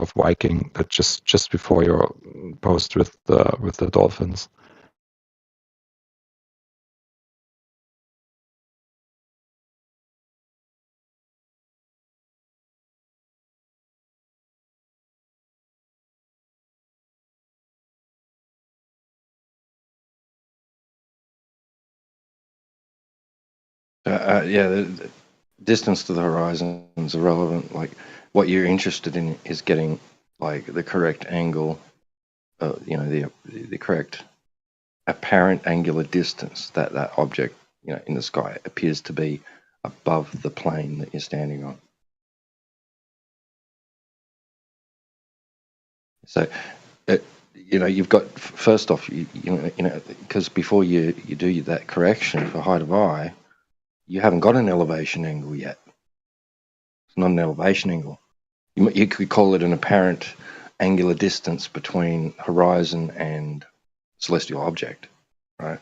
of Viking that just before your post with the Dolphins. Yeah, the distance to the horizon is irrelevant. Like, what you're interested in is getting like the correct angle, the correct apparent angular distance that that object, in the sky appears to be above the plane that you're standing on. So, you've got, first off, because before you do that correction for height of eye, you haven't got an elevation angle yet. It's not an elevation angle. You could call it an apparent angular distance between horizon and celestial object, right?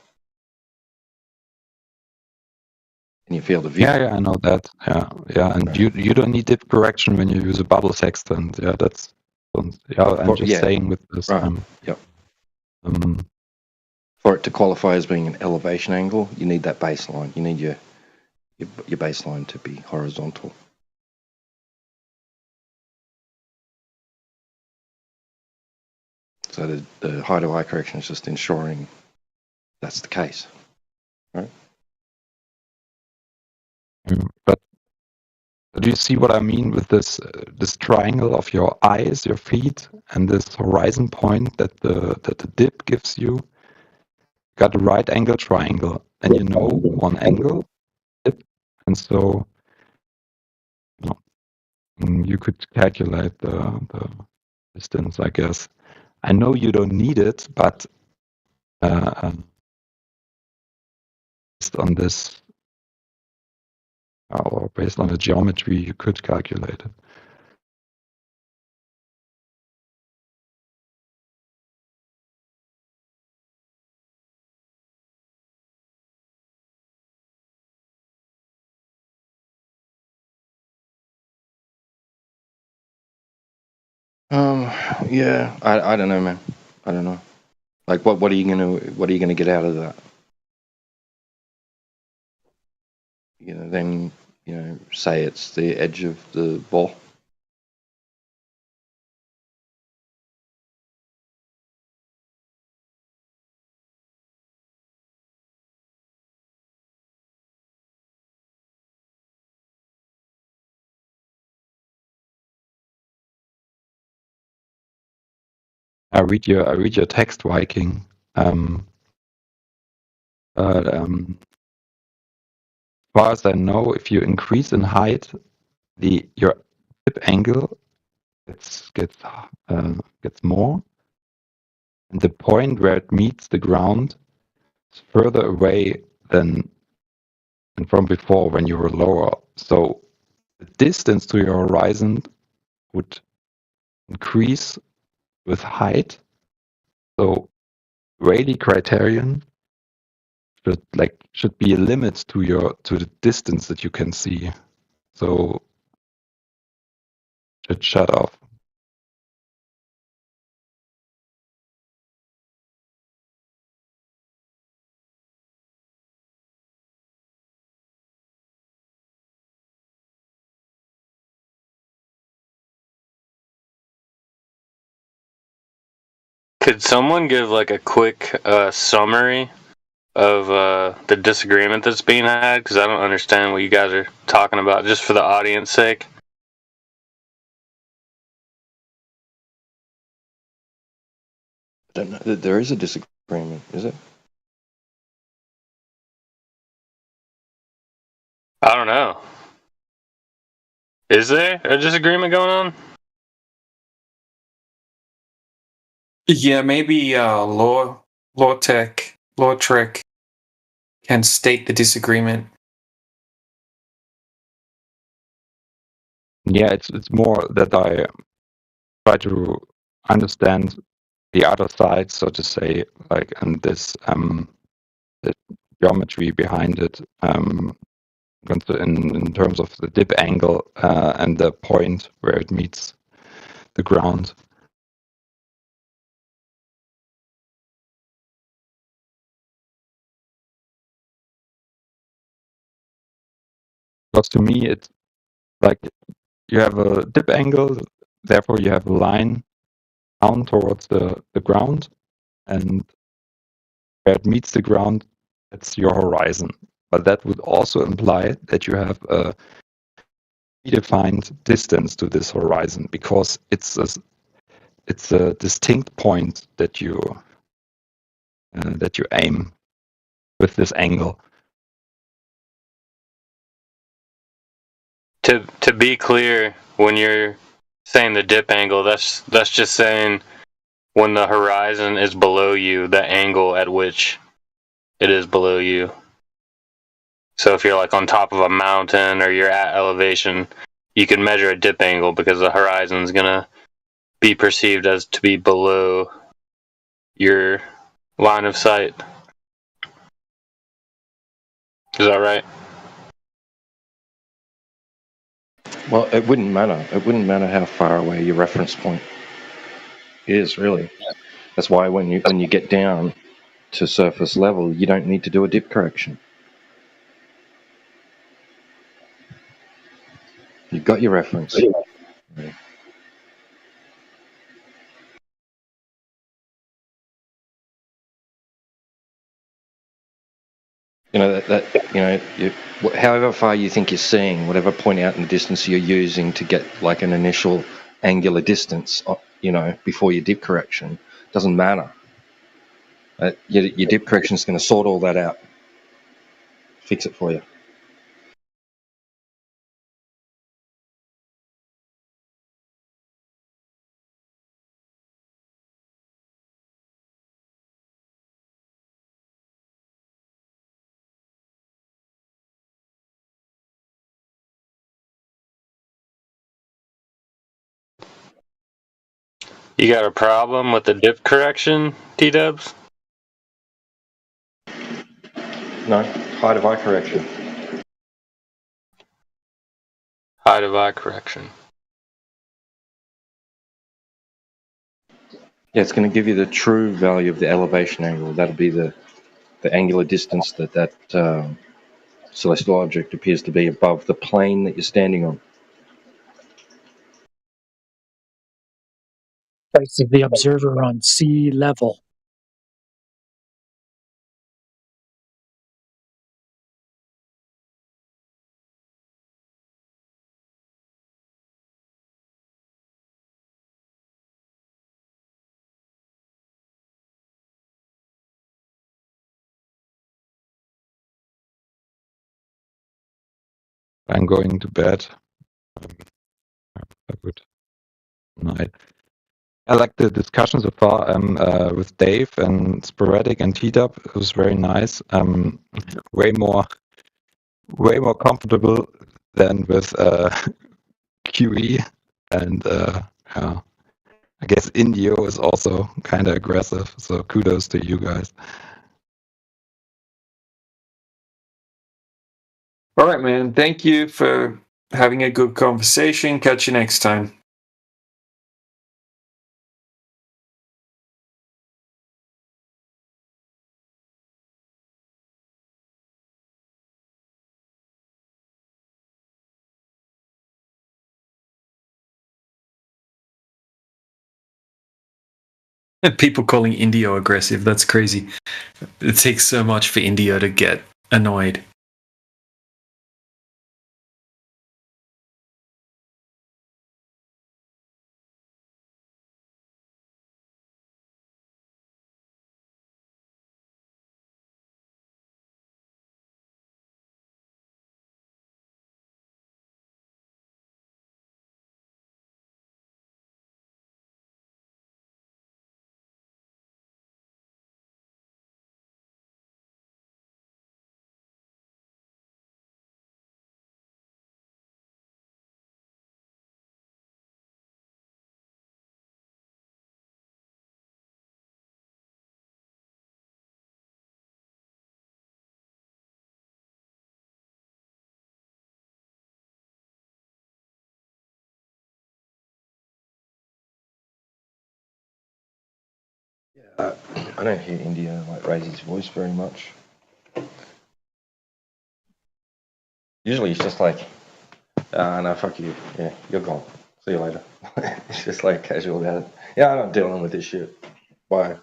In your field of view. Yeah, I know that. Yeah, and you don't need dip correction when you use a bubble sextant. Yeah, I'm just saying with this. Right. Yep. For it to qualify as being an elevation angle, you need that baseline. You need your baseline to be horizontal. So the height of eye correction is just ensuring that's the case, right? But do you see what I mean with this triangle of your eyes, your feet, and this horizon point that the dip gives you? Got a right angle triangle, and one angle dip, and so you could calculate the distance, I guess. I know you don't need it, but based on this, or based on the geometry, you could calculate it. Yeah, I don't know, man. I don't know. Like, what are you gonna get out of that? Then say it's the edge of the ball. I read your text, Viking. As far as I know, if you increase in height, your dip angle gets more, and the point where it meets the ground is further away than from before when you were lower. So the distance to your horizon would increase with height. So Rayleigh criterion should be a limit to the distance that you can see. So it shut off. Could someone give like a quick summary of the disagreement that's being had? Because I don't understand what you guys are talking about, just for the audience sake. I don't know. There is a disagreement, is it? I don't know. Is there a disagreement going on? Yeah, maybe Lawtrek can state the disagreement. Yeah, it's more that I try to understand the other side, so to say, and this the geometry behind it, in terms of the dip angle and the point where it meets the ground. Because to me, it's like you have a dip angle, therefore you have a line down towards the ground, and where it meets the ground, that's your horizon. But that would also imply that you have a predefined distance to this horizon, because it's a distinct point that you aim with this angle. To be clear, when you're saying the dip angle, that's just saying when the horizon is below you, the angle at which it is below you. So if you're like on top of a mountain or you're at elevation, you can measure a dip angle because the horizon's gonna be perceived as to be below your line of sight. Is that right? Well, it wouldn't matter. It wouldn't matter how far away your reference point is, really. That's why when you get down to surface level, you don't need to do a dip correction. You've got your reference. You know however far you think you're seeing, whatever point out in the distance you're using to get like an initial angular distance, before your dip correction, doesn't matter. Your dip correction is going to sort all that out, fix it for you. You got a problem with the dip correction, T-dubs? No, height of eye correction. Height of eye correction. Yeah, it's going to give you the true value of the elevation angle. That'll be the angular distance that celestial object appears to be above the plane that you're standing on. Place of the observer on sea level. I'm going to bed. Have a good night. I like the discussion so far with Dave and Sporadic and T-Dub. It was very nice. Way more comfortable than with QE, and yeah, I guess Indio is also kind of aggressive. So kudos to you guys. All right, man. Thank you for having a good conversation. Catch you next time. People calling Indio aggressive. That's crazy. It takes so much for Indio to get annoyed. I don't hear India like raise his voice very much. Usually it's just like, no, fuck you. Yeah, you're gone. See you later. It's just like casual about it. Yeah, I'm not dealing with this shit. Bye.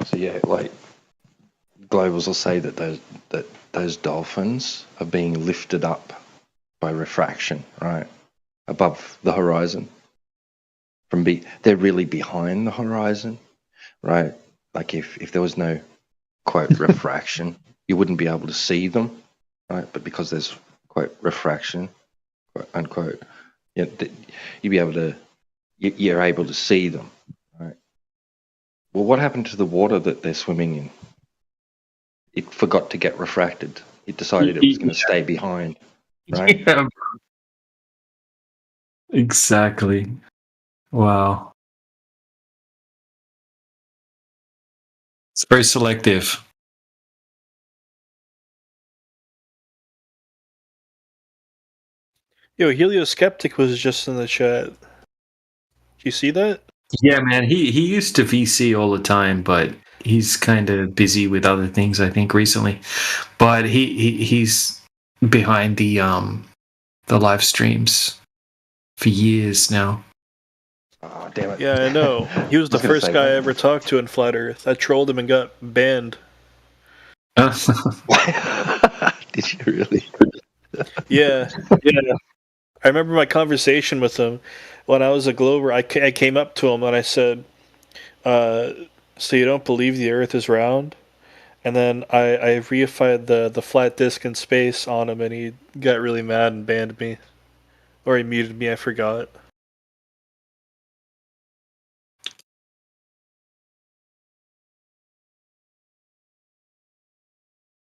So yeah, like globals will say that those dolphins are being lifted up by refraction, right, above the horizon. They're really behind the horizon, right? Like if there was no quote refraction, you wouldn't be able to see them, right? But because there's quote refraction, quote unquote, you'd be able to, you're able to see them, right? Well, what happened to the water that they're swimming in? It forgot to get refracted. It decided it was going to stay behind, right? Yeah, exactly. Wow. It's very selective. Yo, Helioskeptic was just in the chat. You see that? Yeah, man. He used to VC all the time, but he's kind of busy with other things, I think, recently. But he's behind the live streams for years now. Oh, damn it. Yeah, I know. He was the I was gonna first say guy I that. ever talked to in Flat Earth. I trolled him and got banned. Did you really? Yeah. I remember my conversation with him when I was a Glober. I came up to him and I said, so you don't believe the Earth is round? And then I reified the flat disk in space on him, and he got really mad and banned me. Or he muted me, I forgot.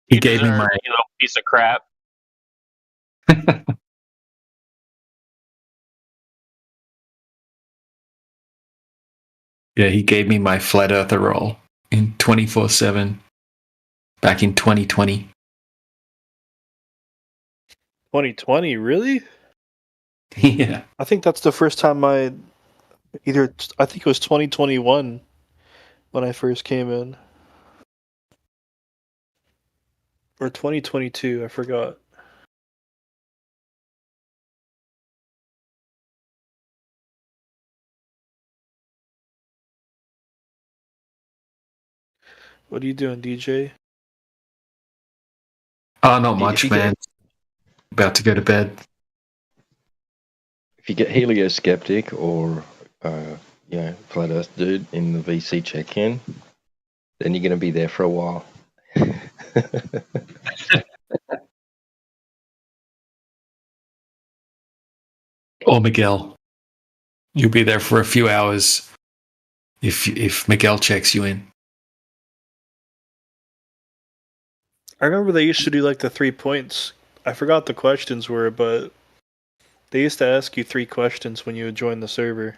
He gave me deserves, my you little piece of crap. yeah, he gave me my flat earther role in 24/7 back in 2020. 2020, really? Yeah. I think that's the first time I think it was 2021 when I first came in. Or 2022, I forgot. What are you doing, DJ? Oh, not If much, you man. About to go to bed. If you get Helioskeptic or Flat Earth Dude in the VC check-in, then you're going to be there for a while. Or Miguel. You'll be there for a few hours if Miguel checks you in. I remember they used to do like the 3 points. I forgot the questions were, but they used to ask you 3 questions when you would join the server.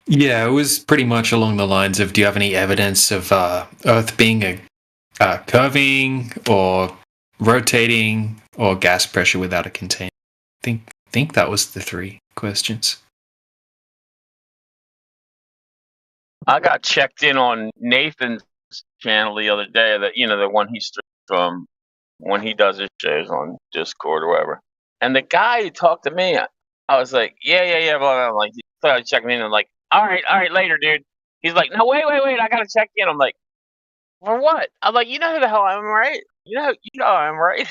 Yeah, it was pretty much along the lines of, do you have any evidence of Earth being curving or rotating or gas pressure without a container? I think that was the 3 questions. I got checked in on Nathan's channel the other day. That the one he streams from when he does his shows on Discord or whatever. And the guy who talked to me, I was like, yeah, blah, blah, blah. Like, he started checking in and like, all right, later, dude. He's like, no, wait, I gotta check in. I'm like, for what? I'm like, you know who the hell I am, right? You know I am, right?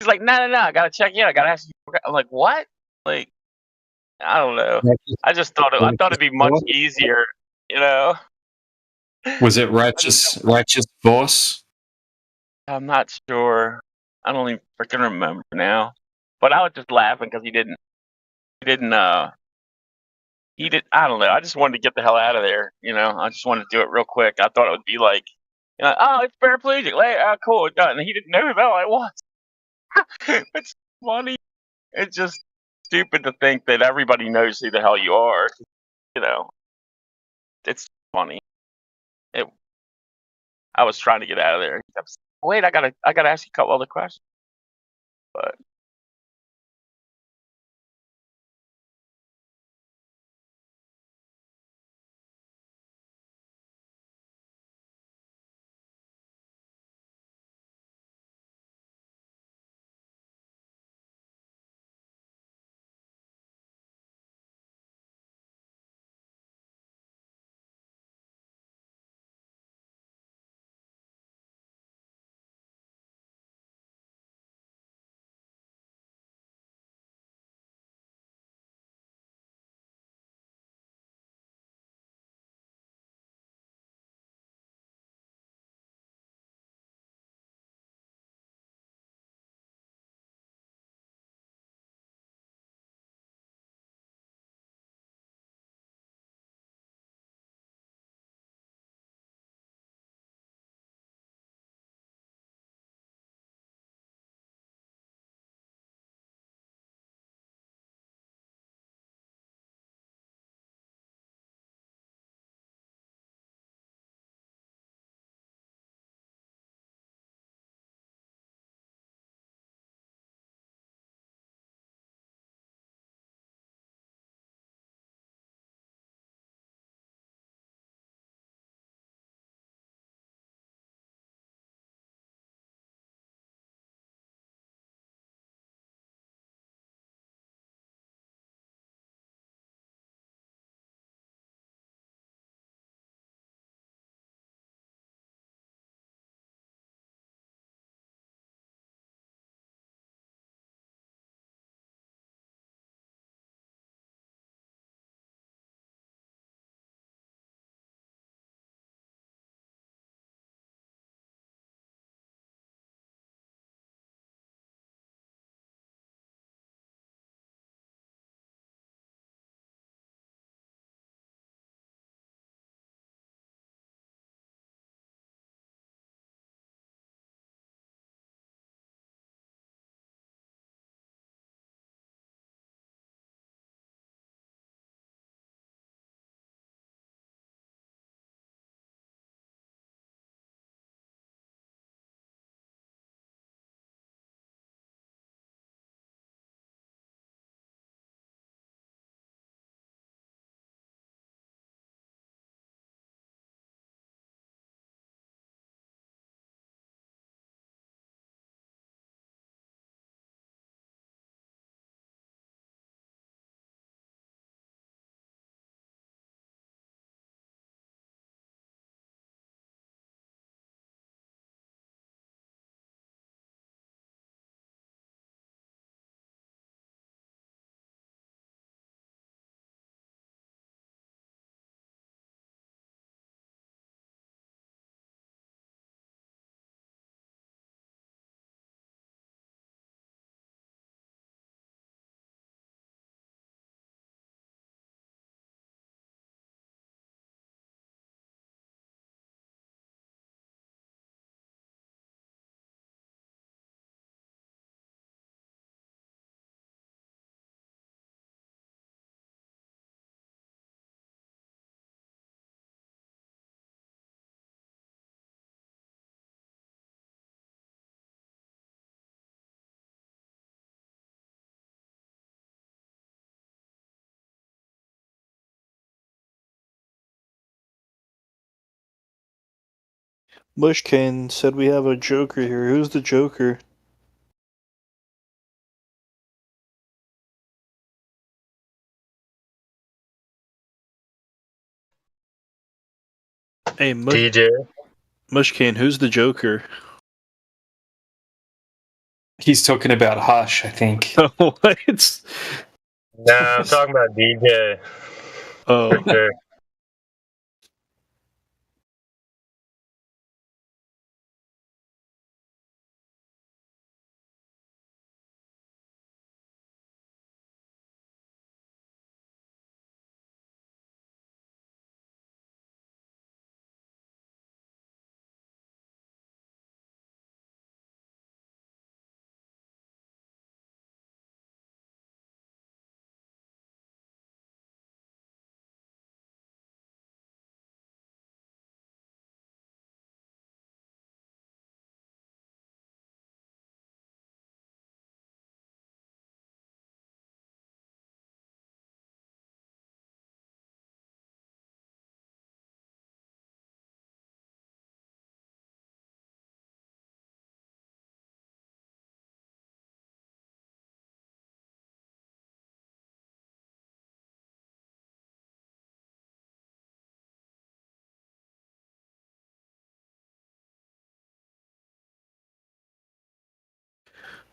He's like, no, I gotta check in. I gotta ask you. I'm like, what? Like, I don't know. I just thought it'd be much easier, you know. Was it Righteous Force? I'm not sure. I don't even freaking remember now. But I was just laughing because he didn't. He did. I don't know. I just wanted to get the hell out of there. You know. I just wanted to do it real quick. I thought it would be like, oh, it's paraplegic. Cool, done. And he didn't know who the hell I was. It's funny. It's just stupid to think that everybody knows who the hell you are. You know. It's funny. I was trying to get out of there. He kept saying, wait, I gotta ask you a couple other questions. But Mushkane said we have a Joker here. Who's the Joker? Hey, DJ. Mushkane, who's the Joker? He's talking about Hush, I think. What? No, I'm talking about DJ. Oh, For sure.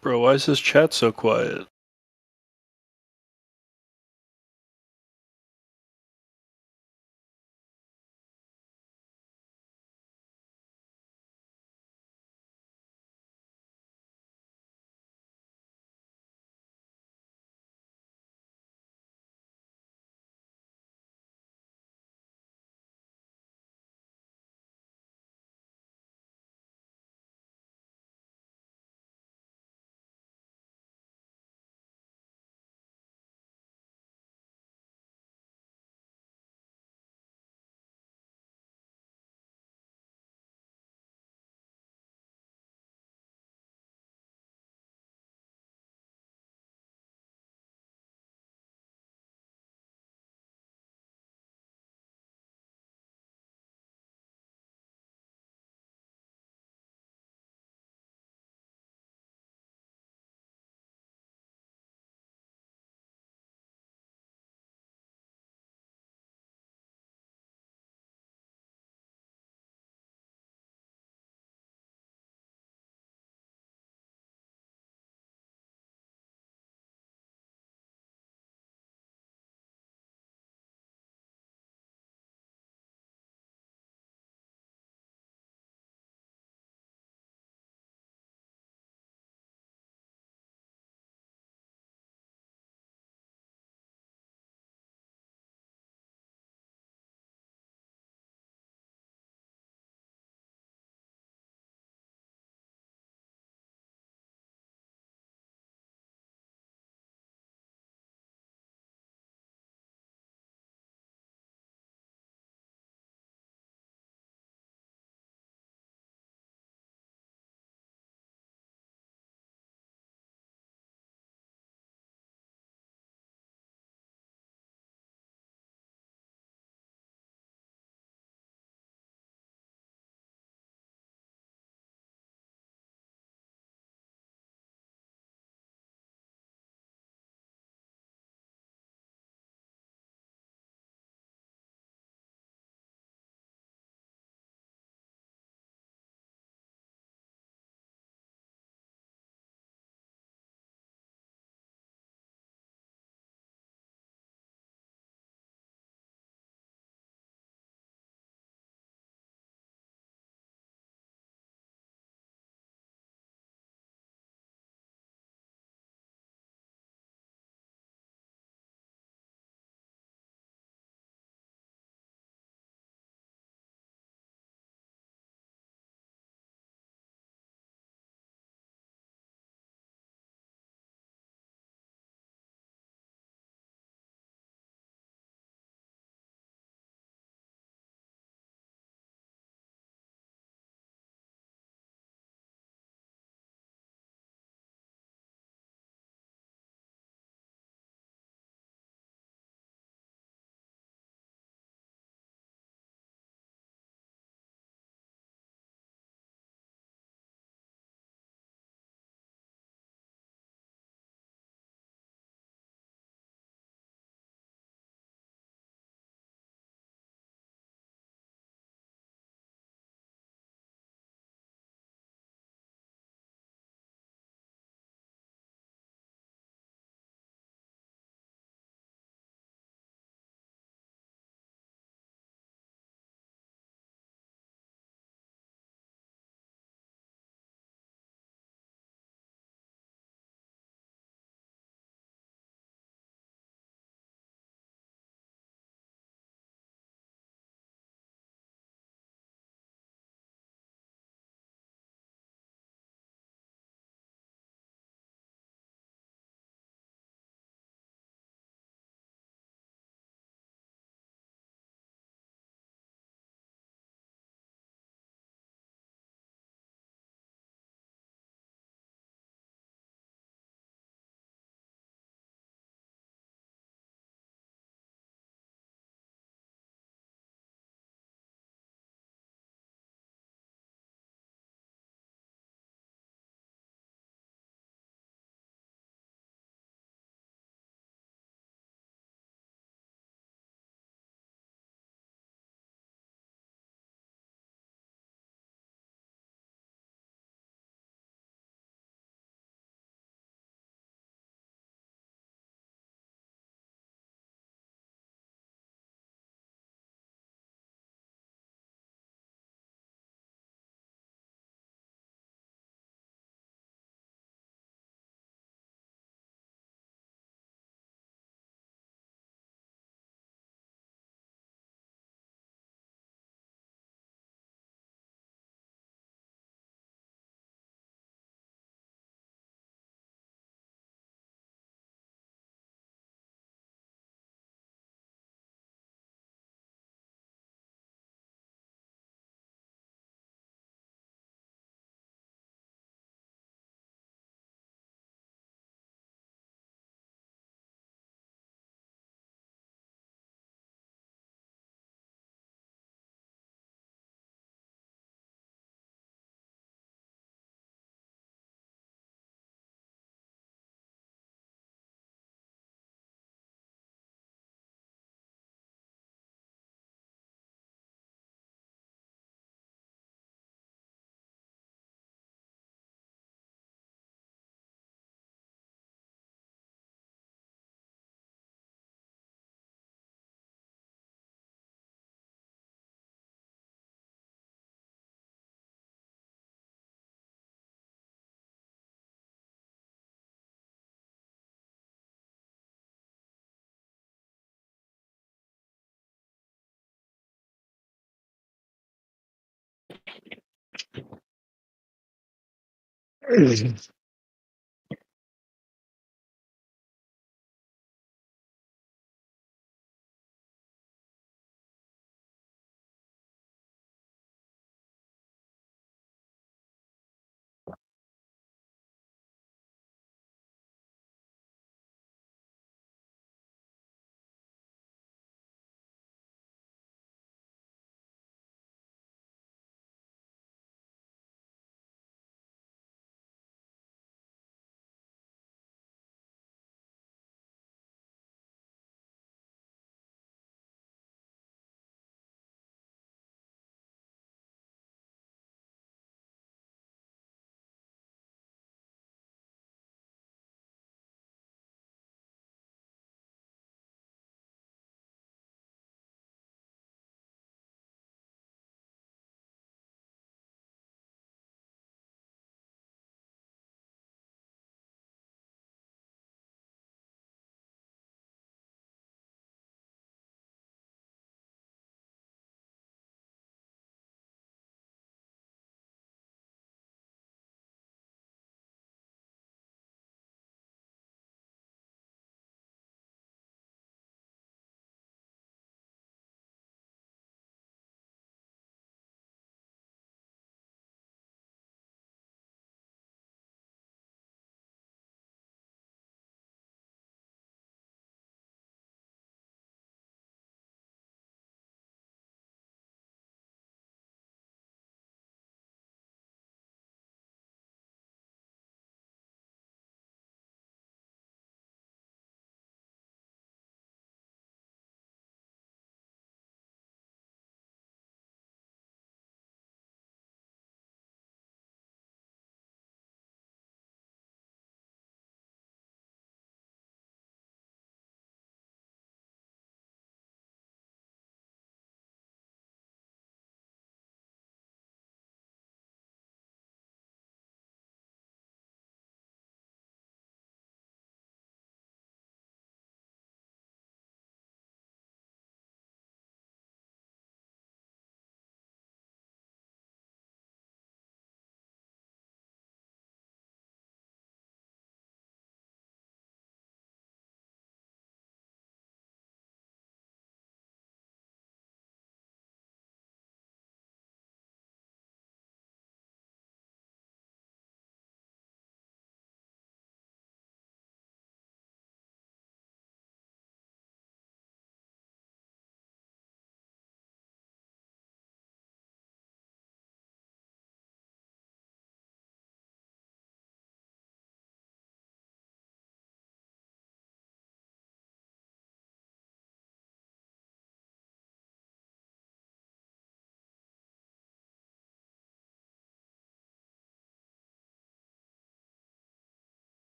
bro, why is this chat so quiet?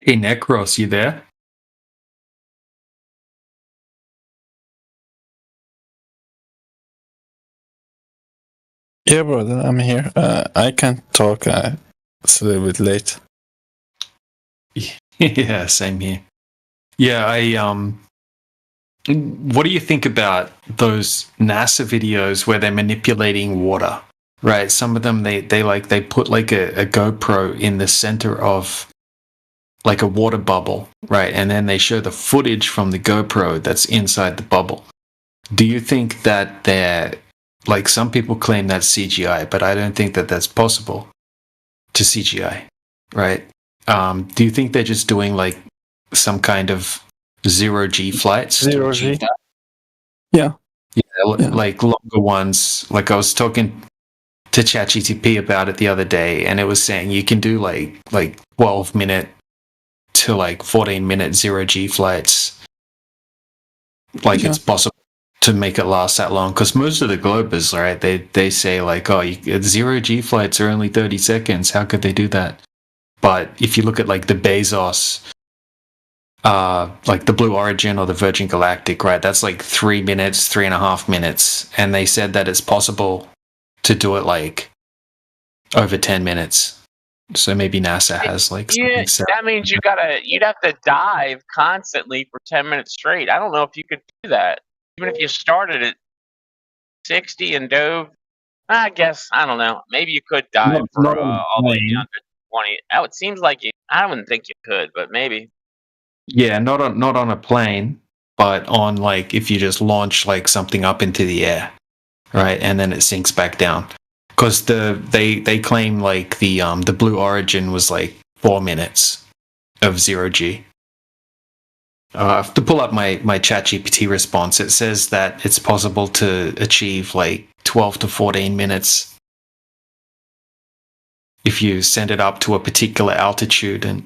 Hey, Necros, you there? Yeah, brother, I'm here. I can't talk. It's a little bit late. Yeah, same here. Yeah, what do you think about those NASA videos where they're manipulating water? Right, some of them they put like a GoPro in the center of like a water bubble, right, and then they show the footage from the GoPro that's inside the bubble. Do you think that they're like, some people claim that's CGI, but I don't think that that's possible to CGI, right? Do you think they're just doing like some kind of zero-G flights? Zero G. Yeah. Like longer ones. Like I was talking to ChatGPT about it the other day, and it was saying you can do like 12-minute to like 14-minute zero-G flights. Like it's possible to make it last that long, because most of the Globers, right? They say like, oh, zero-G flights are only 30 seconds. How could they do that? But if you look at like the Bezos, like the Blue Origin or the Virgin Galactic, right? That's like 3 minutes, 3.5 minutes, and they said that it's possible to do it like over 10 minutes. So maybe NASA has like something set. That means you'd have to dive constantly for 10 minutes straight. I don't know if you could do that. Even if you started at 60 and dove, I guess, I don't know. Maybe you could dive for all the way under 20. It seems like I wouldn't think you could, but maybe. Yeah, not on a plane, but on like if you just launch like something up into the air, right, and then it sinks back down. Because they claim like the Blue Origin was like 4 minutes of zero-G. I have to pull up my ChatGPT response. It says that it's possible to achieve like 12 to 14 minutes if you send it up to a particular altitude. And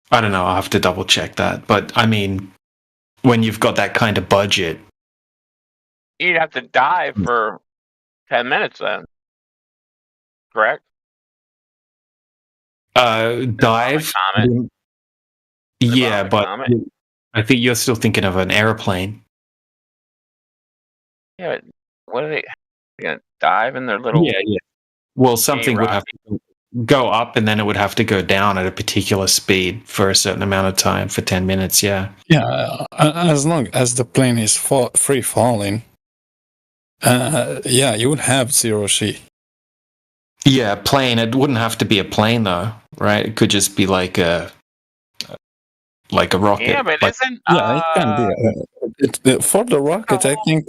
I don't know, I'll have to double check that. But I mean, when you've got that kind of budget, you'd have to dive for 10 minutes then. Correct? Dive. Yeah, but I think you're still thinking of an airplane. Yeah, but what are they going to dive in their little... Yeah. Well, something would have to go up, and then it would have to go down at a particular speed for a certain amount of time, for 10 minutes, yeah. Yeah, as long as the plane is free falling, you would have zero-G. Yeah, plane. It wouldn't have to be a plane, though, right? It could just be like a rocket. Yeah, but isn't... it can be. For the rocket, I think...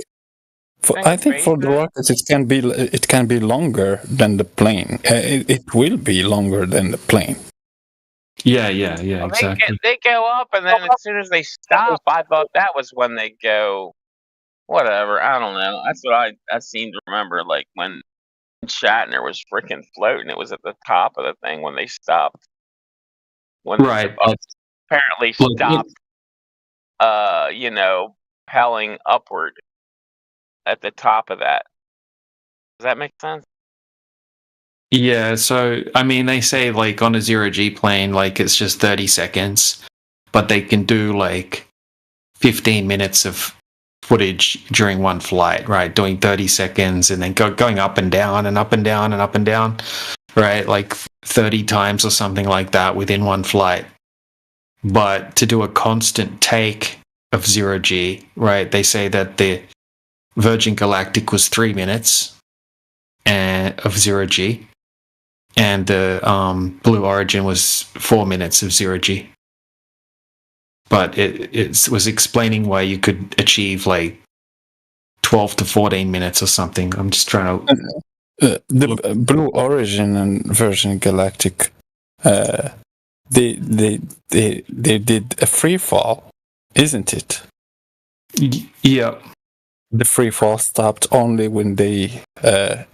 I think for the rockets, it can be longer than the plane. It will be longer than the plane. Yeah, exactly. They go up, and then as soon as they stop, I thought that was when they go... Whatever, I don't know. That's what I seem to remember, like when Shatner was freaking floating, it was at the top of the thing when they stopped. When right. the apparently stopped, propelling upward at the top of that. Does that make sense? Yeah, so, I mean, they say, like, on a zero-G plane, like, it's just 30 seconds, but they can do, like, 15 minutes of footage during one flight, right? Doing 30 seconds and then going up and down and up and down and up and down, right? Like 30 times or something like that within one flight. But to do a constant take of zero-G, right? They say that the Virgin Galactic was 3 minutes of zero-G, and the Blue Origin was 4 minutes of zero-G. But it was explaining why you could achieve like 12 to 14 minutes or something. I'm just trying to... the Blue Origin and Virgin Galactic, they did a free fall, isn't it? Yeah. The free fall stopped only when they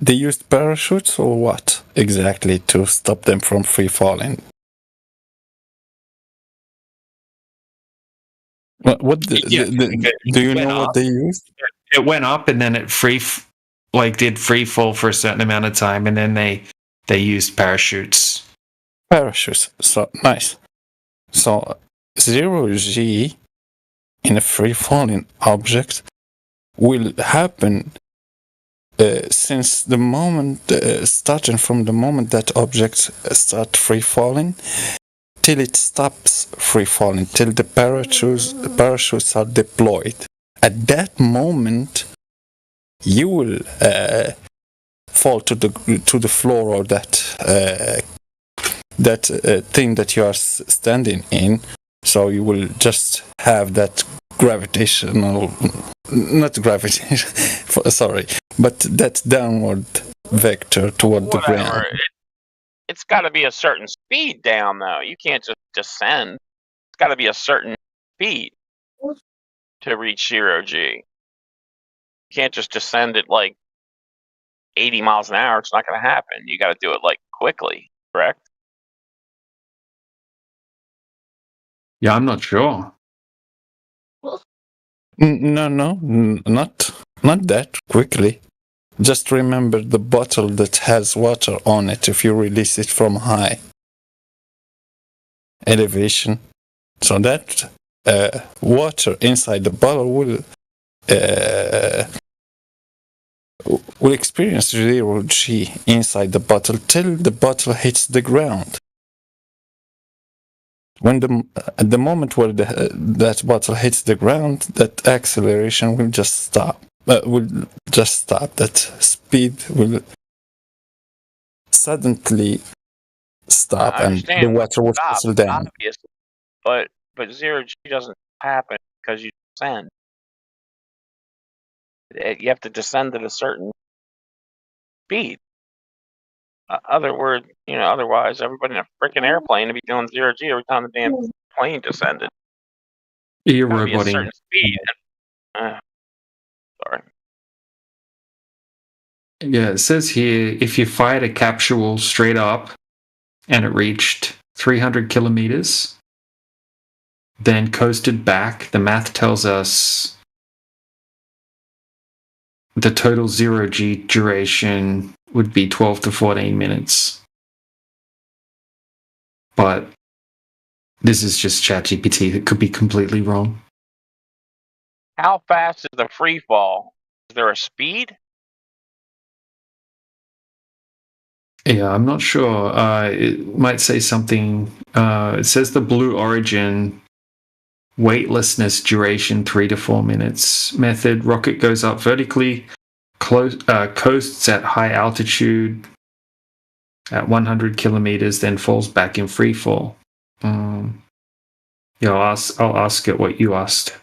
used parachutes, or what exactly to stop them from free falling? Do you know what they used? It went up, and then it did free fall for a certain amount of time, and then they used parachutes. parachutes. So nice. So 0g in a free falling object will happen since the moment, starting from the moment that objects start free falling till it stops free falling, till the parachutes are deployed. At that moment, you will fall to the floor, or that thing that you are standing in. So you will just have that gravitational, not gravitational, sorry, but that downward vector toward the ground. Whatever. It's got to be a certain speed down, though. You can't just descend. It's got to be a certain speed to reach 0G. You can't just descend at like 80 miles an hour. It's not going to happen. You got to do it like quickly, correct? Yeah, I'm not sure. No, not that quickly. Just remember the bottle that has water on it if you release it from high elevation. So that water inside the bottle will experience 0G inside the bottle till the bottle hits the ground. When at the moment where that bottle hits the ground, that acceleration will just stop. That speed will suddenly stop, I and understand the water will stop, settle down. obviously, but 0G doesn't happen because you descend. You have to descend at a certain speed. Otherwise, everybody in a freaking airplane would be doing 0G every time the damn plane descended. You're Gotta be a roboting. certain speed. Sorry. Yeah, it says here if you fired a capsule straight up and it reached 300 kilometers, then coasted back, the math tells us the total 0G duration would be 12 to 14 minutes. But this is just ChatGPT. It could be completely wrong. How fast is the free fall? Is there a speed? Yeah, I'm not sure. It might say something. It says the Blue Origin weightlessness duration 3 to 4 minutes. Method: rocket goes up vertically, coasts at high altitude at 100 kilometers, then falls back in free fall. Yeah, I'll ask it what you asked.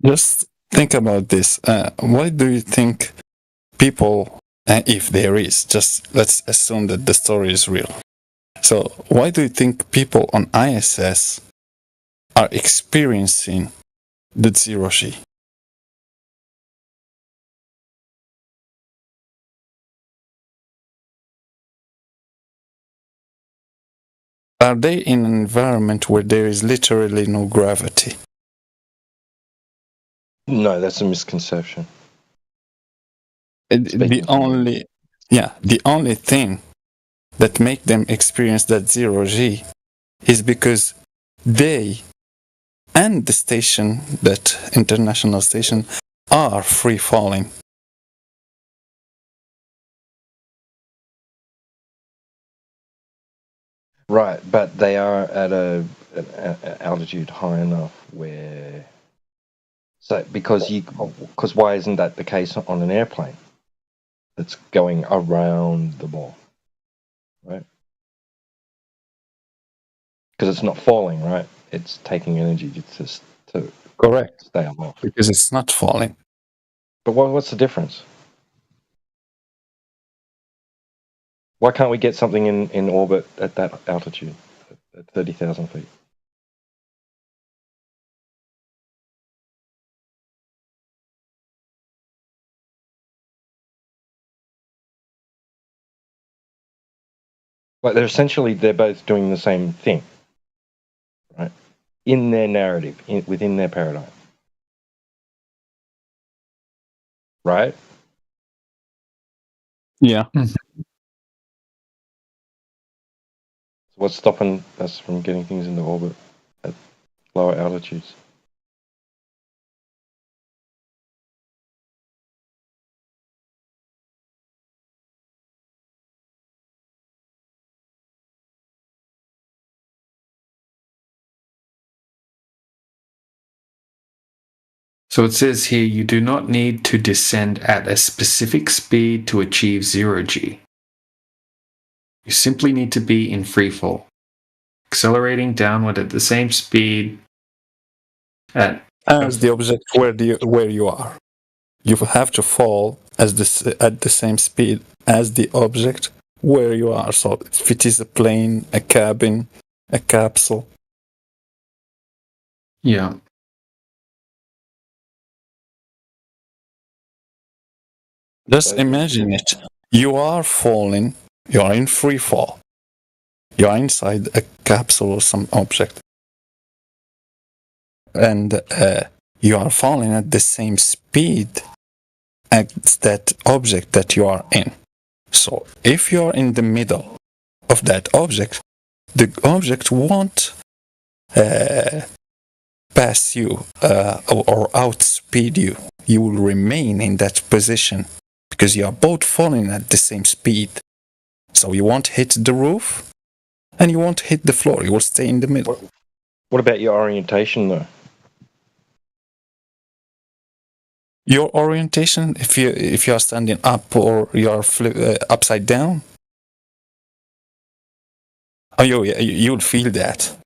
Just think about this. Why do you think people, if there is, just let's assume that the story is real. So why do you think people on ISS are experiencing the 0G? Are they in an environment where there is literally no gravity? No, that's a misconception. The only thing that make them experience that 0G is because they and the station, that international station, are free falling. Right, but they are at an altitude high enough where. So because why isn't that the case on an airplane that's going around the ball, right? Because it's not falling, right? It's taking energy to Correct. stay aloft. Because it's not falling. But what's the difference? Why can't we get something in orbit at that altitude, at 30,000 feet? Like they're both doing the same thing, right? In their narrative, within their paradigm, right? Yeah. So what's stopping us from getting things into orbit at lower altitudes? So it says here, you do not need to descend at a specific speed to achieve 0G. You simply need to be in free fall, accelerating downward at the same speed as the object where you are. You have to fall at the same speed as the object where you are. So if it is a plane, a cabin, a capsule. Yeah. Just imagine it. You are falling. You are in free fall. You are inside a capsule or some object. And you are falling at the same speed as that object that you are in. So if you are in the middle of that object, the object won't pass you or outspeed you. You will remain in that position because you are both falling at the same speed. So you won't hit the roof and you won't hit the floor. You will stay in the middle. What about your orientation, though? Your orientation, if you are standing up or you are upside down, you'll feel that.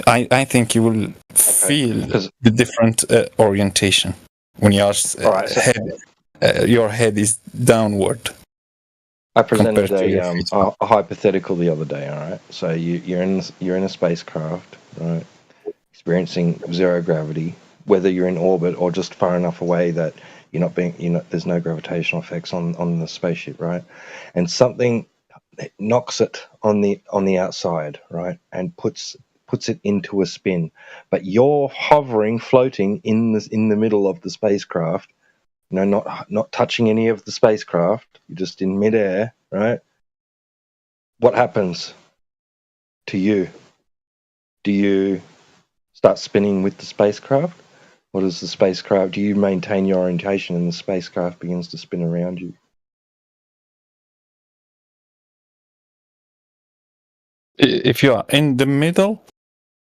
I think you will feel the different orientation when your head is downward. I presented a hypothetical the other day. All right, so you're in a spacecraft, right, experiencing zero gravity, whether you're in orbit or just far enough away that there's no gravitational effects on the spaceship, right? And something knocks it on the outside, right, and puts it into a spin, but you're hovering, floating in the middle of the spacecraft. Not touching any of the spacecraft. You're just in midair, right? What happens to you? Do you start spinning with the spacecraft? Or does the spacecraft, do you maintain your orientation and the spacecraft begins to spin around you? If you are in the middle,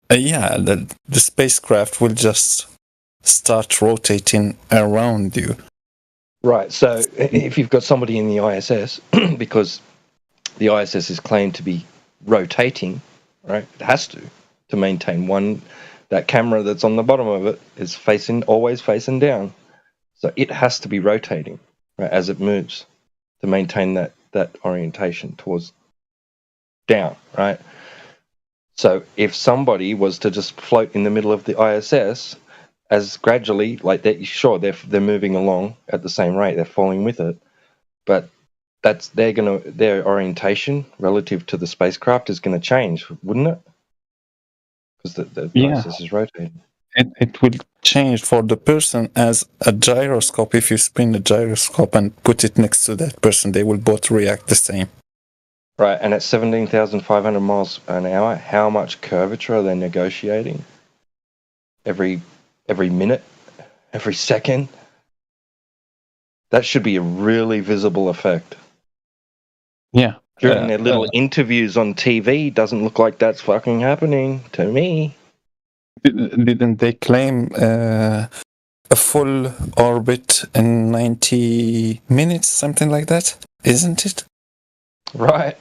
the spacecraft will just start rotating around you. Right, so if you've got somebody in the ISS, because the ISS is claimed to be rotating, right? It has to maintain that camera that's on the bottom of it is always facing down. So it has to be rotating, right, as it moves to maintain that orientation towards down, right? So if somebody was to just float in the middle of the ISS, as gradually, like that, sure, they're moving along at the same rate, they're falling with it, but their orientation relative to the spacecraft is going to change, wouldn't it? Because the ISS is rotating. It will change for the person as a gyroscope. If you spin the gyroscope and put it next to that person, they will both react the same. Right, and at 17,500 miles an hour, how much curvature are they negotiating? Every minute, every second? That should be a really visible effect. Yeah. During their little interviews on TV, doesn't look like that's fucking happening to me. Didn't they claim a full orbit in 90 minutes, something like that? Isn't it? Right.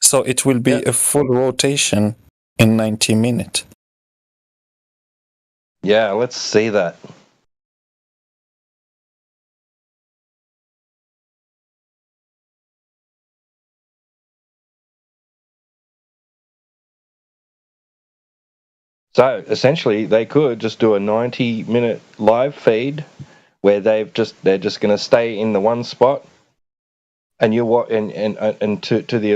So it will be a full rotation in 90 minutes. Yeah, let's see that. So essentially, they could just do a 90-minute live feed where they're just going to stay in the one spot and you watch and to the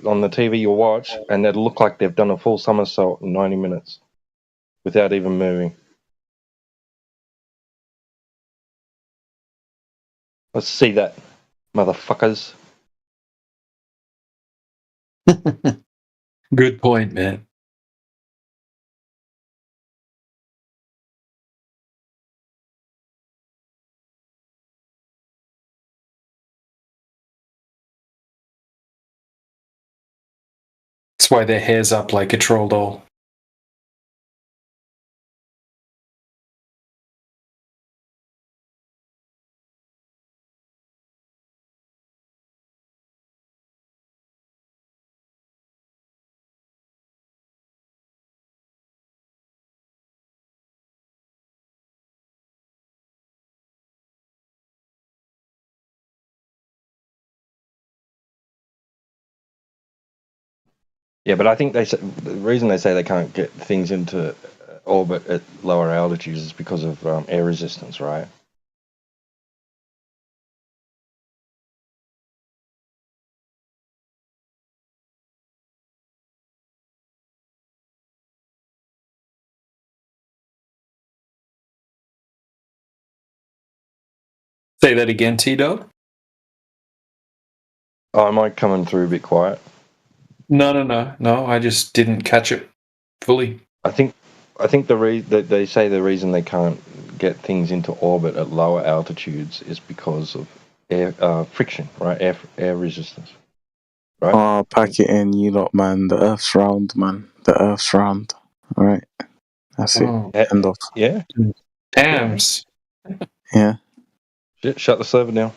on the TV you watch, and it'll look like they've done a full somersault in 90 minutes without even moving. Let's see that, motherfuckers. Good point, man. That's why their hair's up like a troll doll. Yeah, but I think the reason they say they can't get things into orbit at lower altitudes is because of air resistance, right? Say that again, T-Dog? Oh, am I coming through a bit quiet? No. I just didn't catch it fully. I think they say the reason they can't get things into orbit at lower altitudes is because of air friction, right? Air resistance, right? Oh, pack it in, you lot, man. The Earth's round, man. The Earth's round. All right, that's it. Oh, End of. Yeah. Dams. Yeah. Shut the server down.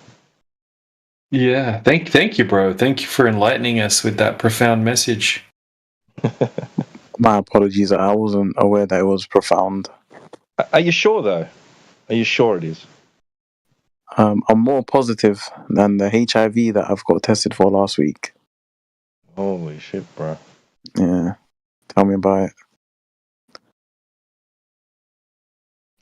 Yeah. Thank you, bro. Thank you for enlightening us with that profound message. My apologies. I wasn't aware that it was profound. Are you sure though? Are you sure it is? I'm more positive than the HIV that I've got tested for last week. Holy shit, bro. Yeah. Tell me about it.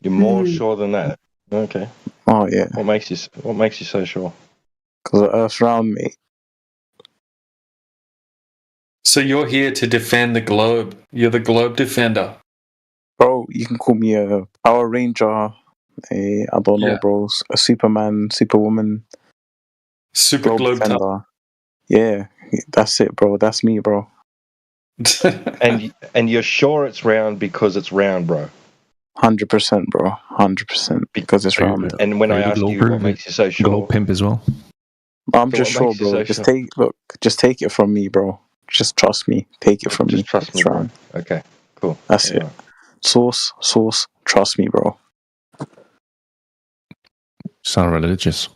You're more sure than that. Okay. Oh yeah. What makes you so sure? Because the Earth's round, mate. So you're here to defend the globe. You're the globe defender. Bro, you can call me a Power Ranger, I don't know, Yeah. bro, a Superman, Superwoman, Super globe defender. Yeah, that's it, bro. That's me, bro. And you're sure it's round because it's round, bro. 100%, bro. 100% because it's round. And when I ask you what makes you so sure, Globe pimp as well. I'm So just what sure, makes you bro. so Just sure? take it from me, bro. Just trust me. Take it from me. Just trust It's me, bro. round. Okay, cool. That's it. Source, trust me, bro. Sound religious.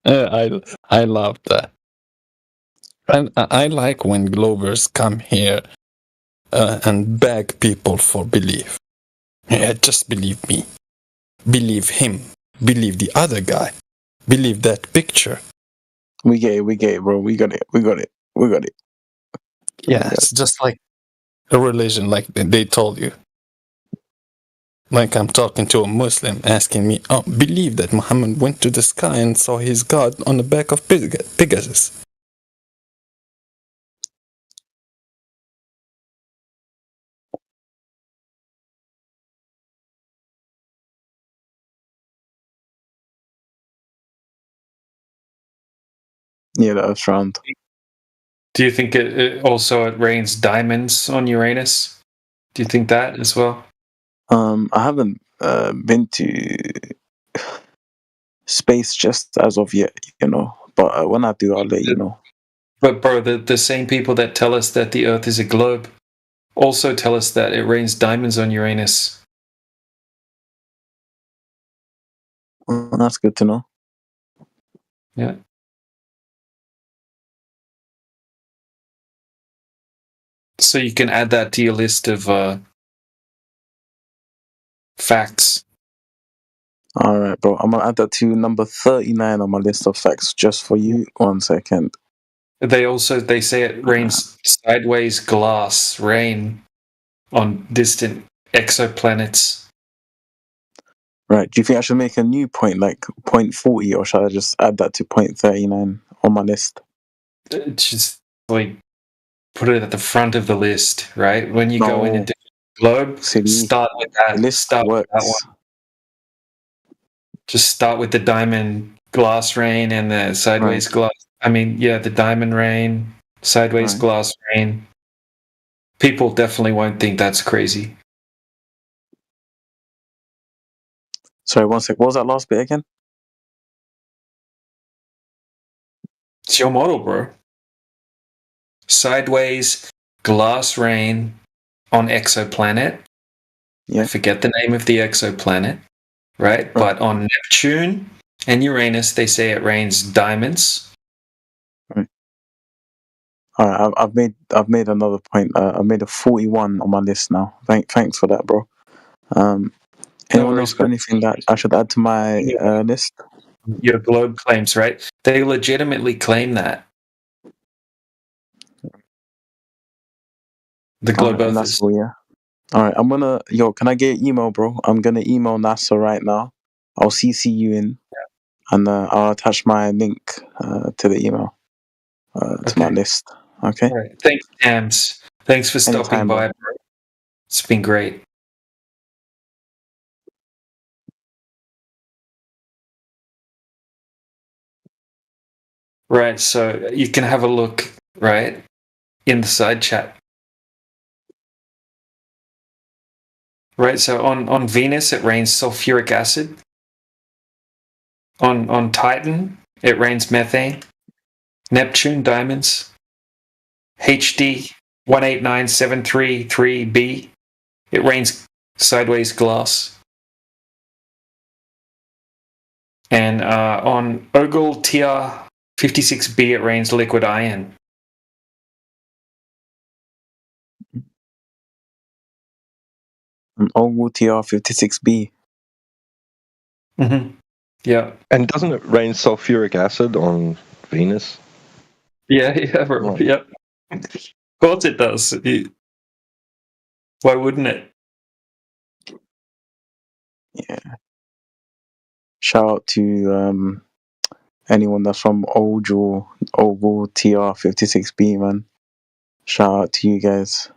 I love that. And I like when Glovers come here and beg people for belief. Yeah, just believe me. Believe him. Believe the other guy. Believe that picture. We get it, bro. We got it. Yeah, it's just like a religion, like they told you. Like I'm talking to a Muslim asking me, oh, believe that Muhammad went to the sky and saw his God on the back of Pegasus. Yeah, the Earth's round. Do you think it rains diamonds on Uranus? Do you think that as well? I haven't been to space just as of yet, you know. But when I do, I'll let you know. But bro, the same people that tell us that the Earth is a globe also tell us that it rains diamonds on Uranus. That's good to know. Yeah. So you can add that to your list of facts. All right, bro. I'm gonna add that to number 39 on my list of facts just for you. 1 second. They say it rains sideways glass rain on distant exoplanets. Right. Do you think I should make a new point, like point 40, or should I just add that to point 39 on my list? Just like put it at the front of the list, right? When you go in No. and do globe, See, start with the that. list Start with that one. works. Just start with the diamond glass rain and the sideways glass. I mean, yeah, the diamond rain, sideways Right. glass rain. People definitely won't think that's crazy. Sorry, one sec. What was that last bit again? It's your model, bro. Sideways glass rain on exoplanet. Yeah. I forget the name of the exoplanet, right? But on Neptune and Uranus, they say it rains diamonds. Right. All right, I've made another point. I've made a 41 on my list now. Thanks for that, bro. Anyone else got anything that I should add to my list? Your globe claims, right? They legitimately claim that. The globe And that's earthers. all, yeah. All right, can I get your email, bro? I'm gonna email NASA right now. I'll CC you in, and I'll attach my link to the email to my list. Okay. All right. Thanks, Tams. Thanks for stopping Anytime, by, bro. bro. It's been great. Right, so you can have a look, right, in the side chat. Right, so on Venus it rains sulfuric acid. On Titan it rains methane. Neptune diamonds. HD 189733b it rains sideways glass. And on Ogle TR 56b it rains liquid iron. Ogle TR56b. Mm-hmm. Yeah. And doesn't it rain sulfuric acid on Venus? Yeah, bro. Yep. Of course it does. Why wouldn't it? Yeah. Shout out to anyone that's from Ogle TR56b, man. Shout out to you guys.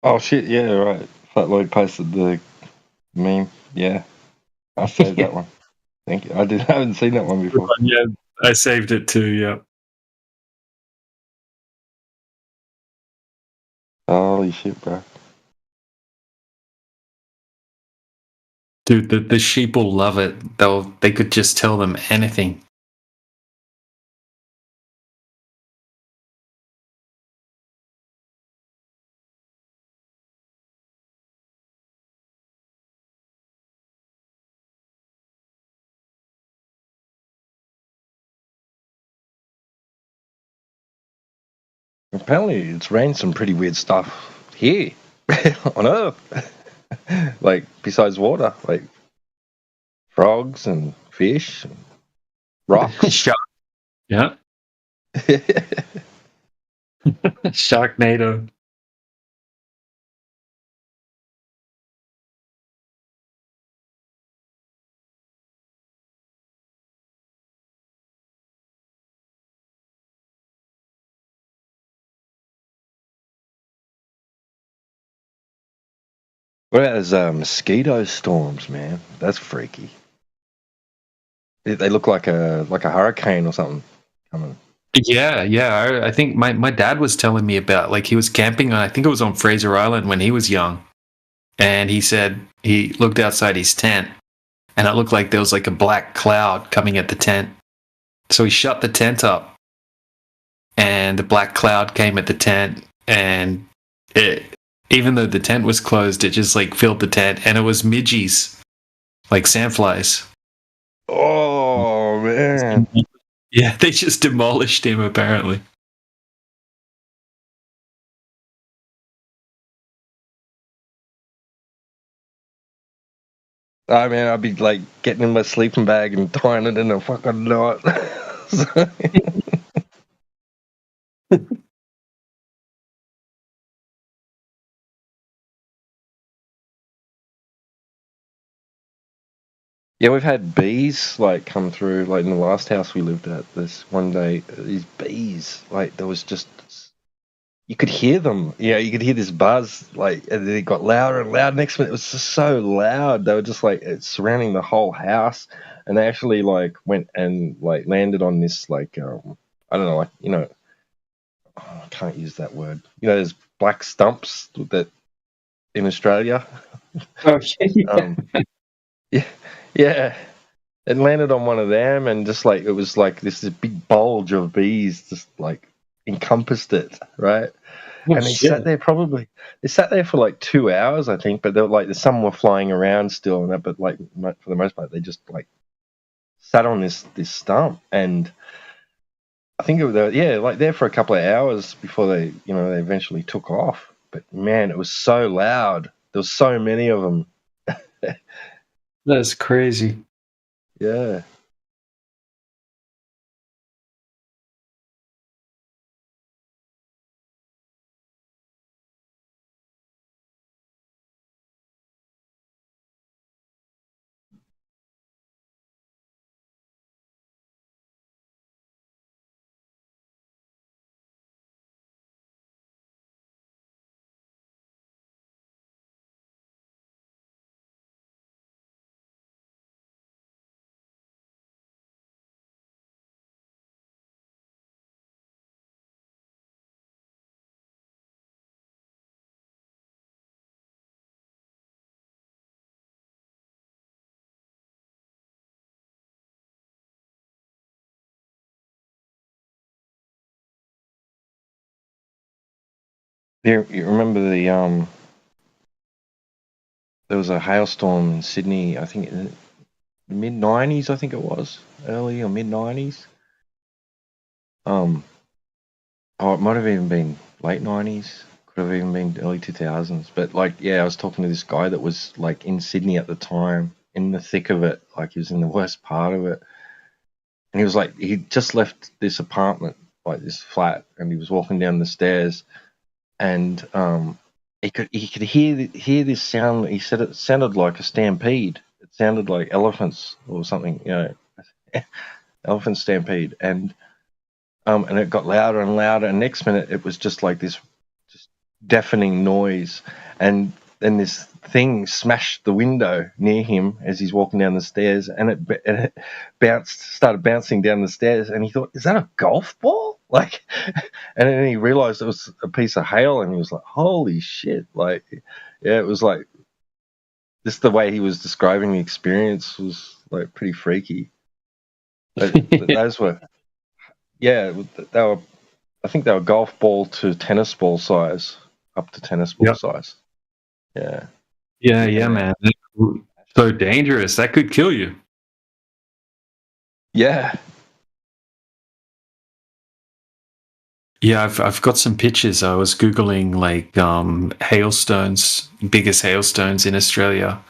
Oh shit! Yeah, right. Fat Lloyd posted the meme. Yeah, I saved that one. Thank you. I haven't seen that one before. Yeah, I saved it too. Yeah. Holy shit, bro. Dude, the sheep will love it. They could just tell them anything. Apparently, it's rained some pretty weird stuff here on Earth. Like besides water, like frogs and fish and rocks. Shark. Yeah. Sharknado. What about those mosquito storms, man? That's freaky. They look like a hurricane or something coming. Yeah. I think my dad was telling me about, like, he was camping on, I think it was on Fraser Island when he was young. And he said he looked outside his tent and it looked like there was like a black cloud coming at the tent. So he shut the tent up and the black cloud came at the tent, and even though the tent was closed, it just like filled the tent, and it was midgies, like sandflies. Oh man. Yeah, they just demolished him apparently. I mean, I'd be like getting in my sleeping bag and tying it in a fucking knot. Yeah, we've had bees like come through. Like in the last house we lived at, this one day, these bees, like there was just, you could hear them. Yeah, you could hear this buzz, like, and then it got louder and louder. Next minute, it was just so loud. They were just like surrounding the whole house, and they actually like went and like landed on this like I don't know, like I can't use that word. There's black stumps that in Australia. Okay. Yeah, yeah. It landed on one of them, and just like it was like this big bulge of bees, just like encompassed it, right? Oh, And they shit. sat there for like 2 hours, I think. But they were like, some were flying around still, and that. But like for the most part, they just like sat on this stump, and I think like there for a couple of hours before they they eventually took off. But man, it was so loud. There was so many of them. That's crazy. Yeah. You remember there was a hailstorm in Sydney, I think in the mid 90s, I think it was. Early or mid 90s. It might have even been late 90s. Could have even been early 2000s. But like, yeah, I was talking to this guy that was like in Sydney at the time, in the thick of it, like he was in the worst part of it. And he was like, he just left this apartment, like this flat, and he was walking down the stairs, and he could hear this sound. He said it sounded like a stampede. It sounded like elephants or something, elephant stampede, and it got louder and louder. And next minute, it was just like this, just deafening noise, and then this thing smashed the window near him as he's walking down the stairs, and it started bouncing down the stairs, and he thought, "Is that a golf ball?" Like, and then he realized it was a piece of hail, and he was like, "Holy shit!" Like, yeah, it was like just the way he was describing the experience was like pretty freaky. Those were, yeah, they were. I think they were golf ball to tennis ball size, up to tennis ball size. Yeah. Yeah, man. So dangerous. That could kill you. Yeah. Yeah, I've got some pictures. I was googling like hailstones, biggest hailstones in Australia.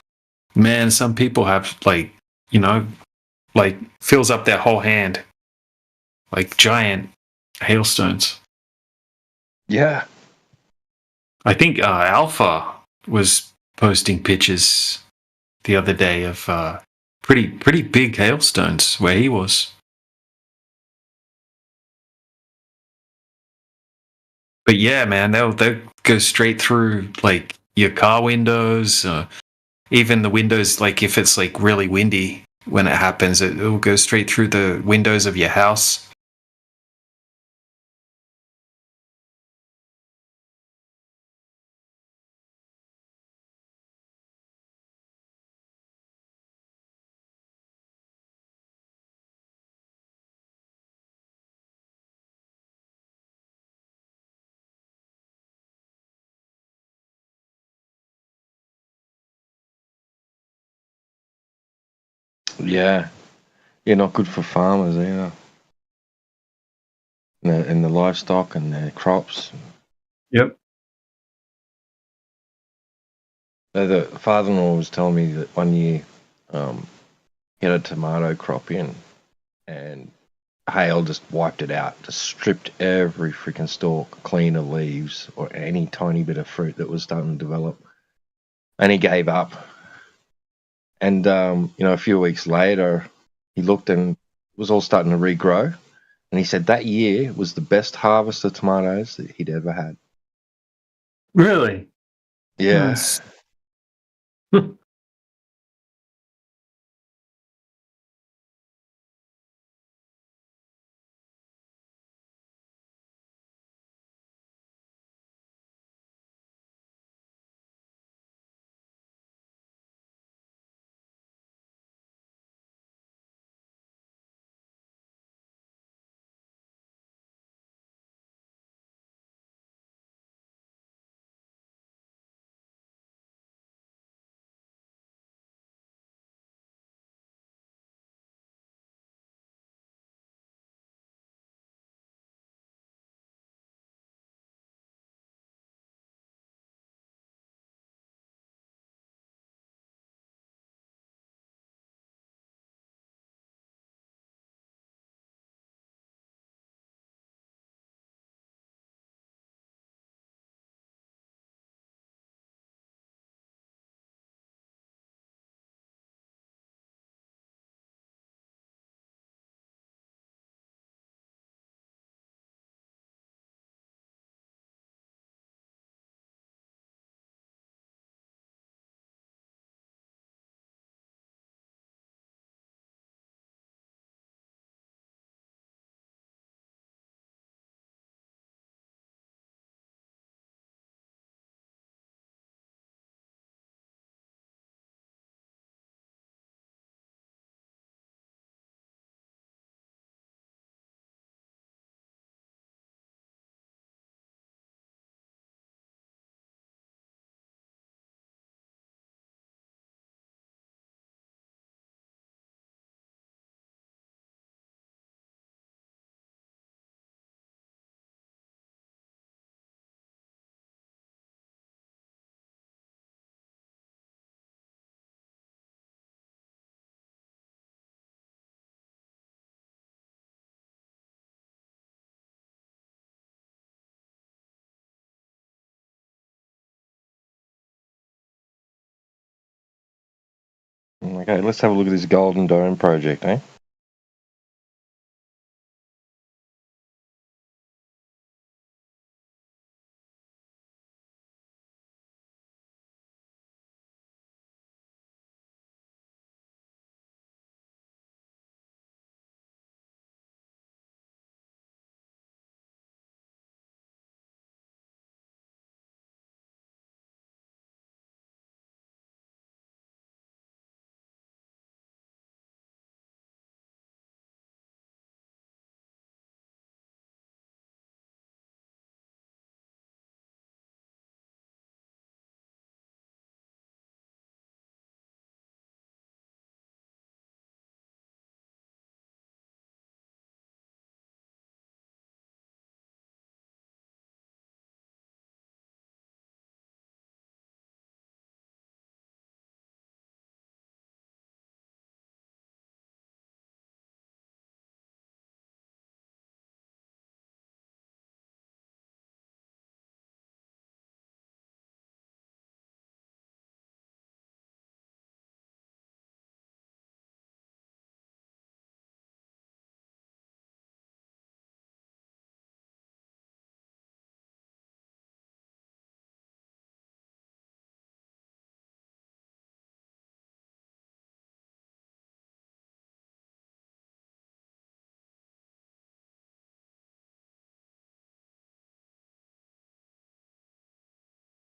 Man, some people have like, like fills up their whole hand, like giant hailstones. Yeah. I think Alpha was posting pictures the other day of pretty big hailstones where he was. But yeah, man, they'll go straight through like your car windows, even the windows. Like if it's like really windy when it happens, it'll go straight through the windows of your house. Yeah. Yeah, not good for farmers either. And the livestock and their crops. Yep. The father-in-law was telling me that one year he had a tomato crop in, and hail just wiped it out, just stripped every freaking stalk clean of leaves or any tiny bit of fruit that was starting to develop. And he gave up. And, a few weeks later, he looked and it was all starting to regrow. And he said that year was the best harvest of tomatoes that he'd ever had. Really? Yeah. Nice. Okay, let's have a look at this Golden Dome project, eh?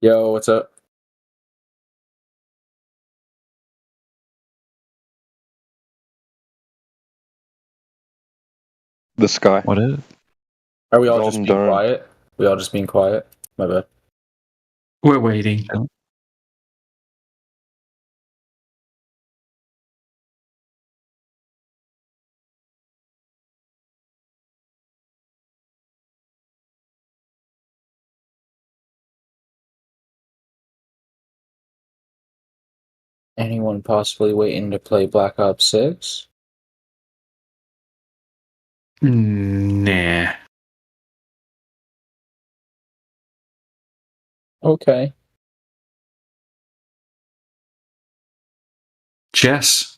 Yo, what's up? The sky. What is? Are we all Golden just being Dome. quiet? We all just being quiet? My bad. We're waiting. Anyone possibly waiting to play Black Ops 6? Nah. Okay. Jess.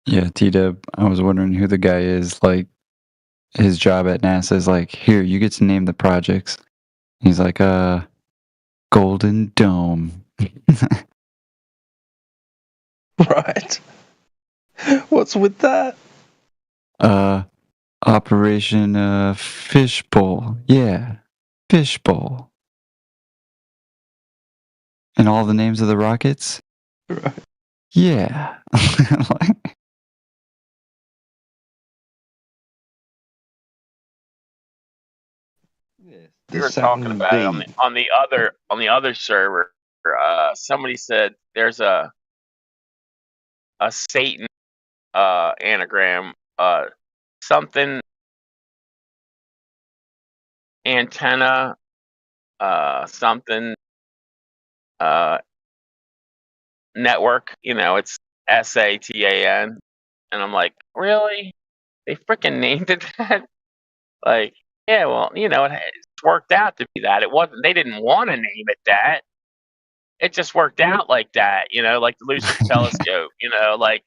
Yeah, T-Dub, I was wondering who the guy is. Like, his job at NASA is like, here, you get to name the projects. He's like, Golden Dome. Right. What's with that? Operation Fishbowl. Yeah, Fishbowl. And all the names of the rockets? Right. Yeah. We were talking about it on the other server. Somebody said there's a Satan anagram, something antenna, something network. You know, it's SATAN, and I'm like, really? They freaking named it that? Like, yeah, well, you know, it's worked out to be that. It wasn't. They didn't want to name it that. It just worked out like that, you know, like the Lucifer telescope, you know, like,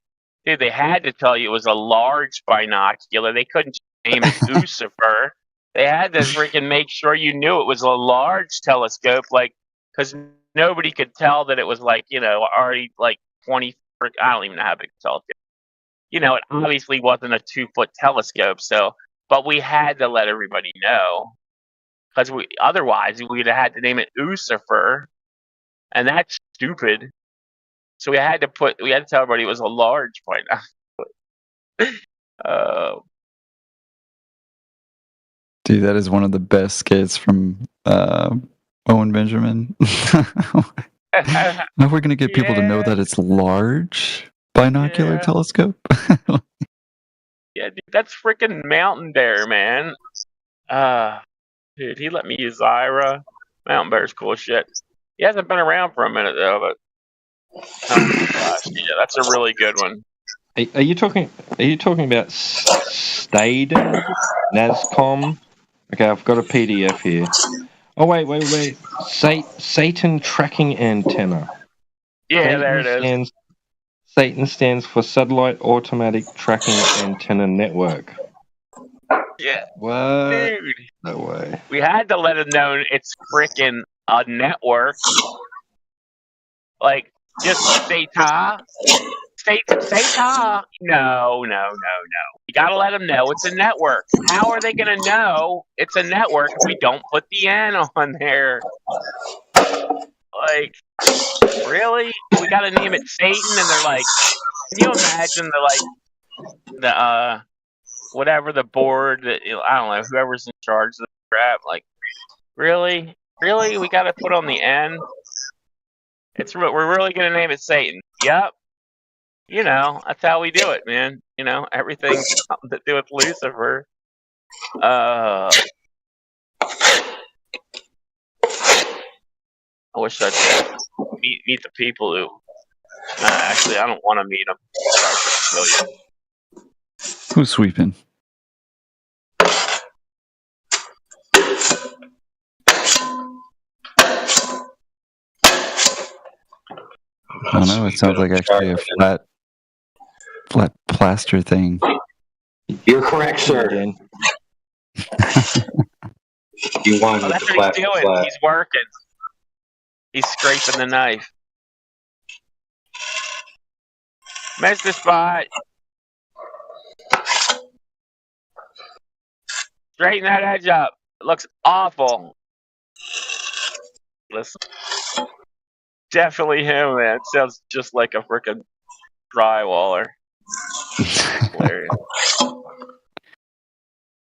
dude, they had to tell you it was a large binocular. They couldn't just name it Lucifer. They had to freaking make sure you knew it was a large telescope, like, because nobody could tell that it was like, you know, already like 20. I don't even know how big a telescope. You know, it obviously wasn't a 2-foot telescope. So, but we had to let everybody know because otherwise we'd have had to name it Lucifer. And that's stupid. So we had to tell everybody it was a large point. Dude, that is one of the best skits from Owen Benjamin. Now we're gonna get people to know that it's large binocular telescope. Yeah, dude, that's freaking Mountain Bear, man. Dude, he let me use Zyra. Mountain Bear's cool shit. He hasn't been around for a minute though, but oh my gosh, yeah, that's a really good one. Are you talking about Staden? NASCOM? Okay, I've got a PDF here. Oh wait. Satan tracking antenna. Yeah, Satan there it is. Satan stands for Satellite Automatic Tracking Antenna Network. Yeah. What? Dude. No way. We had to let him know it's freaking a network. Like, just Satan. Satan. No. You gotta let them know it's a network. How are they gonna know it's a network if we don't put the N on there? Like, really? We gotta name it Satan, and they're like, can you imagine the whatever the board that, I don't know, whoever's in charge of the crap, like, really? We gotta put on the N? We're really gonna name it Satan. Yep. You know, that's how we do it, man. You know, everything's something to do with Lucifer. I wish I could meet the people who. Actually, I don't want to meet them. Who's sweeping? I don't know. It sounds like actually a flat plaster thing. You're correct, sir. You won with That's the what he's flat. doing. He's working. He's scraping the knife. Missed the spot. Straighten that edge up. It looks awful. Listen. Definitely him, man. It sounds just like a freaking drywaller. Hilarious.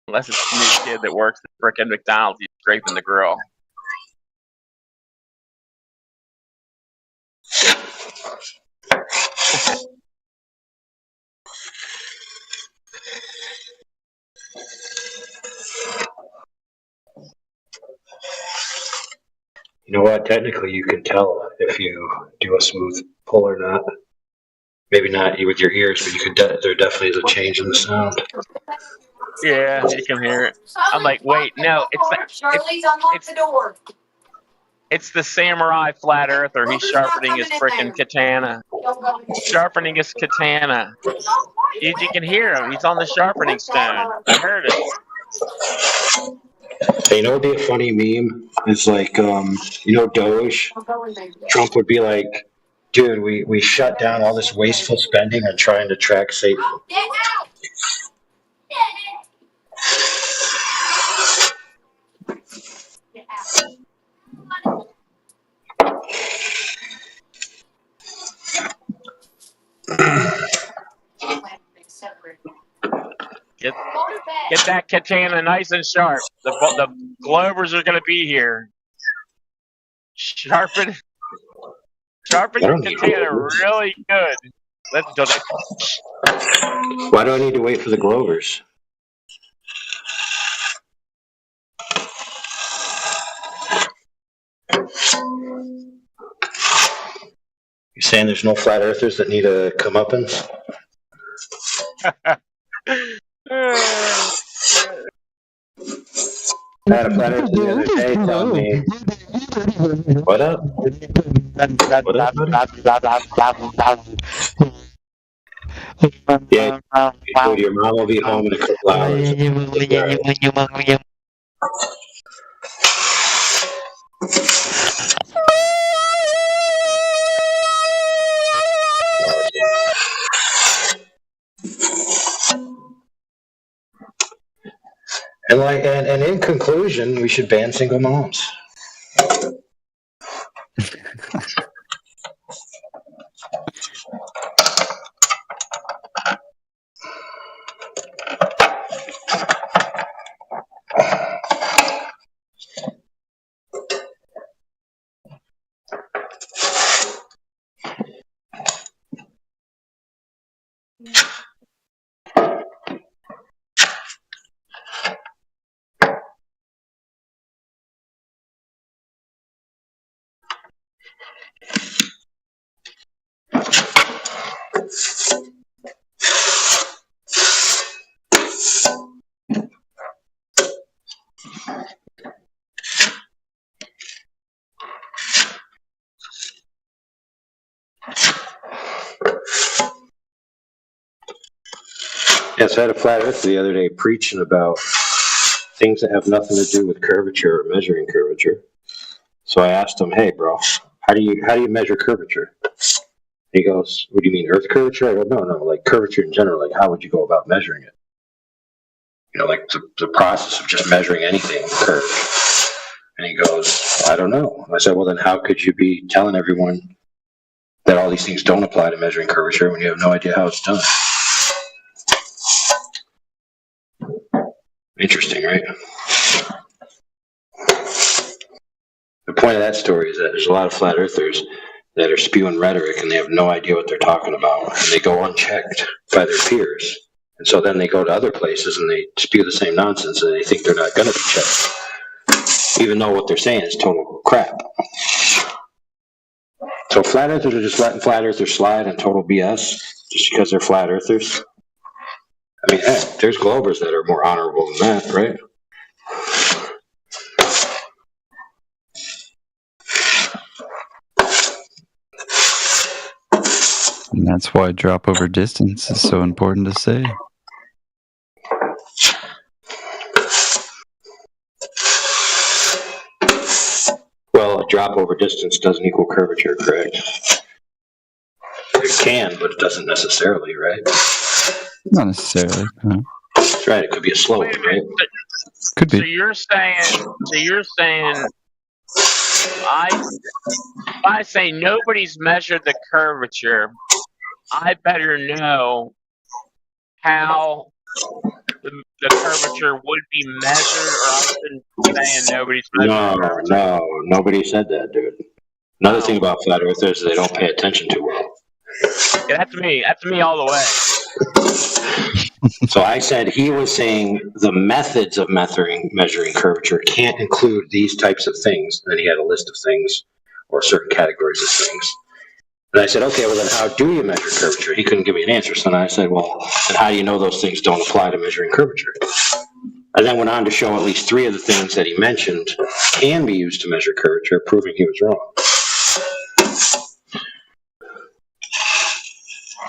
Unless it's the new kid that works at frickin' McDonald's, he's scraping the grill. You know what? Technically, you can tell if you do a smooth pull or not. Maybe not with your ears, but you could. There definitely is a change in the sound. Yeah, you can hear it. I'm like, wait, no, it's the samurai flat earther. He's sharpening his frickin' katana. Sharpening his katana. You can hear him. He's on the sharpening stone. I heard it. Hey, you know what would be a funny meme? It's like, Doge. Trump would be like, dude, we shut down all this wasteful spending on trying to track Satan. Get that katana nice and sharp. The Glovers are going to be here. Sharpen your katana really good. Let's do that. Why do I need to wait for the Glovers? You saying there's no flat earthers that need a comeuppance? I had a flat earther the other day tell me, what up? What up, buddy? Yeah, dude, your mom will be home in a couple hours. And in conclusion, we should ban single moms. Yes, I had a flat earther the other day preaching about things that have nothing to do with curvature or measuring curvature. So I asked him, "Hey, bro, how do you measure curvature?" He goes, "What do you mean, Earth curvature?" I go, "No, like curvature in general. Like, how would you go about measuring it? You know, like the process of just measuring anything curve." And he goes, "I don't know." I said, "Well, then how could you be telling everyone that all these things don't apply to measuring curvature when you have no idea how it's done?" Interesting, right? The point of that story is that there's a lot of flat earthers that are spewing rhetoric and they have no idea what they're talking about, and they go unchecked by their peers, And so then they go to other places and they spew the same nonsense and they think they're not going to be checked. Even though what they're saying is total crap. So flat earthers are just letting flat earthers slide on total BS just because they're flat earthers. I mean, heck, there's Globers that are more honorable than that, right? And that's why drop over distance is so important to say. Well, a drop over distance doesn't equal curvature, correct? It can, but it doesn't necessarily, right? Not necessarily. No. That's right. It could be a slope, right? Could be. So you're saying I say nobody's measured the curvature. I better know how the curvature would be measured, or I've been saying nobody's measured the curvature. No, nobody said that, dude. Another thing about flat earthers is they don't pay attention too well. Yeah, that's me. That's me all the way. So I said he was saying the methods of measuring curvature can't include these types of things. And then he had a list of things or certain categories of things. And I said, okay, well then how do you measure curvature? He couldn't give me an answer. So then I said, well, then how do you know those things don't apply to measuring curvature? I then went on to show at least 3 of the things that he mentioned can be used to measure curvature, proving he was wrong.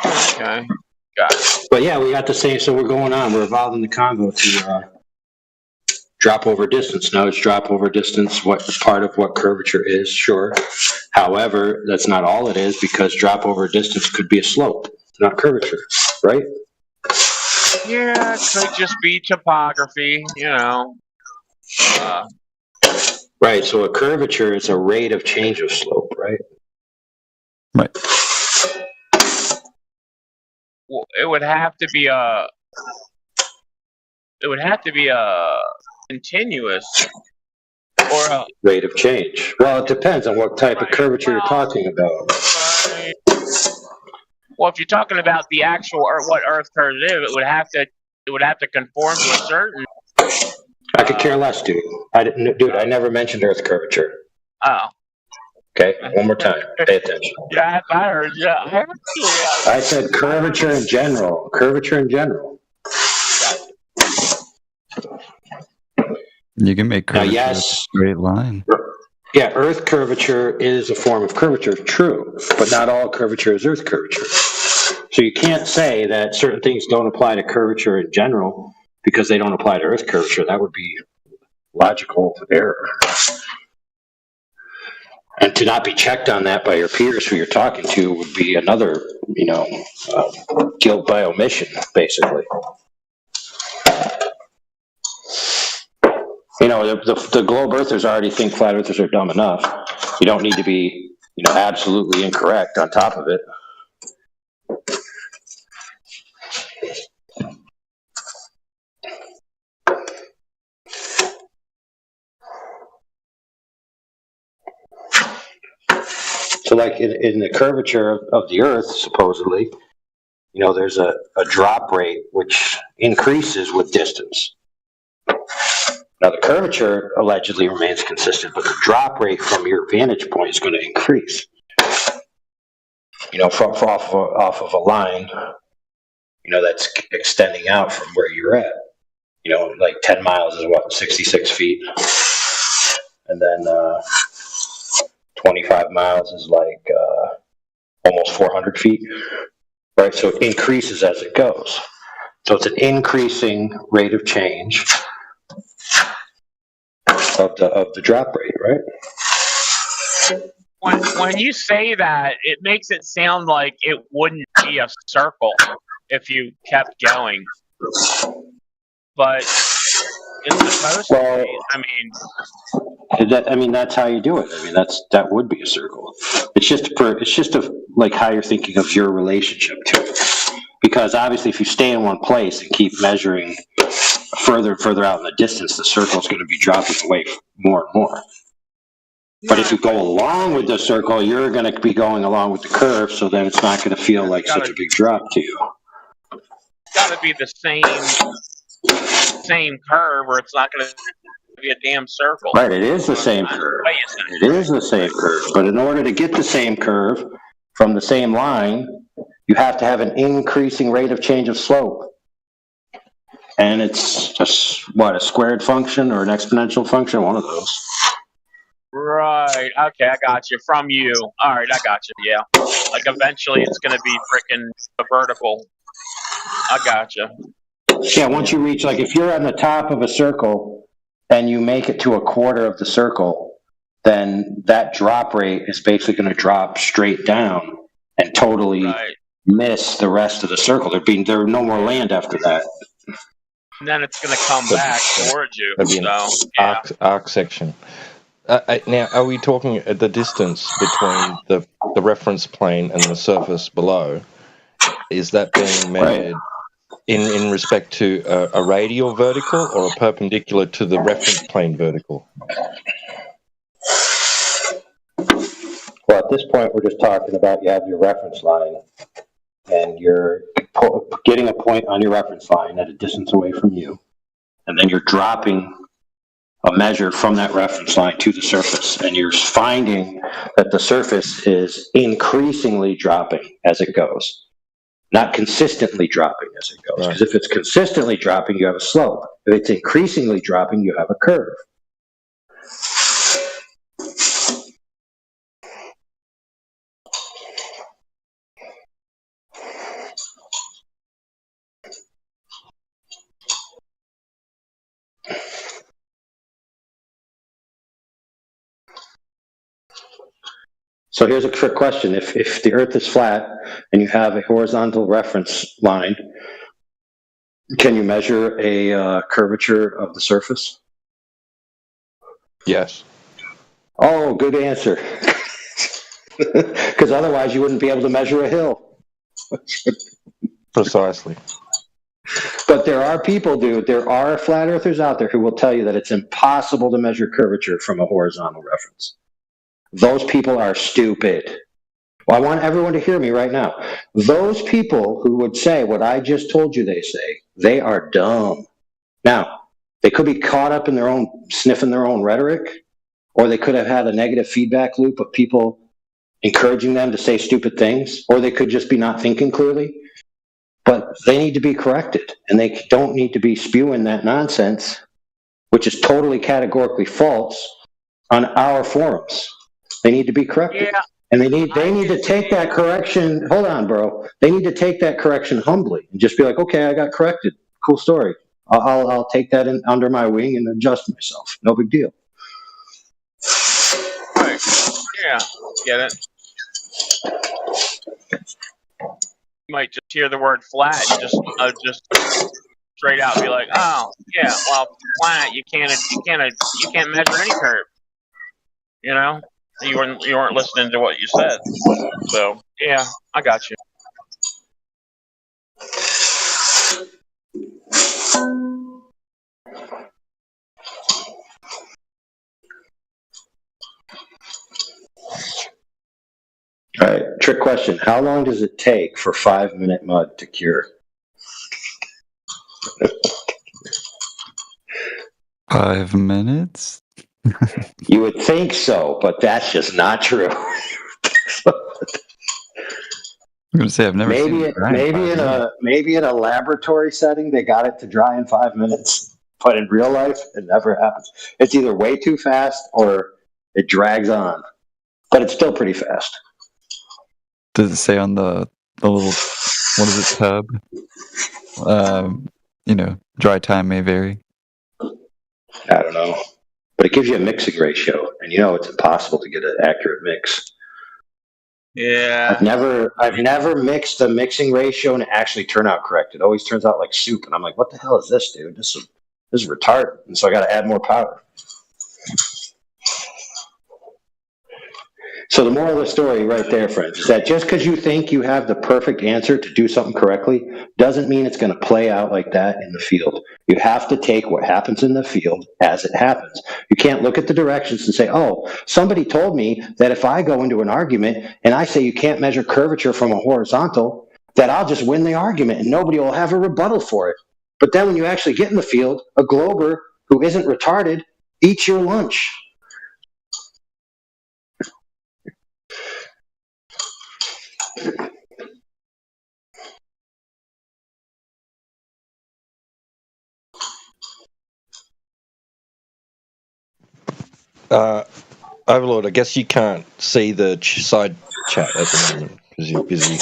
Okay, got it. But yeah, we got the same, so we're going on. We're evolving the convo to drop over distance. Now it's drop over distance, what part of what curvature is, sure. However, that's not all it is, because drop over distance could be a slope, not curvature, right? Yeah, it could just be topography, you know. Right, so a curvature is a rate of change of slope, right? Right. Well, it would have to be a continuous or a Rate of change. Well, it depends on what type of curvature you're talking about. well, if you're talking about the actual or what Earth curve is, it would have to conform to a certain. I could care less, dude. I never mentioned Earth curvature. Oh. Okay, one more time. Pay attention. Yeah, I heard you. I said curvature in general. Curvature in general. You can make curvature now, yes, a straight line. Yeah, Earth curvature is a form of curvature, true, but not all curvature is Earth curvature. So you can't say that certain things don't apply to curvature in general because they don't apply to Earth curvature. That would be logical error. And to not be checked on that by your peers who you're talking to would be another, guilt by omission, basically. The globe earthers already think flat earthers are dumb enough. You don't need to be, absolutely incorrect on top of it. So like in the curvature of the earth, supposedly, there's a drop rate which increases with distance. Now the curvature allegedly remains consistent, but the drop rate from your vantage point is going to increase. Off of a line, that's extending out from where you're at. Like 10 miles is 66 feet. And then 25 miles is like almost 400 feet. Right, so it increases as it goes. So it's an increasing rate of change of the drop rate, right? When you say that, it makes it sound like it wouldn't be a circle if you kept going. But it's supposed to be. That's how you do it. That would be a circle. It's just like how you're thinking of your relationship to it. Because obviously, if you stay in one place and keep measuring further and further out in the distance, the circle is going to be dropping away more and more. But if you go along with the circle, you're going to be going along with the curve, so then it's not going to feel like such a big drop to you. got to be the same curve, or it's not going to be a damn circle. Right, it is the same curve. It is the same curve. But in order to get the same curve from the same line, you have to have an increasing rate of change of slope. And it's a squared function or an exponential function, one of those. Right. Okay, I got you. From you. All right, I got you. Yeah. Like eventually it's going to be freaking a vertical. I got you. Yeah, once you reach, like if you're on the top of a circle and you make it to a quarter of the circle, then that drop rate is basically going to drop straight down and totally miss the rest of the circle. There's no more land after that. And then it's going to come back towards you. That'd be an arc section. Now, are we talking at the distance between the reference plane and the surface below? Is that being measured in respect to a radial vertical or a perpendicular to the reference plane vertical? Well, at this point, we're just talking about you have your reference line, and you're getting a point on your reference line at a distance away from you, and then you're dropping a measure from that reference line to the surface, and you're finding that the surface is increasingly dropping as it goes, not consistently dropping as it goes. Because if it's consistently dropping, you have a slope. If it's increasingly dropping, you have a curve. So here's a trick question. If the Earth is flat and you have a horizontal reference line, can you measure a curvature of the surface? Yes. Oh, good answer. Because otherwise you wouldn't be able to measure a hill. Precisely. But there are people, dude, there are flat earthers out there who will tell you that it's impossible to measure curvature from a horizontal reference. Those people are stupid. Well, I want everyone to hear me right now. Those people who would say what I just told you they say, they are dumb. Now, they could be caught up in their own, sniffing their own rhetoric, or they could have had a negative feedback loop of people encouraging them to say stupid things, or they could just be not thinking clearly. But they need to be corrected, and they don't need to be spewing that nonsense, which is totally categorically false, on our forums. They need to be corrected. Yeah. And they need to take that correction. Hold on, bro. They need to take that correction humbly and just be like, okay, I got corrected. Cool story. I'll take that in under my wing and adjust myself. No big deal. Right. Yeah. Get it. You might just hear the word flat, just straight out be like, oh yeah, well, flat. You can't measure any curve. You know. You weren't listening to what you said. So yeah, I got you. All right, trick question. How long does it take for 5-minute mud to cure? 5 minutes? You would think so, but that's just not true. I'm going to say I've never seen maybe it dry in 5 maybe in a laboratory setting they got it to dry in 5 minutes, but in real life it never happens. It's either way too fast or it drags on, but it's still pretty fast. Does it say on the little, what is it, tub? Dry time may vary. I don't know. But it gives you a mixing ratio, and it's impossible to get an accurate mix. Yeah. I've never mixed the mixing ratio and it actually turn out correct. It always turns out like soup, and I'm like, what the hell is this, dude? This is retarded. And so I got to add more powder. So the moral of the story right there, friends, is that just because you think you have the perfect answer to do something correctly doesn't mean it's going to play out like that in the field. You have to take what happens in the field as it happens. You can't look at the directions and say, oh, somebody told me that if I go into an argument and I say you can't measure curvature from a horizontal, that I'll just win the argument and nobody will have a rebuttal for it. But then when you actually get in the field, a Glober who isn't retarded eats your lunch. Overlord, I guess you can't see the side chat at the moment because you're busy.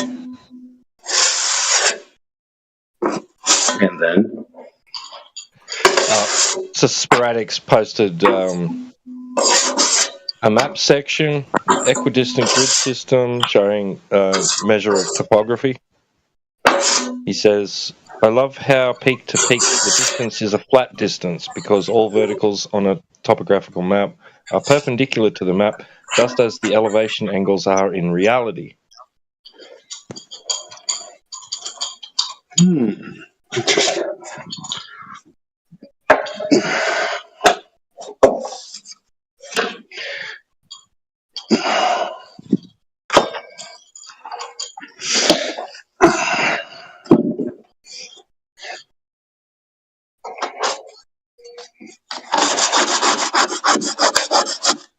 And then? So Sporadic's posted a map section, equidistant grid system showing measure of topography. He says, I love how peak to peak the distance is a flat distance because all verticals on a topographical map are perpendicular to the map, just as the elevation angles are in reality. Interesting.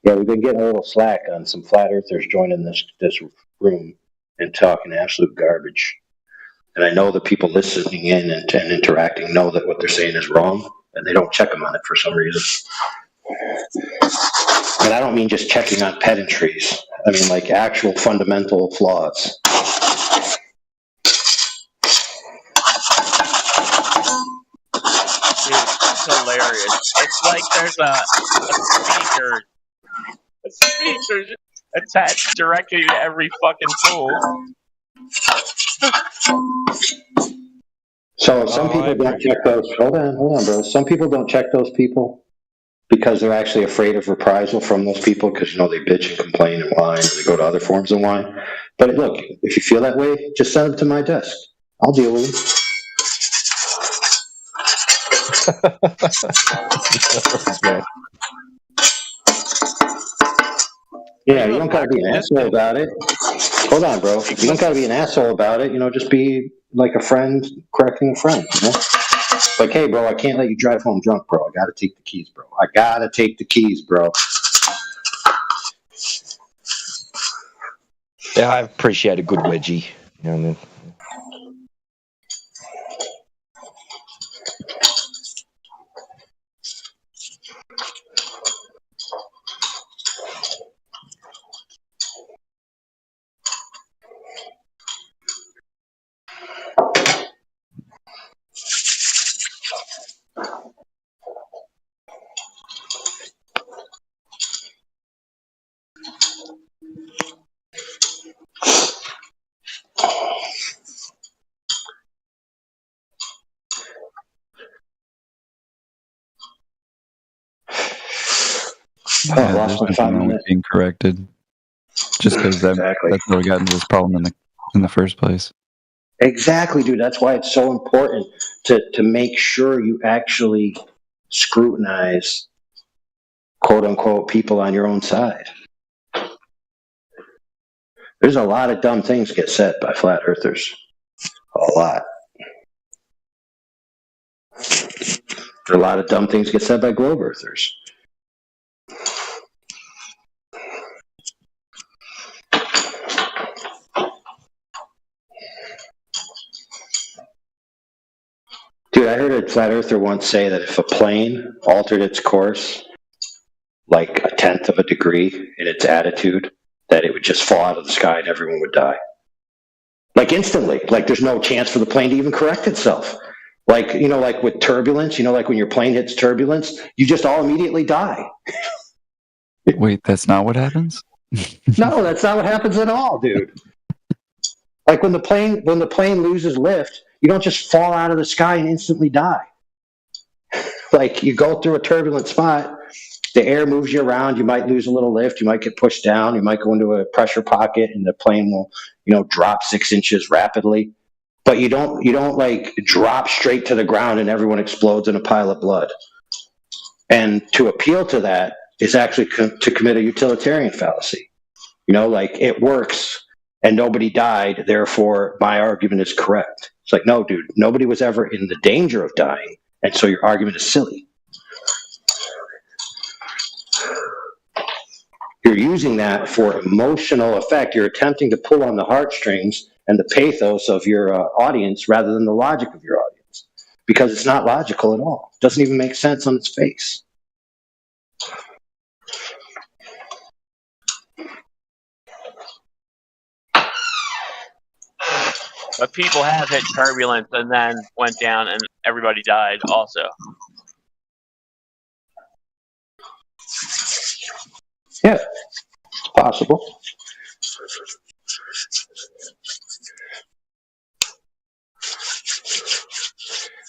Yeah, we've been getting a little slack on some flat earthers joining this room and talking absolute garbage. And I know the people listening in and interacting know that what they're saying is wrong, and they don't check them on it for some reason. And I don't mean just checking on pedantries. I mean like actual fundamental flaws. It's hilarious. It's like there's a speaker attached directly to every fucking tool. So some people don't check those. Hold on, bro. Some people don't check those people because they're actually afraid of reprisal from those people because, you know, they bitch and complain and whine. They go to other forms and whine. But look, if you feel that way, just send them to my desk. I'll deal with them. Yeah, you don't gotta be an asshole about it. Hold on, bro. You don't gotta be an asshole about it. You know, just be like a friend correcting a friend. You know, like, hey, bro, I can't let you drive home drunk, bro. I gotta take the keys, bro. I gotta take the keys, bro. Yeah, I appreciate a good wedgie. You know what I mean? Yeah, there's nothing wrong with being corrected. Just because that's how we got into this problem in the first place. Exactly, dude. That's why it's so important to make sure you actually scrutinize, quote unquote, people on your own side. There's a lot of dumb things get said by flat earthers. A lot. A lot of dumb things get said by globe earthers. Dude, I heard a flat earther once say that if a plane altered its course like 1/10 of a degree in its attitude, that it would just fall out of the sky and everyone would die. Like instantly. Like there's no chance for the plane to even correct itself. Like, you know, like with turbulence, you know, like when your plane hits turbulence, you just all immediately die. Wait, that's not what happens? No, that's not what happens at all, dude. Like when the plane loses lift, you don't just fall out of the sky and instantly die. Like you go through a turbulent spot, the air moves you around, you might lose a little lift, you might get pushed down, you might go into a pressure pocket and the plane will, you know, drop 6 inches rapidly. But you don't like drop straight to the ground and everyone explodes in a pile of blood. And to appeal to that is actually to commit a utilitarian fallacy. You know, like it works and nobody died, therefore my argument is correct. It's like, no, dude, nobody was ever in the danger of dying, and so your argument is silly. You're using that for emotional effect. You're attempting to pull on the heartstrings and the pathos of your audience rather than the logic of your audience, because it's not logical at all. It doesn't even make sense on its face. But people have hit turbulence and then went down and everybody died also. Yeah, it's possible.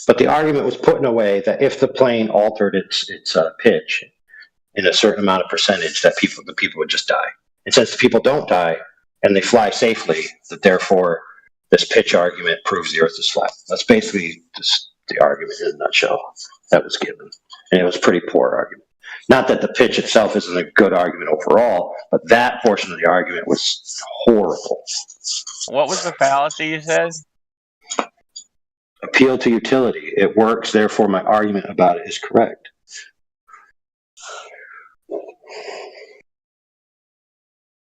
But the argument was put in a way that if the plane altered its pitch in a certain amount of percentage, that the people would just die. And since the people don't die and they fly safely, that therefore this pitch argument proves the Earth is flat. That's basically just the argument in a nutshell that was given, and it was a pretty poor argument. Not that the pitch itself isn't a good argument overall, but that portion of the argument was horrible. What was the fallacy you said? Appeal to utility. It works, therefore my argument about it is correct.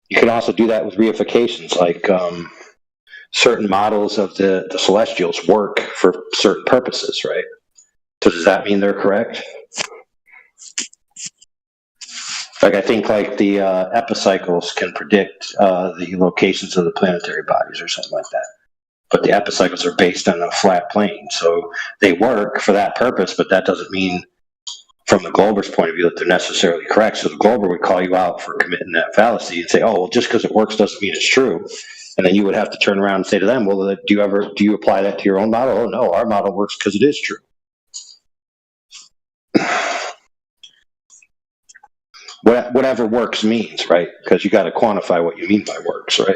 You can also do that with reifications, like certain models of the celestials work for certain purposes, right? So does that mean they're correct? Like I think like the epicycles can predict the locations of the planetary bodies or something like that. But the epicycles are based on a flat plane, so they work for that purpose, but that doesn't mean from the Glober's point of view that they're necessarily correct. So the Glober would call you out for committing that fallacy and say, oh, well, just because it works doesn't mean it's true. And then you would have to turn around and say to them, well, do you apply that to your own model? Oh, no, our model works because it is true. Whatever works means, right? Because you got to quantify what you mean by works, right?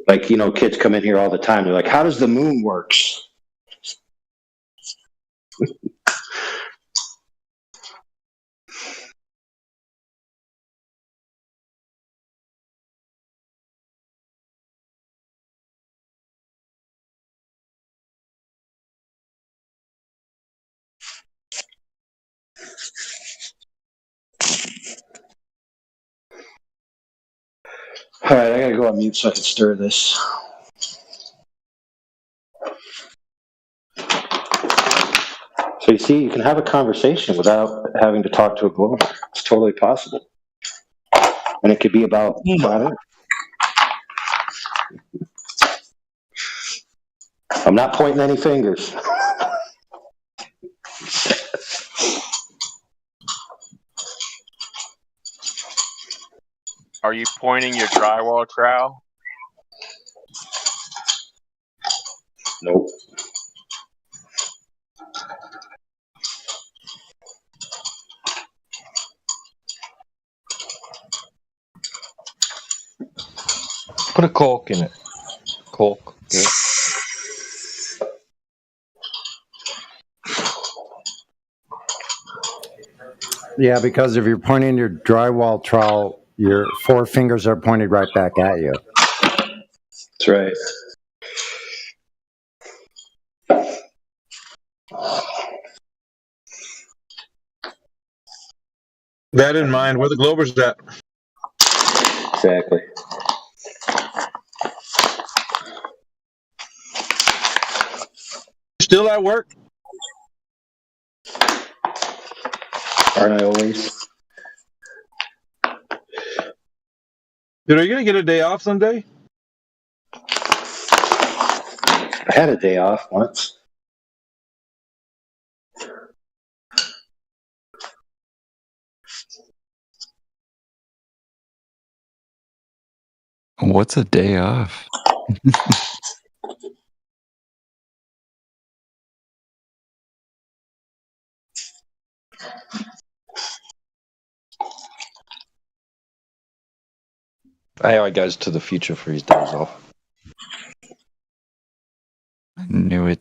Like, you know, kids come in here all the time. They're like, how does the moon works? All right, I gotta go on mute so I can stir this. So you see, you can have a conversation without having to talk to a Glober. It's totally possible. And it could be about flat Earth. I'm not pointing any fingers. Are you pointing your drywall trowel? Nope. Put a cork in it. Cork. Good. Yeah, because if you're pointing your drywall trowel, your four fingers are pointed right back at you. That's right. That in mind, where the Glober's at? Exactly. Still at work? Aren't I always? Dude, are you gonna get a day off someday? I had a day off once. What's a day off? AI goes to the future for his days off. I knew it.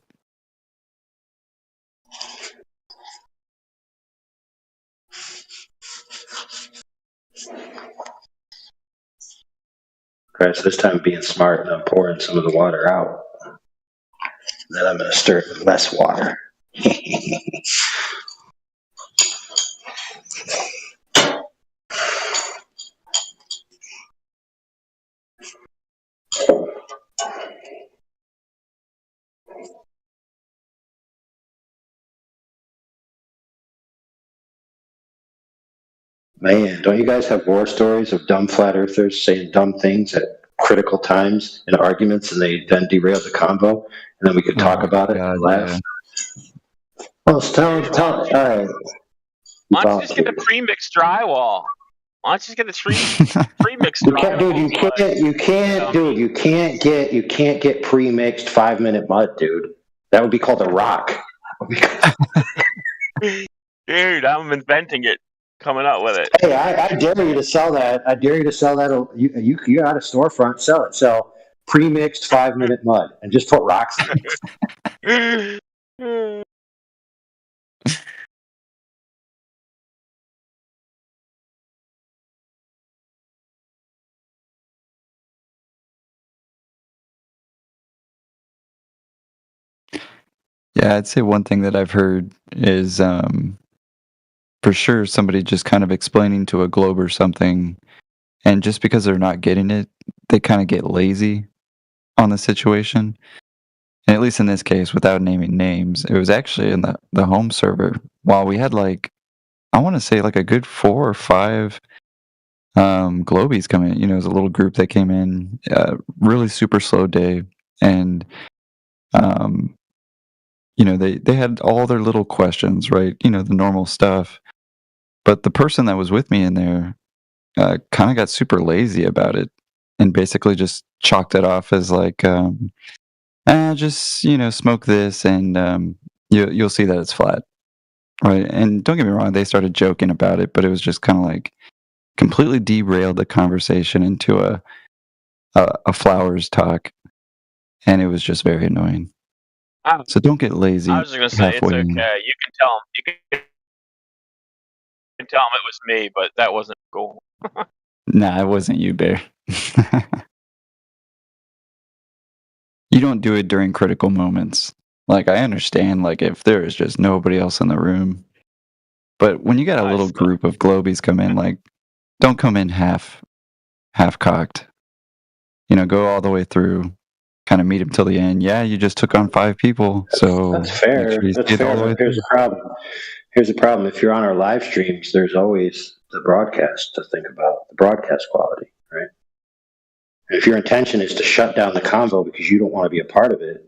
Right, so this time I'm being smart and I'm pouring some of the water out. Then I'm going to stir it with less water. Man, don't you guys have war stories of dumb flat earthers saying dumb things at critical times in arguments and they then derail the convo? And then we could talk about it and laugh? Yeah. Well, tell, all right. Why don't you just get the pre-mixed drywall? Why don't you just get the pre-mixed drywall? Dude, you can't get pre-mixed 5-minute mud, dude. That would be called a rock. Dude, I'm inventing it, coming up with it. Hey, I dare you to sell that. I dare you to sell that. You got a storefront, sell it. Sell pre-mixed 5-minute mud and just put rocks in it. Yeah, I'd say one thing that I've heard is for sure somebody just kind of explaining to a globe or something, and just because they're not getting it, they kind of get lazy on the situation. And at least in this case, without naming names, it was actually in the home server. While we had like, I want to say like a good 4 or 5 globies come in. You know, it was a little group that came in, really super slow day, and you know, they had all their little questions, right? You know, the normal stuff. But the person that was with me in there kind of got super lazy about it and basically just chalked it off as like, just, you know, smoke this and you'll see that it's flat, right? And don't get me wrong, they started joking about it, but it was just kind of like completely derailed the conversation into a flowers talk, and it was just very annoying. So don't get lazy. I was just gonna say it's halfway okay. in. You can tell him. You can tell him it was me, but that wasn't cool. Nah, it wasn't you, Bear. You don't do it during critical moments. Like, I understand, like, if there is just nobody else in the room. But when you got a little group of globies come in, like, don't come in half-cocked. You know, go all the way through. Kind of meet them till the end. Yeah, you just took on 5 people, so That's fair. make sure you That's stay all the fair. way Here's through. the problem. Here's the problem. If you're on our live streams, there's always the broadcast to think about, the broadcast quality, right? And if your intention is to shut down the convo because you don't want to be a part of it,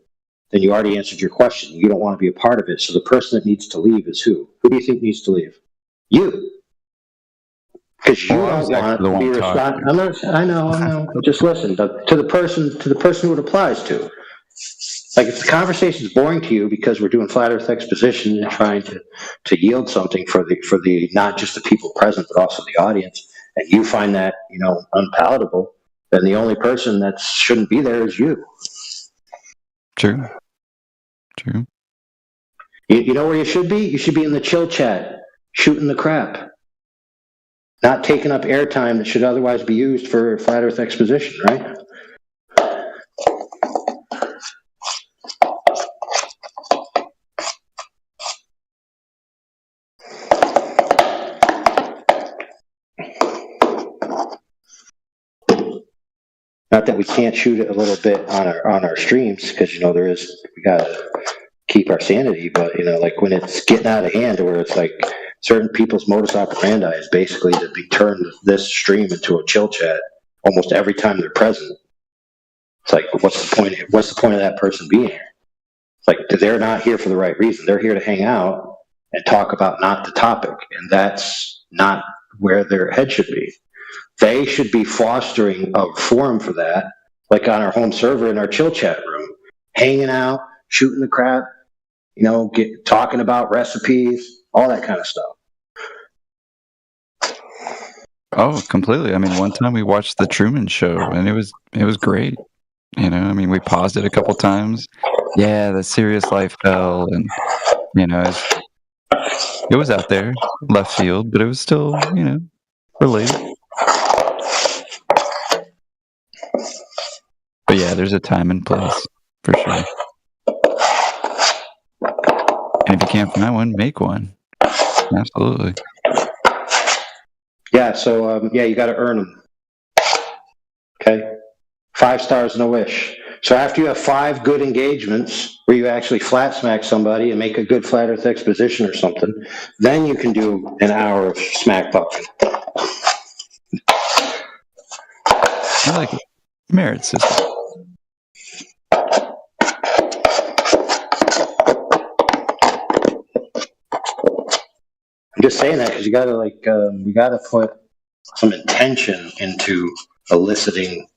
then you already answered your question. You don't want to be a part of it. So the person that needs to leave is who? Who do you think needs to leave? You. Because you don't want to be responsible. I know. Just listen. To the person who it applies to. Like, if the conversation is boring to you because we're doing flat Earth exposition and trying to yield something for the not just the people present but also the audience, and you find that, you know, unpalatable, then the only person that shouldn't be there is you. True. You know where you should be? You should be in the chill chat, shooting the crap, not taking up airtime that should otherwise be used for flat Earth exposition, right? Not that we can't shoot it a little bit on our streams, because, you know, we gotta keep our sanity, but, you know, like when it's getting out of hand, where it's like certain people's modus operandi is basically to turn this stream into a chill chat almost every time they're present. It's like, what's the point? What's the point of that person being here? It's like, they're not here for the right reason. They're here to hang out and talk about not the topic, and that's not where their head should be. They should be fostering a forum for that, like on our home server in our chill chat room, hanging out, shooting the crap, you know, talking about recipes, all that kind of stuff. Oh, completely. I mean, one time we watched The Truman Show, and it was great. You know, I mean, we paused it a couple times. Yeah, the serious life fell, and, you know, it was out there, left field, but it was still, you know, related. Yeah, there's a time and place for sure. And if you can't find one, make one. Absolutely. Yeah, so you got to earn them. Okay, 5 stars and a wish. So after you have 5 good engagements where you actually flat smack somebody and make a good flat earth exposition or something, then you can do an hour of smack talking. I like it. Merit system. I'm just saying that because you got to we got to put some intention into eliciting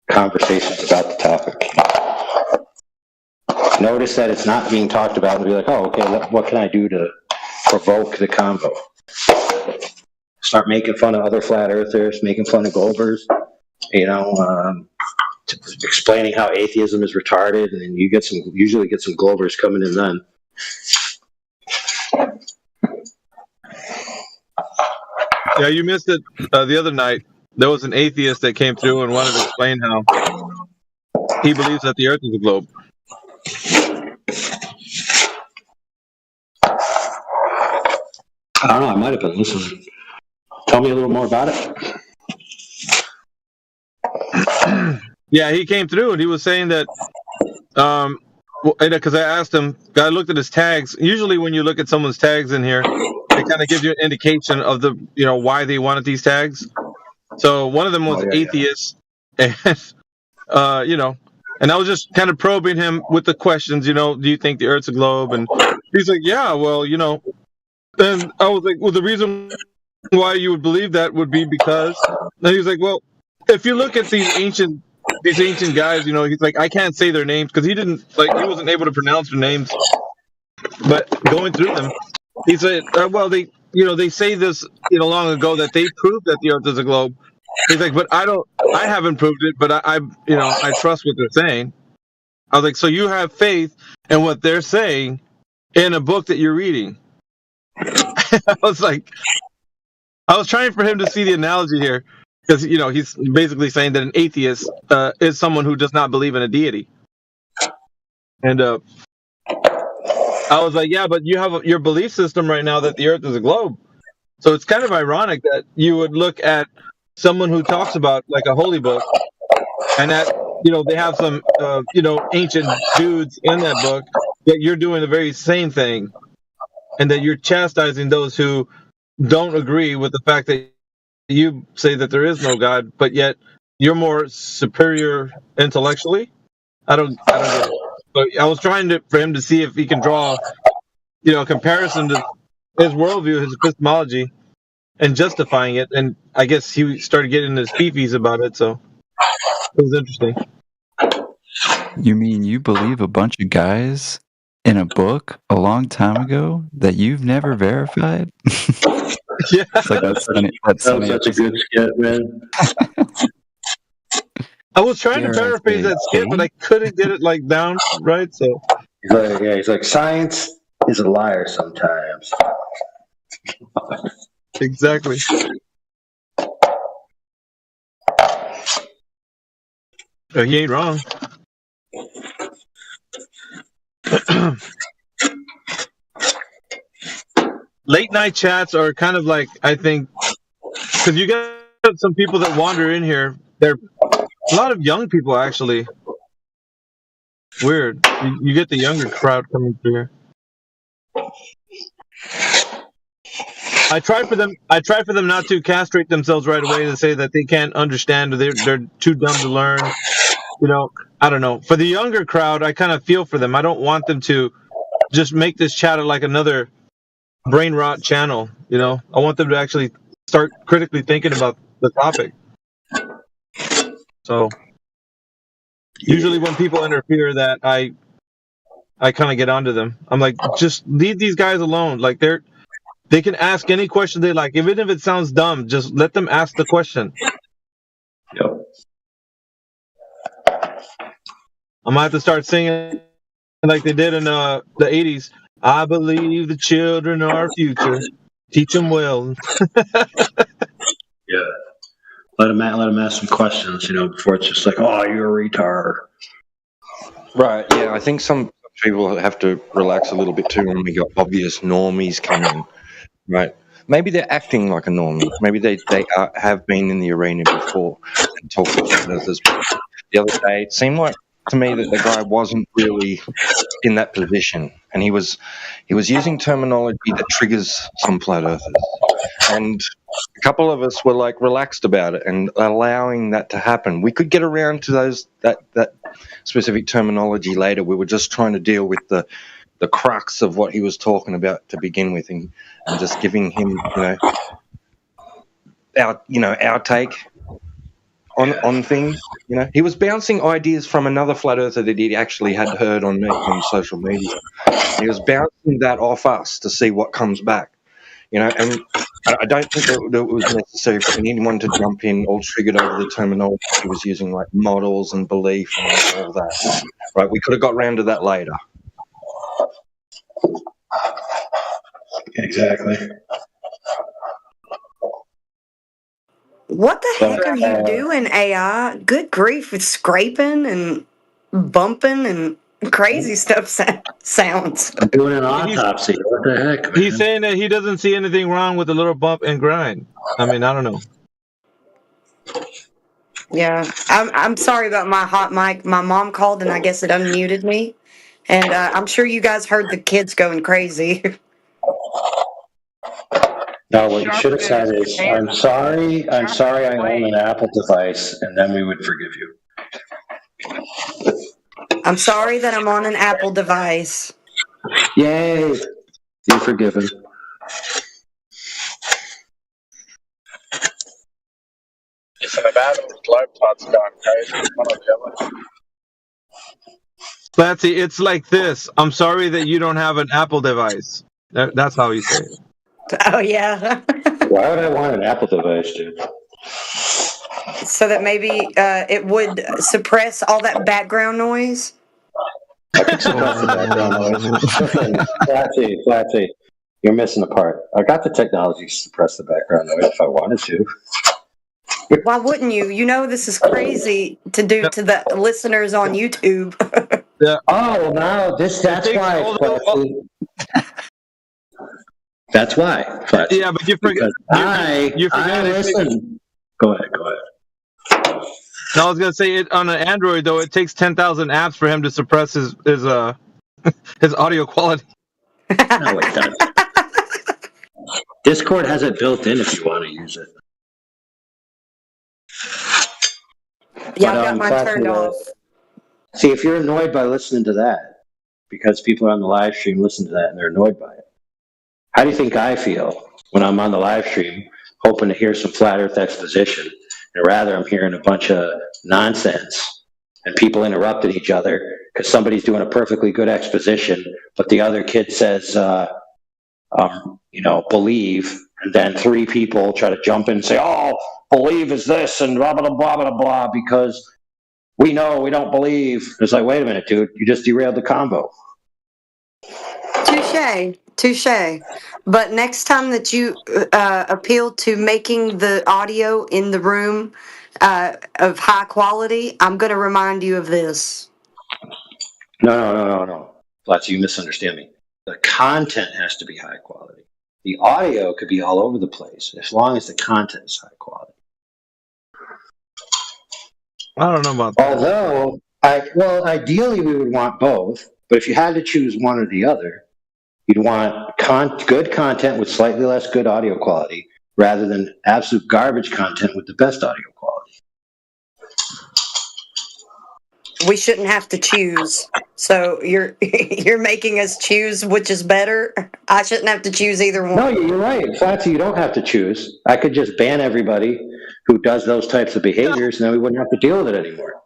conversations about the topic. Notice that it's not being talked about and be like, oh, okay, what can I do to provoke the convo? Start making fun of other flat earthers, making fun of Goldbergs, explaining how atheism is retarded, and then you usually get some Goldbergs coming in then. Yeah, you missed it the other night. There was an atheist that came through and wanted to explain how he believes that the Earth is a globe. I don't know. I might have been listening. Tell me a little more about it. Yeah, he came through and he was saying that, because I asked him, I looked at his tags. Usually when you look at someone's tags in here, it kind of gives you an indication of the, why they wanted these tags. So one of them was atheist, and, and I was just kind of probing him with the questions, do you think the Earth's a globe? And he's like, yeah, well, and I was like, well, the reason why you would believe that would be because, and he was like, well, if you look at these ancient guys, he's like, I can't say their names because he wasn't able to pronounce their names. But going through them, he said, well, they say this, long ago that they proved that the Earth is a globe. He's like, but I haven't proved it, but I trust what they're saying. I was like, so you have faith in what they're saying in a book that you're reading. I was trying for him to see the analogy here. Because, he's basically saying that an atheist is someone who does not believe in a deity. And I was like, yeah, but you have your belief system right now that the Earth is a globe. So it's kind of ironic that you would look at someone who talks about, like, a holy book, and that, they have some, ancient dudes in that book, that you're doing the very same thing. And that you're chastising those who don't agree with the fact that you say that there is no God, but yet you're more superior intellectually. I don't get it. But I was trying for him to see if he can draw, a comparison to his worldview, his epistemology, and justifying it. And I guess he started getting his fifis about it, so it was interesting. You mean you believe a bunch of guys in a book a long time ago that you've never verified? Yeah, it's like that was such a good skit, man. I was trying to paraphrase that skit, but I couldn't get it down right. So he's like, science is a liar sometimes. Exactly. He ain't wrong. Late night chats are kind of like, I think, because you get some people that wander in here. They're a lot of young people, actually. Weird. You get the younger crowd coming through here. I try for them not to castrate themselves right away to say that they can't understand or they're too dumb to learn. I don't know. For the younger crowd, I kind of feel for them. I don't want them to just make this chatter like another brain rot channel. I want them to actually start critically thinking about the topic. So usually when people interfere, that I kind of get onto them. I'm like, just leave these guys alone. Like they can ask any question they like, even if it sounds dumb. Just let them ask the question. Yep. I might have to start singing like they did in the 80s. I believe the children are our future. Teach them well. Yeah. Let him ask some questions, before it's just like, oh, you're a retard. Right, yeah, I think some people have to relax a little bit too when we got obvious normies come in, right? Maybe they're acting like a normie. Maybe they have been in the arena before and talked to flat earthers. The other day, it seemed like to me that the guy wasn't really in that position, and he was using terminology that triggers some flat earthers, and a couple of us were like relaxed about it and allowing that to happen. We could get around to that specific terminology later. We were just trying to deal with the crux of what he was talking about to begin with, and just giving him our take on things. He was bouncing ideas from another flat earther that he actually had heard on social media. He was bouncing that off us to see what comes back. And I don't think that it was necessary for anyone to jump in all triggered over the terminology he was using, like models and belief and all that. Right? We could have got round to that later. Exactly. What the heck are you doing, AI? Good grief, with scraping and bumping and crazy stuff sounds. I'm doing an autopsy. What the heck, man? He's saying that he doesn't see anything wrong with a little bump and grind. I mean, I don't know. Yeah, I'm sorry about my hot mic. My mom called and I guess it unmuted me. And I'm sure you guys heard the kids going crazy. No, what you should have said is, I'm sorry I own an Apple device, and then we would forgive you. I'm sorry that I'm on an Apple device. Yay! You're forgiven. If an anatomist laptop's gone crazy, one or the other. Flatsy, it's like this. I'm sorry that you don't have an Apple device. That's how he said it. Oh, yeah. Why would I want an Apple device, dude? So that maybe it would suppress all that background noise? I could suppress the background noise. Flatsy, you're missing a part. I got the technology to suppress the background noise if I wanted to. Why wouldn't you? You know this is crazy to do to the listeners on YouTube. Yeah. Oh, no, that's why. That's why. Flatsy. Yeah, but you forget. You forget. Listen. Go ahead. No, I was gonna say it on an Android though. It takes 10,000 apps for him to suppress his his audio quality. No, it doesn't. Discord has it built in if you want to use it. Yeah, I got mine turned off. See, if you're annoyed by listening to that, because people on the live stream listen to that and they're annoyed by it, how do you think I feel when I'm on the live stream hoping to hear some flat earth exposition, and rather I'm hearing a bunch of nonsense and people interrupting each other because somebody's doing a perfectly good exposition, but the other kid says, believe, and then three people try to jump in and say, oh, believe is this and blah, blah, blah, blah, blah, because we know we don't believe. It's like, wait a minute, dude, you just derailed the combo. Touche. But next time that you appeal to making the audio in the room of high quality, I'm going to remind you of this. No. Flatsy, you misunderstand me. The content has to be high quality. The audio could be all over the place as long as the content is high quality. I don't know about that. Although, ideally we would want both, but if you had to choose one or the other, you'd want good content with slightly less good audio quality rather than absolute garbage content with the best audio quality. We shouldn't have to choose. So you're making us choose which is better. I shouldn't have to choose either one. No, you're right. Flatsy, you don't have to choose. I could just ban everybody who does those types of behaviors, and then we wouldn't have to deal with it anymore.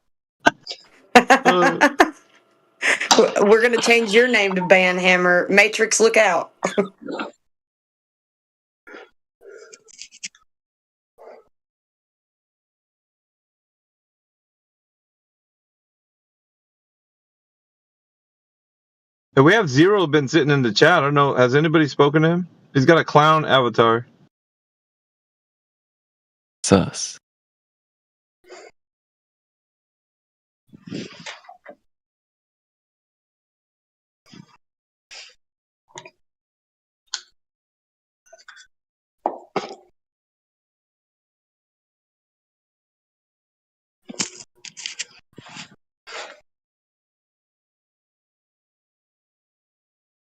We're going to change your name to Banhammer. Matrix, look out. And we have Zero been sitting in the chat. I don't know. Has anybody spoken to him? He's got a clown avatar. Sus.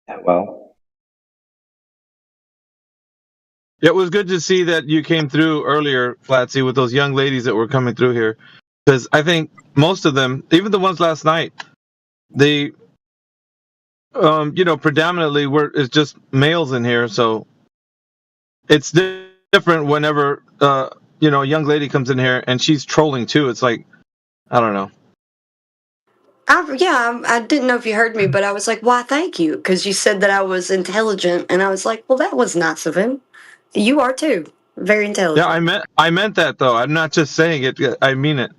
Yeah, well, It was good to see that you came through earlier, Flatsy, with those young ladies that were coming through here. Because I think most of them, even the ones last night, they, predominantly it's just males in here. So it's different whenever, a young lady comes in here and she's trolling too. It's like, I don't know. I didn't know if you heard me, but I was like, why, thank you. Because you said that I was intelligent, and I was like, well, that was nice of him. You are too. Very intelligent. Yeah, I meant that though. I'm not just saying it. I mean it.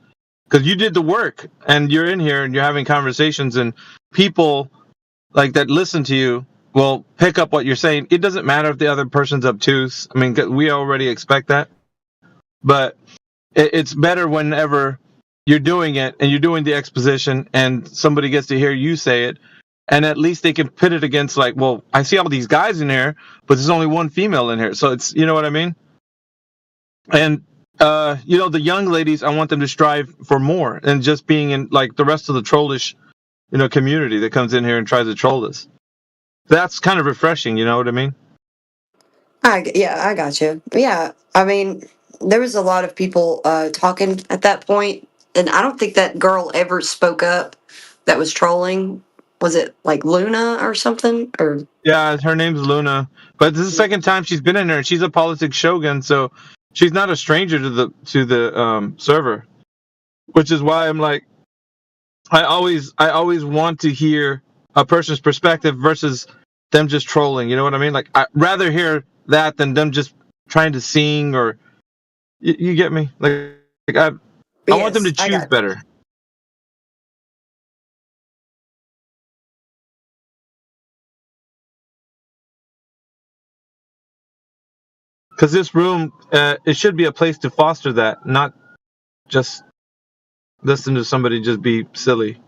Because you did the work and you're in here and you're having conversations and people like that listen to you will pick up what you're saying. It doesn't matter if the other person's obtuse. I mean, we already expect that. But it's better whenever you're doing it and you're doing the exposition and somebody gets to hear you say it. And at least they can pit it against like, well, I see all these guys in here, but there's only one female in here. So it's, you know what I mean? And, the young ladies, I want them to strive for more and just being in like the rest of the trollish, community that comes in here and tries to troll us. That's kind of refreshing. You know what I mean? I got you. Yeah, I mean, there was a lot of people talking at that point, and I don't think that girl ever spoke up that was trolling. Was it like Luna or something? Or Yeah, her name's Luna, but this is the second time she's been in there, and she's a politics shogun, so she's not a stranger to the server, which is why I'm like, I always want to hear a person's perspective versus them just trolling. You know what I mean? Like I'd rather hear that than them just trying to sing or you get me? Like I want them to Yes, I choose got better. Because this room, it should be a place to foster that, not just listen to somebody just be silly.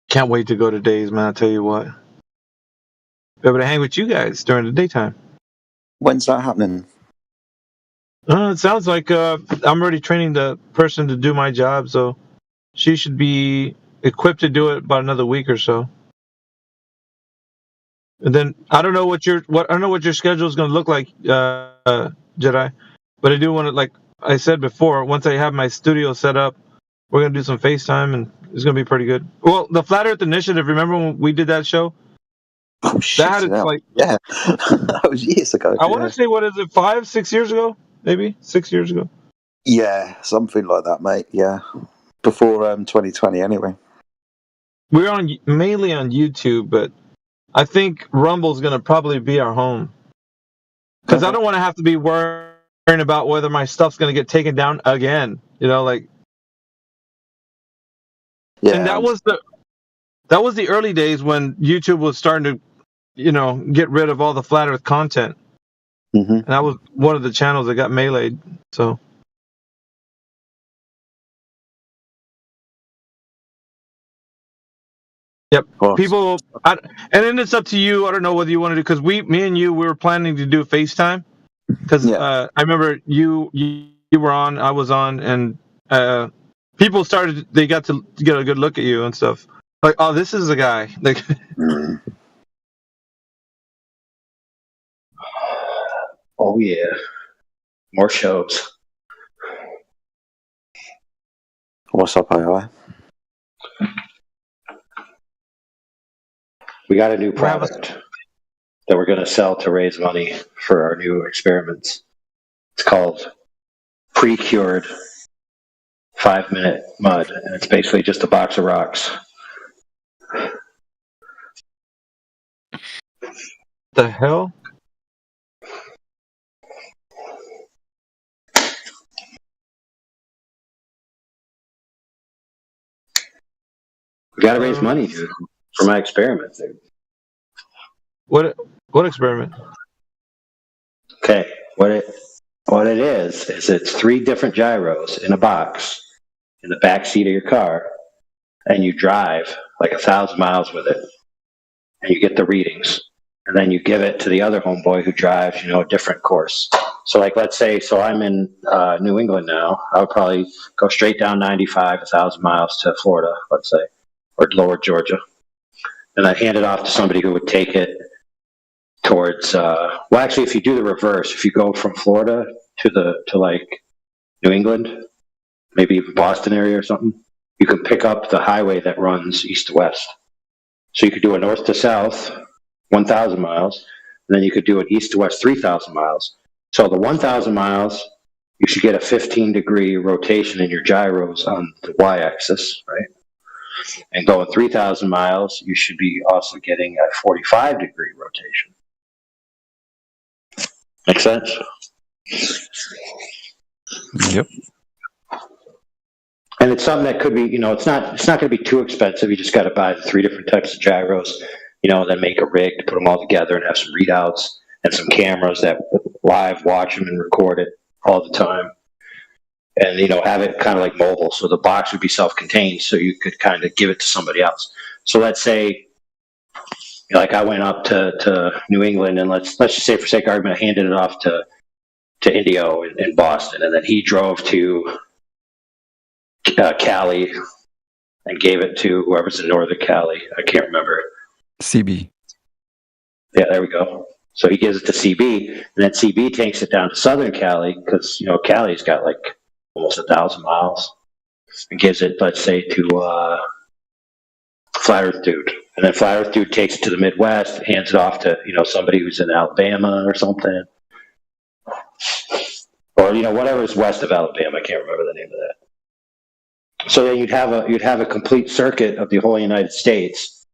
Can't wait to go to Days, man. I'll tell you what. Be able to hang with you guys during the daytime. When's that happening? It sounds like I'm already training the person to do my job, so she should be equipped to do it about another week or so. And then I don't know what your schedule is going to look like, Jedi, but I do want to, like I said before, once I have my studio set up, we're going to do some FaceTime, and it's going to be pretty good. Well, the Flat Earth Initiative, remember when we did that show? Oh shit! That had like yeah, that was years ago. I want to say, what is it, 5-6 years ago? Maybe 6 years ago. Yeah, something like that, mate. Yeah, before 2020, anyway. We're mainly on YouTube, but I think Rumble's going to probably be our home because I don't want to have to be worrying about whether my stuff's going to get taken down again. Like. Yeah. And that was the early days when YouTube was starting to, get rid of all the Flat Earth content. Mm-hmm. And that was one of the channels that got meleeed. So. Yep. People, and then it's up to you. I don't know whether you want to do, because me and you, we were planning to do FaceTime. Because I remember you were on, I was on, and people they got to get a good look at you and stuff. Like, oh, this is a guy. Like. Oh yeah, more shows. What's up, AI? We got a new product that we're going to sell to raise money for our new experiments. It's called Pre-Cured 5-Minute Mud, and it's basically just a box of rocks. The hell? got to raise money, dude, for my experiment, dude. What experiment? Okay, what it is it's 3 different gyros in a box in the back seat of your car, and you drive like 1,000 miles with it, and you get the readings, and then you give it to the other homeboy who drives, a different course. So, like, let's say, I'm in New England now. I would probably go straight down 95, 1,000 miles to Florida, let's say, or lower Georgia, and I'd hand it off to somebody who would take it towards. Actually, if you do the reverse, if you go from Florida to like New England, maybe even Boston area or something, you can pick up the highway that runs east to west. So you could do a north to south, 1,000 miles, and then you could do an east to west, 3,000 miles. So the 1,000 miles, you should get a 15-degree rotation in your gyros on the y-axis, right? And going 3,000 miles, you should be also getting a 45-degree rotation. Make sense? Yep. And it's something that could be, it's not going to be too expensive. You just got to buy the 3 different types of gyros, then make a rig to put them all together and have some readouts and some cameras that live watch them and record it all the time. And, have it kind of like mobile. So the box would be self-contained, so you could kind of give it to somebody else. So let's say, like, I went up to New England, and let's just say, for sake of argument, I handed it off to Indio in Boston, and then he drove to Cali and gave it to whoever's in Northern Cali. I can't remember. CB. Yeah, there we go. So he gives it to CB, and then CB takes it down to Southern Cali because Cali's got like almost 1,000 miles, and gives it, let's say, to Flat Earth Dude, and then Flat Earth Dude takes it to the Midwest, hands it off to somebody who's in Alabama or something, or whatever is west of Alabama. I can't remember the name of that. So then you'd have a complete circuit of the whole United States,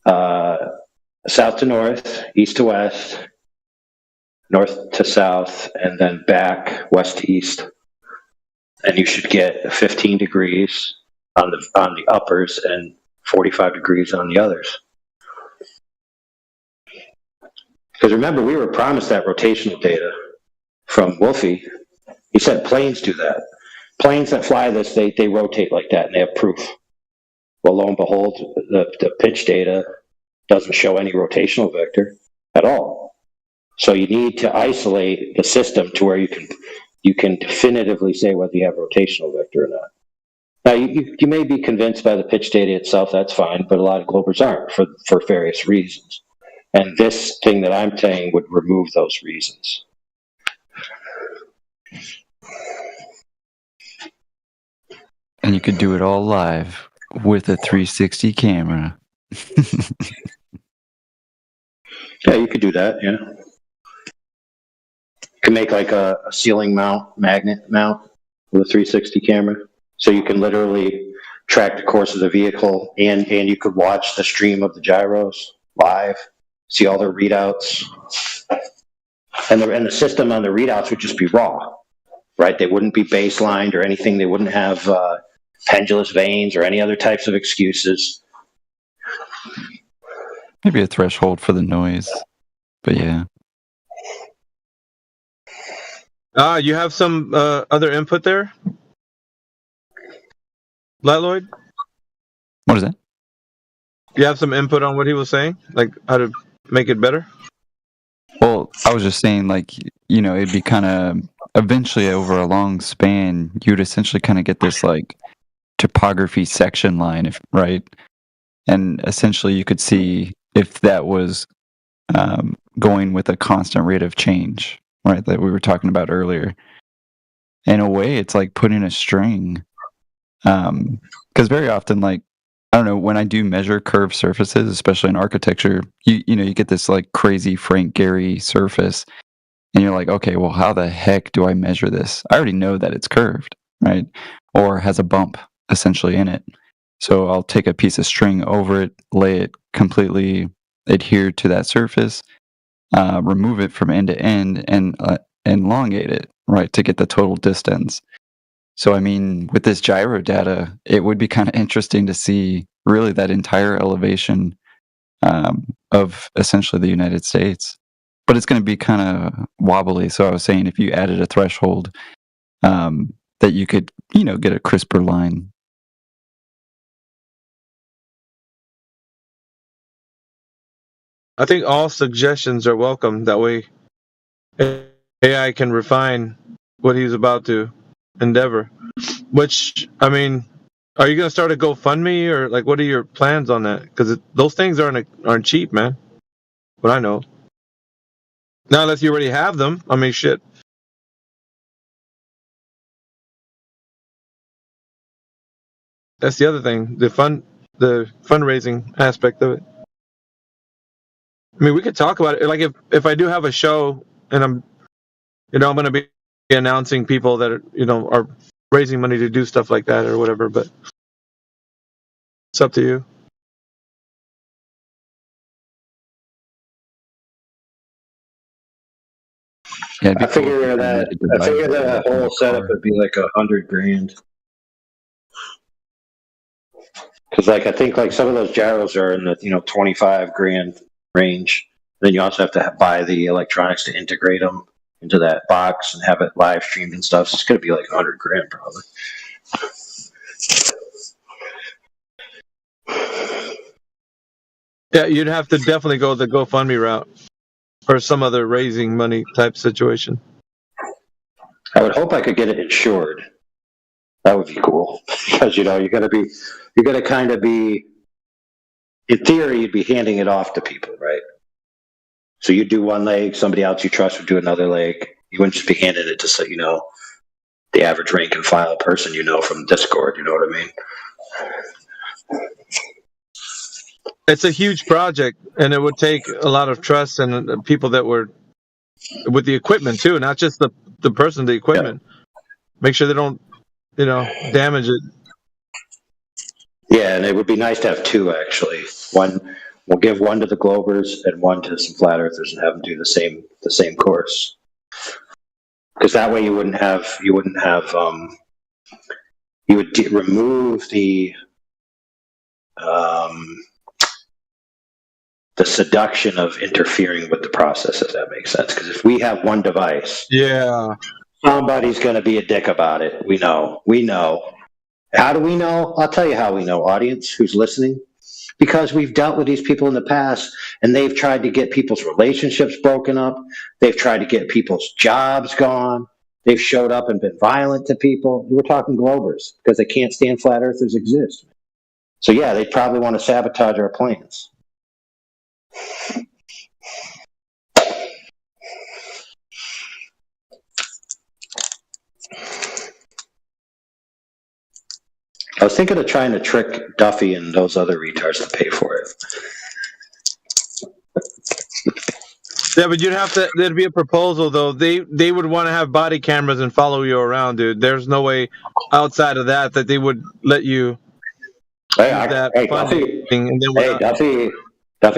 south to north, east to west, north to south, and then back west to east. And you should get 15 degrees on the uppers and 45 degrees on the others. Because remember, we were promised that rotational data from Wolfie. He said planes do that. Planes that fly this, they rotate like that, and they have proof. Well, lo and behold, the pitch data doesn't show any rotational vector at all. So you need to isolate the system to where you can definitively say whether you have rotational vector or not. Now, you may be convinced by the pitch data itself, that's fine, but a lot of Globers aren't for various reasons. And this thing that I'm saying would remove those reasons. And you could do it all live with a 360 camera. Yeah, you could do that, yeah. You can make like a ceiling magnet mount with a 360 camera. So you can literally track the course of the vehicle, and you could watch the stream of the gyros live, see all their readouts. And the system on the readouts would just be raw, right? They wouldn't be baselined or anything. They wouldn't have pendulous vanes or any other types of excuses. Maybe a threshold for the noise, but yeah. You have some other input there, Lloyd? What is that? You have some input on what he was saying, like how to make it better? Well, I was just saying, like, it'd be kind of eventually over a long span, you'd essentially kind of get this like topography section line, right? And essentially you could see if that was going with a constant rate of change, right? That we were talking about earlier. In a way, it's like putting a string. Because very often, like, I don't know, when I do measure curved surfaces, especially in architecture, you get this like crazy Frank Gehry surface, and you're like, okay, well, how the heck do I measure this? I already know that it's curved, right? Or has a bump essentially in it. So I'll take a piece of string over it, lay it completely adhered to that surface, remove it from end to end, and elongate it, right, to get the total distance. So, I mean, with this gyro data, it would be kind of interesting to see really that entire elevation of essentially the United States. But it's going to be kind of wobbly. So I was saying if you added a threshold that you could, get a crisper line. I think all suggestions are welcome. That way AI can refine what he's about to endeavor. Which, I mean, are you going to start a GoFundMe or like what are your plans on that? Because those things aren't cheap, man. But I know. Not unless you already have them. I mean, shit. That's the other thing. The fundraising aspect of it. I mean, we could talk about it. Like if I do have a show and I'm going to be announcing people that are raising money to do stuff like that or whatever, but it's up to you. Yeah, I figure that whole setup would be like $100,000. Because I think some of those gyros are in the $25,000 range. Then you also have to buy the electronics to integrate them into that box and have it live streamed and stuff. So it's going to be like $100,000 probably. Yeah, you'd have to definitely go the GoFundMe route or some other raising money type situation. I would hope I could get it insured. That would be cool because you're going to kind of be, in theory, you'd be handing it off to people, right? So you do one leg, somebody else you trust would do another leg. You wouldn't just be handing it to the average rank and file person from Discord. You know what I mean? It's a huge project, and it would take a lot of trust and people that were with the equipment too, not just the person, the equipment. Yeah. Make sure they don't, damage it. Yeah, and it would be nice to have two actually. We'll give one to the Globers and one to some Flat Earthers and have them do the same course. Because that way you would remove the seduction of interfering with the process, if that makes sense. Because if we have one device, yeah, somebody's going to be a dick about it. We know. How do we know? I'll tell you how we know, audience who's listening. Because we've dealt with these people in the past, and they've tried to get people's relationships broken up. They've tried to get people's jobs gone. They've showed up and been violent to people. We're talking Globers, because they can't stand Flat Earthers exist. So yeah, they'd probably want to sabotage our plans. I was thinking of trying to trick Duffy and those other retards to pay for it. Yeah, but there'd be a proposal though. They would want to have body cameras and follow you around, dude. There's no way outside of that they would let you Duffy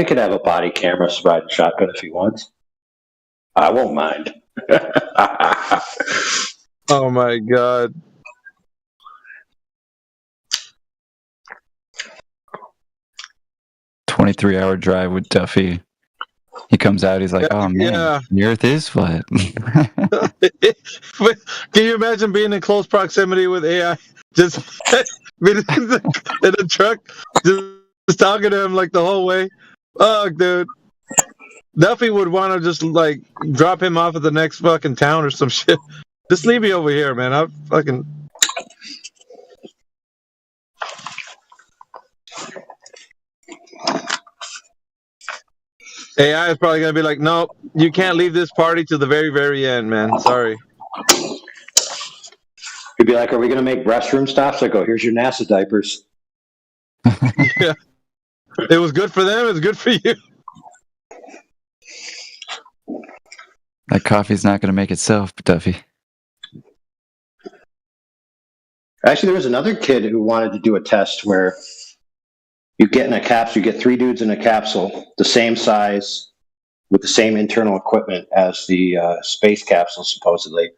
could have a body camera riding shotgun if he wants. I won't mind. Oh my god. $23-hour drive with Duffy. He comes out, he's like, oh man, the Earth is flat. Can you imagine being in close proximity with AI? Just being in a truck, just talking to him like the whole way. Oh, dude. Duffy would want to just like drop him off at the next fucking town or some shit. Just leave me over here, man. I'm fucking... AI is probably going to be like, no, you can't leave this party to the very, very end, man. Sorry. He'd be like, are we going to make restroom stops? I go, here's your NASA diapers. Yeah. It was good for them. It's good for you. That coffee's not going to make itself, Duffy. Actually, there was another kid who wanted to do a test where you get in a capsule, you get 3 dudes in a capsule, the same size, with the same internal equipment as the space capsule, supposedly.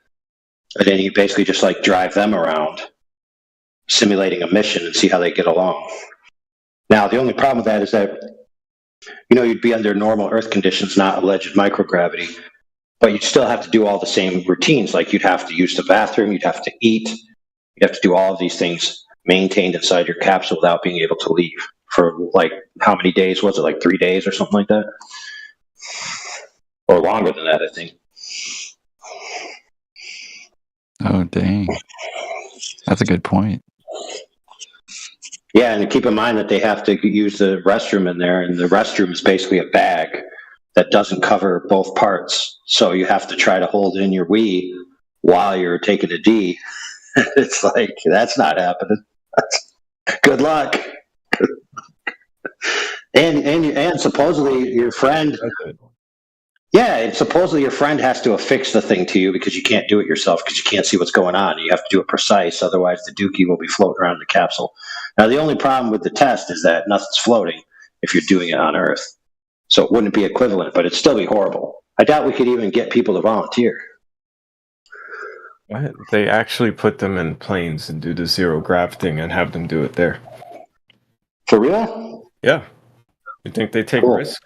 And then you basically just like drive them around, simulating a mission and see how they get along. Now, the only problem with that is that, you'd be under normal Earth conditions, not alleged microgravity, but you'd still have to do all the same routines. Like you'd have to use the bathroom, you'd have to eat, you'd have to do all of these things maintained inside your capsule without being able to leave for like, how many days was it? Like 3 days or something like that? Or longer than that, I think. Oh, dang. That's a good point. Yeah, and keep in mind that they have to use the restroom in there, and the restroom is basically a bag that doesn't cover both parts. So you have to try to hold in your wee while you're taking a D. It's like, that's not happening. Good luck. And supposedly your friend... Yeah, and supposedly your friend has to affix the thing to you because you can't do it yourself because you can't see what's going on. You have to do it precise, otherwise the dookie will be floating around the capsule. Now, the only problem with the test is that nothing's floating if you're doing it on Earth. So it wouldn't be equivalent, but it'd still be horrible. I doubt we could even get people to volunteer. What? They actually put them in planes and do the zero grav thing and have them do it there. For real? Yeah. You think they take risk?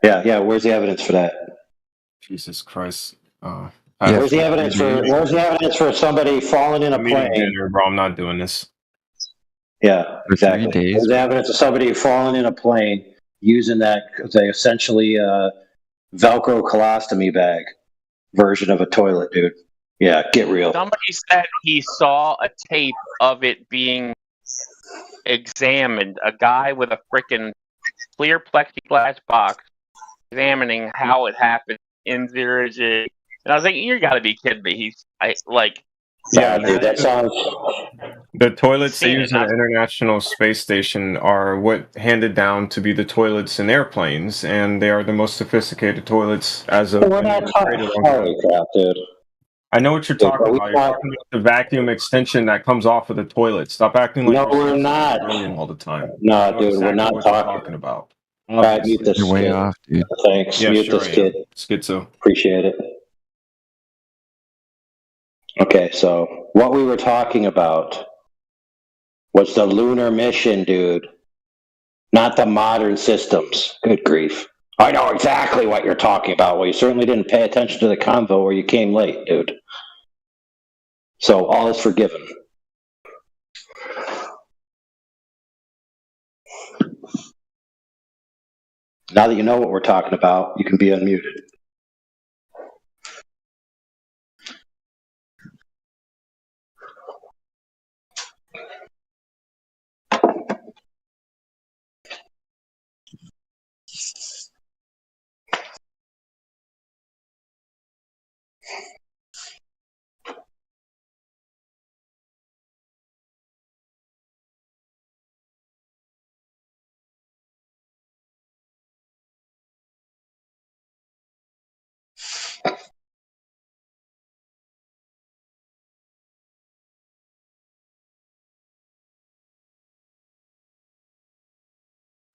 Yeah. Where's the evidence for that? Jesus Christ. Where's the evidence for somebody falling in a plane? Dinner, bro. I'm not doing this. Yeah, exactly. Where's the evidence of somebody falling in a plane using that essentially Velcro colostomy bag version of a toilet, dude? Yeah, get real. Somebody said he saw a tape of it being examined. A guy with a freaking clear plexiglass box examining how it happened in 0G. And I was like, you gotta be kidding me. Yeah, dude, that sounds... The toilets they use on the International Space Station are what handed down to be the toilets in airplanes, and they are the most sophisticated toilets as of... We're not talking... Holy crap, dude. I know what you're talking about. You're talking about the vacuum extension that comes off of the toilet. Stop acting like we're not all the time. No, dude, we're not talking about. All right, mute this. You're way off, dude. Thanks. Yeah, mute sure this kid. Schizo. Appreciate it. Okay, so what we were talking about was the lunar mission, dude. Not the modern systems. Good grief. I know exactly what you're talking about. Well, you certainly didn't pay attention to the convo or you came late, dude. So all is forgiven. Now that you know what we're talking about, you can be unmuted.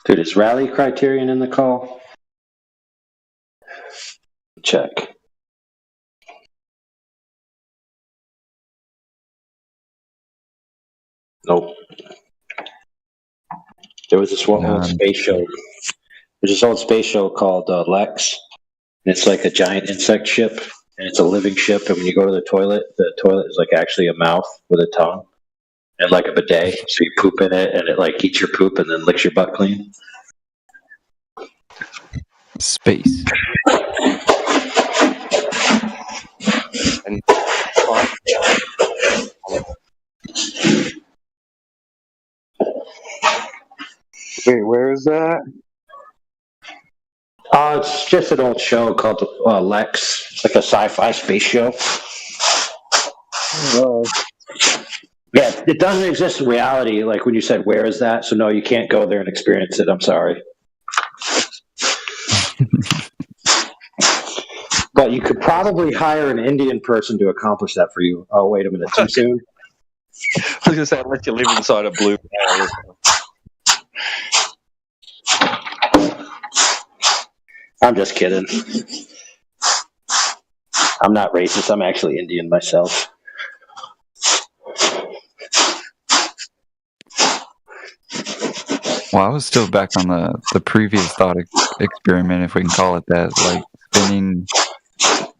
Dude, is Rally Criterion in the call? Check. Nope. There was this one old space show. There's this old space show called Lex. And it's like a giant insect ship, and it's a living ship. And when you go to the toilet is like actually a mouth with a tongue and like a bidet. So you poop in it, and it like eats your poop and then licks your butt clean. Space. Wait, where is that? It's just an old show called Lex. It's like a sci-fi space show. Yeah, it doesn't exist in reality, like when you said, where is that? So no, you can't go there and experience it. I'm sorry. But you could probably hire an Indian person to accomplish that for you. Oh, wait a minute. Too soon? I was going to say, I'll let you live inside a blue bag. I'm just kidding. I'm not racist. I'm actually Indian myself. Well, I was still back on the previous thought experiment, if we can call it that, like spending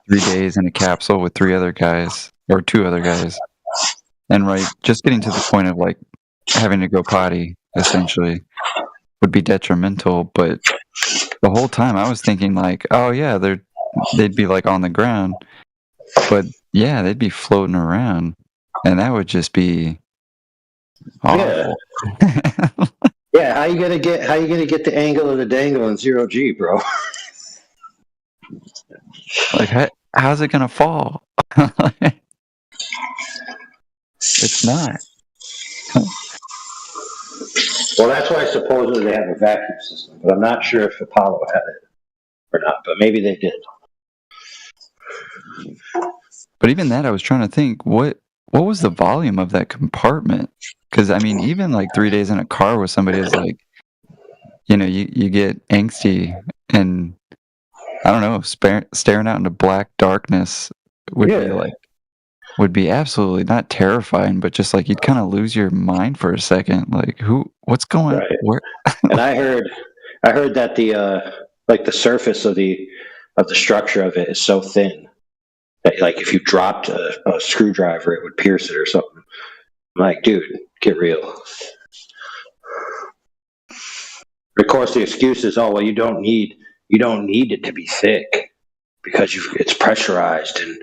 3 days in a capsule with 3 other guys, or 2 other guys. And right, just getting to the point of like having to go potty, essentially, would be detrimental. But the whole time I was thinking like, oh yeah, they'd be like on the ground. But yeah, they'd be floating around. And that would just be awful. Yeah, how you gonna get the angle of the dangle in 0G, bro? Like, how's it gonna fall? It's not. Well, that's why supposedly they have a vacuum system, but I'm not sure if Apollo had it or not, but maybe they did. But even that, I was trying to think, what was the volume of that compartment? Because I mean, even like 3 days in a car with somebody is like, you know, you get angsty, and I don't know, staring out into black darkness would be absolutely not terrifying, but just like you'd kind of lose your mind for a second. Like, what's going on? Where? And I heard that the surface of the structure of it is so thin that like if you dropped a screwdriver, it would pierce it or something. I'm like, dude, get real. Of course, the excuse is, oh well, you don't need it to be thick because it's pressurized and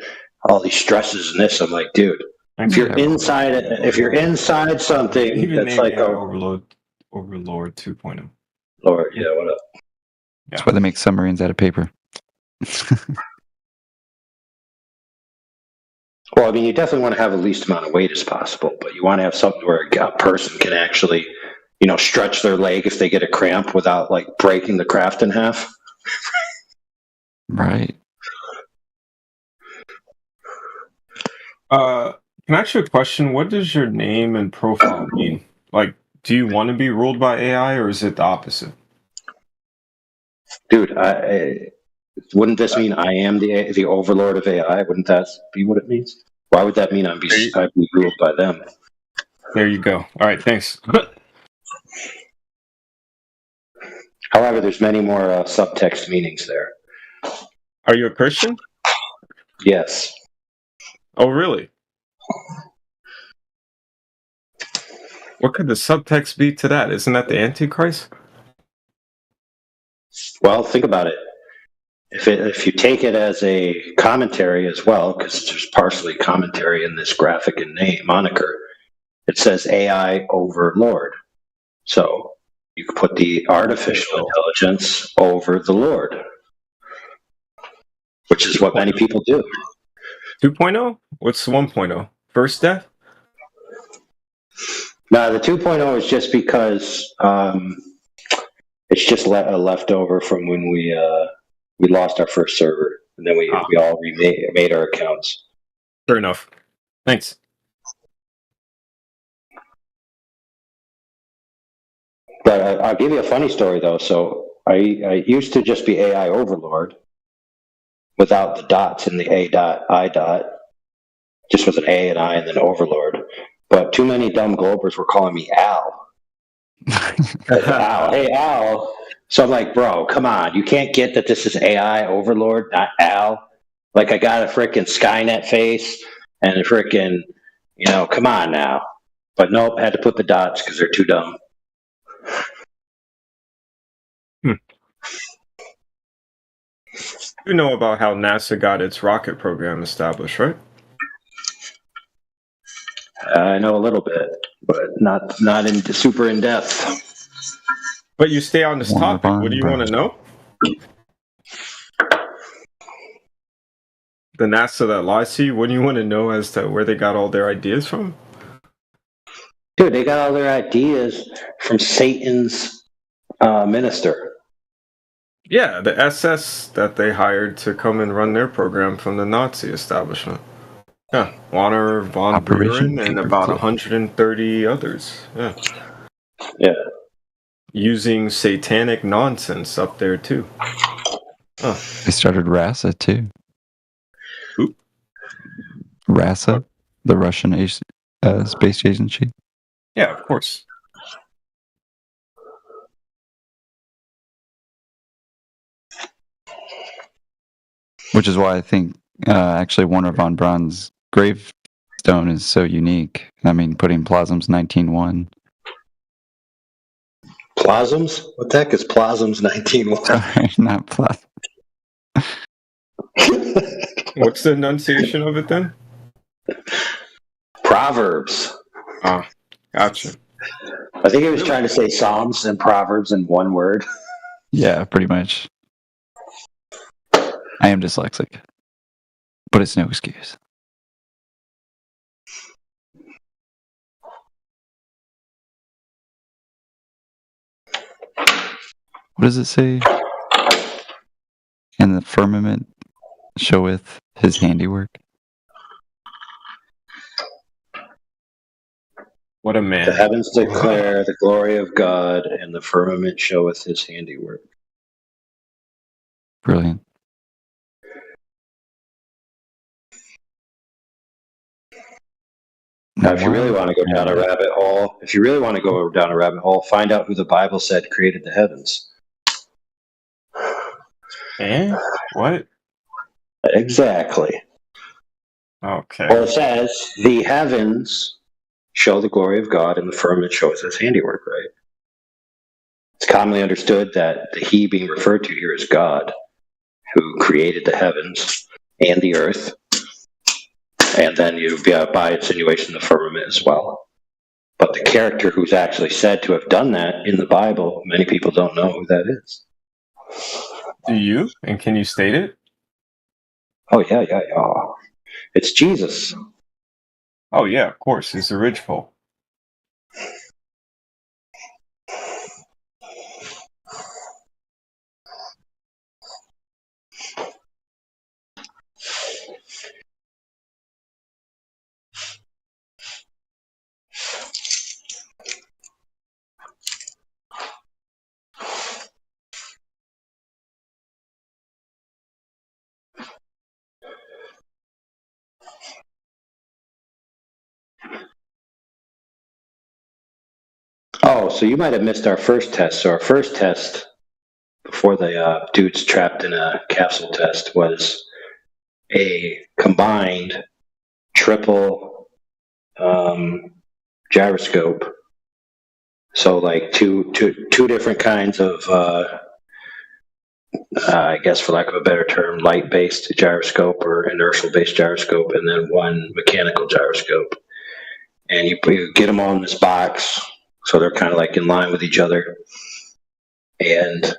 all these stresses and this. I'm like, dude, if you're inside something Even that's like a Overlord 2.0. Lord, yeah, what up? That's why they make submarines out of paper. Well, I mean, you definitely want to have the least amount of weight as possible, but you want to have something where a person can actually, you know, stretch their leg if they get a cramp without like breaking the craft in half. Right. Can I ask you a question? What does your name and profile mean? Like, do you want to be ruled by AI, or is it the opposite? Dude, wouldn't this mean I am the overlord of AI? Wouldn't that be what it means? Why would that mean I'd be ruled by them? There you go. All right, thanks. However, there's many more subtext meanings there. Are you a Christian? Yes. Oh, really? What could the subtext be to that? Isn't that the Antichrist? Well, think about it. If you take it as a commentary as well, because there's partially commentary in this graphic and name moniker, it says AI overlord. So you could put the artificial intelligence over the Lord, which is what many people do. 2.0? What's 1.0? First death? No, the 2.0 is just because it's just a leftover from when we lost our first server, and then we all made our accounts. Fair enough. Thanks. But I'll give you a funny story though. So I used to just be AI overlord without the dots in the A dot I dot, just with an A and I and then overlord. But too many dumb globers were calling me Al. Al, hey Al. So I'm like, bro, come on. You can't get that this is AI overlord, not Al. Like I got a freaking Skynet face and a freaking, come on now. But nope, had to put the dots because they're too dumb. You know about how NASA got its rocket program established, right? I know a little bit, but not super in depth. But you stay on this topic. What do you want to know? The NASA that lies to you, what do you want to know as to where they got all their ideas from? Dude, they got all their ideas from Satan's minister. Yeah, the SS that they hired to come and run their program from the Nazi establishment. Yeah, Warner von Buren and about 130 others. Yeah. Yeah. Using satanic nonsense up there too. They started RASA too. RASA, the Russian space agency. Yeah, of course. Which is why I think actually Warner von Braun's gravestone is so unique. I mean, putting Plasm's 19-1. Plasms? What the heck is Plasms 19-1? Sorry, not Plasm. What's the enunciation of it then? Proverbs. Ah, gotcha. I think he was trying to say Psalms and Proverbs in one word. Yeah, pretty much. I am dyslexic, but it's no excuse. What does it say? And the firmament showeth his handiwork. What a man. The heavens declare the glory of God, and the firmament showeth his handiwork. Brilliant. Now, if you really want to go down a rabbit hole, find out who the Bible said created the heavens. Eh? What? Exactly. Okay. Well, it says, the heavens show the glory of God, and the firmament shows his handiwork, right? It's commonly understood that the he being referred to here is God, who created the heavens and the earth. And then by insinuation, the firmament as well. But the character who's actually said to have done that in the Bible, many people don't know who that is. Do you? And can you state it? Oh, yeah. It's Jesus. Oh, yeah, of course. He's the ridgepole. Oh, so you might have missed our first test. So our first test, before the dude's trapped in a capsule test, was a combined triple gyroscope. So like two different kinds of, I guess for lack of a better term, light-based gyroscope or inertial-based gyroscope, and then one mechanical gyroscope. And you get them all in this box, so they're kind of like in line with each other. And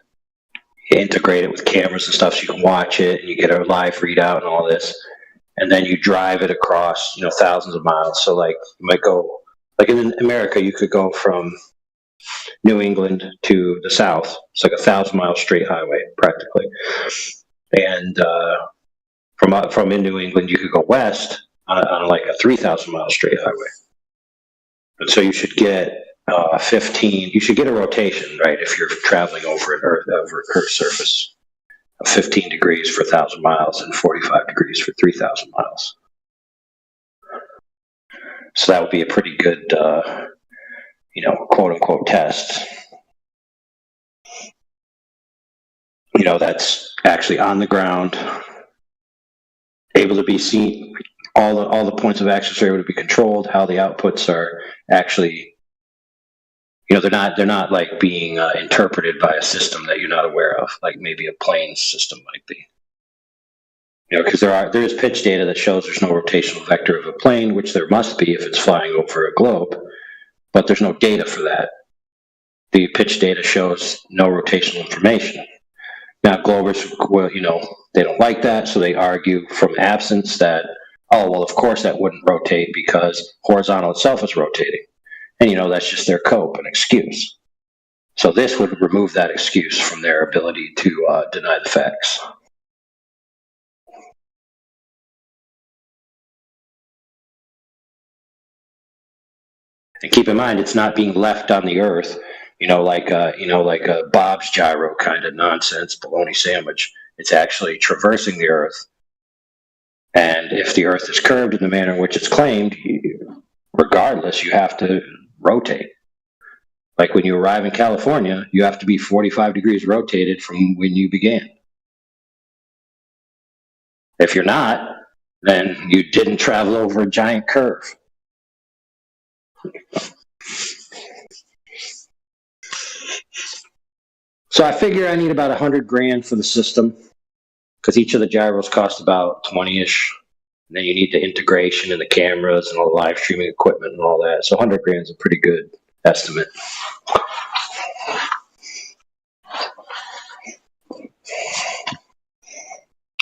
you integrate it with cameras and stuff so you can watch it, and you get a live readout and all this. And then you drive it across, thousands of miles. So like you might go, like in America, you could go from New England to the south. It's like 1,000-mile straight highway, practically. And from in New England, you could go west on like a 3,000-mile straight highway. And so you should get 15. You should get a rotation, right? If you're traveling over Earth's surface, 15 degrees for 1,000 miles and 45 degrees for 3,000 miles. So that would be a pretty good, quote unquote test. That's actually on the ground, able to be seen. All the points of access are able to be controlled. How the outputs are actually, they're not like being interpreted by a system that you're not aware of, like maybe a plane system might be. Because there is pitch data that shows there's no rotational vector of a plane, which there must be if it's flying over a globe, but there's no data for that. The pitch data shows no rotational information. Now, Globers, they don't like that, so they argue from absence that, of course that wouldn't rotate because horizontal itself is rotating. And, that's just their cope and excuse. So this would remove that excuse from their ability to deny the facts. And keep in mind, it's not being left on the Earth, like a Bob's gyro kind of nonsense, bologna sandwich. It's actually traversing the Earth And if the Earth is curved in the manner in which it's claimed, regardless, you have to rotate. Like when you arrive in California, you have to be 45 degrees rotated from when you began. If you're not, then you didn't travel over a giant curve. So I figure I need about 100 grand for the system, because each of the gyros cost about 20-ish. And then you need the integration and the cameras and all the live streaming equipment and all that. So 100 grand is a pretty good estimate.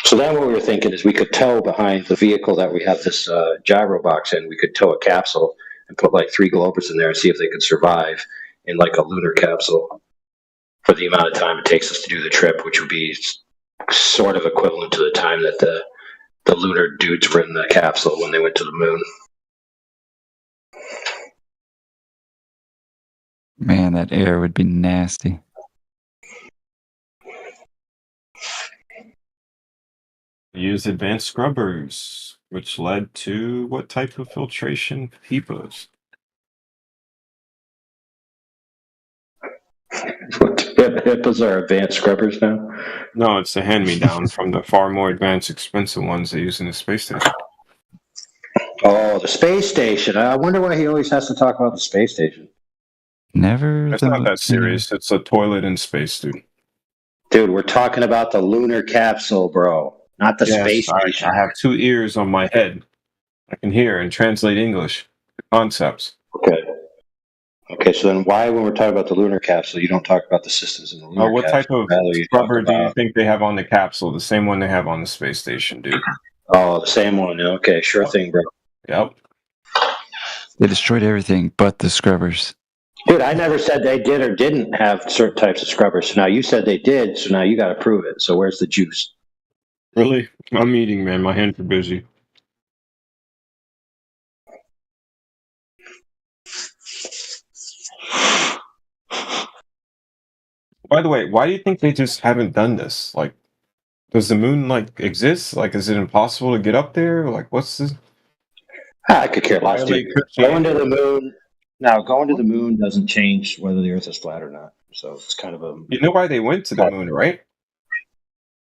So then what we were thinking is we could tow behind the vehicle that we have this gyro box in. We could tow a capsule and put like 3 Globers in there and see if they could survive in like a lunar capsule for the amount of time it takes us to do the trip, which would be sort of equivalent to the time that the lunar dudes were in the capsule when they went to the moon. Man, that air would be nasty. Use advanced scrubbers, which led to what type of filtration? HEPAs. HIPAAs are advanced scrubbers now? No, it's a hand-me-down from the far more advanced, expensive ones they use in the space station. Oh, the space station. I wonder why he always has to talk about the space station. Never. It's not that serious. It's a toilet in space, dude. Dude, we're talking about the lunar capsule, bro. Not the space station. I have 2 ears on my head. I can hear and translate English. The concepts. Okay. Okay, so then why, when we're talking about the lunar capsule, you don't talk about the systems in the lunar What type capsule? of Rather, you talk scrubber do you about- think they have on the capsule? The same one they have on the space station, dude. Oh, the same one. Okay, sure thing, bro. Yep. They destroyed everything but the scrubbers. Dude, I never said they did or didn't have certain types of scrubbers. So now you said they did, so now you got to prove it. So where's the juice? Really? I'm eating, man. My hands are busy. By the way, why do you think they just haven't done this? Like, does the moon like exist? Like, is it impossible to get up there? Like, what's this? I could care less, dude. Violate Christianity. Going to the moon. Now, going to the moon doesn't change whether the Earth is flat or not. So it's kind of a. You know why they went to the moon, right?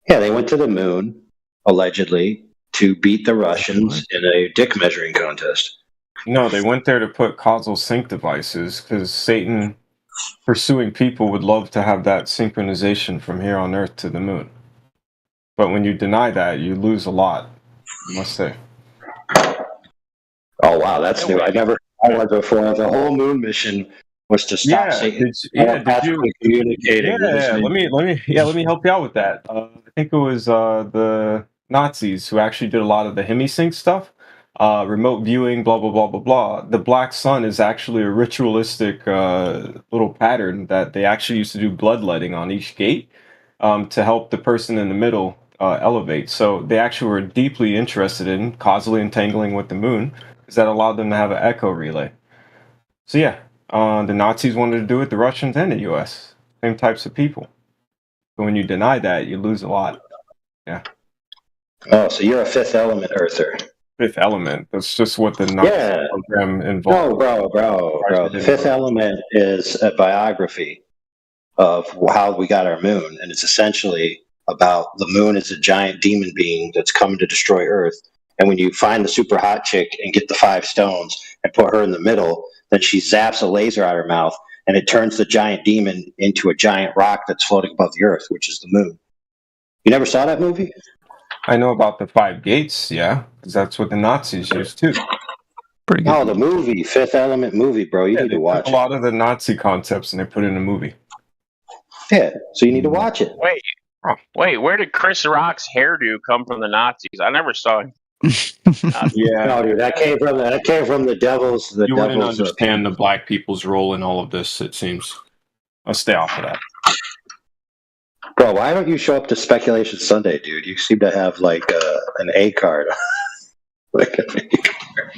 Yeah, they went to the moon, allegedly, to beat the Russians in a dick measuring contest. No, they went there to put causal sync devices because Satan pursuing people would love to have that synchronization from here on Earth to the moon. But when you deny that, you lose a lot, I must say. Oh, wow, that's new. I never heard that before. The whole moon mission was to stop Satan telepathically communicating. with his Let me help you out with that. I think it was the Nazis who actually did a lot of the HemiSync stuff, remote viewing, blah blah blah blah blah. The black sun is actually a ritualistic little pattern that they actually used to do bloodletting on each gate to help the person in the middle elevate. So they actually were deeply interested in causally entangling with the moon because that allowed them to have an echo relay. So yeah. The Nazis wanted to do it, the Russians and the U.S. Same types of people. But when you deny that, you lose a lot. Yeah. Oh, so you're a Fifth Element Earther. Fifth Element. That's just what the Nazi program involved. No, bro. The Fifth Element is a biography of how we got our moon, and it's essentially about the moon is a giant demon being that's coming to destroy Earth. And when you find the super hot chick and get the 5 stones and put her in the middle, then she zaps a laser out of her mouth, and it turns the giant demon into a giant rock that's floating above the Earth, which is the moon. You never saw that movie? I know about the 5 gates, yeah, because that's what the Nazis used too. Pretty good. Oh, the movie, Fifth Element movie, bro. You need to watch a lot of the Nazi concepts and they put it in a movie. Yeah, so you need to watch it. Wait, where did Chris Rock's hairdo come from the Nazis? I never saw it. Yeah. No, dude, that came from the Devils. The You wouldn't Devils understand the black people's role in all of this, it seems. I'll stay off of that. Bro, why don't you show up to Speculation Sunday, dude? You seem to have like an A card. Like an A card.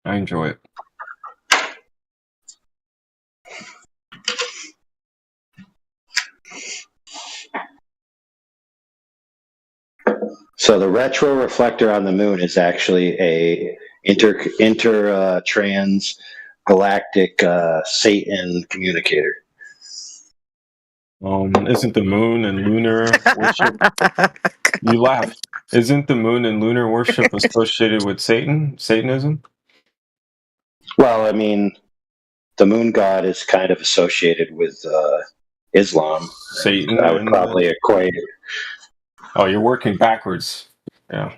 I enjoy it. So the retro reflector on the moon is actually a trans galactic Satan communicator. Isn't the moon and lunar worship? You laughed. Isn't the moon and lunar worship associated with Satanism? Well, I mean, the moon god is kind of associated with Islam. Satan. I would probably equate it. Oh, you're working backwards. Yeah.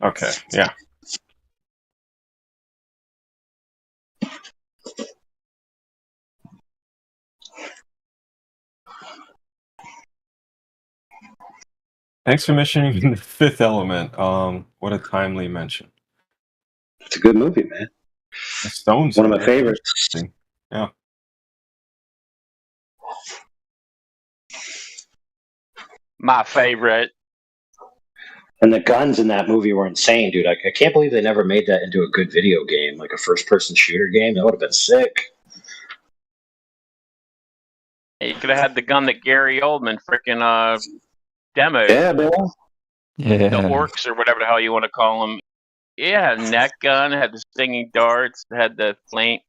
Okay. Yeah. Thanks for mentioning The Fifth Element. What a timely mention. It's a good movie, man. The Stones. One of my favorites. Yeah. My favorite. And the guns in that movie were insane, dude. I can't believe they never made that into a good video game, like a first-person shooter game. That would have been sick. You could have had the gun that Gary Oldman freaking demoed. Yeah, man. Yeah. The orcs or whatever the hell you want to call them. Yeah, neck gun, had the stinging darts, had the flame.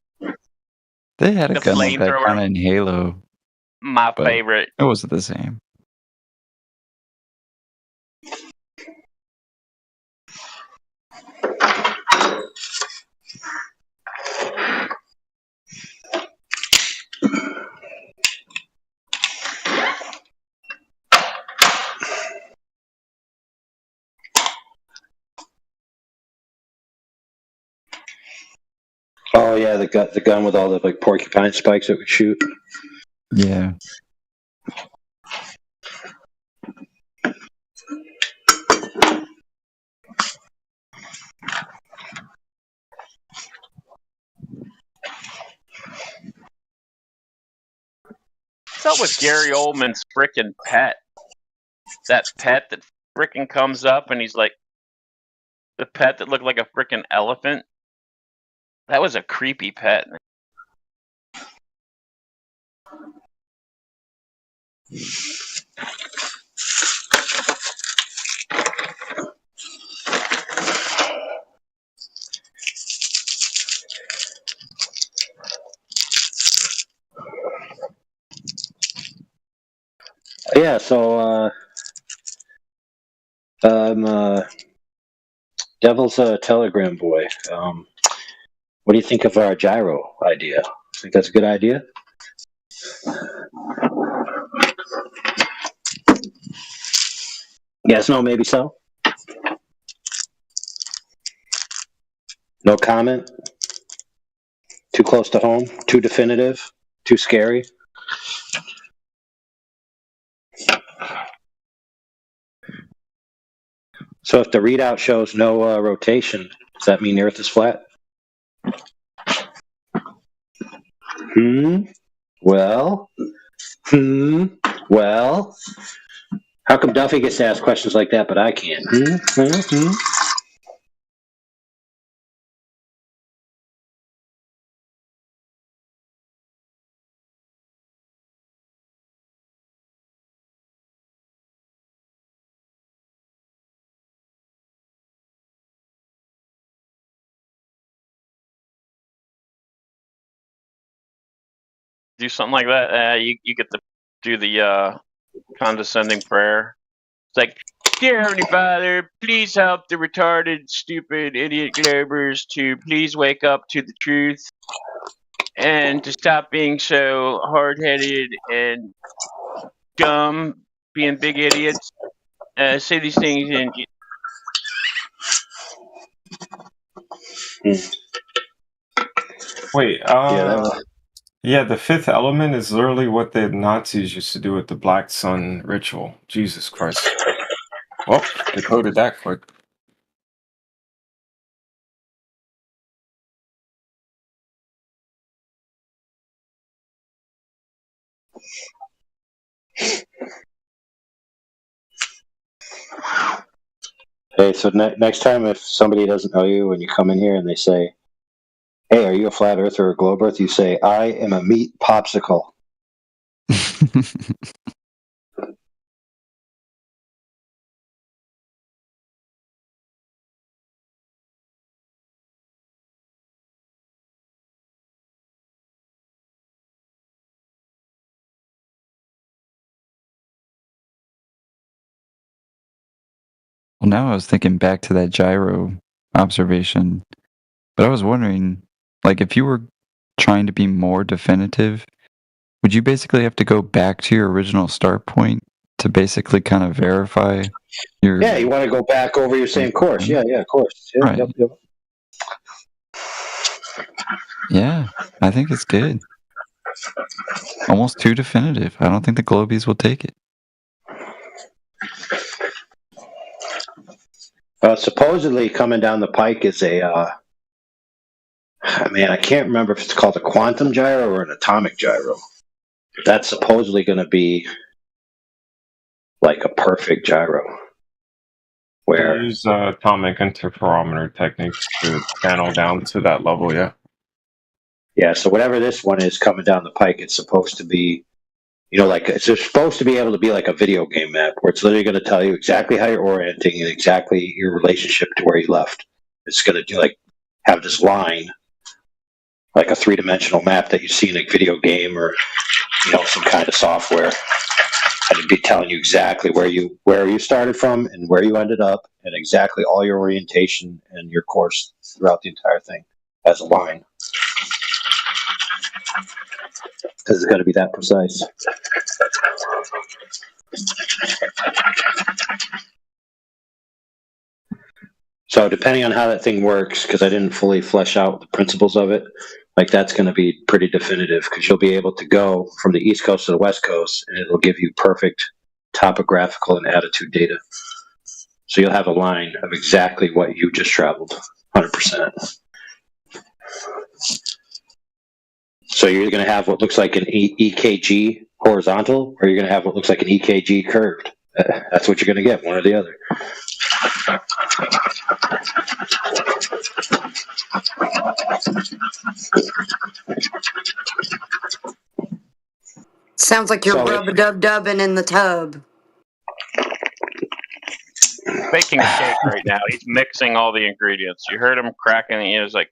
They had a The gun like that flamethrower. kind of in Halo. My but favorite. It wasn't the same. Oh yeah, the gun with all the like porcupine spikes that would shoot. Yeah. What's up with Gary Oldman's freaking pet? That pet that freaking comes up and he's like, the pet that looked like a freaking elephant. That was a creepy pet. Yeah, so Devil's Telegram boy. What do you think of our gyro idea? Think that's a good idea? Yes, no, maybe so. No comment. Too close to home. Too definitive. Too scary. So if the readout shows no rotation, does that mean the Earth is flat? Well? Well? How come Duffy gets to ask questions like that, but I can't? Do something like that. You get to do the condescending prayer. It's like, dear Heavenly Father, please help the retarded, stupid, idiot Globers to please wake up to the truth and to stop being so hard-headed and dumb, being big idiots. Say these things and Wait, yeah, The Fifth Element is literally what the Nazis used to do with the Black Sun ritual. Jesus Christ. Well, they coded that quick. Hey, so next time if somebody doesn't know you and you come in here and they say, hey, are you a flat earther or a globe earth? You say, I am a meat popsicle. Well, now I was thinking back to that gyro observation, but I was wondering, like, if you were trying to be more definitive, would you basically have to go back to your original start point to basically kind of verify your? Yeah, you want to go back over your same course. Yeah, of course. Yeah, Right. Yep. Yeah, I think it's good. Almost too definitive. I don't think the Globies will take it. Supposedly coming down the pike is a, I can't remember if it's called a quantum gyro or an atomic gyro. That's supposedly going to be like a perfect gyro. They Where use atomic interferometer techniques to channel down to that level, yeah. Yeah, so whatever this one is coming down the pike, it's supposed to be, like it's supposed to be able to be like a video game map where it's literally going to tell you exactly how you're orienting and exactly your relationship to where you left. It's going to do have this line, like a 3-dimensional map that you see in a video game or some kind of software. And it'd be telling you exactly where you started from and where you ended up, and exactly all your orientation and your course throughout the entire thing as a line. Because it's got to be that precise. So depending on how that thing works, because I didn't fully flesh out the principles of it, that's going to be pretty definitive, because you'll be able to go from the East Coast to the West Coast, and it'll give you perfect topographical and attitude data. So you'll have a line of exactly what you just traveled, 100%. So you're going to have what looks like an EKG horizontal, or you're going to have what looks like an EKG curved. That's what you're going to get, one or the other. Sounds like you're rub-a-dub-dubbing in the tub. Making a cake right now. He's mixing all the ingredients. You heard him cracking. He was like,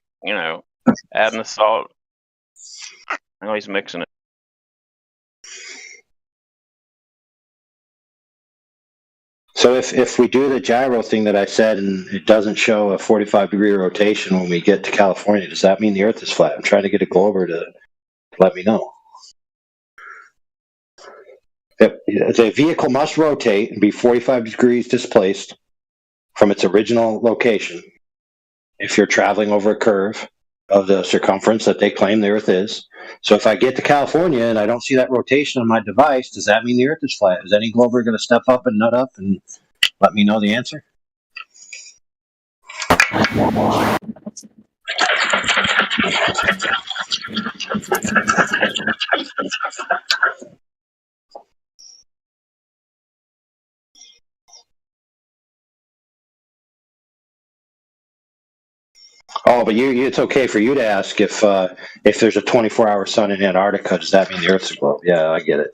adding the salt. Now he's mixing it. So if we do the gyro thing that I said and it doesn't show a 45-degree rotation when we get to California, does that mean the Earth is flat? I'm trying to get a Glober to let me know. The vehicle must rotate and be 45 degrees displaced from its original location if you're traveling over a curve of the circumference that they claim the Earth is. So if I get to California and I don't see that rotation on my device, does that mean the Earth is flat? Is any Glober going to step up and nut up and let me know the answer? Oh, but it's okay for you to ask if there's a 24-hour sun in Antarctica, does that mean the Earth's a globe? Yeah, I get it.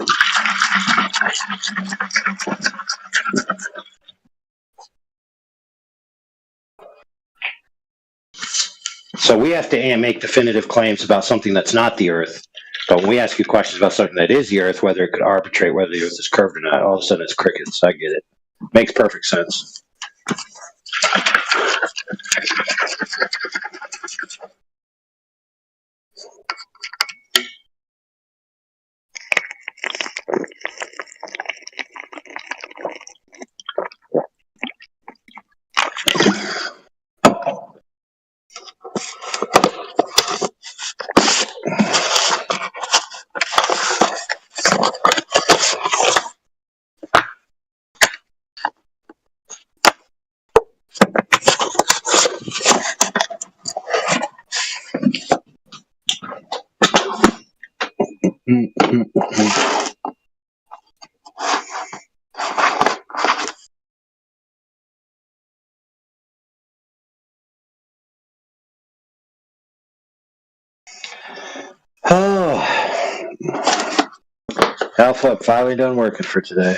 So we have to make definitive claims about something that's not the Earth. But when we ask you questions about something that is the Earth, whether it could arbitrate whether the Earth is curved or not, all of a sudden it's crickets. I get it. Makes perfect sense. Oh, Alpha finally done working for today.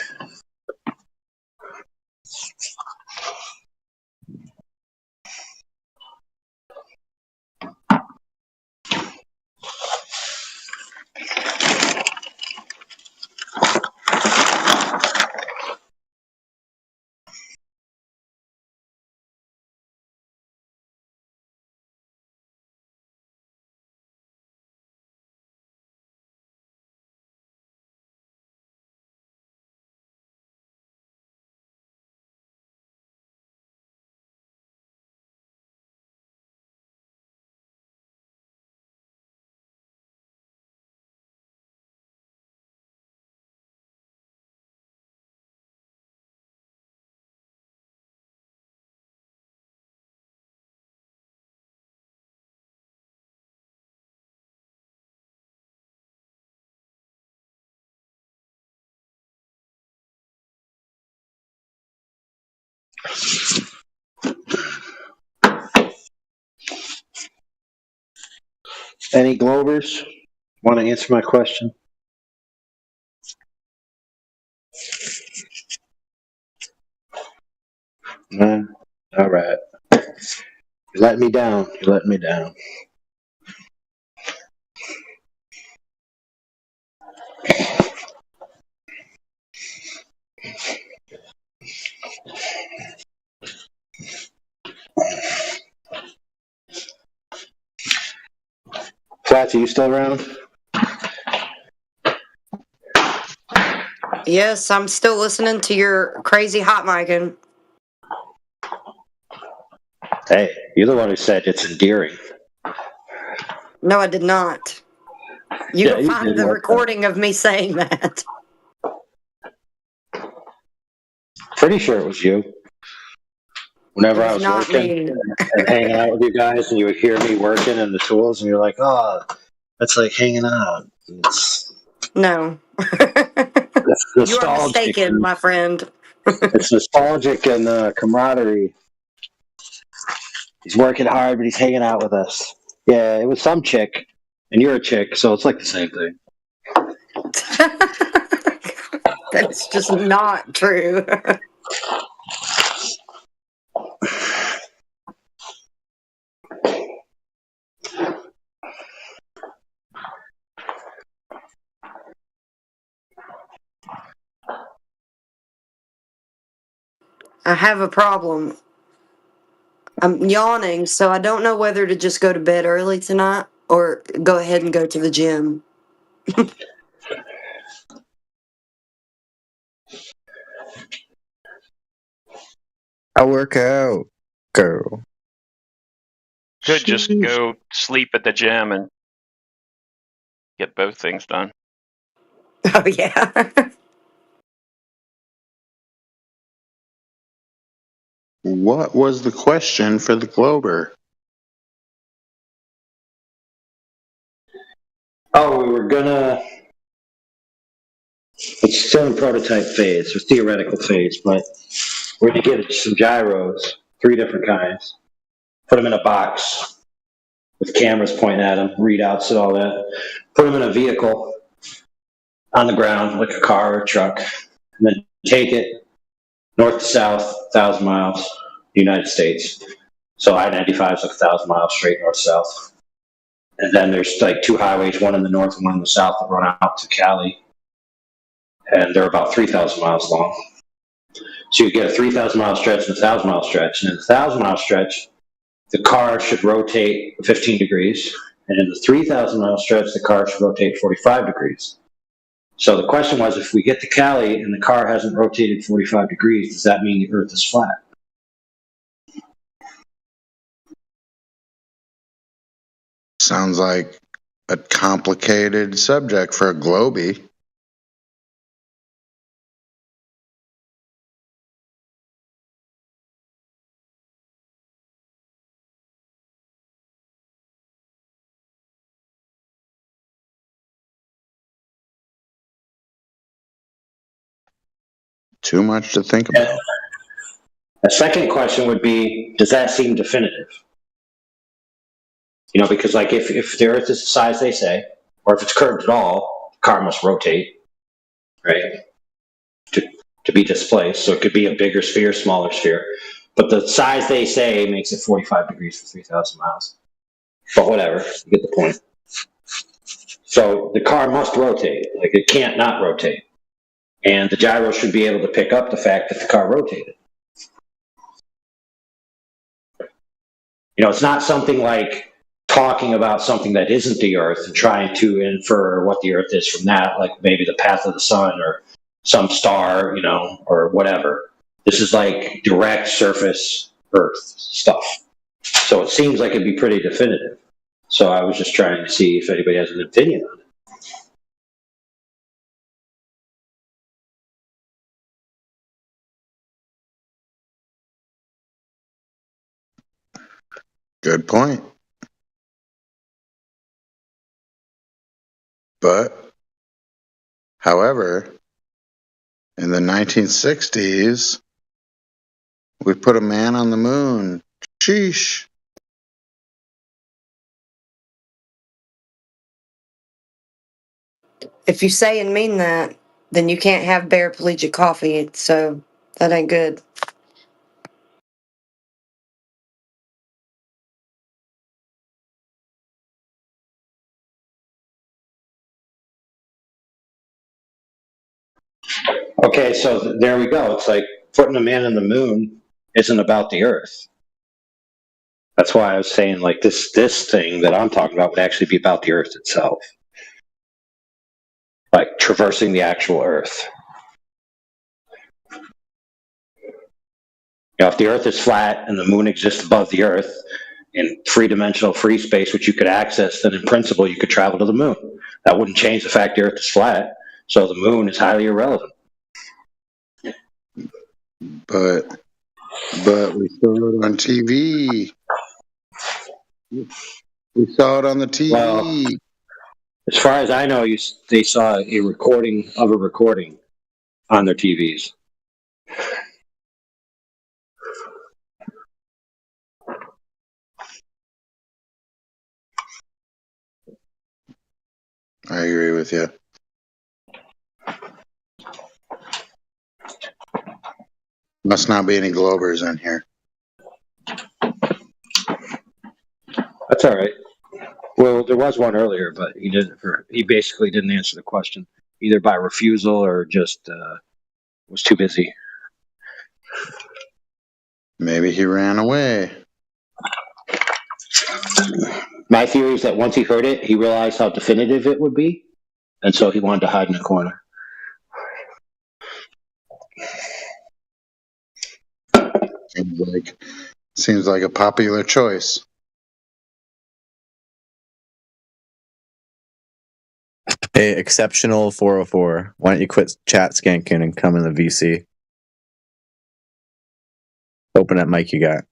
Any Globers want to answer my question? None? All right. You let me down. You let me down. Flats, are you still around? Yes, I'm still listening to your crazy hot micing. Hey, you're the one who said it's endearing. No, I did not. You Yeah, can you find did the one time. recording of me saying that. Pretty sure it was you. Whenever It I was was not working me. and hanging out with you guys, and you would hear me working and the tools, and you're like, "Oh, that's like hanging out." It's No. You are nostalgic. mistaken, my friend. It's nostalgic and camaraderie. He's working hard, but he's hanging out with us. Yeah, it was some chick, and you're a chick, so it's like the same thing. That's just not true. I have a problem. I'm yawning, so I don't know whether to just go to bed early tonight or go ahead and go to the gym. I work out, girl. Could just go sleep at the gym and get both things done. Oh, yeah. What was the question for the Glober? Oh, we were gonna. It's still in prototype phase, or theoretical phase, but we're gonna get some gyros, 3 different kinds. Put them in a box with cameras pointing at them, readouts and all that. Put them in a vehicle on the ground, like a car or a truck, and then take it north to south, 1,000 miles, United States. So I-95 is like 1,000 miles straight north-south. And then there's like 2 highways, one in the north and one in the south, that run out to Cali. And they're about 3,000 miles long. So you get a 3,000 mile stretch and a 1,000 mile stretch. And in the 1,000 mile stretch, the car should rotate 15 degrees. And in the 3,000 mile stretch, the car should rotate 45 degrees. So the question was, if we get to Cali and the car hasn't rotated 45 degrees, does that mean the Earth is flat? Sounds like a complicated subject for a Globie. Too much to think about. A second question would be, does that seem definitive? You know, because like if the Earth is the size they say, or if it's curved at all, the car must rotate, right? To be displaced. So it could be a bigger sphere, smaller sphere. But the size they say makes it 45 degrees for 3,000 miles. But whatever, you get the point. So the car must rotate. Like, it can't not rotate. And the gyro should be able to pick up the fact that the car rotated. You know, it's not something like talking about something that isn't the Earth and trying to infer what the Earth is from that, like maybe the path of the sun or some star, you know, or whatever. This is like direct surface Earth stuff. So it seems like it'd be pretty definitive. So I was just trying to see if anybody has an opinion on it. Good point. But, however, in the 1960s, We put a man on the moon. Sheesh. If you say and mean that, then you can't have paraplegic coffee, so that ain't good. Okay, so there we go. It's like putting a man on the moon isn't about the Earth. That's why I was saying like this thing that I'm talking about would actually be about the Earth itself, like traversing the actual Earth. You know, if the Earth is flat and the moon exists above the Earth in three-dimensional free space, which you could access, then in principle you could travel to the moon. That wouldn't change the fact the Earth is flat, so the moon is highly irrelevant. But we saw it on TV. We saw it on the TV. Well, as far as I know, they saw a recording of a recording on their TVs. I agree with you. Must not be any Globers in here. That's all right. Well, there was one earlier, but he basically didn't answer the question, either by refusal or just was too busy. Maybe he ran away. My theory is that once he heard it, he realized how definitive it would be, and so he wanted to hide in a corner. Seems like a popular choice. Hey, exceptional 404. Why don't you quit chat skanking and come in the VC? Open that mic you got.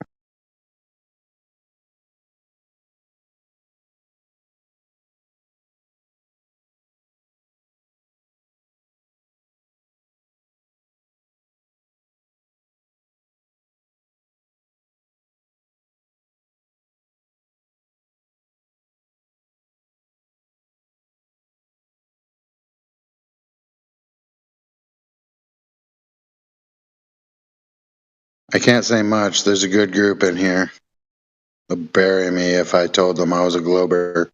I can't say much. There's a good group in here. They'll bury me if I told them I was a Glober.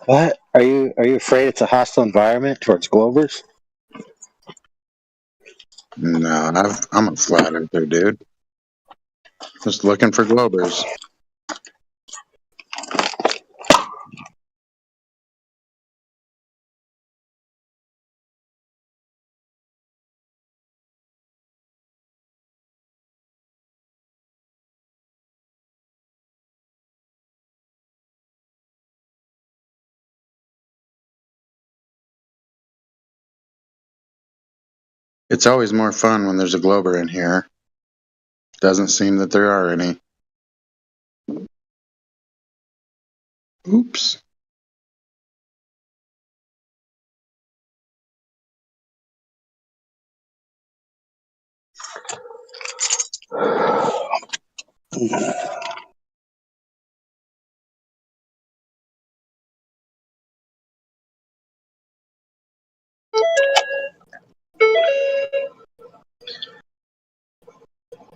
What? Are you afraid it's a hostile environment towards Globers? No, I'm a flat earther, dude. Just looking for Globers. It's always more fun when there's a Glober in here. Doesn't seem that there are any. Oops.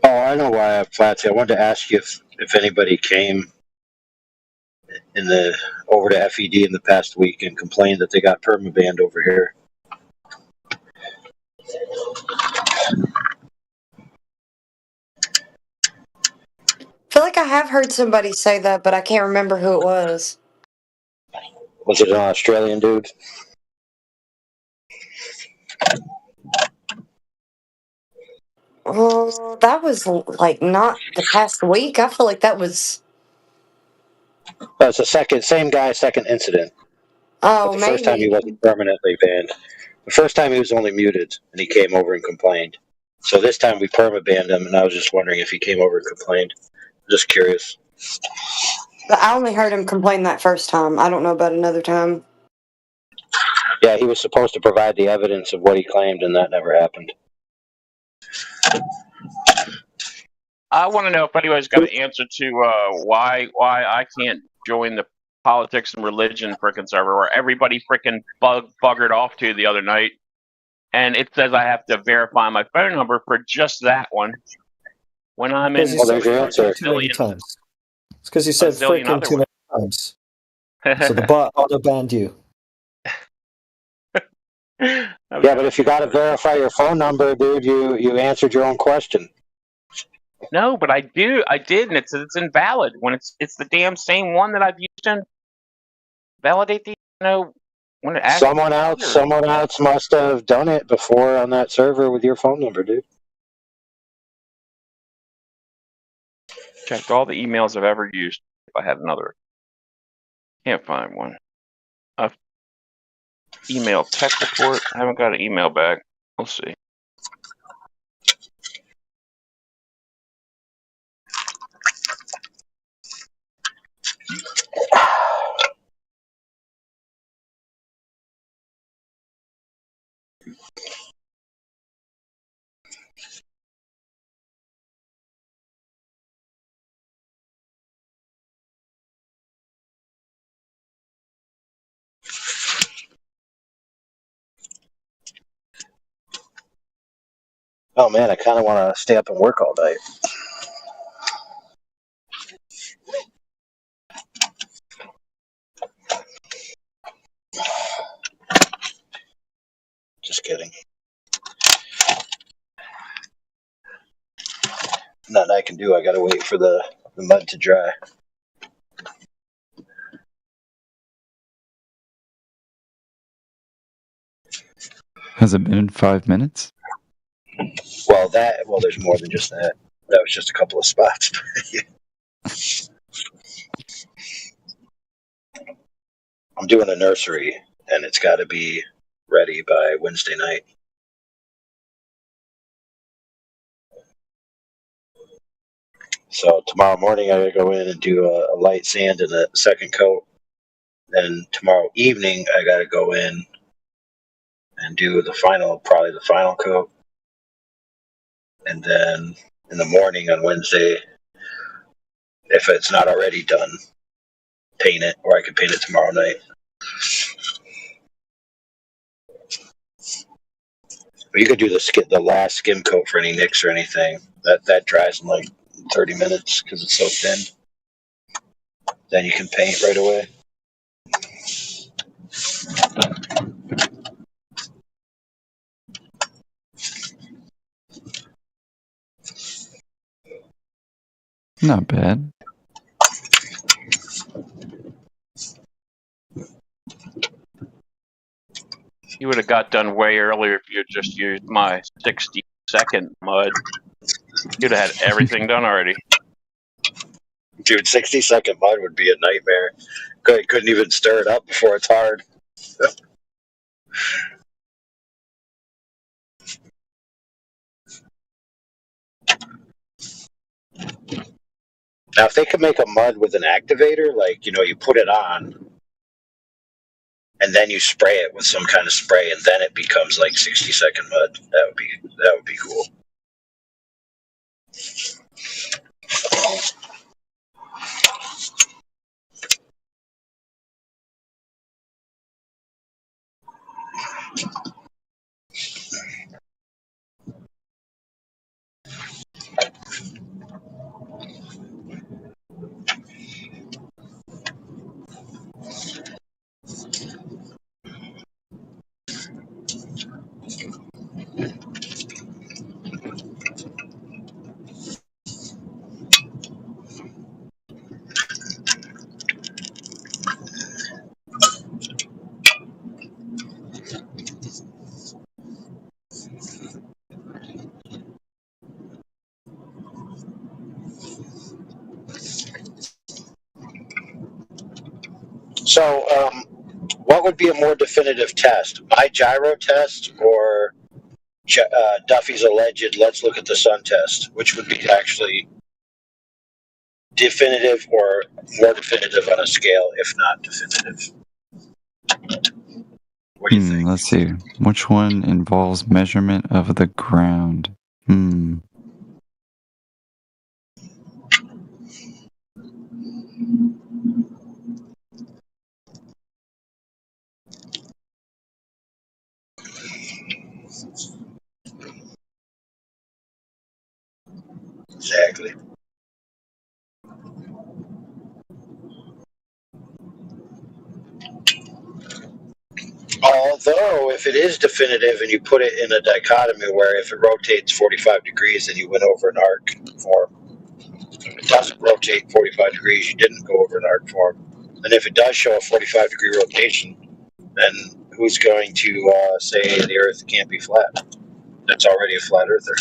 Oh, I know why I have flats. I wanted to ask you if anybody came over to FED in the past week and complained that they got permabanned over here. I feel like I have heard somebody say that, but I can't remember who it was. Was it an Australian dude? That was like not the past week. I feel like that was. That's the same guy, second incident. Oh, But the first time he maybe. wasn't permanently banned. The first time he was only muted, and he came over and complained. So this time we perma-banned him, and I was just wondering if he came over and complained. Just curious. I only heard him complain that first time. I don't know about another time. Yeah, he was supposed to provide the evidence of what he claimed, and that never happened. I want to know if anybody's got an answer to why I can't join the politics and religion frickin' server where everybody frickin' buggered off to the other night, and it says I have to verify my phone number for just that one. When I'm in, Because you said frickin' too many times. It's because you said frickin' too many times. So the bot auto banned you. Yeah, but if you got to verify your phone number, dude, you answered your own question. No, but I did, and it says it's invalid when it's the damn same one that I've used and validate the when it asks Someone else must have done it before on that server with your phone number, dude. Checked all the emails I've ever used. If I had another, can't find one. I've emailed tech support. I haven't got an email back. We'll see. Oh man, I kind of want to stay up and work all night. Just kidding. Nothing I can do. I gotta wait for the mud to dry. Has it been 5 minutes? Well, there's more than just that. That was just a couple of spots. I'm doing a nursery, and it's got to be ready by Wednesday night. So tomorrow morning, I gotta go in and do a light sand and a second coat. Then tomorrow evening, I gotta go in and do probably the final coat. And then in the morning on Wednesday, if it's not already done, paint it, or I could paint it tomorrow night. But you could do the last skim coat for any nicks or anything. That dries in like 30 minutes because it's so thin. Then you can paint right away. Not bad. You would have got done way earlier if you had just used my 60-second mud. You'd have had everything done already. Dude, 60-second mud would be a nightmare. Couldn't even stir it up before it's hard. Now, if they could make a mud with an activator, like, you put it on, and then you spray it with some kind of spray, and then it becomes like 60-second mud. That would be cool. So, what would be a more definitive test? My gyro test or Duffy's alleged "let's look at the sun" test? Which would be actually definitive or more definitive on a scale, if not definitive. What do you think? Let's see. Which one involves measurement of the ground? Exactly. Although, if it is definitive and you put it in a dichotomy where if it rotates 45 degrees, then you went over an arc form. If it doesn't rotate 45 degrees, you didn't go over an arc form. And if it does show a 45 degree rotation, then who's going to say the Earth can't be flat? That's already a flat earther.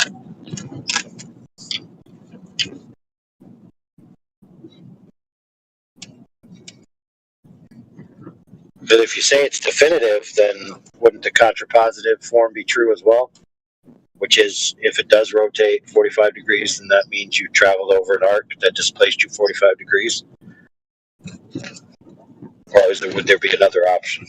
But if you say it's definitive, then wouldn't the contrapositive form be true as well? Which is, if it does rotate 45 degrees, then that means you traveled over an arc that displaced you 45 degrees. Or would there be another option?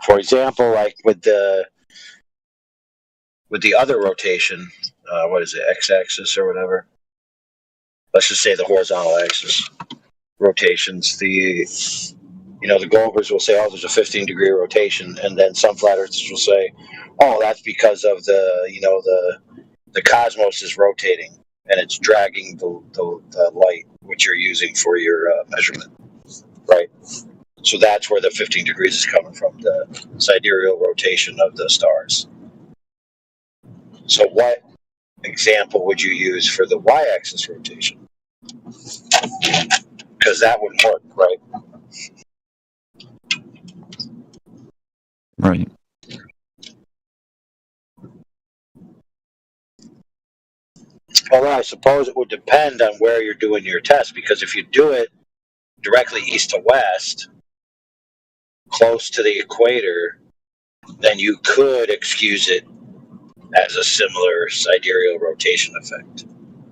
For example, like with the other rotation, what is it, x-axis or whatever? Let's just say the horizontal axis rotations. The Globers will say, oh, there's a 15-degree rotation, and then some flat earthers will say, oh, that's because of the cosmos is rotating and it's dragging the light which you're using for your measurement, right? So that's where the 15 degrees is coming from, the sidereal rotation of the stars. So what example would you use for the y-axis rotation? Because that wouldn't work, right? Right. Well, I suppose it would depend on where you're doing your test, because if you do it directly east to west, close to the equator, then you could excuse it as a similar sidereal rotation effect,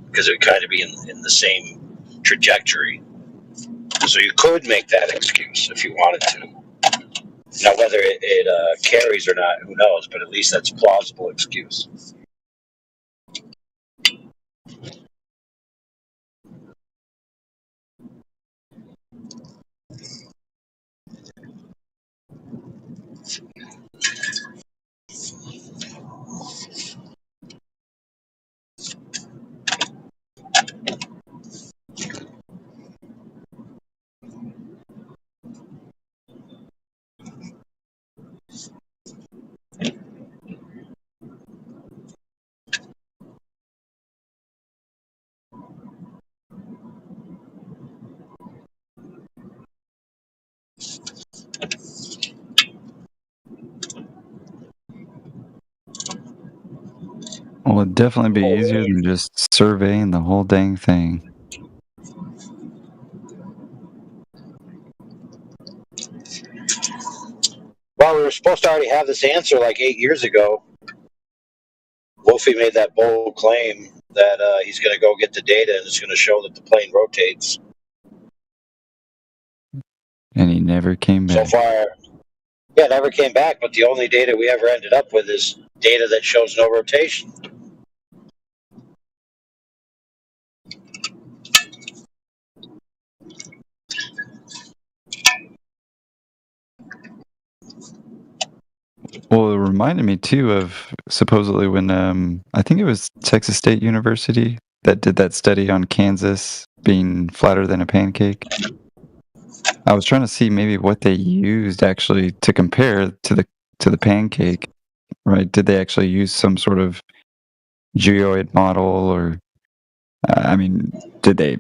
because it would kind of be in the same trajectory. So you could make that excuse if you wanted to. Now, whether it carries or not, who knows, but at least that's a plausible excuse. Well, it'd definitely be easier than just surveying the whole dang thing. Well, we were supposed to already have this answer like 8 years ago. Wolfie made that bold claim that he's going to go get the data and it's going to show that the plane rotates. And he never came So back. far, yeah, never came back, but the only data we ever ended up with is data that shows no rotation. Well, it reminded me too of supposedly when I think it was Texas State University that did that study on Kansas being flatter than a pancake. I was trying to see maybe what they used actually to compare to the pancake, right? Did they actually use some sort of geoid model, or I mean, did they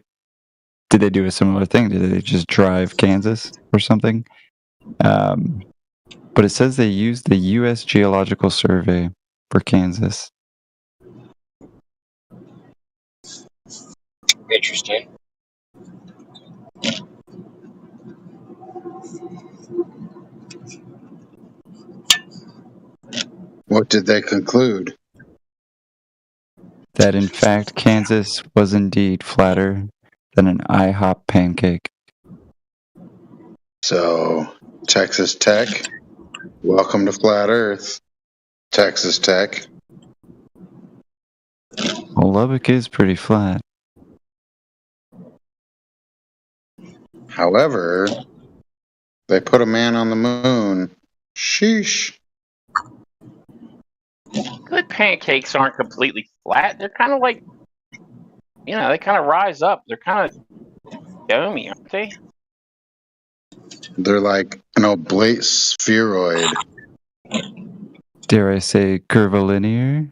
do a similar thing? Did they just drive Kansas or something? But it says they used the U.S. Geological Survey for Kansas. Interesting. What did they conclude? That in fact Kansas was indeed flatter than an IHOP pancake. So, Texas Tech, welcome to Flat Earth. Texas Tech. Well, Lubbock is pretty flat. However, they put a man on the moon. Sheesh. Good pancakes aren't completely flat. They're kind of like, they kind of rise up. They're kind of domey, aren't they? They're like an oblate spheroid. Dare I say curvilinear?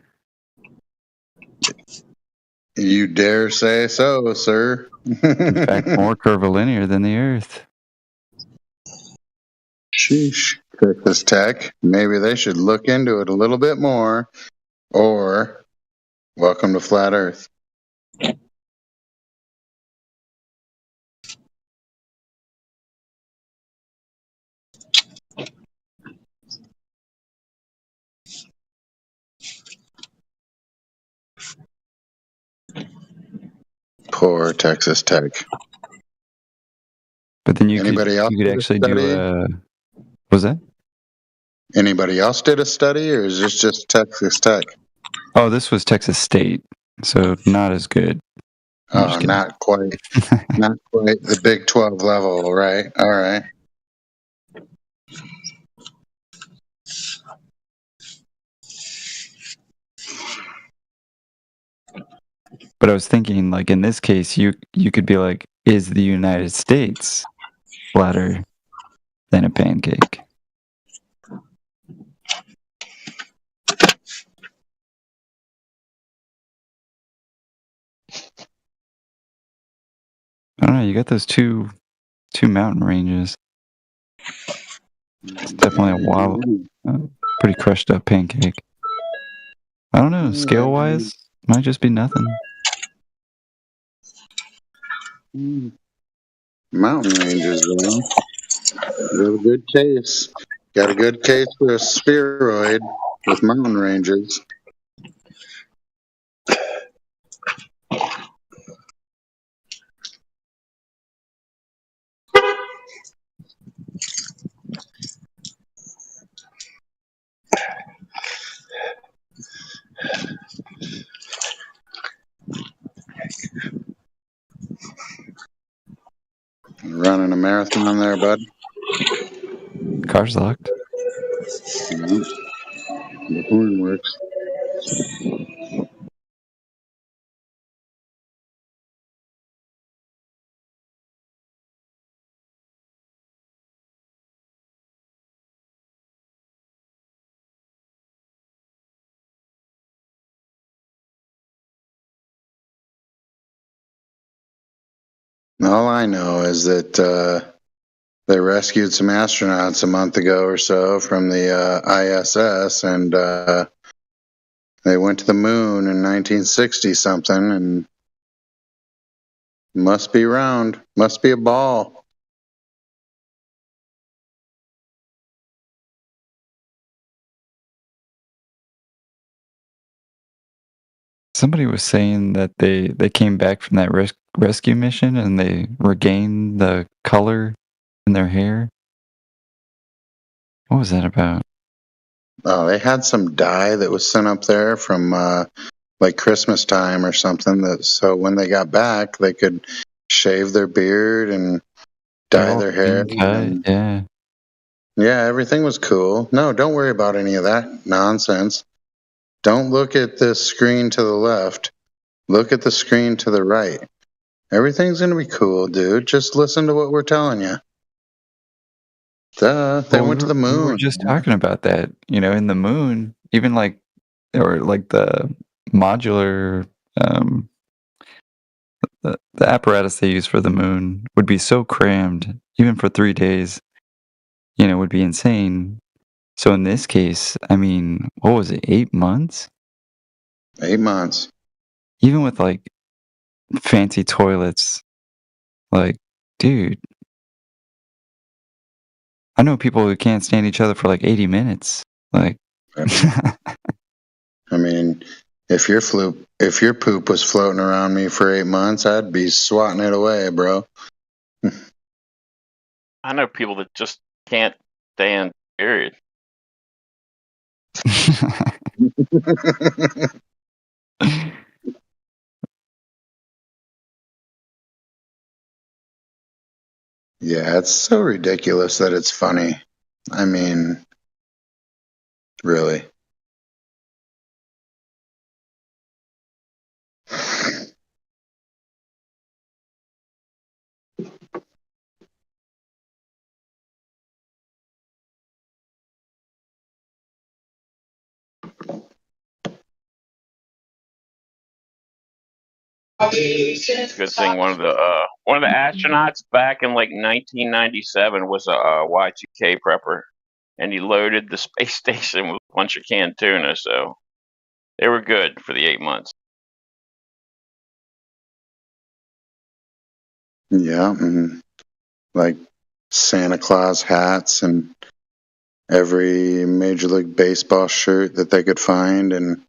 You dare say so, sir. In fact, more curvilinear than the Earth. Sheesh. Texas Tech. Maybe they should look into it a little bit more. Or, welcome to Flat Earth. Poor Texas Tech. But then you Anybody else could did a actually study? do what was that? Anybody else did a study, or is this just Texas Tech? Oh, this was Texas State, so not as good. Oh, not quite the Big 12 level, right? All right. But I was thinking, like in this case, you could be like, is the United States flatter than a pancake? I don't know. You got those two mountain ranges. It's definitely a wild, pretty crushed up pancake. I don't know. Scale wise, might just be nothing. Mountain ranges, though. You have a good case. Got a good case for a spheroid with mountain ranges. Running a marathon there, bud? Car's locked. Yeah. The horn works. All I know is that they rescued some astronauts a month ago or so from the ISS, and they went to the moon in 1960 something, and must be round, must be a ball. Somebody was saying that they came back from that rescue mission and they regained the color in their hair. What was that about? Oh, they had some dye that was sent up there from like Christmas time or something. That so when they got back, they could shave their beard and dye their hair. And, yeah, everything was cool. No, don't worry about any of that nonsense. Don't look at this screen to the left. Look at the screen to the right. Everything's gonna be cool, dude. Just listen to what we're telling you. Duh, they went to the moon. We were just talking about that. In the moon, even like the modular, the apparatus they use for the moon would be so crammed, even for 3 days, would be insane. So in this case, I mean, what was it, 8 months? 8 months. Even with like fancy toilets, like, dude. I know people who can't stand each other for like 80 minutes. Like, I mean, if your poop was floating around me for 8 months, I'd be swatting it away, bro. I know people that just can't stand. Period. Yeah, it's so ridiculous that it's funny. I mean, really. It's a good thing one of the astronauts back in like 1997 was a Y2K prepper, and he loaded the space station with a bunch of canned tuna, so they were good for the 8 months. Yeah, and like Santa Claus hats and every Major League Baseball shirt that they could find, and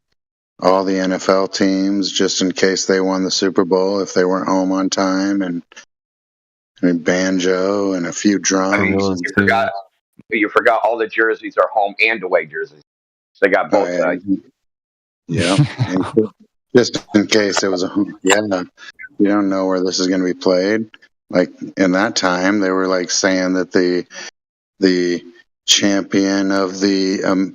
all the NFL teams just in case they won the Super Bowl if they weren't home on time, and banjo and a few drums. You forgot all the jerseys are home and away jerseys. They got both sides. Yeah, just in case it was you don't know where this is going to be played. Like in that time, they were like saying that the champion of the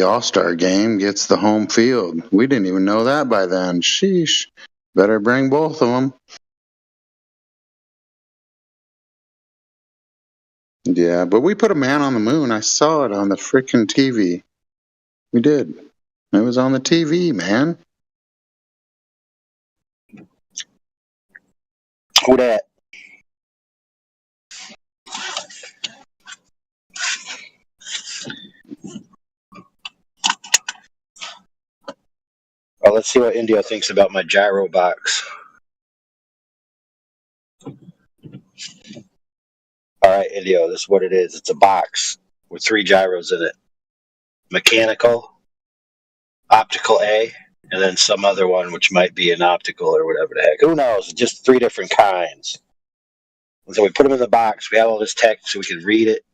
All-Star game gets the home field. We didn't even know that by then. Sheesh. Better bring both of them. Yeah, but we put a man on the moon. I saw it on the freaking TV. We did. It was on the TV, man. Who that? Well, let's see what Indio thinks about my gyro box. All right, Indio, this is what it is. It's a box with 3 gyros in it. Mechanical, optical A, and then some other one which might be an optical or whatever the heck. Who knows? Just 3 different kinds. And so we put them in the box. We have all this text so we can read it.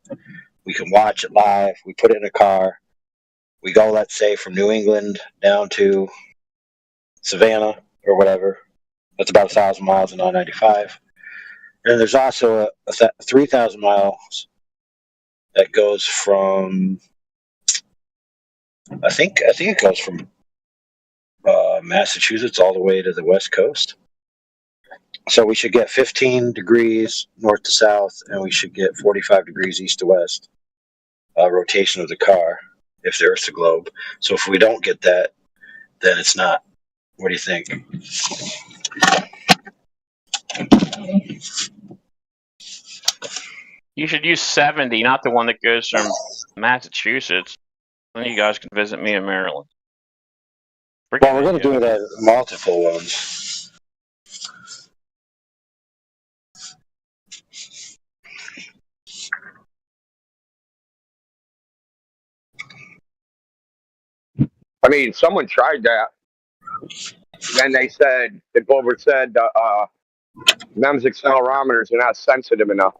We can watch it live. We put it in a car. We go, let's say, from New England down to Savannah or whatever. That's about 1,000 miles in I-95. And there's also a 3,000 miles that goes from, I think it goes from Massachusetts all the way to the West Coast. So we should get 15 degrees north to south, and we should get 45 degrees east to west rotation of the car if the Earth's a globe. So if we don't get that, then it's not. What do you think? You should use 70, not the one that goes from Massachusetts. Then you guys can visit me in Maryland. Well, we're going to do that multiple ones. I mean, someone tried that. Then they said, the Glover said, MEMS accelerometers are not sensitive enough.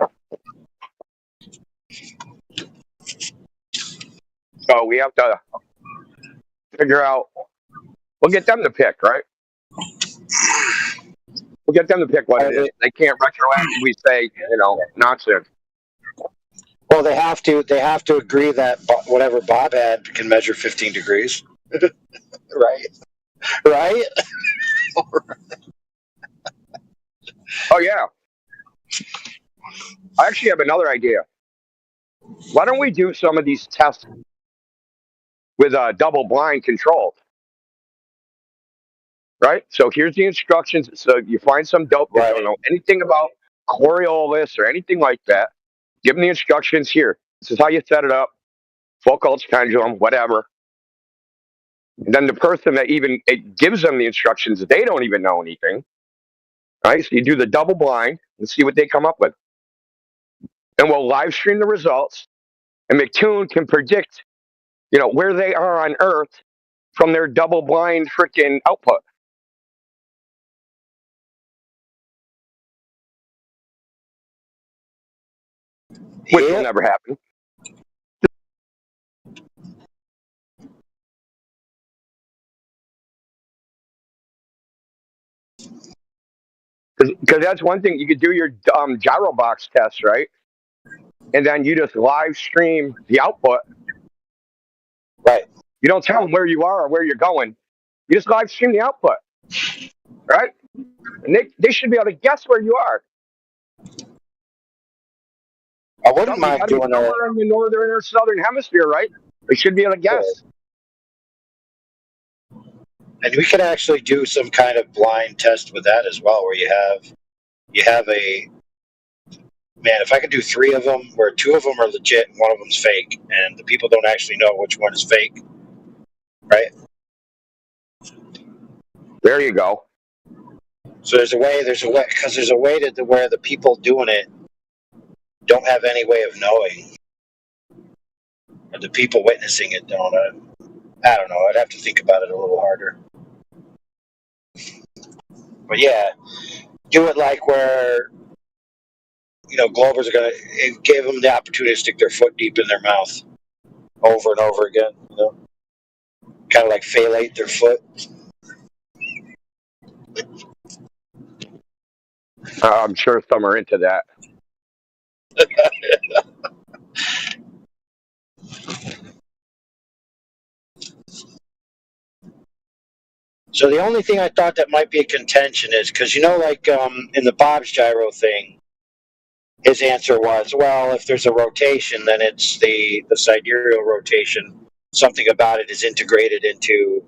So we have to figure out, we'll get them to pick, right? We'll get them to pick what it is. They can't retroactively say, nonsense. Well, they have to agree that whatever Bob had can measure 15 degrees. Right? Right? Oh, yeah. I actually have another idea. Why don't we do some of these tests with a double blind controlled? Right? So here's the instructions. So you find some dope that don't know anything about Coriolis or anything like that. Give them the instructions here. This is how you set it up. Foucault's pendulum, whatever. And then the person that it gives them the instructions, they don't even know anything. Right? So you do the double blind and see what they come up with. And we'll live stream the results. And McToon can predict, where they are on Earth from their double blind freaking output. Which will never happen. Because that's one thing. You could do your gyro box test, right? And then you just live stream the output. Right. You don't tell them where you are or where you're going. You just live stream the output, right? And they should be able to guess where you are. I wouldn't mind doing somewhere in the northern or southern hemisphere, right? They should be able to guess. And we could actually do some kind of blind test with that as well, where you have a man. If I could do 3 of them, where 2 of them are legit and 1 of them's fake, and the people don't actually know which one is fake, right? There you go. So there's a way, because there's a way to where the people doing it don't have any way of knowing, or the people witnessing it don't. I don't know. I'd have to think about it a little harder. But yeah, do it like where, Globers are going to give them the opportunity to stick their foot deep in their mouth over and over again, kind of like phthalate their foot. I'm sure some are into that. So the only thing I thought that might be a contention is because like in the Bob's gyro thing, his answer was, well, if there's a rotation, then it's the sidereal rotation. Something about it is integrated into,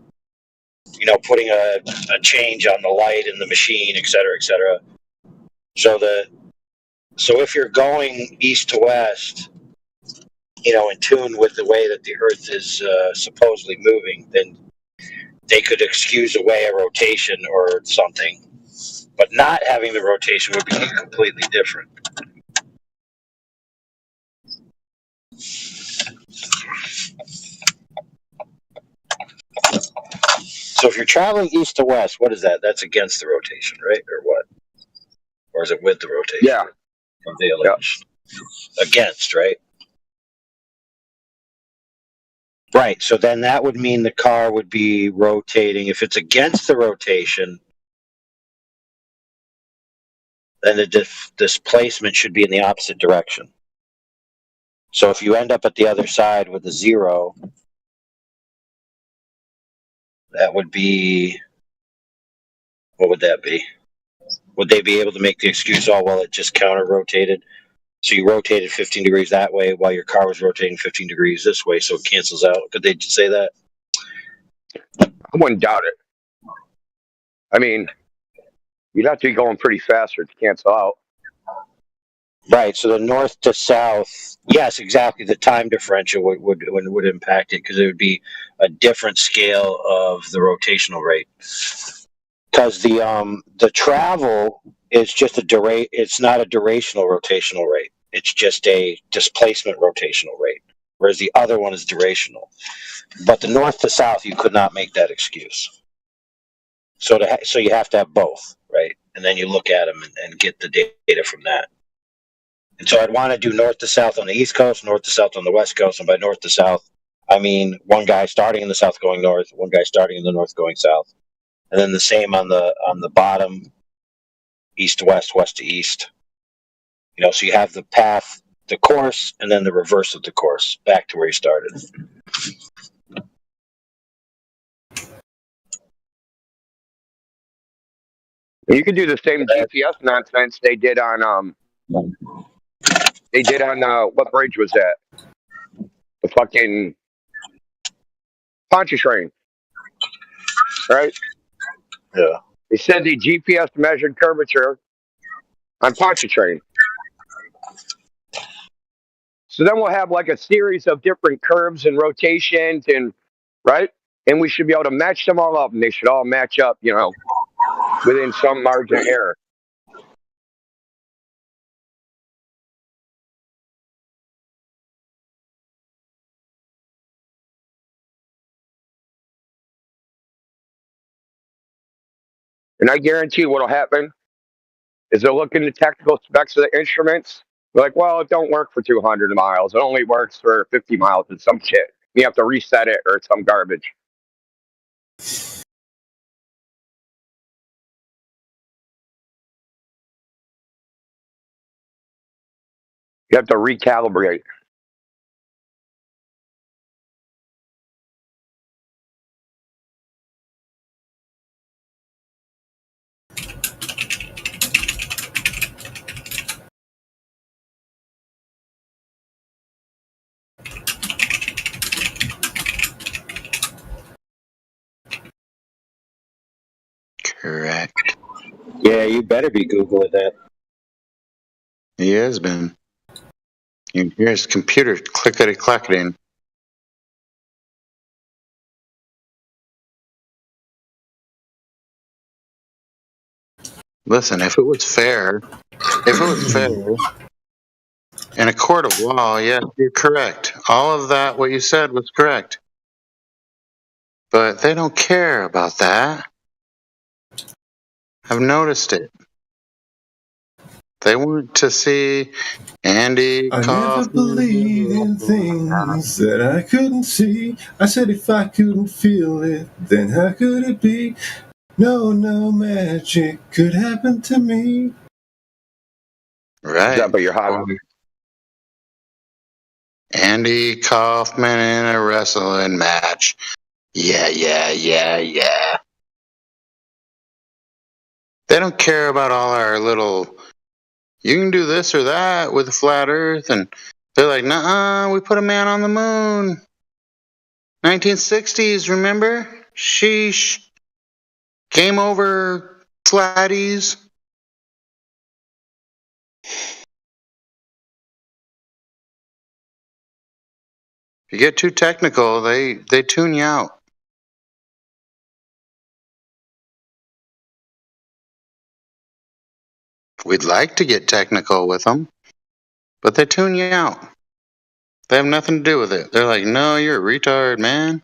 putting a change on the light in the machine, et cetera, et cetera. So if you're going east to west, in tune with the way that the Earth is supposedly moving, then they could excuse away a rotation or something. But not having the rotation would be completely different. So if you're traveling east to west, what is that? That's against the rotation, right? Or what? Or is it with the rotation? Yeah. Against, right? Right. So then that would mean the car would be rotating. If it's against the rotation, then the displacement should be in the opposite direction. So if you end up at the other side with a 0, that would be, what would that be? Would they be able to make the excuse, oh, well, it just counter-rotated? So you rotated 15 degrees that way while your car was rotating 15 degrees this way, so it cancels out. Could they say that? I wouldn't doubt it. I mean, you'd have to be going pretty fast for it to cancel out. Right, so the north to south, yes, exactly. The time differential would impact it because it would be a different scale of the rotational rate. Because the travel is just it's not a durational rotational rate. It's just a displacement rotational rate, whereas the other one is durational. But the north to south, you could not make that excuse. So you have to have both, right? And then you look at them and get the data from that. And so I'd want to do north to south on the East Coast, north to south on the West Coast. And by north to south, I mean one guy starting in the south going north, one guy starting in the north going south. And then the same on the bottom, east to west, west to east. So you have the path, the course, and then the reverse of the course, back to where you started. You could do the same GPS nonsense they did on what bridge was that? The fucking Pontchartrain, right? Yeah. They said the GPS measured curvature on Pontchartrain. So then we'll have like a series of different curves and rotations, and right, and we should be able to match them all up, and they should all match up, within some margin of error. And I guarantee you what'll happen is they'll look into technical specs of the instruments. They're like, well, it don't work for 200 miles. It only works for 50 miles and some shit. You have to reset it or it's some garbage. You have to recalibrate. Correct. Yeah, you better be Googling that. He has been. You can hear his computer clickety-clacketing. Listen, if it was fair, in a court of law, yes, you're correct. All of that, what you said, was correct. But they don't care about that. I've noticed it. They want to see Andy I never Kaufman. believed in things that I couldn't see. I said if I couldn't feel it, then how could it be? No magic could happen to me. Right. But you're hot. Andy Kaufman in a wrestling match. Yeah. They don't care about all our little, you can do this or that with the flat earth. And they're like, nuh-uh, we put a man on the moon. 1960s, remember? Sheesh. Game over, flatties. If you get too technical, they tune you out. We'd like to get technical with them, but they tune you out. They have nothing to do with it. They're like, no, you're a retard, man.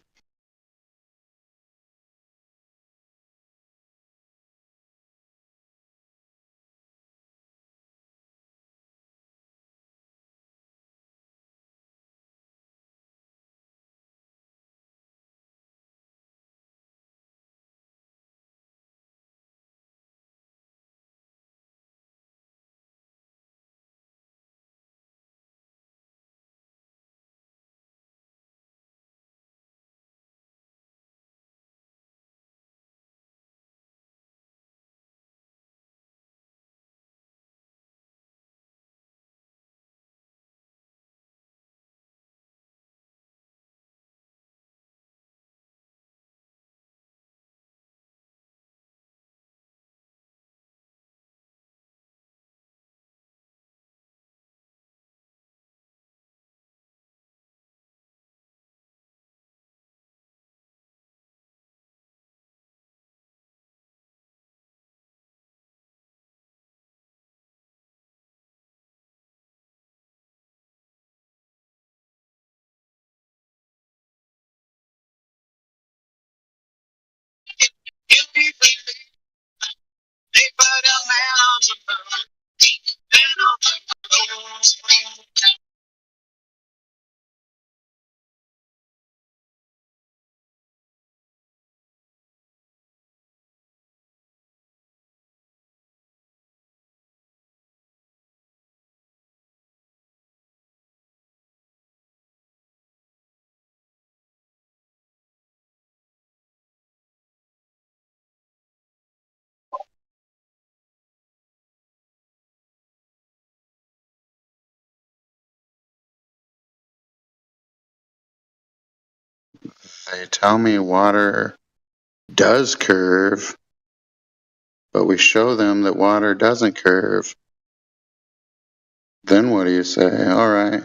They tell me water does curve, but we show them that water doesn't curve. Then what do you say? All right,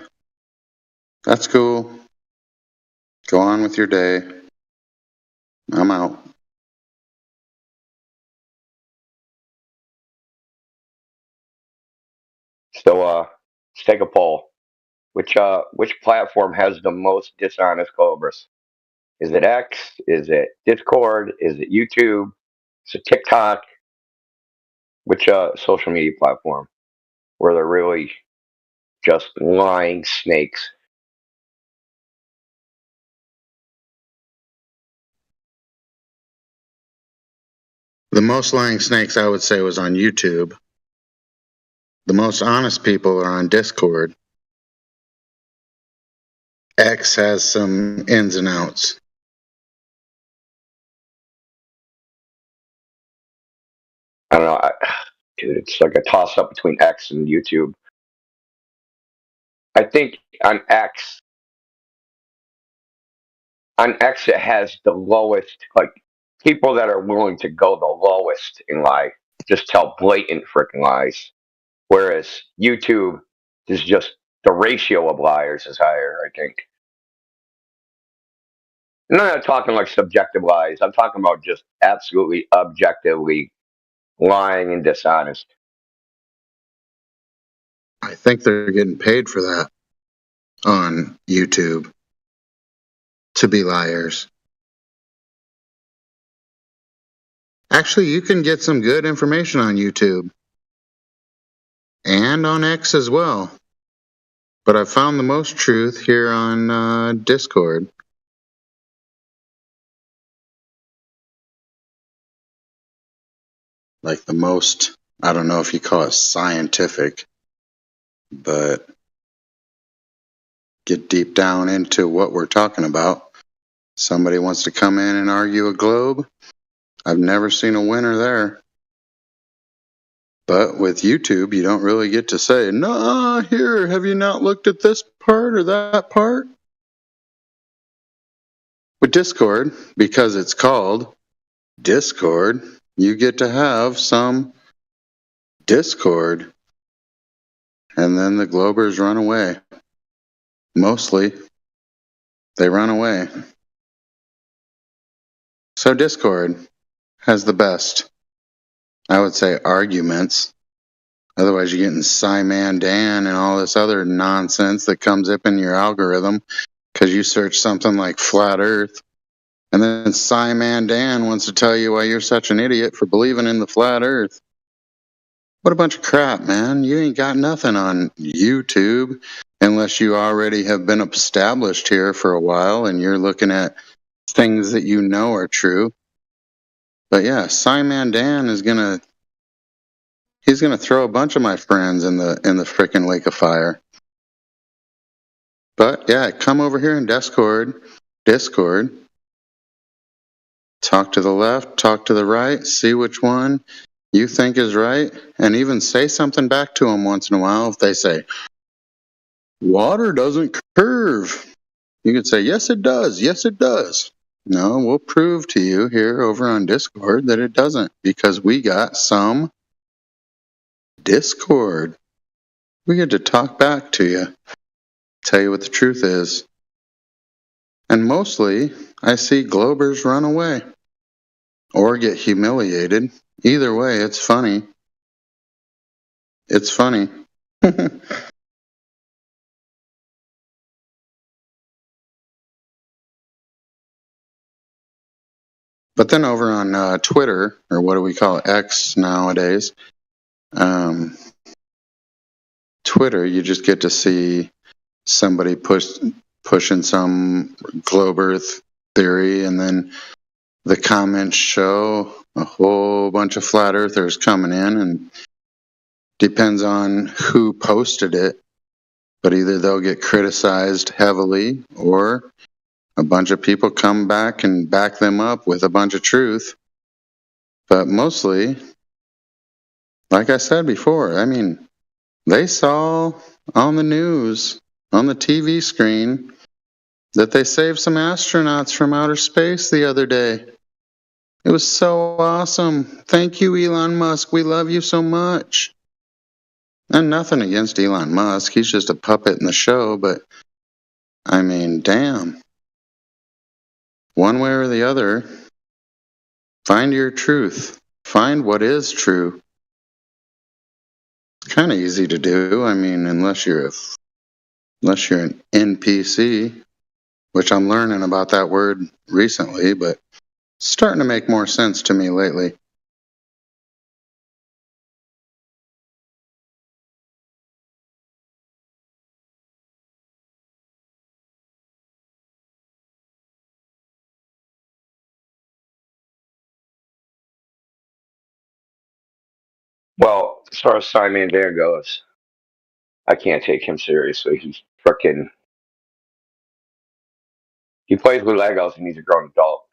that's cool. Go on with your day. I'm out. So let's take a poll. Which platform has the most dishonest Cobras? Is it X? Is it Discord? Is it YouTube? Is it TikTok? Which social media platform where they're really just lying snakes? The most lying snakes I would say was on YouTube. The most honest people are on Discord. X has some ins and outs. I don't know. Dude, it's like a toss up between X and YouTube. I think on X it has the lowest, like, people that are willing to go the lowest in lie, just tell blatant freaking lies. Whereas YouTube is just the ratio of liars is higher, I think. And I'm not talking like subjective lies. I'm talking about just absolutely objectively lying and dishonest. I think they're getting paid for that on YouTube, to be liars. Actually, you can get some good information on YouTube and on X as well. But I found the most truth here on Discord. Like the most, I don't know if you call it scientific, but get deep down into what we're talking about. Somebody wants to come in and argue a globe. I've never seen a winner there. But with YouTube, you don't really get to say, "No, here, have you not looked at this part or that part?" With Discord, because it's called Discord, you get to have some Discord. And then the Globers run away. Mostly, they run away. So Discord has the best, I would say, arguments. Otherwise, you're getting Simon Dan and all this other nonsense that comes up in your algorithm because you search something like flat Earth. And then Simon Dan wants to tell you why you're such an idiot for believing in the flat Earth. What a bunch of crap, man. You ain't got nothing on YouTube unless you already have been established here for a while and you're looking at things that you know are true. But yeah, Simon Dan is he's gonna throw a bunch of my friends in the frickin' lake of fire. But yeah, come over here in Discord. Talk to the left, talk to the right, see which one you think is right, and even say something back to them once in a while. If they say, "Water doesn't curve," you can say, "Yes, it does. Yes, it does." No, we'll prove to you here over on Discord that it doesn't, because we got some Discord. We get to talk back to you, tell you what the truth is. And mostly, I see Globers run away or get humiliated. Either way, it's funny. It's funny. But then over on Twitter, or what do we call it, X nowadays, Twitter, you just get to see somebody pushing some globe Earth theory, and then the comments show a whole bunch of flat earthers coming in, and depends on who posted it, but either they'll get criticized heavily or a bunch of people come back and back them up with a bunch of truth. But mostly, like I said before, I mean, they saw on the news, on the TV screen, that they saved some astronauts from outer space the other day. It was so awesome. Thank you, Elon Musk. We love you so much. And nothing against Elon Musk. He's just a puppet in the show, but I mean, damn. One way or the other, find your truth. Find what is true. It's kind of easy to do. I mean, unless you're an NPC, which I'm learning about that word recently, but it's starting to make more sense to me lately. Well, as far as Simon Van goes, I can't take him seriously. He's freaking. He plays with Legos and he's a grown adult.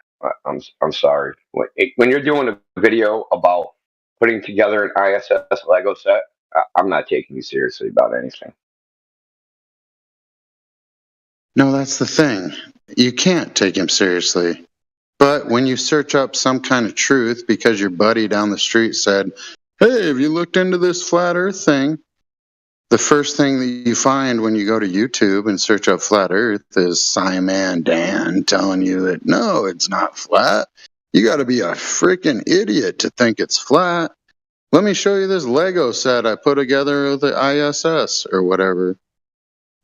I'm sorry. When you're doing a video about putting together an ISS Lego set, I'm not taking you seriously about anything. No, that's the thing. You can't take him seriously. But when you search up some kind of truth because your buddy down the street said, "Hey, have you looked into this flat earth thing?" The first thing that you find when you go to YouTube and search up flat earth is Simon Dan telling you that no, it's not flat. You got to be a freaking idiot to think it's flat. Let me show you this Lego set I put together with the ISS or whatever.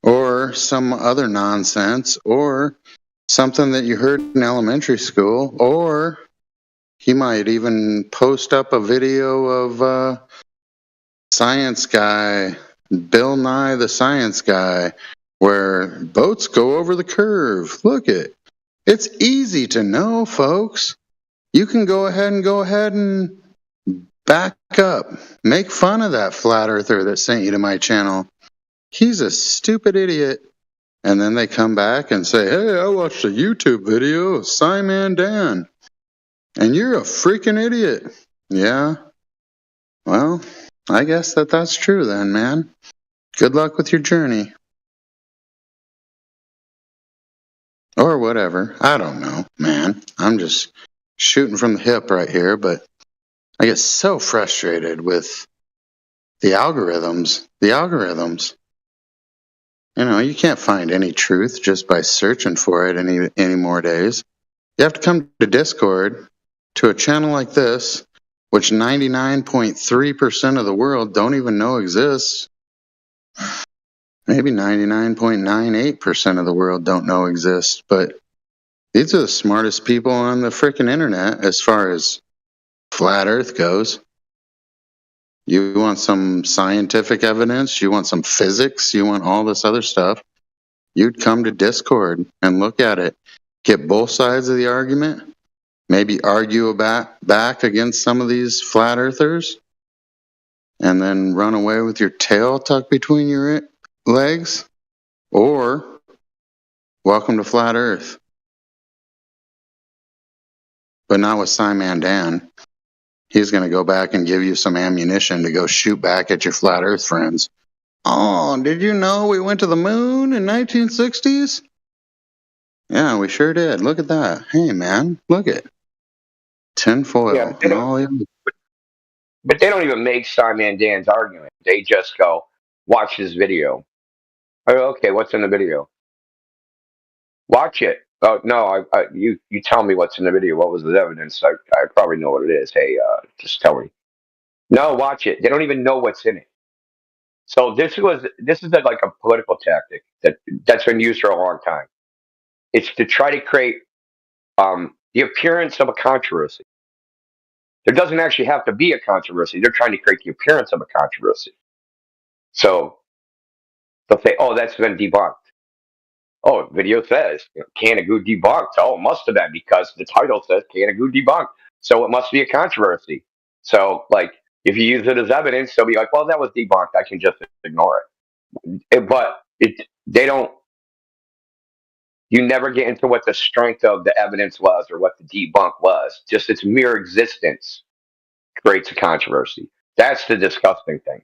Or some other nonsense, or something that you heard in elementary school, or he might even post up a video of Science Guy, Bill Nye the Science Guy, where boats go over the curve. Look it. It's easy to know, folks. You can go ahead and back up. Make fun of that flat earther that sent you to my channel. He's a stupid idiot. And then they come back and say, "Hey, I watched a YouTube video of Simon Dan. And you're a freaking idiot." Yeah. Well, I guess that's true then, man. Good luck with your journey. Or whatever. I don't know, man. I'm just shooting from the hip right here, but I get so frustrated with the algorithms. You know, you can't find any truth just by searching for it any more days. You have to come to Discord, to a channel like this, which 99.3% of the world don't even know exists. Maybe 99.98% of the world don't know exists, but these are the smartest people on the frickin' internet as far as flat earth goes. You want some scientific evidence, you want some physics, you want all this other stuff, you'd come to Discord and look at it. Get both sides of the argument, maybe argue back against some of these flat earthers, and then run away with your tail tucked between your legs, or welcome to flat earth. But not with Simon Dan. He's going to go back and give you some ammunition to go shoot back at your flat earth friends. "Oh, did you know we went to the moon in 1960s? Yeah, we sure did. Look at that. Hey, man, look at tinfoil Yeah, and all the but they don't even make Simon Dan's argument. They just go, watch this video. I go, okay, what's in the video? Watch it. Oh no, you tell me what's in the video. What was the evidence? I probably know what it is. Hey, just tell me. No, watch it. They don't even know what's in it. So this is like a political tactic that's been used for a long time. It's to try to create the appearance of a controversy. There doesn't actually have to be a controversy. They're trying to create the appearance of a controversy. So they'll say, "Oh, that's been debunked." Oh, video says Canagoo debunked. Oh, it must have been because the title says Canagoo debunked. So it must be a controversy. So, like, if you use it as evidence, they'll be like, "Well, that was debunked. I can just ignore it." They don't. You never get into what the strength of the evidence was or what the debunk was. Just its mere existence creates a controversy. That's the disgusting thing.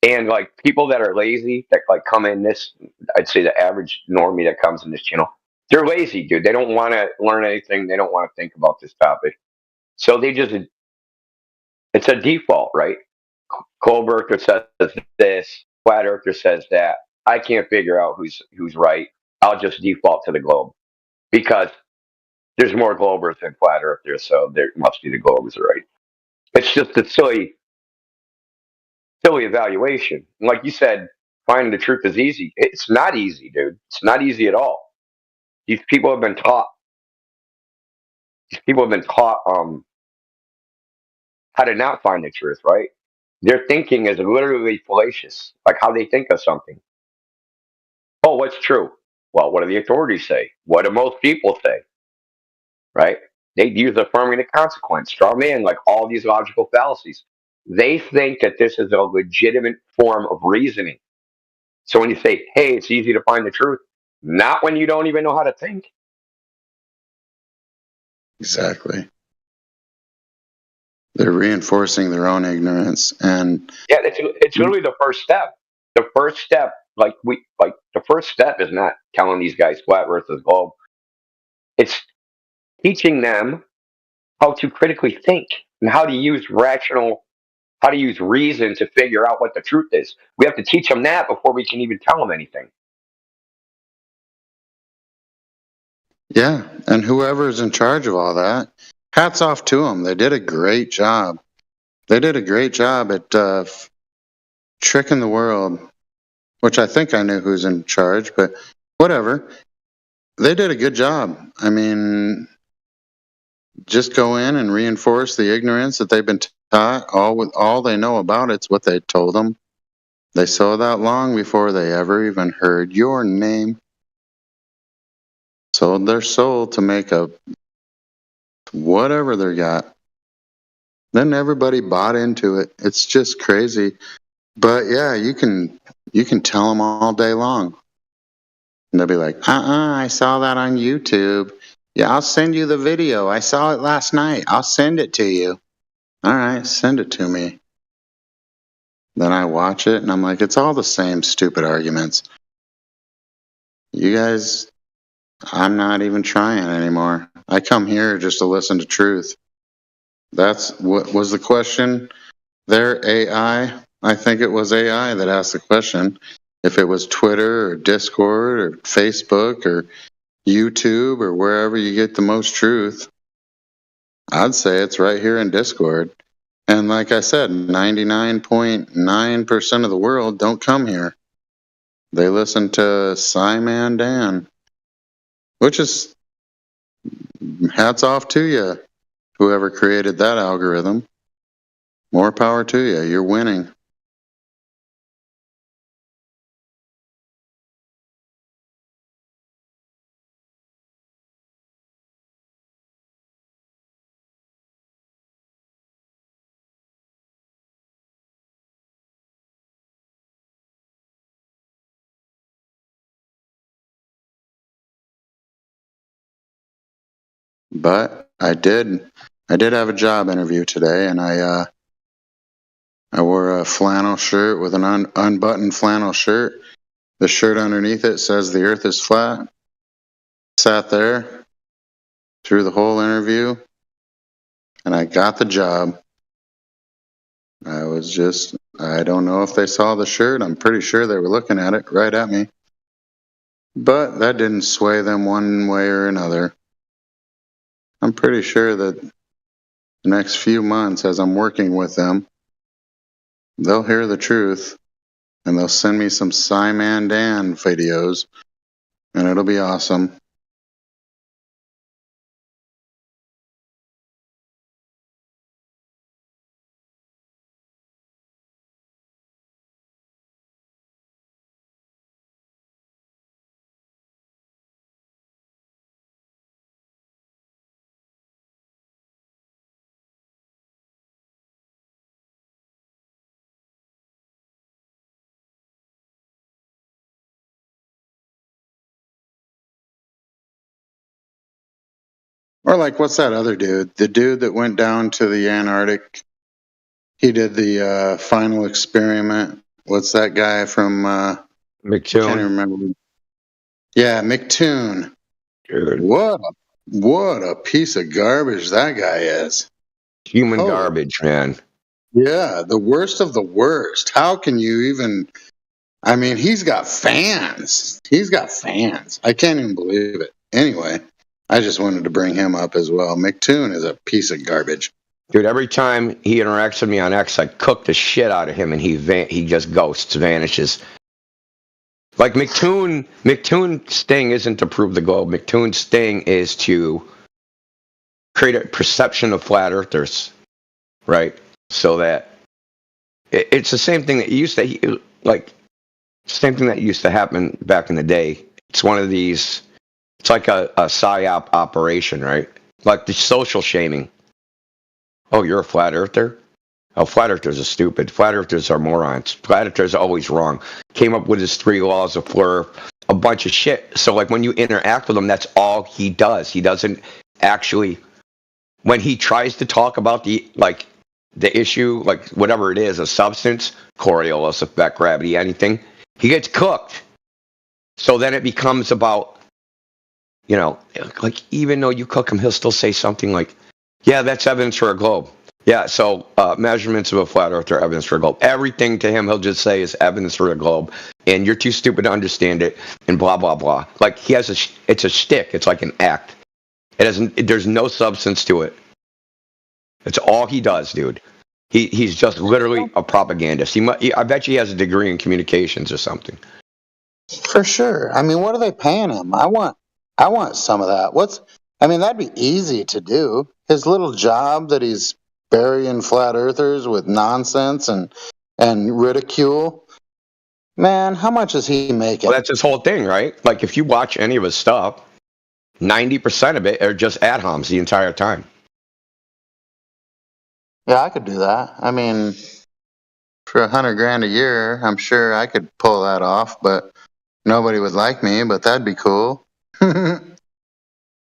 And like people that are lazy that like come in this, I'd say the average normie that comes in this channel, they're lazy, dude. They don't want to learn anything. They don't want to think about this topic. So it's a default, right? Cold Earther says this, Flat Earther says that. I can't figure out who's right. I'll just default to the globe because there's more globers than flat earthers, so there must be the globers are right. It's just a silly evaluation. And like you said, finding the truth is easy. It's not easy, dude. It's not easy at all. These people have been taught. How to not find the truth, right? Their thinking is literally fallacious, like how they think of something. Oh, what's true? Well, what do the authorities say? What do most people say? Right? They use affirmative consequence, straw man, like all these logical fallacies. They think that this is a legitimate form of reasoning. So when you say, hey, it's easy to find the truth, not when you don't even know how to think. Exactly. They're reinforcing their own ignorance, and Yeah, it's literally the first step. The first step, the first step is not telling these guys flat Earth is globe. It's teaching them how to critically think and how to use reason to figure out what the truth is. We have to teach them that before we can even tell them anything. yeah, and whoever's in charge of all that, hats off to them. They did a great job. They did a great job at tricking the world, which I think I knew who's in charge, but whatever. They did a good job. I mean, just go in and reinforce the ignorance that they've been taught. All they know about it's what they told them. They saw that long before they ever even heard your name. Sold their soul to make up whatever they got. Then everybody bought into it. It's just crazy. But yeah, you can tell them all day long. And they'll be like, I saw that on YouTube. Yeah, I'll send you the video. I saw it last night. I'll send it to you. All right, send it to me. Then I watch it and I'm like, it's all the same stupid arguments. You guys, I'm not even trying anymore. I come here just to listen to truth. That's what was the question. Their AI, I think it was AI that asked the question. If it was Twitter or Discord or Facebook or YouTube or wherever you get the most truth, I'd say it's right here in Discord. And like I said, 99.9% of the world don't come here. They listen to Simon Dan, which is hats off to you, whoever created that algorithm. More power to you. You're winning. But I did have a job interview today, and I wore a flannel shirt with an unbuttoned flannel shirt. The shirt underneath it says the earth is flat. Sat there through the whole interview, and I got the job. I don't know if they saw the shirt. I'm pretty sure they were looking at it right at me. But that didn't sway them one way or another. I'm pretty sure that the next few months, as I'm working with them, they'll hear the truth and they'll send me some Simon Dan videos, and it'll be awesome. Or like, what's that other dude? The dude that went down to the Antarctic. He did the final experiment. What's that guy from McToon? I can't even remember. Yeah, McToon. Dude. What a piece of garbage that guy is. Human garbage, man. Yeah, the worst of the worst. How can you even... I mean, he's got fans. I can't even believe it. Anyway, I just wanted to bring him up as well. McToon is a piece of garbage. Dude, every time he interacts with me on X, I cook the shit out of him, and he just ghosts, vanishes. Like McToon's thing isn't to prove the globe. McToon's thing is to create a perception of flat earthers, right? So that it's the same thing that used to happen back in the day. It's one of these. It's like a psyop operation, right? Like the social shaming. Oh, you're a flat earther? Oh, flat earthers are stupid. Flat earthers are morons. Flat earthers are always wrong. Came up with his 3 laws of Fleur, a bunch of shit. So like when you interact with him, that's all he does. He doesn't actually, when he tries to talk about the issue, like whatever it is, a substance, Coriolis effect, gravity, anything, he gets cooked. So then it becomes about, like even though you cook him, he'll still say something like, yeah, that's evidence for a globe. Yeah, so measurements of a flat earth are evidence for a globe. Everything to him, he'll just say is evidence for a globe, and you're too stupid to understand it, and blah, blah, blah. Like, he has it's a shtick. It's like an act. There's no substance to it. It's all he does, dude. He's just literally a propagandist. I bet you he has a degree in communications or something. For sure. I mean, what are they paying him? I want some of that. That'd be easy to do. His little job that he's burying flat earthers with nonsense and ridicule. Man, how much is he making? Well, that's his whole thing, right? Like, if you watch any of his stuff, 90% of it are just ad homs the entire time. Yeah, I could do that. I mean, for $100,000 a year, I'm sure I could pull that off, but nobody would like me, but that'd be cool.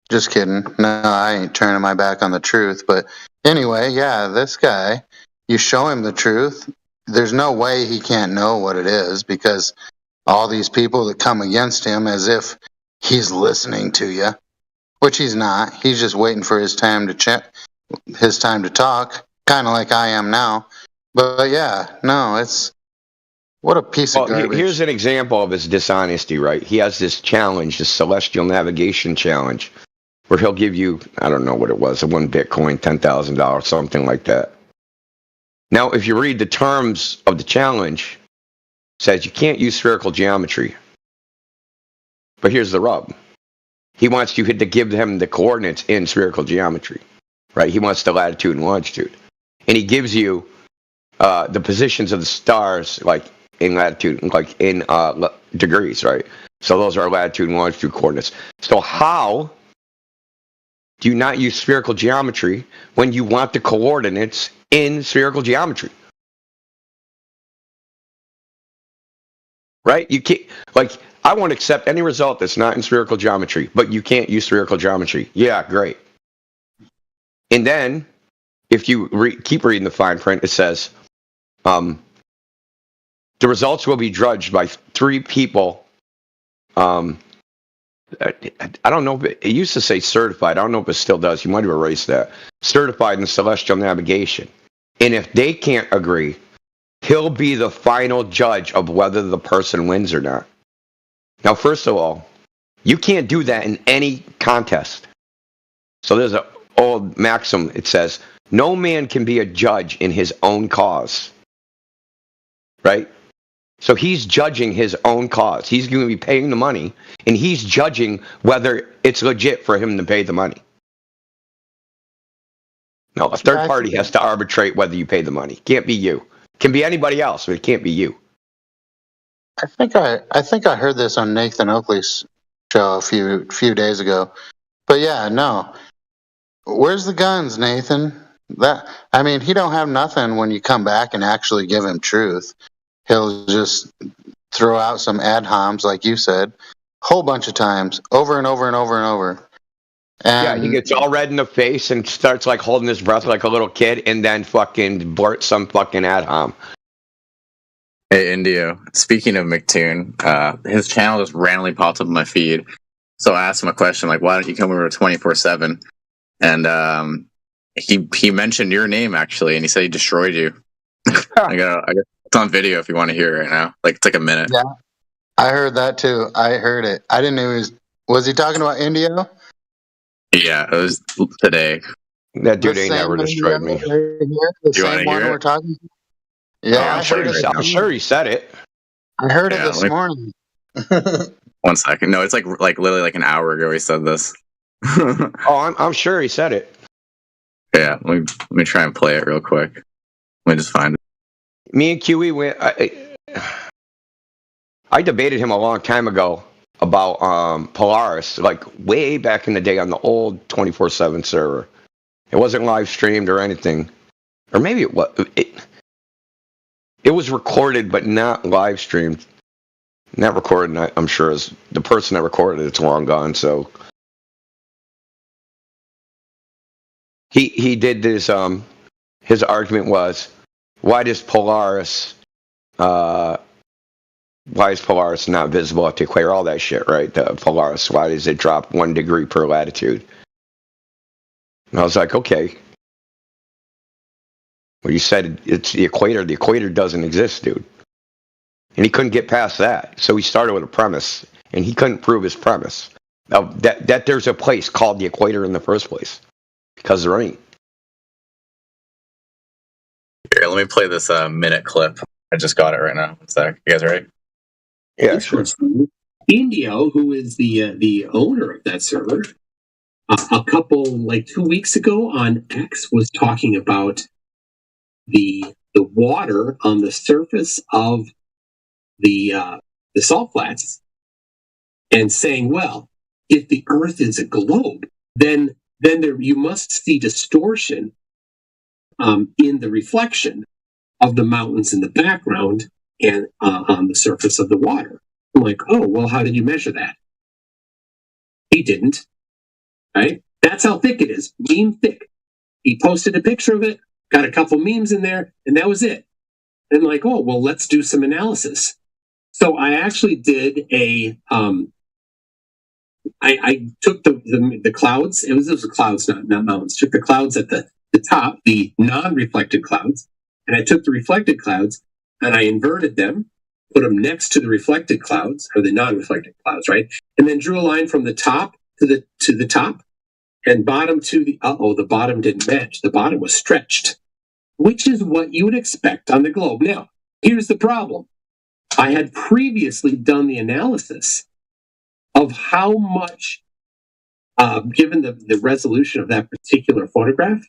Just kidding. No, I ain't turning my back on the truth. But anyway, yeah, this guy, you show him the truth. There's no way he can't know what it is, because all these people that come against him as if he's listening to you, which he's not. He's just waiting for his time to talk, kind of like I am now. But yeah, no, what a piece of garbage. Here's an example of his dishonesty, right? He has this challenge, this celestial navigation challenge, where he'll give you, I don't know what it was, one Bitcoin, $10,000, something like that. Now, if you read the terms of the challenge, it says you can't use spherical geometry. But here's the rub. He wants you to give him the coordinates in spherical geometry, right? He wants the latitude and longitude. And he gives you the positions of the stars, like in latitude, like in degrees, right? So those are latitude and longitude coordinates. So how do you not use spherical geometry when you want the coordinates in spherical geometry? Right? You can't, like, I won't accept any result that's not in spherical geometry, but you can't use spherical geometry. Yeah, great. And then, if you keep reading the fine print, it says, the results will be judged by 3 people. I don't know if it used to say certified. I don't know if it still does. You might have erased that. Certified in celestial navigation. And if they can't agree, he'll be the final judge of whether the person wins or not. Now, first of all, you can't do that in any contest. So there's an old maxim. It says, no man can be a judge in his own cause. Right? So he's judging his own cause. He's going to be paying the money, and he's judging whether it's legit for him to pay the money. No, a third party has to arbitrate whether you pay the money. Can't be you. Can be anybody else, but it can't be you. I think I heard this on Nathan Oakley's show a few days ago. But yeah, no. Where's the guns, Nathan? He don't have nothing when you come back and actually give him truth. He'll just throw out some ad homs, like you said, whole bunch of times, over and over and over and over. And he gets all red in the face and starts like holding his breath like a little kid, and then fucking blurts some fucking ad hom. Hey, Indio. Speaking of McToon, his channel just randomly popped up in my feed. So I asked him a question like, "Why don't you come over 24/7?" And he mentioned your name actually, and he said he destroyed you. I got it's on video if you want to hear it right now. Like, it's like a minute. Yeah, I heard that too. I heard it. I didn't know was he talking about Indio? Yeah, it was today. That dude ain't never destroyed me. The same one we're talking. Yeah, I'm sure he said it. I heard it this morning. 1 second. No, it's like literally like an hour ago he said this. I'm sure he said it. Yeah, let me try and play it real quick. Let me just find it. Me and QE went. I debated him a long time ago about Polaris, like way back in the day on the old 24/7 server. It wasn't live streamed or anything. or maybe it was recorded but not live streamed. Not recorded. I'm sure is the person that recorded it's long gone. So he did this. His argument was, why is Polaris not visible at the equator? All that shit, right? The Polaris. Why does it drop 1 degree per latitude? And I was like, okay. Well, you said it's the equator. The equator doesn't exist, dude. And he couldn't get past that. So he started with a premise, and he couldn't prove his premise that there's a place called the equator in the first place, because there ain't. Here, let me play this minute clip. I just got it right now. One sec. You guys ready? Yeah, sure. Indio, who is the owner of that server, a couple, like 2 weeks ago on X, was talking about the water on the surface of the salt flats, and saying, well, if the Earth is a globe, then there you must see distortion in the reflection of the mountains in the background and on the surface of the water. I'm like, oh, well, how did you measure that? He didn't. Right? That's how thick it is. Meme thick. He posted a picture of it, got a couple memes in there, and that was it. And like, oh, well, let's do some analysis. So I actually did I took the clouds. It was the clouds, not mountains. Took the clouds at the top, the non-reflected clouds, and I took the reflected clouds and I inverted them, put them next to the reflected clouds, or the non-reflected clouds, right? And then drew a line from the top to the top, and bottom to the the bottom didn't match. The bottom was stretched, which is what you would expect on the globe. Now, here's the problem. I had previously done the analysis of how much, given the resolution of that particular photograph,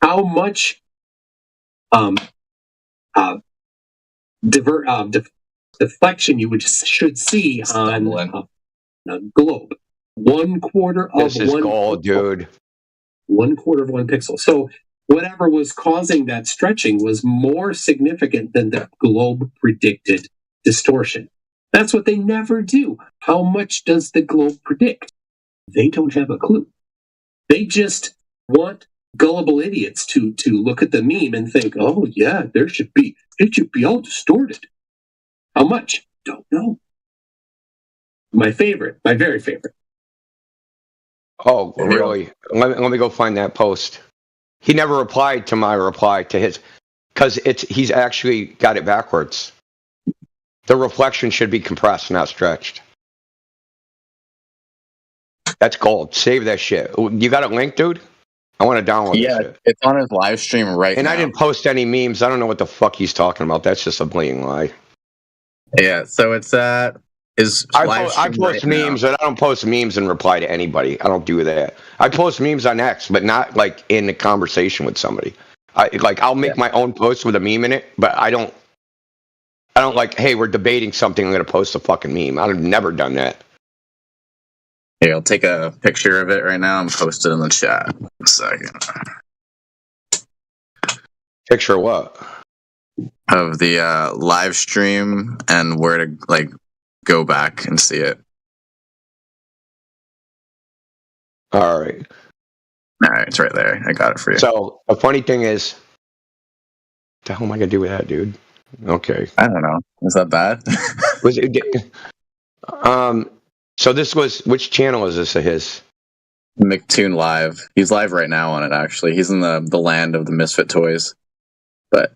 how much deflection you should see on a globe. 1/4 of this is gold, dude. 1/4 of 1 pixel. So whatever was causing that stretching was more significant than the globe predicted distortion. That's what they never do. How much does the globe predict? They don't have a clue. They just want gullible idiots to look at the meme and think, oh yeah, it should be all distorted. How much? Don't know. My very favorite. Oh, really? Let me go find that post. He never replied to my reply to his, because he's actually got it backwards. The reflection should be compressed, not stretched. That's gold. Save that shit. You got a link, dude? I want to download that shit. It's on his live stream right now. And I didn't post any memes. I don't know what the fuck he's talking about. That's just a blatant lie. Yeah, so it's his live stream I post memes, and I don't post memes and reply to anybody. I don't do that. I post memes on X, but not like in a conversation with somebody. I'll make my own post with a meme in it, but I don't like, hey, we're debating something, I'm going to post a fucking meme. I've never done that. Hey, I'll take a picture of it right now and post it in the chat. 1 second. Picture what? Of the live stream and where to go back and see it. All right. All right, it's right there. I got it for you. So the funny thing is, what the hell am I going to do with that, dude? Okay. I don't know. Is that bad? Was it? So this was, which channel is this of his? McToon Live. He's live right now on it, actually. He's in the land of the Misfit Toys. But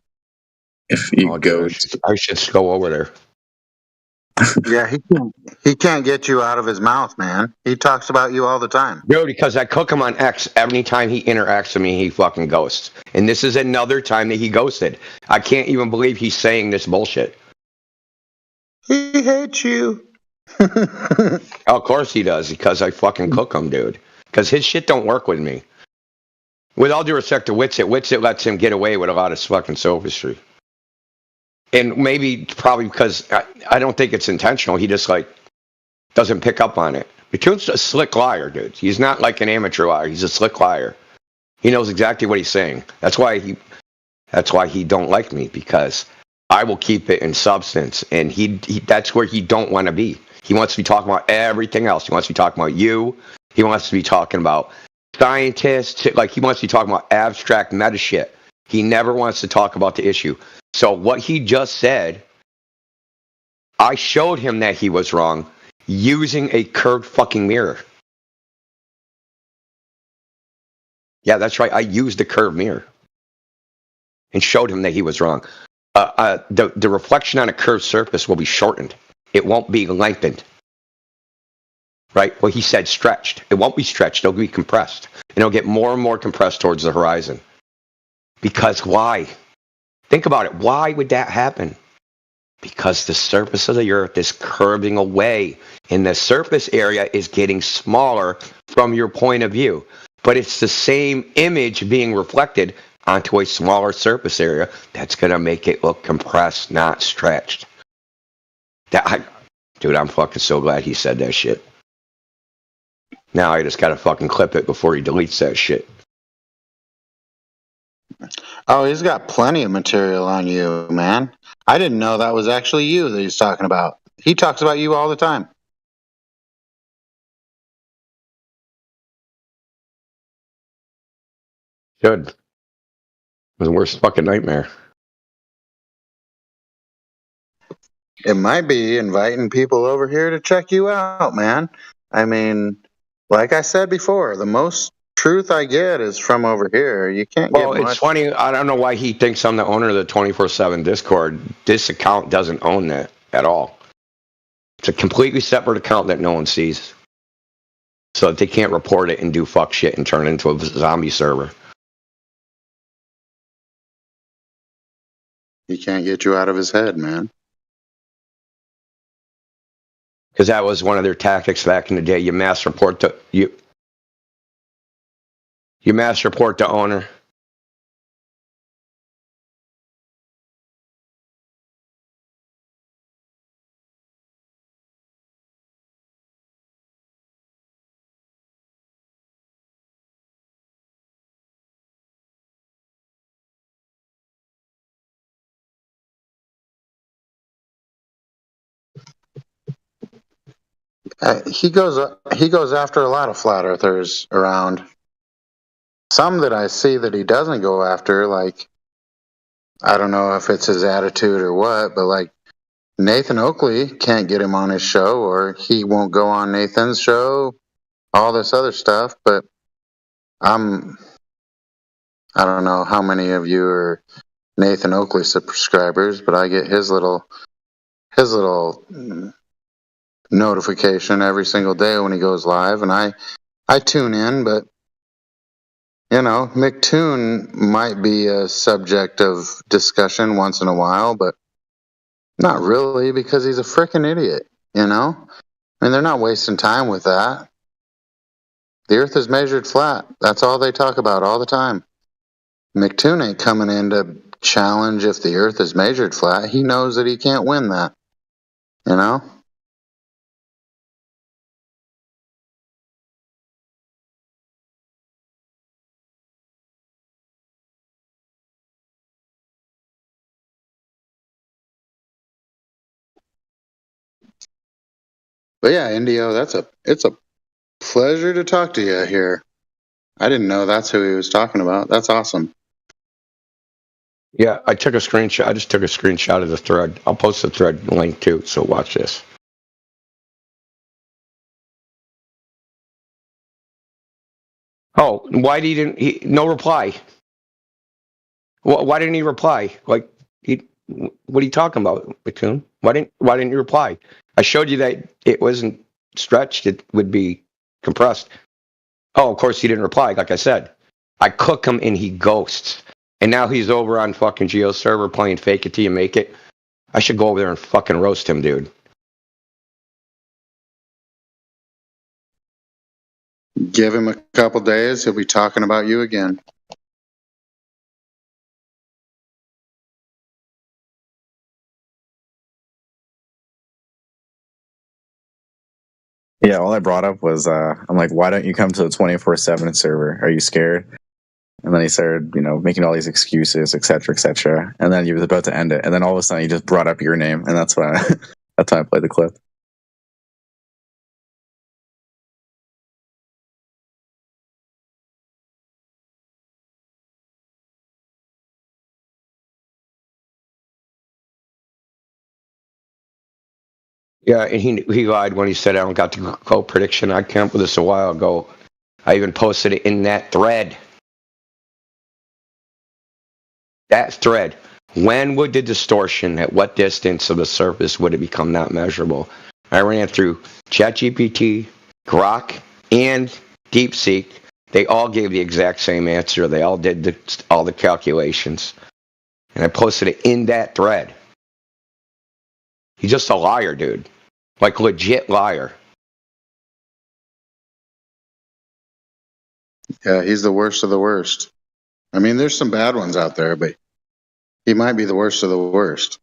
if you go... I should go over there. Yeah, he can't get you out of his mouth, man. He talks about you all the time. Dude, because I cook him on X, every time he interacts with me, he fucking ghosts. And this is another time that he ghosted. I can't even believe he's saying this bullshit. He hates you. Of course he does, because I fucking cook him, dude. Because his shit don't work with me. With all due respect to Witsit lets him get away with a lot of fucking sophistry. And maybe, probably because I don't think it's intentional. He just, doesn't pick up on it. McToon's a slick liar, dude. He's not like an amateur liar. He's a slick liar. He knows exactly what he's saying. That's why That's why he don't like me, because I will keep it in substance, and he that's where he don't want to be. He wants to be talking about everything else. He wants to be talking about you. He wants to be talking about scientists. Like, he wants to be talking about abstract meta shit. He never wants to talk about the issue. So what he just said, I showed him that he was wrong using a curved fucking mirror. Yeah, that's right. I used a curved mirror and showed him that he was wrong. The reflection on a curved surface will be shortened. It won't be lengthened. Right? Well, he said stretched. It won't be stretched. It'll be compressed. And it'll get more and more compressed towards the horizon. Because why? Think about it. Why would that happen? Because the surface of the Earth is curving away, and the surface area is getting smaller from your point of view. But it's the same image being reflected onto a smaller surface area that's going to make it look compressed, not stretched. Dude, I'm fucking so glad he said that shit. Now I just got to fucking clip it before he deletes that shit. Oh, he's got plenty of material on you, man. I didn't know that was actually you that he's talking about. He talks about you all the time. Should. It was the worst fucking nightmare. It might be inviting people over here to check you out, man. I mean, like I said before, the most truth I get is from over here. You can't get much. Well, it's funny. I don't know why he thinks I'm the owner of the 24/7 Discord. This account doesn't own that at all. It's a completely separate account that no one sees. So that they can't report it and do fuck shit and turn it into a zombie server. He can't get you out of his head, man. Because that was one of their tactics back in the day. You mass report the owner. He goes after a lot of flat earthers around. Some that I see that he doesn't go after, like, I don't know if it's his attitude or what, but like Nathan Oakley can't get him on his show, or he won't go on Nathan's show, all this other stuff. But I don't know how many of you are Nathan Oakley subscribers, but I get his little notification every single day when he goes live, and I tune in. But you know, McToon might be a subject of discussion once in a while, but not really, because he's a frickin' idiot, you know? I mean, they're not wasting time with that. The Earth is measured flat. That's all they talk about all the time. McToon ain't coming in to challenge if the Earth is measured flat. He knows that he can't win that, you know? But yeah, Indio, it's a pleasure to talk to you here. I didn't know that's who he was talking about. That's awesome. Yeah, I took a screenshot. I just took a screenshot of the thread. I'll post the thread link too, so watch this. Oh, why didn't he? No reply. Why didn't he reply? Like, what are you talking about, McToon? Why didn't you reply? I showed you that it wasn't stretched. It would be compressed. Oh, of course he didn't reply. Like I said, I cook him and he ghosts. And now he's over on fucking Geo server playing fake it till you make it. I should go over there and fucking roast him, dude. Give him a couple days, he'll be talking about you again. Yeah, all I brought up was I'm like, why don't you come to the 24/7 server? Are you scared? And then he started, making all these excuses, etc., and then he was about to end it, and then all of a sudden he just brought up your name, and that's why that's why I played the clip. Yeah, and he lied when he said I don't got the gold prediction. I came up with this a while ago. I even posted it in that thread. That thread. When would the distortion, at what distance of the surface would it become not measurable? I ran through ChatGPT, Grok, and DeepSeek. They all gave the exact same answer. They all did all the calculations. And I posted it in that thread. He's just a liar, dude. Like, legit liar. Yeah, he's the worst of the worst. I mean, there's some bad ones out there, but he might be the worst of the worst.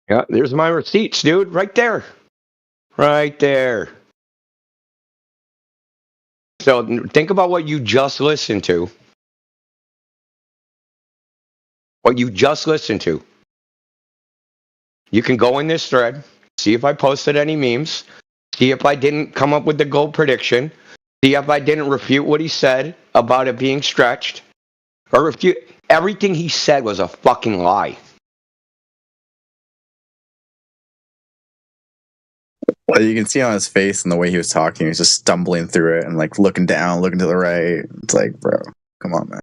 Yeah, there's my receipts, dude. Right there. Right there. So think about what you just listened to. What you just listened to. You can go in this thread, see if I posted any memes, see if I didn't come up with the gold prediction, see if I didn't refute what he said about it being stretched, or refute everything he said was a fucking lie. Well, you can see on his face and the way he was talking, he was just stumbling through it and like looking down, looking to the right. It's like, bro, come on, man.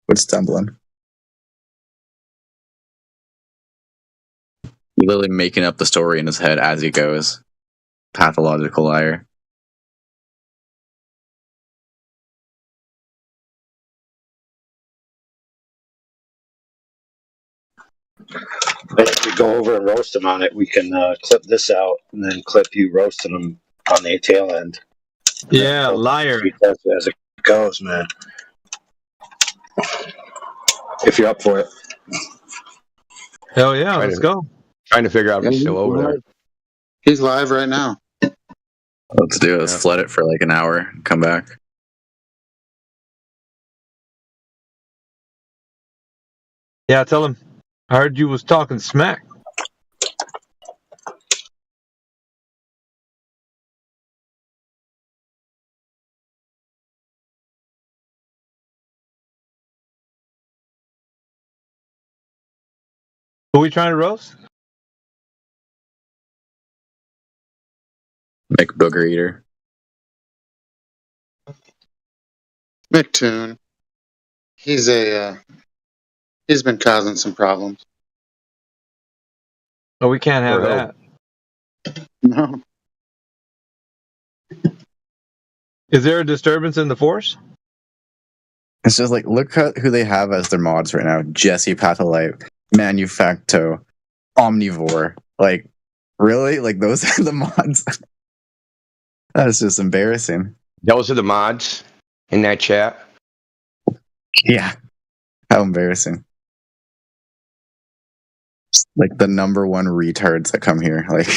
Quit stumbling. Literally making up the story in his head as he goes. Pathological liar. If we go over and roast him on it, we can clip this out and then clip you roasting him on the tail end. Yeah, liar. As it goes, man. If you're up for it. Hell yeah, let's go. Trying to figure out if he's still over there. He's live right now. Let's do it. Let's flood it for like an hour and come back. Yeah, tell him. I heard you was talking smack. Who are we trying to roast? Make Booger Eater. McToon. He's he's been causing some problems. Oh, we can't have that. No. Is there a disturbance in the force? It's just like, look at who they have as their mods right now. Jesse Patolite, Manufacto, Omnivore. Like, really? Like, those are the mods? That's just embarrassing. Those are the mods in that chat? Yeah. How embarrassing. Like, the number one retards that come here. Like...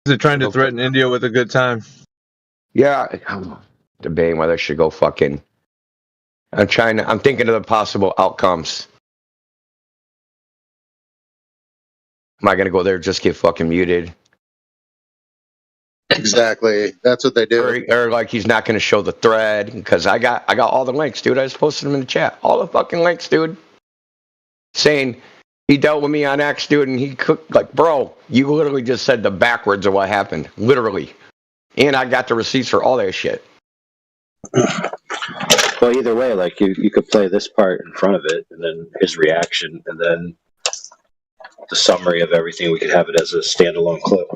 They're trying to threaten India with a good time. Yeah, I'm debating whether I should go fucking. I'm thinking of the possible outcomes. Am I gonna go there just get fucking muted? Exactly. That's what they do. Or like he's not gonna show the thread because I got all the links, dude. I just posted them in the chat. All the fucking links, dude. Saying he dealt with me on X, dude, and he cooked like, bro, you literally just said the backwards of what happened. Literally. And I got the receipts for all that shit. Well, either way, like you could play this part in front of it, and then his reaction, and then the summary of everything. We could have it as a standalone clip.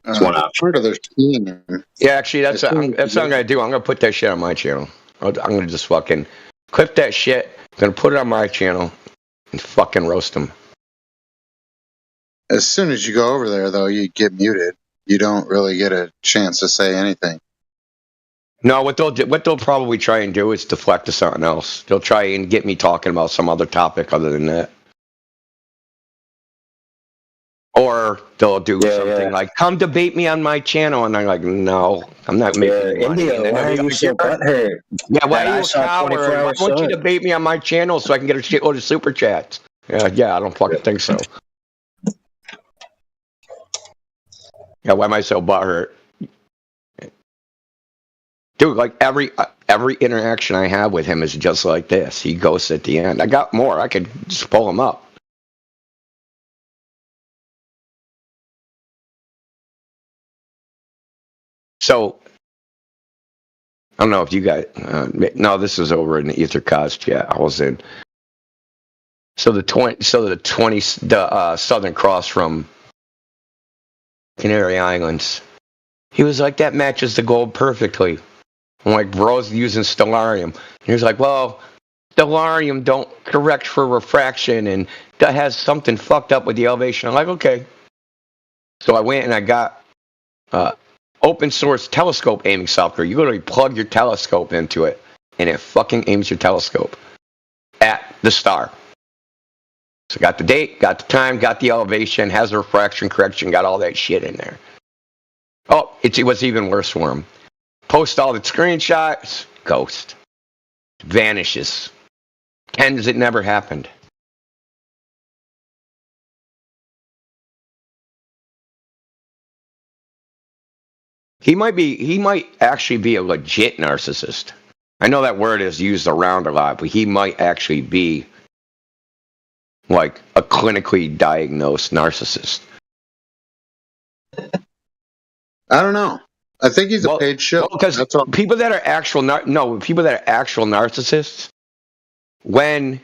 It's one option. Part of their team. Yeah, actually, that's what I'm gonna do. I'm gonna put that shit on my channel. I'm gonna just fucking clip that shit. I'm gonna put it on my channel and fucking roast them. As soon as you go over there, though, you get muted. You don't really get a chance to say anything. No, what they'll probably try and do is deflect to something else. They'll try and get me talking about some other topic other than that. Or they'll do something like, come debate me on my channel. And I'm like, no, I'm not making money. India, why are you so butthurt? Yeah, why that are I you a saw 24 coward? Why Hour won't you Sun? debate me on my channel so I can get a shitload of super chats? Yeah, I don't fucking think so. Yeah, why am I so butthurt? Dude, like every interaction I have with him is just like this. He ghosts at the end. I got more. I could just pull him up. So, I don't know if you guys. No, this is over in the Ether Cos chat. I was in. So the Southern Cross from Canary Islands. He was like, that matches the gold perfectly. I'm like, bro's using stellarium. He was like, well, stellarium don't correct for refraction, and that has something fucked up with the elevation. I'm like, okay. So I went and I got open source telescope aiming software. You literally plug your telescope into it, and it fucking aims your telescope at the star. So got the date, got the time, got the elevation, has a refraction correction, got all that shit in there. Oh, it was even worse for him. Post all the screenshots, ghost. Vanishes. Pretends it never happened. He might actually be a legit narcissist. I know that word is used around a lot, but he might actually be like a clinically diagnosed narcissist. I don't know. I think he's a paid shill. Because people that are actual narcissists, when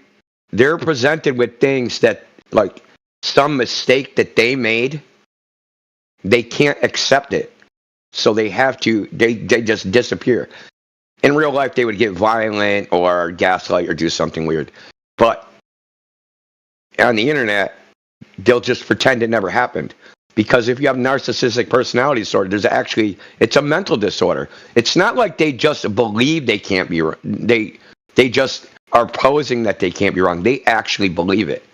they're presented with things that, like, some mistake that they made, they can't accept it. So they have to, they just disappear. In real life, they would get violent or gaslight or do something weird. But on the internet, they'll just pretend it never happened. Because if you have narcissistic personality disorder, it's a mental disorder. It's not like they just believe they can't be wrong. They just are posing that they can't be wrong. They actually believe it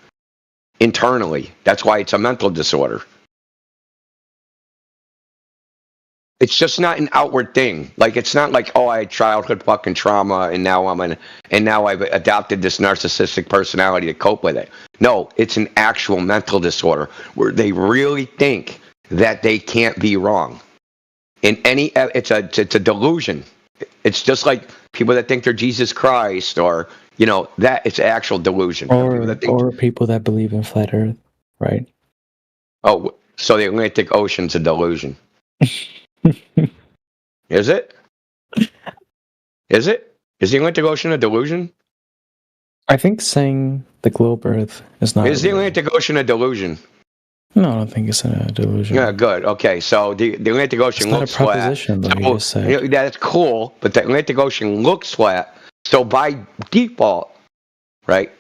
internally. That's why it's a mental disorder. It's just not an outward thing. Like, it's not like, oh, I had childhood fucking trauma and now I've adopted this narcissistic personality to cope with it. No, it's an actual mental disorder where they really think that they can't be wrong. It's a delusion. It's just like people that think they're Jesus Christ, or that it's actual delusion. Or people that believe in flat Earth, right? Oh, so the Atlantic Ocean's a delusion. Is it? Is it? Is the Atlantic Ocean a delusion? I think saying the globe Earth is not. Is the Atlantic Ocean a delusion? No, I don't think it's a delusion. Yeah, good. Okay, so the Atlantic Ocean looks flat. It's not a proposition, though, you just said. That's cool, but the Atlantic Ocean looks flat, so by default, right,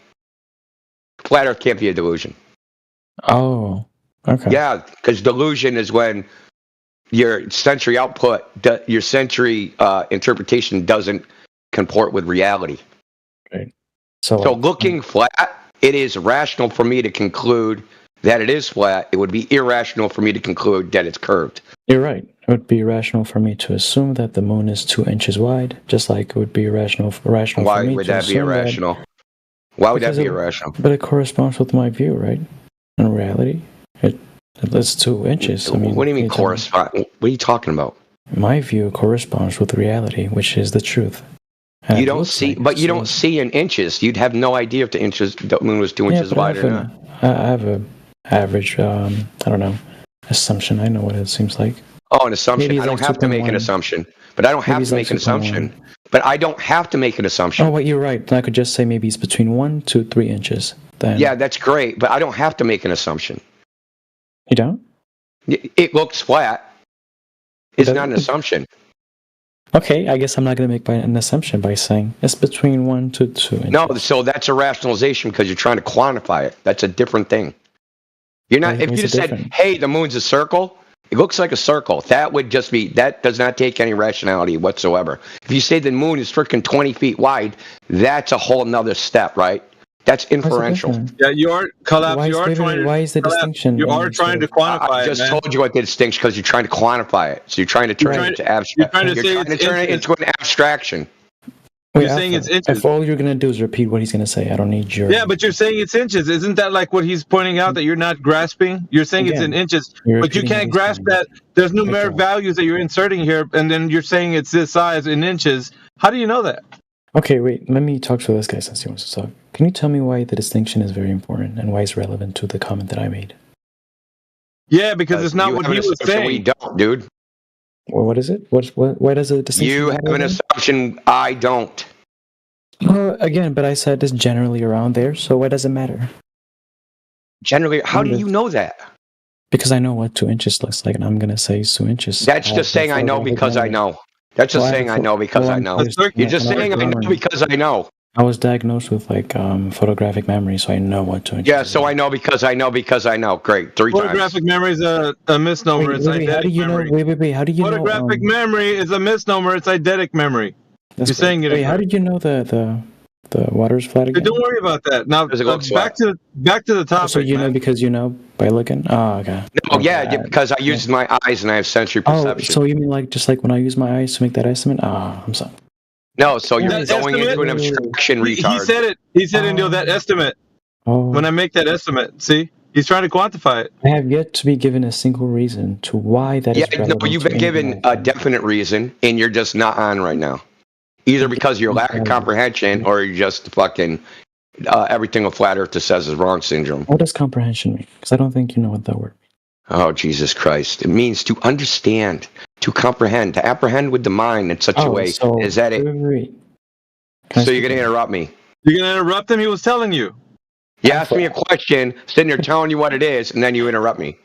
flat Earth can't be a delusion. Oh, okay. Yeah, because delusion is when your sensory output, your sensory interpretation doesn't comport with reality. Right. So looking flat, it is rational for me to conclude that it is flat. It would be irrational for me to conclude that it's curved. You're right. It would be irrational for me to assume that the moon is 2 inches wide, just like it would be irrational for me to assume that. Why would that be irrational? Why would that be irrational? But it corresponds with my view, right? In reality, it's 2 inches. I mean, what do you mean correspond? What are you talking about? My view corresponds with reality, which is the truth. And you don't see, but you don't see in inches. You'd have no idea if the moon was 2 inches wide or not. I have an average, I don't know, assumption. I know what it seems like. Oh, an assumption. I don't have to make an assumption. But I don't have to make an assumption. But I don't have to make an assumption. Oh, wait, you're right. I could just say maybe it's between 1 to 3 inches. Then. Yeah, that's great. But I don't have to make an assumption. You don't? It looks flat. It's not an assumption. Okay, I guess I'm not going to make an assumption by saying it's between 1 to 2 inches. No, so that's a rationalization because you're trying to quantify it. That's a different thing. You're not. Why If you is it just said, different? "Hey, the moon's a circle," it looks like a circle. That would just be. That does not take any rationality whatsoever. If you say the moon is freaking 20 feet wide, that's a whole nother step, right? That's Why is it inferential. different? Yeah, you are collapse. Why You is, are wait, wait, trying to why is the collapse. distinction? You in are trying to sort of- quantify I it, just man. told you what the distinction because you're trying to quantify it. So you're trying to turn You're it into trying abstract. to You're say trying to it's turn it inches. into an abstraction. Wait, You're saying Alpha, it's inches. if all you're gonna do is repeat what he's gonna say, I don't need your. Yeah, but you're saying it's inches. Isn't that like what he's pointing out that you're not grasping? You're saying it's in Again, inches, you're but you repeating what can't he's grasp saying. that there's numeric Victor. values that you're inserting here, and then you're saying it's this size in inches. How do you know that? Okay, wait. Let me talk to this guy since he wants to talk. Can you tell me why the distinction is very important and why it's relevant to the comment that I made? Yeah, because it's not you what have he an was assumption we saying. don't, dude. Well, what is it? Why does the distinction You matter have an again? assumption I don't. Again, but I said this generally around there, so why does it matter? Generally, how do you know that? Because I know what 2 inches looks like, and I'm gonna say 2 inches. That's just saying I know because I know. That's just saying I know because I know. You're just saying I know because I know. I was diagnosed with like photographic memory, so I know what 2 inches. Yeah, so I know because I know because I know. Great, 3 times. Photographic memory is a misnomer. Wait, It's wait, how do eidetic you know? memory. Wait, how do you know? Photographic memory is a misnomer. It's eidetic memory. That's You're saying it. Wait, how did you know the water's flat again? Don't worry about that. Now back to the topic. So you know because you know by looking. Oh, okay. No, yeah, because I use my eyes and I have sensory Oh, perception. so you mean like just like when I use my eyes to make that estimate? Ah, I'm sorry. No, so you're That going into an estimate- abstraction, retard. He said it. He said into that estimate. Oh. When I make that estimate, see, he's trying to quantify it. I have yet to be given a single reason to why that is Yeah, no, relevant you've to been given a definite reason, and you're just not on right now. Either because of your lack of comprehension, or you're just fucking everything a flat earther says is wrong syndrome. What does comprehension mean? Because I don't think you know what that word means. Oh, Jesus Christ. It means to understand, to comprehend, to apprehend with the mind in such a way. So, Is that it? wait. So you're going to interrupt me. You're going to interrupt him? He was telling you. You asked me a question, sitting there telling you what it is, and then you interrupt me.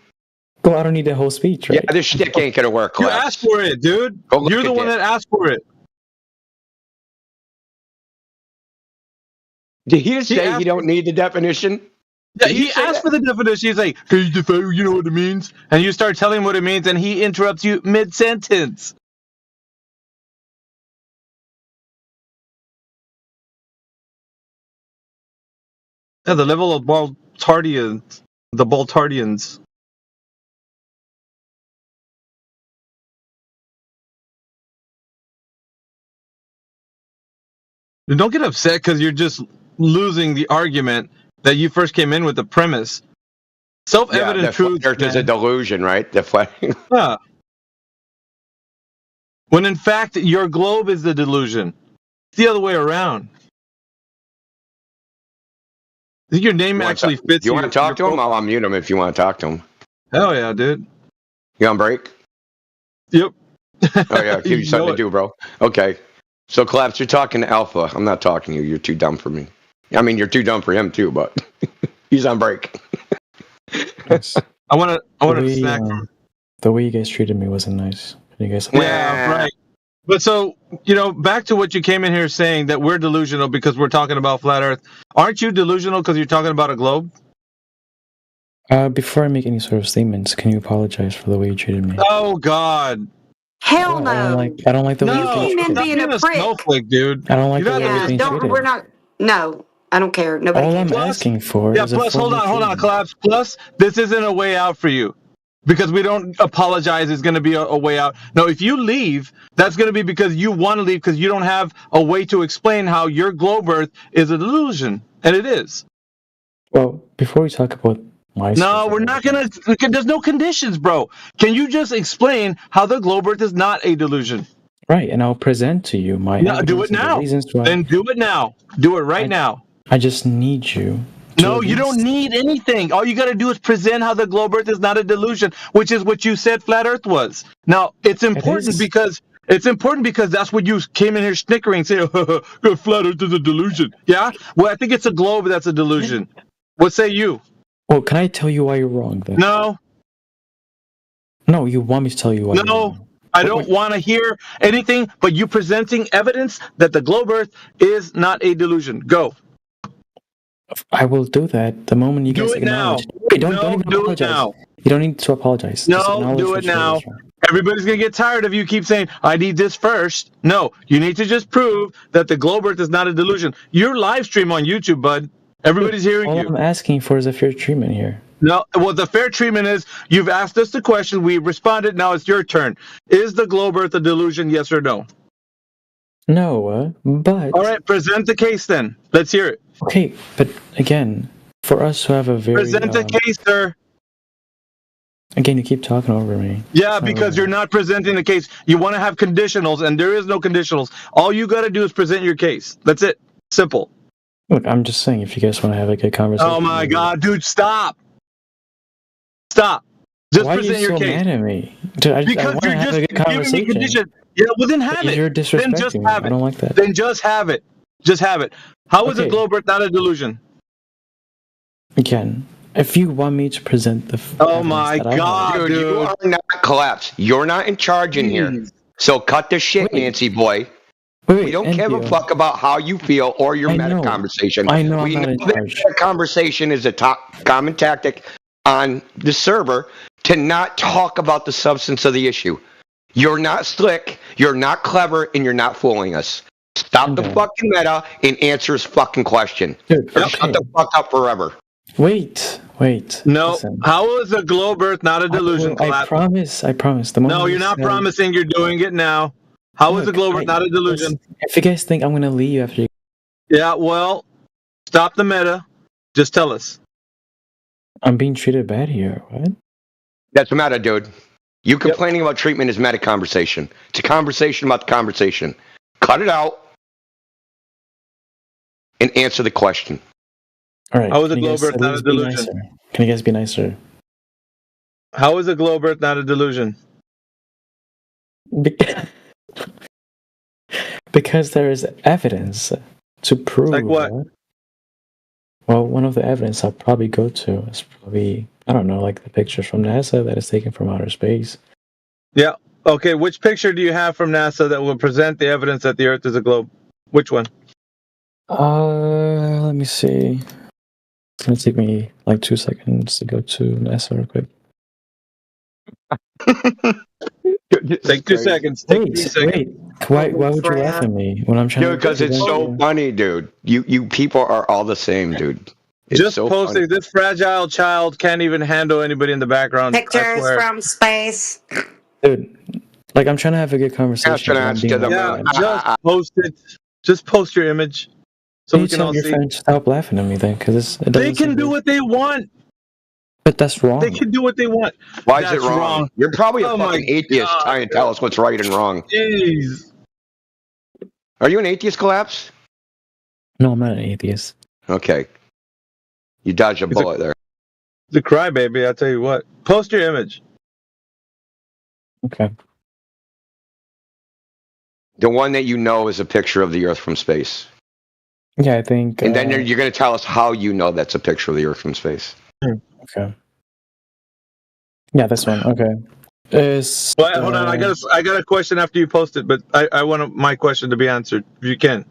Well, I don't need the whole speech, right? Yeah, this shtick ain't going to work. You Collapse. asked for it, dude. Go look You're the at one this. that asked for it. Did he just say he don't need the definition? Yeah, he asked for the definition. He's like, "Hey, you know what it means?" And you start telling him what it means, and he interrupts you mid-sentence. Yeah, the level of Baltardians, the Baltardians. Don't get upset because you're just losing the argument that you first came in with the premise. Self-evident the truth. flat earth is a delusion, right? The flat. Yeah. When in fact, your globe is the delusion. It's the other way around. I think your name actually fits. You want to talk to him? I'll unmute him if you want to talk to him. Hell yeah, dude. You on break? Yep. Oh yeah, give you something to do, bro. Okay. So Collapse, you're talking to Alpha. I'm not talking to you. You're too dumb for me. I mean, you're too dumb for him too, but he's on break. I want to snack. The way you guys treated me wasn't nice. You guys. Yeah, right. But so, back to what you came in here saying that we're delusional because we're talking about flat Earth. Aren't you delusional because you're talking about a globe? Before I make any sort of statements, can you apologize for the way you treated me? Oh God. Hell no. I don't like the way you came in being a prick. Snowflake, dude. I don't like the way Yeah, you're being treated. we're not. No, I don't care. Nobody All cares. I'm asking for Yeah, is a plus, hold formal on, Collapse. Plus, this isn't a way out for you. Because we don't apologize is going to be a way out. No, if you leave, that's going to be because you want to leave because you don't have a way to explain how your globe Earth is a delusion. And it is. Well, before we talk about my No, we're not going to. There's no conditions, bro. Can you just explain how the globe Earth is not a delusion? Right, and I'll present to you my No, do evidence it and the now. reasons why. Then do it now. Do it right now. I just need you. No, you don't need anything. All you got to do is present how the globe Earth is not a delusion, which is what you said flat Earth was. Now, it's important because that's what you came in here snickering, saying, flat Earth is a delusion. Yeah? Well, I think it's a globe that's a delusion. What say you? Well, can I tell you why you're wrong, then? No. No, you want me to tell you why you're wrong. I don't want to hear anything but you presenting evidence that the globe Earth is not a delusion. Go. I will do that the moment you Do guys it now. acknowledge. Wait, don't No, even do it apologize. now. You don't need to apologize. Just No, acknowledge do what it you did now. was wrong. Everybody's gonna get tired of you keep saying, I need this first. No, you need to just prove that the globe Earth is not a delusion. You're live stream on YouTube, bud. Everybody's hearing All you. I'm asking for is a fair treatment here. No, well, the fair treatment is you've asked us the question, we responded, now it's your turn. Is the globe Earth a delusion, yes or no? No, but... All right, present the case then. Let's hear it. Okay, but again, for us to have a very... Present the case, sir. Again, you keep talking over me. Yeah, because you're not presenting the case. You want to have conditionals, and there is no conditionals. All you got to do is present your case. That's it. Simple. Look, I'm just saying, if you guys want to have a good conversation... Oh, my God, dude, stop. Stop. Just Why present are you your so case. mad at me? Dude, I Because want to you're have just a good giving me conversation. condition. Yeah, well, then have it. You're Then just disrespecting me. have I it. don't like that. Then just have it. Just have it. How is a Okay. globe Earth not a delusion? Again, if you want me to present the... Oh, my that I have- God, Dude, you are not collapse. You're not in charge in here. So cut the shit, Nancy boy. Wait, We don't give a NPO. fuck about how you feel or your I meta know. conversation. I know I'm we not in know that charge. meta conversation is a top common tactic on the server to not talk about the substance of the issue. You're not slick, you're not clever, and you're not fooling us. Stop the fucking meta and answer his fucking question. Dude, Or shut the fuck up forever. Wait. No. Listen. How is a globe Earth not a delusion? I promise. The moment No, you're you not said- promising. You're doing it now. How is a Look, globe Earth not a delusion? If you guys think I'm going to leave after you... Yeah, well, stop the meta. Just tell us. I'm being treated bad here. What? That's meta, dude. You complaining about treatment is meta conversation. It's a conversation about the conversation. Cut it out and answer the question. All right. How is a can you globe guys Earth at not a least be delusion? nicer? Can you guys be nicer? How is a globe Earth not a delusion? Because there is evidence to prove. Like what? Well, one of the evidence I'll probably go to is probably, I don't know, like the pictures from NASA that is taken from outer space. Yeah. Okay, which picture do you have from NASA that will present the evidence that the Earth is a globe? Which one? Let me see. It's gonna take me like 2 seconds to go to NASA real quick. Take 2 seconds. Take 2 seconds. Wait. Why would you laugh at me when I'm trying Dude, to... because it's so funny, dude. You people are all the same, dude. It's Just so posting. funny. This fragile child can't even handle anybody in the background. I Pictures swear. from space. Dude, like I'm trying to have a good conversation. but I'm Astronauts being to the laughed moon. at. Just post it. Just post your image, so Can we you can tell all your see. friends to stop laughing at me then? Because it They doesn't can seem do good. what they want. But that's wrong. They can do what they want. Why is That's it wrong? You're probably a Oh my fucking atheist God, trying to tell us what's right and wrong. Jeez. Are you an atheist, Collapse? No, I'm not an atheist. Okay. You dodged a bullet there. The crybaby, I tell you what. Post your image. Okay. The one that you know is a picture of the Earth from space. Yeah, I think. And then you're going to tell us how you know that's a picture of the Earth from space. Okay. Yeah, this one. Okay. Is Well, hold on. I got a question after you post it, but I want my question to be answered if you can.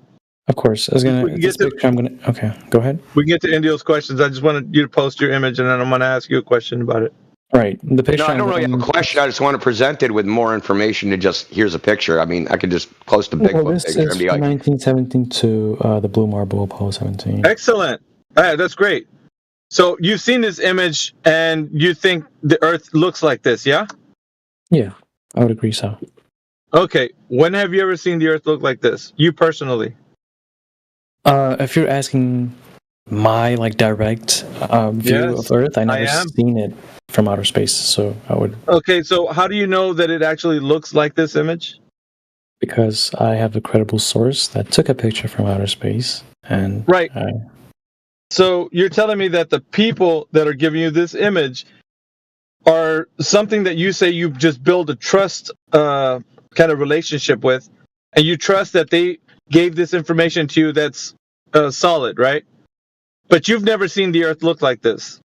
Of course. I was We gonna. can This get to- picture, I'm gonna. Okay, go ahead. We can get to Indio's questions. I just wanted you to post your image, and then I'm going to ask you a question about it. Right. The picture. No, I don't really have a question. I just want to present it with more information than just here's a picture. I mean, I could just post a Well, Bigfoot this picture is and be from like, 1917 to the Blue Marble Apollo 17. Excellent. That's great. So you've seen this image, and you think the Earth looks like this, yeah? Yeah, I would agree so. Okay. When have you ever seen the Earth look like this? You personally? If you're asking my like direct view Yes, of Earth, I never am. seen it from outer space, so I would, Okay, so how do you know that it actually looks like this image? because I have a credible source that took a picture from outer space, and Right. So you're telling me that the people that are giving you this image are something that you say you just build a trust kind of relationship with, and you trust that they gave this information to you that's solid, right? But you've never seen the Earth look like this.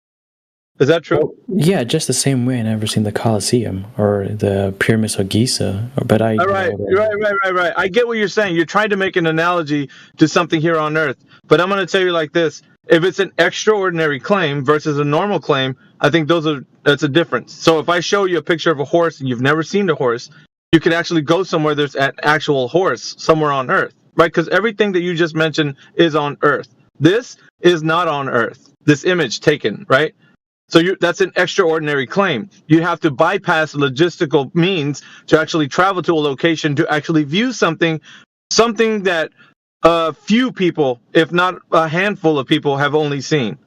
Is that true? Yeah, just the same way I never seen the Colosseum or the pyramids of Giza, but I All right, right. I get what you're saying. You're trying to make an analogy to something here on Earth, but I'm going to tell you like this: if it's an extraordinary claim versus a normal claim, I think that's a difference. So if I show you a picture of a horse and you've never seen the horse, you can actually go somewhere there's an actual horse somewhere on Earth, right? Because everything that you just mentioned is on Earth. This is not on Earth. This image taken, right? So that's an extraordinary claim. You have to bypass logistical means to actually travel to a location to actually view something that few people, if not a handful of people, have only seen.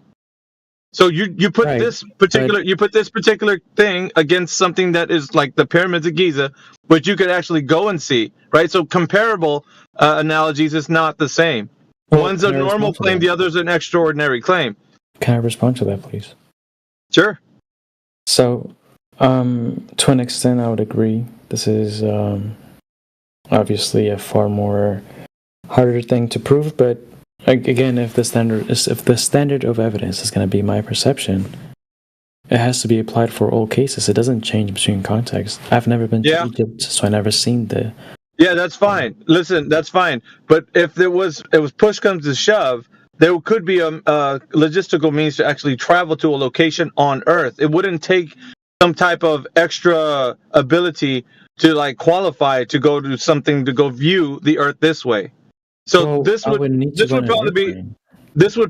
So you put this particular thing against something that is like the pyramids of Giza, which you could actually go and see, right? So comparable analogies is not the same. One's a normal claim, the other's an extraordinary claim. Can I respond to that, please? Sure. So, to an extent, I would agree. This is obviously a far more harder thing to prove. But again, if the standard of evidence is going to be my perception, it has to be applied for all cases. It doesn't change between contexts. I've never been to Egypt, so I never seen the. Yeah, that's fine. Listen, that's fine. But if it was push comes to shove, there could be a logistical means to actually travel to a location on Earth. It wouldn't take some type of extra ability to like qualify to go to something to go view the Earth this way. So this would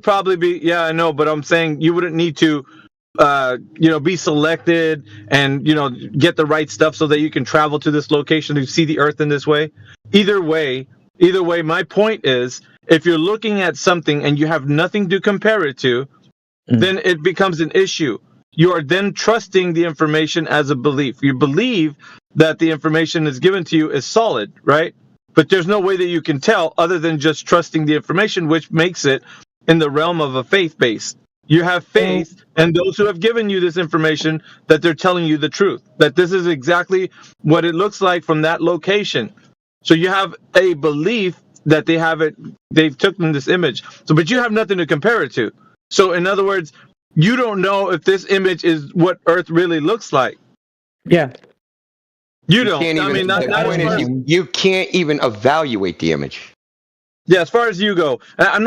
probably be yeah, I know, but I'm saying you wouldn't need to be selected and get the right stuff so that you can travel to this location to see the Earth in this way. Either way, my point is, if you're looking at something and you have nothing to compare it to, then it becomes an issue. You are then trusting the information as a belief. You believe that the information is given to you is solid, right? But there's no way that you can tell other than just trusting the information, which makes it in the realm of a faith-based. You have faith, and those who have given you this information, that they're telling you the truth, that this is exactly what it looks like from that location. So you have a belief that they've taken this image. So, but you have nothing to compare it to. So in other words, you don't know if this image is what Earth really looks like. Yeah. You don't. You can't even evaluate the image. Yeah, as far as you go, I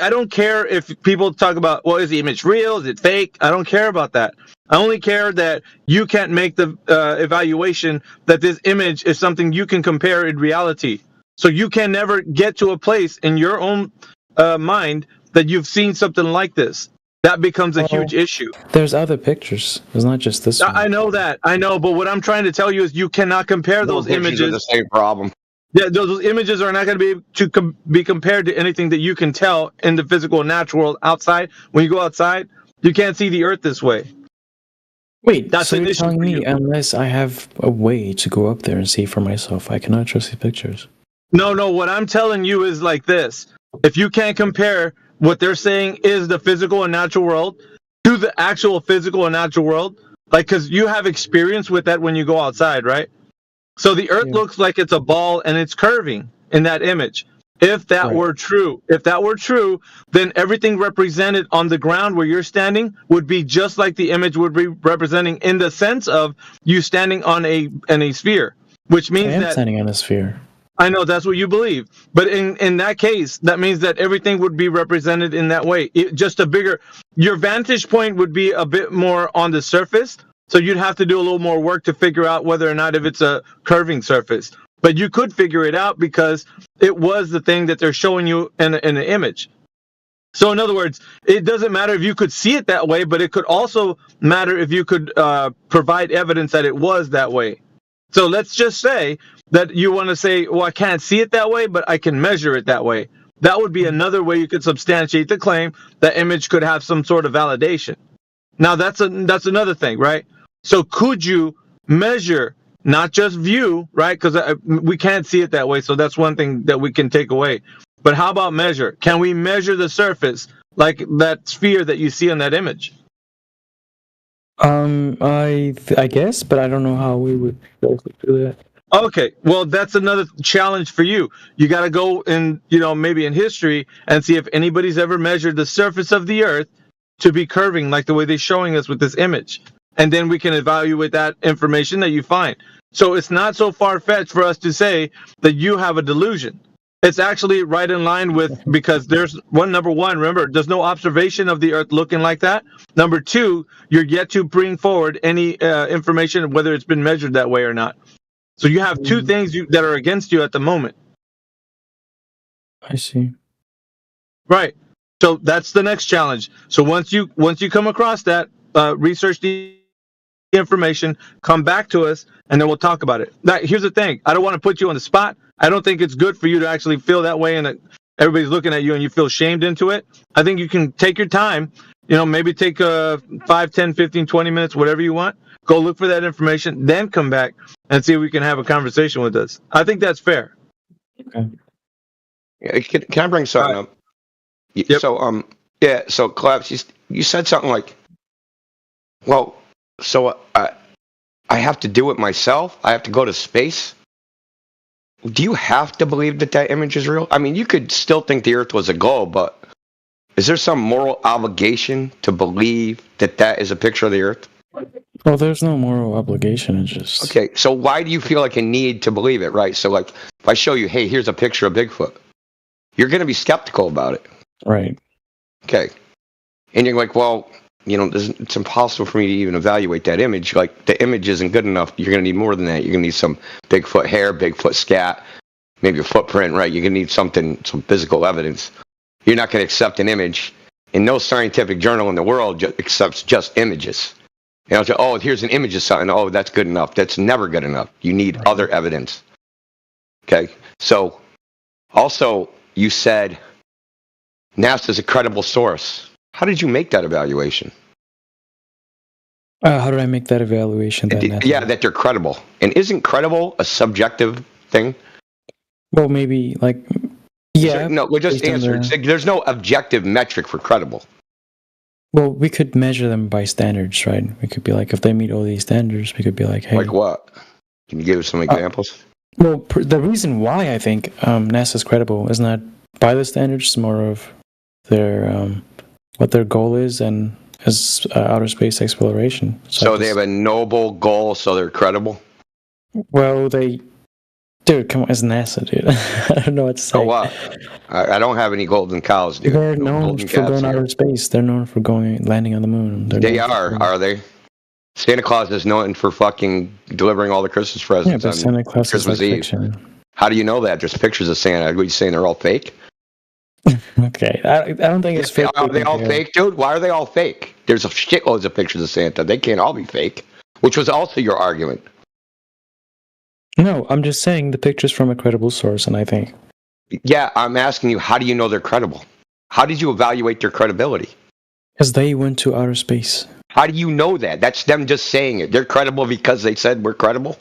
don't care if people talk about, well, is the image real? Is it fake? I don't care about that. I only care that you can't make the evaluation that this image is something you can compare in reality. So you can never get to a place in your own mind that you've seen something like this. That becomes a huge issue. There's other pictures. It's not just this one. I know that. I know, but what I'm trying to tell you is you cannot compare those images. The same problem. Yeah, those images are not going to be able to be compared to anything that you can tell in the physical and natural world outside. When you go outside, you can't see the Earth this way. Wait, that's so you're telling me unless I have a way to go up there and see for myself, I cannot trust these pictures? No, what I'm telling you is like this. If you can't compare what they're saying is the physical and natural world to the actual physical and natural world, like, because you have experience with that when you go outside, right? So the Earth looks like it's a ball and it's curving in that image. If that were true, then everything represented on the ground where you're standing would be just like the image would be representing, in the sense of you standing on a sphere, which means I am standing on a sphere. I know that's what you believe, but in that case, that means that everything would be represented in that way. Your vantage point would be a bit more on the surface, so you'd have to do a little more work to figure out whether or not if it's a curving surface. But you could figure it out because it was the thing that they're showing you in an image. So in other words, it doesn't matter if you could see it that way, but it could also matter if you could provide evidence that it was that way. So let's just say that you want to say, well, I can't see it that way, but I can measure it that way. That would be another way you could substantiate the claim that image could have some sort of validation. Now, that's another thing, right? So could you measure, not just view, right? Because we can't see it that way, so that's one thing that we can take away. But how about measure? Can we measure the surface, like that sphere that you see in that image? I guess, but I don't know how we would do that. Okay, well, that's another challenge for you. You got to go in, maybe in history and see if anybody's ever measured the surface of the Earth to be curving like the way they're showing us with this image. And then we can evaluate that information that you find. So it's not so far-fetched for us to say that you have a delusion. It's actually right in line with, because there's number one, remember, there's no observation of the Earth looking like that. Number two, you're yet to bring forward any information, whether it's been measured that way or not. So you have two things that are against you at the moment. I see. Right. So that's the next challenge. So once you come across that, research the information, come back to us, and then we'll talk about it. Now, here's the thing. I don't want to put you on the spot. I don't think it's good for you to actually feel that way and that everybody's looking at you and you feel shamed into it. I think you can take your time, maybe take 5, 10, 15, 20 minutes, whatever you want. Go look for that information, then come back and see if we can have a conversation with us. I think that's fair. Okay. Yeah, can I bring something up? Yep. So Collapse, you said something like, well, so I have to do it myself? I have to go to space? Do you have to believe that image is real? I mean, you could still think the Earth was a globe, but is there some moral obligation to believe that is a picture of the Earth? Well, there's no moral obligation. It's just... Okay, so why do you feel like a need to believe it, right? So, like, if I show you, hey, here's a picture of Bigfoot, you're going to be skeptical about it. Right. Okay. And you're like, well, it's impossible for me to even evaluate that image. Like, the image isn't good enough. You're going to need more than that. You're going to need some Bigfoot hair, Bigfoot scat, maybe a footprint, right? You're going to need some physical evidence. You're not going to accept an image. And no scientific journal in the world accepts just images. Here's an image of something. Oh, that's good enough. That's never good enough. You need other evidence. Okay. So, also, you said NASA's a credible source. How did you make that evaluation? How did I make that evaluation? That they're credible. And isn't credible a subjective thing? Well, maybe, yeah. No, we'll just answer. There's no objective metric for credible. Well, we could measure them by standards, right? We could be like, if they meet all these standards, we could be like, hey. Like what? Can you give us some examples? Well, the reason why I think NASA's credible is not by the standards, it's more of their what their goal is and as outer space exploration. So they have a noble goal, so they're credible? Well, dude, come on, it's NASA, dude. I don't know what to say. Oh, what? I don't have any golden cows, dude. They're known for going outer space. They're known for landing on the moon. They are they? Santa Claus is known for fucking delivering all the Christmas presents on Santa Claus Christmas Eve. Fiction. How do you know that? There's pictures of Santa. Are you saying they're all fake? Okay, I don't think it's fake. Are they all fake, dude? Why are they all fake? There's a shitloads of pictures of Santa. They can't all be fake, which was also your argument. No, I'm just saying the picture's from a credible source, and I think... Yeah, I'm asking you, how do you know they're credible? How did you evaluate their credibility? Because they went to outer space. How do you know that? That's them just saying it. They're credible because they said we're credible?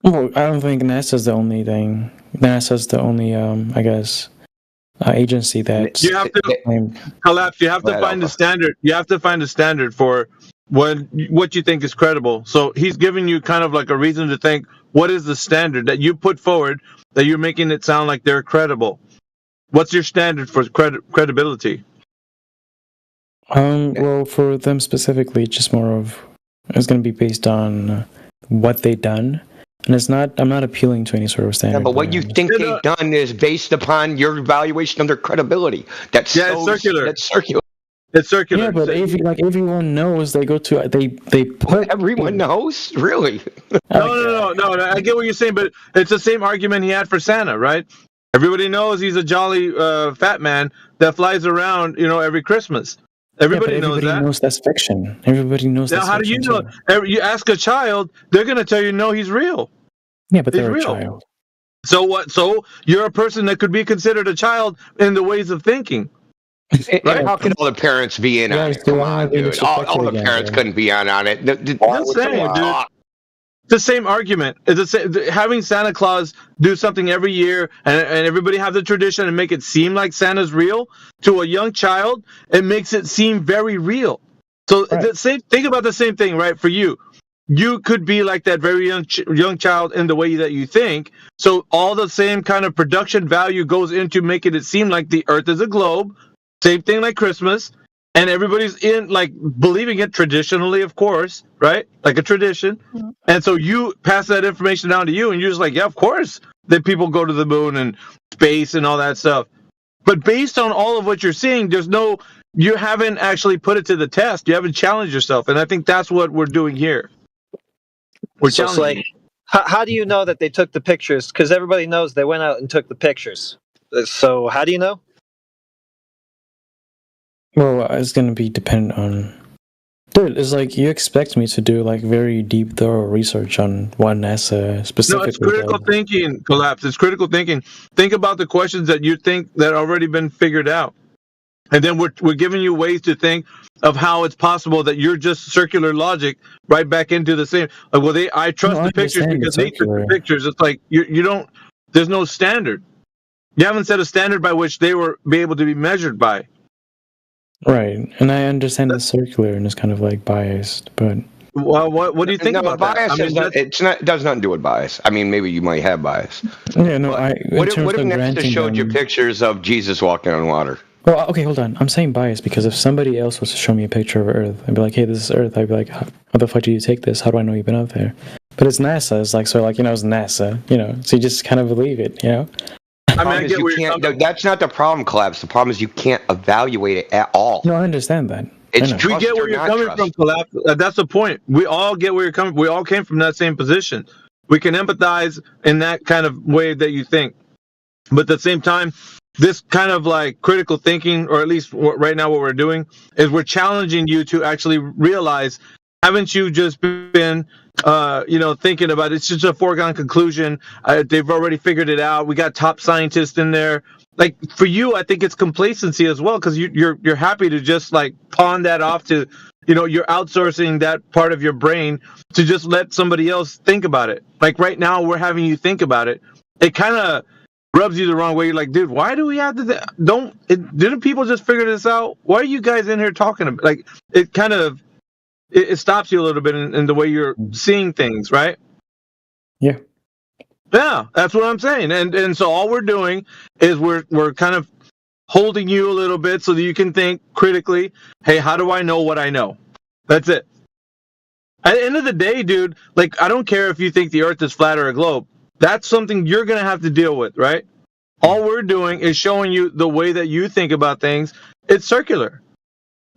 Well, I don't think NASA's the only thing. NASA's the only, I guess, agency that... You have to, Collapse, you have to find the standard. You have to find a standard for... what you think is credible. So he's giving you kind of like a reason to think, what is the standard that you put forward that you're making it sound like they're credible? What's your standard for credibility? Well, for them specifically, just more of, it's going to be based on what they've done. And I'm not appealing to any sort of standard. Yeah, but what you think they've done is based upon your evaluation of their credibility. It's circular. That's circular. It's circular. Yeah, but everyone knows they go to they put. Everyone knows, really. No. I get what you're saying, but it's the same argument he had for Santa, right? Everybody knows he's a jolly fat man that flies around, every Christmas. Everybody knows that. Everybody knows that's fiction. Everybody knows. Now, how do you know? You ask a child, they're going to tell you, no, he's real. Yeah, but they're a child. So what? So you're a person that could be considered a child in the ways of thinking. Right? How can all the parents be in on it? Come on, dude. All the parents couldn't be on it. I'm saying, dude. It's the same argument. Having Santa Claus do something every year and everybody have the tradition and make it seem like Santa's real, to a young child, it makes it seem very real. So think about the same thing, right? For you. You could be like that very young child in the way that you think. So all the same kind of production value goes into making it seem like the Earth is a globe. Same thing like Christmas. and everybody's in like believing it traditionally, of course, right? Like a tradition. And so you pass that information down to you, and you're just like, yeah, of course that people go to the moon and space and all that stuff. But based on all of what you're seeing, you haven't actually put it to the test. You haven't challenged yourself, and I think that's what we're doing here. We're So it's challenging. like, how do you know that they took the pictures? Because everybody knows they went out and took the pictures. So how do you know? Well, it's going to be dependent on. Dude, it's like you expect me to do like very deep, thorough research on what NASA specifically. No, it's critical thinking, Collapse. It's critical thinking. Think about the questions that you think that already been figured out, and then we're giving you ways to think of how it's possible that you're just circular logic right back into the same. Like, well, I trust the pictures because they took the pictures. It's like you don't. There's no standard. You haven't set a standard by which they were be able to be measured by. Right, and I understand it's circular and it's kind of like biased, but well, what do you think about bias that? It does nothing to do with bias. I mean, maybe you might have bias. Yeah, no. What if NASA showed you pictures of Jesus walking on water? Well, okay, hold on. I'm saying bias because if somebody else was to show me a picture of Earth, I'd be like, "Hey, this is Earth." I'd be like, "How the fuck do you take this? How do I know you've been up there?" But it's NASA. It's like it's NASA. So you just kind of believe it. I mean, that's not the problem, Collapse. The problem is you can't evaluate it at all. No, I understand that. We get where you're coming from, Collapse. That's the point. We all get where you're coming. We all came from that same position. We can empathize in that kind of way that you think, but at the same time, this kind of like critical thinking, or at least right now, what we're doing is we're challenging you to actually realize. Haven't you just been, thinking about it? It's just a foregone conclusion. They've already figured it out. We got top scientists in there. Like for you, I think it's complacency as well because you're happy to just like pawn that off to, you're outsourcing that part of your brain to just let somebody else think about it. Like right now, we're having you think about it. It kind of rubs you the wrong way. You're like, dude, why do we have to? Didn't people just figure this out? Why are you guys in here talking about? Like it kind of. It stops you a little bit in the way you're seeing things, right? Yeah. Yeah, that's what I'm saying. And so all we're doing is we're kind of holding you a little bit so that you can think critically, hey, how do I know what I know? That's it. At the end of the day, dude, like I don't care if you think the earth is flat or a globe. That's something you're going to have to deal with, right? All we're doing is showing you the way that you think about things. It's circular.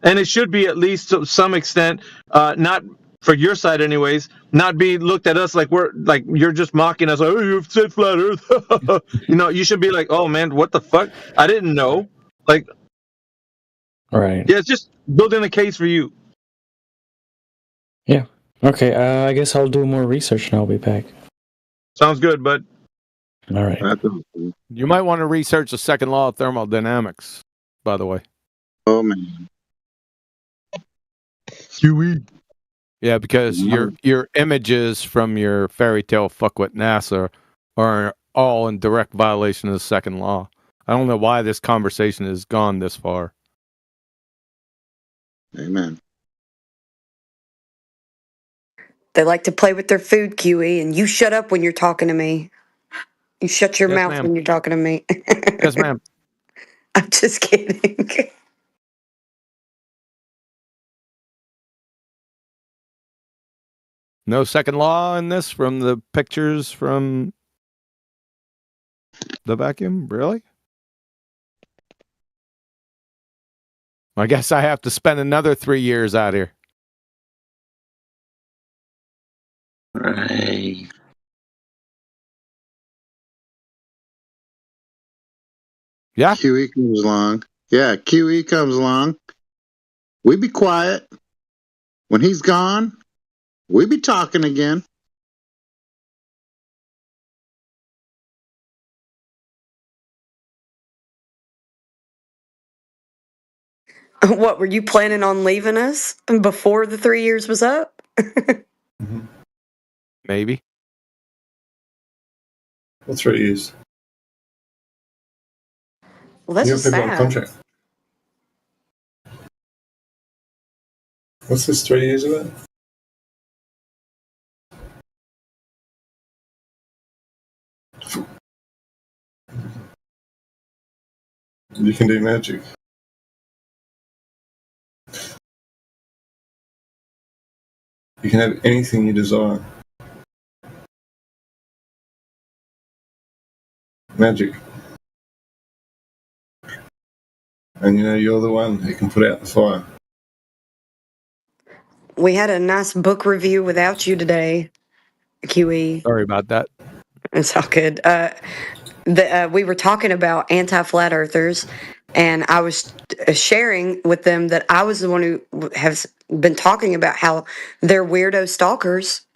And it should be at least to some extent, not for your side anyways, not be looked at us like you're just mocking us. Like, oh, you've said flat earth. You should be like, oh man, what the fuck? I didn't know. Like, right. Yeah, it's just building a case for you. Yeah. Okay, I guess I'll do more research and I'll be back. Sounds good, bud. All right. You might want to research the second law of thermodynamics, by the way. Oh, man. QE. Yeah, because your images from your fairy tale fuck with NASA are all in direct violation of the second law. I don't know why this conversation has gone this far. Amen. They like to play with their food, QE, and you shut up when you're talking to me. You shut your mouth when you're talking to me. Yes, ma'am. I'm just kidding. No second law in this from the pictures from the vacuum? Really? I guess I have to spend another 3 years out here. Right. Yeah. QE comes along. Yeah, QE comes along. We be quiet. When he's gone, we be talking again. What, were you planning on leaving us before the 3 years was up? Maybe. What's 3 years? Well, that's You're just people on sad. contract. What's this 3 years about? You can do magic. You can have anything you desire. Magic. And you're the one who can put out the fire. We had a nice book review without you today, QE. Sorry about that. It's all good. We were talking about anti-flat earthers, and I was sharing with them that I was the one who has been talking about how they're weirdo stalkers,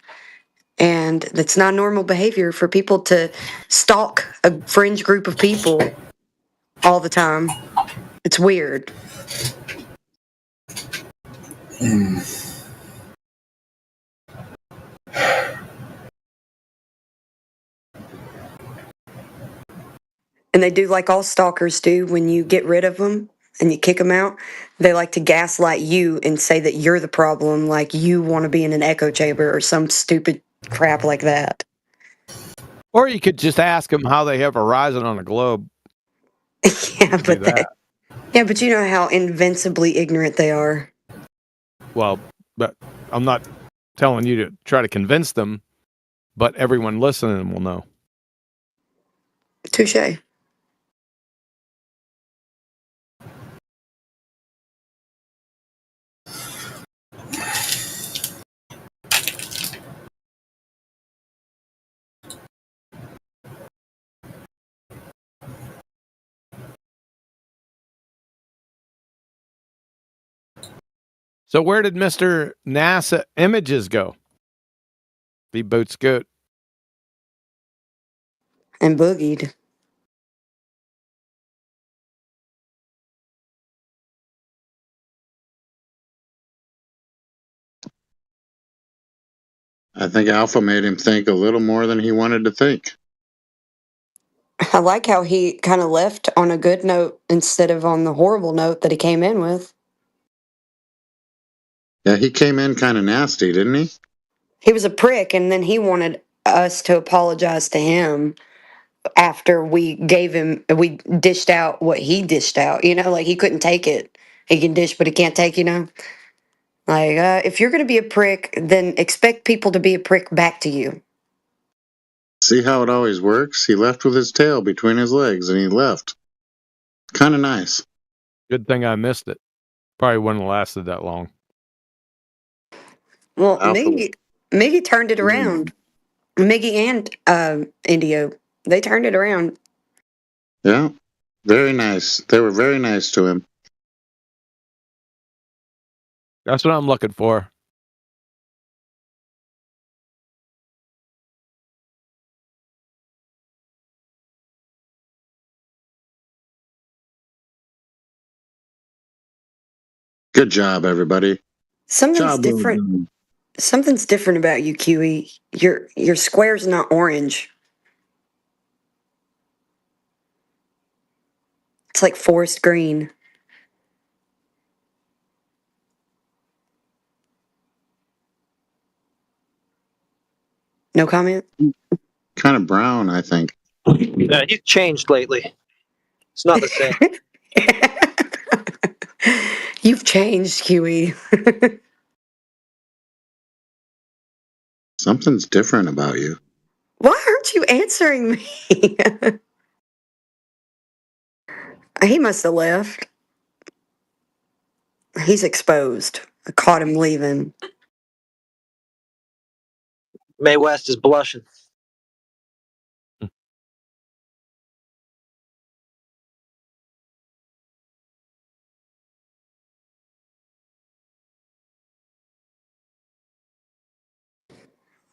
and it's not normal behavior for people to stalk a fringe group of people all the time. It's weird. And they do like all stalkers do when you get rid of them and you kick them out. They like to gaslight you and say that you're the problem, like you want to be in an echo chamber or some stupid crap like that. Or you could just ask them how they have Horizon on a globe. Yeah, but you know how invincibly ignorant they are. Well, but I'm not telling you to try to convince them, but everyone listening will know. Touche. So where did Mr. NASA Images go? The boat scoot. And boogied. I think Alpha made him think a little more than he wanted to think. I like how he kind of left on a good note instead of on the horrible note that he came in with. Yeah, he came in kind of nasty, didn't he? He was a prick, and then he wanted us to apologize to him after we dished out what he dished out. Like he couldn't take it. He can dish, but he can't take, Like, if you're going to be a prick, then expect people to be a prick back to you. See how it always works? He left with his tail between his legs, and he left. Kind of nice. Good thing I missed it. Probably wouldn't have lasted that long. Well, Miggy turned it around. Miggy and Indio, they turned it around. Yeah, very nice. They were very nice to him. That's what I'm looking for. Good job, everybody. Something's different. Something's different about you, QE. Your square's not orange. It's like forest green. No comment? Kind of brown, I think. Yeah, he's changed lately. It's not the same. You've changed, QE. Something's different about you. Why aren't you answering me? He must have left. He's exposed. I caught him leaving. Mae West is blushing.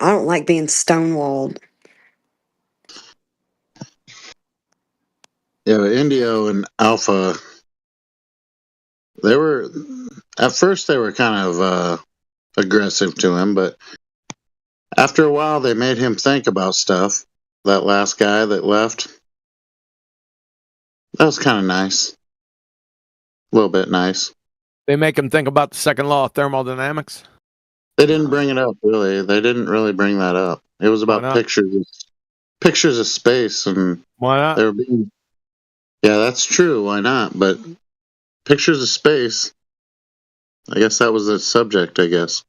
I don't like being stonewalled. Yeah, but Indio and Alpha, at first they were kind of aggressive to him, but after a while they made him think about stuff. That last guy that left, that was kind of nice. A little bit nice. They make him think about the second law of thermodynamics. They didn't bring it up, really. They didn't really bring that up. It was about pictures of space, and why not? They were being, yeah, that's true. Why not? But pictures of space. I guess that was the subject. I guess.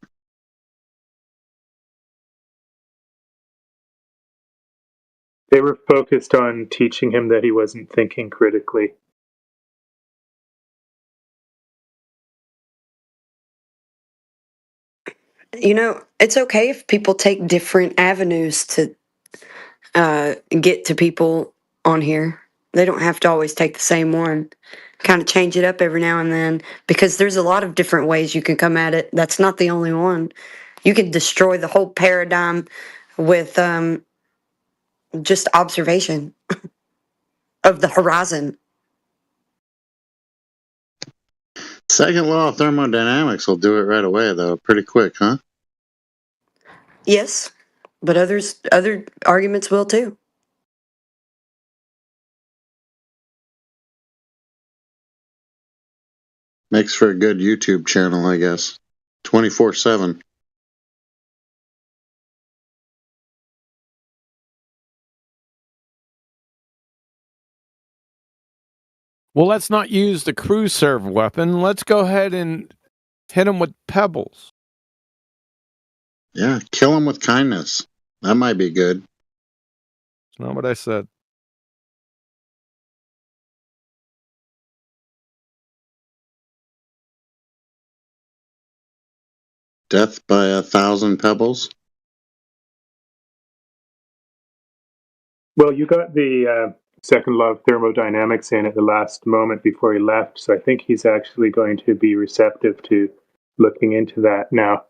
They were focused on teaching him that he wasn't thinking critically. You know, it's okay if people take different avenues to get to people on here. They don't have to always take the same one. Kind of change it up every now and then, because there's a lot of different ways you can come at it. That's not the only one. You can destroy the whole paradigm with just observation of the horizon. Second law of thermodynamics will do it right away, though. Pretty quick, huh? Yes, but other arguments will too. Makes for a good YouTube channel, I guess. 24/7. Well, let's not use the crew serve weapon. Let's go ahead and hit him with pebbles. Yeah, kill him with kindness. That might be good. That's not what I said. Death by 1,000 pebbles. Well, you got the second law of thermodynamics in at the last moment before he left, so I think he's actually going to be receptive to looking into that now.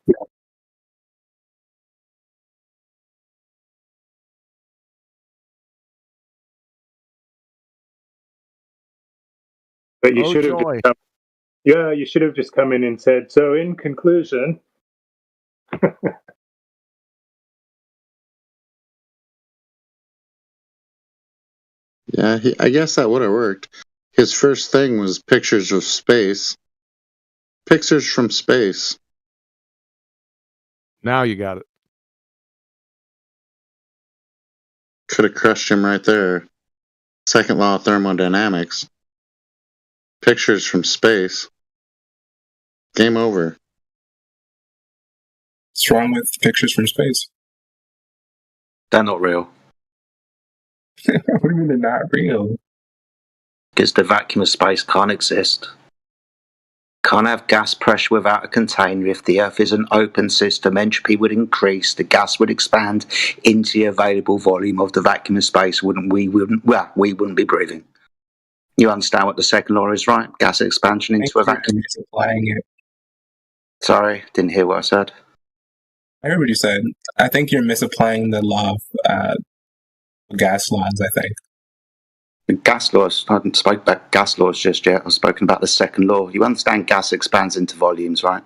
But you should have you should have just come in and said, so in conclusion. Yeah, I guess that would have worked. His first thing was pictures of space. Pictures from space. Now you got it. Could have crushed him right there. Second law of thermodynamics. Pictures from space. Game over. What's wrong with pictures from space? They're not real. What do you mean they're not real? Because the vacuum of space can't exist. Can't have gas pressure without a container. If the Earth is an open system, entropy would increase, the gas would expand into the available volume of the vacuum of space. We wouldn't be breathing. You understand what the second law is, right? Gas expansion into a vacuum. Misapplying it. Sorry, didn't hear what I said. I heard what you said. I think you're misapplying the law of gas laws, I think. The gas laws, I haven't spoken about gas laws just yet. I've spoken about the second law. You understand gas expands into volumes, right?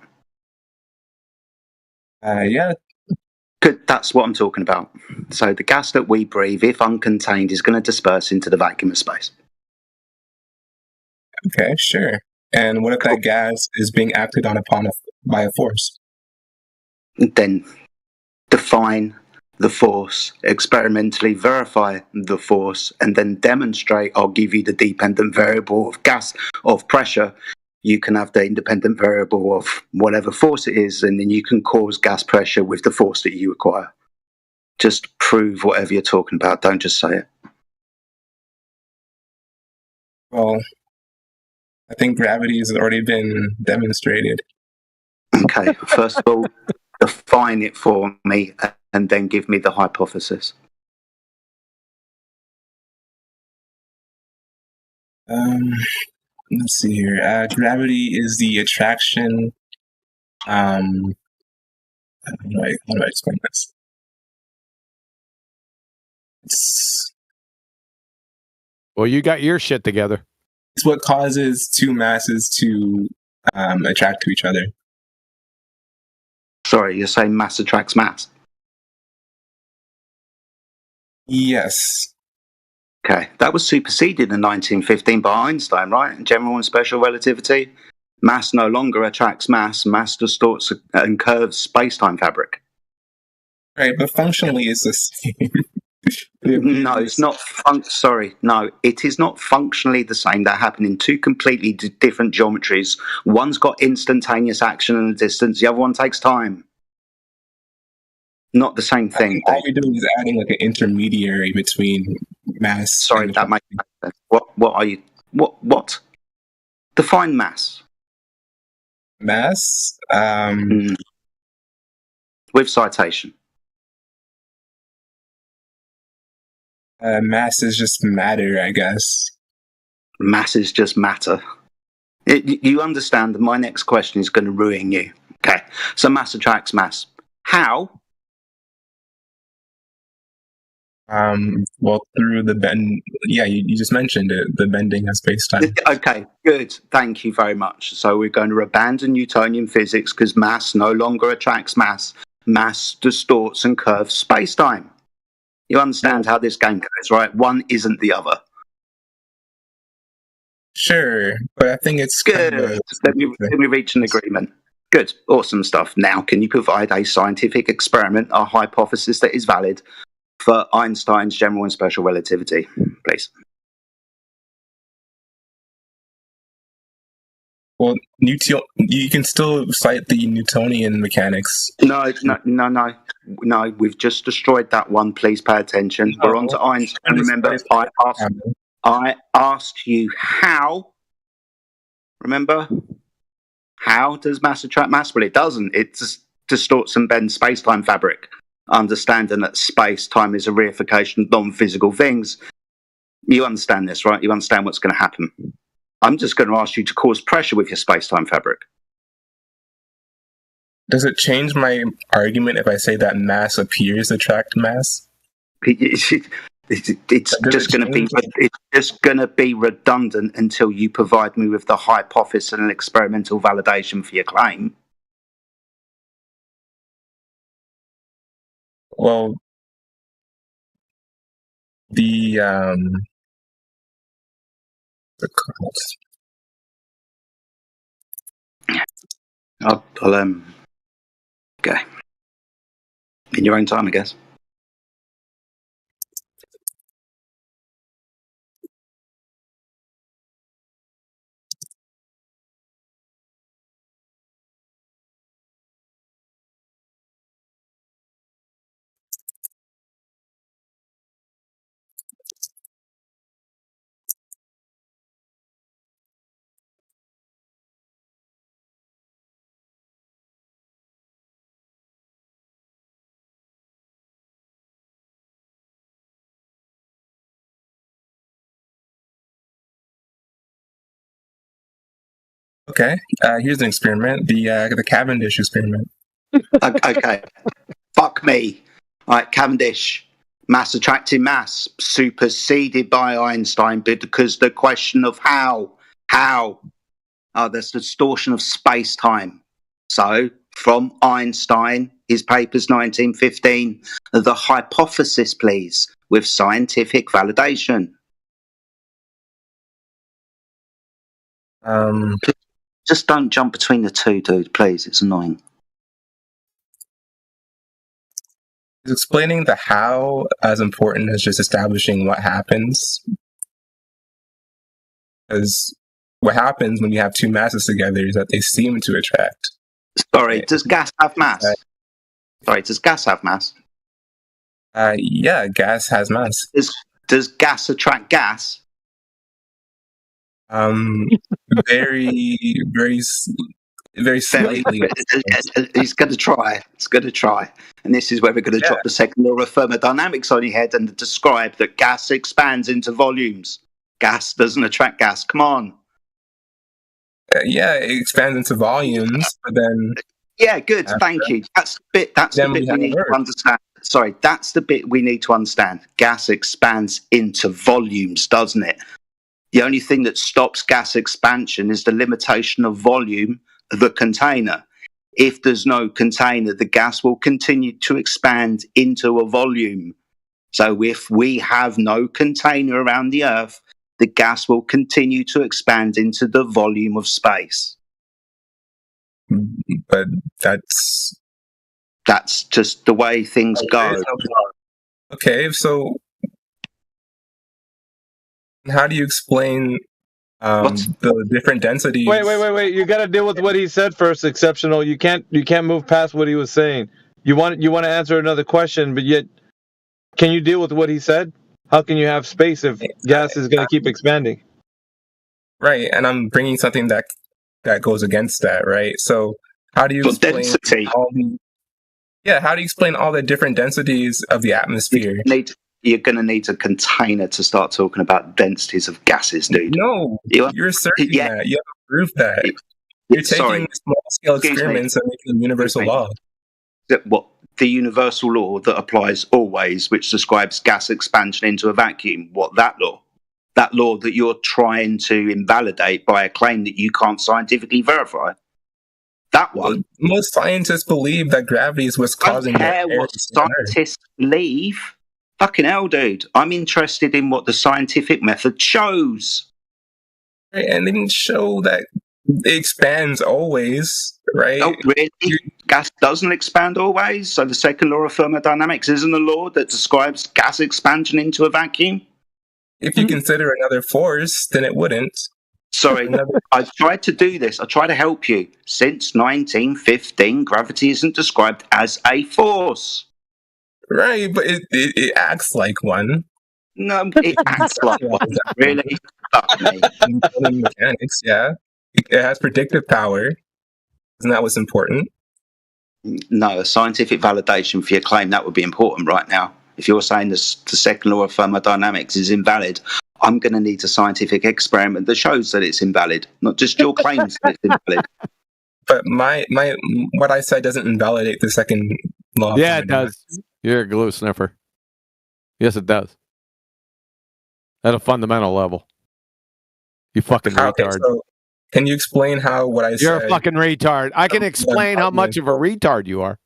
Yeah. Good, that's what I'm talking about. So the gas that we breathe, if uncontained, is going to disperse into the vacuum of space. Okay, sure. And what if that gas is being acted on by a force? Then define the force, experimentally verify the force, and then demonstrate. I'll give you the dependent variable of gas, of pressure. You can have the independent variable of whatever force it is, and then you can cause gas pressure with the force that you require. Just prove whatever you're talking about. Don't just say it. Well, I think gravity has already been demonstrated. Okay, first of all, define it for me and then give me the hypothesis. Let's see here. Gravity is the attraction. How do I explain this? Well, you got your shit together. It's what causes two masses to attract to each other. Sorry, you're saying mass attracts mass? Yes. Okay, that was superseded in 1915 by Einstein, right? In general and special relativity, mass no longer attracts mass. Mass distorts and curves space-time fabric. Right, but functionally it's the same. No, it's not. No, it is not functionally the same. That happen in two completely different geometries. One's got instantaneous action and a distance. The other one takes time. Not the same thing. All you're doing is adding like an intermediary between mass. Sorry, that makes no sense. What are you? What? Define mass. Mass. With citation. Mass is just matter, I guess. Mass is just matter. You understand that my next question is going to ruin you. Okay, so mass attracts mass. How? Well, through the bend. Yeah, you just mentioned it. The bending of space-time. Okay, good. Thank you very much. So we're going to abandon Newtonian physics because mass no longer attracts mass. Mass distorts and curves space-time. You understand how this game goes, right? One isn't the other. Sure, but I think it's good. Let me reach an agreement. Good, awesome stuff. Now, can you provide a scientific experiment, a hypothesis that is valid for Einstein's general and special relativity, please? Well, you can still cite the Newtonian mechanics. No. We've just destroyed that one. Please pay attention. We're on to Einstein. Remember, I asked you how. Remember? How does mass attract mass? Well, it doesn't. It just distorts and bends space-time fabric. Understanding that space-time is a reification of non-physical things. You understand this, right? You understand what's going to happen. I'm just going to ask you to cause pressure with your space-time fabric. Does it change my argument if I say that mass appears to attract mass? It's just going to be redundant until you provide me with the hypothesis and experimental validation for your claim. Well, Okay. In your own time, I guess. Okay, here's an experiment. The Cavendish experiment. Okay. Fuck me. All right, Cavendish. Mass attracting mass. Superseded by Einstein because the question of how. There's distortion of space-time. So, from Einstein, his papers 1915, the hypothesis, please, with scientific validation. Just don't jump between the two, dude, please. It's annoying. Is explaining the how as important as just establishing what happens? Because what happens when you have two masses together is that they seem to attract. Sorry, does gas have mass? Does gas have mass? Yeah, gas has mass. Does gas attract gas? Very slightly. He's going to try. It's going to try. And this is where we're going to drop the second law of thermodynamics on your head and describe that gas expands into volumes. Gas doesn't attract gas. Come on. Yeah, it expands into volumes, but then... Yeah, good. Thank you. That's the bit we need to understand. Sorry, that's the bit we need to understand. Gas expands into volumes, doesn't it? The only thing that stops gas expansion is the limitation of volume of the container. If there's no container, the gas will continue to expand into a volume. So if we have no container around the Earth, the gas will continue to expand into the volume of space. But that's just the way things go. Okay, so how do you explain the different densities? Wait! You got to deal with what he said first. Exceptional. You can't move past what he was saying. You want to answer another question, but yet, can you deal with what he said? How can you have space if gas is going to keep expanding? Right, and I'm bringing something that goes against that, right? So how do you explain density? How do you explain all the different densities of the atmosphere? You're going to need a container to start talking about densities of gases, dude. No, you're asserting that. You have to prove that. You're taking small-scale experiments and making a universal law. The universal law that applies always, which describes gas expansion into a vacuum. What, that law? That law that you're trying to invalidate by a claim that you can't scientifically verify? That one? Well, most scientists believe that gravity is what's causing I don't care what scientists believe. Fucking hell, dude. I'm interested in what the scientific method shows. Right, and they didn't show that it expands always, right? Oh, really? Gas doesn't expand always? So the second law of thermodynamics isn't a law that describes gas expansion into a vacuum? If you consider another force, then it wouldn't. Sorry, I tried to do this. I tried to help you. Since 1915, gravity isn't described as a force. Right, but it acts like one. No, it acts like one. Really? Fuck me. In mechanics, yeah. It has predictive power. Isn't that what's important? No, a scientific validation for your claim, that would be important right now. If you're saying the second law of thermodynamics is invalid, I'm going to need a scientific experiment that shows that it's invalid, not just your claims that it's invalid. But my what I said doesn't invalidate the second law. Yeah, it does. You're a glue sniffer. Yes, it does. At a fundamental level. You fucking retard. So can you explain how what I said... You're a fucking retard. I can explain how much of a retard you are.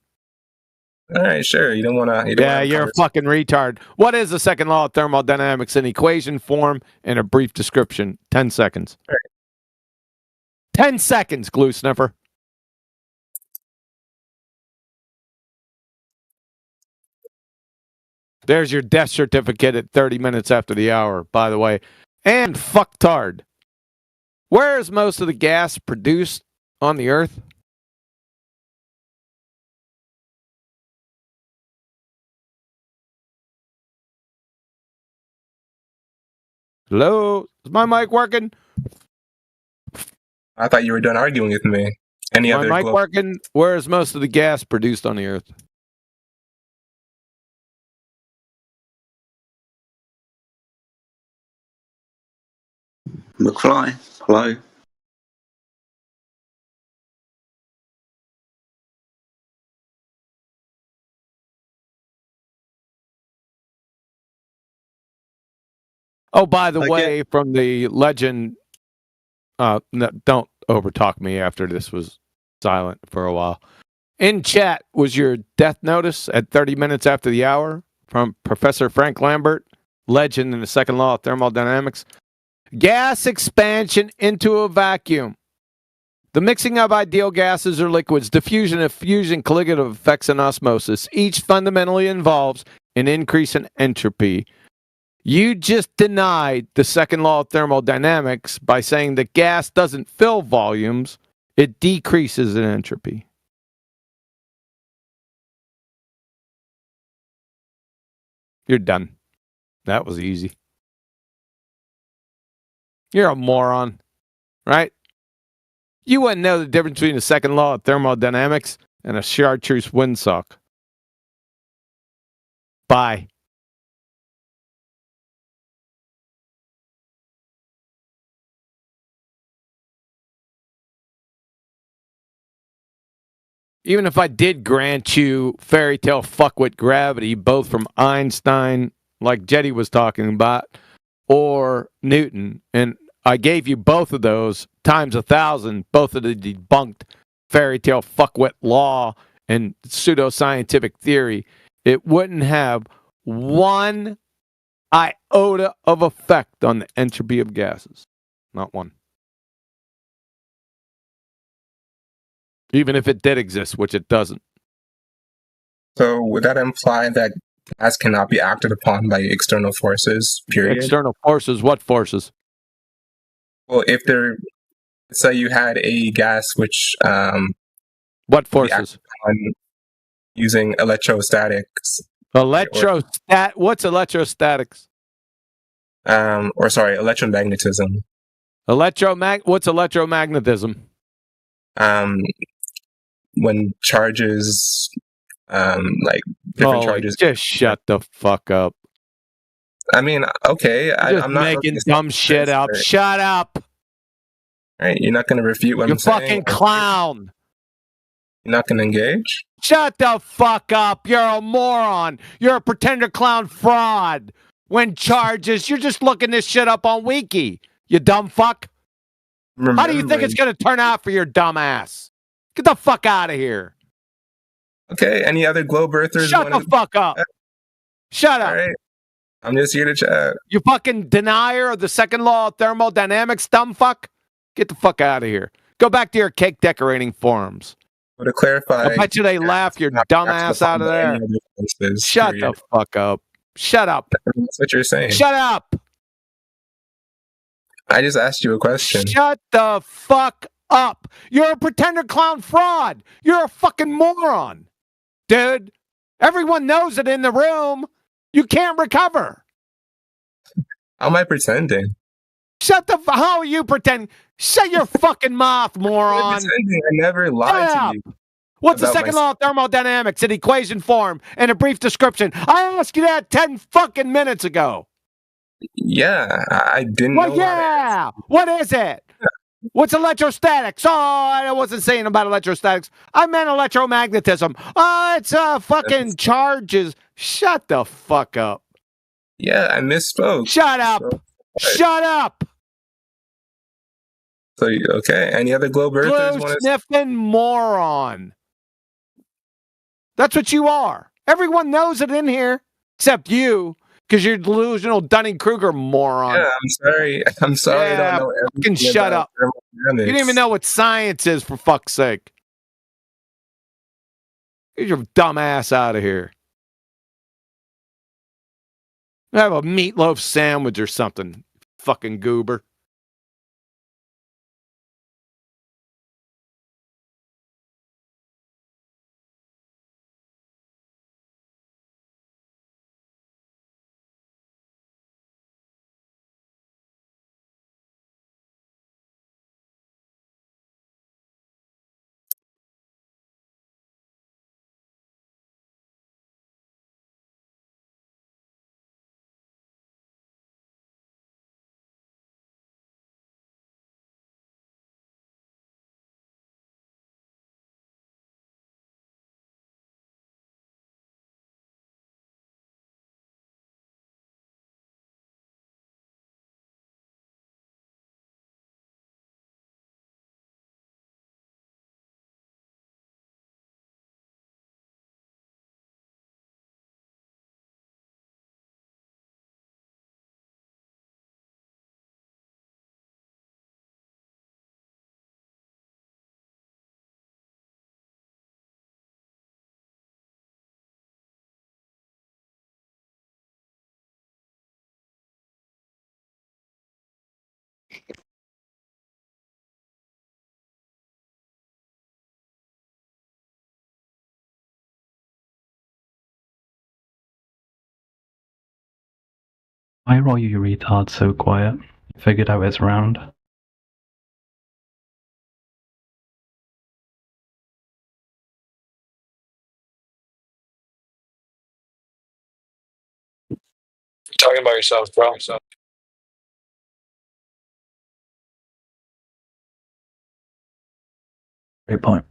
All right, sure. You don't want to... Yeah, you're a fucking retard. What is the second law of thermodynamics in equation form and a brief description? 10 seconds. Right. 10 seconds, glue sniffer. There's your death certificate at 30 minutes after the hour, by the way. And fucktard. Where is most of the gas produced on the Earth? Hello? Is my mic working? I thought you were done arguing with me. Any other mic working? Where is most of the gas produced on the Earth? McFly, hello. Oh, by the way, from the legend, no, don't overtalk me after this was silent for a while. In chat was your death notice at 30 minutes after the hour from Professor Frank Lambert, legend in the second law of thermodynamics. Gas expansion into a vacuum. The mixing of ideal gases or liquids, diffusion and fusion, colligative effects, and osmosis, each fundamentally involves an increase in entropy. You just denied the second law of thermodynamics by saying that gas doesn't fill volumes, it decreases in entropy. You're done. That was easy. You're a moron, right? You wouldn't know the difference between the second law of thermodynamics and a chartreuse windsock. Bye. Even if I did grant you fairy tale fuckwit gravity, both from Einstein, like Jetty was talking about, or Newton, and I gave you both of those times 1,000, both of the debunked fairy tale fuckwit law and pseudoscientific theory, it wouldn't have one iota of effect on the entropy of gases. Not one. Even if it did exist, which it doesn't. So would that imply that gas cannot be acted upon by external forces, period? External forces? What forces? Well, if there, say you had a gas which... what forces? using electrostatics. What's electrostatics? Electromagnetism. What's electromagnetism? When charges, like different charges. Just shut the fuck up. I mean, okay, I'm not making dumb shit up. Right? Shut up. Right? You're not going to refute what I'm saying. You fucking clown. You're not going to engage? Shut the fuck up. You're a moron. You're a pretender clown fraud. When charges, you're just looking this shit up on Wiki. You dumb fuck. How do you think it's going to turn out for your dumb ass? Get the fuck out of here. Okay, any other globe earthers? Shut the fuck up. Shut up. All right. I'm just here to chat. You fucking denier of the second law of thermodynamics, dumb fuck. Get the fuck out of here. Go back to your cake decorating forums. Well, to clarify, I bet you they laugh your dumb ass out of there. Shut the fuck up. Shut up. That's what you're saying. Shut up. I just asked you a question. Shut the fuck up. You're a pretender clown fraud. You're a fucking moron. Dude, everyone knows it in the room. You can't recover. How am I pretending? How are you pretending? Shut your fucking mouth, moron. I never lied to you. What's the second law of thermodynamics in equation form and a brief description? I asked you that 10 fucking minutes ago. Yeah, I didn't know. Yeah. What is it? What's electrostatics? Oh, I wasn't saying about electrostatics. I meant electromagnetism. Oh, it's fucking charges. Shut the fuck up. Yeah, I misspoke. Shut up. Shut up. So, okay, any other globe earthers want to... sniffing moron. That's what you are. Everyone knows it in here, except you, because you're delusional Dunning-Kruger moron. Yeah, I'm sorry. Yeah, I don't know everything. shut up. You don't even know what science is, for fuck's sake. Get your dumb ass out of here. Have a meatloaf sandwich or something, fucking goober. Why are all you retards so quiet? Figured I was around. Talking about yourself, bro. Great point.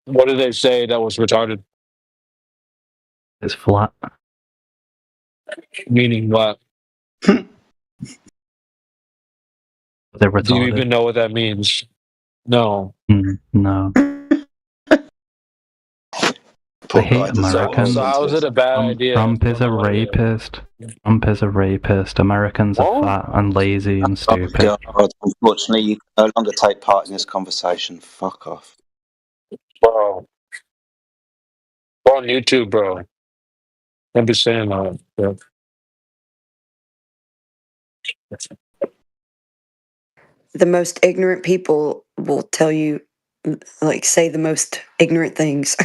What did they say that was retarded? It's flat. Meaning what? They're retarded. Do you even know what that means? No. No. I hate Americans. So how is it a bad idea? Trump is a rapist. Trump is a rapist. Americans are fat and lazy and Oh stupid. God! Unfortunately, you can no longer take part in this conversation. Fuck off. Bro. We're on YouTube, bro. I'm just saying that. Yeah. The most ignorant people will tell you, like, say the most ignorant things.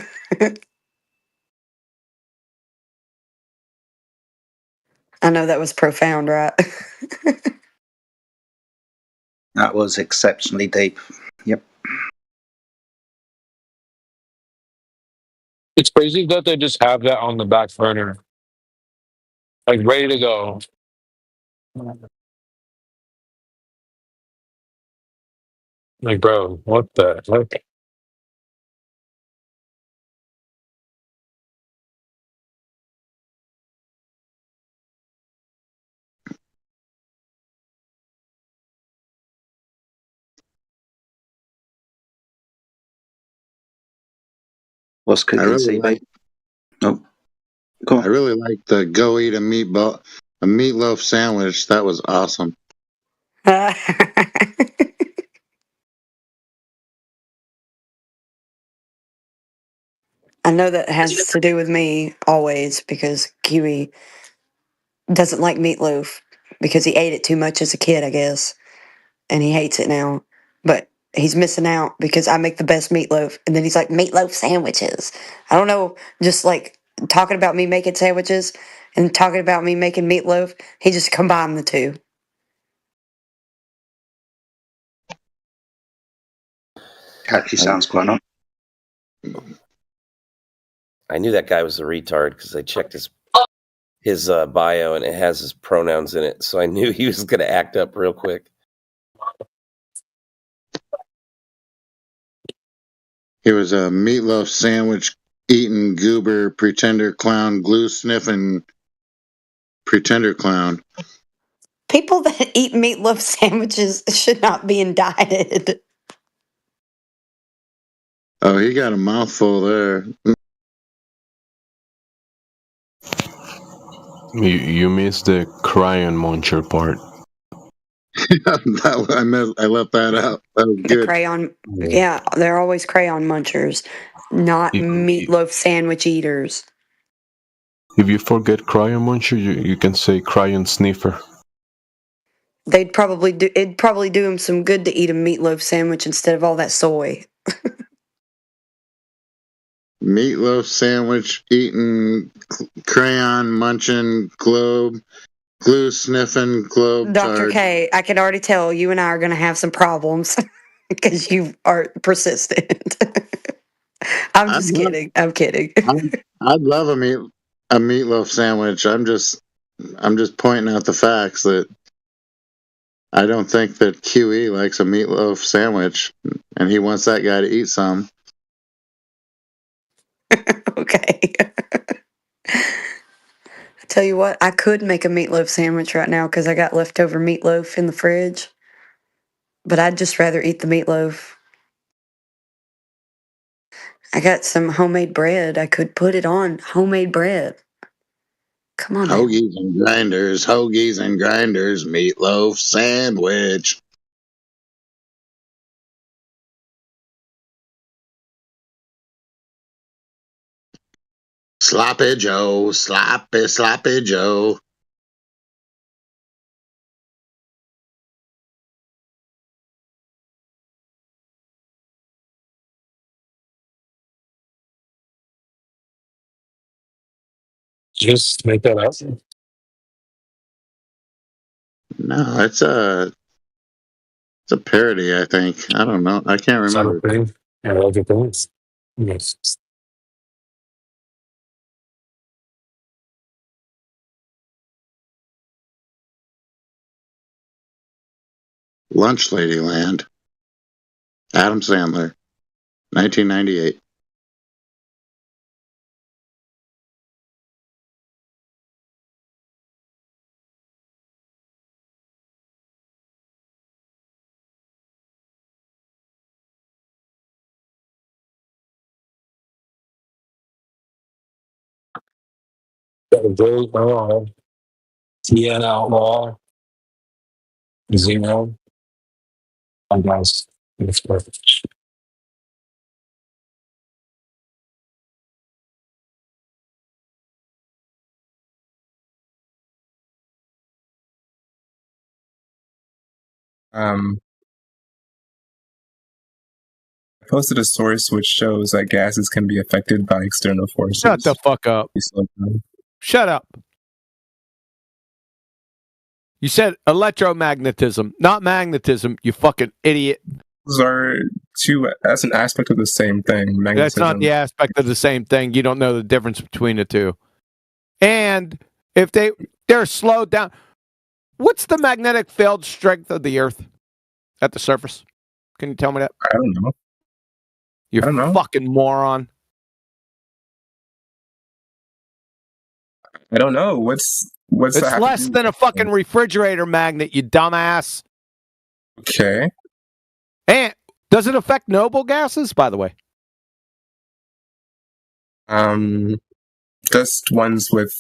I know that was profound, right? That was exceptionally deep. Yep. It's crazy that they just have that on the back burner, like ready to go. Like, bro, what the heck? What's I cooking, really CB? like. Oh, go on. I really like the go eat a meatloaf sandwich. That was awesome. I know that has to do with me always because Kiwi doesn't like meatloaf because he ate it too much as a kid, I guess, and he hates it now. But he's missing out because I make the best meatloaf, and then he's like meatloaf sandwiches. I don't know, just like talking about me making sandwiches and talking about me making meatloaf. He just combined the two. Actually sounds quite nice. I knew that guy was a retard because I checked his bio and it has his pronouns in it, so I knew he was going to act up real quick. He was a meatloaf sandwich eating goober pretender clown glue sniffing pretender clown. People that eat meatloaf sandwiches should not be indicted. Oh, he got a mouthful there. You missed the crayon muncher part. I left that out. That was The good. crayon, yeah, they're always crayon munchers, not meatloaf sandwich eaters. If you forget crayon muncher, you can say crayon sniffer. It'd probably do them some good to eat a meatloaf sandwich instead of all that soy. Meatloaf sandwich eating crayon munching glue sniffing globe Dr. tard. K, I can already tell you and I are going to have some problems because you are persistent. I'm just kidding. I'm kidding. I'd love a meatloaf sandwich. I'm just pointing out the facts that I don't think that QE likes a meatloaf sandwich, and he wants that guy to eat some. Okay. I tell you what, I could make a meatloaf sandwich right now because I got leftover meatloaf in the fridge, but I'd just rather eat the meatloaf. I got some homemade bread. I could put it on homemade bread. Come on now. Hoagies and grinders, meatloaf sandwich. Sloppy Joe, sloppy Joe. Just make that up. No, it's a parody, I think. I don't know. I can't It's not a remember. thing. I love the things. Yes. Lunch Ladyland. Adam Sandler, 1998. TN Outlaw, 0. I guess it's perfect. I posted a source which shows that gases can be affected by external forces. Shut the fuck up. Shut up. You said electromagnetism, not magnetism, you fucking idiot. Those are that's an aspect of the same thing. That's not the aspect of the same thing. You don't know the difference between the two. And if they're slowed down, what's the magnetic field strength of the Earth at the surface? Can you tell me that? I don't know. You fucking moron. I don't know. What's It's less than a fucking refrigerator magnet, you dumbass. Okay. And does it affect noble gases, by the way? Just ones with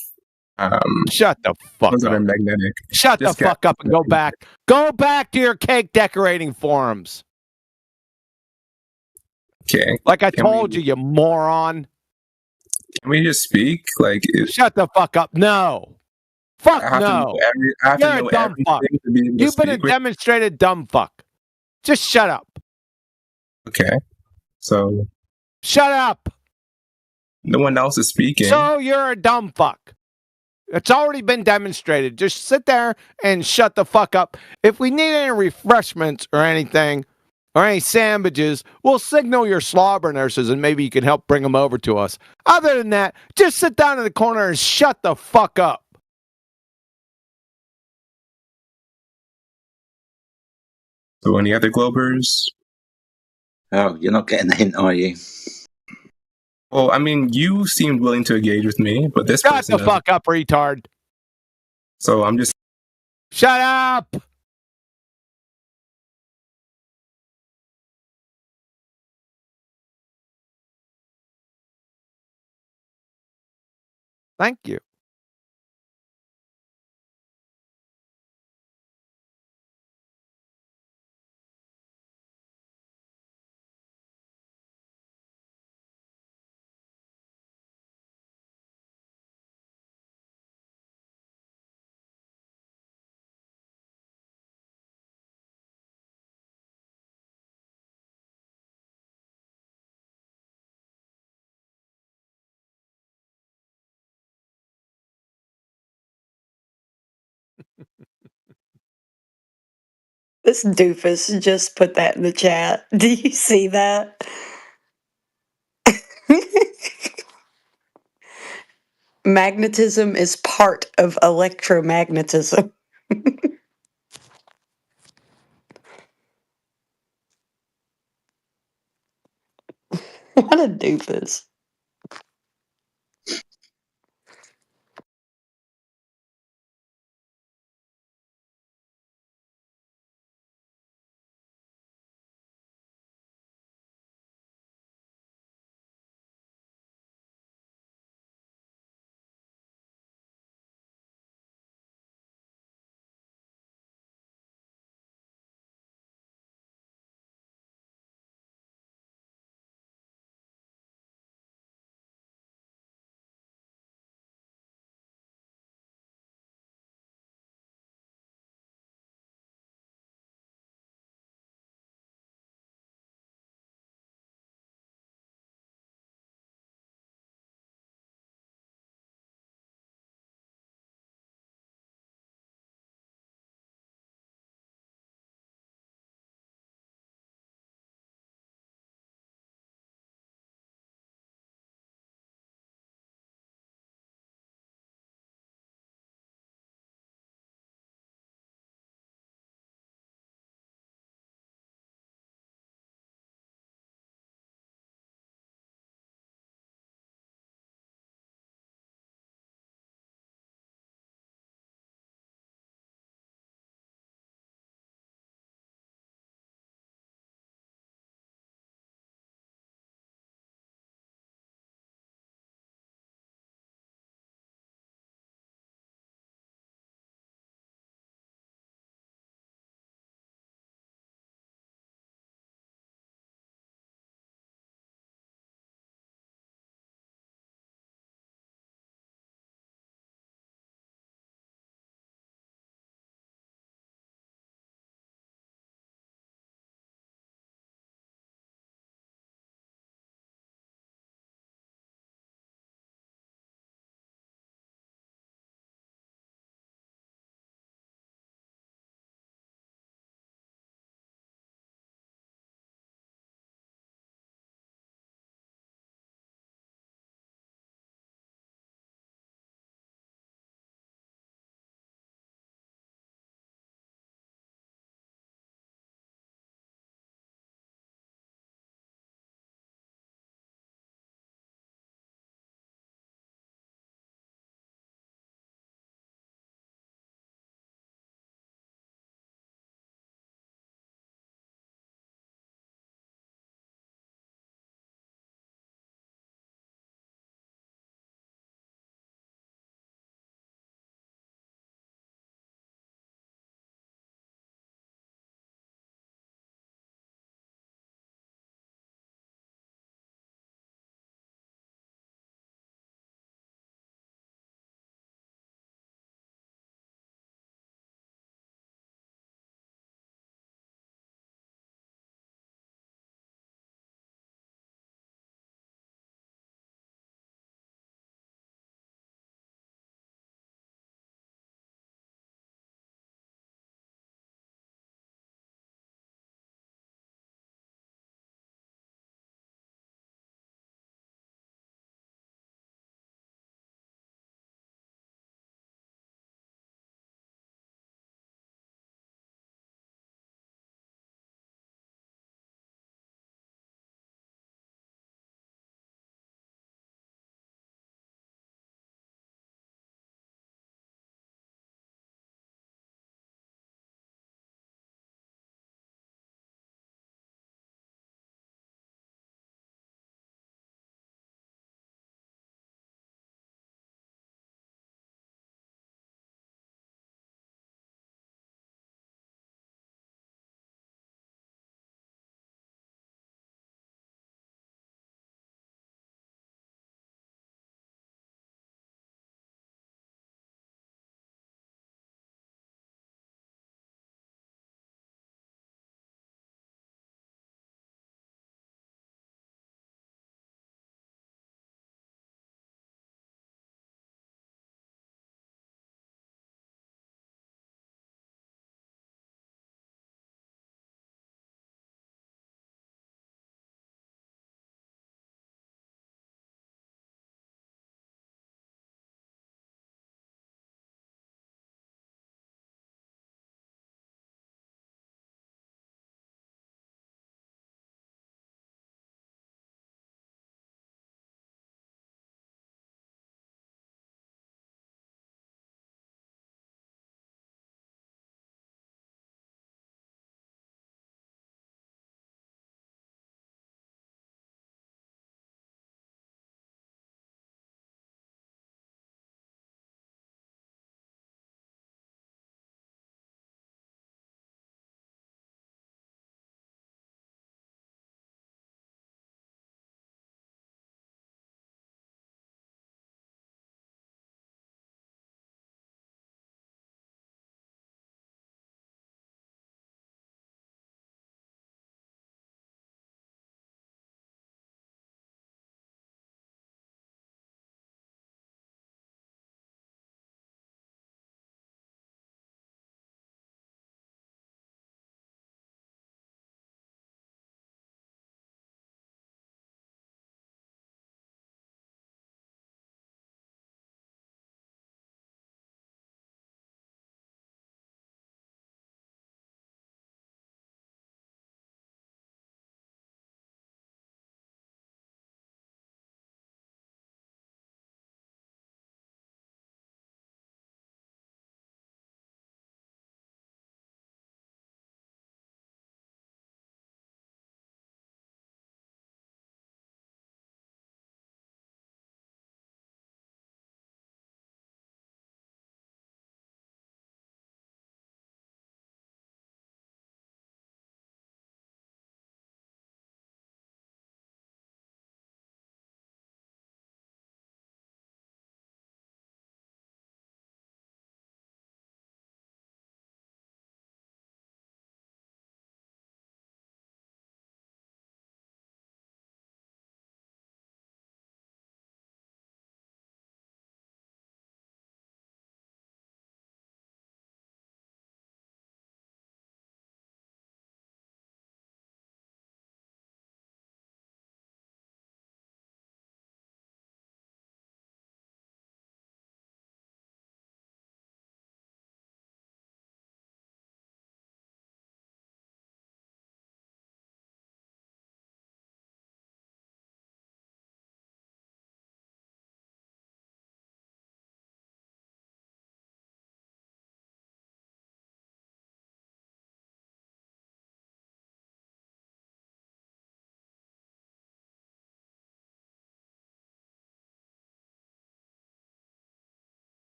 shut the fuck ones up. that are magnetic. Shut Just the fuck up and go back. Go back to your cake decorating forums. Okay. Like I told you, you moron. Can we just speak? Like, shut the fuck up. No. Fuck no. You're a dumb fuck. You've been a demonstrated dumb fuck. Just shut up. Okay. So. Shut up. No one else is speaking. So you're a dumb fuck. It's already been demonstrated. Just sit there and shut the fuck up. If we need any refreshments or anything, or any sandwiches, we'll signal your slobber nurses and maybe you can help bring them over to us. Other than that, just sit down in the corner and shut the fuck up. So any other Globers? Oh, you're not getting the hint, are you? Well, I mean, you seemed willing to engage with me, but this Shut person the fuck up, retard. So I'm just... Shut up! Thank you. This doofus just put that in the chat. Do you see that? Magnetism is part of electromagnetism. What a doofus.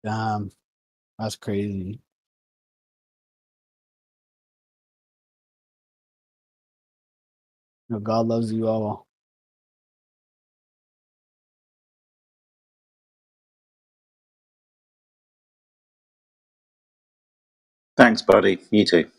Damn, that's crazy. God loves you all. Thanks, buddy. You too.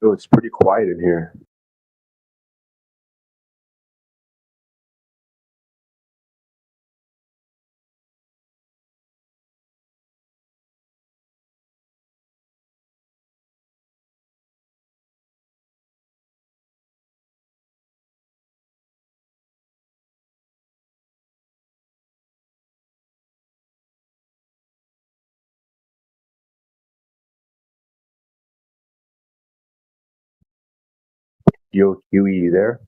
Oh, it's pretty quiet in here. Yo, Huey, you there?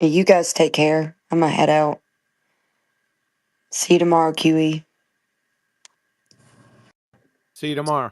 You guys take care. I'm gonna head out. See you tomorrow, QE. See you tomorrow.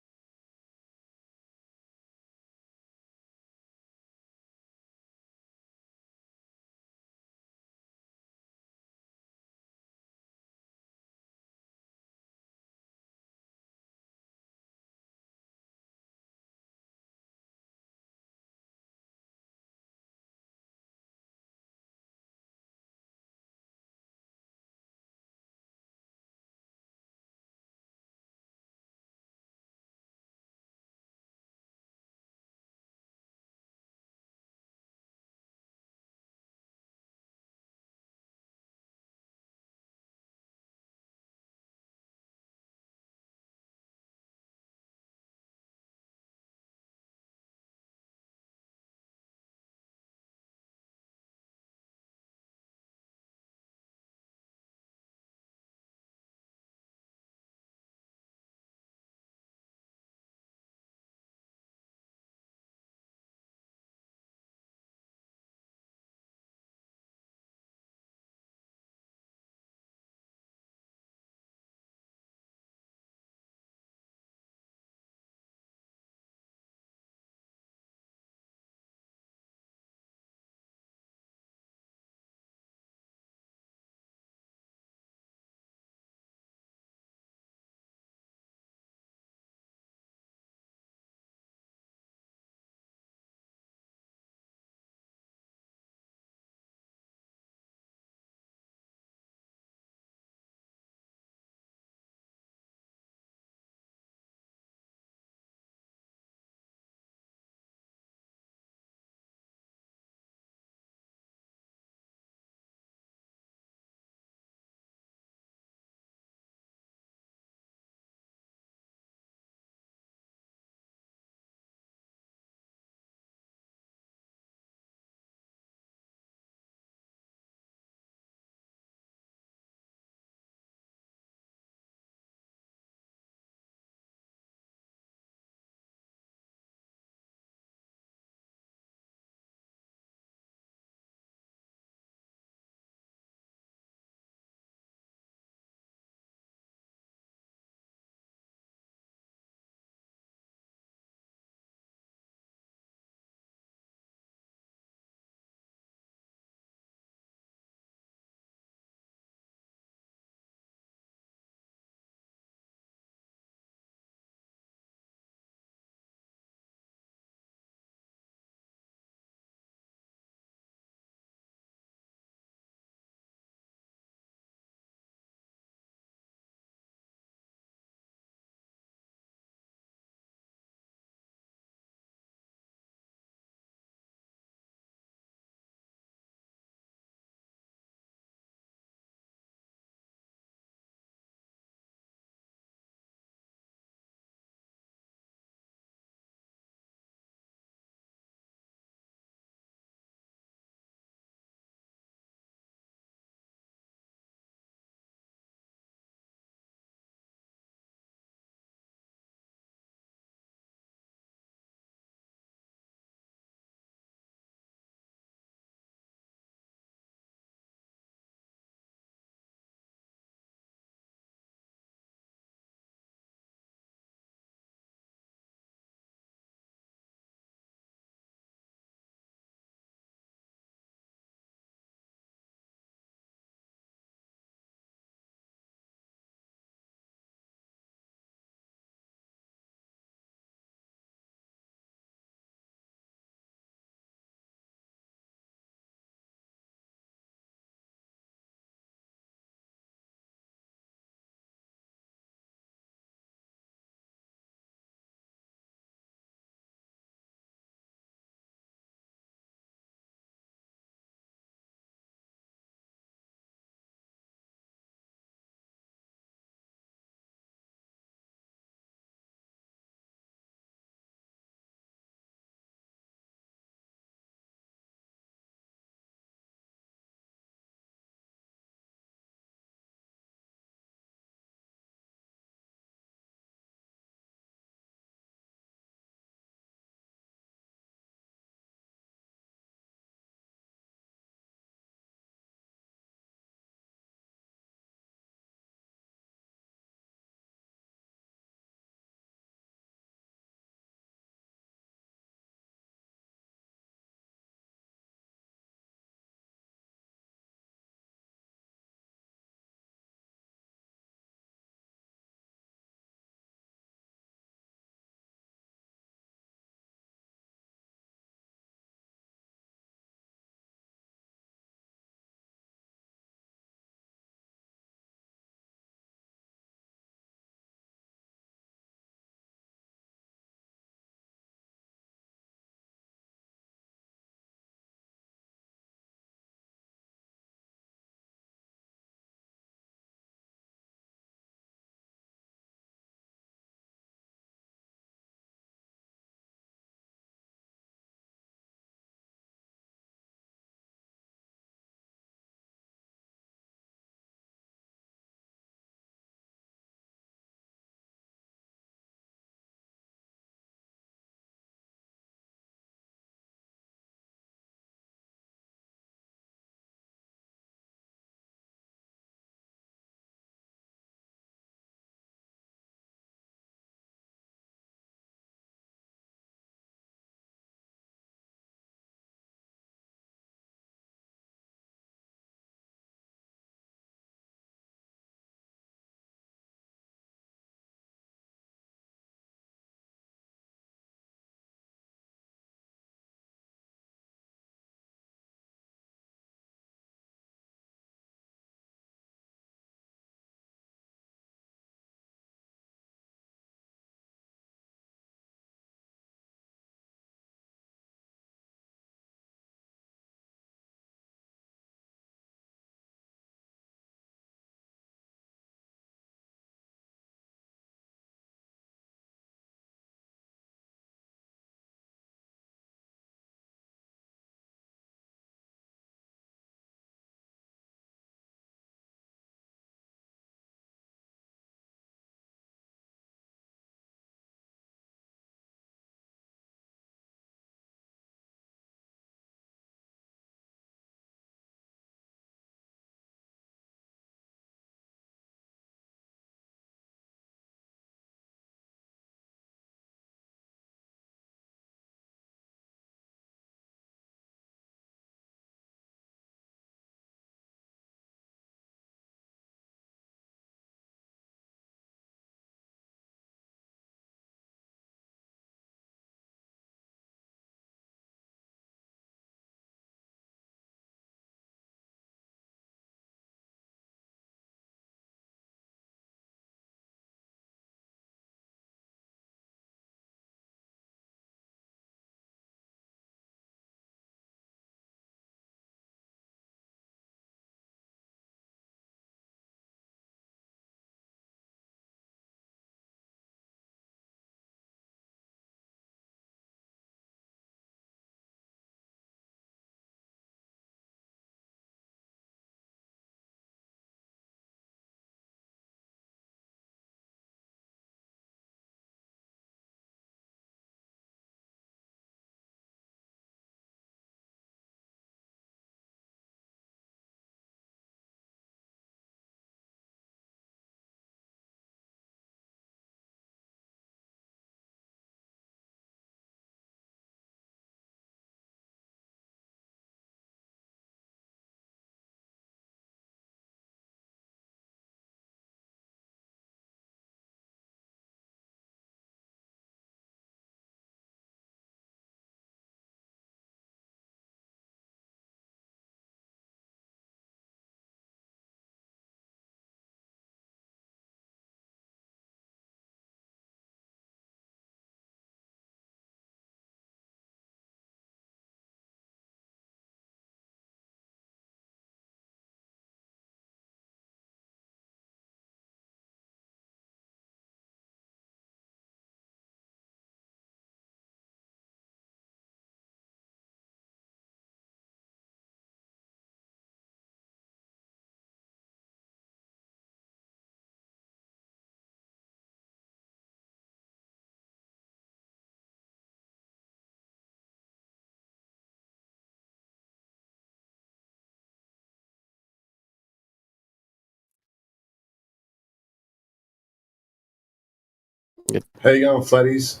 How you going, Fleddies?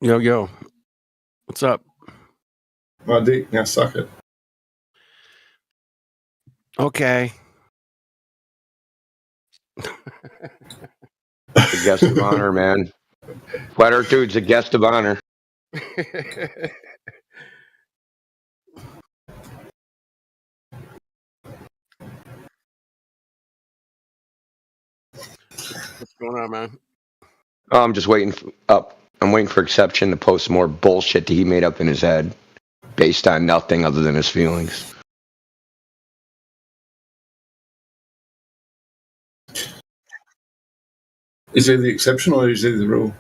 Yo. What's up? My dick. Now suck it. Okay. The guest of honor, man. Flat Earth dude's a guest of honor. What's going on, man? Oh, I'm just waiting I'm waiting for Exception to post more bullshit that he made up in his head based on nothing other than his feelings. Is he the exception or is he the rule?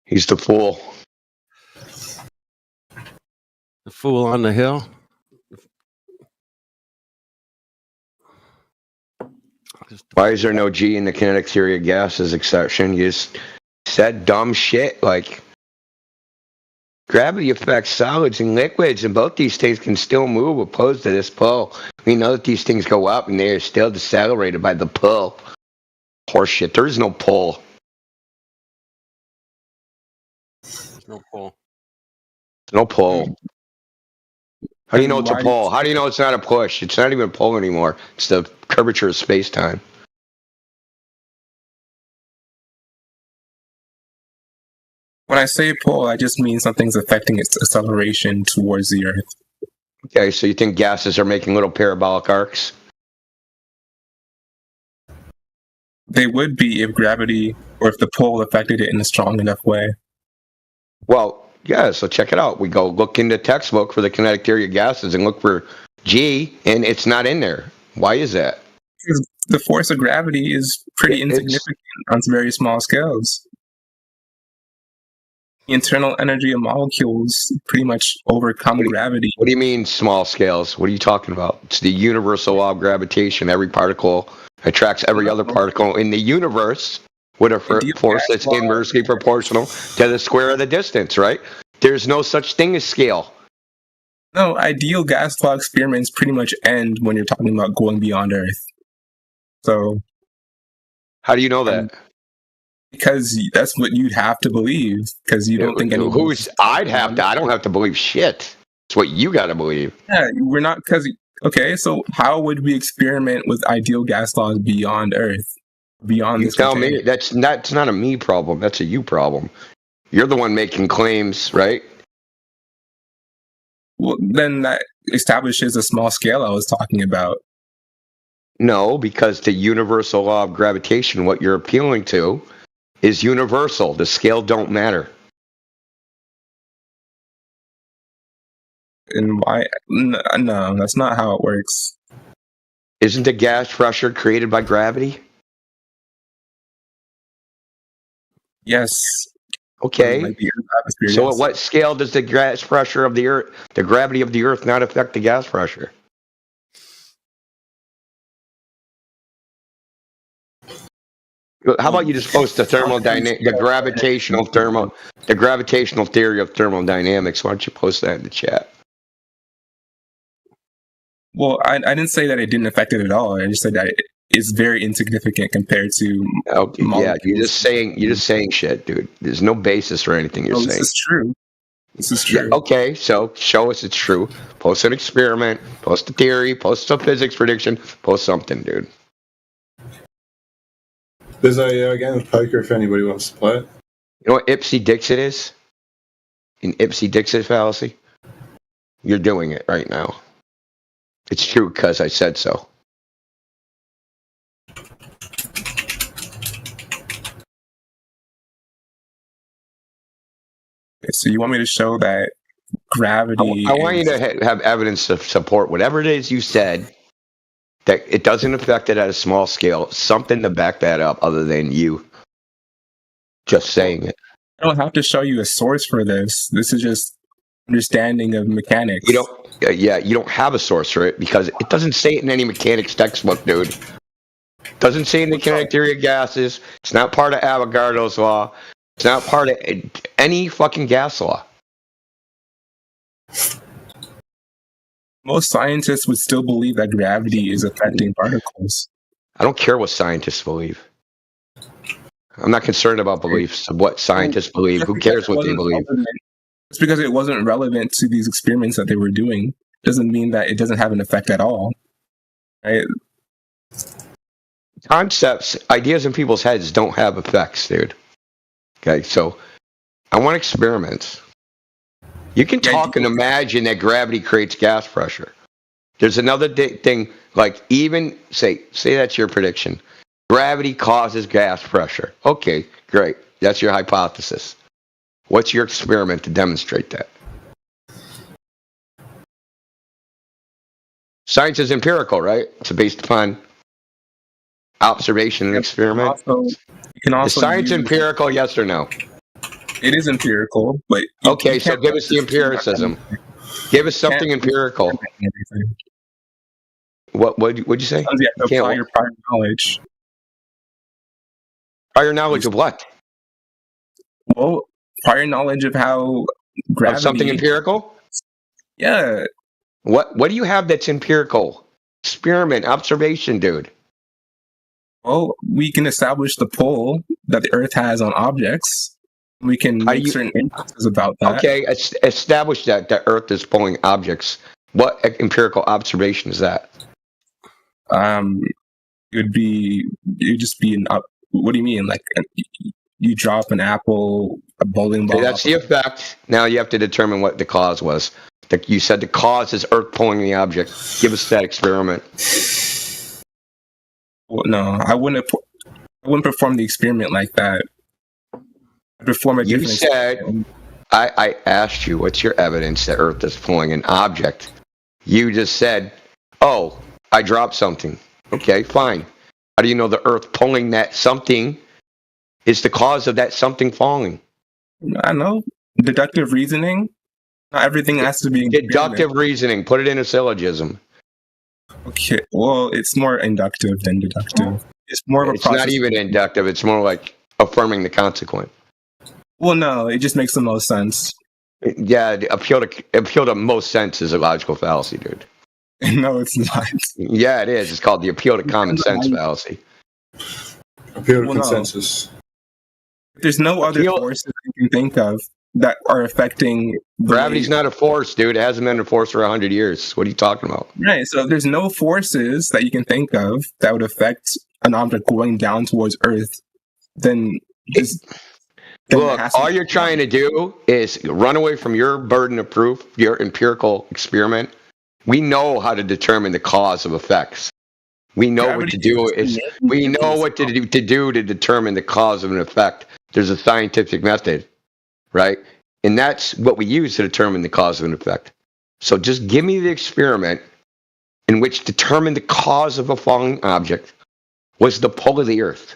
He's the fool. The fool on the hill? Why is there no G in the kinetic theory of gases exception? You just said dumb shit like gravity affects solids and liquids, and both these things can still move opposed to this pull. We know that these things go up and they are still decelerated by the pull. Horseshit. There is no pull. There's no pull. No pull. How do you know it's a pull? How do you know it's not a push? It's not even a pull anymore. It's the curvature of space-time. When I say pull, I just mean something's affecting its acceleration towards the Earth. Okay, so you think gases are making little parabolic arcs? They would be if gravity or if the pull affected it in a strong enough way. Well, yeah, so check it out. We go look in the textbook for the kinetic theory of gases and look for G, and it's not in there. Why is that? Because the force of gravity is pretty insignificant on very small scales. The internal energy of molecules pretty much overcome gravity. What do you mean small scales? What are you talking about? It's the universal law of gravitation. Every particle attracts every other particle in the universe with a force that's inversely proportional to the square of the distance, right? There's no such thing as scale. No, ideal gas law experiments pretty much end when you're talking about going beyond Earth. So, how do you know that? Because that's what you'd have to believe. Because you don't think anyone. I don't have to believe shit. It's what you got to believe. Yeah, we're not. Because okay, so how would we experiment with ideal gas laws beyond Earth? Beyond You this tell container? me that's not a me problem. That's a you problem. You're the one making claims, right? Well, then that establishes a small scale I was talking about. No, because the universal law of gravitation, what you're appealing to, is universal. The scale don't matter. And why? No, that's not how it works. Isn't the gas pressure created by gravity? Yes. Okay. Like the Earth atmosphere, So yes. at what scale does the gas pressure of the Earth, the gravity of the Earth, not affect the gas pressure? How about you just post the gravitational theory of thermodynamics? Why don't you post that in the chat? Well, I didn't say that it didn't affect it at all. I just said that it's very insignificant compared to. Okay, yeah, you're just saying shit, dude. There's no basis for anything you're saying. This is true. This is true. Yeah, okay, so show us it's true. Post an experiment, post a theory, post a physics prediction, post something, dude. There's a game of poker if anybody wants to play it. You know what Ipsy-Dixit is? An Ipsy-Dixit fallacy? You're doing it right now. It's true because I said so. So you want me to show that gravity? I want you to have evidence to support whatever it is you said, that it doesn't affect it at a small scale. Something to back that up other than you just saying it. I don't have to show you a source for this. This is just understanding of mechanics. You don't have a source for it because it doesn't say it in any mechanics textbook, dude. It doesn't say in the kinetic theory of gases. It's not part of Avogadro's law. It's not part of any fucking gas law. Most scientists would still believe that gravity is affecting particles. I don't care what scientists believe. I'm not concerned about beliefs of what scientists believe. Who cares what they believe? Just because it wasn't relevant to these experiments that they were doing doesn't mean that it doesn't have an effect at all. Right? Concepts, ideas in people's heads don't have effects, dude. Okay, so I want experiments. You can talk and imagine that gravity creates gas pressure. There's another thing, like even say that's your prediction. Gravity causes gas pressure. Okay, great. That's your hypothesis. What's your experiment to demonstrate that? Science is empirical, right? It's based upon observation and experiment. Is science empirical, yes or no? It is empirical, but okay, so give us the empiricism. Give us something empirical. What'd you say? You have to apply your prior knowledge. Prior knowledge of what? Well, prior knowledge of how gravity. Of something empirical? Yeah. What do you have that's empirical? Experiment, observation, dude. Well, we can establish the pull that the Earth has on objects. We can make certain inferences about that. Okay, establish that the Earth is pulling objects. What empirical observation is that? It would just be an up. What do you mean? Like you drop an apple, a bowling ball. Okay, that's the effect. Now you have to determine what the cause was. You said the cause is Earth pulling the object. Give us that experiment. Well, no, I wouldn't perform the experiment like that. I'd perform a different experiment. I asked you, what's your evidence that Earth is pulling an object? You just said, oh, I dropped something. Okay, fine. How do you know the Earth pulling that something is the cause of that something falling? I know. Deductive reasoning. Not everything has to be deductive reasoning. Put it in a syllogism. Okay. Well, it's more inductive than deductive. It's more of a process. It's not even inductive. It's more like affirming the consequent. Well, no, it just makes the most sense. Yeah, appeal to most sense is a logical fallacy, dude. No, it's not. Yeah, it is. It's called the appeal to common sense fallacy. Appeal to consensus. No. There's no other forces you can think of that are affecting. Gravity's not a force, dude. It hasn't been a force for 100 years. What are you talking about? Right. So if there's no forces that you can think of that would affect an object going down towards Earth, then look, all you're trying to do is run away from your burden of proof, your empirical experiment. We know how to determine the cause of effects. We know what to do. We know what to do to determine the cause of an effect. There's a scientific method, right? And that's what we use to determine the cause of an effect. So just give me the experiment in which determined the cause of a falling object was the pull of the Earth,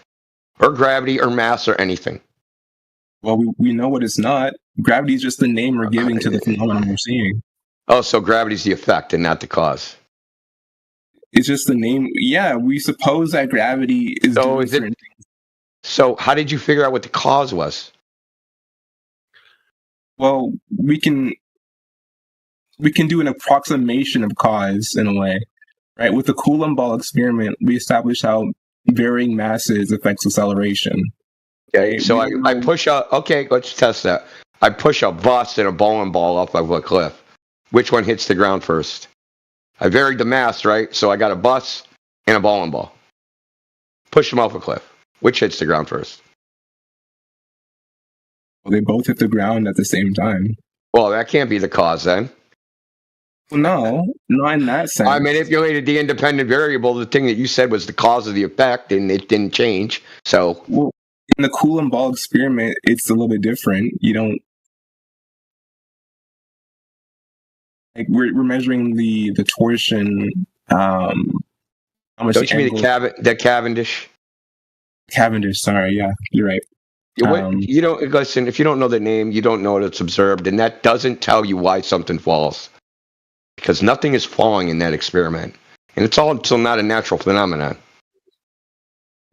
or gravity, or mass, or anything. Well, we know what it's not. Gravity is just the name we're giving to the phenomenon we're seeing. Oh, so gravity's the effect and not the cause. It's just the name. Yeah, we suppose that gravity is doing certain things. So how did you figure out what the cause was? Well, we can do an approximation of cause in a way, right? With the Coulomb ball experiment, we established how varying masses affects acceleration. Okay, so I push a. Okay, let's test that. I push a bus and a bowling ball off of a cliff. Which one hits the ground first? I varied the mass, right? So I got a bus and a bowling ball. Push them off a cliff. Which hits the ground first? Well, they both hit the ground at the same time. Well, that can't be the cause then. No, not in that sense. I manipulated the independent variable. The thing that you said was the cause of the effect, and it didn't change. So, well, in the Coulomb ball experiment, it's a little bit different. You don't. Like we're measuring the torsion. How much? Don't you mean the Cavendish? Cavendish. Sorry, yeah, you're right. You don't listen. If you don't know the name, you don't know what it's observed, and that doesn't tell you why something falls, because nothing is falling in that experiment, and it's all still not a natural phenomenon.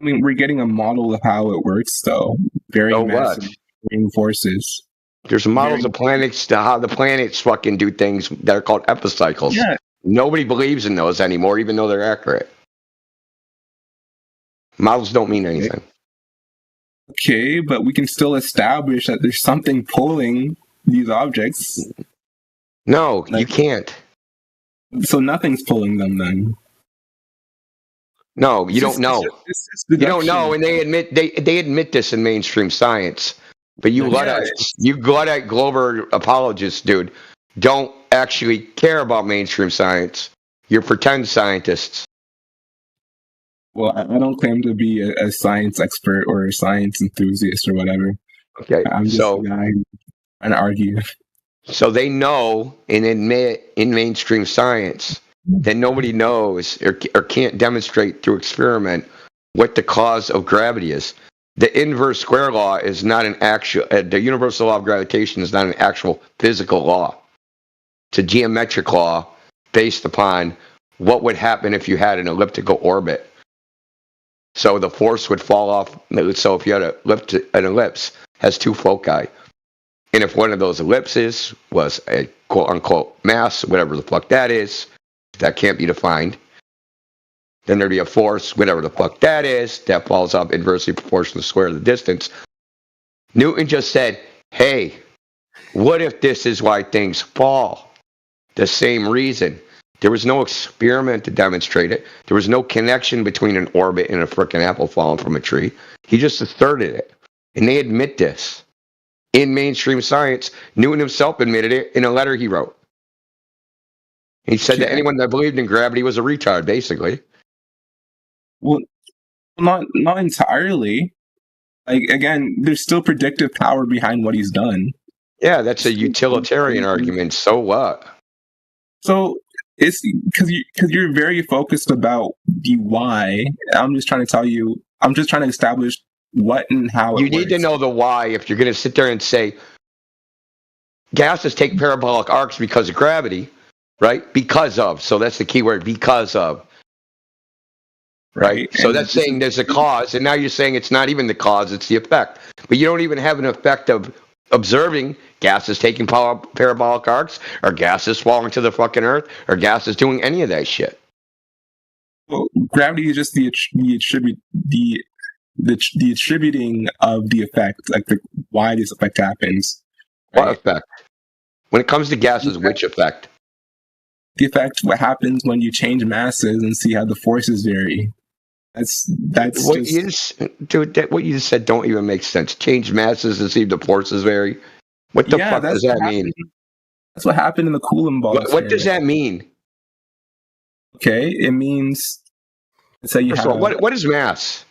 I mean, we're getting a model of how it works, though. Varying massive forces. There's models of planets, how the planets fucking do things that are called epicycles. Yeah. Nobody believes in those anymore, even though they're accurate. Models don't mean anything. Okay, but we can still establish that there's something pulling these objects. No, you can't. So nothing's pulling them then. No, you don't know. You don't know, and they admit this in mainstream science. But you Luddite Glover apologists, dude, don't actually care about mainstream science. You're pretend scientists. Well, I don't claim to be a science expert or a science enthusiast or whatever. Okay, I'm just a guy trying to argue. So they know and admit in mainstream science that nobody knows or can't demonstrate through experiment what the cause of gravity is. The inverse square law is not an actual, the universal law of gravitation is not an actual physical law. It's a geometric law based upon what would happen if you had an elliptical orbit. So the force would fall off. So if you had an ellipse has two foci. And if one of those ellipses was a quote unquote mass, whatever the fuck that is, that can't be defined, then there'd be a force, whatever the fuck that is, that falls off inversely proportional to the square of the distance. Newton just said, hey, what if this is why things fall? The same reason. There was no experiment to demonstrate it. There was no connection between an orbit and a frickin' apple falling from a tree. He just asserted it. And they admit this. In mainstream science, Newton himself admitted it in a letter he wrote. He said that anyone that believed in gravity was a retard, basically. Well, not entirely. Like, again, there's still predictive power behind what he's done. Yeah, that's a utilitarian argument. So what? So it's because you're very focused about the why. I'm just trying to establish what and how you need to know the why if you're going to sit there and say gases take parabolic arcs because of gravity, right? Because of. So that's the key word, because of. Right? So that's saying there's a cause, and now you're saying it's not even the cause, it's the effect. But you don't even have an effect of observing gases taking parabolic arcs, or gases falling to the fucking earth, or gases doing any of that shit. Well, gravity is just the attributing of the effect, like why this effect happens. Right? What effect? When it comes to gases, which effect? The effect, what happens when you change masses and see how the forces vary. That's what you just said don't even make sense. Change masses and see if the forces vary. What the fuck does that mean? That's what happened in the Coulomb ball. What does that mean? Okay, it means so you have. What is mass?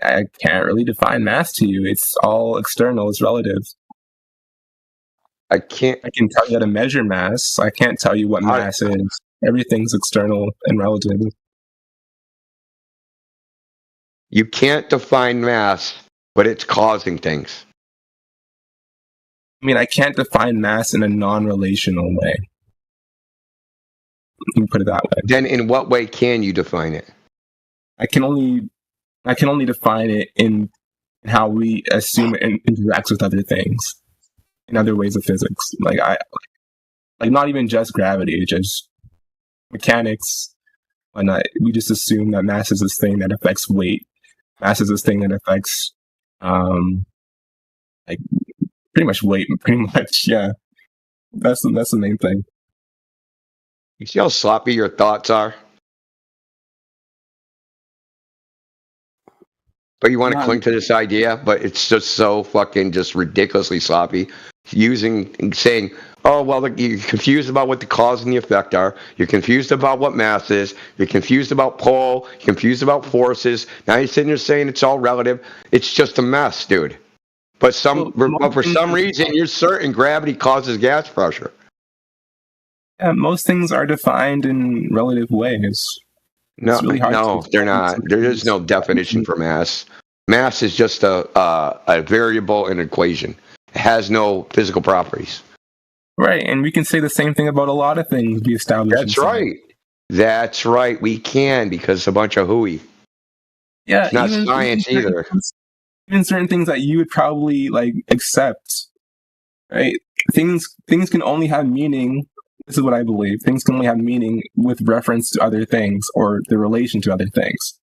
I can't really define mass to you. It's all external. It's relative. I can tell you how to measure mass. I can't tell you what mass is. Everything's external and relative. You can't define mass, but it's causing things. I mean, I can't define mass in a non-relational way. You can put it that way. Then in what way can you define it? I can only define it in how we assume it interacts with other things, in other ways of physics. Like not even just gravity, just mechanics. We just assume that mass is this thing that affects weight. Mass is this thing that affects, like pretty much weight. Pretty much, yeah. That's the main thing. You see how sloppy your thoughts are? But you want to cling to this idea, but it's just so fucking just ridiculously sloppy. Saying, oh, well, you're confused about what the cause and the effect are. You're confused about what mass is. You're confused about pull. You're confused about forces. Now you're sitting there saying it's all relative. It's just a mess, dude. But for some reason, you're certain gravity causes gas pressure. Yeah, most things are defined in relative ways. No, they're not. There is no definition for mass. Mass is just a variable in an equation. It has no physical properties. Right, and we can say the same thing about a lot of things we established. That's right. That's right. We can, because it's a bunch of hooey. Yeah, it's not science either. Even certain things that you would probably accept. Right? Things can only have meaning. This is what I believe. Things can only have meaning with reference to other things or the relation to other things.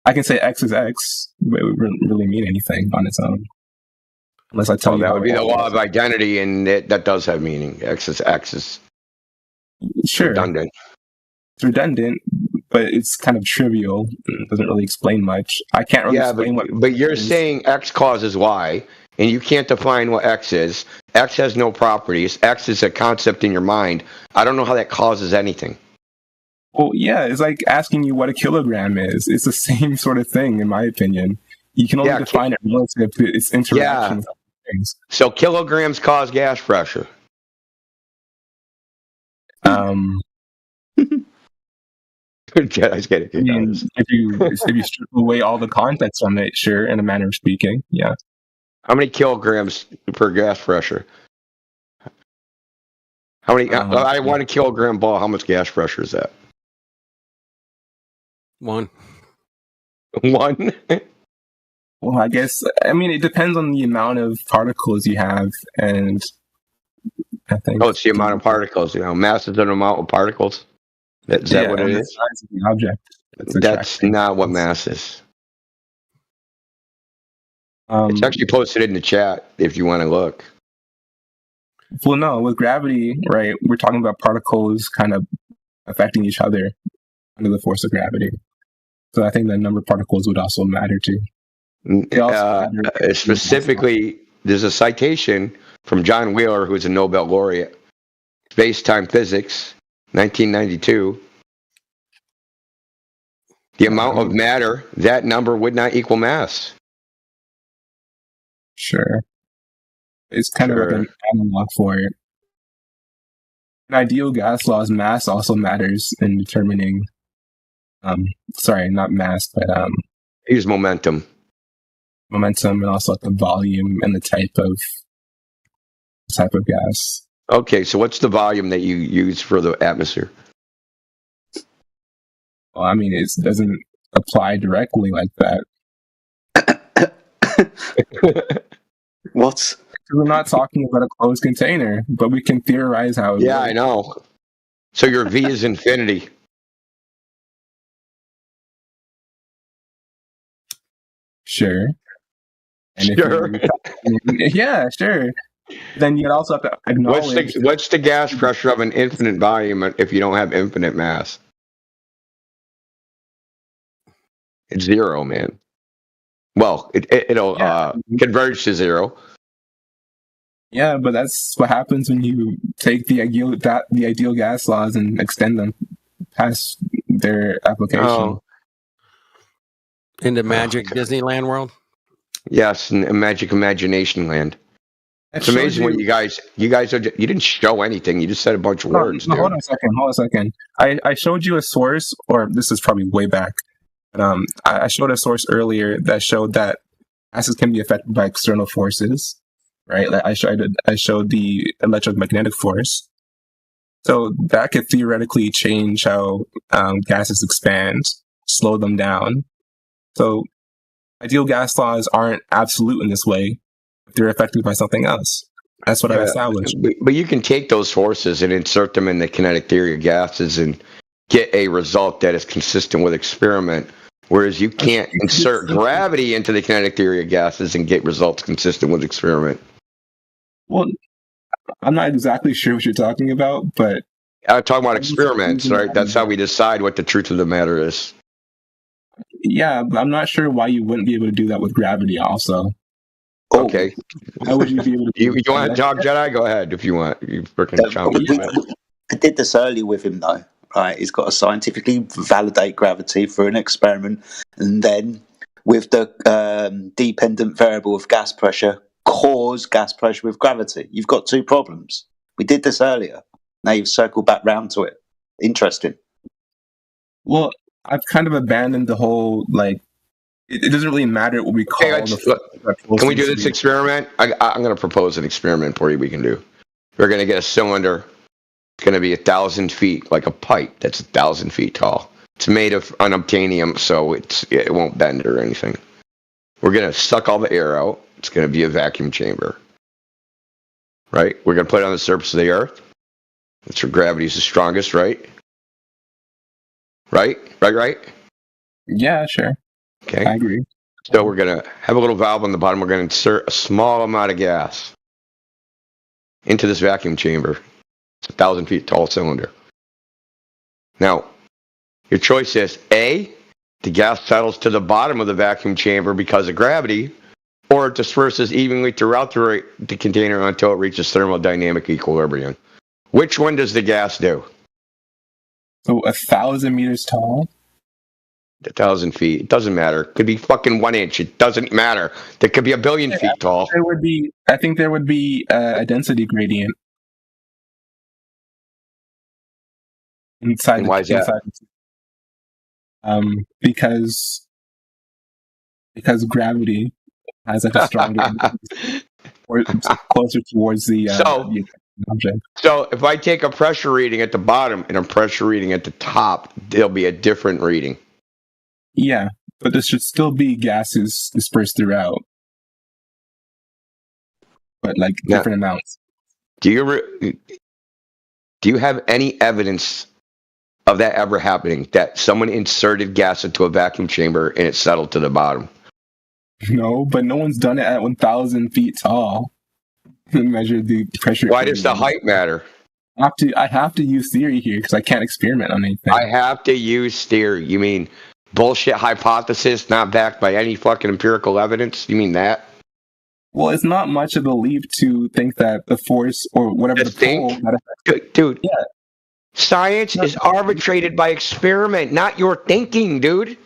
I can say X is X, but it wouldn't really mean anything on its own. Unless I tell you that how would be it the is. law of identity, and that does have meaning. X is Sure. redundant. It's redundant, but it's kind of trivial. It doesn't really explain much. I can't really explain but you're saying X causes Y, and you can't define what X is. X has no properties. X is a concept in your mind. I don't know how that causes anything. Well, yeah, it's like asking you what a kilogram is. It's the same sort of thing, in my opinion. You can only define it relative to its interaction with other things. So kilograms cause gas pressure. I was kidding. I mean, if you strip away all the context from it, sure, in a manner of speaking, yeah. How many kilograms per gas pressure? How many? I 1 kilogram ball. How much gas pressure is that? 1. 1. Well, I guess it depends on the amount of particles you have, and I think. Oh, it's the amount of particles. Mass is an amount of particles. Is that what it the is? size of the object. That's not what mass is. It's actually posted in the chat if you want to look. Well, no, with gravity, right? We're talking about particles kind of affecting each other under the force of gravity. So I think the number of particles would also matter too. Specifically, there's a citation from John Wheeler, who's a Nobel laureate, space-time physics, 1992. The amount of matter, that number would not equal mass. Sure. It's kind of like an analog for it. In ideal gas laws, mass also matters in determining, sorry, not mass, but use momentum. Momentum, and also the volume and the type of gas. Okay, so what's the volume that you use for the atmosphere? Well, it doesn't apply directly like that. What? We're not talking about a closed container, but we can theorize how it works. I know. So your V is infinity. Sure. And sure. Yeah, sure. Then you'd also have to acknowledge... What's the gas pressure of an infinite volume if you don't have infinite mass? It's 0, man. Well, it'll converge to 0. Yeah, but that's what happens when you take the ideal gas laws and extend them past their application. Oh. In the Magic Disneyland world? Yes, in Magic Imagination Land. It's amazing what you guys are. You didn't show anything. You just said a bunch of words. No, hold on a second. I showed you a source, or this is probably way back. But, I showed a source earlier that showed that gases can be affected by external forces. Right, I showed the electromagnetic force, so that could theoretically change how gases expand, slow them down. So, ideal gas laws aren't absolute in this way; they're affected by something else. That's what I've established. But you can take those forces and insert them in the kinetic theory of gases and get a result that is consistent with experiment. Whereas you can't insert gravity into the kinetic theory of gases and get results consistent with experiment. Well, I'm not exactly sure what you're talking about, but... I'm talking about experiments, right? That's how we decide what the truth of the matter is. Yeah, but I'm not sure why you wouldn't be able to do that with gravity also. Okay. How would you be able to do You want to talk, Jedi? Go ahead if you want. You freaking chomp me. I did this earlier with him, though. Right? He's got to scientifically validate gravity through an experiment, and then with the dependent variable of gas pressure, cause gas pressure with gravity. You've got 2 problems. We did this earlier. Now you've circled back round to it. Interesting. Well, I've kind of abandoned the whole, it doesn't really matter what we call Can we do this experiment? I'm going to propose an experiment for you we can do. We're going to get a cylinder. It's going to be 1,000 feet, like a pipe that's 1,000 feet tall. It's made of unobtainium, so it won't bend or anything. We're going to suck all the air out. It's going to be a vacuum chamber. Right? We're going to put it on the surface of the Earth. That's where gravity is the strongest, right? Right? Yeah, sure. Okay. I agree. So we're going to have a little valve on the bottom. We're going to insert a small amount of gas into this vacuum chamber. It's 1,000 feet tall cylinder. Now, your choice is A, the gas settles to the bottom of the vacuum chamber because of gravity, or it disperses evenly throughout the container until it reaches thermodynamic equilibrium. Which one does the gas do? So 1,000 meters tall? 1,000 feet. It doesn't matter. It could be fucking 1 inch. It doesn't matter. It could be 1 billion feet tall. I think there would be a density gradient inside. And why is that? Because gravity has like a stronger or closer towards the object. So if I take a pressure reading at the bottom and a pressure reading at the top, there'll be a different reading. Yeah, but there should still be gases dispersed throughout, but like different amounts. Do you have any evidence of that ever happening? That someone inserted gas into a vacuum chamber and it settled to the bottom? No, but no one's done it at 1,000 feet tall. Measure the pressure. Why does the height matter? I have to use theory here because I can't experiment on anything. I have to use theory. You mean bullshit hypothesis not backed by any fucking empirical evidence? You mean that? Well, it's not much of a leap to think that the force or whatever the pull... Dude, yeah. Science is arbitrated by experiment, not your thinking, dude.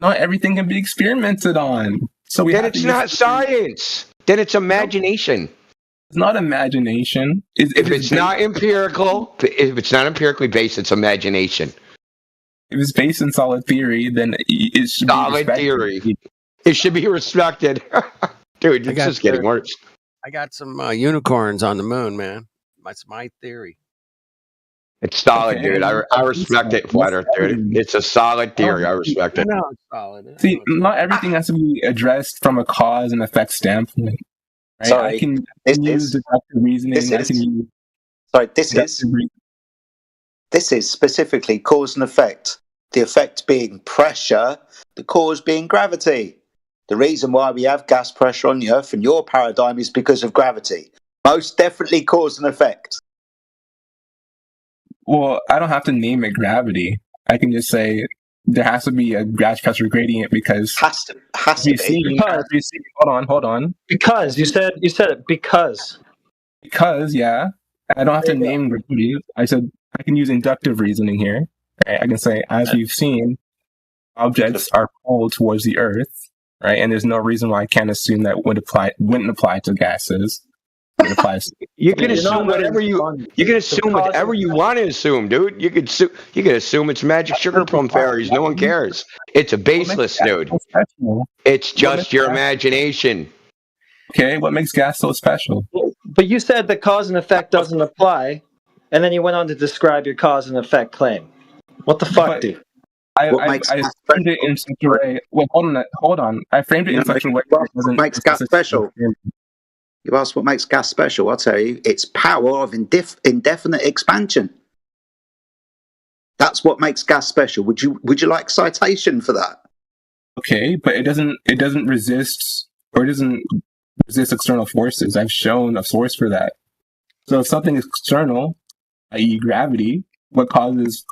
Not everything can be experimented on. So then it's not science. Then it's imagination. It's not imagination. If it's not empirical, if it's not empirically based, it's imagination. If it's based in solid theory, then it should be solid theory. It should be respected. Dude, it's just getting worse. I got some unicorns on the moon, man. That's my theory. It's solid, dude. I respect it, flat earth, dude. It's a solid theory. I respect it. I know it's solid. See, not everything has to be addressed from a cause and effect standpoint. Right? Sorry, I can use deductive reasoning. This is specifically cause and effect. The effect being pressure, the cause being gravity. The reason why we have gas pressure on the Earth in your paradigm is because of gravity. Most definitely cause and effect. Well, I don't have to name it gravity. I can just say there has to be a gas pressure gradient because has to be. Hold on. Because you said it because. Because yeah, I don't have to name gravity. I said I can use inductive reasoning here. Right? I can say, as we've seen, objects are pulled towards the Earth, right? And there's no reason why I can't assume that wouldn't apply to gases. It applies. You can assume whatever you want to assume, dude. You could assume it's magic sugar plum fairies. No one cares. It's a baseless, dude. It's just your imagination. Okay, what makes gas so special? But you said the cause and effect doesn't apply, and then you went on to describe your cause and effect claim. What the fuck, dude? I framed it in such a way. Well, hold on. I framed it in such a way. What makes gas special? You asked what makes gas special. I'll tell you, it's power of indefinite expansion. That's what makes gas special. Would you like citation for that? Okay, but it doesn't resist external forces. I've shown a source for that. So if something is external, i.e. gravity, what causes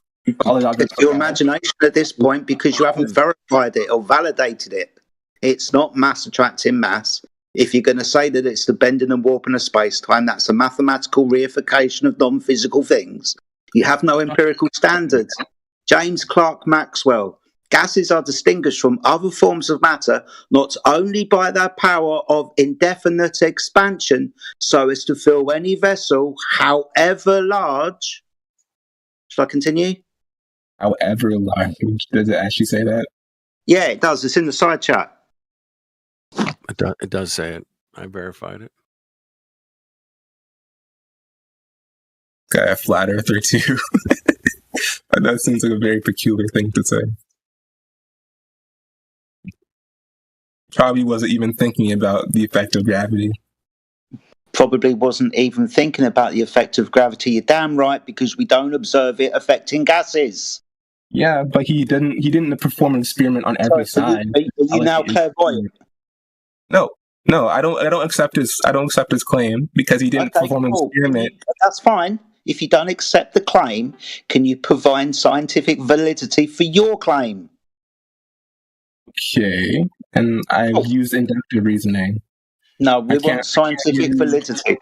all the objects? It's your imagination at this point because you haven't verified it or validated it. It's not mass attracting mass. If you're going to say that it's the bending and warping of space-time, that's a mathematical reification of non-physical things. You have no empirical standards. James Clerk Maxwell. Gases are distinguished from other forms of matter not only by their power of indefinite expansion, so as to fill any vessel, however large. Shall I continue? However large. Does it actually say that? Yeah, it does. It's in the side chat. It does say it. I verified it. Got a flat earther too. That seems like a very peculiar thing to say. Probably wasn't even thinking about the effect of gravity. Probably wasn't even thinking about the effect of gravity. You're damn right, because we don't observe it affecting gases. Yeah, but he didn't perform an experiment on every side. Are you now clairvoyant? No, I don't accept his claim because he didn't perform an experiment. That's fine. If you don't accept the claim, can you provide scientific validity for your claim? Okay, and I've used inductive reasoning. No, we want scientific validity.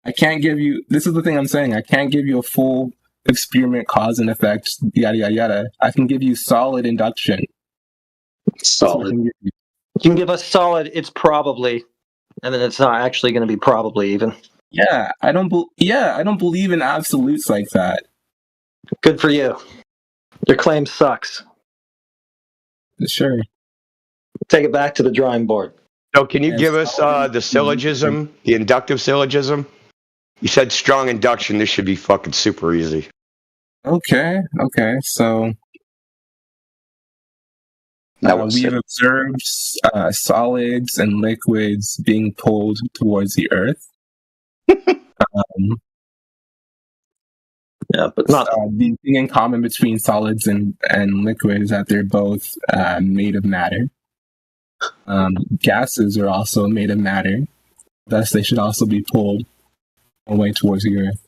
I can't give you. This is the thing I'm saying. I can't give you a full experiment, cause and effect, yada yada yada. I can give you solid induction. Solid. You can give us solid. It's probably, and then it's not actually going to be probably even. Yeah, I don't believe in absolutes like that. Good for you. Your claim sucks. Sure. Take it back to the drawing board. So can you give us the syllogism, the inductive syllogism? You said strong induction. This should be fucking super easy. Okay. So we've observed solids and liquids being pulled towards the Earth. Yeah, but not the thing in common between solids and liquid is that they're both made of matter. Gases are also made of matter, thus they should also be pulled away towards the Earth.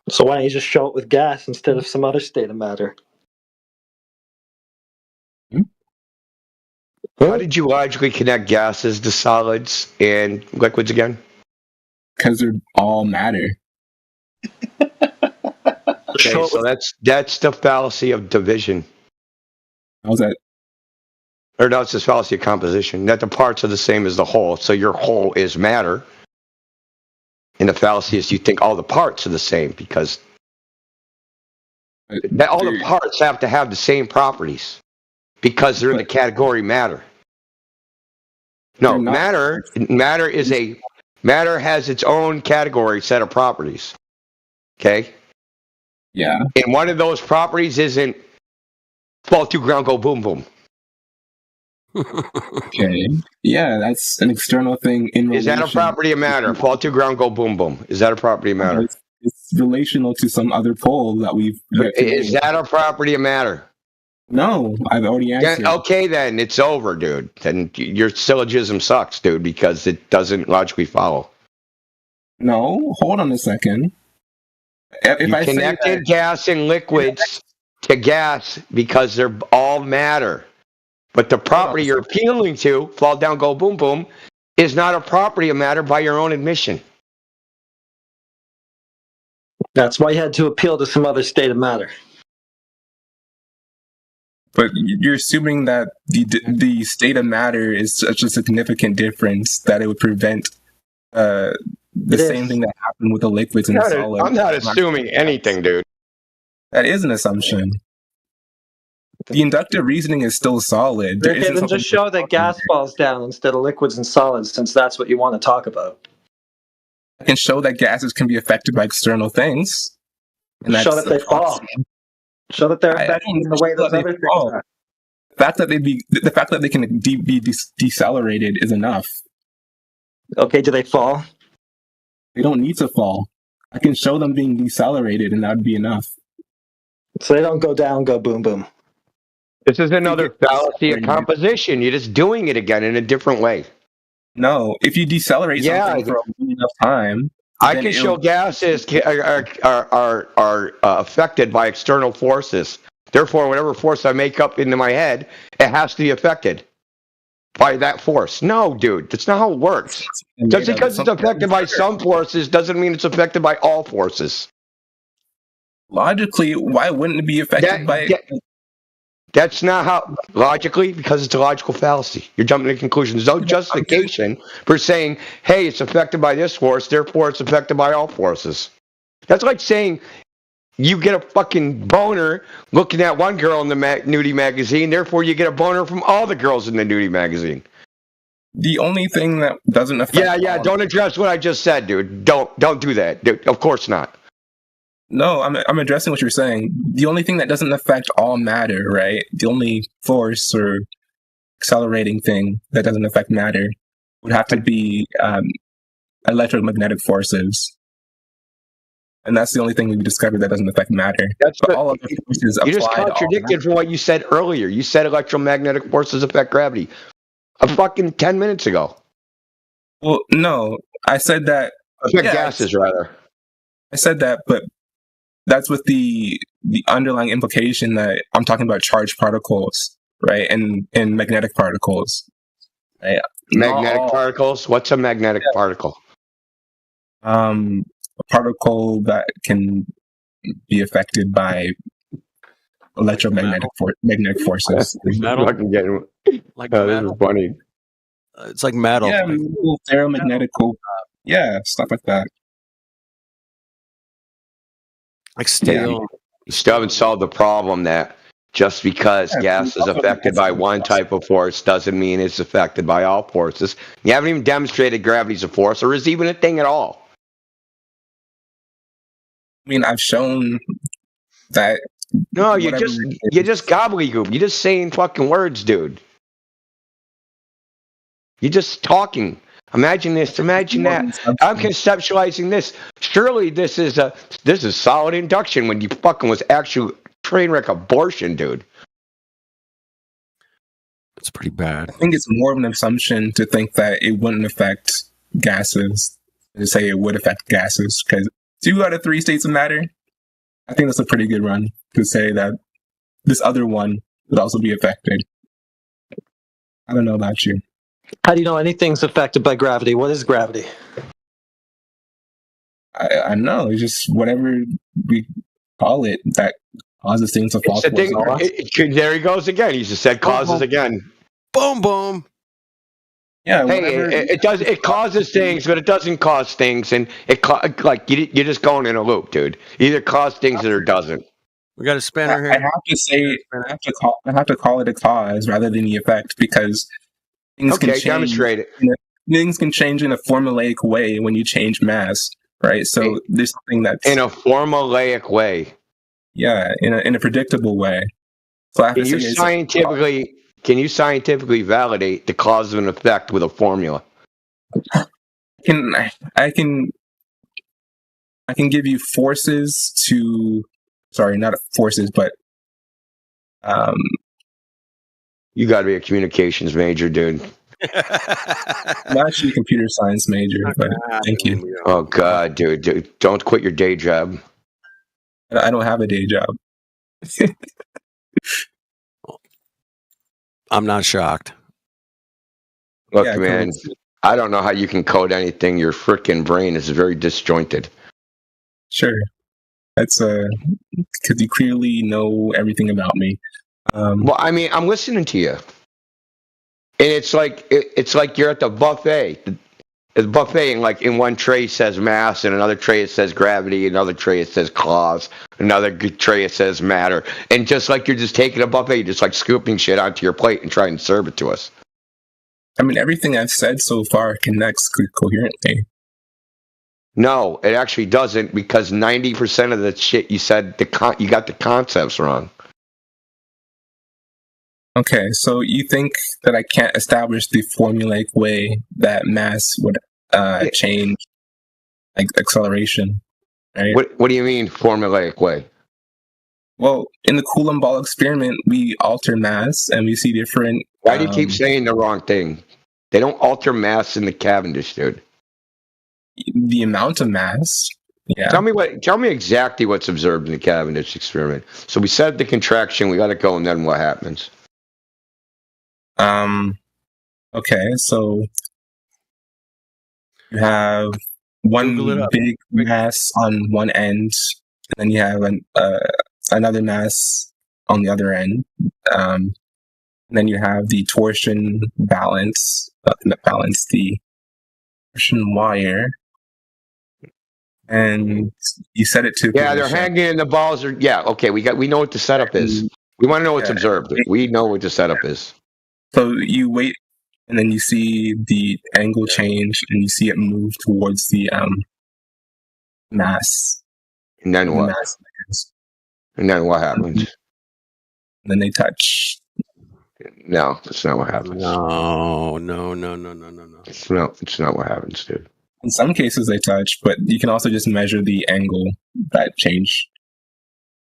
So why don't you just show it with gas instead of some other state of matter? How did you logically connect gases to solids and liquids again? Because they're all matter. Okay, so that's the fallacy of division. How's that? Or no, it's the fallacy of composition. That the parts are the same as the whole. So your whole is matter. And the fallacy is you think all the parts are the same because all the parts have to have the same properties because they're in the category matter. No, matter has its own category set of properties. Okay? Yeah. And one of those properties isn't fall to ground, go boom boom. Okay. Yeah, that's an external thing in Is that a property of matter? Fall to ground, go boom boom. Is that a property of matter? It's relational to some other pole that we've. Is that a property of matter? No, I've already answered. Okay, then it's over, dude. Then your syllogism sucks, dude, because it doesn't logically follow. No, hold on a second. You connected gas and liquids to gas because they're all matter. But the property you're appealing to, fall down, go boom boom, is not a property of matter by your own admission. That's why you had to appeal to some other state of matter. But you're assuming that the state of matter is such a significant difference that it would prevent the same thing that happened with the liquids and the solids. I'm not assuming anything, dude. That is an assumption. The inductive reasoning is still solid. Okay, then just show that gas falls down instead of liquids and solids, since that's what you want to talk about. I can show that gases can be affected by external things. And show that they fall. Show that they're affected in the way those other things are. The fact that they can be decelerated is enough. Okay, do they fall? They don't need to fall. I can show them being decelerated, and that would be enough. So they don't go down, go boom boom. This is another fallacy of composition. You're just doing it again in a different way. No, if you decelerate something for a long enough time, I can show gases are affected by external forces. Therefore, whatever force I make up into my head, it has to be affected by that force. No, dude, that's not how it works. Just because it's affected by some forces doesn't mean it's affected by all forces. Logically, why wouldn't it be affected by... That's not how, logically, because it's a logical fallacy. You're jumping to conclusions. There's no justification for saying, hey, it's affected by this force, therefore it's affected by all forces. That's like saying you get a fucking boner looking at one girl in the nudie magazine, therefore you get a boner from all the girls in the nudie magazine. The only thing that doesn't affect... Yeah, don't address what I just said, dude. Don't do that. Dude, of course not. No, I'm addressing what you're saying. The only thing that doesn't affect all matter, right? The only force or accelerating thing that doesn't affect matter would have to be electromagnetic forces. and that's the only thing we discovered that doesn't affect matter. That's but all other forces you just apply to all contradicted from what you said earlier. You said electromagnetic forces affect gravity a fucking 10 minutes ago. Well, no, I said that. Affect gases, rather. I said that, but that's with the underlying implication that I'm talking about charged particles, right? And magnetic particles. Right? Magnetic particles? What's a magnetic particle? A particle that can be affected by electromagnetic magnetic forces. Metal? Like this metal? is funny. It's like metal. Yeah, ferromagnetical. Yeah, stuff like that. Like steel. You still haven't solved the problem that just because gas is affected by one type of force doesn't mean it's affected by all forces. You haven't even demonstrated gravity's a force or is even a thing at all. I mean, I've shown that. No, you're just gobbledygook. You're just saying fucking words, dude. You're just talking. Imagine this. Imagine that. I'm conceptualizing this. Surely this is solid induction when you fucking was actual train wreck abortion, dude. It's pretty bad. I think it's more of an assumption to think that it wouldn't affect gases. To say it would affect gases, because 2 out of 3 states of matter. I think that's a pretty good run to say that this other one would also be affected. I don't know about you. How do you know anything's affected by gravity? What is gravity? I know. It's just whatever we call it that causes things to fall towards us. There he goes again. He just said causes again. Boom, boom. Yeah. Hey, it causes things, but it doesn't cause things, and you're just going in a loop, dude. Either cause things or it doesn't. We got a spinner here. I have to say, I have to call it a cause rather than the effect because things can change. Demonstrate it. Things can change in a formulaic way when you change mass, right? So there's something that's in a formulaic way. Yeah, in a predictable way. So I have Can to say you scientifically validate the cause of an effect with a formula? I can give you forces to. Sorry, not forces, but you got to be a communications major, dude. I'm actually a computer science major, but thank you. Oh God, dude, don't quit your day job. I don't have a day job. I'm not shocked. Look, man, I don't know how you can code anything. Your freaking brain is very disjointed. Sure. That's because you clearly know everything about me. Well, I mean, I'm listening to you, and it's like you're at the buffet. The buffet, and like in one tray it says mass, and another tray it says gravity, another tray it says cause, another tray it says matter, and just like you're just taking a buffet, you're just like scooping shit onto your plate and trying to serve it to us. I mean, everything I've said so far connects coherently. No, it actually doesn't, because 90% of the shit you said, you got the concepts wrong. Okay, so you think that I can't establish the formulaic way that mass would change, like acceleration, right? What do you mean formulaic way? Well, in the Coulomb ball experiment, we alter mass and we see different. Why do you keep saying the wrong thing? They don't alter mass in the Cavendish, dude. The amount of mass. Yeah. Tell me exactly what's observed in the Cavendish experiment. So we set the contraction, we let it go, and then what happens? Okay, so you have one big mass on one end, and then you have another mass on the other end. And then you have the torsion balance, the torsion wire. And you set it to they're hanging in the balls. Okay, we know what the setup is. We want to know what's observed. We know what the setup is. So you wait, and then you see the angle change, and you see it move towards the mass. And then what? And then what happens? And then they touch. No, that's not what happens. No. It's not what happens, dude. In some cases they touch, but you can also just measure the angle that change.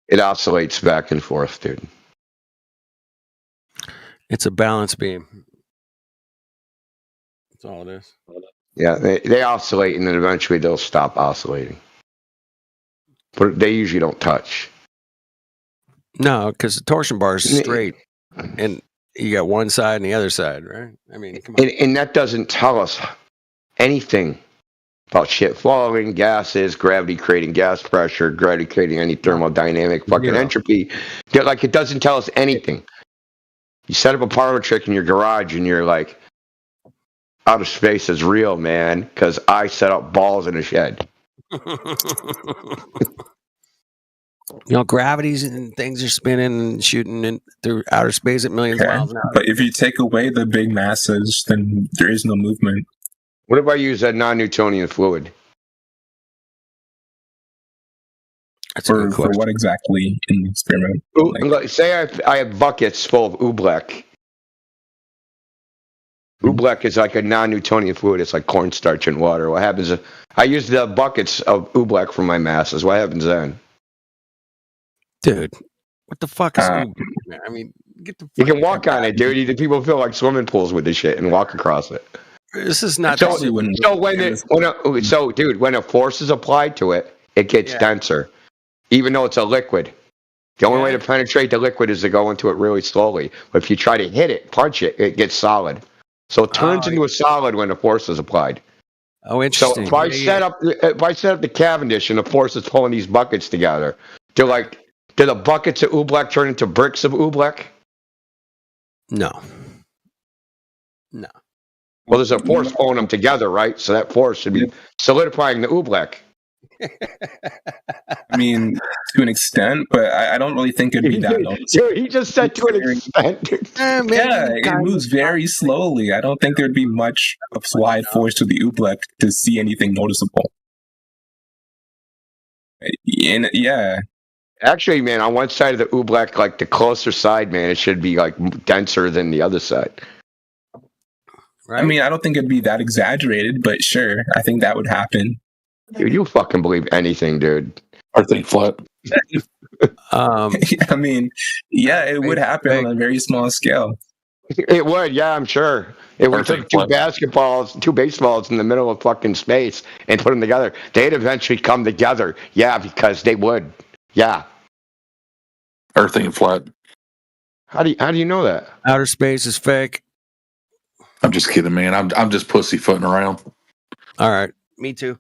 It oscillates back and forth, dude. It's a balance beam. That's all it is. Yeah, they oscillate and then eventually they'll stop oscillating. But they usually don't touch. No, because the torsion bar is straight, and you got one side and the other side, right? I mean, come on. And that doesn't tell us anything about shit falling, gases, gravity creating gas pressure, gravity creating any thermodynamic fucking entropy. Like, it doesn't tell us anything. You set up a parlor trick in your garage and you're like, outer space is real, man, because I set up balls in a shed. You know, gravities and things are spinning and shooting in through outer space at millions of miles an hour. But if you take away the big masses, then there is no movement. What if I use a non-Newtonian fluid? For what exactly in the experiment? Like, say I have buckets full of oobleck. Oobleck is like a non-Newtonian fluid. It's like cornstarch and water. What happens if I use the buckets of oobleck for my masses? What happens then? Dude, what the fuck is oobleck? I mean, get the. You can walk on it, dude. People feel like swimming pools with this shit and walk across it. This is not. So dude, when a force is applied to it, it gets denser, even though it's a liquid. The only way to penetrate the liquid is to go into it really slowly. But if you try to hit it, punch it, it gets solid. So it turns into a solid when the force is applied. Oh, interesting. So if I set up the Cavendish and the force is pulling these buckets together, do the buckets of oobleck turn into bricks of oobleck? No. Well, there's a force pulling them together, right? So that force should be solidifying the oobleck. I mean, to an extent, but I don't really think it'd be that noticeable. Dude, he just said to an extent. Yeah, it moves very slowly. I don't think there'd be much applied force to the oobleck to see anything noticeable. And, yeah. Actually, man, on one side of the oobleck, like the closer side, man, it should be like denser than the other side. Right? I mean, I don't think it'd be that exaggerated, but sure, I think that would happen. Dude, you fucking believe anything, dude. I think flat. I mean, yeah, it would happen on a very small scale. It would, yeah, I'm sure. If we took two baseballs in the middle of fucking space and put them together, they'd eventually come together. Yeah, because they would. Yeah. Earth ain't flat. How do you know that? Outer space is fake. I'm just kidding, man. I'm just pussyfooting around. All right, me too.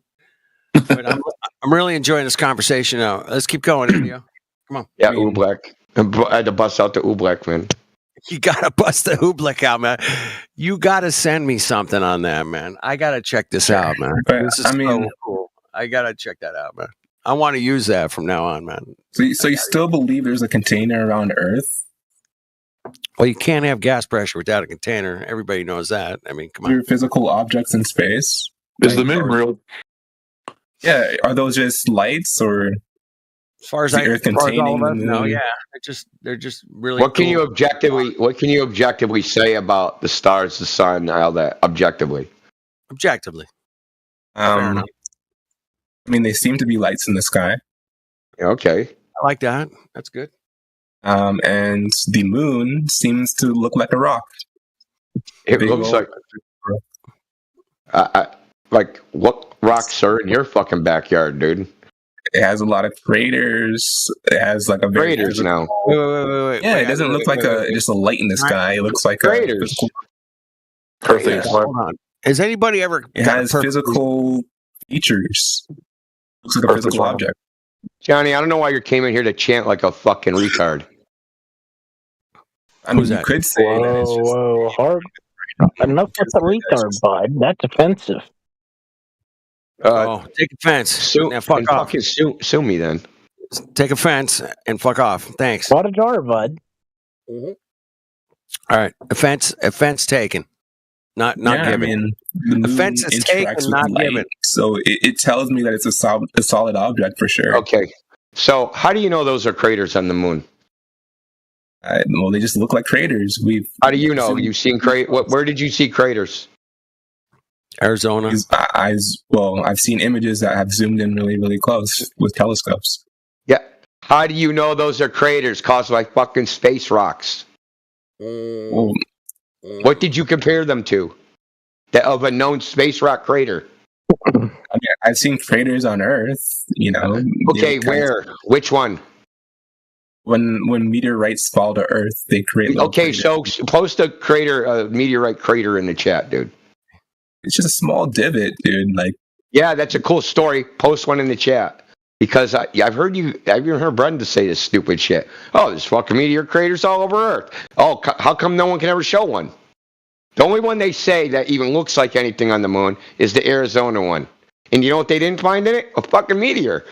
But I'm really enjoying this conversation now. Let's keep going, Indio. Come on. Yeah, oobleck. I had to bust out the oobleck, man. You gotta bust the oobleck out, man. You gotta send me something on that, man. I gotta check this out, man. This is so cool. I gotta check that out, man. I want to use that from now on, man. So you still believe there's a container around Earth? Well, you can't have gas pressure without a container. Everybody knows that. I mean, come on. There are physical objects in space. Is the moon real? Yeah, are those just lights, or as far as Earth containing the moon? No, yeah, they're just really. What can you objectively say about the stars, the sun, all that objectively? Objectively, I mean, they seem to be lights in the sky. Okay, I like that. That's good. And the moon seems to look like a rock. It looks like what rocks are in your fucking backyard, dude? It has a lot of craters. It has like a very craters now. Wait. Yeah, it doesn't look like just a light in the sky. It looks like craters. Hold on. Has anybody ever? It has physical features. Looks like a physical object. Johnny, I don't know why you came in here to chant like a fucking retard. I mean, you could say that it's just... Whoa, hard. Enough with the retard, bud. That's offensive. Take offense. Fuck off. Sue me then. Take offense and fuck off. Thanks. What a jar, bud. Mm-hmm. All right. Offense taken. Not given. I mean, the offense is taken, not given. So it tells me that it's a solid object for sure. Okay. So how do you know those are craters on the moon? Well, they just look like craters. How do you know? You've seen craters? Where did you see craters? Arizona. I've seen images that have zoomed in really, really close with telescopes. Yeah. How do you know those are craters caused by fucking space rocks? What did you compare them to? Of a known space rock crater. I mean, I've seen craters on Earth, you know. Okay, where? Which one? When meteorites fall to Earth, they create. Okay, so post a meteorite crater in the chat, dude. It's just a small divot, dude. Like, yeah, that's a cool story. Post one in the chat because I've even heard Brenda say this stupid shit. Oh, there's fucking meteor craters all over Earth. Oh, how come no one can ever show one? The only one they say that even looks like anything on the moon is the Arizona one. And you know what they didn't find in it? A fucking meteor.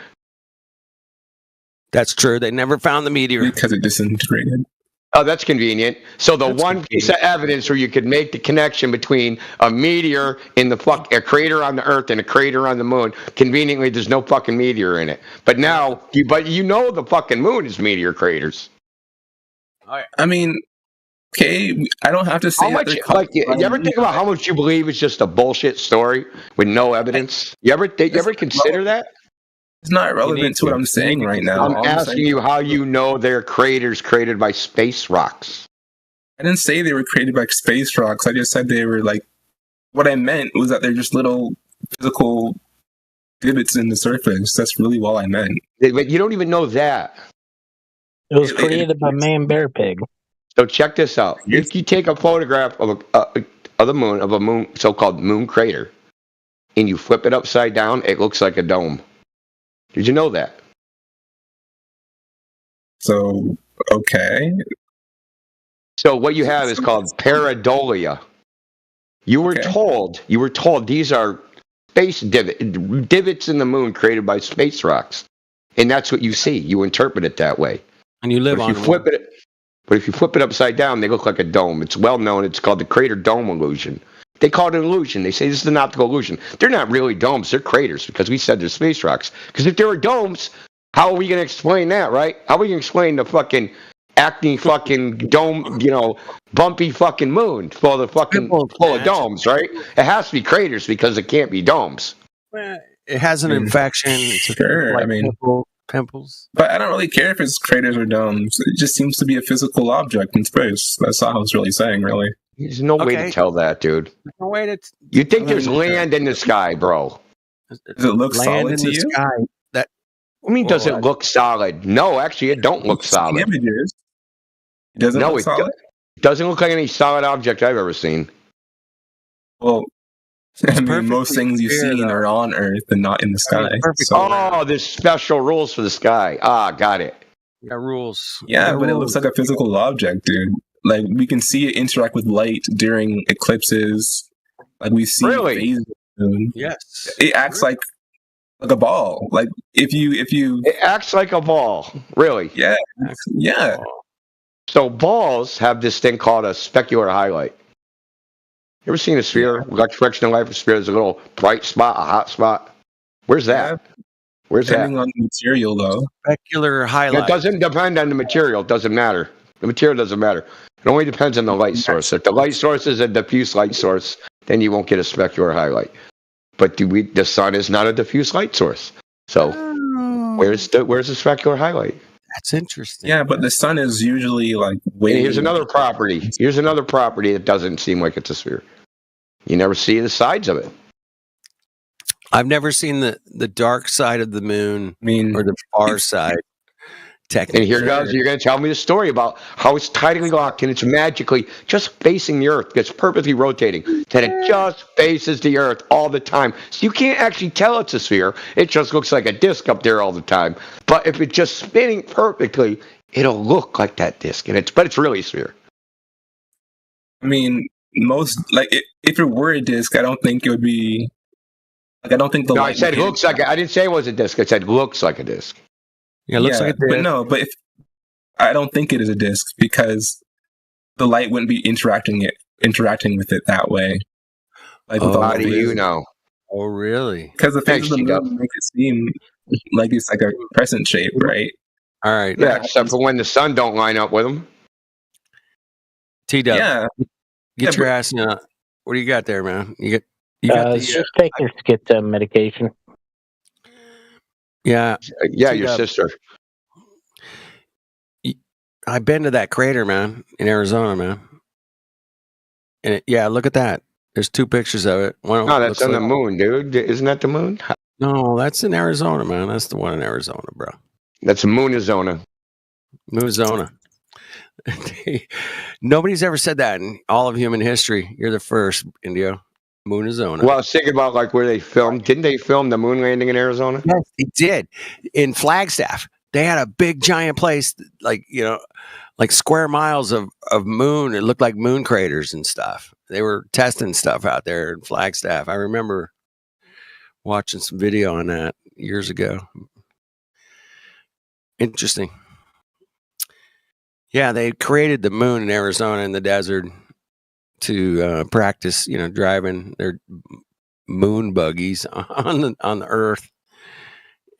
That's true. They never found the meteor. Because it disintegrated. Oh, that's convenient. So one piece of evidence where you could make the connection between a meteor in a crater on the Earth and a crater on the moon, conveniently there's no fucking meteor in it. But now, you know the fucking moon is meteor craters. I mean, okay, I don't have to say how much. You ever think about how much you believe is just a bullshit story with no evidence? You ever consider that? It's not relevant to what I'm saying right now. I'm asking you how you know they're craters created by space rocks. I didn't say they were created by space rocks. I just said they were like. What I meant was that they're just little physical divots in the surface. That's really all I meant. But you don't even know that. It was created by Man Bear Pig. So check this out. If you take a photograph of the moon, of a moon, so-called moon crater, and you flip it upside down, it looks like a dome. Did you know that? So, okay. So what you have is called pareidolia. You were told these are space divots in the moon created by space rocks. And that's what you see. You interpret it that way. And you live on one. But if you flip it upside down, they look like a dome. It's well known. It's called the crater dome illusion. They call it an illusion. They say this is an optical illusion. They're not really domes. They're craters because we said they're space rocks. Because if they were domes, how are we going to explain that, right? How are we going to explain the fucking acting fucking dome, bumpy fucking moon full of domes, right? It has to be craters because it can't be domes. It has an infection. Sure, like pimples. But I don't really care if it's craters or domes. It just seems to be a physical object in space. That's all I was really saying, really. There's no way to tell that, dude. No way to. You think there's land in the sky, bro? Does it look solid to you? Sky. Does it look solid? No, actually, it don't look solid. Images. Does it look solid? It doesn't look like any solid object I've ever seen. Well, I mean, most things you've seen are on Earth and not in the sky. So. There's special rules for the sky. Got it. Yeah, rules. Yeah, but it looks like a physical object, dude. Like, we can see it interact with light during eclipses. Like, we see phases. Yes. It acts like a ball. Like, if you... It acts like a ball. Really? Yeah. Yeah. So balls have this thing called a specular highlight. You ever seen a sphere? Electric light of a sphere. There's a little bright spot, a hot spot. Where's that? Where's Depending on the material, though. Specular highlight. It doesn't depend on the material. It doesn't matter. The material doesn't matter. It only depends on the light source. If the light source is a diffuse light source, then you won't get a specular highlight. But the sun is not a diffuse light source. So where's the specular highlight? That's interesting. Yeah, but the sun is usually like way. Here's another property. Here's another property that doesn't seem like it's a sphere. You never see the sides of it. I've never seen the dark side of the moon, or the far side. And here goes, you're going to tell me the story about how it's tidally locked and it's magically just facing the Earth. It's perfectly rotating. That it just faces the Earth all the time. So you can't actually tell it's a sphere. It just looks like a disc up there all the time. But if it's just spinning perfectly, it'll look like that disc. But it's really a sphere. I mean, if it were a disc, I don't think it would be... Like, I don't think the No, I said looks like I didn't say it was a disc. I said looks like a disc. Yeah, it looks like a disc. But I don't think it is a disc because the light wouldn't be interacting with it that way. Like, how do you know? Oh, really? Because the face of the moon makes it seem like it's like a crescent shape, right? All right. Yeah, except for when the sun don't line up with them. T-Dub. Yeah. Get your ass now. What do you got there, man? You get You got the just take your schizo medication. yeah. Yeah, See, your sister. I've been to that crater, man, in Arizona, man. And yeah, look at that. There's 2 pictures of it. One No, that's looks on like, the moon, dude. Isn't that the moon? no, that's in Arizona, man. That's the one in Arizona, bro. That's Moonazona. Moonazona. Nobody's ever said that in all of human history. You're the first, Indio. Moonazona. Well, I was thinking about like where they filmed. Didn't they film the moon landing in Arizona? Yes, they did. In Flagstaff, they had a big giant place, like, like square miles of moon. It looked like moon craters and stuff. They were testing stuff out there in Flagstaff. I remember watching some video on that years ago. Interesting. Yeah, they created the moon in Arizona in the desert to practice, driving their moon buggies on the Earth.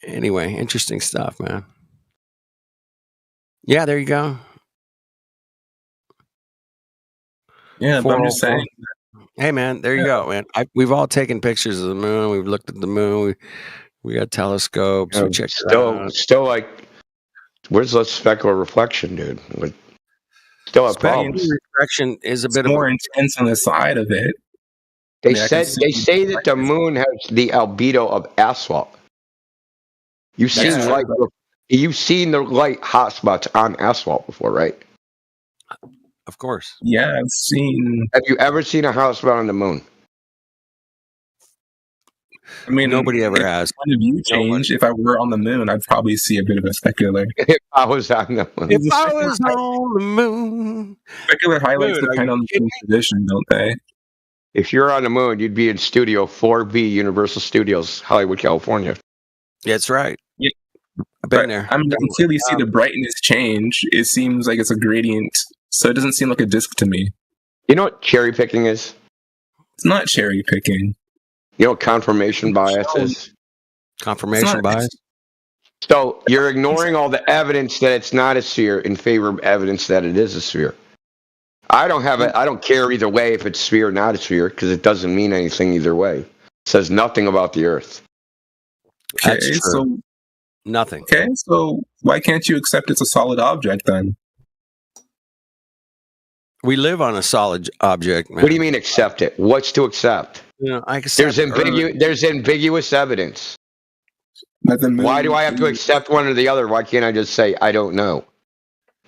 Anyway, interesting stuff, man. Yeah, there you go. Yeah, but I'm just saying. Hey, man, there you go, man. We've all taken pictures of the moon. We've looked at the moon. We got telescopes. We checked it out. Still, like, where's the specular reflection, dude? Like, still have problems. Reflection is a bit more intense on the side of it. They say that the moon has the albedo of asphalt. You've seen light. You've seen the light hotspots on asphalt before, right? Of course. Yeah, I've seen. Have you ever seen a hotspot on the moon? I mean, nobody ever has. Point of view change. If I were on the moon, I'd probably see a bit of a specular. If I was on the moon. If I was on the moon. Specular highlights depend on the tradition, don't they? If you're on the moon, you'd be in Studio 4B, Universal Studios, Hollywood, California. That's right. Yeah. I've been there. I mean, I can clearly see the brightness change. It seems like it's a gradient, so it doesn't seem like a disk to me. You know what cherry picking is? It's not cherry picking. You know what confirmation bias is? Confirmation bias? So you're ignoring all the evidence that it's not a sphere in favor of evidence that it is a sphere. I don't care either way if it's sphere or not a sphere, because it doesn't mean anything either way. It says nothing about the Earth. Okay, so nothing. Okay, so why can't you accept it's a solid object then? We live on a solid object, man. What do you mean accept it? What's to accept? There's ambiguous evidence. Why do I have to accept one or the other? Why can't I just say I don't know?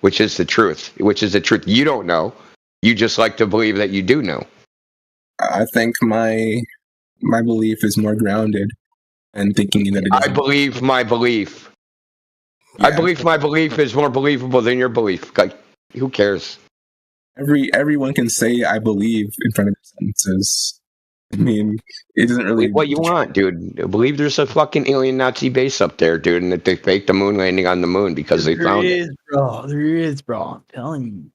Which is the truth. Which is the truth. You don't know. You just like to believe that you do know. I think my belief is more grounded and thinking that it I believe my belief. Yeah. I believe my belief is more believable than your belief. Like, who cares? Everyone can say I believe in front of sentences. I mean, it doesn't really. What you want, dude? I believe there's a fucking alien Nazi base up there, dude, and that they faked the moon landing on the moon because they found it. There is, bro. I'm telling you.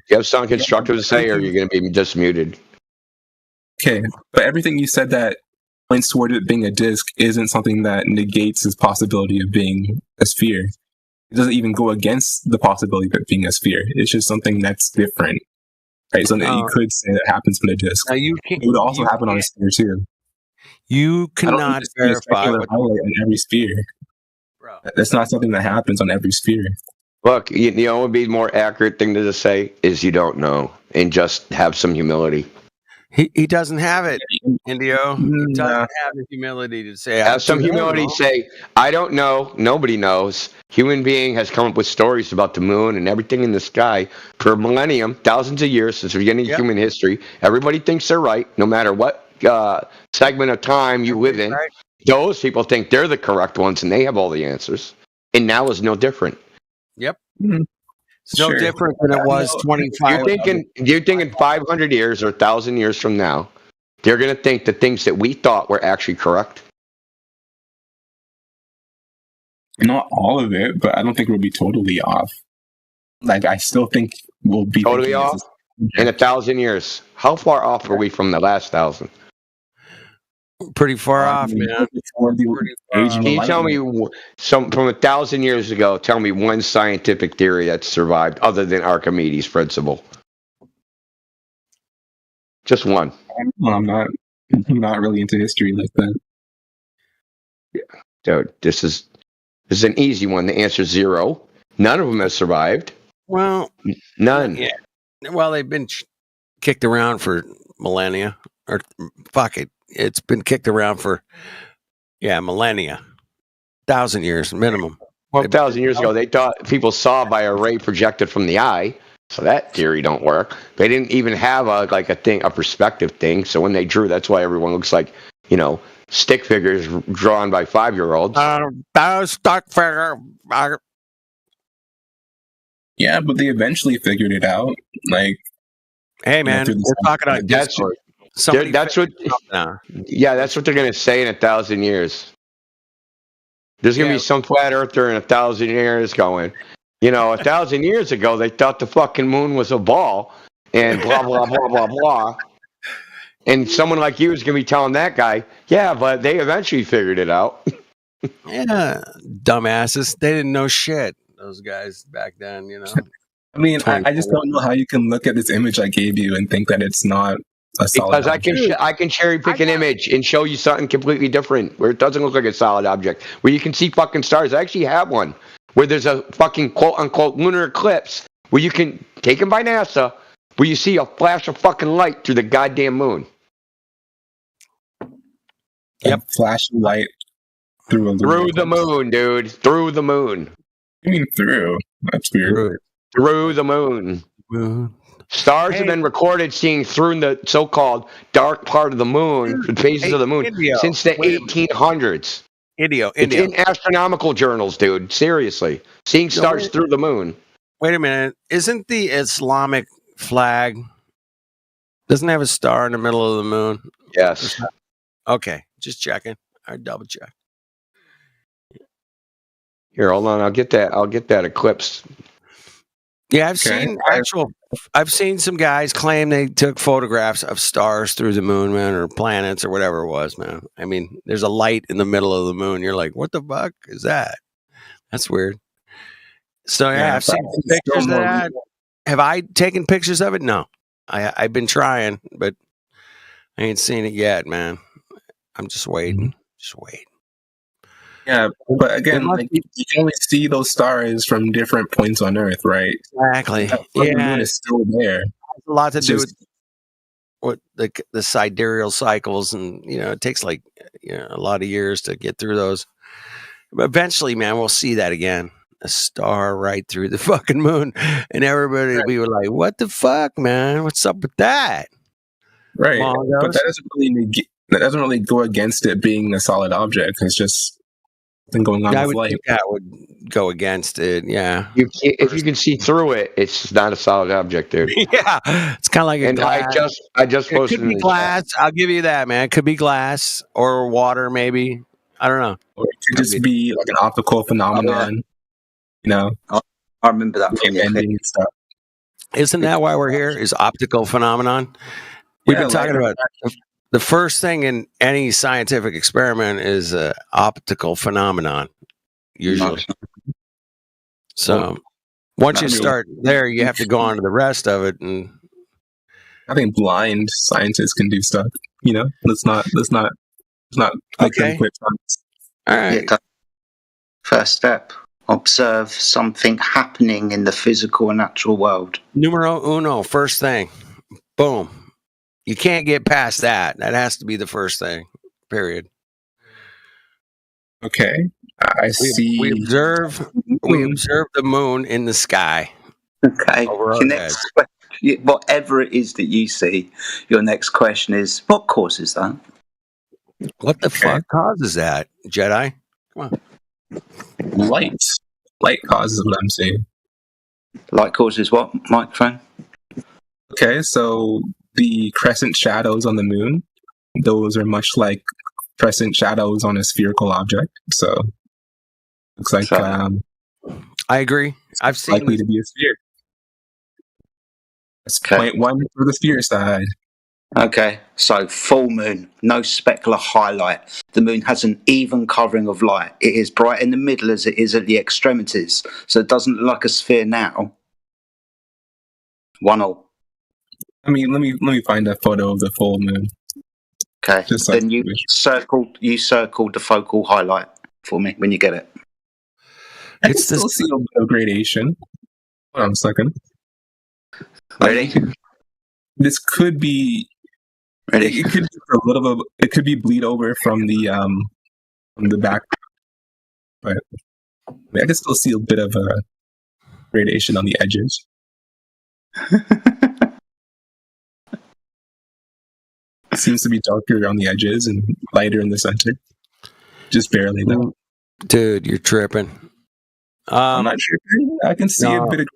You have something constructive to say, or are you going to be just muted? Okay, but everything you said that points toward it being a disk isn't something that negates its possibility of being a sphere. It doesn't even go against the possibility of it being a sphere. It's just something that's different. Right, something that you could say that happens on a disk. It would also happen on a sphere too. You cannot verify highlight on every sphere. Bro. That's not something that happens on every sphere. Look, you know what would be a more accurate thing to just say is you don't know, and just have some humility. He doesn't have it, Indio. He doesn't have the humility to say. Have some humility. Say, I don't know. Nobody knows. Human being has come up with stories about the moon and everything in the sky for a millennium, thousands of years since the beginning of human history. Everybody thinks they're right, no matter what segment of time you live in. Right. Those people think they're the correct ones, and they have all the answers. And now is no different. Yep. Mm-hmm. It's no different than it was 25. You think in 500 years or 1,000 years from now, they're going to think the things that we thought were actually correct? Not all of it, but I don't think we'll be totally off. Like, I still think we'll be totally off in 1,000 years. How far off are we from the last 1,000? Pretty far off, man. Can you tell me from 1,000 years ago? Tell me one scientific theory that survived, other than Archimedes' principle. Just one. Well, I'm not I'm not really into history like that. Dude, this is an easy one. The answer is 0. None of them have survived. Well, None. yeah. Well, they've been kicked around for millennia, or fuck it, it's been kicked around for millennia, 1,000 years minimum. Well, 1,000 years ago, they thought people saw by a ray projected from the eye, so that theory don't work. They didn't even have a perspective thing. So when they drew, that's why everyone looks like stick figures drawn by 5-year-olds. Stick figure. Yeah, but they eventually figured it out. Like, hey man, we're talking on Discord. That's what they're gonna say in 1,000 years. There's gonna be some flat earther in 1,000 years going, 1,000 years ago they thought the fucking moon was a ball, and blah blah blah blah blah. And someone like you is gonna be telling that guy, yeah, but they eventually figured it out. Yeah, dumbasses. They didn't know shit. Those guys back then, I mean, I just don't know how you can look at this image I gave you and think that it's not a solid because object. I can cherry pick an image and show you something completely different where it doesn't look like a solid object, where you can see fucking stars. I actually have one where there's a fucking quote unquote lunar eclipse where you can, taken by NASA, where you see a flash of fucking light through the goddamn moon. Yep, flash of light through the moon, dude. Through the moon. You mean through? That's weird. Through the moon. Stars have been recorded seeing through the so-called dark part of the moon, the phases of the moon, since the 1800s. It's in astronomical journals, dude. Seriously. Seeing stars through the moon. Wait a minute. Isn't the Islamic flag, doesn't it have a star in the middle of the moon? Yes. Okay. Just checking. I double check. Here, hold on. I'll get that eclipse. Yeah, I've seen some guys claim they took photographs of stars through the moon, man, or planets or whatever it was, man. I mean, there's a light in the middle of the moon. You're like, what the fuck is that? That's weird. So yeah, I've seen pictures of that. Have I taken pictures of it? No. I've been trying, but I ain't seen it yet, man. I'm just waiting. Yeah, but again, you can only see those stars from different points on Earth, right? Exactly. The moon is still there. It's a lot to do with what the sidereal cycles, and it takes a lot of years to get through those. But eventually, man, we'll see that again. A star right through the fucking moon, and everybody will be like, "What the fuck, man? What's up with that?" Right, but that doesn't really go against it being a solid object. It's just been going on with light. That would go against it. Yeah. If you can see through it, it's not a solid object, dude. Yeah, it's kind of like a glass. I just posted. It could be glass. I'll give you that, man. It could be glass or water, maybe. I don't know. Or it could just be like an optical phenomenon. I remember that from the ending and stuff. Isn't that why we're here? Is optical phenomenon? We've been talking about the first thing in any scientific experiment is an optical phenomenon, usually. So once you start there, you have to go on to the rest of it. And I think blind scientists can do stuff. Let's not okay. Quit science. All right. First step: observe something happening in the physical and natural world. Numero uno, first thing. Boom. You can't get past that. That has to be the first thing. Period. Okay. I see. We observe the moon in the sky. Okay. Whatever it is that you see, your next question is, what causes that? What the fuck causes that, Jedi? Come on. Light. Light causes what I'm seeing. Light causes what, microphone? Okay, so the crescent shadows on the moon, those are much like crescent shadows on a spherical object. So looks like I agree. I've seen likely to be a sphere. That's 0.1 for the sphere side. Okay, so full moon, no specular highlight. The moon has an even covering of light. It is bright in the middle as it is at the extremities, so it doesn't look like a sphere now. 1-1. I mean, let me find a photo of the full moon. Okay. Just Then you circled the focal highlight for me when you get it. I can still see a bit of gradation. Hold on a second. Ready? This could be. It could be a little bit. It could be bleed over from the back, but I can still see a bit of a gradation on the edges. It seems to be darker on the edges and lighter in the center. Just barely, though. Dude, you're tripping. I'm not tripping. I can see a bit of.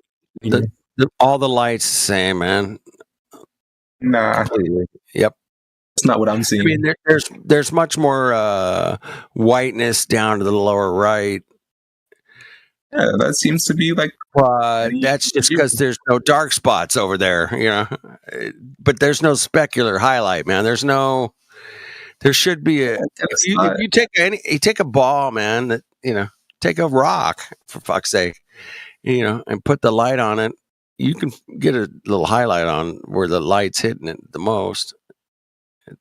All the lights the same, man. Nah. Yep. That's not what I'm seeing. I mean, there's much more whiteness down to the lower right. Yeah, that seems to be like. That's just because there's no dark spots over there, you know. But there's no specular highlight, man. There should be a. If you take a ball, man, that take a rock for fuck's sake, and put the light on it. You can get a little highlight on where the light's hitting it the most.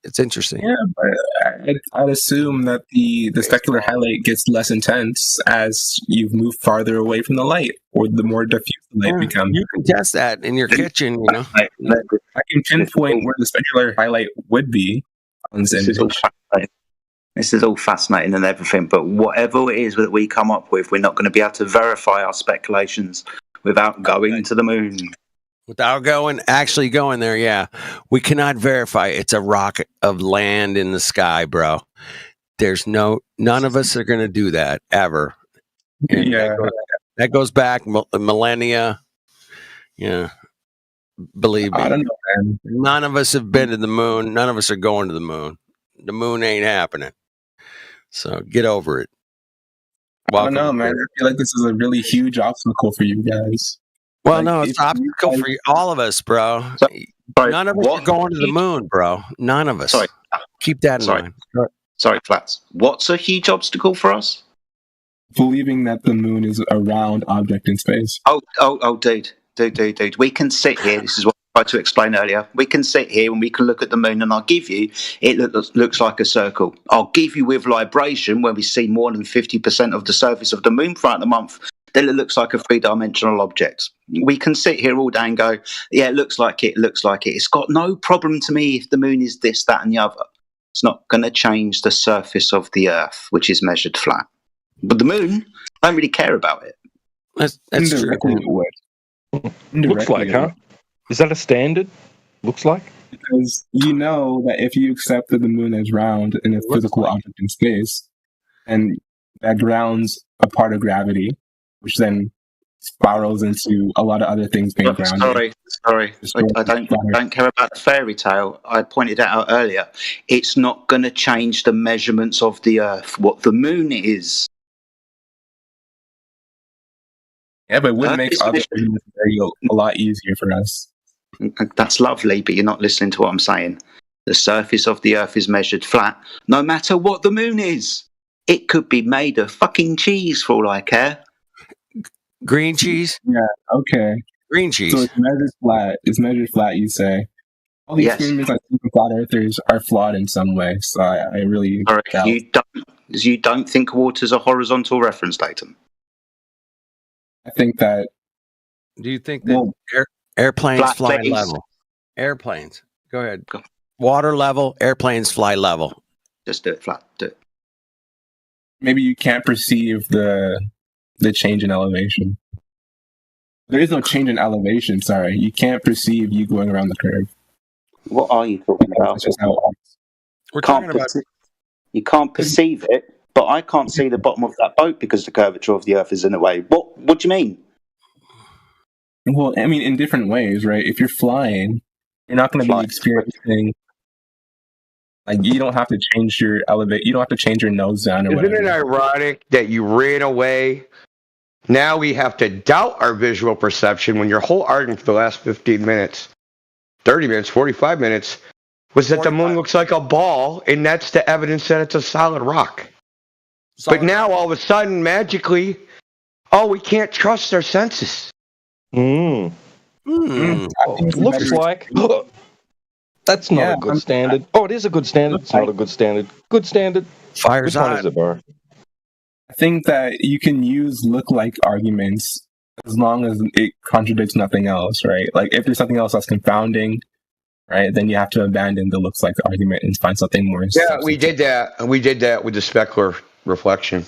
It's interesting. Yeah, but I'd assume that the specular highlight gets less intense as you move farther away from the light, or the more diffuse the light becomes. You can test that in your kitchen, I can pinpoint where the specular highlight would be on this image. This is all fascinating and everything, but whatever it is that we come up with, we're not going to be able to verify our speculations without going to the moon. Without actually going there, yeah. We cannot verify it's a rock of land in the sky, bro. There's none of us are going to do that ever. And yeah. That goes back millennia. Yeah. Believe me. I don't know, man. None of us have been to the moon. None of us are going to the moon. The moon ain't happening. So get over it. Welcome. I don't know, man. I feel like this is a really huge obstacle for you guys. Well, no, it's an obstacle for all of us, bro. None of us are going to the moon, bro. None of us. Sorry. Keep that in mind. Sorry, Flats. What's a huge obstacle for us? Believing that the moon is a round object in space. Oh, dude. We can sit here. This is what I tried to explain earlier. We can sit here and we can look at the moon, and I'll give you, it looks like a circle. I'll give you with libration, when we see more than 50% of the surface of the moon throughout the month, then it looks like a three-dimensional object. We can sit here all day and go, yeah, it looks like it. It's got no problem to me if the moon is this, that, and the other. It's not going to change the surface of the Earth, which is measured flat. But the moon, I don't really care about it. That's Indirectly true. it would. Looks like, huh? Is that a standard? Looks like? Because you know that if you accept that the moon is round and a physical object in space, and that grounds a part of gravity, which then spirals into a lot of other things being grounded. Sorry. I don't care about the fairy tale. I pointed out earlier. It's not going to change the measurements of the Earth. What the moon is. Yeah, but it would make other measurements a lot easier for us. That's lovely, but you're not listening to what I'm saying. The surface of the Earth is measured flat, no matter what the moon is. It could be made of fucking cheese for all I care. Green cheese? Yeah, okay. Green cheese. So it's measured flat. It's measured flat, you say. All these experiments I think flat earthers are flawed in some way, so I really doubt. You don't think water's a horizontal reference datum? I think that. Do you think that airplanes fly level? Airplanes. Go ahead. Water level, airplanes fly level. Just do it flat. Do it. Maybe you can't perceive the change in elevation. There is no change in elevation, sorry. You can't perceive you going around the curve. What are you talking about? That's just how it works. We're talking about... You can't perceive it, but I can't see the bottom of that boat because the curvature of the Earth is in the way. What do you mean? Well, I mean, in different ways, right? If you're flying, you're not going to be experiencing... Like, you don't have to change your you don't have to change your nose down or whatever. Isn't it ironic that you ran away? Now we have to doubt our visual perception when your whole argument for the last 15 minutes, 30 minutes, 45 minutes, was that the moon looks like a ball, and that's the evidence that it's a solid rock. But now, all of a sudden, magically, we can't trust our senses. Looks like... That's not a good standard. Oh, it is a good standard. It's not a good standard. Good standard. Fire's Which one hot. is it, Bar? I think that you can use look-like arguments as long as it contradicts nothing else, right? Like if there's something else that's confounding, right, then you have to abandon the looks-like argument and find something more. Yeah, we did that. We did that with the specular reflection.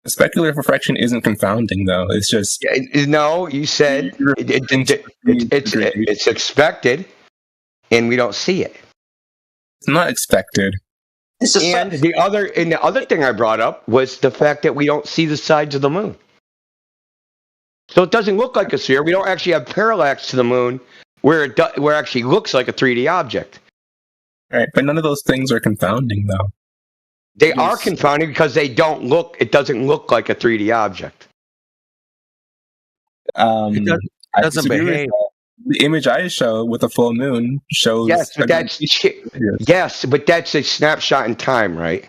The specular reflection isn't confounding, though. It's just no. You said it's expected, and we don't see it. It's not expected. And the other thing I brought up was the fact that we don't see the sides of the moon. So it doesn't look like a sphere. We don't actually have parallax to the moon, where it actually looks like a 3D object. Right, but none of those things are confounding, though. They are confounding because they don't look. It doesn't look like a 3D object. It doesn't behave. The image I show with a full moon shows. Yes, but that's a snapshot in time, right?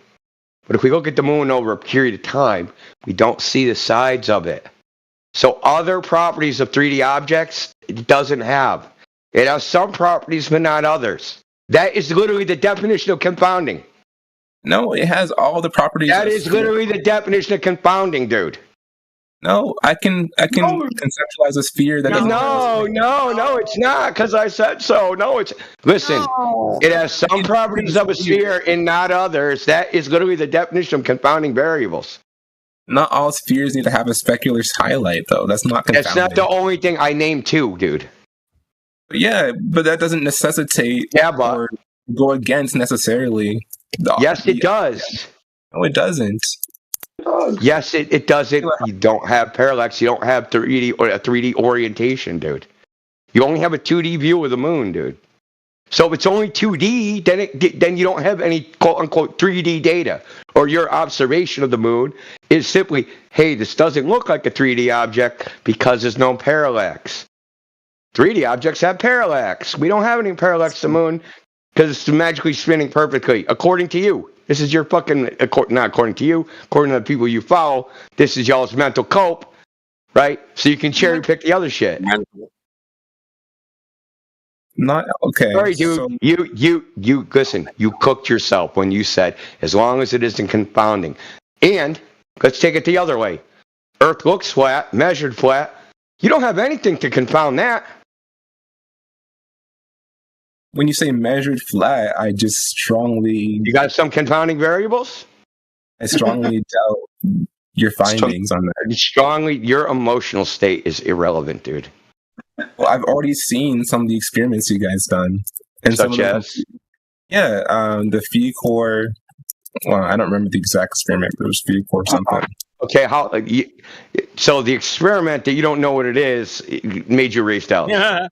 But if we look at the moon over a period of time, we don't see the sides of it. So other properties of 3D objects, it doesn't have. It has some properties, but not others. That is literally the definition of confounding. No, it has all the properties. That is literally the definition of confounding, dude. No, I can conceptualize a sphere that doesn't. No, it's not because I said so. No, it's listen. It has some properties of a sphere and not others. That is literally the definition of confounding variables. Not all spheres need to have a specular highlight, though. That's not confounding. That's not the only thing I named too, dude. Yeah, but that doesn't necessitate or go against necessarily. Yes, it does. No, it doesn't. Yes, it doesn't. You don't have parallax. You don't have 3D or a 3D orientation, dude. You only have a 2D view of the moon, dude. So if it's only 2D, then you don't have any quote unquote 3D data, or your observation of the moon is simply, hey, this doesn't look like a 3D object because there's no parallax. 3D objects have parallax. We don't have any parallax to the moon because it's magically spinning perfectly, according to you. This is your fucking, not according to you, according to the people you follow, this is y'all's mental cope, right? So you can cherry pick the other shit. Not okay. Sorry, dude. So, you listen. You cooked yourself when you said as long as it isn't confounding. And let's take it the other way. Earth looks flat, measured flat. You don't have anything to confound that. When you say measured flat, I just strongly. You got some confounding variables? I strongly doubt your findings on that. Your emotional state is irrelevant, dude. Well, I've already seen some of the experiments you guys done, and such as, the Phi core. Well, I don't remember the exact experiment, but it was Phi core something. Okay, so the experiment that you don't know what it is made you race out. Yeah.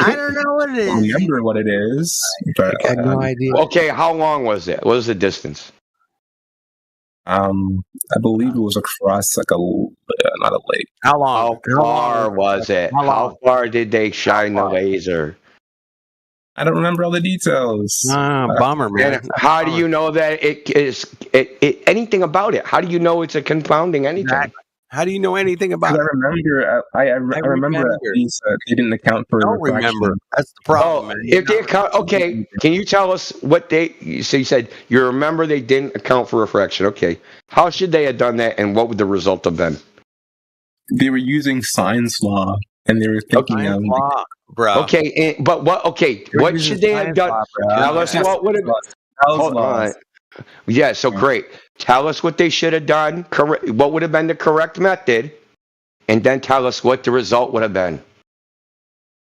I don't know what it is. I remember what it is, but I have no idea. Okay, how long was it? What was the distance? I believe it was across like not a lake. How long? How far was it? How far did they shine the laser? I don't remember all the details. Bummer, man. And how do you know that it is anything about it? How do you know it's a confounding anything? Exactly. How do you know anything about it? I remember at least they didn't account for. I don't remember. That's the problem. If they account, okay, can you tell us what you said you remember they didn't account for refraction? Okay, how should they have done that, and what would the result have been? They were using Science law, and they were thinking of law, bro. Okay, but what? Okay, what should they have done? Tell us what would have. Yeah, so great. Tell us what they should have done. What would have been the correct method, and then tell us what the result would have been.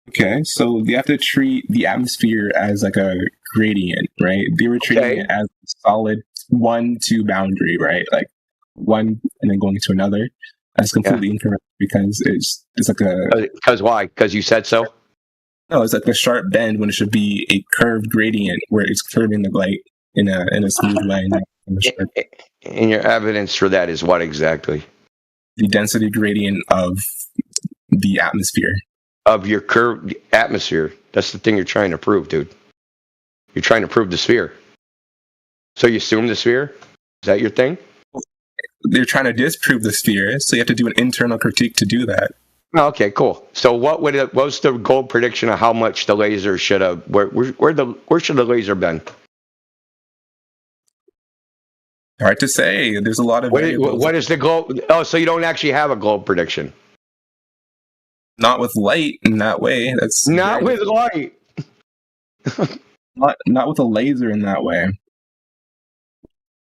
Okay, so you have to treat the atmosphere as like a gradient, right? They were treating it as a solid 1-2 boundary, right? Like one and then going to another. That's completely incorrect because it's like a. Because why? Because you said so. No, it's like a sharp bend when it should be a curved gradient where it's curving the light in a smooth line. And your evidence for that is what exactly? The density gradient of the atmosphere. Of your curved atmosphere. That's the thing you're trying to prove, dude. You're trying to prove the sphere. So you assume the sphere? Is that your thing? They're trying to disprove the sphere, so you have to do an internal critique to do that. Oh, okay, cool. So what was the goal prediction of how much the laser should have? Where should the laser been? Hard to say. There's a lot of variables. What is the goal? Oh, so you don't actually have a goal prediction? Not with light in that way. That's not with light. not with a laser in that way.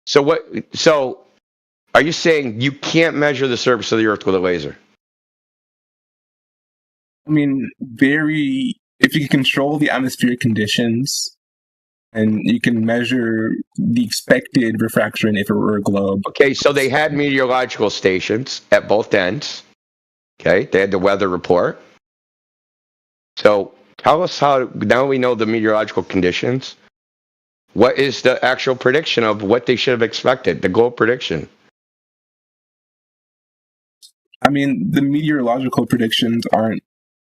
So what? So are you saying you can't measure the surface of the Earth with a laser? I mean, if you can control the atmospheric conditions and you can measure the expected refraction if it were a globe. Okay, so they had meteorological stations at both ends. Okay, they had the weather report. So tell us how, now we know the meteorological conditions, what is the actual prediction of what they should have expected, the goal prediction? I mean, the meteorological predictions aren't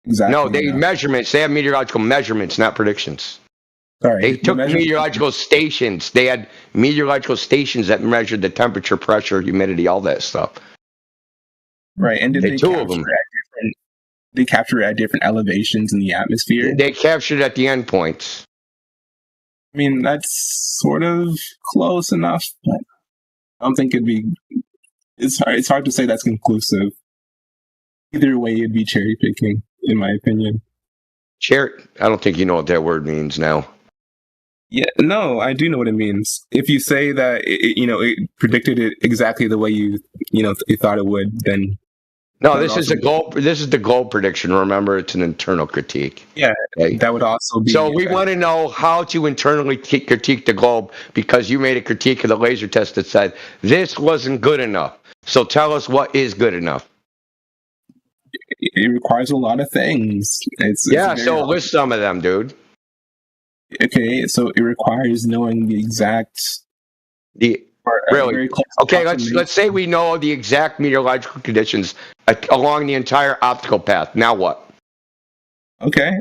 exactly. No, they measurements. They have meteorological measurements, not predictions. Sorry, they took meteorological stations. They had meteorological stations that measured the temperature, pressure, humidity, all that stuff. Right, and did they two of them. They capture at different elevations in the atmosphere. They captured at the endpoints. I mean, that's sort of close enough, but I don't think it'd be. It's hard to say that's conclusive. Either way, it'd be cherry picking, in my opinion. I don't think you know what that word means now. Yeah, no, I do know what it means. If you say that it predicted it exactly the way you thought it would, then no, this is the goal. This is the goal prediction. Remember, it's an internal critique. Yeah, okay. That would also be. So we want to know how to internally critique the globe, because you made a critique of the laser test that said this wasn't good enough. So tell us what is good enough. It requires a lot of things. So list some of them, dude. Okay, so it requires knowing the exact. Really? Okay, let's say we know the exact meteorological conditions along the entire optical path. Now what? Okay,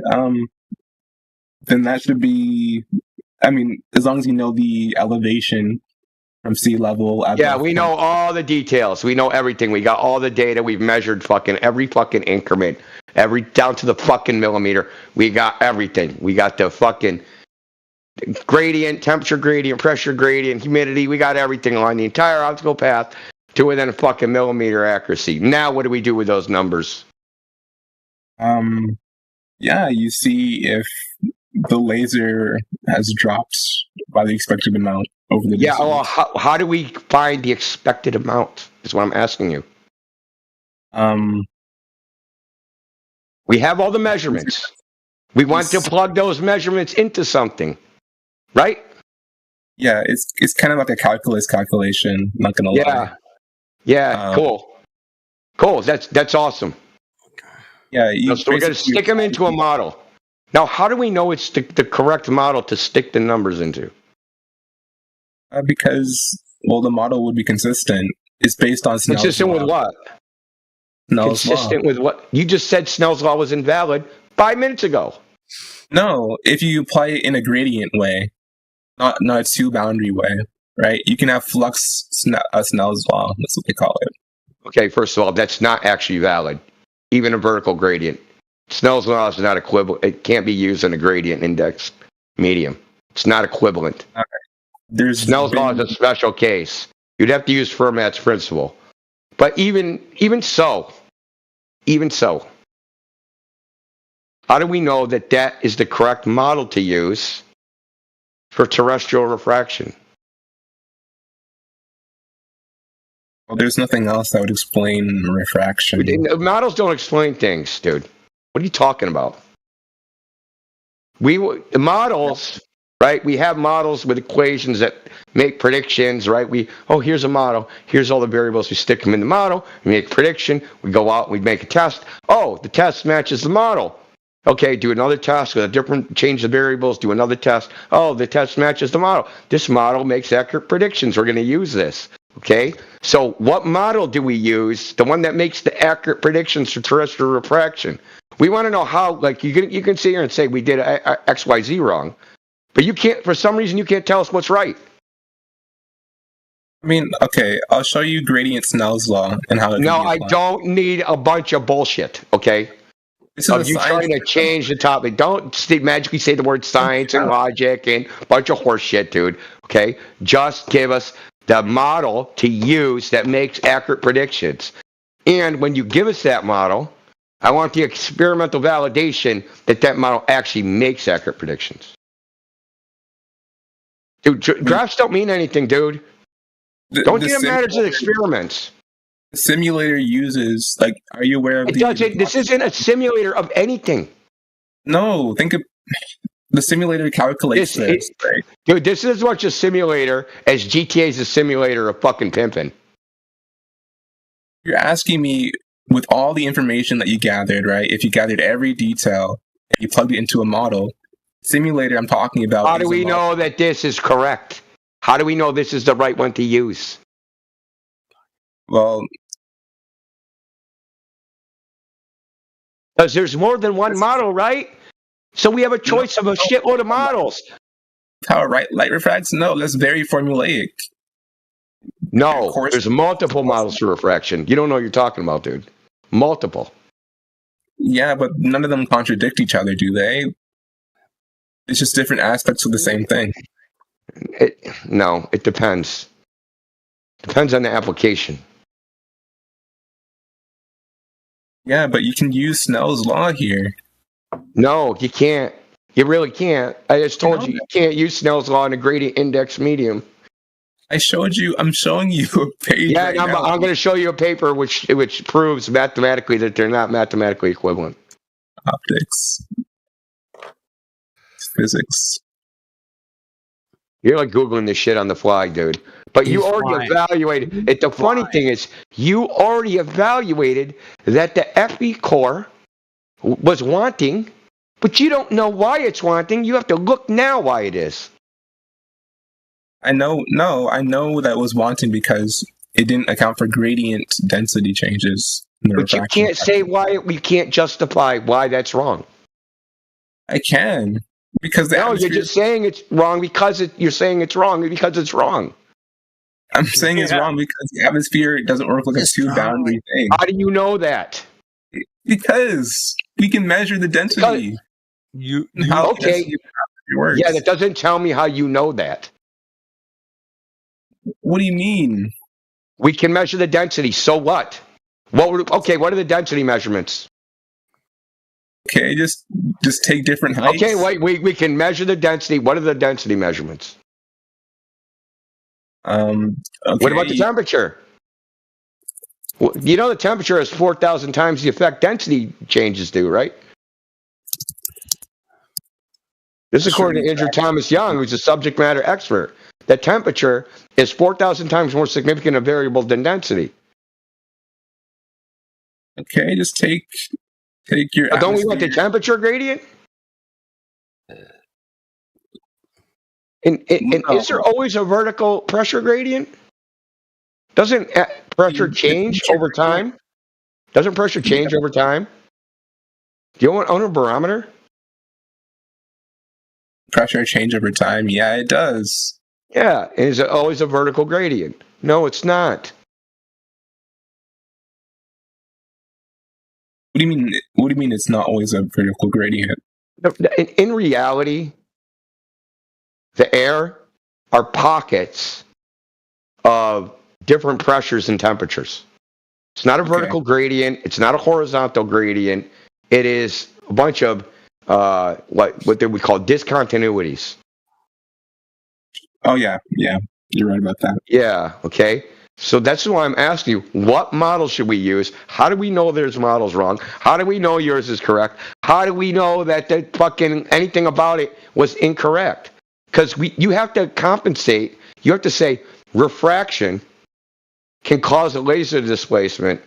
then that should be. I mean, as long as you know the elevation from sea level. Yeah, we know all the details. We know everything. We got all the data. We've measured every fucking increment, down to the fucking millimeter. We got everything. We got the fucking gradient, temperature gradient, pressure gradient, humidity. We got everything along the entire optical path to within a fucking millimeter accuracy. Now, what do we do with those numbers? Yeah, you see if the laser has dropped by the expected amount over the distance. Yeah, well, how do we find the expected amount is what I'm asking you. We have all the measurements. We want to plug those measurements into something, right? Yeah, it's kind of like a calculus calculation, not gonna lie. Yeah, cool. That's awesome. Yeah, so we're gonna stick them into a model. Now, how do we know it's the correct model to stick the numbers into? Because, the model would be consistent. It's based on Snell's consistent law. With what? Snell's consistent law. With what? You just said Snell's law was invalid 5 minutes ago. No, if you apply it in a gradient way, not a two-boundary way, right? You can have flux Snell's law. That's what they call it. Okay, first of all, that's not actually valid. Even a vertical gradient. Snell's law is not equivalent. It can't be used in a gradient index medium. It's not equivalent. Okay. Snell's law is a special case. You'd have to use Fermat's principle. But even so, how do we know that is the correct model to use for terrestrial refraction? Well, there's nothing else that would explain refraction. Models don't explain things, dude. What are you talking about? The models, right? We have models with equations that make predictions, right? Here's a model. Here's all the variables. We stick them in the model. We make a prediction. We go out and we make a test. Oh, the test matches the model. Okay, do another test with change the variables, do another test. Oh, the test matches the model. This model makes accurate predictions. We're going to use this. Okay, so what model do we use? The one that makes the accurate predictions for terrestrial refraction. We want to know how, you can sit here and say we did X, Y, Z wrong, but you can't, for some reason, you can't tell us what's right. I mean, okay, I'll show you gradient Snell's law and how it can No, be I applied. don't need a bunch of bullshit, okay? This is Of a you science trying to change the topic. Don't magically say the word science and logic and a bunch of horse shit, dude, okay? Just give us the model to use that makes accurate predictions. And when you give us that model, I want the experimental validation that that model actually makes accurate predictions. Dude, graphs don't mean anything, dude. Don't think it matters with experiments. The simulator uses, like, are you aware of This isn't a simulator of anything. No, think of the simulator calculates this. Right? Dude, this is as much a simulator as GTA is a simulator of fucking pimping. You're asking me, with all the information that you gathered, right? If you gathered every detail and you plugged it into a model, simulator I'm talking about. How do we know that this is correct? How do we know this is the right one to use? Well, because there's more than one model, right? So we have a choice of a shitload of models. How light refracts? No, that's very formulaic. No, there's multiple models for refraction. You don't know what you're talking about, dude. Multiple. Yeah, but none of them contradict each other, do they? It's just different aspects of the same thing. No, it depends. Depends on the application. Yeah, but you can use Snell's law here. No, you can't. You really can't. I just told you can't use Snell's law in a gradient index medium. I'm showing you a page. Yeah, right I'm going to show you a paper which proves mathematically that they're not mathematically equivalent. Optics. Physics. You're like Googling this shit on the fly, dude. But you already evaluated it. The funny thing is, you already evaluated that the FE core was wanting, but you don't know why it's wanting. You have to look now why it is. I know that was wanting because it didn't account for gradient density changes. But you can't say why. We can't justify why that's wrong. I can. Because you're just saying it's wrong because you're saying it's wrong because it's wrong. I'm saying it's wrong because the atmosphere doesn't work like a two-boundary thing. How do you know that? Because we can measure the density. Okay. Yeah, that doesn't tell me how you know that. What do you mean? We can measure the density. So what? What are the density measurements? Okay, just take different heights. Okay, wait, we can measure the density. What are the density measurements? Okay. What about the temperature? You know the temperature is 4,000 times the effect density changes do, right? This is according to Andrew Thomas Young, who's a subject matter expert. The temperature is 4,000 times more significant a variable than density. Okay, just take your. Don't we want the temperature gradient? And is there always a vertical pressure gradient? Doesn't pressure change over time? Doesn't pressure change over time? Do you own a barometer? Pressure change over time? Yeah, it does. Yeah, and is it always a vertical gradient? No, it's not. What do you mean it's not always a vertical gradient? In reality, the air are pockets of different pressures and temperatures. It's not a vertical gradient. It's not a horizontal gradient. It is a bunch of what they would call discontinuities. Oh yeah, you're right about that. Yeah. Okay. So that's why I'm asking you, what model should we use? How do we know there's models wrong? How do we know yours is correct? How do we know that the fucking anything about it was incorrect? Because you have to compensate. You have to say refraction can cause a laser displacement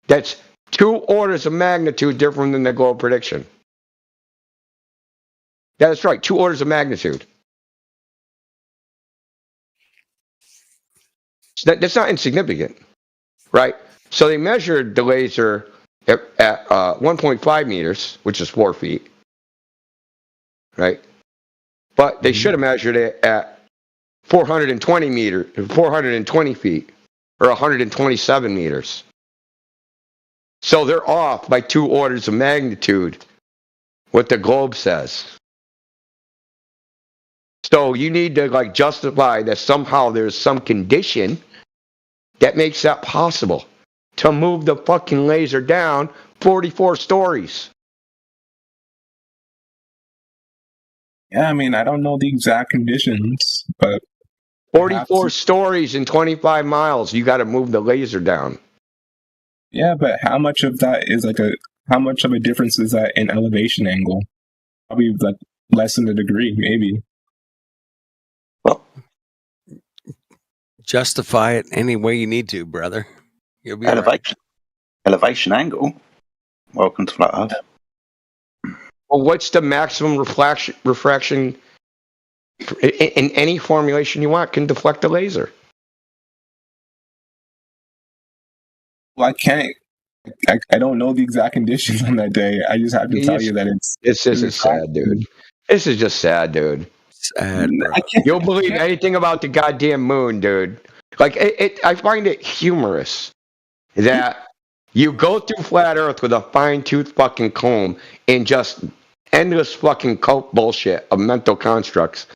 that's 2 orders of magnitude different than the globe prediction. That's right, 2 orders of magnitude. That's not insignificant, right? So they measured the laser at 1.5 meters, which is 4 feet, right? But they should have measured it at 420 feet, or 127 meters. So they're off by 2 orders of magnitude, what the globe says. So you need to like justify that somehow there's some condition that makes that possible to move the fucking laser down 44 stories. Yeah, I mean, I don't know the exact conditions, but 44 stories in 25 miles. You got to move the laser down. yeah, but how much of that is how much of a difference is that in elevation angle? Probably like less than a degree, maybe. Justify it any way you need to, brother. You'll be Elevation angle. Welcome to Flat Earth. Well, what's the maximum refraction in any formulation you want can deflect the laser? Well, I can't. I don't know the exact conditions on that day. I just have to tell you that This is sad, dude. This is just sad, dude. Sad, bro. You'll believe anything about the goddamn moon, dude. Like, I find it humorous that you go through flat Earth with a fine-tooth fucking comb and just endless fucking cult bullshit of mental constructs.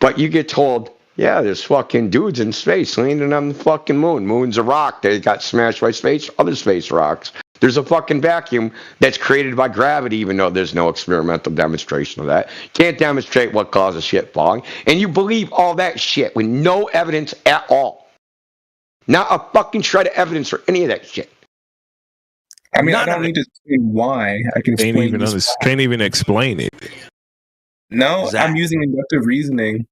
But you get told, yeah, there's fucking dudes in space landing on the fucking moon. Moon's a rock. They got smashed by other space rocks. There's a fucking vacuum that's created by gravity, even though there's no experimental demonstration of that. Can't demonstrate what causes shit falling. And you believe all that shit with no evidence at all. Not a fucking shred of evidence for any of that shit. I mean, I don't need to explain why. I can explain Can't even explain it. No, I'm using inductive reasoning.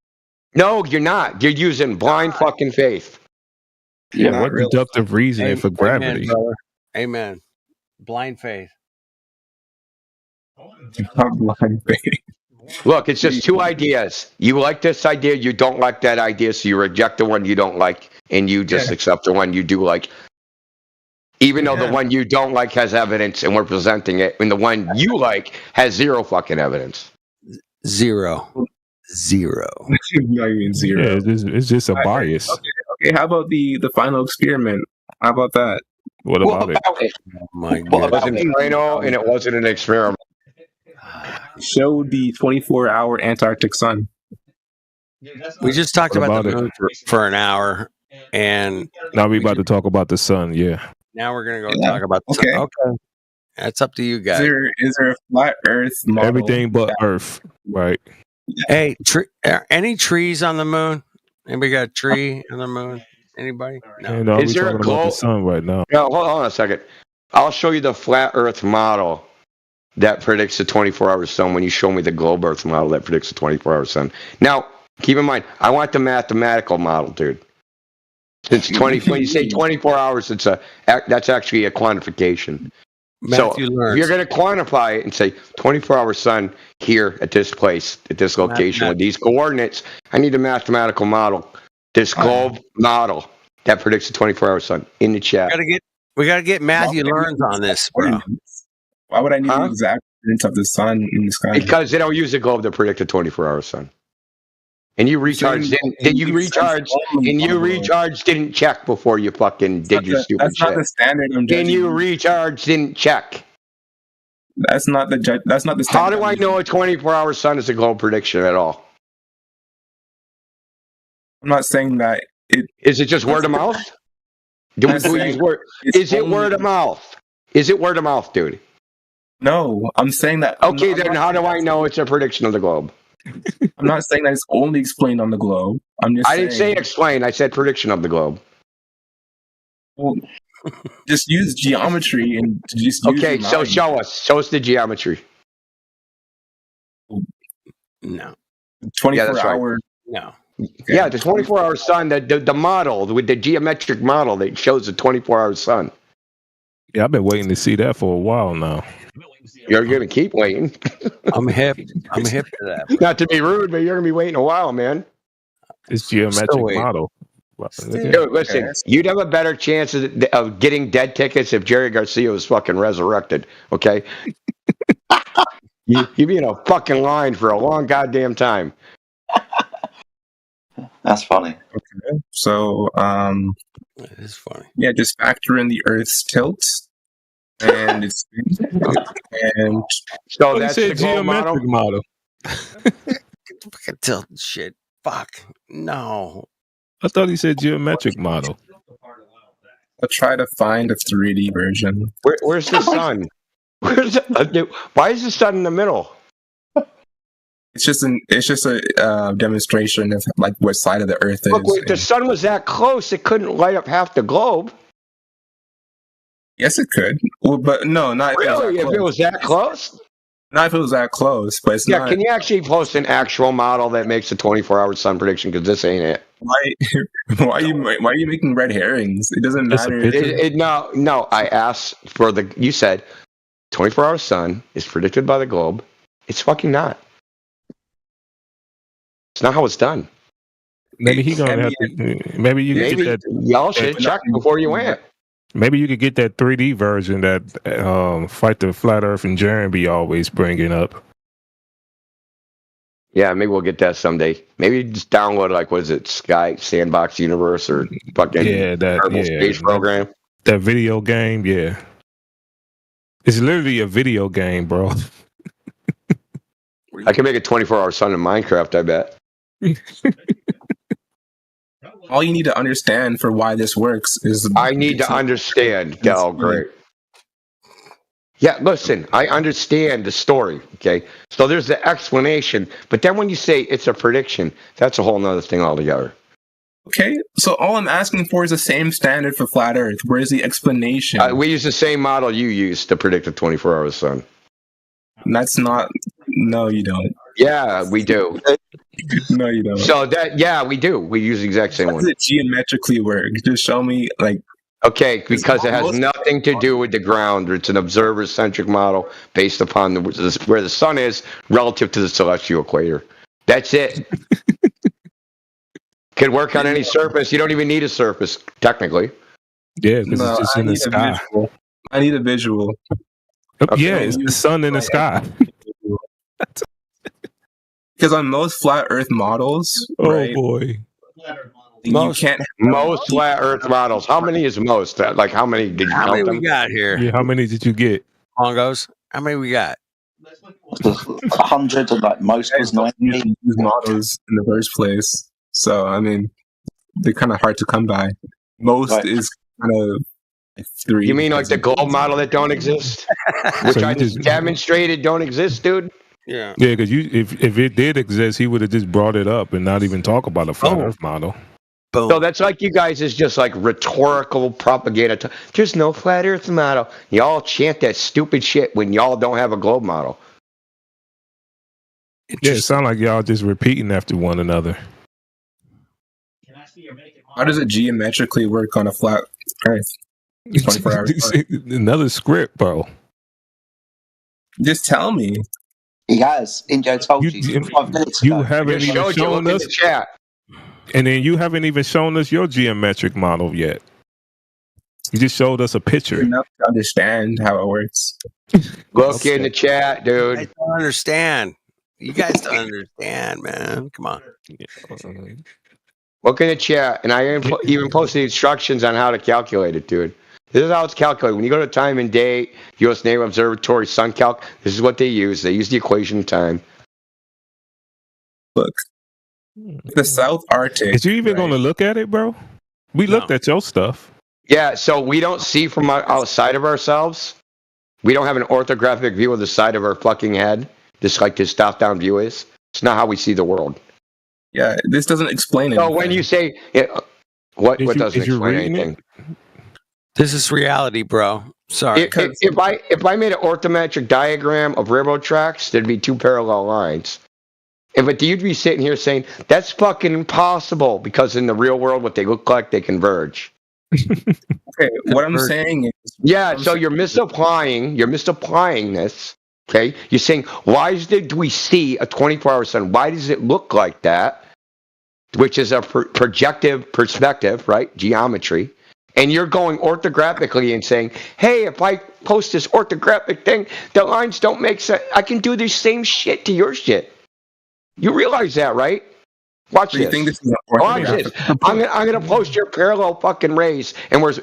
No, you're not. You're using blind fucking faith. Yeah, what deductive reasoning for gravity? Amen. Blind faith. Blind faith. Look, it's just 2 ideas. You like this idea, you don't like that idea, so you reject the one you don't like, and you just accept the one you do like. Even though the one you don't like has evidence, and we're presenting it, and the one you like has 0 fucking evidence. Zero. Not even 0. Yeah, it's just a bias. Okay, how about the final experiment? How about that? What about it? Oh my It wasn't Plano, and it wasn't an experiment. Show the 24-hour Antarctic sun. We just talked What about the about moon for an hour, and Now we about to talk about the sun. Yeah. now we're gonna go talk about the sun. Okay, that's up to you guys. Is there a flat Earth model? Everything but Earth, right? Hey, are any trees on the moon? Anybody got a tree on the moon? Anybody? No. No, Is we're there a talking about the glow- sun right now. No, hold on a second. I'll show you the flat Earth model that predicts the 24-hour sun when you show me the globe Earth model that predicts the 24-hour sun. Now, keep in mind, I want the mathematical model, dude. Since when you say 24 hours, that's actually a quantification. Matthew so learns. if you're going to quantify it and say 24-hour sun here at this place, at this location with these coordinates, I need a mathematical model. This globe model that predicts the 24-hour sun in the chat. We gotta get Matthew Learns on this, bro. Why would I need the exact coordinates of the sun in the sky? Because they don't use a globe to predict the 24-hour sun. And you recharge didn't check before you fucking did your stupid shit. That's not the standard I'm judging. And you recharge didn't check. That's not the standard. How do I know a 24-hour sun is a globe prediction at all? I'm not saying that is it just word of mouth? Is it word of mouth? Is it word of mouth, dude? No, I'm saying that. Okay, then how do I know it's a prediction of the globe? I'm not saying that it's only explained on the globe. I didn't say explain. I said prediction of the globe. Well, just use geometry and just use okay. So show us the geometry. No. 24-hour. No. Okay. Yeah, the 24-hour sun. The model with the geometric model that shows the 24-hour sun. Yeah, I've been waiting to see that for a while now. You're gonna keep waiting. I'm hip to that. Not to be rude, but you're gonna be waiting a while, man. It's geometric model. Dude, listen, you'd have a better chance of getting dead tickets if Jerry Garcia was fucking resurrected. Okay, you'd be in a fucking line for a long goddamn time. That's funny. Okay. So, It is funny. yeah, just factor in the Earth's tilt and its and So He that's said the globe model. geometric model. Fucking tilt shit. Fuck. No. I thought he said geometric model. I'll try to find a 3D version. Where's the sun? Why is the sun in the middle? It's just a demonstration of like what side of the Earth is. Look, wait, the sun was that close; it couldn't light up half the globe. Yes, it could. Well, but no, not Really? If it was that close? Not if it was that close, but it's Yeah, not. can you actually post an actual model that makes a 24-hour sun prediction? Because this ain't it. Why are you making red herrings? It doesn't matter. No. I asked for the. You said 24-hour sun is predicted by the globe. It's fucking not. It's not how it's done. Maybe he gonna have to. Maybe you could get that. Y'all should check before you went. Maybe you could get that 3D version that Fight the Flat Earth and Jeremy always bringing up. Yeah, maybe we'll get that someday. Maybe just download like what is it, Sky Sandbox Universe or fucking space program. That video game, yeah. It's literally a video game, bro. I can make a 24-hour sun in Minecraft, I bet. All you need to understand for why this works is I need to understand. Oh, great. Yeah, listen, I understand the story, okay? So there's the explanation, but then when you say it's a prediction, that's a whole nother thing altogether. Okay, so all I'm asking for is the same standard for flat Earth. Where's the explanation? We use the same model you used to predict a 24-hour sun. That's not... No, you don't. Yeah, we do. No, you don't. So we do. We use the exact same How one. does it geometrically work? Just show me, like... Okay, because it has nothing to do with the ground. It's an observer-centric model based upon where the sun is relative to the celestial equator. That's it. Could work on any surface. You don't even need a surface, technically. Yeah, because it's just in the sky. I need a visual. Okay. Yeah, it's the sun in the sky. Because on most flat Earth models, right, boy. Most flat Earth models. How many is most? Like how many did you count many them? we got here? Yeah, how many did you get? Bongos. How many we got? 100 and like most was 90. Use models in the first place. So I mean, they're kind of hard to come by. Most is kind of like 3. You mean like the globe model that don't exist, which I just demonstrated don't exist, dude? Yeah. Yeah, because if it did exist, he would have just brought it up and not even talk about a flat Earth model. Boom. So that's like you guys is just like rhetorical propaganda. There's no flat Earth model. Y'all chant that stupid shit when y'all don't have a globe model. Yeah, it sounds like y'all just repeating after one another. How does it geometrically work on a flat Earth? 24 hours. Another script, bro. Just tell me. He has. Injo told you 5 minutes ago. You haven't even shown us. Chat. And then you haven't even shown us your geometric model yet. You just showed us a picture. Enough to understand how it works. Look in the chat, dude. I don't understand. You guys don't understand, man. Come on. Look in the chat, and I even posted instructions on how to calculate it, dude. This is how it's calculated. When you go to time and date, U.S. Naval Observatory Sun Calc, this is what they use. They use the equation of time. Look. The South Arctic. Is you even going to look at it, bro? We looked at your stuff. Yeah, so we don't see from outside of ourselves. We don't have an orthographic view of the side of our fucking head, just like this top-down view is. It's not how we see the world. Yeah, this doesn't explain it. So when you say what doesn't explain anything? This is reality, bro. Sorry. If I made an orthometric diagram of railroad tracks, there'd be 2 parallel lines. But you'd be sitting here saying, that's fucking impossible, because in the real world, what they look like, they converge. Okay, what I'm saying is... Yeah, so you're misapplying this, okay? You're saying, why do we see a 24-hour sun? Why does it look like that? Which is a projective perspective, right? Geometry. And you're going orthographically and saying, hey, if I post this orthographic thing, the lines don't make sense. I can do the same shit to your shit. You realize that, right? Watch Do you this. think this is an Watch this. I'm gonna post your parallel fucking race, and where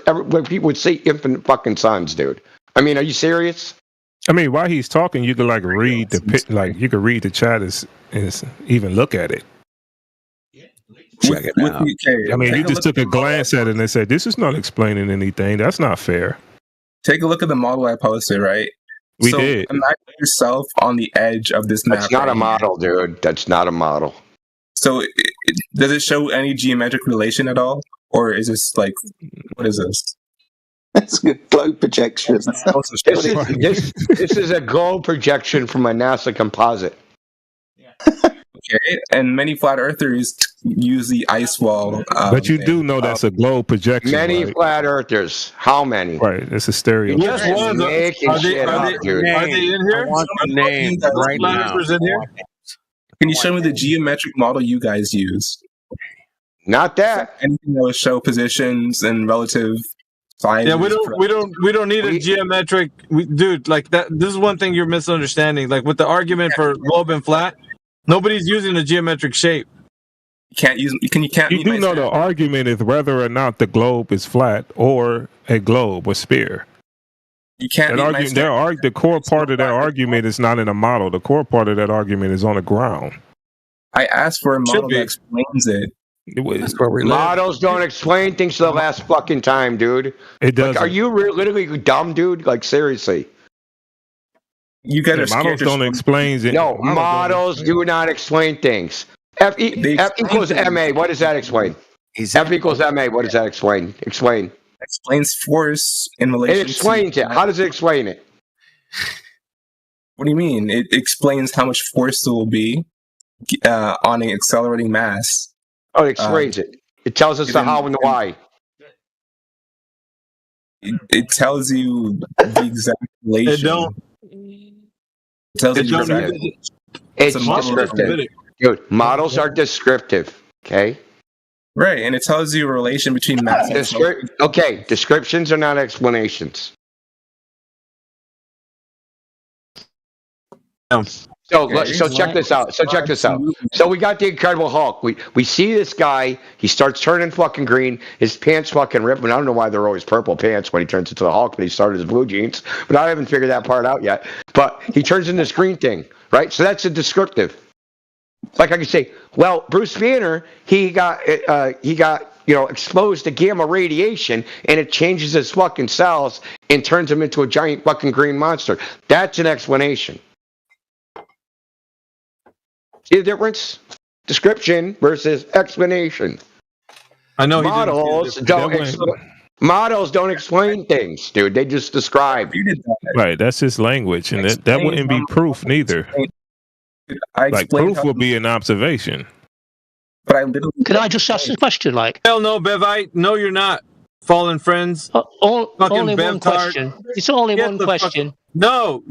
people would see infinite fucking suns, dude. I mean, are you serious? I mean, while he's talking, you could like read you could read the chat and even look at it. Check it out. I mean, you just took a glance at it and said, "This is not explaining anything. That's not fair." Take a look at the model I posted, right? We did. Imagine yourself on the edge of this map. That's not a model, dude. That's not a model. So, does it show any geometric relation at all, or is this like, what is this? That's a globe projection. This is a globe projection from a NASA composite. Okay, and many flat earthers use the ice wall. But you do know that's a globe projection. Many right? flat earthers. How many? Right, it's a stereotype. Yes, one. Are they in here? I want the name right now. Can you show me the geometric model you guys use? Not that. Anything that would show positions and relative sizes. Yeah, we don't need a geometric, dude. Like that. This is one thing you're misunderstanding. Like with the argument for globe and flat, nobody's using a geometric shape. You can't use. You can't. You do know the argument is whether or not the globe is flat or a globe or sphere. You can't. The core part of that argument is not in a model. The core part of that argument is on the ground. I asked for a model that explains it. Models don't explain things to the last fucking time, dude. It does. Like, are you literally dumb, dude? Like, seriously. You guys are models don't explain it. No, models do not explain things. F equals MA. What does that explain? F equals MA. What does that explain? Explain. Explains force in relation. It explains it. How does it explain it? What do you mean? It explains how much force there will be on an accelerating mass. Oh, it explains it. It tells us the how and the why. It tells you the exact relation. It don't. It tells you exactly. It's descriptive. Dude, models are descriptive. Okay. Right, and it tells you a relation between mass and okay, descriptions are not explanations. So check this out. So we got the Incredible Hulk. We see this guy. He starts turning fucking green. His pants fucking rip. And I don't know why they're always purple pants when he turns into the Hulk. But he started as blue jeans. But I haven't figured that part out yet. But he turns into this green thing, right? So that's a descriptive. Like I could say, well, Bruce Banner, he got exposed to gamma radiation, and it changes his fucking cells and turns him into a giant fucking green monster. That's an explanation. See the difference? Description versus explanation. I know models don't explain things, dude. They just describe. Right, that's his language, and that wouldn't be proof neither. Like proof will be an observation. But I literally. Can I just ask a question? Like, hell no, Bevite. No, you're not. Fallen friends. Only one question. It's only one question. No,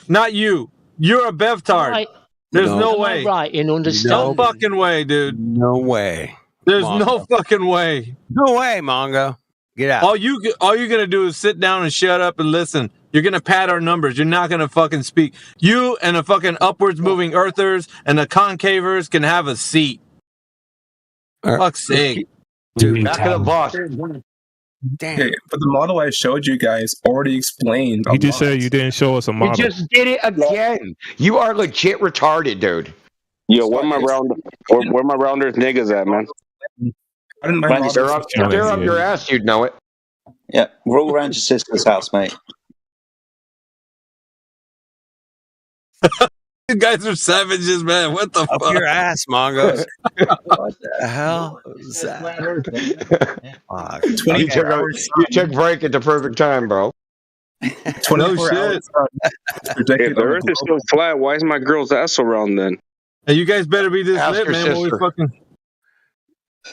not you. You're a Bevtard. Right. There's no way. Right in understanding. No fucking way, dude. No way. There's no fucking way. No way, Mongo. Get out. All you're gonna do is sit down and shut up and listen. You're gonna pad our numbers. You're not gonna fucking speak. You and the fucking upwards moving earthers and the concavers can have a seat. Fuck's sake. Dude, back of the bus. Damn. Okay, but the model I showed you guys already explained. You just said you didn't show us a model. You just did it again. You are legit retarded, dude. Yo, where my rounders niggas at, man? They're up your ass, you'd know it. Yeah, we're all around your sister's house, mate. You guys are savages, man. What the fuck? Up your ass, Mongo. What the hell is that? You took break at the perfect time, bro. 24 hours. If the earth is so flat, why is my girl's ass so round then? Hey, you guys better be this Ask lit, her man. When we sister. fucking...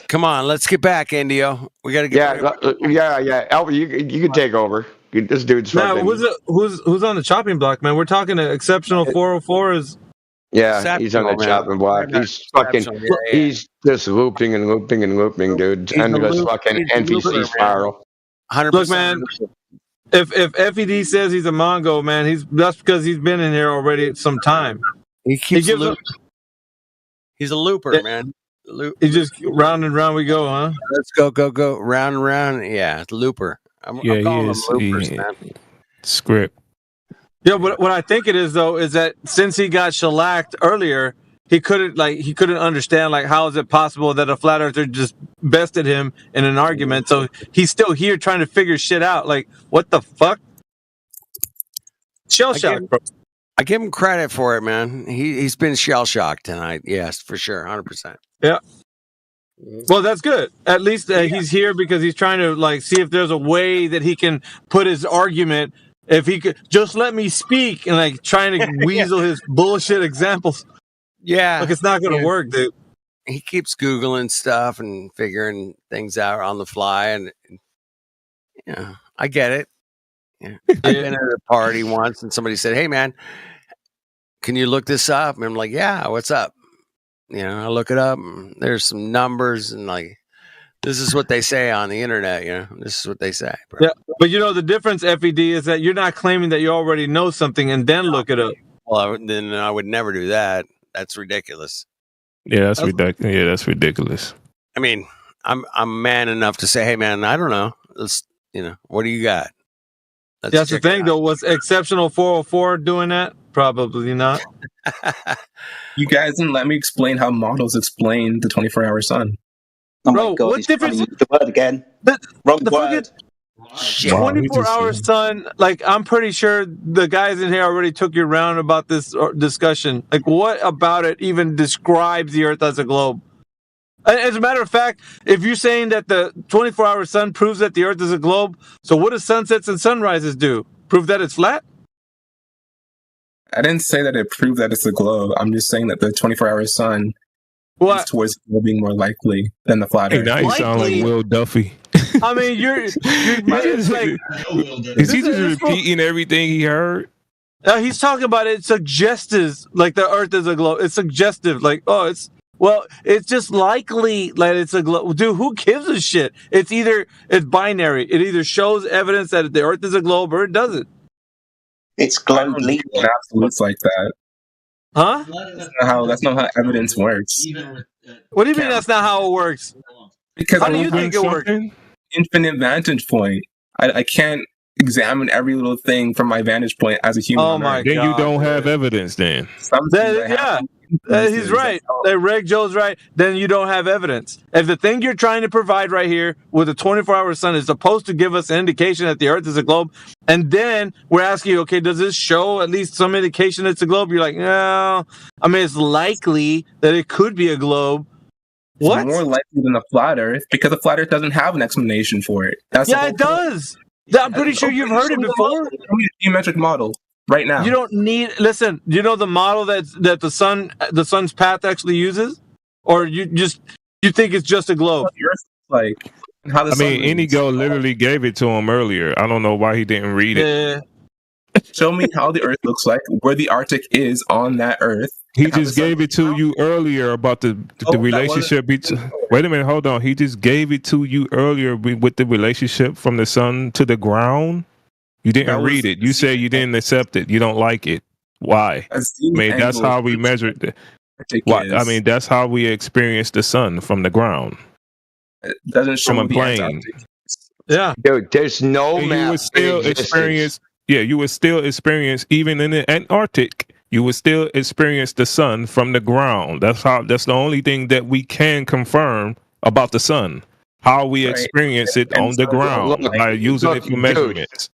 Come on, let's get back, Indio. We gotta get. Yeah. Albert, you can take over. This dude's now, fucking. who's on the chopping block, man? We're talking an exceptional 404 is. Yeah, he's on the chopping block. He's fucking. He's just looping and looping and looping, dude. Endless fucking NPC spiral. 100%. Look, man. If FED says he's a Mongo, man, that's because he's been in here already some time. He keeps looping. He's a looper, man. It's just round and round we go, huh? Let's go, round and round. Yeah, looper. I'm calling them loopers, man. Script. Yeah, but what I think it is though is that since he got shellacked earlier, he couldn't understand how is it possible that a flat earther just bested him in an argument. So he's still here trying to figure shit out. Like, what the fuck? Shell shock, bro. I give him credit for it, man. He's been shell shocked tonight. Yes, for sure, 100%. Yeah. Well, that's good. At least he's here because he's trying to see if there's a way that he can put his argument. If he could just let me speak and trying to weasel his bullshit examples. Yeah, it's not going to work, dude. He keeps Googling stuff and figuring things out on the fly, and I get it. Yeah. I've been at a party once, and somebody said, "Hey, man, can you look this up?" And I'm like, "Yeah, what's up?" I look it up. And there's some numbers, and this is what they say on the internet. This is what they say. Bro. Yeah, but the difference, FED, is that you're not claiming that you already know something and then look it up. Well, then I would never do that. That's ridiculous. Yeah, that's ridiculous. Yeah, that's ridiculous. I mean, I'm man enough to say, "Hey, man, I don't know. Let's, what do you got?" That's the thing, though. Was Exceptional 404 doing that? Probably not. You guys didn't let me explain how models explain the 24-hour sun. Oh Bro, my God, what difference? The word again. Wrong word. 24-hour sun. I'm pretty sure the guys in here already took your round about this discussion. What about it even describes the Earth as a globe? As a matter of fact, if you're saying that the 24-hour sun proves that the Earth is a globe, so what do sunsets and sunrises do? Prove that it's flat? I didn't say that it proved that it's a globe. I'm just saying that the 24-hour sun is towards the globe being more likely than the flat Earth. Hey, now you sound like Will Duffy. I mean, you're Is he just repeating everything he heard? He's talking about it suggests the Earth is a globe. It's suggestive, it's just likely that it's a globe. Dude, who gives a shit? It's binary. It either shows evidence that the Earth is a globe or it doesn't. It's globe leaning. Absolutes like that. Huh? That's not how evidence works. What do you mean that's not how it works? Because how do you think it works? Infinite vantage point. I can't examine every little thing from my vantage point as a human. Oh my God! Then you don't have evidence. Then he's right. Reg Joe's right. Then you don't have evidence. If the thing you're trying to provide right here with the 24-hour sun is supposed to give us an indication that the Earth is a globe, and then we're asking you, okay, does this show at least some indication it's a globe? You're like, no. I mean, it's likely that it could be a globe. What? It's more likely than a flat Earth because a flat Earth doesn't have an explanation for it. It does. I'm pretty sure you've heard it before. Show me a geometric model right now. You don't need. Listen, do you know the model that the sun's path actually uses, or you think it's just a globe? Inigo literally gave it to him earlier. I don't know why he didn't read it. Show me how the Earth looks like, where the Arctic is on that Earth. He just gave it to you earlier about the relationship between. Wait a minute, hold on. He just gave it to you earlier with the relationship from the sun to the ground. You didn't read it. You said you didn't accept it. You don't like it. Why? I mean, that's how we measured it. I mean, that's how we experience the sun from the ground. It doesn't show from a plane. Yeah, dude. There's no map. You would still experience. Yeah, you would still experience even in the Antarctic. You would still experience the sun from the ground. That's the only thing that we can confirm about the sun. How we experience it on the ground by using it for measurements.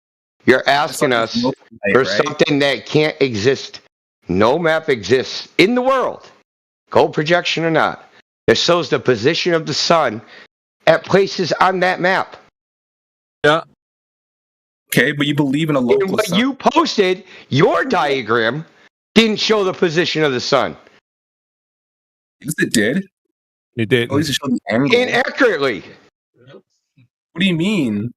You're asking us for something that can't exist. No map exists in the world, cold projection or not, that shows the position of the sun at places on that map. Yeah. Okay, but you believe in a local sun. You posted, your diagram didn't show the position of the sun. Yes, it did. It did. At least it showed the angle. Inaccurately. What do you mean?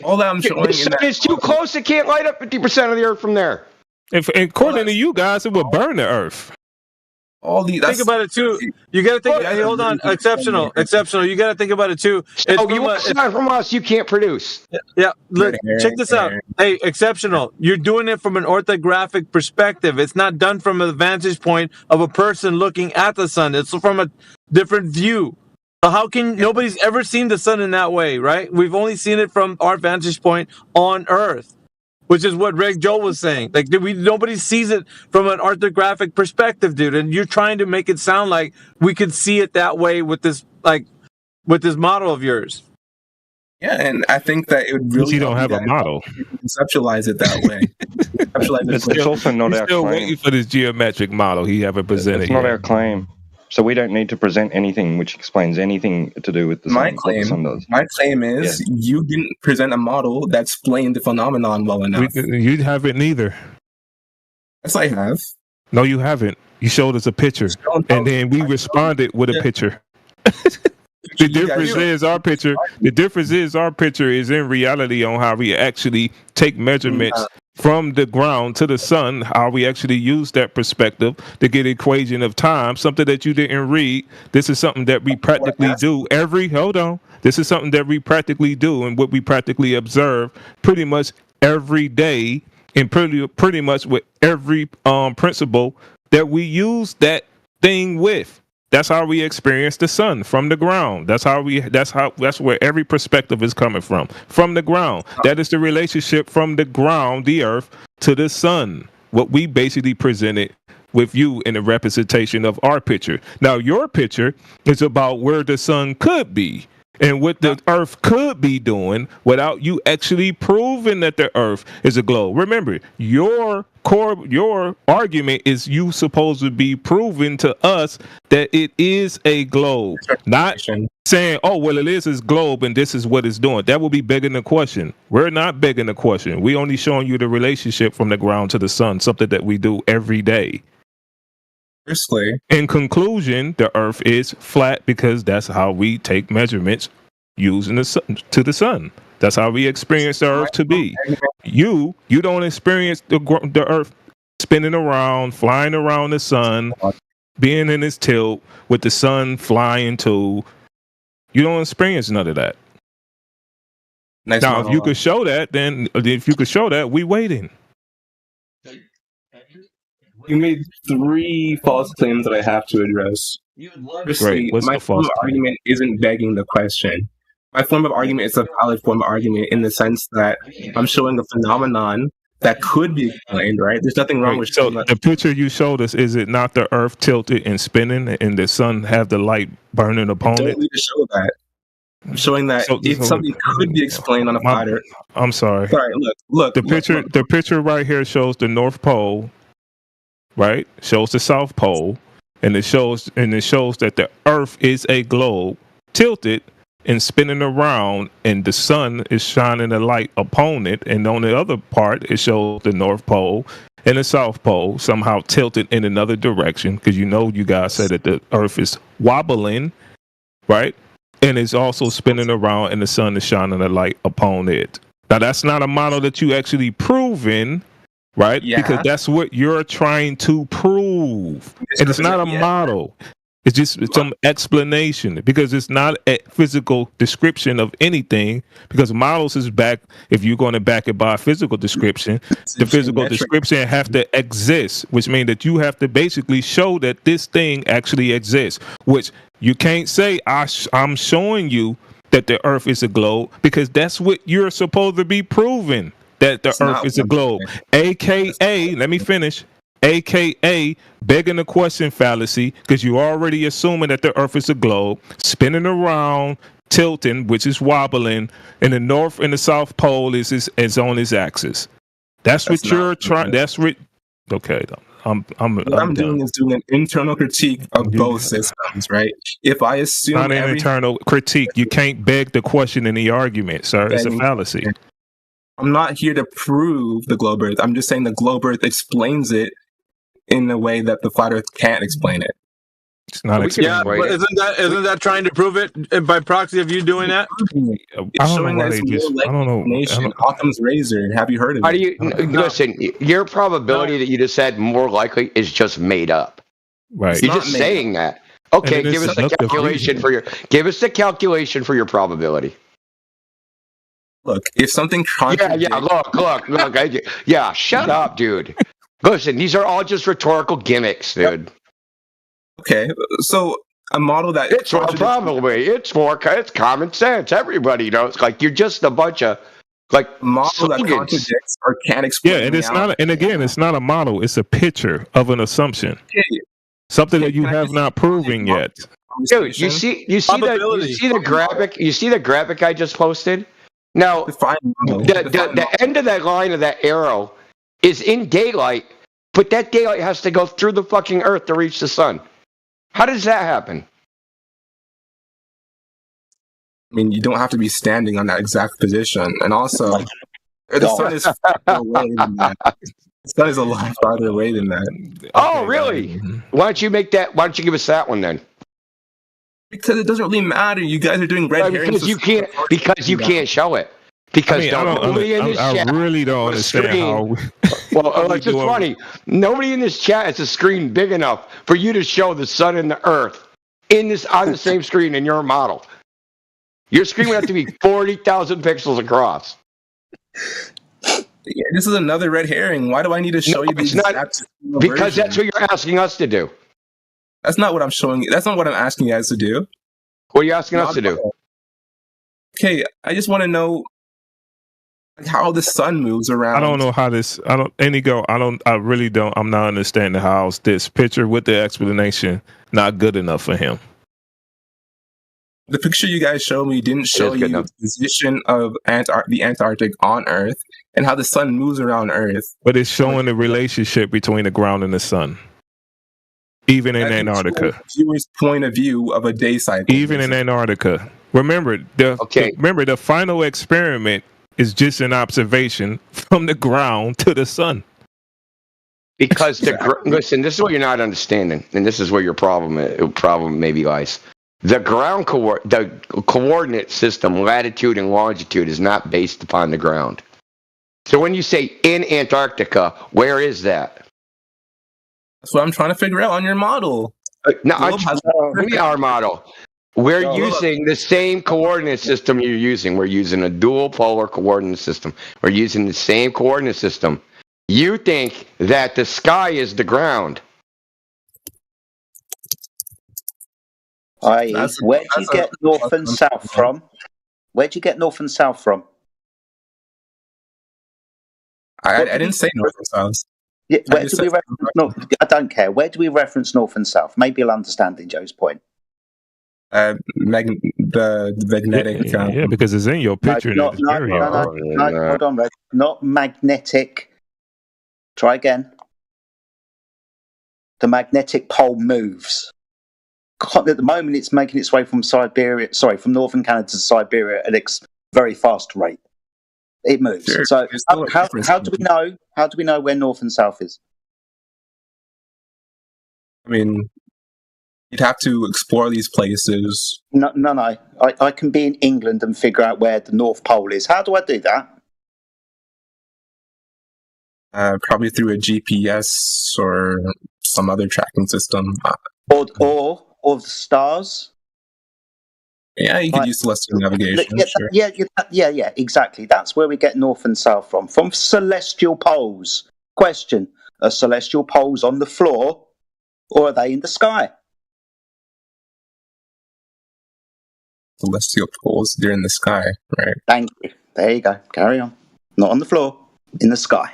All that I'm showing the sun is too close. It can't light up 50% of the Earth from there. According to you guys, it would burn the Earth. All the think about it too. You got to think. Hey, hold on, exceptional. You got to think about it too. Oh, you want something from us? You can't produce. Yeah, look, check this out. Hey, exceptional. You're doing it from an orthographic perspective. It's not done from a vantage point of a person looking at the sun. It's from a different view. How can nobody's ever seen the sun in that way, right? We've only seen it from our vantage point on Earth, which is what Reg Joel was saying. Like nobody sees it from an orthographic perspective, dude. And you're trying to make it sound like we could see it that way with this model of yours. Yeah, and I think that it would really. You don't have a model. Conceptualize it that way. It's also not our still claim. waiting for this geometric model he haven't presented. It's not yet. our claim. So we don't need to present anything which explains anything to do with the sun. My claim is you didn't present a model that explained the phenomenon well enough. You haven't neither. Yes, I have. No, you haven't. You showed us a picture, and then we responded with a picture. The difference is our picture. The difference is our picture is in reality on how we actually take measurements from the ground to the sun. How we actually use that perspective to get equation of time. Something that you didn't read. This is something that we practically do every. Hold on. This is something that we practically do and what we practically observe pretty much every day, and pretty much with every principle that we use that thing with. That's how we experience the sun, from the ground. That's where every perspective is coming from the ground. That is the relationship from the ground, the earth, to the sun. What we basically presented with you in the representation of our picture. Now, your picture is about where the sun could be and what the earth could be doing without you actually proving that the earth is a globe. Remember, your argument is you supposed to be proving to us that it is a globe, not saying, oh, well, it is a globe and this is what it's doing. That will be begging the question. We're not begging the question. We only showing you the relationship from the ground to the sun, something that we do every day. Firstly, in conclusion, the earth is flat because that's how we take measurements using the sun, to the sun. That's how we experience the earth to be. You don't experience the earth spinning around, flying around the sun, being in its tilt with the sun flying too. You don't experience none of that. Now, if you could show that, we waiting. You made 3 false claims that I have to address. Firstly, my form of argument isn't begging the question. My form of argument is a valid form of argument in the sense that I'm showing a phenomenon that could be explained, right? There's nothing wrong with so the picture you showed us, is it not the earth tilted and spinning and the sun have the light burning upon it? I don't need to show that. I'm showing that if something could be explained on a platter. I'm sorry. Sorry, look. The picture right here shows the North Pole, right? Shows the South Pole, and it shows that the earth is a globe tilted and spinning around, and the sun is shining a light upon it, and on the other part it shows the North Pole and the South Pole somehow tilted in another direction, because you guys said that the earth is wobbling, right? And it's also spinning around and the sun is shining a light upon it. Now that's not a model that you actually proven, right? Yeah. Because that's what you're trying to prove. And it's not a model. It's just some explanation, because it's not a physical description of anything, because models is back. If you're going to back it by a physical description, the physical description have to exist, which means that you have to basically show that this thing actually exists, which you can't say I'm showing you that the earth is a globe, because that's what you're supposed to be proving, that the earth is a globe. AKA, let me finish. AKA begging the question fallacy, because you're already assuming that the earth is a globe, spinning around, tilting, which is wobbling, and the North and the South Pole is on its axis. That's what you're trying. That's what. Okay, I'm doing is doing an internal critique of both systems, right? If I assume not an internal critique, you can't beg the question in the argument, sir. It's a fallacy. I'm not here to prove the globe Earth. I'm just saying the globe Earth explains it in a way that the flat Earth can't explain it. It's not yeah, but isn't that trying to prove it by proxy of you doing that? It's showing that it's more like nation. Occam's razor. Have you heard of it? Listen, your probability that you just said more likely is just made up. Right. You're just saying that. Okay, give us the calculation for your probability. Look, if something contradicts... Yeah, look. Shut up, dude. Listen, these are all just rhetorical gimmicks, dude. Okay, so a model that... It's common sense. Everybody knows. Like, you're just a bunch of, like, model that contradicts or can't explain. Yeah, and it's not, and again, it's not a model. It's a picture of an assumption. Something that you have not proven yet. Dude, you see the graphic? You see the graphic I just posted? Now, the end of that line of that arrow is in daylight, but that daylight has to go through the fucking Earth to reach the sun. How does that happen? I mean, you don't have to be standing on that exact position. And also, the sun is farther away than that. The sun is a lot farther away than that. Oh, really? Why don't you give us that one then? Because it doesn't really matter. You guys are doing red herring. Because you can't show it. Because I really don't understand how. Well, it's just funny. Nobody in this chat has a screen big enough for you to show the sun and the Earth on the same screen in your model. Your screen would have to be 40,000 pixels across. Yeah, this is another red herring. Why do I need to show you these? Because that's what you're asking us to do. That's not what I'm showing you. That's not what I'm asking you guys to do. What are you asking us to do? Okay, I just want to know how the sun moves around. I don't know how this. I really don't. I'm not understanding how this picture with the explanation not good enough for him. The picture you guys showed me didn't show you the position of the Antarctic on Earth and how the sun moves around Earth. But it's showing the relationship between the ground and the sun. Even in Antarctica. Viewer's point of view of a day cycle. Even in Antarctica. Remember, the final experiment is just an observation from the ground to the sun. Because listen, this is what you're not understanding, and this is where your problem maybe lies. The ground the coordinate system, latitude and longitude, is not based upon the ground. So when you say in Antarctica, where is that? That's what I'm trying to figure out on your model. Our model. We're using the same coordinate system you're using. We're using a dual polar coordinate system. We're using the same coordinate system. You think that the sky is the ground. Where do you get north and south from? Where do you get north and south from? I didn't say north and south. Yeah, where do we reference north? I don't care. Where do we reference north and south? Maybe you'll understand in Joe's point. The magnetic. Yeah, because it's in your picture. No, hold on, Red. Not magnetic. Try again. The magnetic pole moves. At the moment, it's making its way from from northern Canada to Siberia at a very fast rate. It moves. Sure. So, how do we know? How do we know where north and south is? I mean, you'd have to explore these places. No. I can be in England and figure out where the North Pole is. How do I do that? Probably through a GPS or some other tracking system. Or the stars. Yeah, you could use celestial navigation. Yeah, exactly. That's where we get north and south from celestial poles. Question: are celestial poles on the floor, or are they in the sky? Celestial poles, they're in the sky, right? Thank you. There you go. Carry on. Not on the floor, in the sky.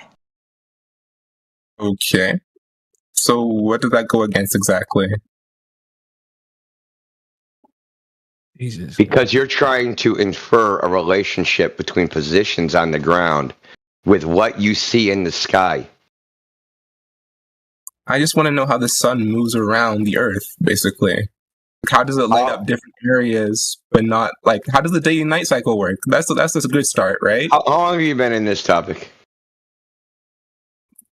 Okay. So what does that go against exactly? Jesus. Because you're trying to infer a relationship between positions on the ground with what you see in the sky. I just want to know how the sun moves around the Earth, basically. How does it light up different areas, but not how does the day and night cycle work? That's just a good start, right? How long have you been in this topic?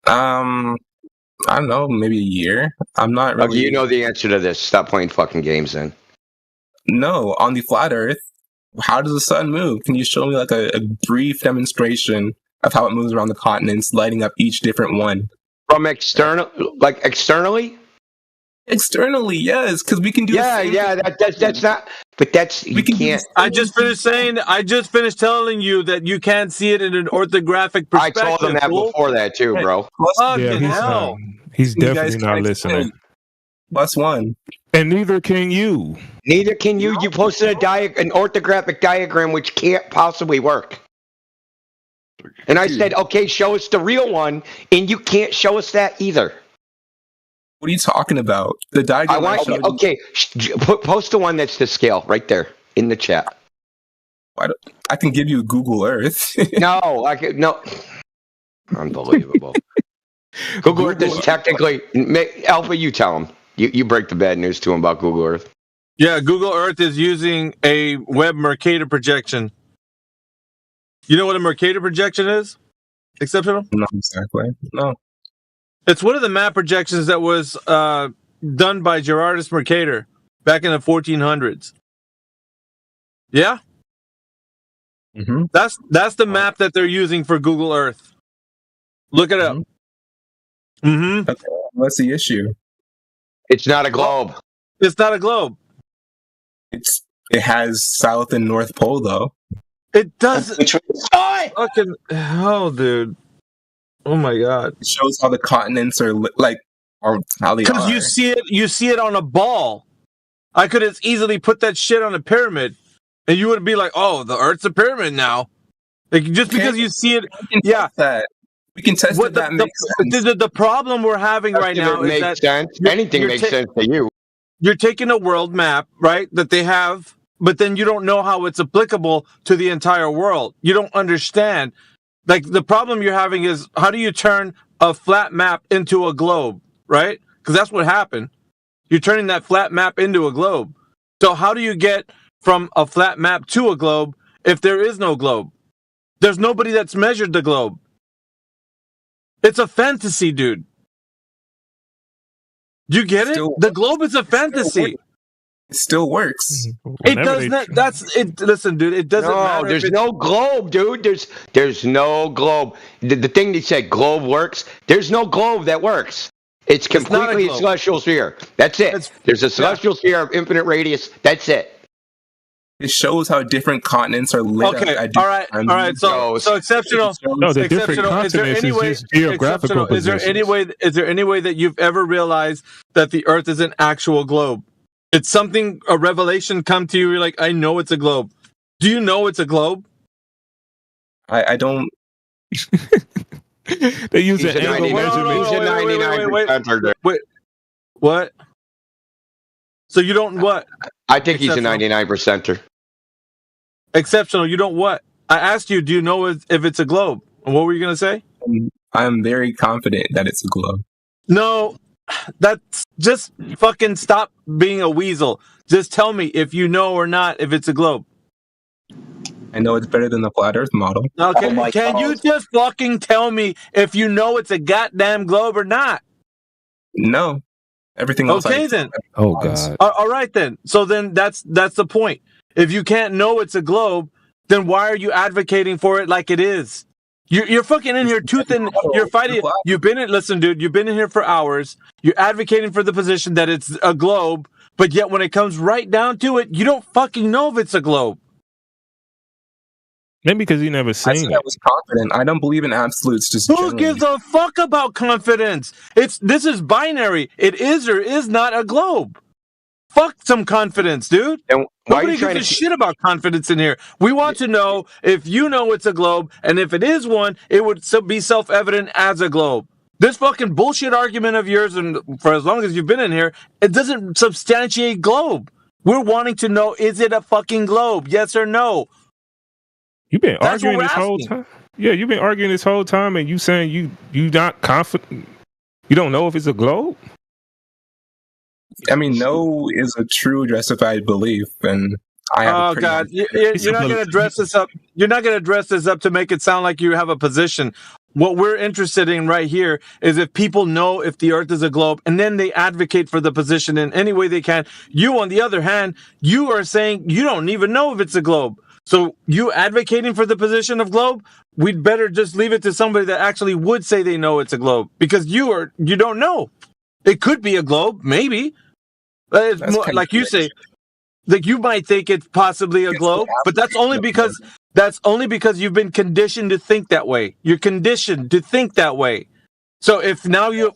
I don't know, maybe a year. I'm not really. Okay, you know the answer to this. Stop playing fucking games then. No, on the flat Earth, how does the sun move? Can you show me a brief demonstration of how it moves around the continents, lighting up each different one? From externally? Externally, yes, because we can do. That's not. But that's you can't. I just finished telling you that you can't see it in an orthographic perspective. I told him that before that too, bro. He's definitely not listening. +1. And neither can you. Neither can you. You posted an orthographic diagram which can't possibly work. And I said, okay, show us the real one, and you can't show us that either. What are you talking about? The diagram. Post the one that's the scale right there in the chat. I can give you Google Earth. No. Unbelievable. Google Earth is technically Alpha. You tell him. You break the bad news to him about Google Earth. Yeah, Google Earth is using a web Mercator projection. You know what a Mercator projection is? Exceptional? Not exactly. No. It's one of the map projections that was done by Gerardus Mercator back in the 1400s. Yeah? Mm-hmm. That's the map that they're using for Google Earth. Look it up. Mm-hmm. Okay. What's the issue? It's not a globe. It's not a globe. It has South and North Pole though. It doesn't. Oh, dude. Oh my God. It shows how the continents are how they are. Because you see it on a ball. I could have easily put that shit on a pyramid, and you would be like, "Oh, the Earth's a pyramid now." Like just because you see it, we can test that makes sense. The problem we're having right now is that anything makes sense to you. You're taking a world map, right, that they have, but then you don't know how it's applicable to the entire world. You don't understand. Like the problem you're having is how do you turn a flat map into a globe, right? Because that's what happened. You're turning that flat map into a globe. So how do you get from a flat map to a globe if there is no globe? There's nobody that's measured the globe. It's a fantasy, dude. You get it? The globe is a fantasy. It still works. It does not. That's it. Listen, dude. It doesn't matter. There's no globe, dude. There's no globe. The thing they said, globe works. There's no globe that works. It's completely a celestial sphere. That's it. There's a celestial sphere of infinite radius. That's it. It shows how different continents are lit up. At all right. So exceptional. No, the different continents is just geographical positions. Is there any way that you've ever realized that the Earth is an actual globe? It's something, a revelation come to you. You're like, I know it's a globe. Do you know it's a globe? I don't. They use an angle measurement. Wait. What? So you don't what? I think he's a 99%er. Exceptional. You don't what? I asked you, do you know if it's a globe? And what were you going to say? I'm very confident that it's a globe. No, that's just fucking stop being a weasel. Just tell me if you know or not if it's a globe. I know it's better than the flat Earth model. Okay, can you just fucking tell me if you know it's a goddamn globe or not? No. Everything else. Okay, then. Oh God. All right, then. So then that's the point. If you can't know it's a globe, then why are you advocating for it like it is? You're fucking in here tooth and you're fighting. Listen, dude. You've been in here for hours. You're advocating for the position that it's a globe, but yet when it comes right down to it, you don't fucking know if it's a globe. Maybe because you never seen it. I was confident. I don't believe in absolutes. Just who gives a fuck about confidence? This is binary. It is or is not a globe. Fuck some confidence, dude. And nobody gives a shit about confidence in here. We want to know if you know it's a globe, and if it is one, it would be self-evident as a globe. This fucking bullshit argument of yours, and for as long as you've been in here, it doesn't substantiate globe. We're wanting to know, is it a fucking globe? Yes or no? You've been arguing this whole time. Yeah, you've been arguing this whole time, and you saying you not confident. You don't know if it's a globe. I mean, no is a true justified belief, and I have. Oh God, you're not going to dress this up. You're not going to dress this up to make it sound like you have a position. What we're interested in right here is if people know if the Earth is a globe, and then they advocate for the position in any way they can. You, on the other hand, you are saying you don't even know if it's a globe. So you advocating for the position of globe, we'd better just leave it to somebody that actually would say they know it's a globe, because you don't know. It could be a globe, maybe. It's more, like you say, like you might think it's possibly a globe, but that's only because you've been conditioned to think that way. You're conditioned to think that way. So if now you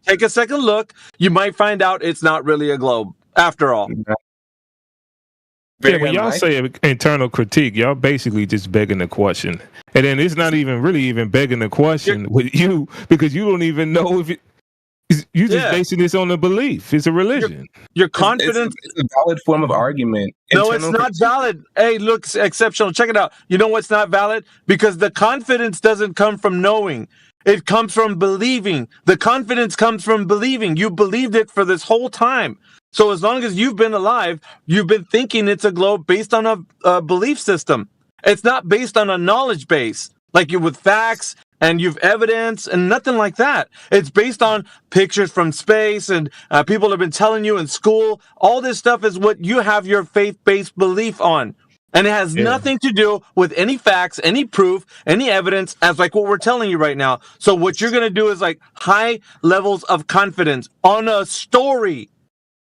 take a second look, you might find out it's not really a globe after all. Yeah, when y'all say internal critique, y'all basically just begging the question, and then it's not even really begging the question with you, because you don't even know if you just basing this on a belief. It's a religion. Your confidence. It's a valid form of argument. No, it's not valid. Hey, look, exceptional. Check it out. You know what's not valid? Because the confidence doesn't come from knowing. It comes from believing. The confidence comes from believing. You believed it for this whole time. So as long as you've been alive, you've been thinking it's a globe based on a belief system. It's not based on a knowledge base, like you with facts and you've evidence and nothing like that. It's based on pictures from space and people have been telling you in school. All this stuff is what you have your faith-based belief on. And it has nothing to do with any facts, any proof, any evidence, as like what we're telling you right now. So what you're going to do is like high levels of confidence on a story.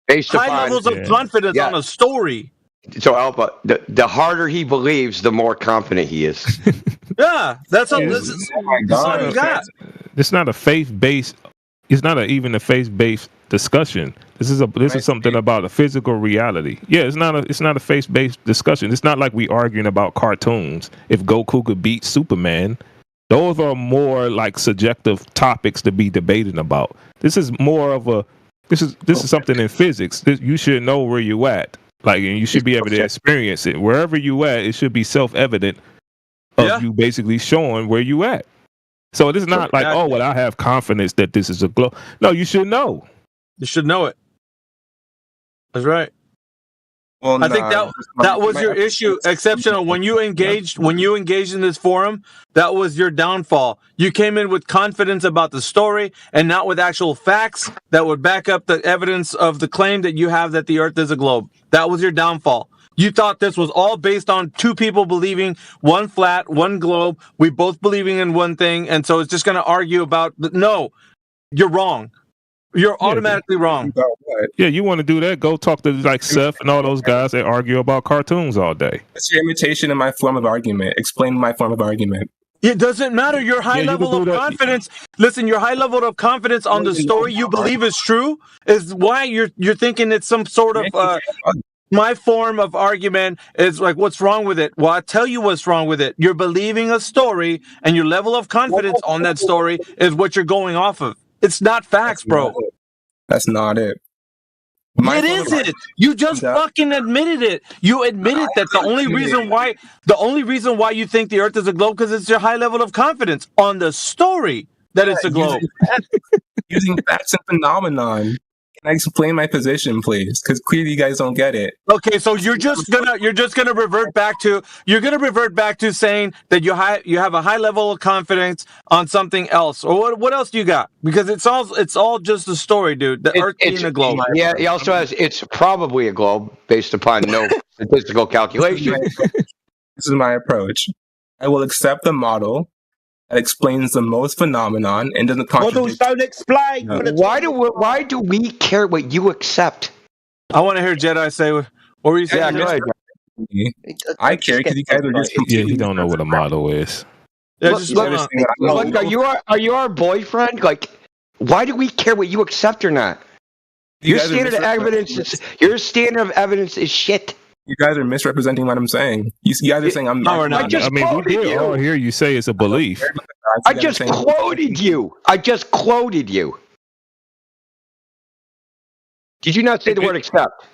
Based high upon, levels of confidence on a story. So Alpha, the harder he believes, the more confident he is. Yeah, that's all. This is all you got. It's not a faith-based. It's not even a faith-based discussion. This is something about a physical reality. Yeah, it's not a faith-based discussion. It's not like we arguing about cartoons. If Goku could beat Superman, those are more like subjective topics to be debating about. This is more of a. This is something in physics. You should know where you at. Like, and you should be able to experience it. Wherever you at, it should be self-evident of you basically showing where you at. So it is not like, oh, well, I have confidence that this is a globe. No, you should know. You should know it. That's right. Well, I think that was your issue, exceptional. When you engaged in this forum, that was your downfall. You came in with confidence about the story and not with actual facts that would back up the evidence of the claim that you have that the Earth is a globe. That was your downfall. You thought this was all based on two people believing one flat, one globe, we both believing in one thing, and so it's just going to argue about. No, you're wrong. You're automatically wrong. Yeah, you want to do that? Go talk to like Seth and all those guys that argue about cartoons all day. It's your imitation of my form of argument. Explain my form of argument. It doesn't matter. Your high level of confidence. Listen, your high level of confidence on the story you believe is true is why you're thinking it's some sort of. My form of argument is like, what's wrong with it? Well, I'll tell you what's wrong with it. You're believing a story, and your level of confidence on that story is what you're going off of. It's not facts, bro. That's not it. It is it. You just fucking admitted it. You admitted that the only reason why you think the Earth is a globe because it's your high level of confidence on the story that it's a globe. Using facts and phenomenon. Can I explain my position, please? Because clearly you guys don't get it. Okay, so you're just gonna revert back to saying that you have a high level of confidence on something else, or what else do you got? Because it's all just a story, dude. The Earth being a globe. Yeah, he also has it's probably a globe based upon no statistical calculation. This is my approach. I will accept the model that explains the most phenomenon and doesn't contradict. Models don't explain. Why do we care what you accept? I want to hear Jedi say. What were you saying? I care because you guys are just completely. You don't know what a model is. Yeah, look, are you our boyfriend? Like, why do we care what you accept or not? Your standard of evidence is shit. You guys are misrepresenting what I'm saying. You guys are saying I'm not. I just quoted you. All hear you say it's a belief. I just quoted you. Did you not say the word accept?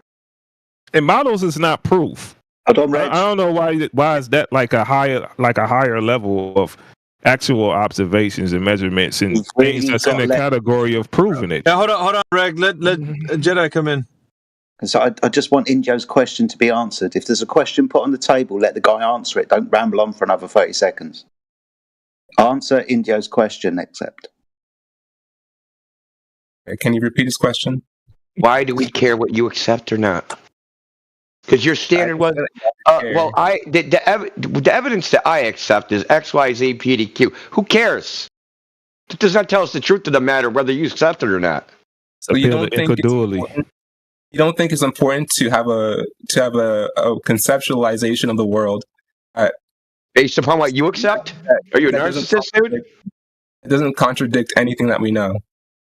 And models is not proof. I don't know why is that like a higher level of actual observations and measurements and things that's in the category of proving it. Yeah, hold on, Reg. Let Jedi come in. So I just want Indio's question to be answered. If there's a question put on the table, let the guy answer it. Don't ramble on for another 30 seconds. Answer Indio's question, except. Can you repeat his question? Why do we care what you accept or not? Because your standard was, the evidence that I accept is X, Y, Z, P, D, Q. Who cares? It does not tell us the truth of the matter whether you accept it or not. So you don't think it's important to have a conceptualization of the world based upon what you accept? Are you a narcissist, dude? It doesn't contradict anything that we know.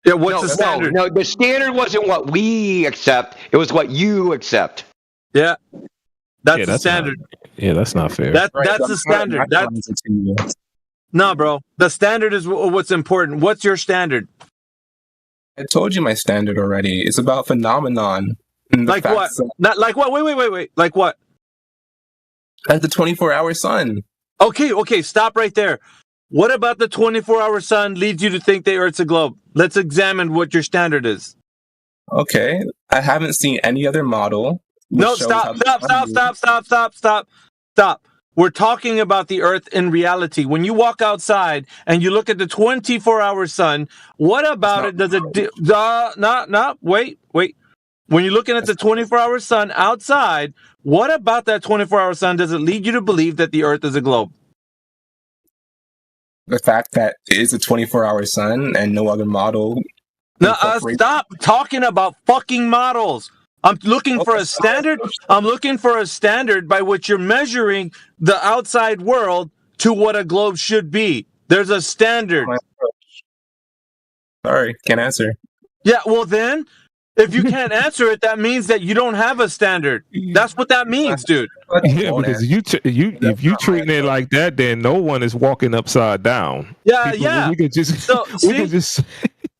Yeah, what's the standard? No, the standard wasn't what we accept. It was what you accept. Yeah. That's the standard. That's not fair. That's the standard. No, bro. The standard is what's important. What's your standard? I told you my standard already. It's about phenomenon. Like what? Not like what? Wait. Like what? Like the 24-hour sun. Okay. Stop right there. What about the 24-hour sun leads you to think the Earth's a globe? Let's examine what your standard is. Okay. I haven't seen any other model. No, stop. We're talking about the Earth in reality. When you walk outside and you look at the 24-hour sun, what about it does it do? Wait. When you're looking at the 24-hour sun outside, what about that 24-hour sun does it lead you to believe that the Earth is a globe? The fact that it is a 24-hour sun and no other model. No, stop talking about fucking models. I'm looking for a standard. I'm looking for a standard by which you're measuring the outside world to what a globe should be. There's a standard. Sorry, can't answer. Yeah, well then, if you can't answer it, that means that you don't have a standard. That's what that means, dude. Yeah, because if you treating it like that, then no one is walking upside down. Yeah. We could just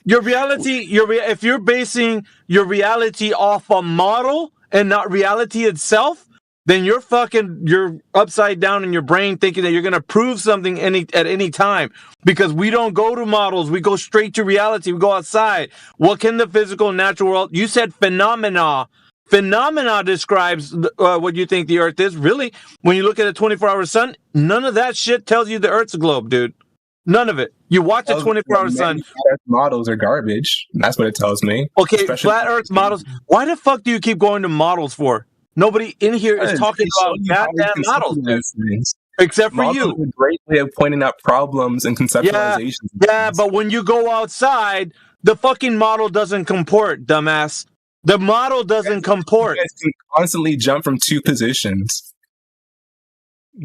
your reality. If you're basing your reality off a model and not reality itself, then you're upside down in your brain thinking that you're going to prove something at any time, because we don't go to models. We go straight to reality. We go outside. What can the physical and natural world? You said phenomena. Phenomena describes what you think the Earth is. Really, when you look at a 24-hour sun, none of that shit tells you the Earth's a globe, dude. None of it. You watch a 24-hour sun. Models are garbage. That's what it tells me. Okay, flat Earth models. Why the fuck do you keep going to models for? Nobody in here is talking about goddamn models, dude. Except for you. Models are a great way of pointing out problems and conceptualizations. Yeah, but when you go outside, the fucking model doesn't comport, dumbass. The model doesn't comport. You guys can constantly jump from two positions.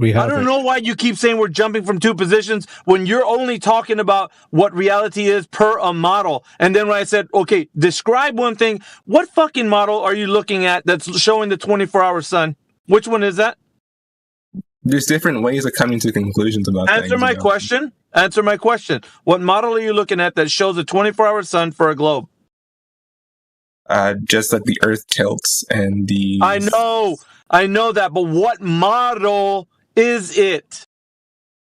I don't know why you keep saying we're jumping from two positions when you're only talking about what reality is per a model. And then when I said, okay, describe one thing, what fucking model are you looking at that's showing the 24-hour sun? Which one is that? There's different ways of coming to conclusions about things. Answer my question. Answer my question. What model are you looking at that shows a 24-hour sun for a globe? Just that the Earth tilts and the... I know that, but what model is it?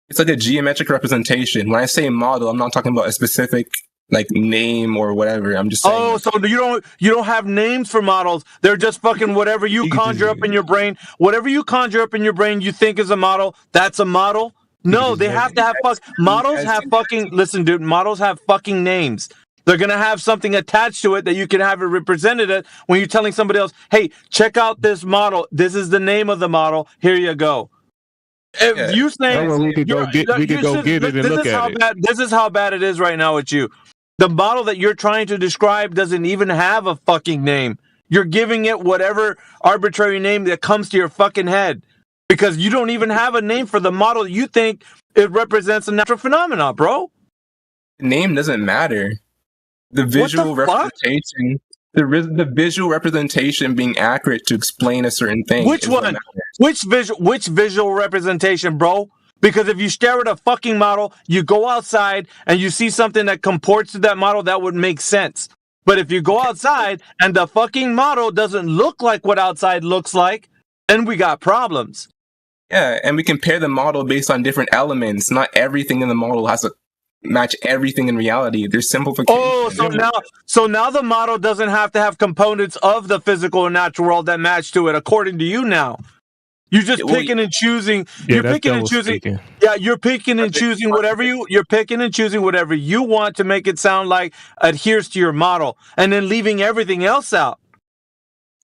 It's like a geometric representation. When I say model, I'm not talking about a specific name or whatever. I'm just saying. Oh, so you don't have names for models. They're just fucking whatever you conjure up in your brain. Whatever you conjure up in your brain, you think is a model. That's a model. No, they have to have models have fucking. Listen, dude. Models have fucking names. They're going to have something attached to it that you can have it represented when you're telling somebody else, hey, check out this model. This is the name of the model. Here you go. If you say we could go get it and look at it. This is how bad it is right now with you. The model that you're trying to describe doesn't even have a fucking name. You're giving it whatever arbitrary name that comes to your fucking head because you don't even have a name for the model you think it represents a natural phenomenon, bro. The name doesn't matter. The visual representation, the visual representation being accurate to explain a certain thing. Which one? Which visual representation, bro? Because if you stare at a fucking model, you go outside and you see something that comports to that model, that would make sense. But if you go outside and the fucking model doesn't look like what outside looks like, then we got problems. Yeah, and we compare the model based on different elements. Not everything in the model has to match everything in reality. There's simplification. Oh, so now the model doesn't have to have components of the physical and natural world that match to it, according to you now. You're just picking and choosing. You're picking and choosing. Yeah, you're picking and choosing whatever you're picking and choosing whatever you want to make it sound like adheres to your model, and then leaving everything else out.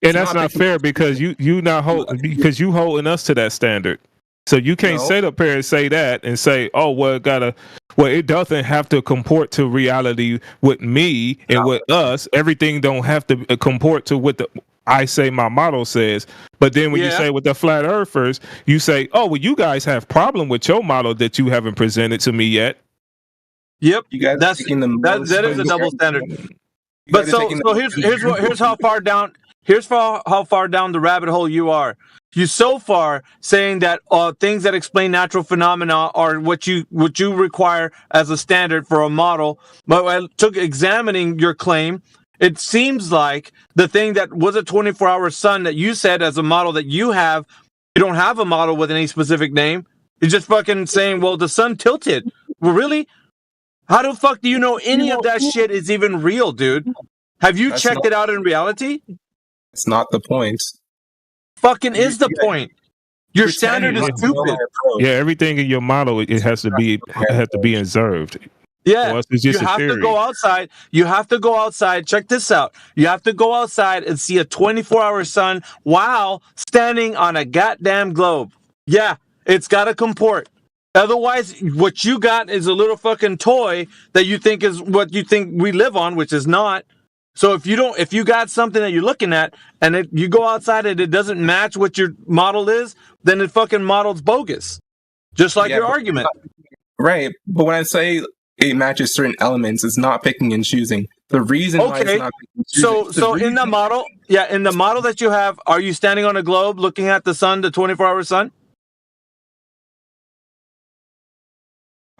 And that's not fair because you holding us to that standard. So you can't sit up here and say that and say, oh, well, it doesn't have to comport to reality with me and with us. Everything don't have to comport to what I say my model says. But then when you say with the flat earthers, you say, oh, well, you guys have problem with your model that you haven't presented to me yet. Yep, you guys that is a double standard. But here's how far down how far down the rabbit hole you are. You so far saying that things that explain natural phenomena are what you require as a standard for a model. But when I took examining your claim, it seems like the thing that was a 24-hour sun that you said as a model that you don't have a model with any specific name. You're just fucking saying, well, the sun tilted. Well, really? How the fuck do you know any of that shit is even real, dude? Have you checked it out in reality? It's not the point. Fucking is the point. Your standard is stupid. Yeah, everything in your model it has to be observed. Yeah, you have to go outside. You have to go outside. Check this out. You have to go outside and see a 24-hour sun while standing on a goddamn globe. Yeah, it's got to comport. Otherwise, what you got is a little fucking toy that you think is what you think we live on, which is not. So if you got something that you're looking at and you go outside and it doesn't match what your model is, then the fucking model's bogus. Just like your argument. Right. But when I say it matches certain elements, it's not picking and choosing. The reason why it's not picking and choosing. So in the model, in the model that you have, are you standing on a globe looking at the sun, the 24-hour sun?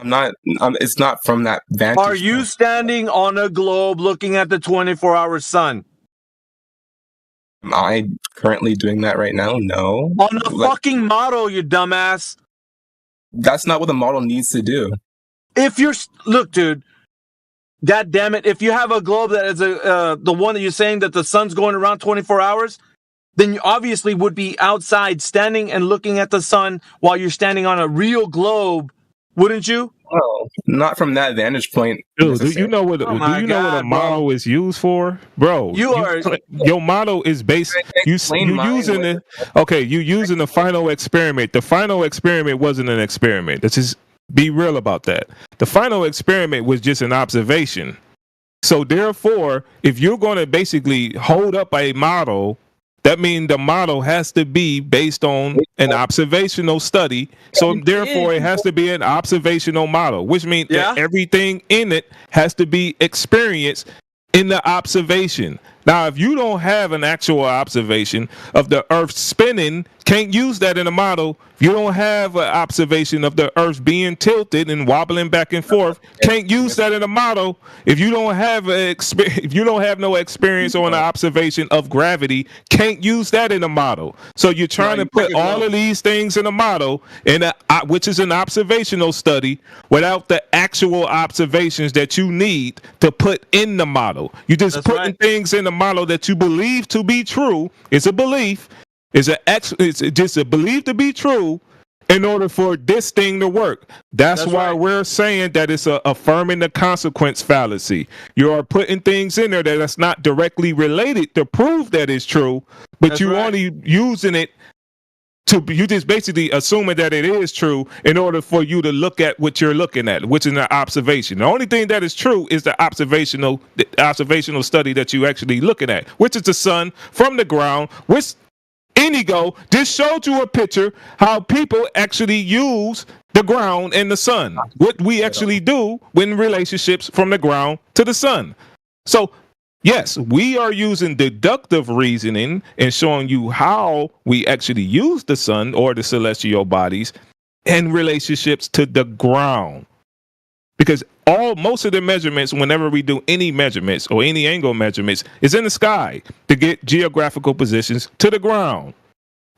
I'm not. It's not from that vantage. Are you standing on a globe looking at the 24-hour sun? Am I currently doing that right now? No. On the fucking model, you dumbass. That's not what the model needs to do. Look, dude. God damn it! If you have a globe that is the one that you're saying that the sun's going around 24 hours, then you obviously would be outside standing and looking at the sun while you're standing on a real globe. Wouldn't you? Well, not from that vantage point. Dude, do you know what a model is used for, bro? Your model is based. You using the final experiment. The final experiment wasn't an experiment. Let's just be real about that. The final experiment was just an observation. So therefore, if you're going to basically hold up a model, that means the model has to be based on an observational study. So therefore, it has to be an observational model, which means that everything in it has to be experienced in the observation. Now, if you don't have an actual observation of the Earth spinning, can't use that in a model. If you don't have an observation of the Earth being tilted and wobbling back and forth, can't use that in a model. If you don't have no experience or an observation of gravity, can't use that in a model. So you're trying to put all of these things in a model, which is an observational study, without the actual observations that you need to put in the model. You're just putting things in the model that you believe to be true. It's a belief. It's just a belief to be true in order for this thing to work. That's why we're saying that it's affirming the consequence fallacy. You are putting things in there that's not directly related to prove that it's true, but you're only using it you just basically assuming that it is true in order for you to look at what you're looking at, which is an observation. The only thing that is true is the observational study that you're actually looking at, which is the sun from the ground, which Inigo just showed you a picture how people actually use the ground and the sun, what we actually do when relationships from the ground to the sun. So yes, we are using deductive reasoning and showing you how we actually use the sun or the celestial bodies in relationships to the ground. Because most of the measurements, whenever we do any measurements or any angle measurements, is in the sky to get geographical positions to the ground.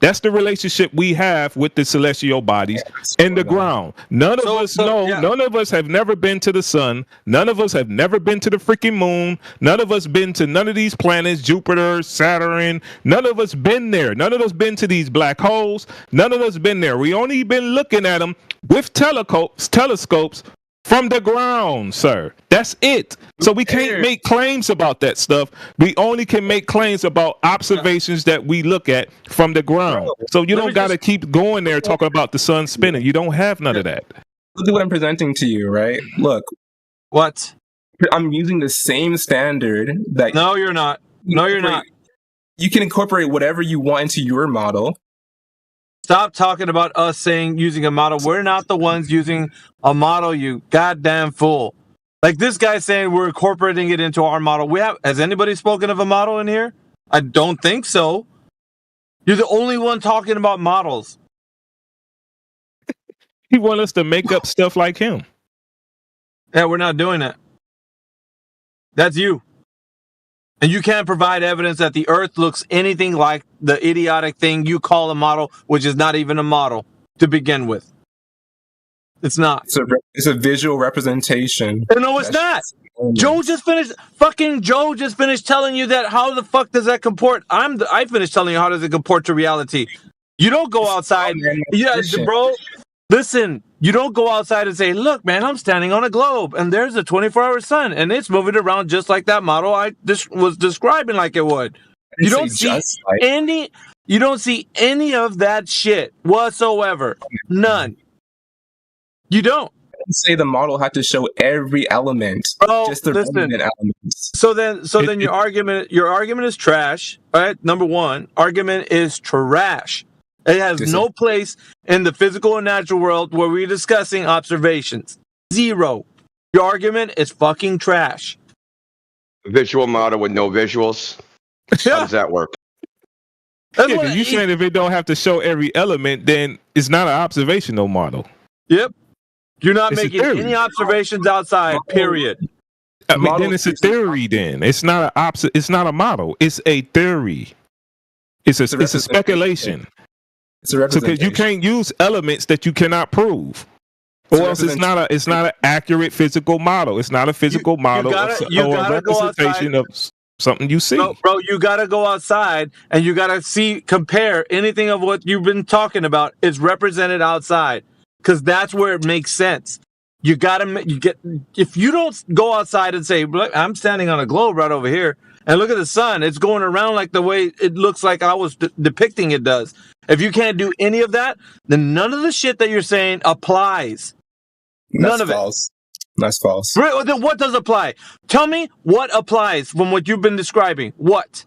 That's the relationship we have with the celestial bodies and the ground. None of us have never been to the sun. None of us have never been to the freaking moon. None of us been to none of these planets, Jupiter, Saturn. None of us been there. None of us been to these black holes. None of us been there. We only been looking at them with telescopes From the ground, sir. That's it. So we can't make claims about that stuff. We only can make claims about observations that we look at from the ground. So you don't got to keep going there talking about the sun spinning. You don't have none of that. Look at what I'm presenting to you, right? Look. What? I'm using the same standard that... No, you're not. No, you're not. You can incorporate whatever you want into your model. Stop talking about us saying using a model. We're not the ones using a model, you goddamn fool. Like this guy saying we're incorporating it into our model. Has anybody spoken of a model in here? I don't think so. You're the only one talking about models. He wants us to make up stuff like him. Yeah, we're not doing that. That's you. And you can't provide evidence that the Earth looks anything like the idiotic thing you call a model, which is not even a model to begin with. It's not. It's a visual representation. No, it's not. Joe just finished telling you that. How the fuck does that comport? I finished telling you how does it comport to reality. You don't go outside. Yeah, bro. Listen, you don't go outside and say, look, man, I'm standing on a globe and there's a 24-hour sun and it's moving around just like that model I was describing like it would. You don't see any of that shit whatsoever. None. You don't. I didn't say the model had to show every element. Just the relevant elements. So then your argument is trash. All right, number one, argument is trash. It has no place in the physical and natural world where we're discussing observations. Zero. Your argument is fucking trash. Visual model with no visuals. How does that work? Yeah, you saying if it don't have to show every element, then it's not an observational model. Yep. You're not making any observations outside, period. I mean, then it's a theory then. It's not it's not a model. It's a theory. It's a speculation. It's a representation. Because you can't use elements that you cannot prove. Or else it's not an accurate physical model. It's not a physical model or a representation of something you see. No, bro, you gotta go outside and you gotta compare anything of what you've been talking about is represented outside. Because that's where it makes sense. If you don't go outside and say, look, I'm standing on a globe right over here, and look at the sun, it's going around like the way it looks like I was depicting it does. If you can't do any of that, then none of the shit that you're saying applies. None of it. That's false. Right, well, then what does apply? Tell me what applies from what you've been describing. What?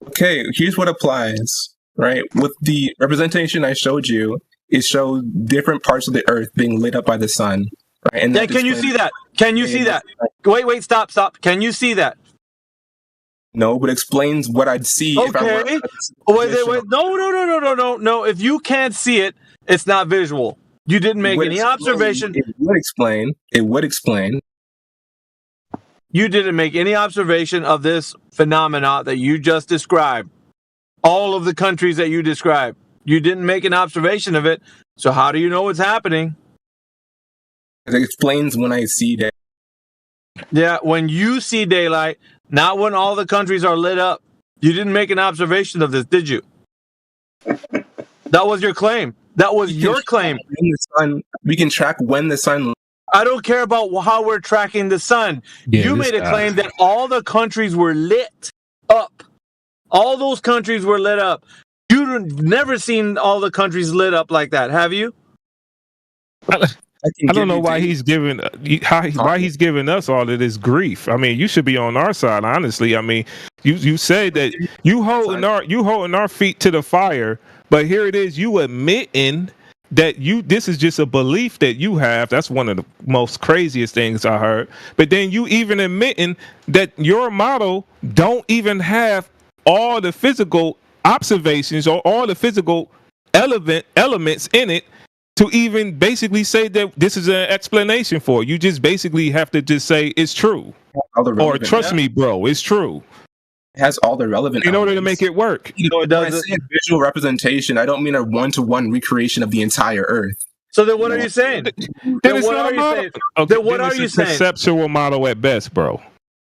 Okay, here's what applies, right? With the representation I showed you, it shows different parts of the Earth being lit up by the sun. Right? And can you see that? Can you see that? Wait, stop. Can you see that? No, but explains what I'd see. Okay. Wait. No. If you can't see it, it's not visual. You didn't make any observation. It would explain. You didn't make any observation of this phenomena that you just described. All of the countries that you described. You didn't make an observation of it. So how do you know what's happening? It explains when I see that. Yeah, when you see daylight, not when all the countries are lit up. You didn't make an observation of this, did you? That was your claim. That was your claim. We can track when the sun... I don't care about how we're tracking the sun. Yeah, you made a claim that all the countries were lit up. All those countries were lit up. You've never seen all the countries lit up like that, have you? I don't know why he's giving us all of this grief. I mean, you should be on our side, honestly. I mean, you say that you holding our feet to the fire, but here it is, you admitting that this is just a belief that you have. That's one of the most craziest things I heard. But then you even admitting that your model don't even have all the physical observations or all the physical elements in it to even basically say that this is an explanation for it. You just basically have to just say it's true. Or trust me, bro, it's true. It has all the relevant in order to make it work. When I say visual representation, I don't mean a one-to-one recreation of the entire Earth. So then what are you saying? Then what are you saying? Okay, then what are you saying? Conceptual model at best, bro.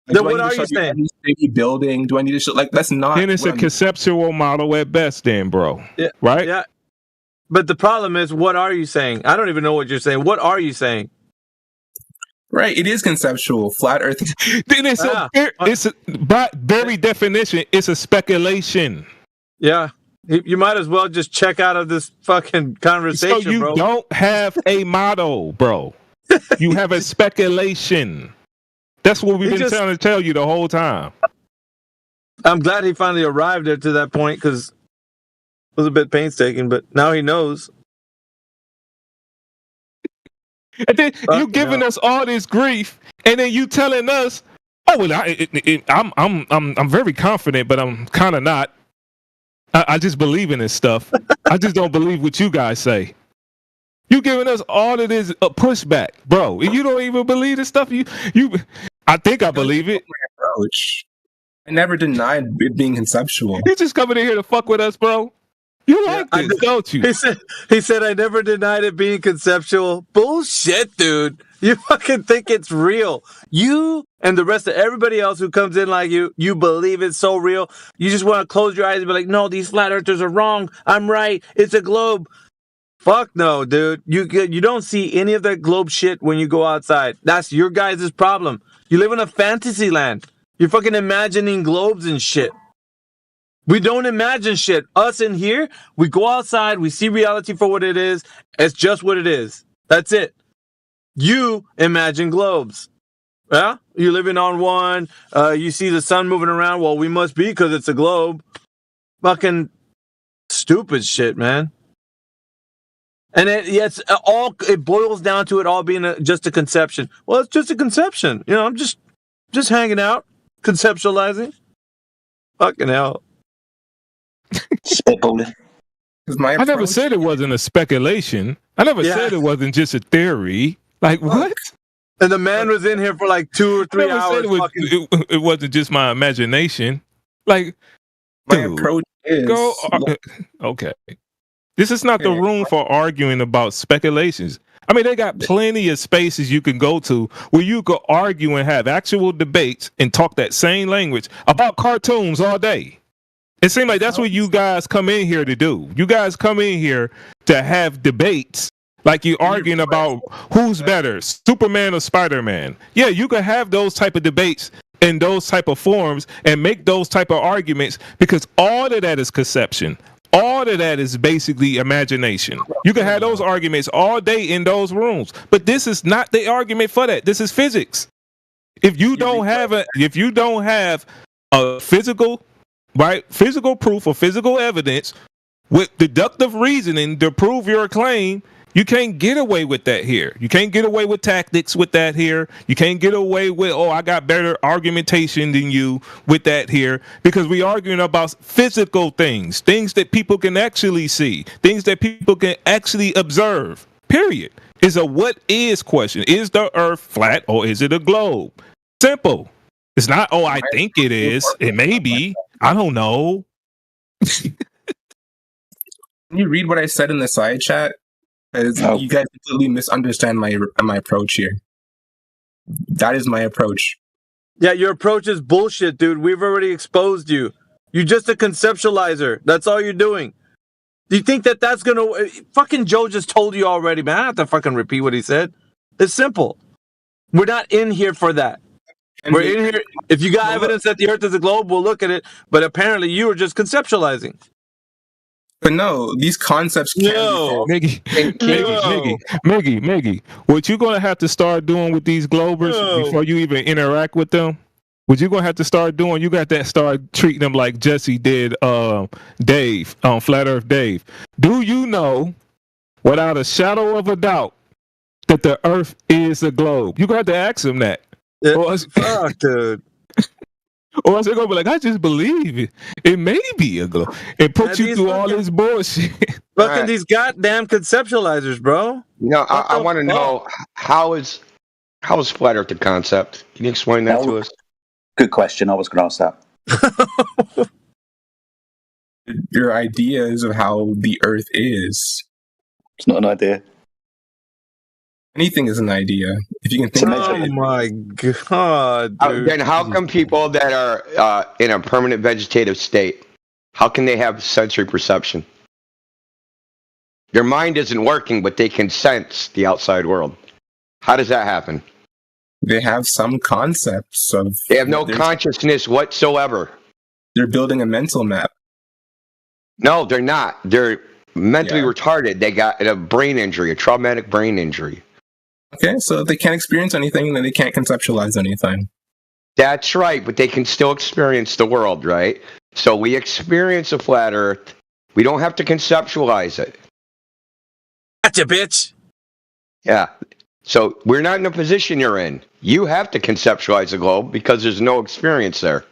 Then what are you saying? Building? Do I need to show? That's not. Then it's a conceptual model at best, then, bro. Yeah. Right? Yeah. But the problem is, what are you saying? I don't even know what you're saying. What are you saying? Right, it is conceptual. Flat Earth. Then it's by very definition, it's a speculation. Yeah. You might as well just check out of this fucking conversation, so you bro. don't have a model, bro. You have a speculation. That's what we've been trying to tell you the whole time. I'm glad he finally arrived to that point because it was a bit painstaking, but now he knows. And then you giving us all this grief, and then you telling us, "Oh, well, I'm very confident, but I'm kind of not. I just believe in this stuff. I just don't believe what you guys say." You giving us all of this pushback, bro. And you don't even believe this stuff. I think I believe it. Approach. I never denied it being conceptual. You just coming in here to fuck with us, bro. You like this, don't you? He said, I never denied it being conceptual. Bullshit, dude. You fucking think it's real. You and the rest of everybody else who comes in like you believe it's so real. You just want to close your eyes and be like, no, these flat earthers are wrong. I'm right. It's a globe. Fuck no, dude. You don't see any of that globe shit when you go outside. That's your guys' problem. You live in a fantasy land. You're fucking imagining globes and shit. We don't imagine shit. Us in here, we go outside, we see reality for what it is. It's just what it is. That's it. You imagine globes. Yeah? You're living on one. You see the sun moving around. Well, we must be because it's a globe. Fucking stupid shit, man. And it boils down to it all being just a conception. Well, it's just a conception. You know, I'm just hanging out, conceptualizing. Fucking hell. I never said it wasn't a speculation. I never said it wasn't just a theory. Like, what? And the man was in here for like 2 or 3 hours. It wasn't just my imagination. Like, my approach is okay. This is not the room for arguing about speculations. I mean, they got plenty of spaces you can go to where you could argue and have actual debates and talk that same language about cartoons all day. It seems like that's what you guys come in here to do. You guys come in here to have debates, like you're arguing about who's better, Superman or Spider-Man. Yeah, you can have those type of debates in those type of forums and make those type of arguments because all of that is conception. All of that is basically imagination. You can have those arguments all day in those rooms, but this is not the argument for that. This is physics. If you don't have a physical proof or physical evidence with deductive reasoning to prove your claim, you can't get away with that here. You can't get away with tactics with that here. You can't get away with, I got better argumentation than you with that here, because we're arguing about physical things that people can actually see, things that people can actually observe, period. It's a what is question. Is the earth flat or is it a globe? Simple. It's not, I think it is. It may be. I don't know. Can you read what I said in the side chat? You guys completely misunderstand my approach here. That is my approach. Yeah, your approach is bullshit, dude. We've already exposed you. You're just a conceptualizer. That's all you're doing. Do you think that's gonna... Fucking Joe just told you already, man. I don't have to fucking repeat what he said. It's simple. We're not in here for that. We're in here... If you got evidence that the Earth is a globe, we'll look at it. But apparently you were just conceptualizing. But no, these concepts can't Miggy, what you're going to have to start doing with these globers before you even interact with them, what you're going to have to start doing, you got to start treating them like Jesse did Dave, Flat Earth Dave. Do you know, without a shadow of a doubt, that the Earth is a globe? You're going to have to ask him that. Fuck, dude. Or else they're going to be like, I just believe it. It may be a globe. It puts you through all this bullshit. Fucking these goddamn conceptualizers, bro. No, I want to know, how is Flat Earth a concept? Can you explain that to us? Good question. I was going to ask that. Your ideas of how the Earth is. It's not an idea. Anything is an idea. If you can think of it. Oh my god, dude. Then how come people that are in a permanent vegetative state, how can they have sensory perception? Their mind isn't working, but they can sense the outside world. How does that happen? They have some concepts of. They have no consciousness whatsoever. They're building a mental map. No, they're not. They're mentally retarded. They got a brain injury, a traumatic brain injury. Okay, so if they can't experience anything, then they can't conceptualize anything. That's right, but they can still experience the world, right? So we experience a flat Earth. We don't have to conceptualize it. Gotcha, bitch. Yeah. So we're not in the position you're in. You have to conceptualize the globe because there's no experience there.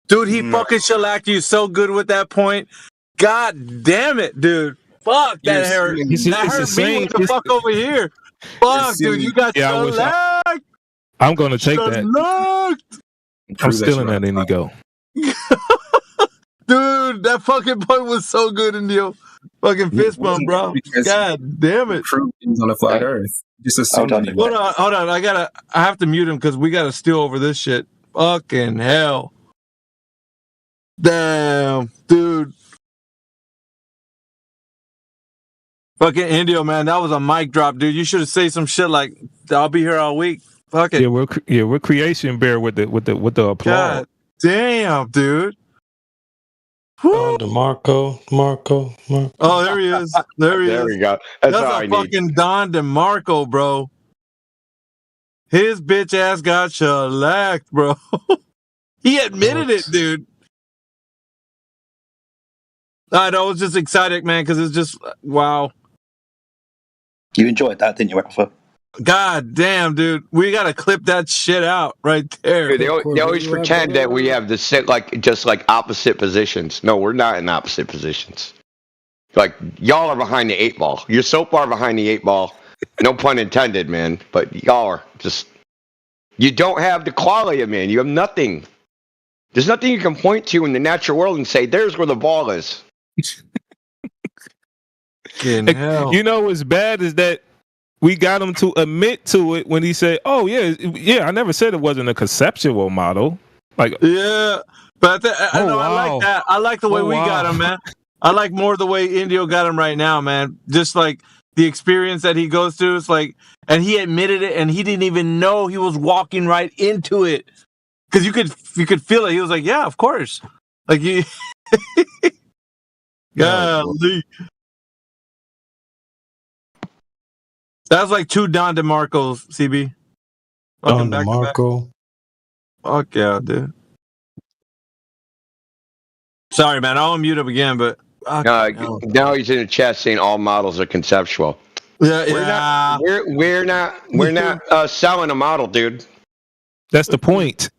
Dude, he fucking shellacked you so good with that point. God damn it, dude. Fuck, that hurt. That hurt me with the fuck over here. Fuck, dude, you got shellacked. I'm going to take that. I'm stealing that Indigo. Dude, that fucking point was so good, Indio. Fucking fist bump, bro. God damn it. Things on a flat Earth. Just assume Hold on. I have to mute him because we got to steal over this shit. Fucking hell. Damn, dude. Fucking Indio, man, that was a mic drop, dude. You should have said some shit like, "I'll be here all week." Fuck it. Yeah, we're creation bear with the applause. God damn, dude. DeMarco. Oh, there he is. There he is. There we go. That's all I a need. fucking Don DeMarco, bro. His bitch ass got shellacked, bro. He admitted it, dude. I know, I was just excited, man, because it's just, wow. You enjoyed that, didn't you, Alpha? God damn, dude. We got to clip that shit out right there. Dude, they always pretend that we have the sit just like opposite positions. No, we're not in opposite positions. Like, y'all are behind the 8 ball. You're so far behind the 8 ball. No pun intended, man. But y'all are just... You don't have the quality of man. You have nothing. There's nothing you can point to in the natural world and say, there's where the ball is. You know what's bad is that we got him to admit to it when he said, "Oh yeah, I never said it wasn't a conceptual model." Like, yeah, but I like that. I like the way we got him, man. I like more the way Indio got him right now, man. Just like the experience that he goes through, it's like, and he admitted it, and he didn't even know he was walking right into it because you could feel it. He was like, "Yeah, of course." Like you, golly. That was like 2 Don DeMarcos, CB. Don DeMarco. Fuck yeah, dude. Sorry, man. I'll mute him again, but... now he's in the chat saying all models are conceptual. Yeah, We're not selling a model, dude. That's the point.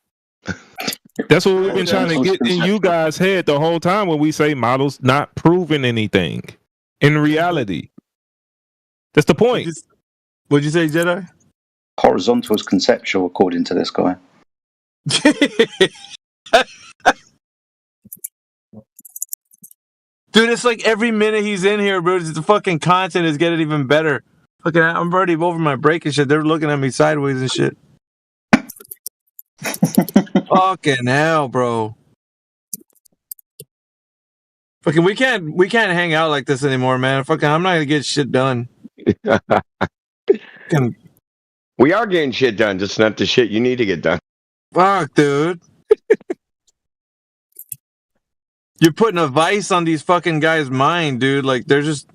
That's what we've been trying to get in you guys' head the whole time when we say models not proving anything in reality. That's the point. What'd you say, Jedi? Horizontal is conceptual, according to this guy. Dude, it's like every minute he's in here, bro, the fucking content is getting even better. Fucking, I'm already over my break and shit. They're looking at me sideways and shit. Fucking hell, bro. Fucking, we can't hang out like this anymore, man. Fucking, I'm not gonna get shit done. We are getting shit done, just not the shit you need to get done. Fuck, dude. You're putting a vice on these fucking guys' mind, dude. Like, they're just...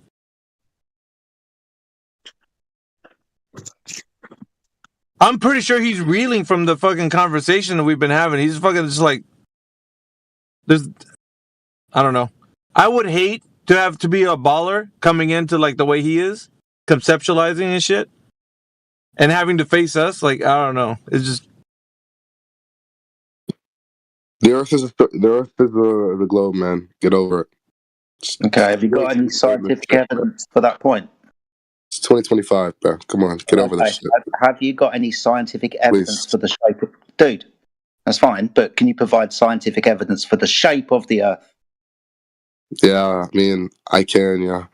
I'm pretty sure he's reeling from the fucking conversation that we've been having. He's fucking just like... I don't know. I would hate to have to be a baller coming into, like, the way he is, conceptualizing and shit, and having to face us. Like, I don't know. It's just... The Earth is the globe, man. Get over it. Okay, have you got any scientific evidence for that point? It's 2025, man. Come on, get over this shit. Have you got any scientific evidence for the shape of... Dude, that's fine, but can you provide scientific evidence for the shape of the Earth? Yeah, I mean, I can, yeah.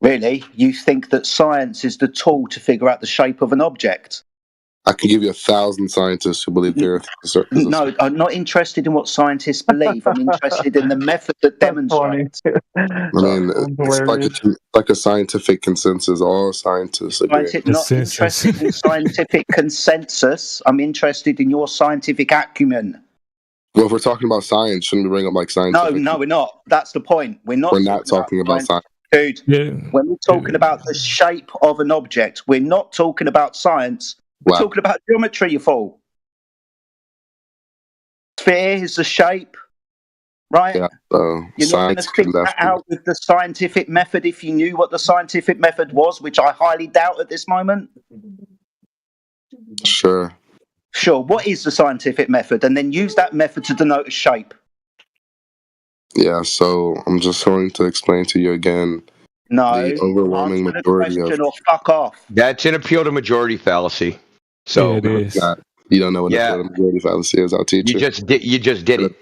Really? You think that science is the tool to figure out the shape of an object? I can give you 1,000 scientists who believe the Earth is a No, I'm not interested in what scientists believe. I'm interested in the method that demonstrates. I mean, it's like a scientific consensus. All scientists agree. I'm not interested in scientific consensus. I'm interested in your scientific acumen. Well, if we're talking about science, shouldn't we bring up like scientific? No, we're not. That's the point. We're not talking about science. Dude, when we're talking about the shape of an object, we're not talking about science. We're talking about geometry, you fool. Sphere is the shape, right? Yeah, you're not going to figure that out with the scientific method if you knew what the scientific method was, which I highly doubt at this moment. Sure. What is the scientific method? And then use that method to denote a shape. Yeah, so I'm just going to explain to you again. No, the overwhelming majority of or fuck off. That's an appeal to majority fallacy. So it is. You don't know what appeal to majority fallacy is. I'll teach you. You just did it.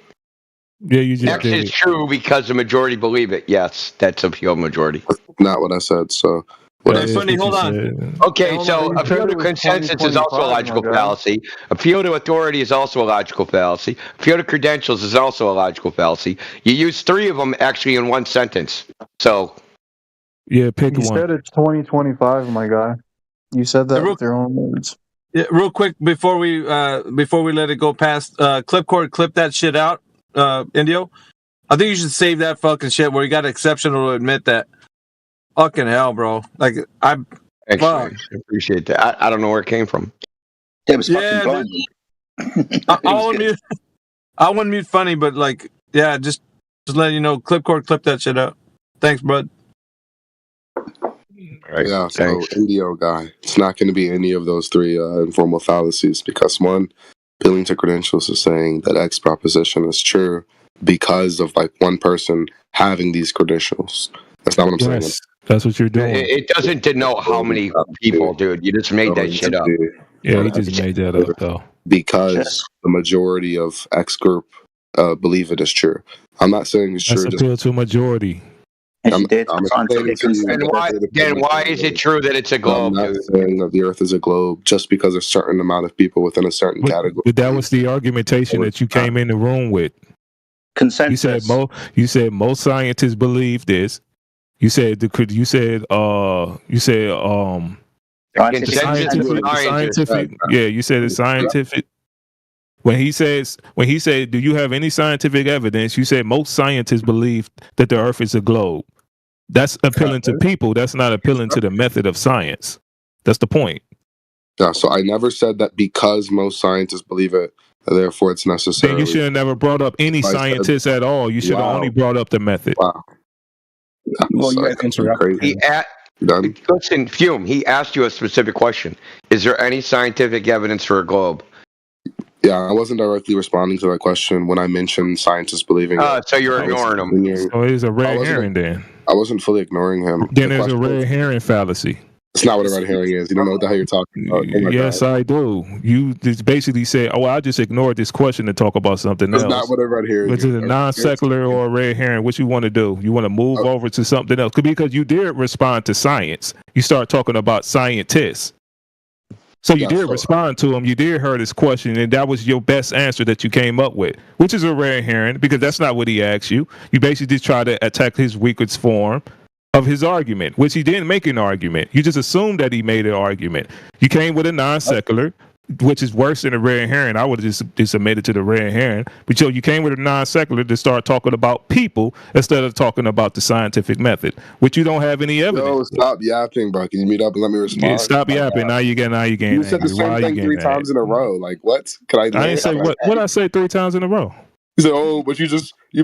Yeah, you just X did is it. true because the majority believe it. Yes, that's appeal majority. That's not what I said. So. Funny, hold on. Okay, so appeal to consensus is also a logical fallacy. Appeal to authority is also a logical fallacy. Appeal to credentials is also a logical fallacy. You use 3 of them actually in one sentence. So. Yeah, pick one. You said it's 2025, my guy. You said that with your own words. Yeah, real quick before we let it go past Clipcord, clip that shit out, Indio. I think you should save that fucking shit where you got exceptional to admit that. Fucking hell, bro! Like I appreciate that. I don't know where it came from. It was fucking blind. I wouldn't mute funny, but like, yeah, just letting you know, Clipcord, clip that shit out. Thanks, bud. Right, yeah, so Indio guy, it's not going to be any of those 3 informal fallacies because one, appealing to credentials is saying that X proposition is true because of like one person having these credentials. That's not what I'm saying. That's what you're doing. It doesn't denote how many people, dude. You just made that shit up. Yeah, you just made that up, though. Because the majority of X group believe it is true. I'm not saying it's true. That's appeal to a majority. I'm explaining to you. Then why is it true that it's a globe? I'm not saying that the Earth is a globe just because a certain amount of people within a certain category. But that was the argumentation that you came in the room with. Consensus. You said most scientists believe this. You said scientific. Yeah, you said it's scientific. When he said, do you have any scientific evidence? You said most scientists believe that the Earth is a globe. That's appealing to people. That's not appealing to the method of science. That's the point. Yeah, so I never said that because most scientists believe it, therefore it's necessary. Then you should have never brought up any scientists at all. You should have only brought up the method. Wow. Well, you guys interrupted. Listen, Fume, he asked you a specific question. Is there any scientific evidence for a globe? Yeah, I wasn't directly responding to that question when I mentioned scientists believing it. So you're ignoring him. So it's a red herring then. I wasn't fully ignoring him. Then there's a red herring fallacy. It's not what a red herring is. You don't know what the hell you're talking about. Oh yes, God. I do. You just basically said, "Oh, I just ignored this question to talk about something else." It's not what a red herring is. Which is a non-secular or a red herring. What you want to do? You want to move over to something else? Because you did respond to science. You start talking about scientists. So you did respond to him. You did hear his question, and that was your best answer that you came up with, which is a red herring because that's not what he asked you. You basically just tried to attack his weakest form of his argument, which he didn't make an argument. You just assumed that he made an argument. You came with a non-secular, which is worse than a red herring. I would have just submitted to the red herring. But you came with a non-secular to start talking about people instead of talking about the scientific method, which you don't have any evidence. Yo, stop yapping, bro. Can you meet up and let me respond? Yeah, stop yapping. Now you getting You said the same thing 3 times in a row. Like, what? I didn't say what did I say 3 times in a row? You said, oh, but you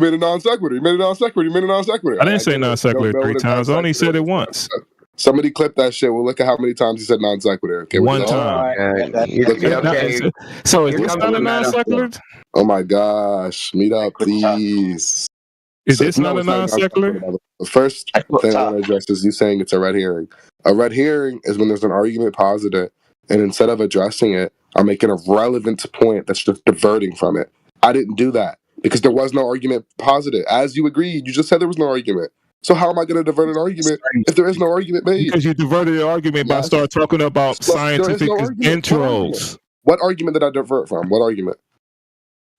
made a non-sequitur. You made a non-sequitur. You made a non-sequitur. I didn't say non-sequitur 3 times. I only said it once. Somebody clip that shit. We'll look at how many times he said non-sequitur. Okay, one time. So is this not a non-sequitur? Oh my gosh. Meet up, please. Is this not a non-sequitur? The first thing I want to address is you saying it's a red herring. A red herring is when there's an argument posited, and instead of addressing it, I'm making a relevant point that's just diverting from it. I didn't do that because there was no argument posited. As you agreed, you just said there was no argument. So how am I going to divert an argument if there is no argument made? Because you diverted the argument by start talking about scientific intros. What argument did I divert from? What argument?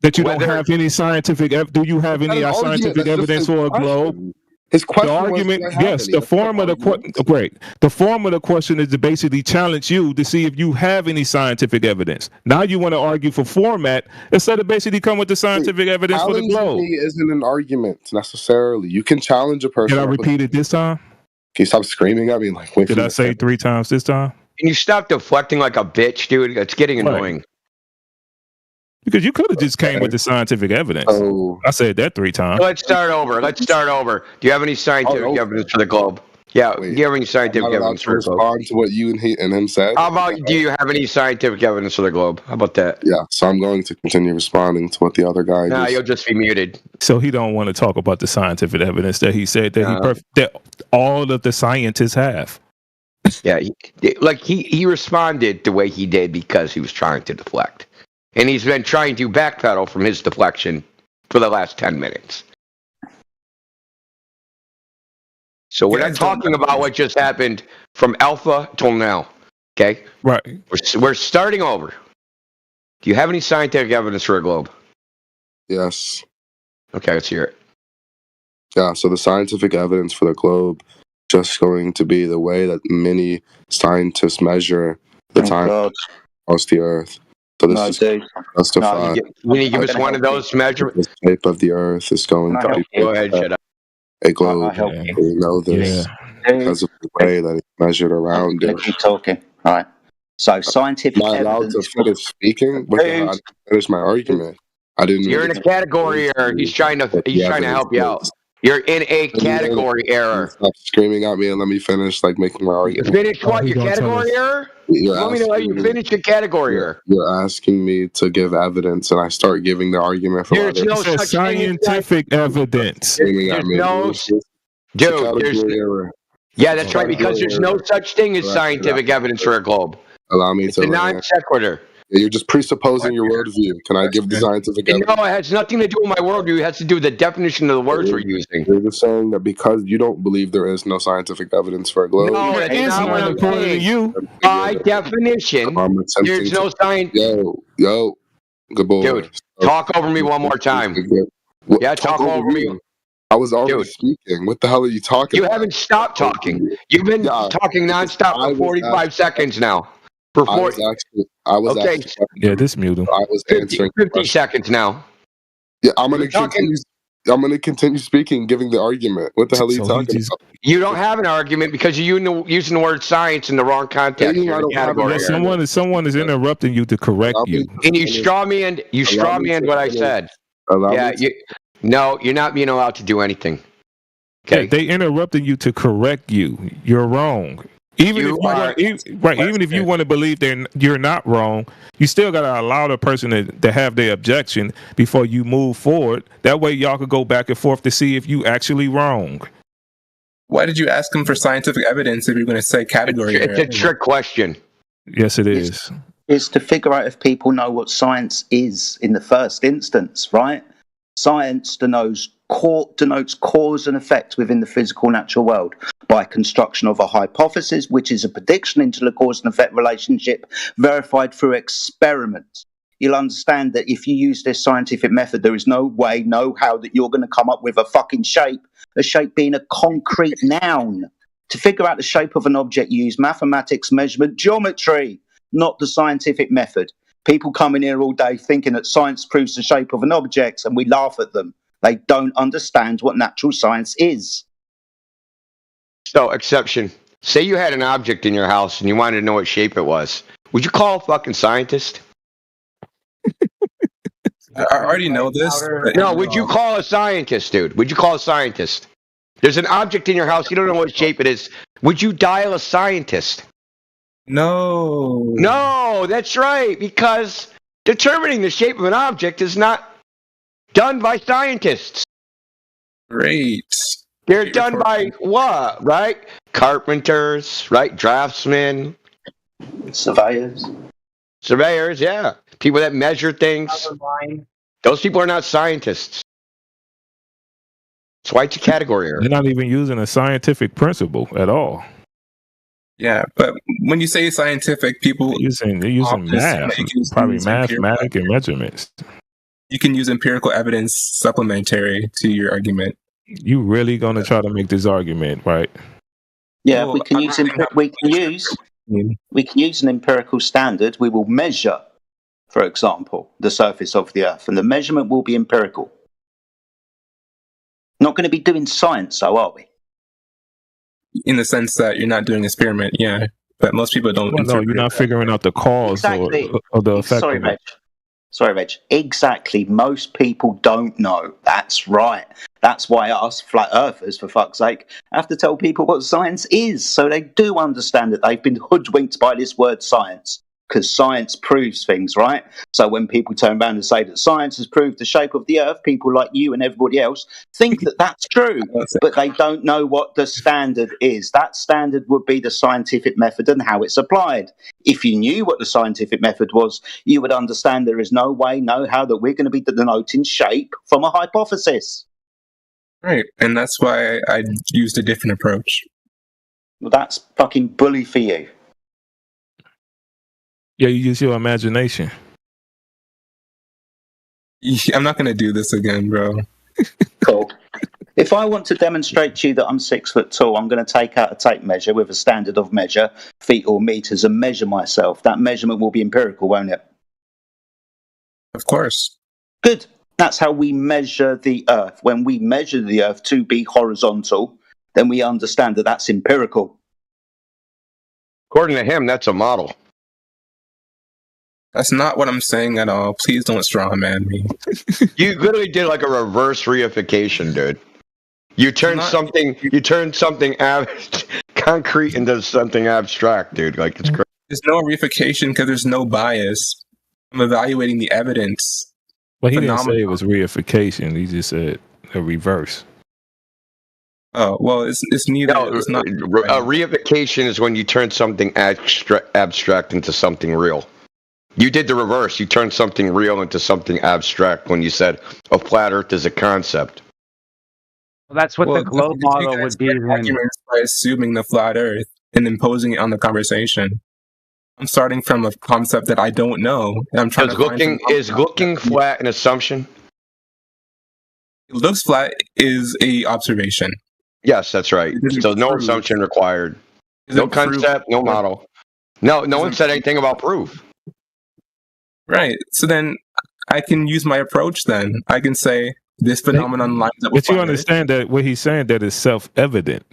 That you don't have any scientific. Do you have any scientific evidence for a globe? His question the argument, was, yes. The form of the question, The form of the question is to basically challenge you to see if you have any scientific evidence. Now you want to argue for format instead of basically come with the scientific evidence for the globe. Me isn't an argument necessarily. You can challenge a person. Did I repeat it this time? Can you stop screaming at me? Like, did I say 3 times this time? Can you stop deflecting like a bitch, dude? It's getting annoying. Because you could have just came with the scientific evidence. Oh. I said that 3 times. Let's start over. Do you have any scientific evidence for the globe? Yeah. Do you have any scientific evidence for the globe? Respond to what you and him said. How about, do you have any scientific evidence for the globe? How about that? Yeah. So I'm going to continue responding to what the other guy. Nah, you'll just be muted. So he don't want to talk about the scientific evidence that he said that that all of the scientists have. Yeah. He responded the way he did because he was trying to deflect. And he's been trying to backpedal from his deflection for the last 10 minutes. So we're not talking about what just happened from Alpha till now. Okay? Right. We're starting over. Do you have any scientific evidence for a globe? Yes. Okay, let's hear it. Yeah, so the scientific evidence for the globe just going to be the way that many scientists measure the time across the Earth. So this is justified. Can you give us one of those measurements? The shape of the Earth is going to be go ahead, shut up. A globe. We know this because of the way that it's measured around it. Keep talking. All right. So scientific evidence. Am I allowed to finish speaking? I didn't finish my argument. I didn't. You're in a category error. He's trying to help you out. You're in a category error. Stop screaming at me and let me finish making my argument. You finish what? Your category error? Let me know how you finish your category error. You're asking me to give evidence, and I start giving the argument for there's no such scientific evidence. There's no, dude. Yeah, that's right. Because there's no such thing as scientific evidence for a globe. Allow me to. It's a non sequitur. You're just presupposing your worldview. Can I give the scientific evidence? No, it has nothing to do with my worldview. It has to do with the definition of the words we're using. You're just saying that because you don't believe there is no scientific evidence for a globe. No, it is not according to you. By definition, there's no science. Yo, good boy. Dude, talk over me one more time. Yeah, talk over me. I was already speaking. What the hell are you talking about? You haven't stopped talking. You've been talking nonstop for 45 seconds now. Yeah, this mute him. I was answering 50 seconds now. Yeah, I'm gonna continue speaking, giving the argument. What the hell are you talking about? You don't have an argument because you're using the word science in the wrong context. Someone is interrupting you to correct you. And you straw man what I said. No, you're not being allowed to do anything. Okay. Yeah, they interrupted you to correct you. You're wrong. Even if you want to believe you're not wrong, you still got to allow the person to have their objection before you move forward. That way y'all could go back and forth to see if you actually wrong. Why did you ask him for scientific evidence if you're going to say category? It's a trick question. Yes, it is. It's to figure out if people know what science is in the first instance, right? Science denotes cause and effect within the physical natural world by construction of a hypothesis, which is a prediction into the cause and effect relationship verified through experiment. You'll understand that if you use this scientific method, there is no way, no how that you're going to come up with a fucking shape, a shape being a concrete noun. To figure out the shape of an object, you use mathematics, measurement, geometry, not the scientific method. People come in here all day thinking that science proves the shape of an object, and we laugh at them. They don't understand what natural science is. So, exception. Say you had an object in your house and you wanted to know what shape it was. Would you call a fucking scientist? I already know this. No, would you call a scientist, dude? Would you call a scientist? There's an object in your house. You don't know what shape it is. Would you dial a scientist? No. No, that's right. Because determining the shape of an object is not done by scientists. Great. They're done by what, right? Carpenters, right? Draftsmen. Surveyors, yeah. People that measure things. Those people are not scientists. That's why it's a category error. They're not even using a scientific principle at all. Yeah, but when you say scientific, people they're using math, probably mathematics and measurements. You can use empirical evidence supplementary to your argument. You really gonna try to make this argument, right? Yeah, we can use an empirical standard. We will measure, for example, the surface of the Earth, and the measurement will be empirical. Not going to be doing science, though, are we? In the sense that you're not doing experiment, yeah. But most people don't. Well, no, you're not figuring out the cause or the effect. Sorry, Reg. Exactly. Most people don't know. That's right. That's why us flat earthers, for fuck's sake, have to tell people what science is, so they do understand that they've been hoodwinked by this word science. Because science proves things, right? So when people turn around and say that science has proved the shape of the Earth, people like you and everybody else think that that's true, but they don't know what the standard is. That standard would be the scientific method and how it's applied. If you knew what the scientific method was, you would understand there is no way, no how that we're going to be denoting shape from a hypothesis. Right, and that's why I used a different approach. Well, that's fucking bully for you. Yeah, you use your imagination. I'm not going to do this again, bro. Cool. If I want to demonstrate to you that I'm 6 foot tall, I'm going to take out a tape measure with a standard of measure, feet or meters, and measure myself. That measurement will be empirical, won't it? Of course. Good. That's how we measure the Earth. When we measure the Earth to be horizontal, then we understand that that's empirical. According to him, that's a model. That's not what I'm saying at all. Please don't strawman me. You literally did like a reverse reification, dude. You turned something concrete into something abstract, dude. Like, it's crazy. There's no reification because there's no bias. I'm evaluating the evidence. Well, he didn't say it was reification. He just said a reverse. Oh, well, it's neither. No, it's not. Reification is when you turn something abstract into something real. You did the reverse. You turned something real into something abstract when you said a flat Earth is a concept. Well, that's what the globe model would be. By assuming the flat Earth and imposing it on the conversation. I'm starting from a concept that I don't know. And I'm trying is looking flat an assumption? It looks flat is a observation. Yes, that's right. So no assumption required. No concept, no model. No one said anything about proof. Right. So then I can use my approach then. I can say this phenomenon lines up with But you understand that what he's saying that is self-evident,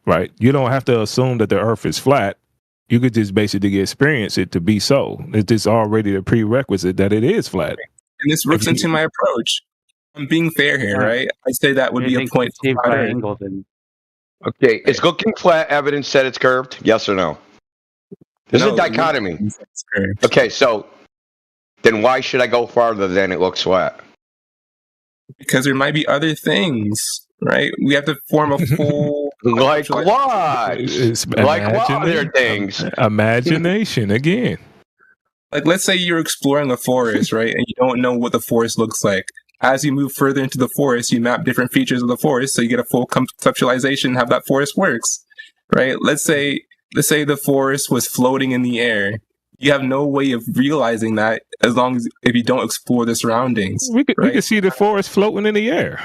right? You don't have to assume that the Earth is flat. You could just basically experience it to be so. It's just already a prerequisite that it is flat. And this works into my approach. I'm being fair here, right? I say that would be a point. Okay, is looking flat evidence that it's curved? Yes or no? There's a dichotomy. Okay, so then why should I go farther than it looks flat? Because there might be other things, right? We have to form a full... Like what? Like what other things? Imagination, again. Like, let's say you're exploring a forest, right? And you don't know what the forest looks like. As you move further into the forest, you map different features of the forest so you get a full conceptualization of how that forest works, right? Let's say the forest was floating in the air. You have no way of realizing that if you don't explore the surroundings. We could see the forest floating in the air.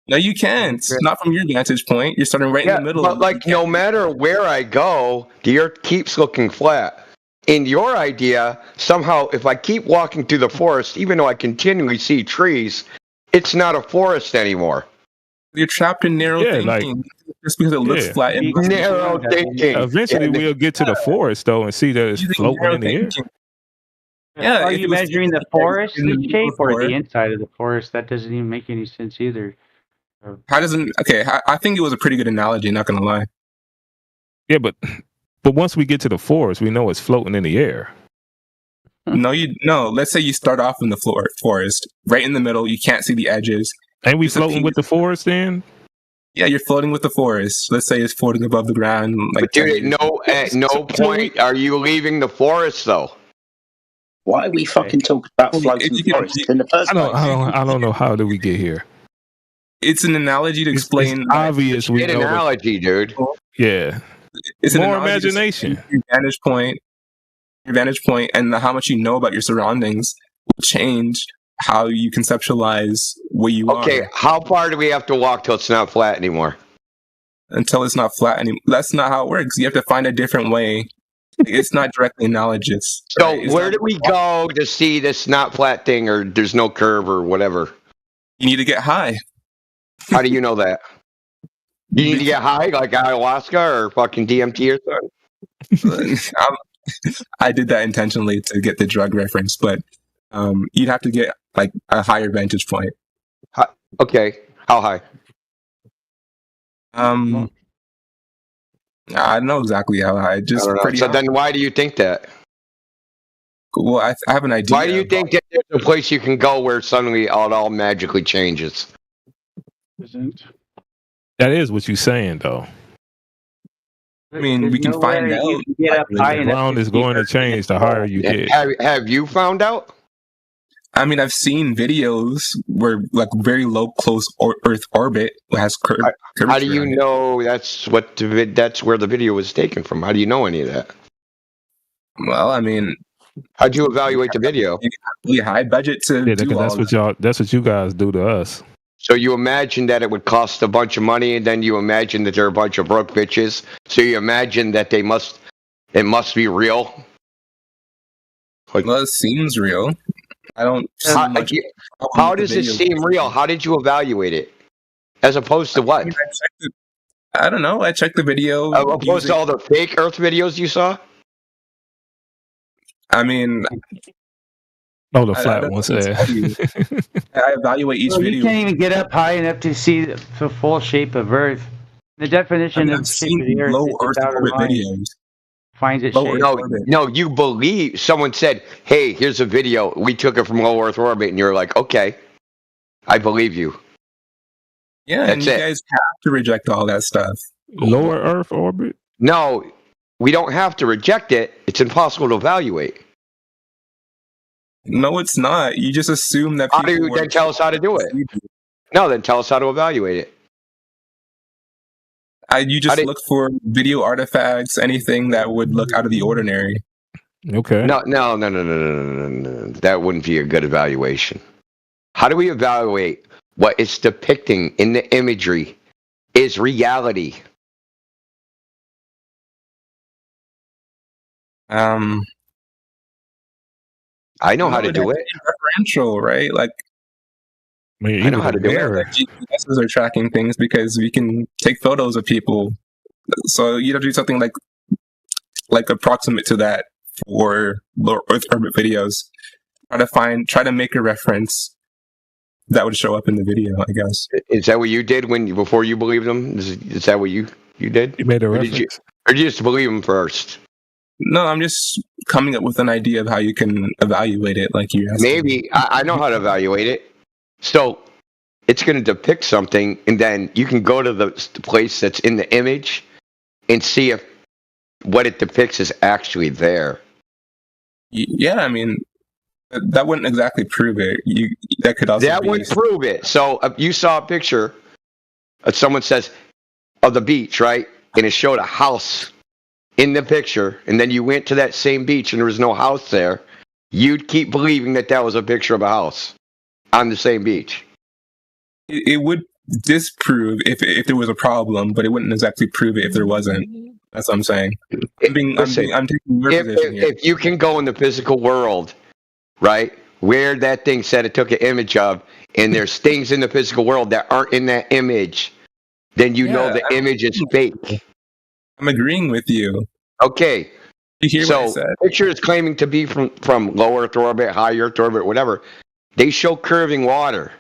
No, you can't. Not from your vantage point. You're starting right in the middle. But like, no matter where I go, the Earth keeps looking flat. In your idea, somehow, if I keep walking through the forest, even though I continually see trees, it's not a forest anymore. You're trapped in narrow thinking. Just because it looks flat. Narrow thinking. Eventually, we'll get to the forest, though, and see that it's floating in the air. Yeah, are you measuring the forest shape or the inside of the forest? That doesn't even make any sense either. I think it was a pretty good analogy, not gonna lie. Yeah, but once we get to the forest, we know it's floating in the air. No, let's say you start off in the forest, right in the middle, you can't see the edges. Ain't we floating with the forest then? Yeah, you're floating with the forest. Let's say it's floating above the ground. Like, dude, at no point are you leaving the forest, though. Why are we fucking talking about floating forests in the first place? I don't know how do we get here. It's an analogy to explain. It's obvious. We It's an know analogy, dude. Yeah. It's an More analogy to imagination. explain your vantage point, and how much you know about your surroundings will change how you conceptualize where you are. Okay, how far do we have to walk till it's not flat anymore? Until it's not flat anymore. That's not how it works. You have to find a different way. It's not directly analogous. So right? It's where not- do we go to see this not flat thing, or there's no curve or whatever? You need to get high. How do you know that? You need to get high, like ayahuasca or fucking DMT or something? I did that intentionally to get the drug reference, but you'd have to get like a higher vantage point. Okay, how high? I don't know exactly how high. Just I don't know. pretty So high. then why do you think that? Well, I have an idea. Why do you think that there's a place you can go where suddenly it all magically changes? That is what you're saying, though. I mean, we can find out. You can get up high The enough ground to is see going to Earth. change the higher you get. Have you found out? I mean, I've seen videos where like very low, close Earth orbit has curvature. How do you know that's where the video was taken from? How do you know any of that? Well, I mean, how'd you evaluate the video? Really high budget to Yeah, do because all that's what you guys do to us. So you imagine that it would cost a bunch of money, and then you imagine that they're a bunch of broke bitches. So you imagine that it must be real. Well, it seems real. I don't. see How, much how with the does it video. seem real? How did you evaluate it? As opposed to what? I don't know. I checked the video. Opposed to all the fake Earth videos you saw? I mean, Oh, the I flat don't ones. know what to Yeah. tell you. I evaluate each Well, you video. can't even get up high enough to see the full shape of Earth. The definition I've of shape seen of the Earth low is Earth its outer orbit line. videos. Finds its Low shape. Earth orbit. No, you believe someone said, "Hey, here's a video. We took it from low Earth orbit," and you're like, "Okay, I believe you." Yeah, and That's you it. guys have to reject all that stuff. Lower Earth orbit? No, we don't have to reject it. It's impossible to evaluate. No, it's not. You just assume that How people do you then tell us how to do it? No, then tell us how to evaluate it. You just look for video artifacts, anything that would look out of the ordinary. Okay. No. That wouldn't be a good evaluation. How do we evaluate what it's depicting in the imagery is reality? I know how to do it. Referential, right? Like, I know how to do it. Like GPSs are tracking things because we can take photos of people. So you have to do something like approximate to that for low Earth orbit videos. Try to make a reference that would show up in the video, I guess. Is that what you did before you believed them? Is that what you did? You made a Or reference. or did you just believe them first? No, I'm just coming up with an idea of how you can evaluate it, like you asked. Maybe. I know how to evaluate it. So it's going to depict something, and then you can go to the place that's in the image and see if what it depicts is actually there. Yeah, I mean, that wouldn't exactly prove it. That could also That would prove it. So you saw a picture, someone says, of the beach, right? And it showed a house in the picture, and then you went to that same beach and there was no house there. You'd keep believing that was a picture of a house on the same beach. It would disprove if there was a problem, but it wouldn't exactly prove it if there wasn't. That's what I'm saying. I'm taking your position here. If you can go in the physical world, right, where that thing said it took an image of, and there's things in the physical world that aren't in that image, then you know the image is fake. I'm agreeing with you. Okay. You hear what I So said? picture is claiming to be from low Earth orbit, high Earth orbit, whatever. They show curving water.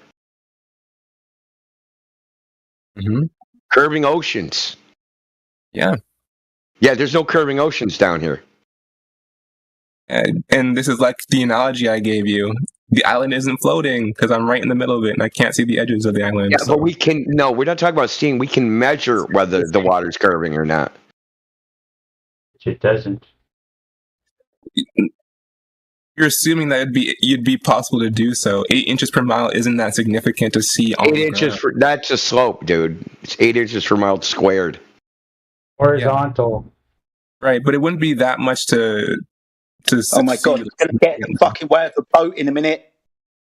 Mm-hmm. Curving oceans. Yeah. Yeah, there's no curving oceans down here. And this is like the analogy I gave you. The island isn't floating because I'm right in the middle of it and I can't see the edges of the island. Yeah, but we're not talking about seeing. We can measure whether the water's curving or not. It doesn't. You're assuming that you'd be possible to do so. 8 inches per mile isn't that significant to see on 8 the inches ground. that's a slope, dude. It's 8 inches per mile squared. Horizontal. Right, but it wouldn't be that much to Oh my god, we're going to get in the fucking way of the boat in a minute.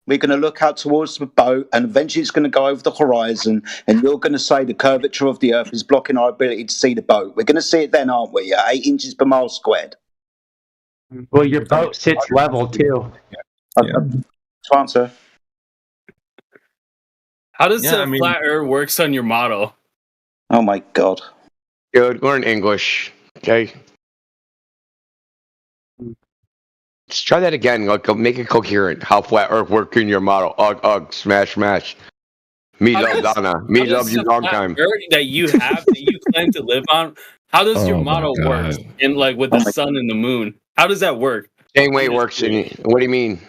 We're going to look out towards the boat, and eventually it's going to go over the horizon, and you're going to say the curvature of the Earth is blocking our ability to see the boat. We're going to see it then, aren't we? At 8 inches per mile squared. Well, your boat sits level too. To answer. How does flat Earth works on your model? Oh my god. Dude, learn English, okay? Let's try that again. Like, make it coherent. How flat Earth work in your model? Ugh, smash. Me love Donna. Me love you long time. Earth that you have that you claim to live on. How does your model work? In like with the sun and the moon. How does that work? Same way it works in. What do you mean?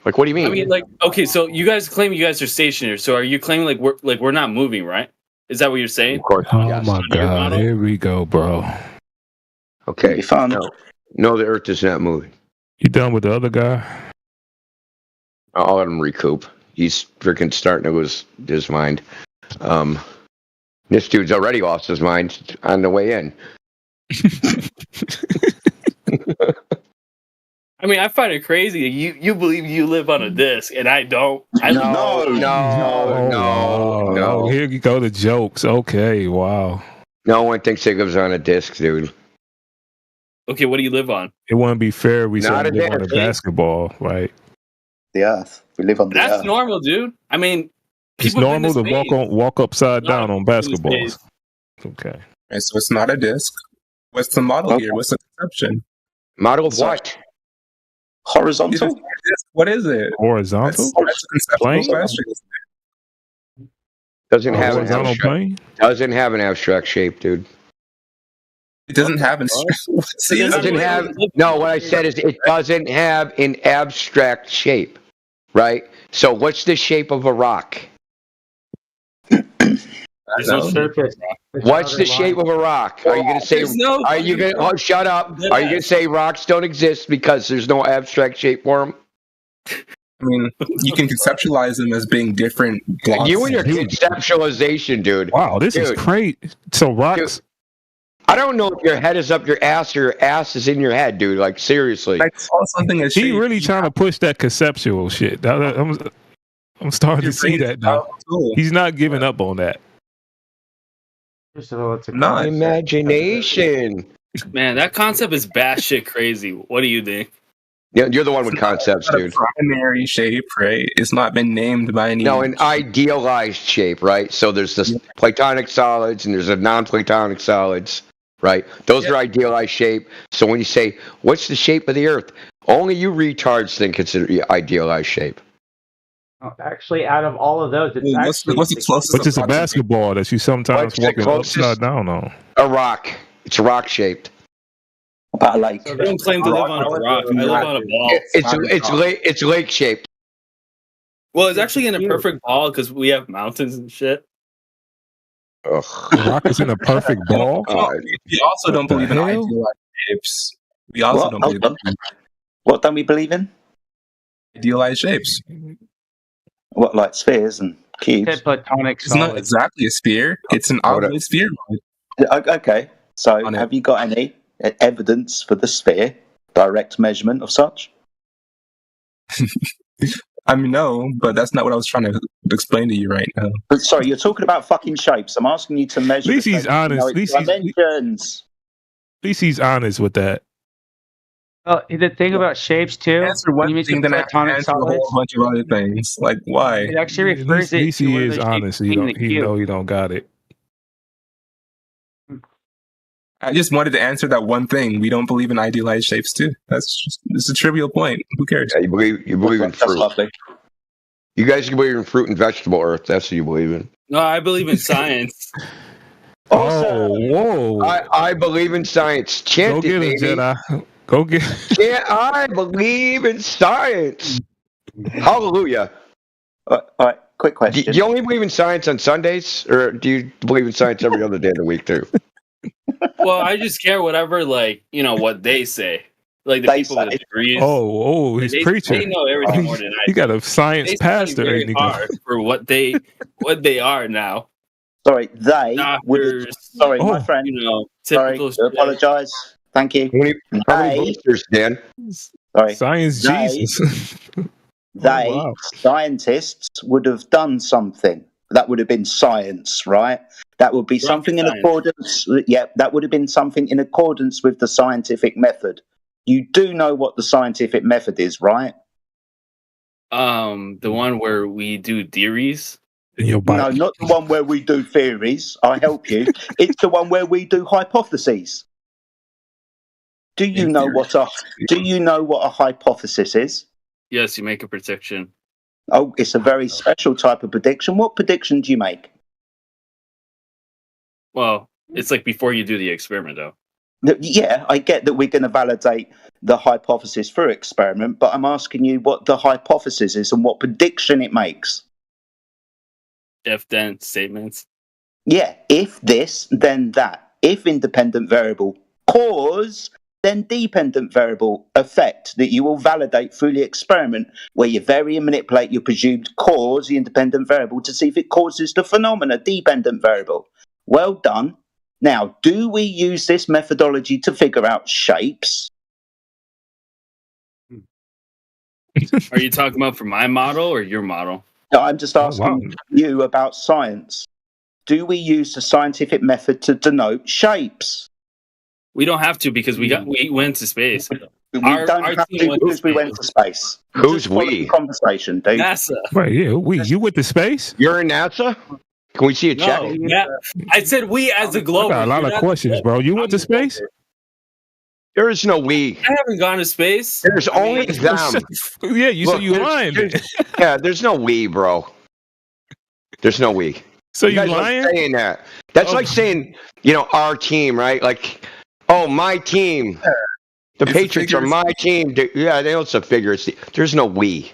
Like, what do you mean? I mean, like, okay, so you guys claim you guys are stationary. So are you claiming like we're not moving, right? Is that what you're saying? Of course. Oh my god, here we go, bro. Okay. No, the Earth is not moving. You done with the other guy? I'll let him recoup. He's freaking starting to lose his mind. This dude's already lost his mind on the way in. I mean, I find it crazy. You believe you live on a disc, and I don't. No. Here you go, the jokes. Okay, wow. No one thinks he lives on a disc, dude. Okay, what do you live on? It wouldn't be fair. We Not said a live on a disc. basketball, right? The Earth. We live on the That's Earth. normal, dude. I mean, It's people have been normal to space. walk upside down on been to basketballs. space. Okay. Right, so it's not a disc. What's the model here? What's the conception? Model of what? Horizontal? What is it? Horizontal? That's a conceptual Plane? question. Doesn't have an horizontal abstract. plane? Doesn't have an abstract shape, dude. It doesn't have an. See, It doesn't have. No, what I said is it doesn't have an abstract shape, right? So what's the shape of a rock? There's no surface. What's the shape of a rock? Are you going to say? Are you going? Oh, shut up! Are you going to say rocks don't exist because there's no abstract shape for them? I mean, you can conceptualize them as being different blocks. You and your conceptualization, dude. Wow, this is great. So rocks. Dude, I don't know if your head is up your ass or your ass is in your head, dude. Like seriously. I saw something as He really trying to push that conceptual shit. I'm starting to see that now. He's not giving up on that. No imagination. Man, that concept is batshit crazy. What do you think? Yeah, you're the one with concepts, dude. Primary shape, right? It's not been named by any. No, an idealized shape, right? So there's the Platonic solids and there's the non-Platonic solids, right? Those are idealized shape. So when you say, what's the shape of the Earth? Only you retards think it's an idealized shape. Actually, out of all of those, it's what's the closest? Which is a basketball that you sometimes walk upside down on. A rock. It's rock shaped. About a lake. I don't claim to live on a rock. I live on a ball. It's lake shaped. Well, it's actually in a perfect ball because we have mountains and shit. Ugh. Rock is in a perfect ball. We also don't believe in idealized shapes. We also don't believe in. What don't we believe in? Idealized shapes. What, like spheres and cubes? Platonic It's not exactly a sphere. It's an oblate sphere. Okay. So, have you got any evidence for the sphere? Direct measurement of such? I mean, no, but that's not what I was trying to explain to you right now. But sorry, you're talking about fucking shapes. I'm asking you to measure. At least he's honest. At least he's honest with that. Well, the thing about shapes too, answer one you thing, mentioned then I platonic answer a whole solids. bunch of other things. Like, why? It actually refers At it least to he one of is the honest. shapes He in don't. the He cube. know he don't got it. I just wanted to answer that one thing. We don't believe in idealized shapes too. It's a trivial point. Who cares? Yeah, you believe in fruit. You guys believe in fruit and vegetable Earth. That's what you believe in. No, I believe in science. Whoa! I believe in science. Chant Go it, get baby. it, Jedi. Go get. I believe in science. Hallelujah. All right, quick question. Do you only believe in science on Sundays, or do you believe in science every other day of the week too? Well, I just care whatever, like, what they say. Like the people with degrees. He's preaching. They know everything more than I do. He got a science They pastor. study very ain't he? hard for what they are now. Sorry, they would. Doctors, Sorry, my friend. You know, Sorry, typical I apologise. Thank you. How many boosters, Dan? Sorry. Science Jesus. They, scientists, would have done something. That would have been science, right? That would be something in accordance. Yeah, that would have been something in accordance with the scientific method. You do know what the scientific method is, right? The one where we do theories. No, not the one where we do theories. I help you. It's the one where we do hypotheses. Do you know what a hypothesis is? Yes, you make a prediction. Oh, it's a very special type of prediction. What prediction do you make? Well, it's like before you do the experiment, though. Yeah, I get that we're going to validate the hypothesis through experiment, but I'm asking you what the hypothesis is and what prediction it makes. If-then statements. Yeah, if this, then that. If independent variable, cause, then dependent variable, effect that you will validate through the experiment where you vary and manipulate your presumed cause, the independent variable, to see if it causes the phenomena, dependent variable. Well done. Now, do we use this methodology to figure out shapes? Are you talking about for my model or your model? No, I'm just asking you about science. Do we use the scientific method to denote shapes? We don't have to because we went to space. We don't have to because we went to space. Who's we? Conversation, dude. NASA. Wait, yeah, you went to space? You're in NASA? Can we see a check? No, yeah. I said we as a globe. I got a lot of questions, bro. You went to space? There is no we. I haven't gone to space. There's only them. Yeah, you said you lying. Yeah, there's no we, bro. There's no we. So you guys lying? Like saying that. That's like saying, our team, right? Like, oh, my team. The Patriots are my team. Yeah, they also figure. There's no we.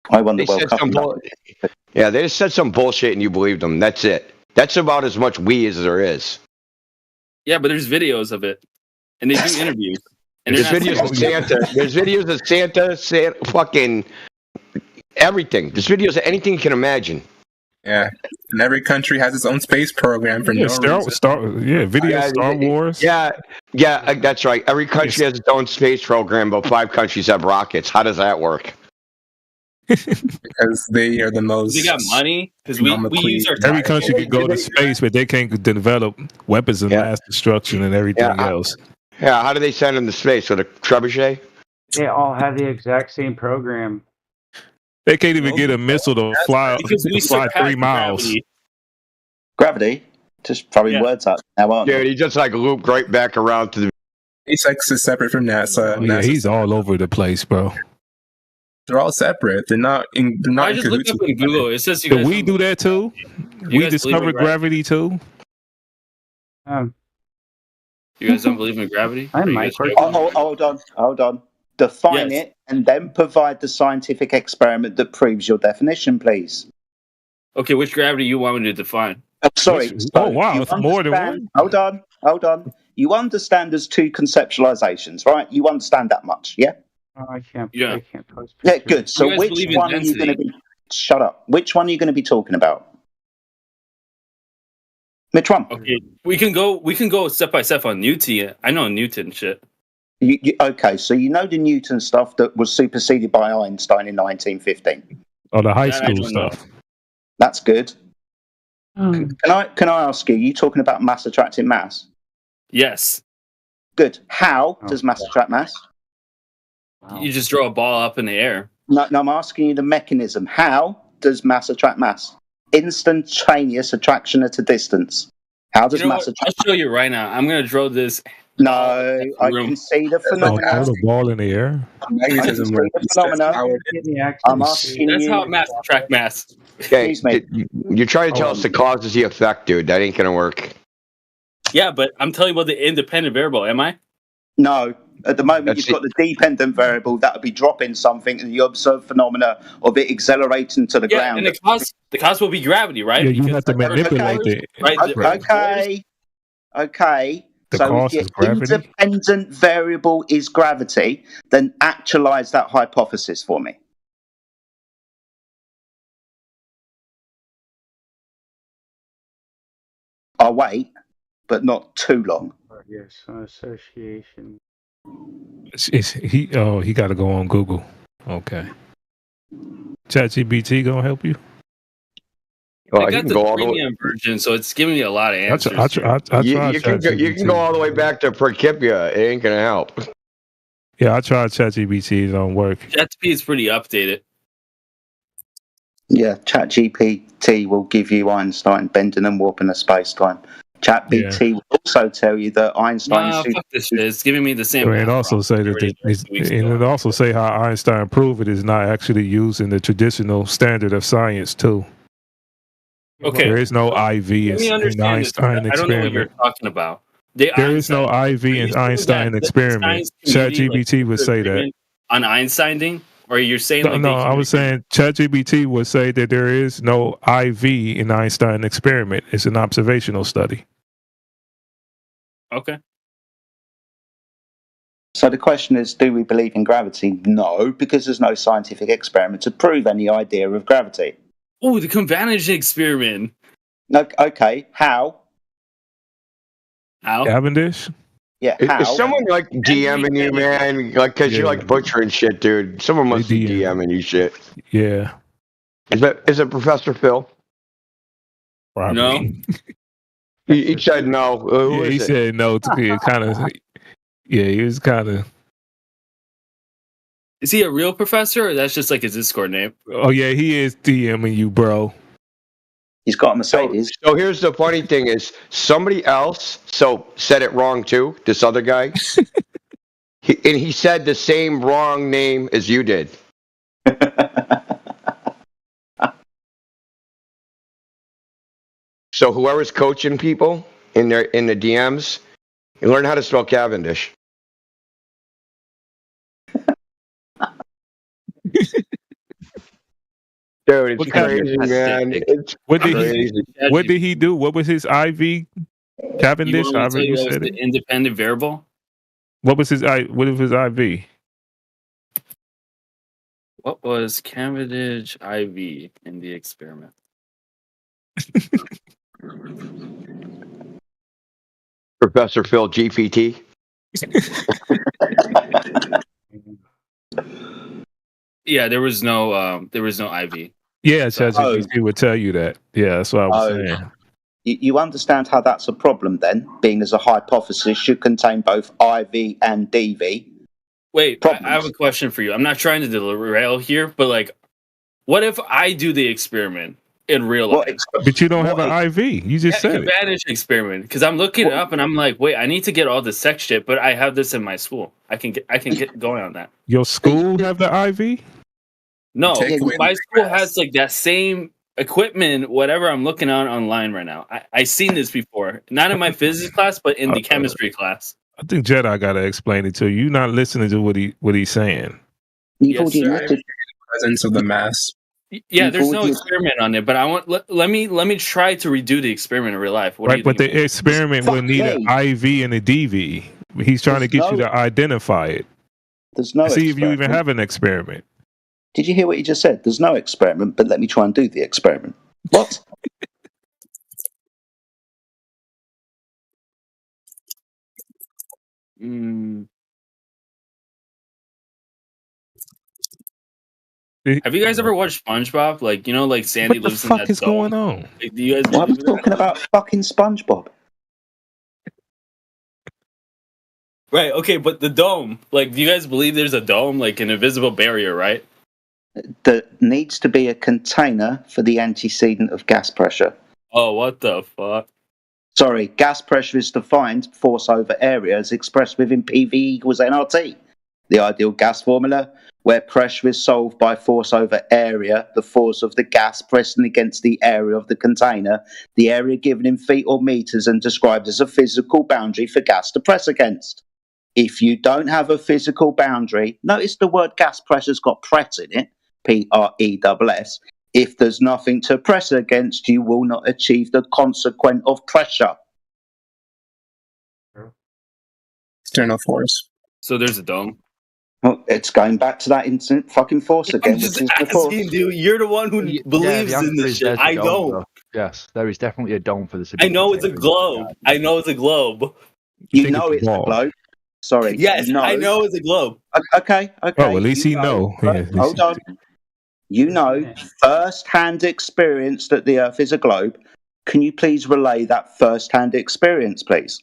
I won the World Cup. Yeah, they just said some bullshit and you believed them. That's it. That's about as much we as there is. Yeah, but there's videos of it, and they do interviews. And There's videos of Santa. There's videos of Santa, fucking everything. There's videos of anything you can imagine. Yeah, and every country has its own space program for no reason. Star Wars. Yeah, that's right. Every country has its own space program, but 5 countries have rockets. How does that work? Because they are the most. They got money because we use our. Every country could go to space, but they can't develop weapons of mass destruction and everything else. Yeah, how do they send them to space with a trebuchet? They all have the exact same program. They can't even get a missile to fly 3 miles. Gravity? Just throwing words out now, aren't Yeah, he just looped right back around to the. SpaceX is separate from NASA. Yeah, he's all over the place, bro. They're all separate. They're not. I just looked up in Google. It says you Did guys we do that too? We discovered gravity too. You guys don't believe in gravity? Hold on. Define it and then provide the scientific experiment that proves your definition, please. Okay, which gravity you want me to define? Sorry. Oh wow, it's more than one. Hold on. You understand there's 2 conceptualizations, right? You understand that much, yeah? I can't. Yeah. I can't post. Yeah, good. So You guys which believe in one are you going to density. be? Shut up. Which one are you going to be talking about? Which one? Okay, we can go step by step on Newton. I know Newton shit. Okay, so you know the Newton stuff that was superseded by Einstein in 1915. Oh, the high That I school don't know. stuff. That's good. Can I ask you? You talking about mass attracting mass? Yes. Good. How does mass attract mass? You just throw a ball up in the air. No, I'm asking you the mechanism. How does mass attract mass? Instantaneous attraction at a distance. How does mass attract? I'll show you right now. I'm gonna draw this. No, I can see the phenomena. Throw the ball in the air. Magnetism works. I'm asking That's you. how mass attract mass. Okay, Excuse me. you're trying to tell us the cause is the effect, dude. That ain't gonna work. Yeah, but I'm telling you about the independent variable. Am I? No. At the moment, you've got the dependent variable that would be dropping something, and you observe phenomena of it accelerating to the Yeah, ground. and the cause will be gravity, right? Yeah, you Because have to manipulate it. right. Okay. So if your independent variable is gravity, then actualize that hypothesis for me. I'll wait, but not too long. Yes, association. He got to go on Google. Okay. ChatGPT gonna help you? Well, I got the premium version, so it's giving me a lot of answers. You can go all the way back to Principia. It ain't gonna help. Yeah, I tried ChatGPT. It don't work. ChatGPT is pretty updated. Yeah, ChatGPT will give you Einstein bending and warping of space-time. ChatGPT will also tell you that Einstein. Fuck this shit. It's giving me the same. And also say that it also say how Einstein proved it is not actually used in the traditional standard of science too. Okay. There is no IV in Einstein experiment. I don't know what you're talking about. There is no IV in Einstein experiment. ChatGPT would say that. On Einstein, or you're saying no, I was saying ChatGPT would say that there is no IV in Einstein experiment. It's an observational study. Okay. So the question is, do we believe in gravity? No, because there's no scientific experiment to prove any idea of gravity. Oh, the Cavendish experiment. Okay, how? How? Cavendish? Yeah, Is someone like DMing you, man? Like, cause you're like butchering shit, dude. Someone must be DMing you shit. Yeah. Is it Professor Phil? Probably. No. He said no. Who he is it? said no to be kind of. Yeah, he was kind of. Is he a real professor, or that's just like his Discord name? Oh yeah, he is DMing you, bro. He's got a Mercedes. So here's the funny thing: is somebody else said it wrong too. This other guy, he said the same wrong name as you did. So whoever's coaching people in the DMs, you learn how to spell Cavendish. Dude, it's crazy, man. It's What did he do? What was his IV? Cavendish? You want me to tell you You that was said the it. independent variable? What was his IV? What was Cavendish IV in the experiment? Professor Phil GPT. Yeah, there was no IV. Yeah, ChatGPT would tell you that. Yeah, that's what I was saying. You understand how that's a problem then, being as a hypothesis should contain both IV and DV. Wait, I have a question for you. I'm not trying to derail here, but like, what if I do the experiment in real life? But you don't have an IV. You just said it. Cavendish experiment, because I'm looking it up and I'm like, wait, I need to get all the sex shit, but I have this in my school. I can get going on that. Your school have the IV? No, my school has like that same equipment, whatever I'm looking on online right now. I seen this before, not in my physics class, but in the chemistry class. I think Jedi got to explain it to you. You're not listening to what he's saying. Yes, sir. Presence of the mass. Yeah, there's no experiment on it, but I want let me try to redo the experiment in real life. What do you But think? the experiment will need an IV and a DV. He's trying to get you to identify it. There's no See if you even experiment. have an experiment. Did you hear what he just said? There's no experiment, but let me try and do the experiment. What? Have you guys ever watched SpongeBob? Like, you know, like Sandy What the lives in fuck that is dome. going on? Like, do you guys Why are we believe in that? talking about fucking SpongeBob? Right, okay, but the dome, like, do you guys believe there's a dome, like an invisible barrier, right? There needs to be a container for the antecedent of gas pressure. Oh, what the fuck? Sorry, gas pressure is defined force over area as expressed within PV equals nRT. The ideal gas formula, where pressure is solved by force over area, the force of the gas pressing against the area of the container, the area given in feet or meters and described as a physical boundary for gas to press against. If you don't have a physical boundary, notice the word gas pressure's got press in it, PRESS. If there's nothing to press against, you will not achieve the consequent of pressure. external force. So there's a dome. Well, it's going back to that instant fucking force again. I'm just asking, dude. You're the one who believes in this shit. I don't. Yes, there is definitely a dome for this. I know it's a globe. I know it's a globe. You know it's a globe. Sorry. Yes, I know it's a globe. Okay. Oh, at least he know. Yeah, hold on. You know, first-hand experience that the Earth is a globe. Can you please relay that first-hand experience, please?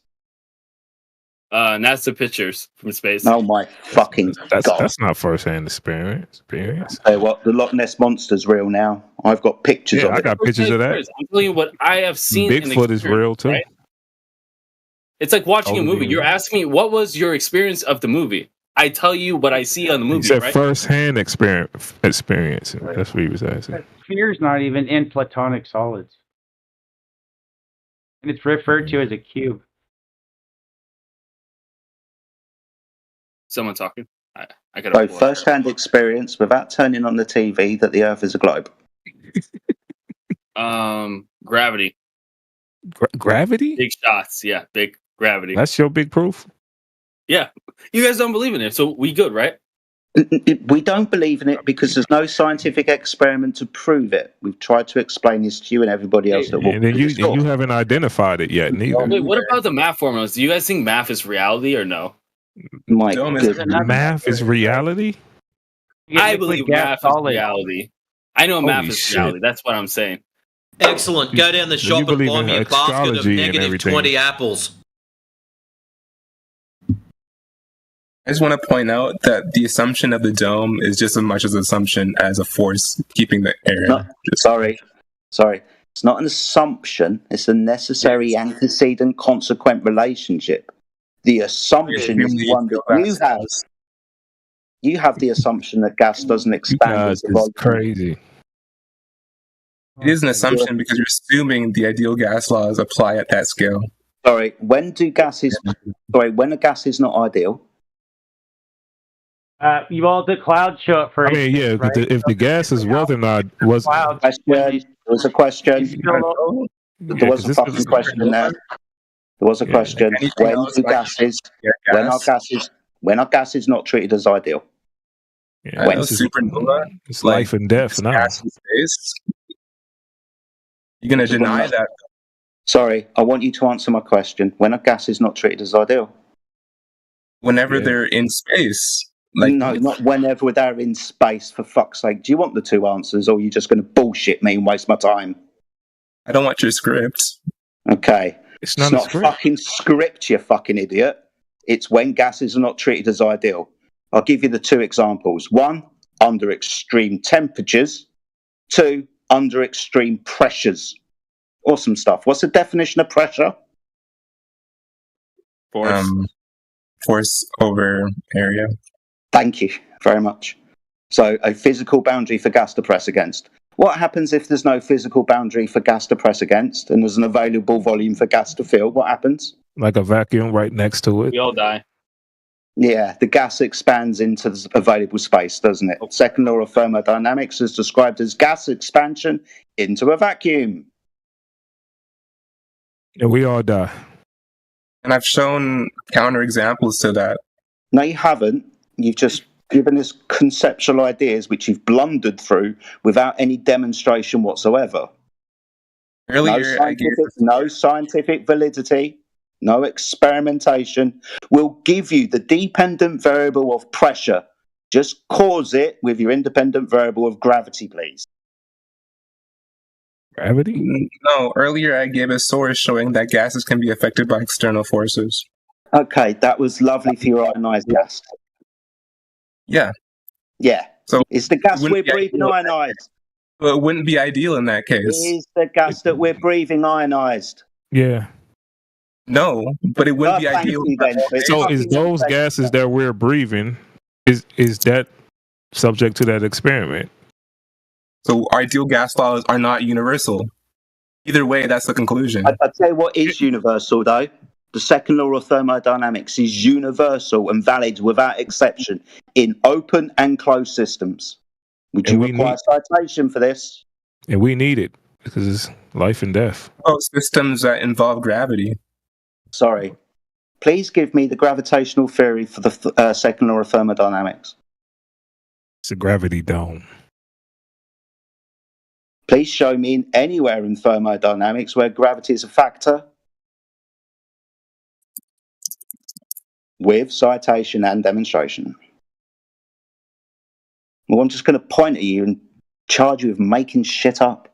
NASA pictures from space. Oh my fucking god! That's not first-hand experience. Hey, what? The Loch Ness monster's real now. I've got pictures of it. I got pictures of that. I'm telling you what I have seen. Bigfoot is real too. Right? It's like watching a movie. You're asking me what was your experience of the movie. I tell you what I see on the movie. He said right? first-hand experience. That's what he was asking. Sphere is not even in platonic solids, and it's referred to as a cube. Someone talking. I got. So first-hand experience without turning on the TV that the Earth is a globe. Gravity. Gravity? Big shots. Yeah, big gravity. That's your big proof? Yeah. You guys don't believe in it, so we good, right? We don't believe in it because there's no scientific experiment to prove it. We've tried to explain this to you and everybody else that and then you haven't identified it yet, neither. Wait, what about the math formulas? Do you guys think math is reality or no? My math is reality? I believe math is reality. I know math is reality. That's what I'm saying. Excellent. Go down the shop and buy me a basket of negative 20 apples. I just want to point out that the assumption of the dome is just as much as an assumption as a force keeping the air. Sorry. It's not an assumption. It's a necessary antecedent consequent relationship. The assumption is one that you have. You have the assumption that gas doesn't expand. It's crazy. It is an assumption because you're assuming the ideal gas laws apply at that scale. Sorry, when a gas is not ideal. The clouds show up first. I mean, yeah, right? If the gas is wasn't was there was a question. There was a fucking question there. There was a question. When are gases not treated as ideal? Yeah, when supernova, it's life and death now. You're going to deny that? Sorry, I want you to answer my question. When are gases not treated as ideal? Whenever they're in space. No, not whenever they're in space, for fuck's sake. Do you want the two answers, or are you just going to bullshit me and waste my time? I don't want your script. Okay. It's not a fucking script, you fucking idiot. It's when gases are not treated as ideal. I'll give you the two examples. One, under extreme temperatures. Two, under extreme pressures. Awesome stuff. What's the definition of pressure? Force over area. Thank you very much. So a physical boundary for gas to press against. What happens if there's no physical boundary for gas to press against and there's an available volume for gas to fill? What happens? Like a vacuum right next to it. We all die. Yeah, the gas expands into the available space, doesn't it? Second law of thermodynamics is described as gas expansion into a vacuum. And we all die. And I've shown counterexamples to that. No, you haven't. You've just given us conceptual ideas which you've blundered through without any demonstration whatsoever. Earlier, no scientific validity, no experimentation will give you the dependent variable of pressure. Just cause it with your independent variable of gravity, please. Gravity? No, earlier I gave a source showing that gases can be affected by external forces. Okay, that was lovely for your ionized gas. Yeah. Yeah. So is the gas we're breathing ionized? Well, it wouldn't be ideal in that case. Is the gas that we're breathing ionized? Yeah. No, but it wouldn't be ideal. So is those gases that we're breathing, is that subject to that experiment? So ideal gas laws are not universal. Either way, that's the conclusion. I'll tell you what is universal, though. The second law of thermodynamics is universal and valid without exception in open and closed systems. Would you require citation for this? And we need it because it's life and death. Oh, systems that involve gravity. Sorry. please give me the gravitational theory for the second law of thermodynamics. It's a gravity dome. Please show me anywhere in thermodynamics where gravity is a factor. With citation and demonstration. Well, I'm just going to point at you and charge you with making shit up.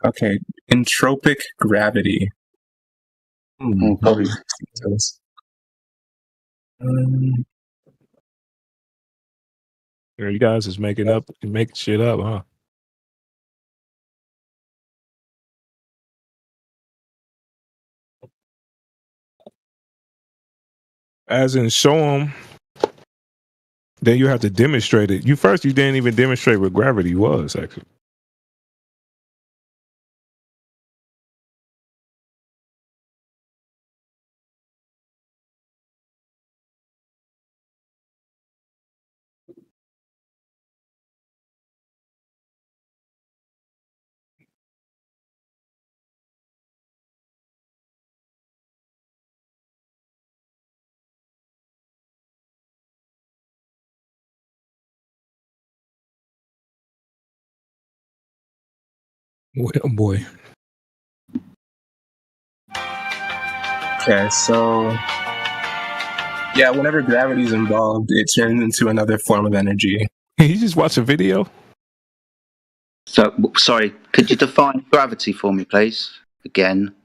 Okay, entropic gravity. Probably. You guys is making shit up, huh? As in show them, then you have to demonstrate it. You didn't even demonstrate what gravity was, actually. Well, boy. Okay, so yeah, whenever gravity is involved, it turns into another form of energy. You just watch a video? So, sorry, could you define gravity for me, please? Again.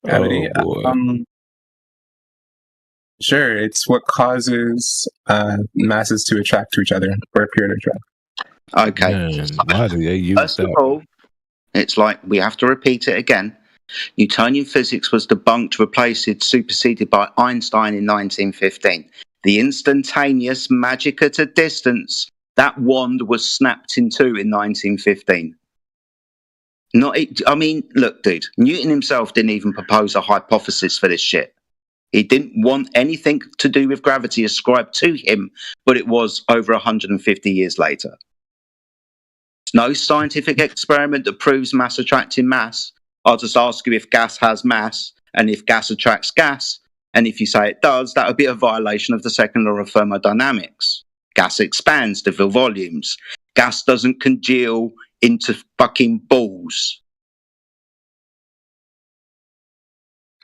Gravity. Sure, it's what causes masses to attract to each other or appear to attract. Okay. Man, why do they use First that? of all, it's like we have to repeat it again. Newtonian physics was debunked, replaced, superseded by Einstein in 1915. The instantaneous magic at a distance, that wand was snapped in two in 1915. Look, dude, Newton himself didn't even propose a hypothesis for this shit. He didn't want anything to do with gravity ascribed to him, but it was over 150 years later. There's no scientific experiment that proves mass attracting mass. I'll just ask you if gas has mass, and if gas attracts gas, and if you say it does, that would be a violation of the second law of thermodynamics. Gas expands to fill volumes. Gas doesn't congeal into fucking balls.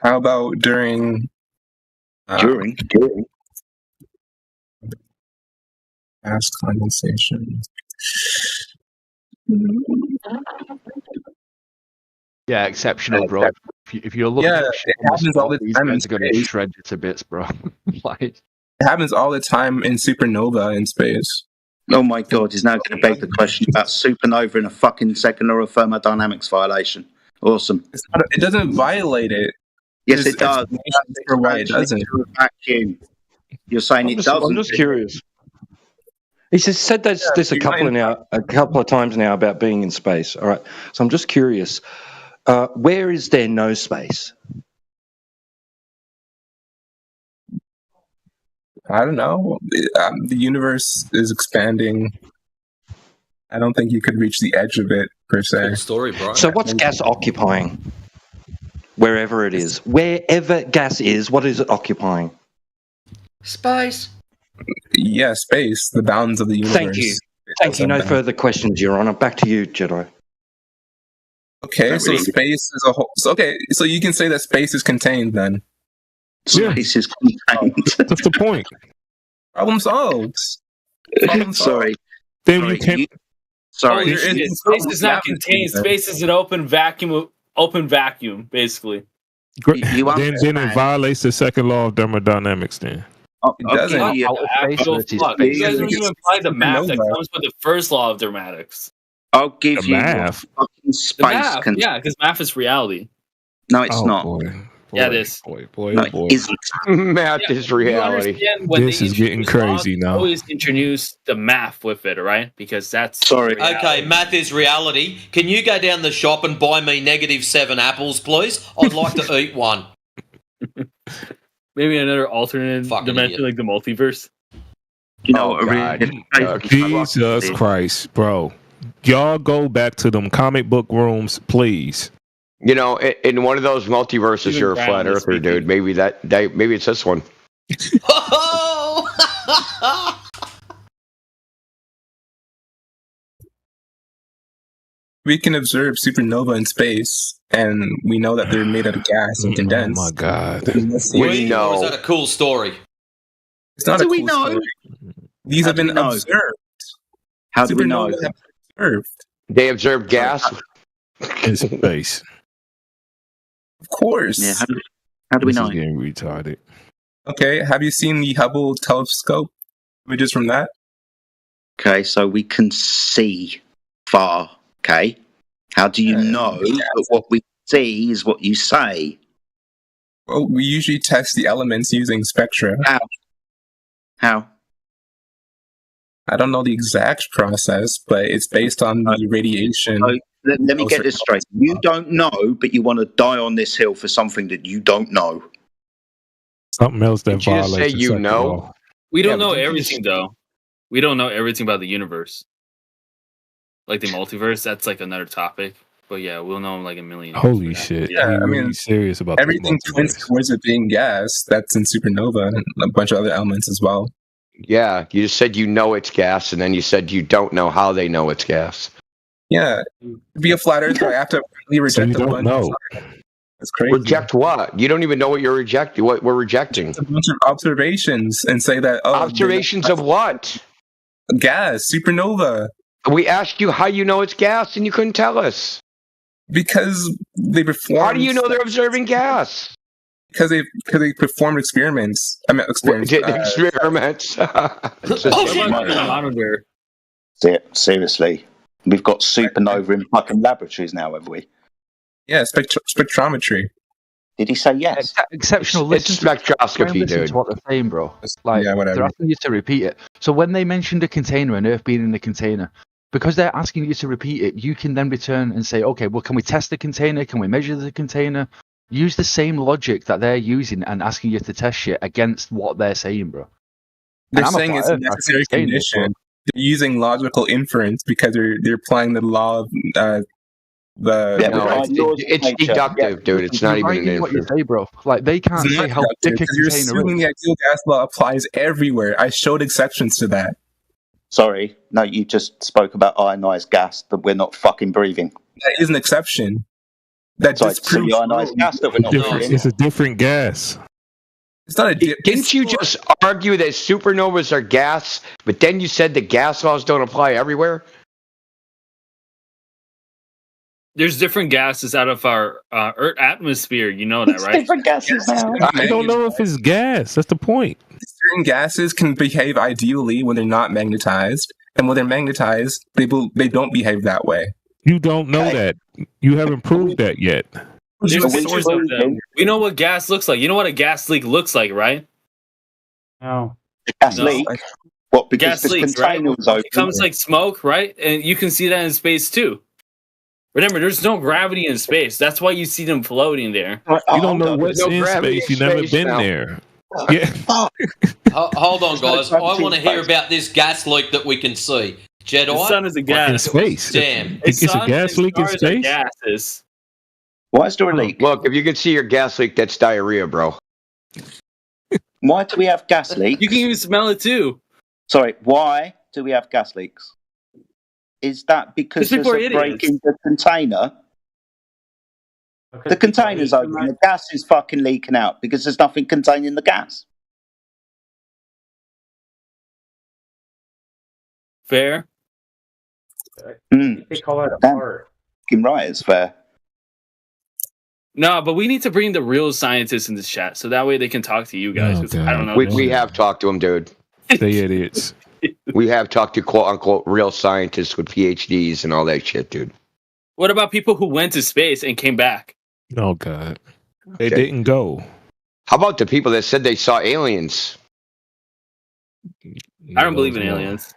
How about during gas condensation? Yeah, exceptional, bro. If you're looking at it happens all the these time. guys are going to shred you to bits, bro. Like, it happens all the time in supernova in space. Oh my god, he's now going to beg the question about supernova in a fucking second law of thermodynamics violation. Awesome. It doesn't violate it. Yes, it does. For why it doesn't. Vacuum. You're saying it doesn't. I'm just curious. He said this a couple of times now about being in space. All right, so I'm just curious. Where is there no space? I don't know. The universe is expanding. I don't think you could reach the edge of it, per se. Good story, bro. So what's gas occupying? Wherever it is. Wherever gas is, what is it occupying? Space. Yeah, space. The bounds of the universe. Thank you. Thank you. No further questions, Your Honor. Back to you, Jedi. Okay, so space is a whole... So you can say that space is contained, then. Space is contained. That's the point. Problem solved. Sorry. Then you can't... Sorry. Space is not contained. Space is an open vacuum, basically. Then it violates the second law of thermodynamics, then. It doesn't. You guys don't even apply the math that comes with the first law of dramatics. I'll give The you math. fucking space. Yeah, because math is reality. No, it's not. Yeah, it is. No, it isn't. Math is reality. This is getting crazy now. Always introduce the math with it, all right? Because that's Okay, math is reality. Can you go down the shop and buy me -7 apples, please? I'd like to eat one. Maybe another alternate dimension, like the multiverse. You know, Jesus Christ, bro. Y'all go back to them comic book rooms, please. You know, in one of those multiverses, Even you're a Brown flat is earther, speaking. dude. Maybe maybe it's this one. We can observe supernova in space, and we know that they're made out of gas and condensed. Oh my god! We know. Or is that a cool story? It's not How a do we cool know? story. These How have do been we know? observed. How do we know? Supernovas have been observed. They observe gas. In space. Of course. Yeah, how do we This know? is getting retarded. Okay, have you seen the Hubble telescope images from that? Okay, so we can see far. Okay, how do you know that what we see is what you say? Well, we usually test the elements using spectra. How? I don't know the exact process, but it's based on the radiation. So, let me get this straight. You don't know, but you want to die on this hill for something that you don't know. Something else that Did you just say violates the you second know? law. We don't Yeah, know but didn't you everything though. We don't know everything about the universe. Like the multiverse, that's like another topic. But yeah, we'll know like a million. Holy shit! Yeah, we I really mean, serious about this everything twins multiverse. towards it being gas. That's in supernova and a bunch of other elements as well. Yeah, you just said you know it's gas, and then you said you don't know how they know it's gas. Yeah, to be a flat earther, I have to really reject you a don't bunch. know. That's crazy. Reject what? You don't even know what you're rejecting. What we're rejecting? A bunch of observations and say that Observations of what? Gas, supernova. We asked you how you know it's gas, and you couldn't tell us. Because they performed. How do you know they're observing gas? Because they performed experiments. I mean, experiments. Experiments. Seriously, we've got supernova in fucking laboratories now, have we? Yeah, spectrometry. Did he say yes? Exceptional. It's spectroscopy, listen dude. to what they're saying, bro. Like, yeah, whatever. they're asking you to repeat it. So when they mentioned a container and Earth being in the container, because they're asking you to repeat it, you can then return and say, okay, well, can we test the container? Can we measure the container? Use the same logic that they're using and asking you to test shit against what they're saying, bro. They're saying it's a necessary condition. They're using logical inference because they're applying the law of it's deductive, dude. It's not even an what you inference. say, bro. Like they can't It's say not how thick a deductive, 'cause you're container assuming is. the ideal gas law applies everywhere. I showed exceptions to that. Sorry, no, you just spoke about ionized gas that we're not fucking breathing. That is an exception. That Sorry, disproves the ionized gas that we're not breathing. It's a different gas. It's not a. Didn't you just argue that supernovas are gas, but then you said the gas laws don't apply everywhere? There's different gases out of our Earth atmosphere. You know that, right? Different gases now. I don't know if it's gas. That's the point. Certain gases can behave ideally when they're not magnetized, and when they're magnetized, they don't behave that way. You don't know that. You haven't proved that yet. There's pictures of them. We know what gas looks like. You know what a gas leak looks like, right? No. Gas leak? What, because gas this leaks, right? container was open? It comes like smoke, right? And you can see that in space too. Remember, there's no gravity in space. That's why you see them floating there. You don't know what's in space. You've never been there. Yeah. Hold on, guys. I want to hear about this gas leak that we can see. Jedi? The sun is a gas. In space. Damn. It's a gas leak in Stars are space? gases. Why is there a leak? Look, if you can see your gas leak, that's diarrhea, bro. Why do we have gas leaks? You can even smell it too. Sorry, why do we have gas leaks? Is that because there's a break in the container? The container's open, the gas is fucking leaking out because there's nothing containing the gas. Fair. Mm. They call it a fart. Fucking right, it's fair. No, but we need to bring the real scientists in this chat so that way they can talk to you guys. 'cause I don't know. We have talked to them, dude. They idiots. We have talked to quote unquote real scientists with PhDs and all that shit, dude. What about people who went to space and came back? Oh God, they didn't go. How about the people that said they saw aliens? I don't believe in aliens.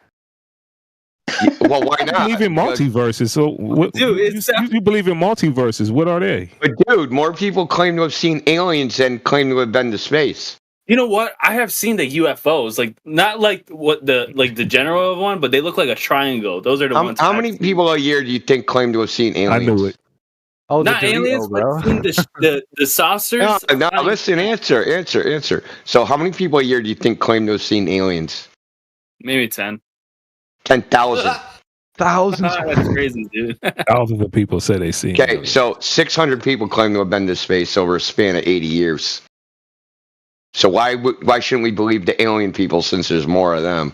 Well, why I not? believe in multiverses. So, what, Dude, you believe in multiverses? What are they? But dude, more people claim to have seen aliens than claim to have been to space. You know what? I have seen the UFOs, like not like what the general one, but they look like a triangle. Those are the ones. How many people a year do you think claim to have seen aliens? I knew it. Oh, not aliens, but seen the saucers. No, listen, answer. So, how many people a year do you think claim to have seen aliens? Maybe 10. 10,000. Thousands. That's crazy, dude. Thousands of people say they seen. Okay, so 600 people claim to have been to space over a span of 80 years. So why shouldn't we believe the alien people since there's more of them?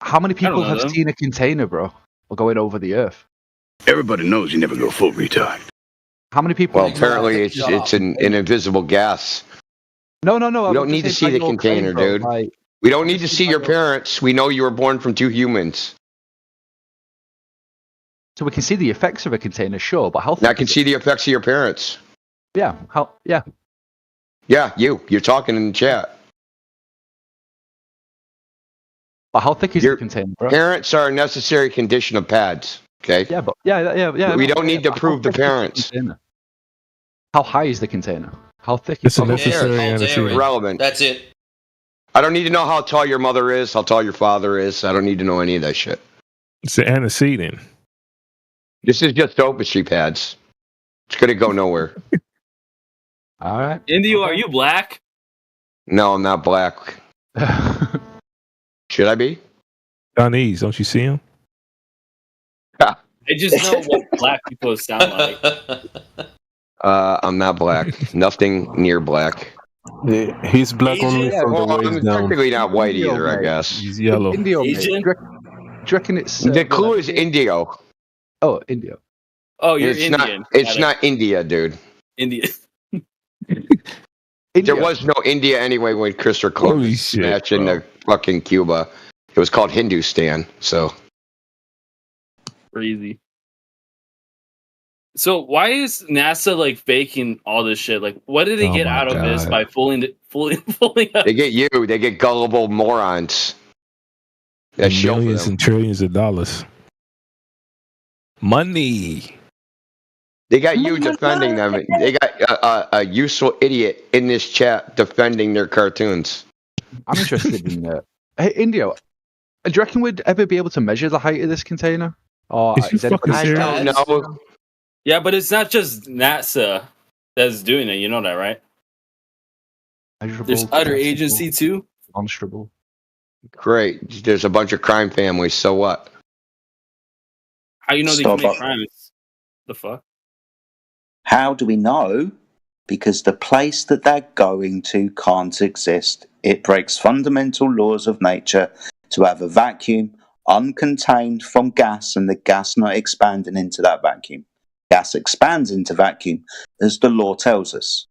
How many people have seen a container, bro, or going over the Earth? Everybody knows you never go full retard. How many people? Well, apparently it's an invisible gas. No. We don't need to see the container, dude. We don't need to see your parents. We know you were born from two humans. So we can see the effects of a container, sure, but how? I can see the effects of your parents. Yeah. How? Yeah. Yeah, you're talking in the chat. But how thick is the container, bro? Parents are a necessary condition of pads. Okay. Yeah, but yeah. We don't need to prove the parents. How high is the container? How thick? It's necessary. Irrelevant. That's it. I don't need to know how tall your mother is, how tall your father is. I don't need to know any of that shit. It's the antecedent. This is just sophistry pads. It's gonna go nowhere. All right. Indio, are you black? No, I'm not black. Should I be? Chinese, don't you see him? I just know what black people sound like. I'm not black. Nothing near black. He's black only from the waist down. Technically not white either, I guess. He's yellow. Indio, Asian? do you reckon it's The clue is Indio. Oh, Indio. Oh, you're It's Indian. It's not India, dude. India. There was no India anyway when Christopher Columbus smashed into fucking Cuba. It was called Hindustan. So Crazy. So why is NASA like faking all this shit? Like, what did they get out of this by fooling us? they get you. They get gullible morons. That's millions and trillions of dollars. Money. They got you defending them. They got a useful idiot in this chat defending their cartoons. I'm interested in that. Hey, Indio, do you reckon we'd ever be able to measure the height of this container? Or is I don't know. Yeah, but it's not just NASA that's doing it. You know that, right? There's other agency too. Demonstrable. Great. There's a bunch of crime families. So what? How you know they commit crimes? The fuck? How do we know? Because the place that they're going to can't exist. It breaks fundamental laws of nature to have a vacuum uncontained from gas and the gas not expanding into that vacuum. Gas expands into vacuum as the law tells us.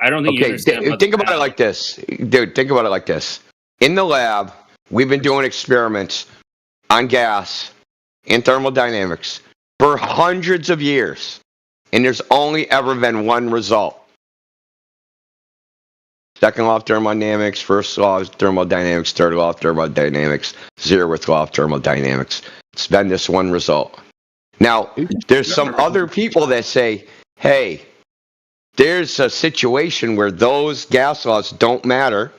I don't think you understand. Think about it like this. Dude, think about it like this. In the lab, we've been doing experiments on gas and thermodynamics for hundreds of years. And there's only ever been one result. Second law of thermodynamics, first law of thermodynamics, third law of thermodynamics, 0th law of thermodynamics. It's been this one result. Now, there's some other people that say, hey, there's a situation where those gas laws don't matter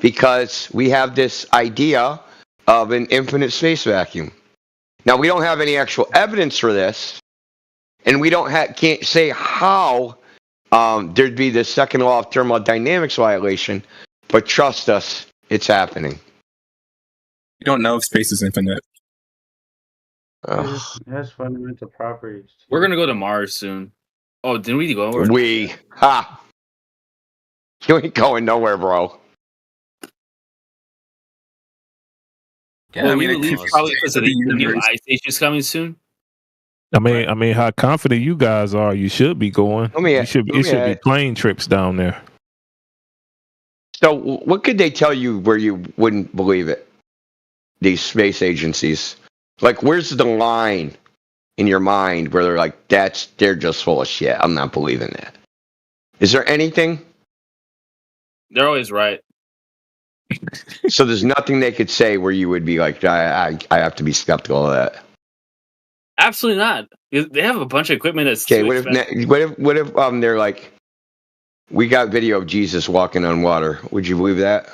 because we have this idea of an infinite space vacuum. Now, we don't have any actual evidence for this, and we can't say how there'd be the second law of thermodynamics violation, but trust us, it's happening. You don't know if space is infinite. It has fundamental properties. We're gonna go to Mars soon. Oh, didn't we go? You ain't going nowhere, bro. Yeah, well, we leave probably because of the new ice age is coming soon. I mean, how confident you guys are? You should be going. It should be plane trips down there. So, what could they tell you where you wouldn't believe it? These space agencies, like, where's the line in your mind where they're like, they're just full of shit. I'm not believing that. Is there anything? They're always right. So there's nothing they could say where you would be like, I have to be skeptical of that. Absolutely not. They have a bunch of equipment that's okay. What if they're like, we got video of Jesus walking on water? Would you believe that?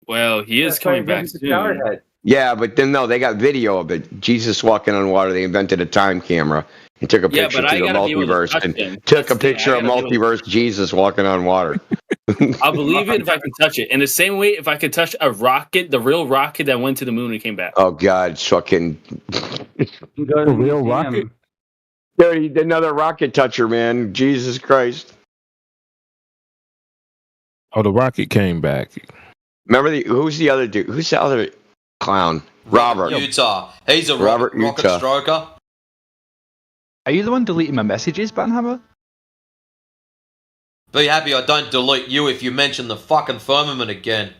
Well, he is coming back soon. Yeah, but then no, they got video of it. Jesus walking on water. They invented a time camera and took a picture to the multiverse and took a picture of multiverse Jesus walking on water. I'll believe it if I can touch it. In the same way, if I could touch a rocket, the real rocket that went to the moon and came back. Oh God, it's fucking the real rocket. Dude, another rocket toucher, man. Jesus Christ. Oh, the rocket came back. Remember who's the other dude? Who's the other clown? Robert Utah. He's a Robert rocket Utah. stroker. Are you the one deleting my messages, Banhammer? Be happy I don't delete you if you mention the fucking firmament again.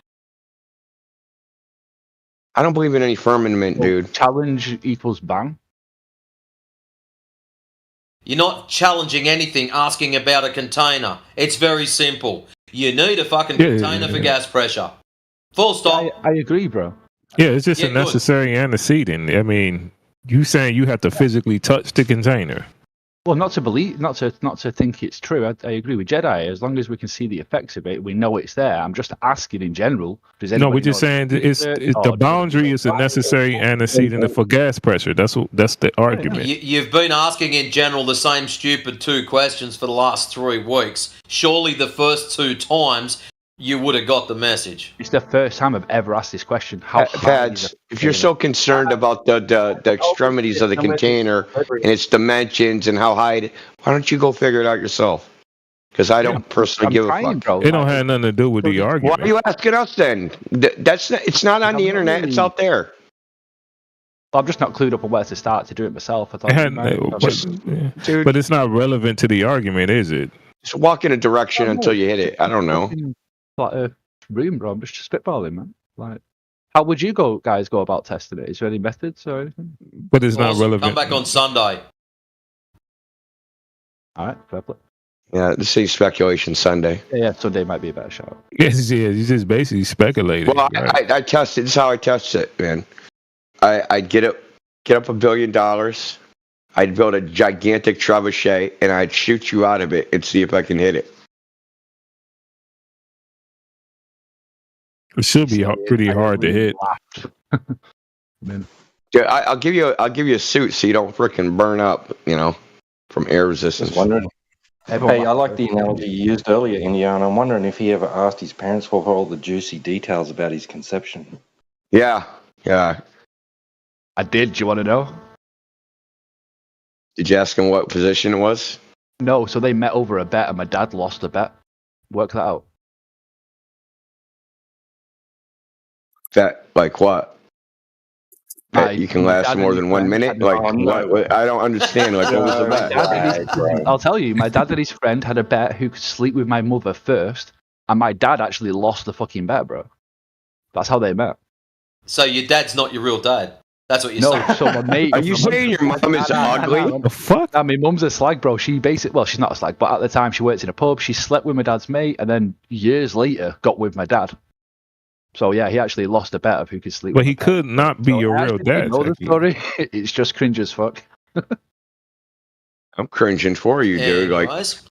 I don't believe in any firmament, dude. Challenge equals ban. You're not challenging anything, asking about a container. It's very simple. You need a fucking container for gas pressure. Full stop. I agree, bro. Yeah, it's just a necessary antecedent. I mean, you saying you have to physically touch the container. Well, not to think it's true. I agree with Jedi. As long as we can see the effects of it, we know it's there. I'm just asking in general. No, we're just saying it's the boundary is a necessary antecedent for gas pressure. That's the argument. You've been asking in general the same stupid 2 questions for the last 3 weeks. Surely the first 2 times you would have got the message. It's the first time I've ever asked this question. Pads, if you're so concerned about the extremities of the container and its dimensions and how high, why don't you go figure it out yourself? Because I don't personally give a fuck. It don't have nothing to do with the argument. Why are you asking us then? It's not on the internet. It's out there. Well, I'm just not clued up on where to start to do it myself. I thought, but it's not relevant to the argument, is it? Just walk in a direction until you hit it. I don't know. Like a room, bro. I'm just spitballing, man. Like, how would you guys go about testing it? Is there any methods or anything? But it's not relevant. Come back on Sunday. All right, fair play. Yeah, this is speculation Sunday. Yeah, Sunday might be a better shout. Yes, yeah, you just basically speculated. Well, right? I tested. This is how I test it, man. I'd get up $1 billion. I'd build a gigantic trebuchet, and I'd shoot you out of it and see if I can hit it. It should be pretty hard to hit. Yeah, I'll give you a suit so you don't freaking burn up, from air resistance. Just wondering. Hey, I like the analogy you used earlier, Indiana. I'm wondering if he ever asked his parents for all the juicy details about his conception. Yeah. I did. Do you want to know? Did you ask him what position it was? No, so they met over a bet and my dad lost a bet. Work that out. Bet, like what? Bet you can last more than 1 minute? Like, what? I don't understand. Like, what was the bet? I'll tell you, my dad and his friend had a bet who could sleep with my mother first, and my dad actually lost the fucking bet, bro. That's how they met. So your dad's not your real dad? That's what you're saying? No, so my mate... Are you saying your mom is ugly? The fuck? I mean, mum's a slag, bro. She basically... Well, she's not a slag, but at the time she worked in a pub. She slept with my dad's mate, and then years later got with my dad. So, yeah, he actually lost a bet of who could sleep with But he could not be your real dad. Know the story? It's just cringe as fuck. I'm cringing for you, dude. Like,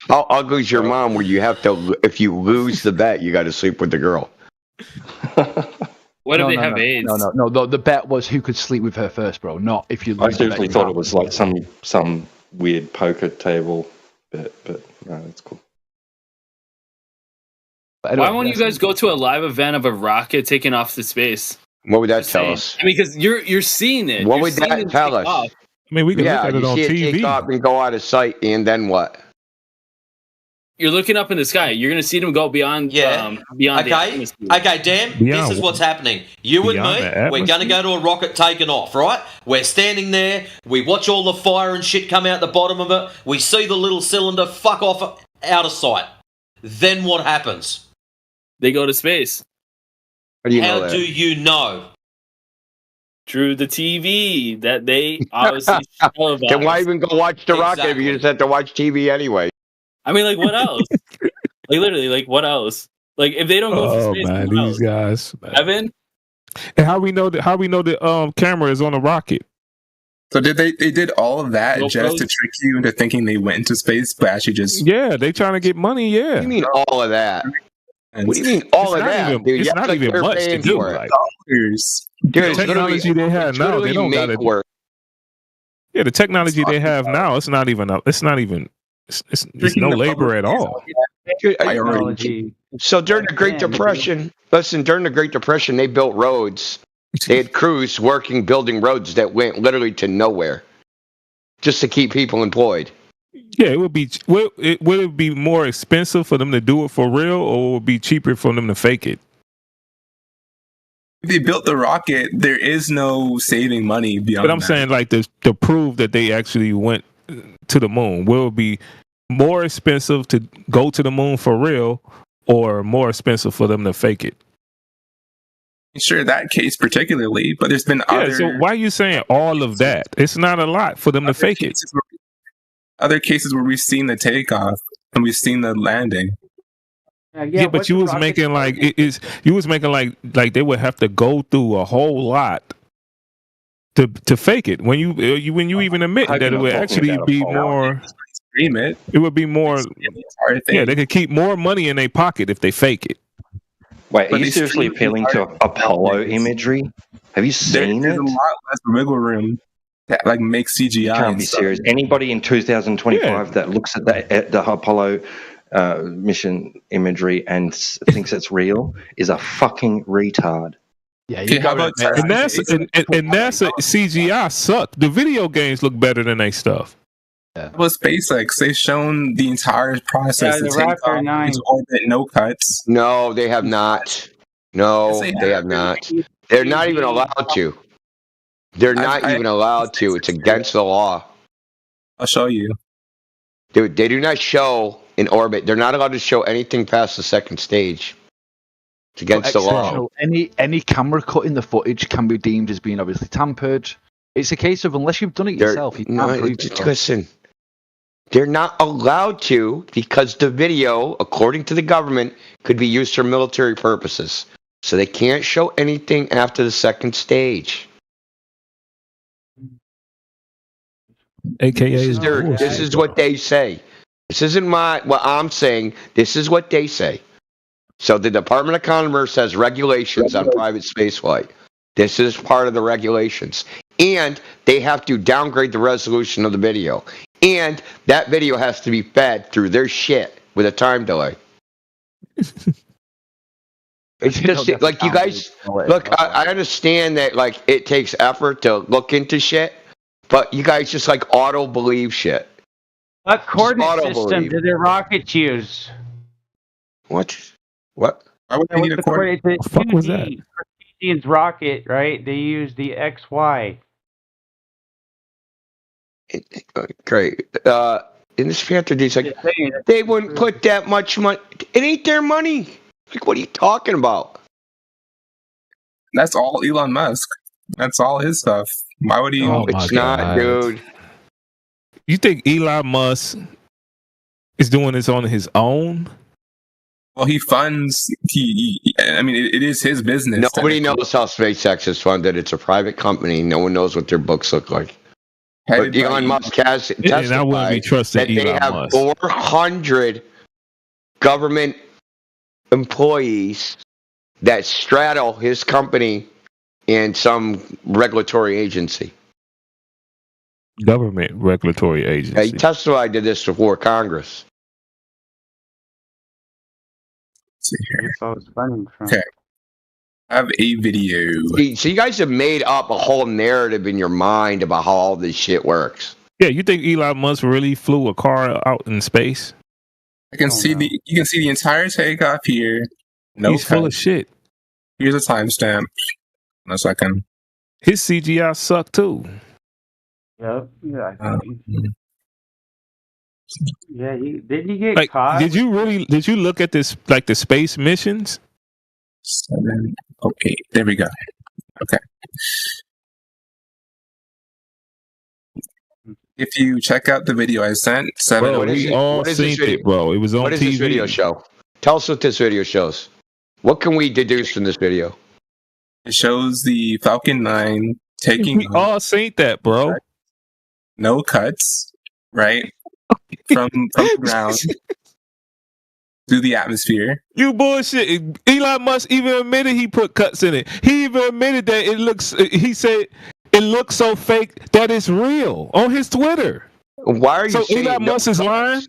how ugly's your mom where you have to... If you lose the bet, you got to sleep with the girl? What if they have AIDS? No. The bet was who could sleep with her first, bro. Not if you. I seriously thought it was like some weird poker table bet, but no, that's cool. Why won't you guys go to a live event of a rocket taking off to space? What would that tell us? I mean, because you're seeing it. What would that tell us? I mean, we can look at it on TV. TV. Take off and go out of sight, and then what? You're looking up in the sky. You're going to see them go beyond. Beyond. Okay, Dan. This is what's happening. You and me, we're going to go to a rocket taking off, right? We're standing there. We watch all the fire and shit come out the bottom of it. We see the little cylinder fuck off out of sight. Then what happens? They go to space. How do you know that? Do you know? Through the TV that they obviously televised. Then why even go watch the rocket if you just have to watch TV anyway? I mean, like, what else? Like, literally, like, what else? Like, if they don't go to space, man, these guys. Man. Evan? And how we know the camera is on a rocket? So they did all of that just to trick you into thinking they went into space, but actually just... Yeah, they trying to get money, yeah. What do you mean all of that? What do you mean all of that? Dude, It's not even much to do. Like, Dude, the technology they have now, they don't got it. Yeah, the technology they have now, it's not even it's no labor at all. So during the Great Depression, during the Great Depression, they built roads. They had crews building roads that went literally to nowhere, just to keep people employed. Yeah, it would be. Would it be more expensive for them to do it for real, or would it be cheaper for them to fake it? If they built the rocket, there is no saving money beyond. But I'm saying, like, to prove that they actually went to the moon, will it be more expensive to go to the moon for real, or more expensive for them to fake it? Sure, that case particularly, but there's been other. So why are you saying all of that? It's not a lot for them to fake it. Other cases where we've seen the takeoff and we've seen the landing. Yeah, but you was making like like they would have to go through a whole lot to fake it. When you even admit that it would actually be more. It would be more. Yeah, they could keep more money in their pocket if they fake it. Wait, are you seriously appealing to Apollo imagery? Have you seen There's it? a lot less wiggle room that like makes CGI. You can't be serious. Anybody in 2025 that looks at the Apollo mission imagery and thinks it's real is a fucking retard. Yeah, and NASA CGI sucked. The video games look better than they stuff. Yeah. Well, SpaceX, they've shown the entire process. Yeah, the Raptor 9. Orbit, no cuts. No, they have not. No, yes, they have not. They're not even allowed to. They're not even allowed to. It's against the law. I'll show you. Dude, they do not show in orbit. They're not allowed to show anything past the second stage. It's against the law. Any camera cut in the footage can be deemed as being obviously tampered. It's a case of unless you've done it yourself, you can't listen. They're not allowed to because the video, according to the government, could be used for military purposes. So they can't show anything after the second stage. AKA this is what they say. This isn't what I'm saying. This is what they say. So the Department of Commerce has regulations on private spaceflight. This is part of the regulations. And they have to downgrade the resolution of the video. And that video has to be fed through their shit with a time delay. It's just like you guys look. I understand that like it takes effort to look into shit, but you guys just like auto believe shit. What coordinate system do their rockets use? What? Why would they need a coordinate? What the fuck was that? Cartesian's rocket, right? They use the XY. Great. In this Panther D's like they wouldn't put that much money. It ain't their money. Like, what are you talking about? That's all Elon Musk. That's all his stuff. Why would he? No, it's not, dude. You think Elon Musk is doing this on his own? Well, he funds. I mean, it is his business. Nobody knows how SpaceX is funded. It's a private company. No one knows what their books look like. But Elon Musk has testified that they have 400 government employees that straddle his company and some regulatory agency. Government regulatory agency. He testified to this before Congress. Let's see here. That's all it's funding from. Okay. I have a video. So you guys have made up a whole narrative in your mind about how all this shit works. Yeah, you think Elon Musk really flew a car out in space? You can see the entire takeoff here. He's full of shit. Here's a timestamp. In a second. His CGI sucked too. Yep. Yeah. Yeah. Didn't he get caught? Did you look at this like the space missions? 708. There we go. Okay. If you check out the video I sent, 708. What is this video? Bro, it was on TV. What does this video show? Tell us what this video shows. What can we deduce from this video? It shows the Falcon 9 taking. We all seen that, bro. No cuts, right? From the ground through the atmosphere. You bullshit. Elon Musk even admitted he put cuts in it. He even admitted that it looks. He said it looks so fake that it's real on his Twitter. Why are you so saying Elon Musk is lying?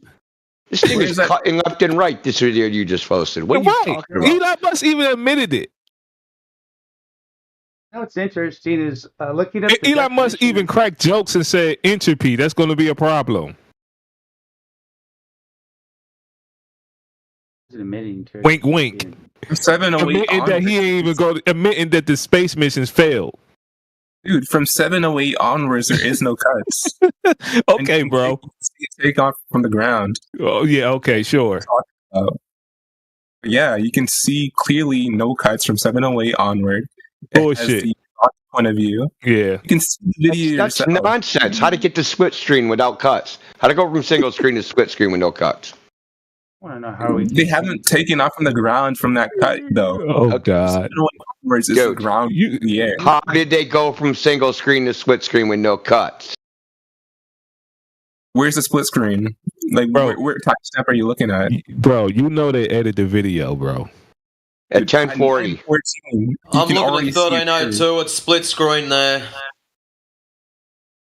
This thing is cutting left and right. This video you just posted. What are you talking about? Elon Musk even admitted it. What's interesting is looking up. Elon Musk even cracked jokes and said entropy. That's going to be a problem. Admitting to wink, wink. 708 admitting that he ain't even admitting that the space missions failed. Dude, from 708 onwards, there is no cuts. Okay, bro. Take off from the ground. Oh yeah, okay, sure. Yeah, you can see clearly no cuts from 708 onward. Bullshit. Point of view. Yeah, you can see the video. That's nonsense. How to get to split screen without cuts? How to go from single screen to split screen with no cuts? I want to know how they haven't taken off from the ground from that cut though. Oh god. Dude, the ground in the air. How did they go from single screen to split screen with no cuts? Where's the split screen? Like, bro, where timestamp are you looking at? Bro, you know they edited the video, bro. At 1040. I'm looking at 1302. It's split screen there.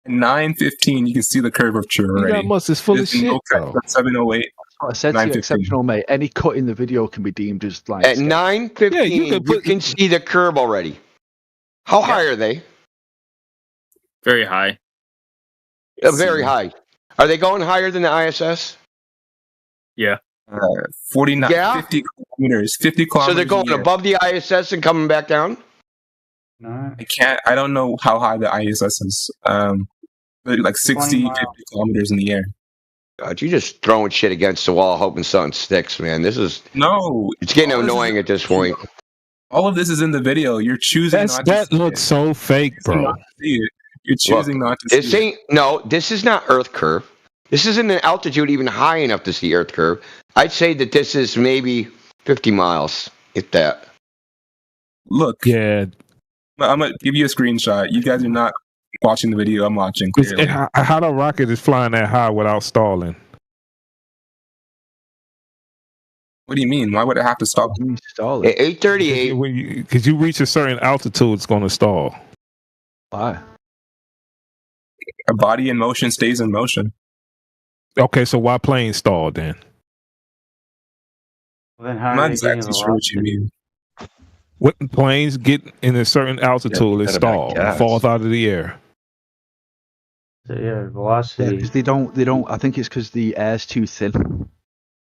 At 9:15, you can see the curvature already. Elon Musk is full of shit. 708. I said to you, exceptional, mate. Any cut in the video can be deemed as like. At 9:15, you can see the curve already. How high are they? Very high. Very high. Are they going higher than the ISS? Yeah. 49, 50 kilometers. 50 kilometers. So they're going above the ISS and coming back down? No. I don't know how high the ISS is. Like 60, 50 kilometers in the air. God, you're just throwing shit against the wall, hoping something sticks, man. This is it's getting annoying at this point. All of this is in the video. You're choosing not to. That looks so fake, bro. You're choosing not to. This ain't this is not Earth curve. This isn't an altitude even high enough to see Earth curve. I'd say that this is maybe 50 miles, if that. Look, yeah, I'm gonna give you a screenshot. You guys are not watching the video. I'm watching. Clearly. How the rocket is flying that high without stalling? What do you mean? Why would it have to stop? Stall at 8:38. Because you reach a certain altitude, it's going to stall. Why? A body in motion stays in motion. Okay, so why plane stall then? Well, then how I'm are not they exactly getting sure what you mean. When planes get in a certain altitude, it stall, falls out of the air. Yeah, velocity. Because they don't. I think it's because the air's too thin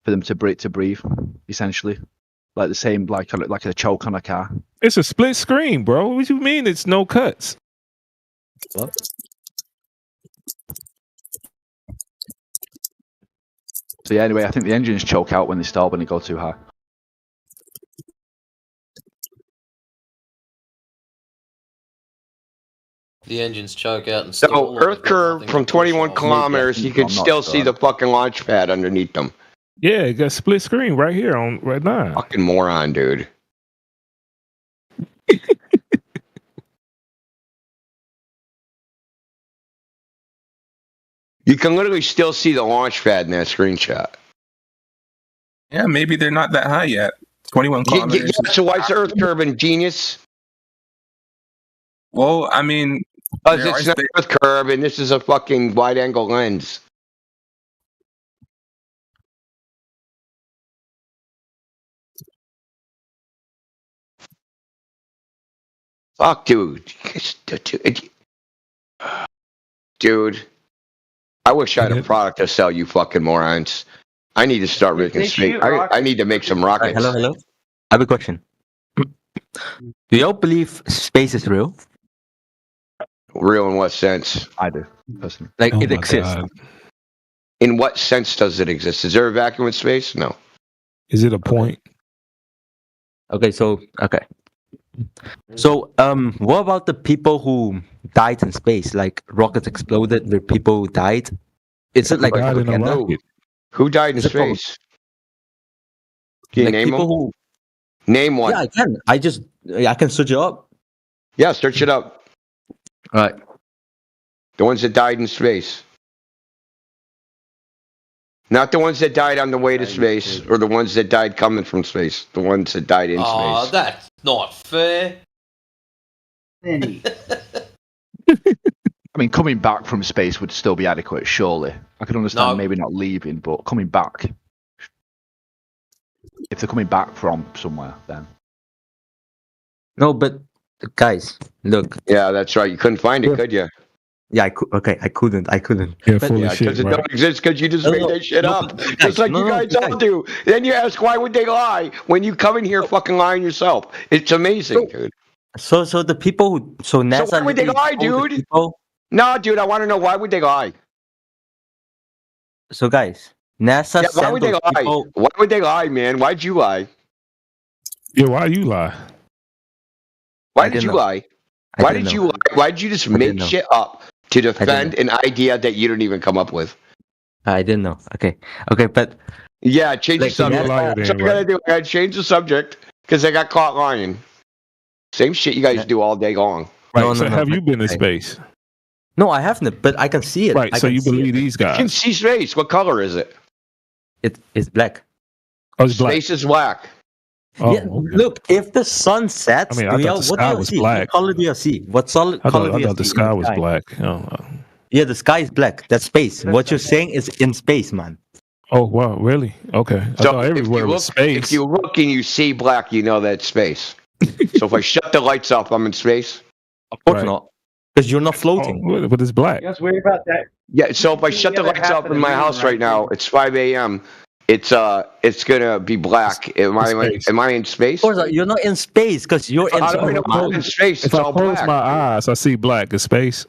for them to breathe. Essentially, like the same, like a choke on a car. It's a split screen, bro. What do you mean it's no cuts? What? So yeah, anyway, I think the engines choke out when they stall when they go too high. The engines choke out and So Earth curve from 21 kilometers, you can still see the fucking launch pad underneath them. Yeah, it got split screen right here on right now. Fucking moron, dude. You can literally still see the launch pad in that screenshot. Yeah, maybe they're not that high yet. 21 kilometers. Yeah, so why is the Earth curve ingenious? Well, I mean, because it's not Earth curve, and this is a fucking wide-angle lens. Fuck, dude. Dude. I wish I had a product to sell you fucking morons. I need to start making space. I need to make some rockets. Hello. I have a question. Do y'all believe space is real? Real in what sense? I do, personally. Like it exists. God. In what sense does it exist? Is there a vacuum in space? No. Is it a point? Okay. So, what about the people who died in space? Like rockets exploded where people died? Is it like a propaganda? Who died in space? Can you name them? Name one. Yeah, I can. I can search it up. Yeah, search it up. All right. The ones that died in space. Not the ones that died on the way to space, or the ones that died coming from space. The ones that died in space. That's not fair. I mean, coming back from space would still be adequate, surely. I could understand maybe not leaving, but coming back. If they're coming back from somewhere, then. No, but guys, look. Yeah, that's right. You couldn't find it, could you? Yeah, I couldn't. Yeah, But- full Yeah, of shit, because it right? don't exist because you just No, made no, that shit no, up. guys, Just like no, you no, guys all guys. do. Then you ask, why would they lie? When you come in here fucking lying yourself. It's amazing, dude. So the people who NASA. So why would they lie, literally told the dude? people- No, dude, I want to know, why would they lie? So guys, NASA Yeah, why sent would they those lie? people. Why would they lie, man? Why'd you lie? Yeah, why you lie? Why I did didn't you know. lie? I Why didn't did know. you lie? Why did you just didn't make know. shit up to didn't defend an idea that you didn't even come up with? I didn't know. Okay, but Yeah, change the Like, subject. NASA- That's what I gotta do. I gotta change the subject because I got caught lying. Same shit you guys do all day long. Right. No, so no, have but- you been in okay. space? no, I haven't. But I can see it. Right. I So can you see believe it. these You can guys? see space. What color is it? It's black. Oh, it's black. Space is black. Oh, yeah, okay. look, if the sun sets, I mean, I thought the what sky do you was see? black. What color do you see? What solid I color thought, do I you thought the see in sky was black. Oh, Yeah, the sky is black. That's space. What you're saying is in space, man. oh, wow, really? Okay. I So thought if everywhere you, was look, space. if you look and you see black, you know that's space. So if I shut the lights off, I'm in space. Of course Right. not, because you're not floating. Oh, but it's black. You guys worry about that? Yeah. So if I See shut the the other lights half off of in the my moon house right right now, there. it's 5 a.m. It's gonna be black. Am I in space? Of course, you're not in space because you're in How do I know I'm space. in space? If It's I all close black. my eyes, I see black. It's space.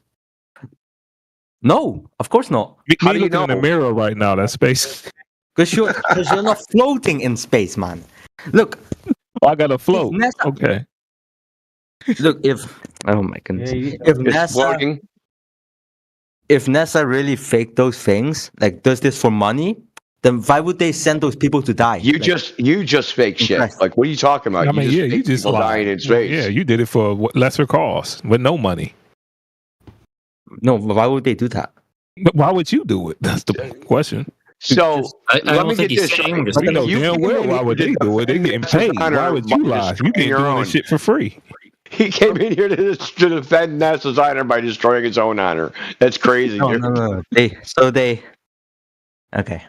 No, of course not. Me How do you looking in the know? mirror right now, that's space. Because you're not floating in space, man. Look, I got to float. NASA- Okay. look. Oh my goodness, Yeah, if It's NASA, floating. if NASA really faked those things, like does this for money, then why would they send those people to die? You Like, just fake shit. Impressed. Like, what are you talking about? I mean, you yeah, you fake just people lied. dying in space. Yeah, you did it for lesser cost with no money. no, but why would they do that? But why would you do it? That's the question. So I let don't me think get he's this saying right. this. You know You damn came well in why here would to they do it? They getting defend paid. honor Why would by you lie? You destroying didn't your do own. this shit for free. He came in here to defend NASA's honor by destroying his own honor. That's crazy, No, dude. no. Okay.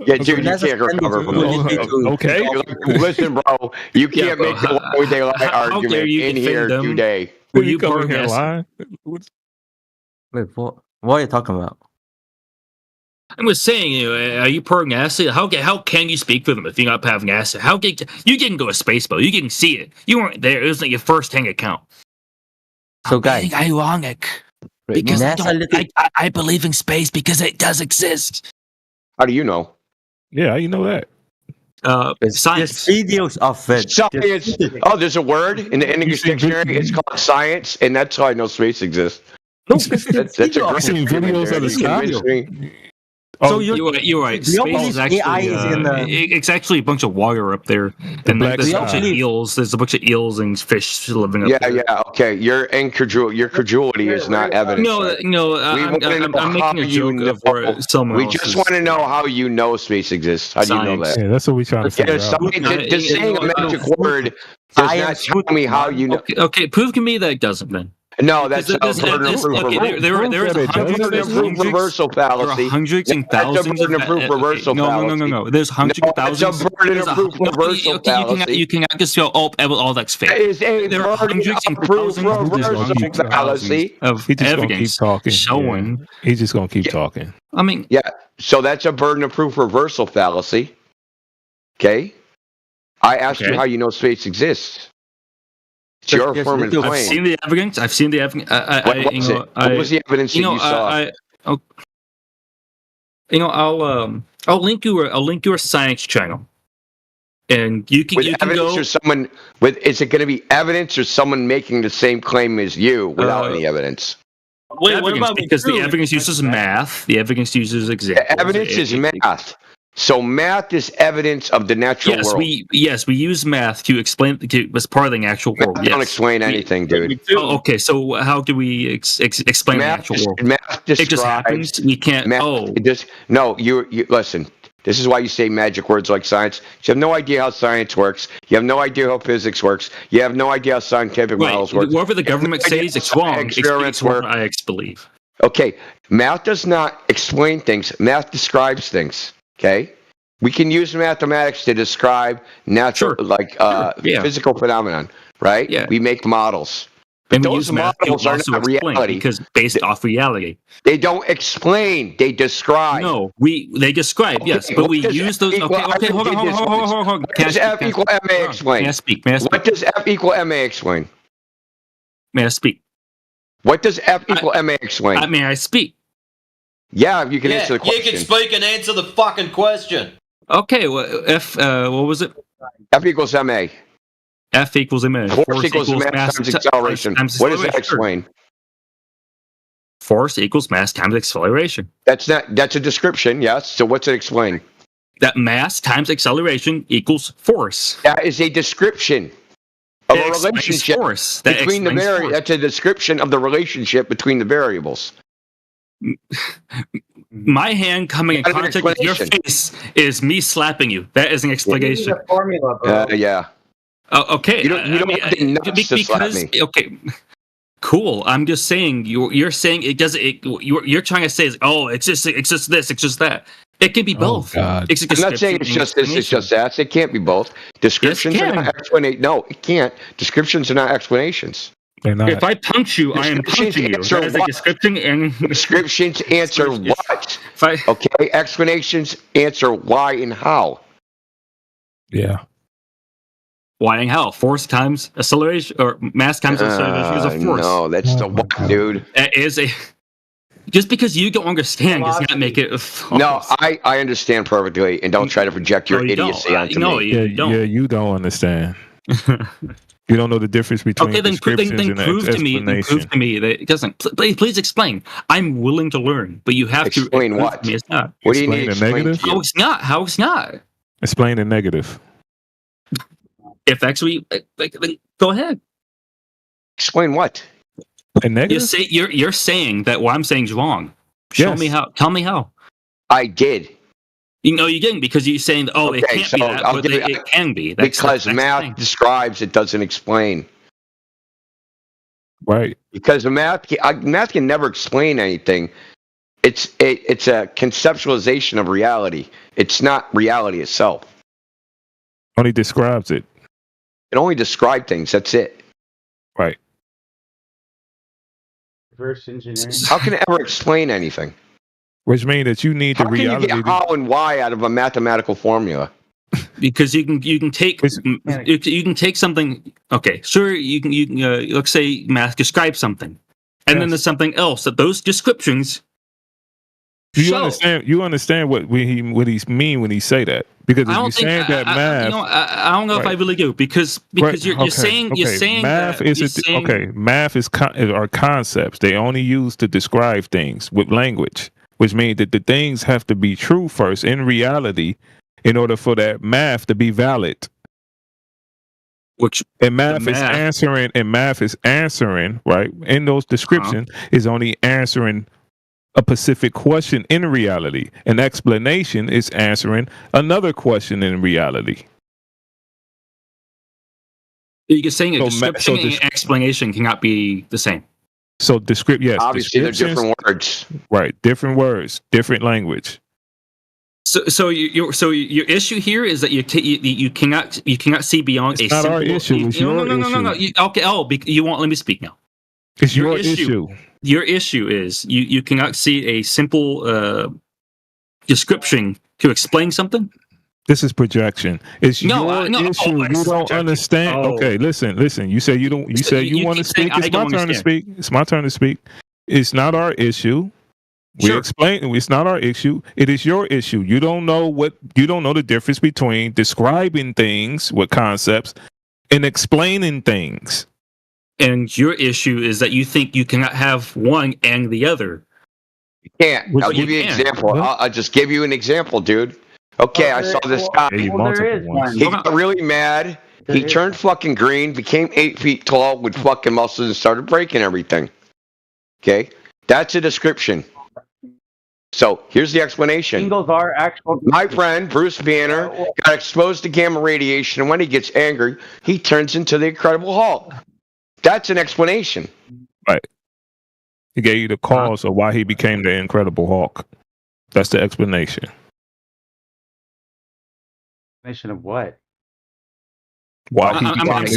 Yeah, dude, you NASA can't recover from sends this. people to- Okay. Listen, bro, you Yeah, can't bro, make the why would they lie how dare argument you in defend here them? today. Were You you come in pouring here acid? lying? Wait, what are you talking about? I was saying, are you pouring acid? How can you speak for them if you're not having acid? You didn't go to space boat? You didn't see it. You weren't there. It was like your first-hand account. So, guys, Being ironic because NASA I believe in space because it does exist. How do you know? Yeah, how you know that? Science. There's videos of it. Science. Oh, there's a word in the English seen dictionary. It's called science, and that's how I know space exists. No, That's a video great of seen it. videos of the You sky? convinced me. So Oh, You're right. Do you Space believe is actually AI is in the- it's actually a bunch of water up there, and black there's a sky. bunch of eels. There's a bunch of eels and fish living up Yeah, there. yeah, okay. Your credulity is not evidence. No, wanna know I'm how making a you joke of know. where someone We else just is- want to know how you know space exists. How do you know Science. that? yeah, that's what we're trying to figure Yeah, out. somebody just You saying know, a I magic don't- word does I not am tell me how you know. Okay, prove to me that it doesn't then. No, that's a Because burden of there's- proof. okay, there's burden of proof reversal fallacy. hundreds and That's a thousands burden of proof reversal no, fallacy. There's hundreds No, of thousands. it's a burden of there's proof reversal fallacy. You cannot just go, all that's fake. It is a There are burden hundreds and of proof thousands reversal fallacy. of He just gonna keep evidence talking. showing. Yeah. He's just gonna keep talking. I mean, Yeah, so that's a burden of proof reversal fallacy. Okay? I asked you Okay. how you know space exists. It's your affirmative I've claim. seen the evidence. I've seen the evidence. What was it? What was the evidence that you saw? I'll link you a science channel, and you can Evidence go. or someone with is it going to be evidence or someone making the same claim as you without any evidence? Wait, what about because the evidence uses math? The evidence uses examples. Evidence is math. So math is evidence of the natural world. We use math to explain as part of the actual world. Don't explain anything, dude. Okay, so how do we explain the actual world? Math describes. It just happens. We can't. No. You listen. This is why you say magic words like science. You have no idea how science works. You have no idea how physics works. You have no idea how scientific models work. Whatever the government says it's wrong. Experiments work. I believe. Okay, math does not explain things. Math describes things. Okay, we can use mathematics to describe natural, physical phenomenon, right? Yeah. We make models, but those models are not reality because based off reality. They don't explain; they describe. No, they describe. Okay, yes, but we use those. Okay, hold on. What does F equal ma explain? May I speak? What does F equal ma explain? May I speak? What does F equal ma explain? May I speak? Yeah, you can answer the question. You can speak and answer the fucking question. Okay, well, F, what was it? F equals ma. F equals ma. Force equals mass times acceleration. What does that explain? Force equals mass times acceleration. That's a description, yes. So what's it explain? That mass times acceleration equals force. That is a description of a relationship between the variables. That's a description of the relationship between the variables. My hand coming in contact with your face is me slapping you. That is an explanation. You need a formula, bro. Yeah. Okay. You don't have to nuts to slap me. Okay. Cool. I'm just saying you're saying it doesn't. You're trying to say it's just this. It's just that. It can be both. I'm not saying it's just this. It's just that. It can't be both. Descriptions are not explanations. No, it can't. Descriptions are not explanations. If I punch you, I am punching you. That is a description and descriptions answer what? Okay, explanations answer why and how. Yeah. Why and how? Force times acceleration, or mass times acceleration is a force. No, that's the what, dude. That is a. Just because you don't understand does not make it a force. No, I understand perfectly, and don't try to project your idiocy onto me. You don't. Yeah, you don't understand. You don't know the difference between descriptions and prove to me. Then prove to me that it doesn't. Please explain. I'm willing to learn, but you have explain to explain what? Me it's not. What do you need? The negative? How it's not? How it's not? Explain the negative. If actually, go ahead. Explain what? A negative? You're saying that what I'm saying is wrong. Show me how. Tell me how. I did. You didn't because you're saying, it can't be that, but it can be. Because math describes, it doesn't explain. Right. Because math can never explain anything. It's a conceptualization of reality. It's not reality itself. Only describes it. It only describes things. That's it. Right. Reverse engineering. How can it ever explain anything? Which means that you need the reality. How can you get how and why out of a mathematical formula? Because you can take something. Okay, sure. You can let's say math describes something, and then there's something else that those descriptions. You understand what he's mean when he say that? Because if you're saying that math, I don't know if I really do because you're saying math math are concepts. They only used to describe things with language, which means that the things have to be true first in reality in order for that math to be valid. Math is answering right in those descriptions is only answering a specific question in reality. An explanation is answering another question in reality. You're saying a description and explanation cannot be the same. So yes. Obviously, they're different words. Right, different words, different language. So your issue here is that you cannot see beyond it's a simple issue. It's your issue. No. You won't let me speak now. It's your issue. Your issue is you cannot see a simple description to explain something. This is projection. It's your issue. You don't understand. Okay, listen. You say you don't. You say you want to speak. It's my turn to speak. It's my turn to speak. It's not our issue. We explain. It's not our issue. It is your issue. You don't know the difference between describing things with concepts and explaining things. And your issue is that you think you cannot have one and the other. You can't. I'll give you an example. I'll just give you an example, dude. Okay, I saw this guy. There is one. He got really mad. He turned fucking green, became 8 feet tall with fucking muscles and started breaking everything. Okay? That's a description. So here's the explanation. Singles are actual. My friend, Bruce Banner, got exposed to gamma radiation, and when he gets angry, he turns into the Incredible Hulk. That's an explanation. Right. He gave you the cause of why he became the Incredible Hulk. That's the explanation. Explanation of what? Why he I'm glad.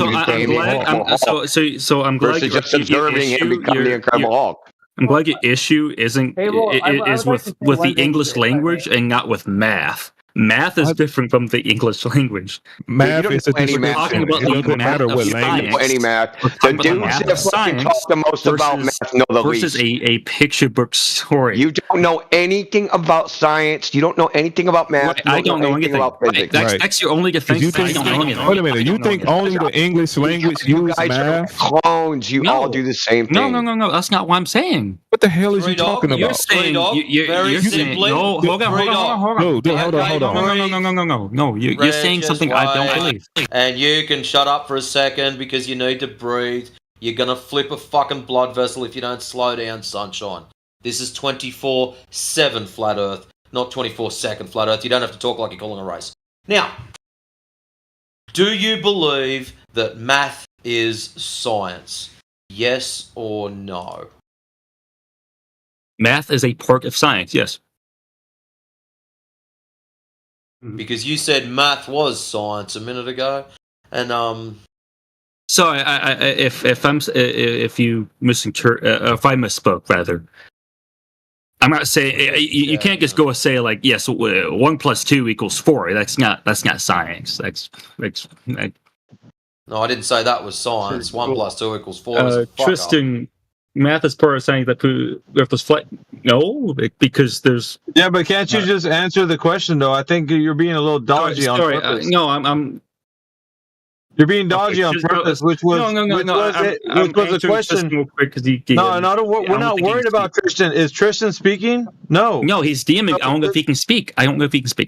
I'm glad versus just observing him become the Incredible Hulk. I'm glad your issue isn't is with the English language and not with math. Math is different from the English language. Math is a talking about it doesn't matter what language. Any math. The dudes that fucking talk the most about math know the versus least. a picture book story. You don't know anything about science. You don't know anything about math. Right, I don't know anything about physics. That's your only defense. You think, wait a minute. You think only the English language use math? Clones. You all do the same thing. No. That's not what I'm saying. What the hell is you talking about? You're saying. You're saying. No, hold on. No. You're saying something I don't believe. And you can shut up for a second because you need to breathe. You're gonna flip a fucking blood vessel if you don't slow down, sunshine. This is 24/7 flat Earth, not 24-second flat Earth. You don't have to talk like you're calling a race. Now, do you believe that math is science? Yes or no? Math is a part of science. Yes. Because you said math was science a minute ago, and So if you if I misspoke rather, I'm not saying you can't just go and say like yes 1 + 2 = 4. That's not science. That's no, I didn't say that was science. 1 + 2 = 4. Tristan, math is part of science that Earth was flat. No, because there's. Yeah, but can't you just answer the question though? I think you're being a little dodgy on purpose. No, I'm. You're being dodgy on purpose, which was a question. Real quick we're not worried about Tristan. Is Tristan speaking? No. No, he's DMing. I don't know if he can speak.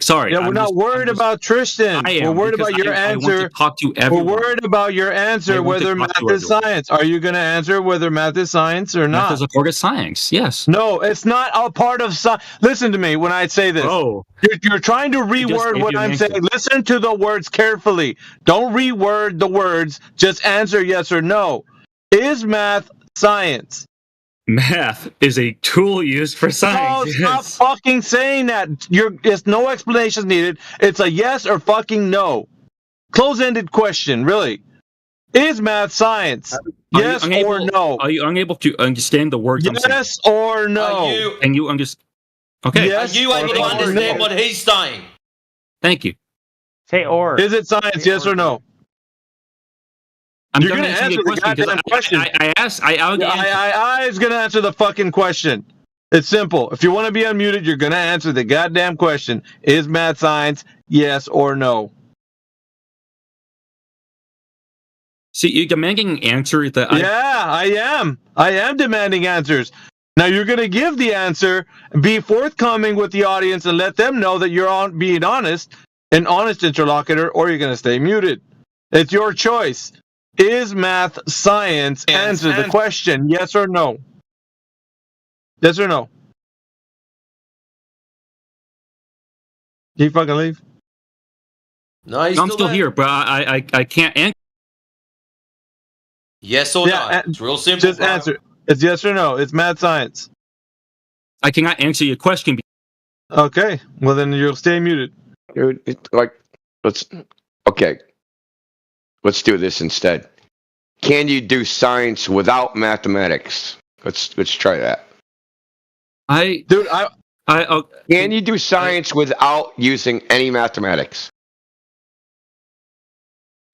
Sorry. Yeah, we're not worried about Tristan. We're worried about your answer. We're worried about your answer whether math is science. Are you going to answer whether math is science or not? Math is a part of science. Yes. No, it's not a part of science. Listen to me when I say this. Oh. You're trying to reword what I'm saying. Listen to the words carefully. Don't reword the words. Just answer yes or no. Is math science? Math is a tool used for science. No, stop fucking saying that. There's no explanations needed. It's a yes or fucking no. Close-ended question, really. Is math science? Yes or no? Are you unable to understand the words? Yes or no? And you understand? Okay. Yes are you able to understand what he's saying? Thank you. Say or. Is it science? Yes or no? You're going to answer the goddamn question. I is going to answer the fucking question. It's simple. If you want to be unmuted, you're going to answer the goddamn question. Is math science? Yes or no? See, you're demanding an answer that Yeah, I am. I am demanding answers. Now you're going to give the answer, be forthcoming with the audience, and let them know that you're being honest, an honest interlocutor, or you're going to stay muted. It's your choice. Is math science? Answer the question, yes or no. Yes or no. Did he fucking leave? No, I'm still here, but I can't answer. Yes or no? It's real simple. Just answer. It's yes or no. It's math science. I cannot answer your question. Okay. Well, then you'll stay muted. Dude, let's do this instead. Can you do science without mathematics? Let's try that. Can you do science without using any mathematics?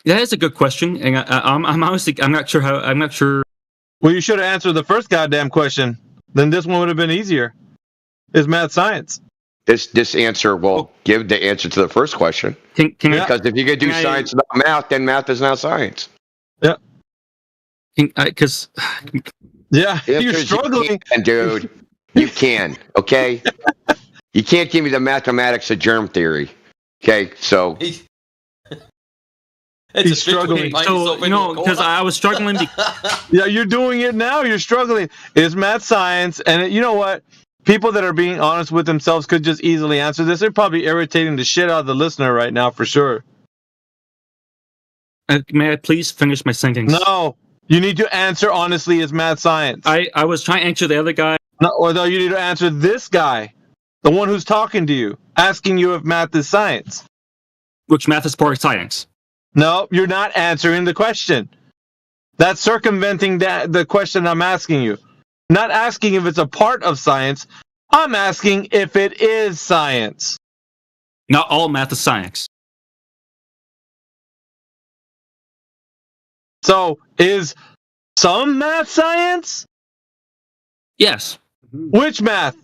That is a good question, and I'm honestly not sure. Well, you should have answered the first goddamn question. Then this one would have been easier. Is math science? This answer will give the answer to the first question. Because if you could do science without math, then math is not science. Yeah. Because you're struggling, dude. You can, okay? You can't give me the mathematics of germ theory. Okay, so He's struggling. So because I was struggling. Yeah, you're doing it now. You're struggling. It's math science, and you know what? People that are being honest with themselves could just easily answer this. They're probably irritating the shit out of the listener right now, for sure. May I please finish my sentence? No, you need to answer honestly. It's math science. I was trying to answer the other guy. No, or no, you need to answer this guy, the one who's talking to you, asking you if math is science. Which math is part of science? No, you're not answering the question. That's circumventing the question I'm asking you. Not asking if it's a part of science. I'm asking if it is science. Not all math is science. So, is some math science? Yes. Which math?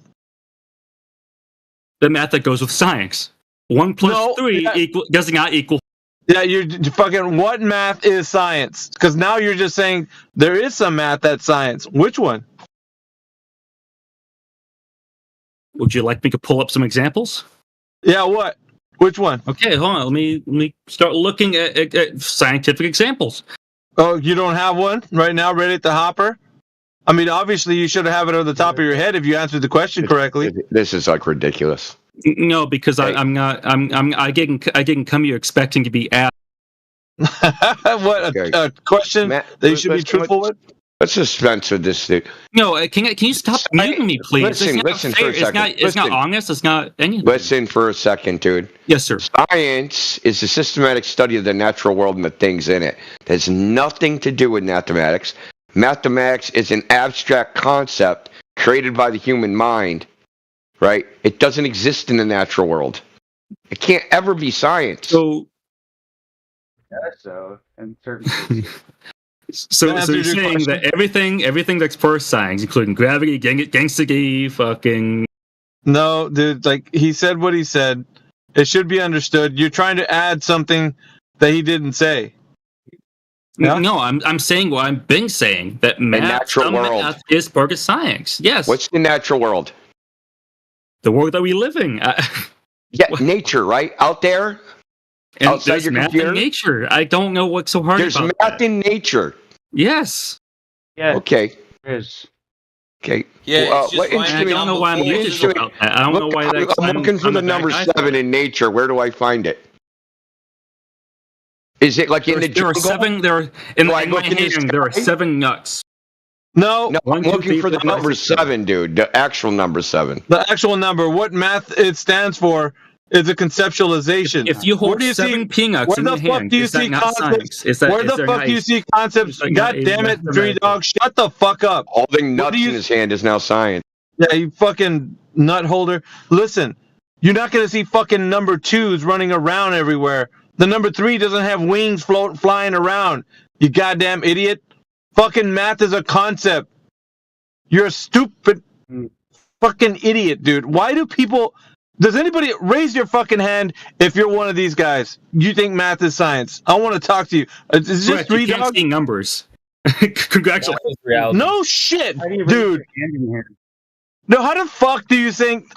The math that goes with science. 1 plus 3 does not equal. Yeah, you're fucking. What math is science? Because now you're just saying there is some math that's science. Which one? Would you like me to pull up some examples? Yeah, what? Which one? Okay, hold on. Let me start looking at scientific examples. Oh, you don't have one right now ready at the hopper? I mean, obviously you should have it on the top of your head if you answered the question correctly. This is like ridiculous. No, because I didn't come here expecting to be asked. What a question that you should be truthful with? Let's dispense with this thing. No, can you stop muting me, please? Listen for a second. It's not honest. It's not anything. Listen for a second, dude. Yes, sir. Science is a systematic study of the natural world and the things in it. It has nothing to do with mathematics. Mathematics is an abstract concept created by the human mind, right? It doesn't exist in the natural world. It can't ever be science. So in certain So you're saying that everything that's for science, including gravity, gangster, fucking. No, dude. Like he said what he said. It should be understood. You're trying to add something that he didn't say. Yeah? No, I'm saying what I've been saying, that math is part of science. Yes. What's the natural world? The world that we live in. Yeah, nature, right? Out there? And outside there's your math computer? in nature. I don't know what's so hard There's about math in nature. Yes. Yeah. Okay. There's. Okay. Yeah, Well, it's just what finding instrument- I don't know why I'm what muted instrument- about that. I don't know why that's. I'm looking for the number 7 in nature. Where do I find it? Is it like in the There are jungle? 7. There are in Do I my look in the hearing. There are sky? 7 nuts. No, I'm looking for the number 7, dude. The actual number 7. the actual number. What math it stands for is a conceptualization. If you hold 7 peanuts in your hand, is that not science? Where the fuck do you see concepts? God damn it, Tree Dog, shut the fuck up. Holding nuts in his hand is now science. Yeah, you fucking nut holder. Listen, you're not going to see fucking number 2s running around everywhere. The number 3 doesn't have wings flying around. You goddamn idiot. Fucking math is a concept. You're a stupid fucking idiot, dude. Why do people... Does anybody raise your fucking hand if you're one of these guys? You think math is science? I want to talk to you. Is this just You can't see numbers. Congratulations. No shit, dude. No, how the fuck do you think?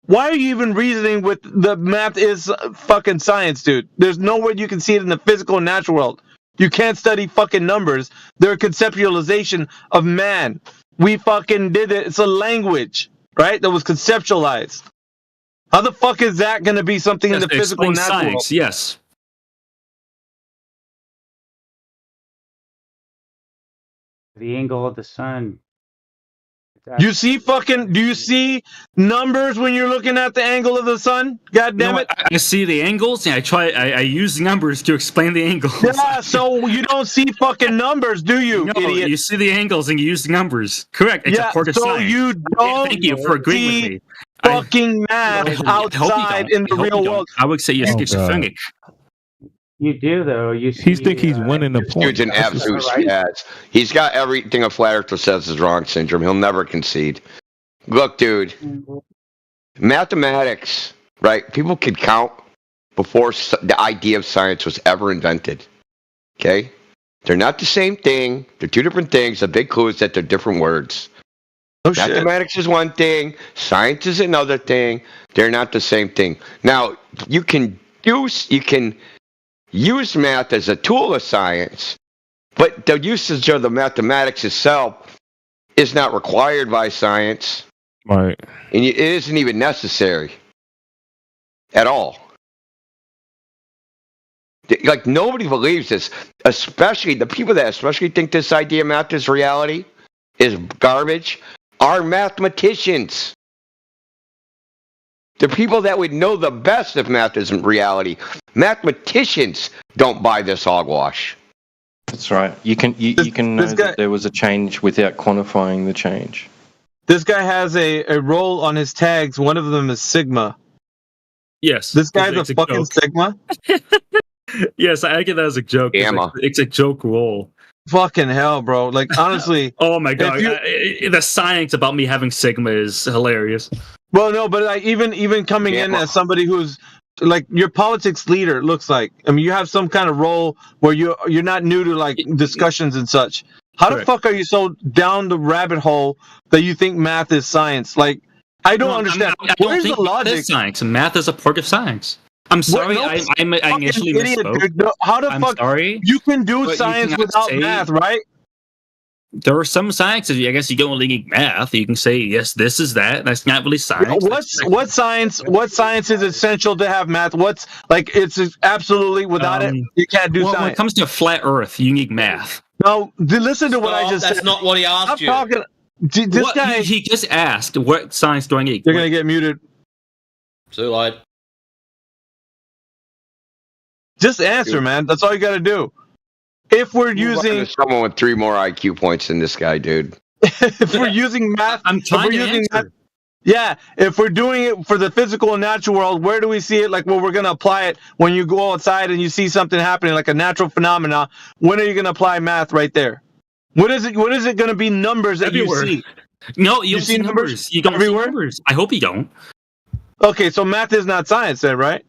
Why are you even reasoning with the math is fucking science, dude? There's nowhere you can see it in the physical and natural world. You can't study fucking numbers. They're a conceptualization of man. We fucking did it. It's a language, right? That was conceptualized. How the fuck is that going to be something in the physical and natural science, world? yes. The angle of the sun. Do you see numbers when you're looking at the angle of the sun? God damn it. I see the angles, and I use numbers to explain the angles. Yeah, so you don't see fucking numbers, do you, idiot? You see the angles and you use the numbers. Correct. It's a part of so science. you don't Thank you for agreeing with me. Fucking math outside in the real world. I would say you're schizophrenic. You do though. You He think he's winning the point. Dude's an absolute spaz. He's got everything a flat earther says is wrong syndrome. He'll never concede. Look, dude. Mathematics, right? People could count before the idea of science was ever invented. Okay? They're not the same thing. They're two different things. The big clue is that they're different words. Oh, shit. Mathematics is one thing. Science is another thing. They're not the same thing. Now, you can use math as a tool of science, but the usage of the mathematics itself is not required by science. Right. And it isn't even necessary at all. Like, nobody believes this, especially the people that especially think this idea of math is reality, is garbage, are mathematicians. The people that would know the best if math isn't reality. Mathematicians don't buy this hogwash. That's right. You can know that there was a change without quantifying the change. This guy has a role on his tags. One of them is Sigma. Yes. This guy's a fucking Sigma? Yes, I get that as a joke. It's a joke role. Fucking hell, bro. Like, honestly. Oh my god. The science about me having Sigma is hilarious. Well, no, but like, even coming in as somebody who's like your politics leader, it looks like. I mean, you have some kind of role where you're not new to like discussions and such. How the fuck are you so down the rabbit hole that you think math is science? Like, I don't understand. Where's the logic? Math is science. Math is a part of science. I'm sorry, I initially misspoke. Dude. No, how the fuck? Sorry, you can do science without math, right? There are some sciences. I guess you don't really need math. You can say yes, this is that. That's not really science. What science? What science is essential to have math? What's like? It's absolutely without it, you can't do science. When it comes to flat Earth, you need math. No, listen to what I just said. That's not what he asked you. Talking, this guy, he just asked, what science do I need? You're gonna get muted. Too late. Just answer, man. That's all you gotta do. If we're using someone with 3 more IQ points than this guy, dude. If we're using math, I'm trying to answer. Yeah, if we're doing it for the physical and natural world, where do we see it? Like, well, we're gonna apply it when you go outside and you see something happening, like a natural phenomena. When are you gonna apply math right there? What is it? What is it gonna be? Numbers that Everywhere. you see? No, you see numbers. You don't everywhere? see numbers. I hope you don't. Okay, so math is not science, then, right?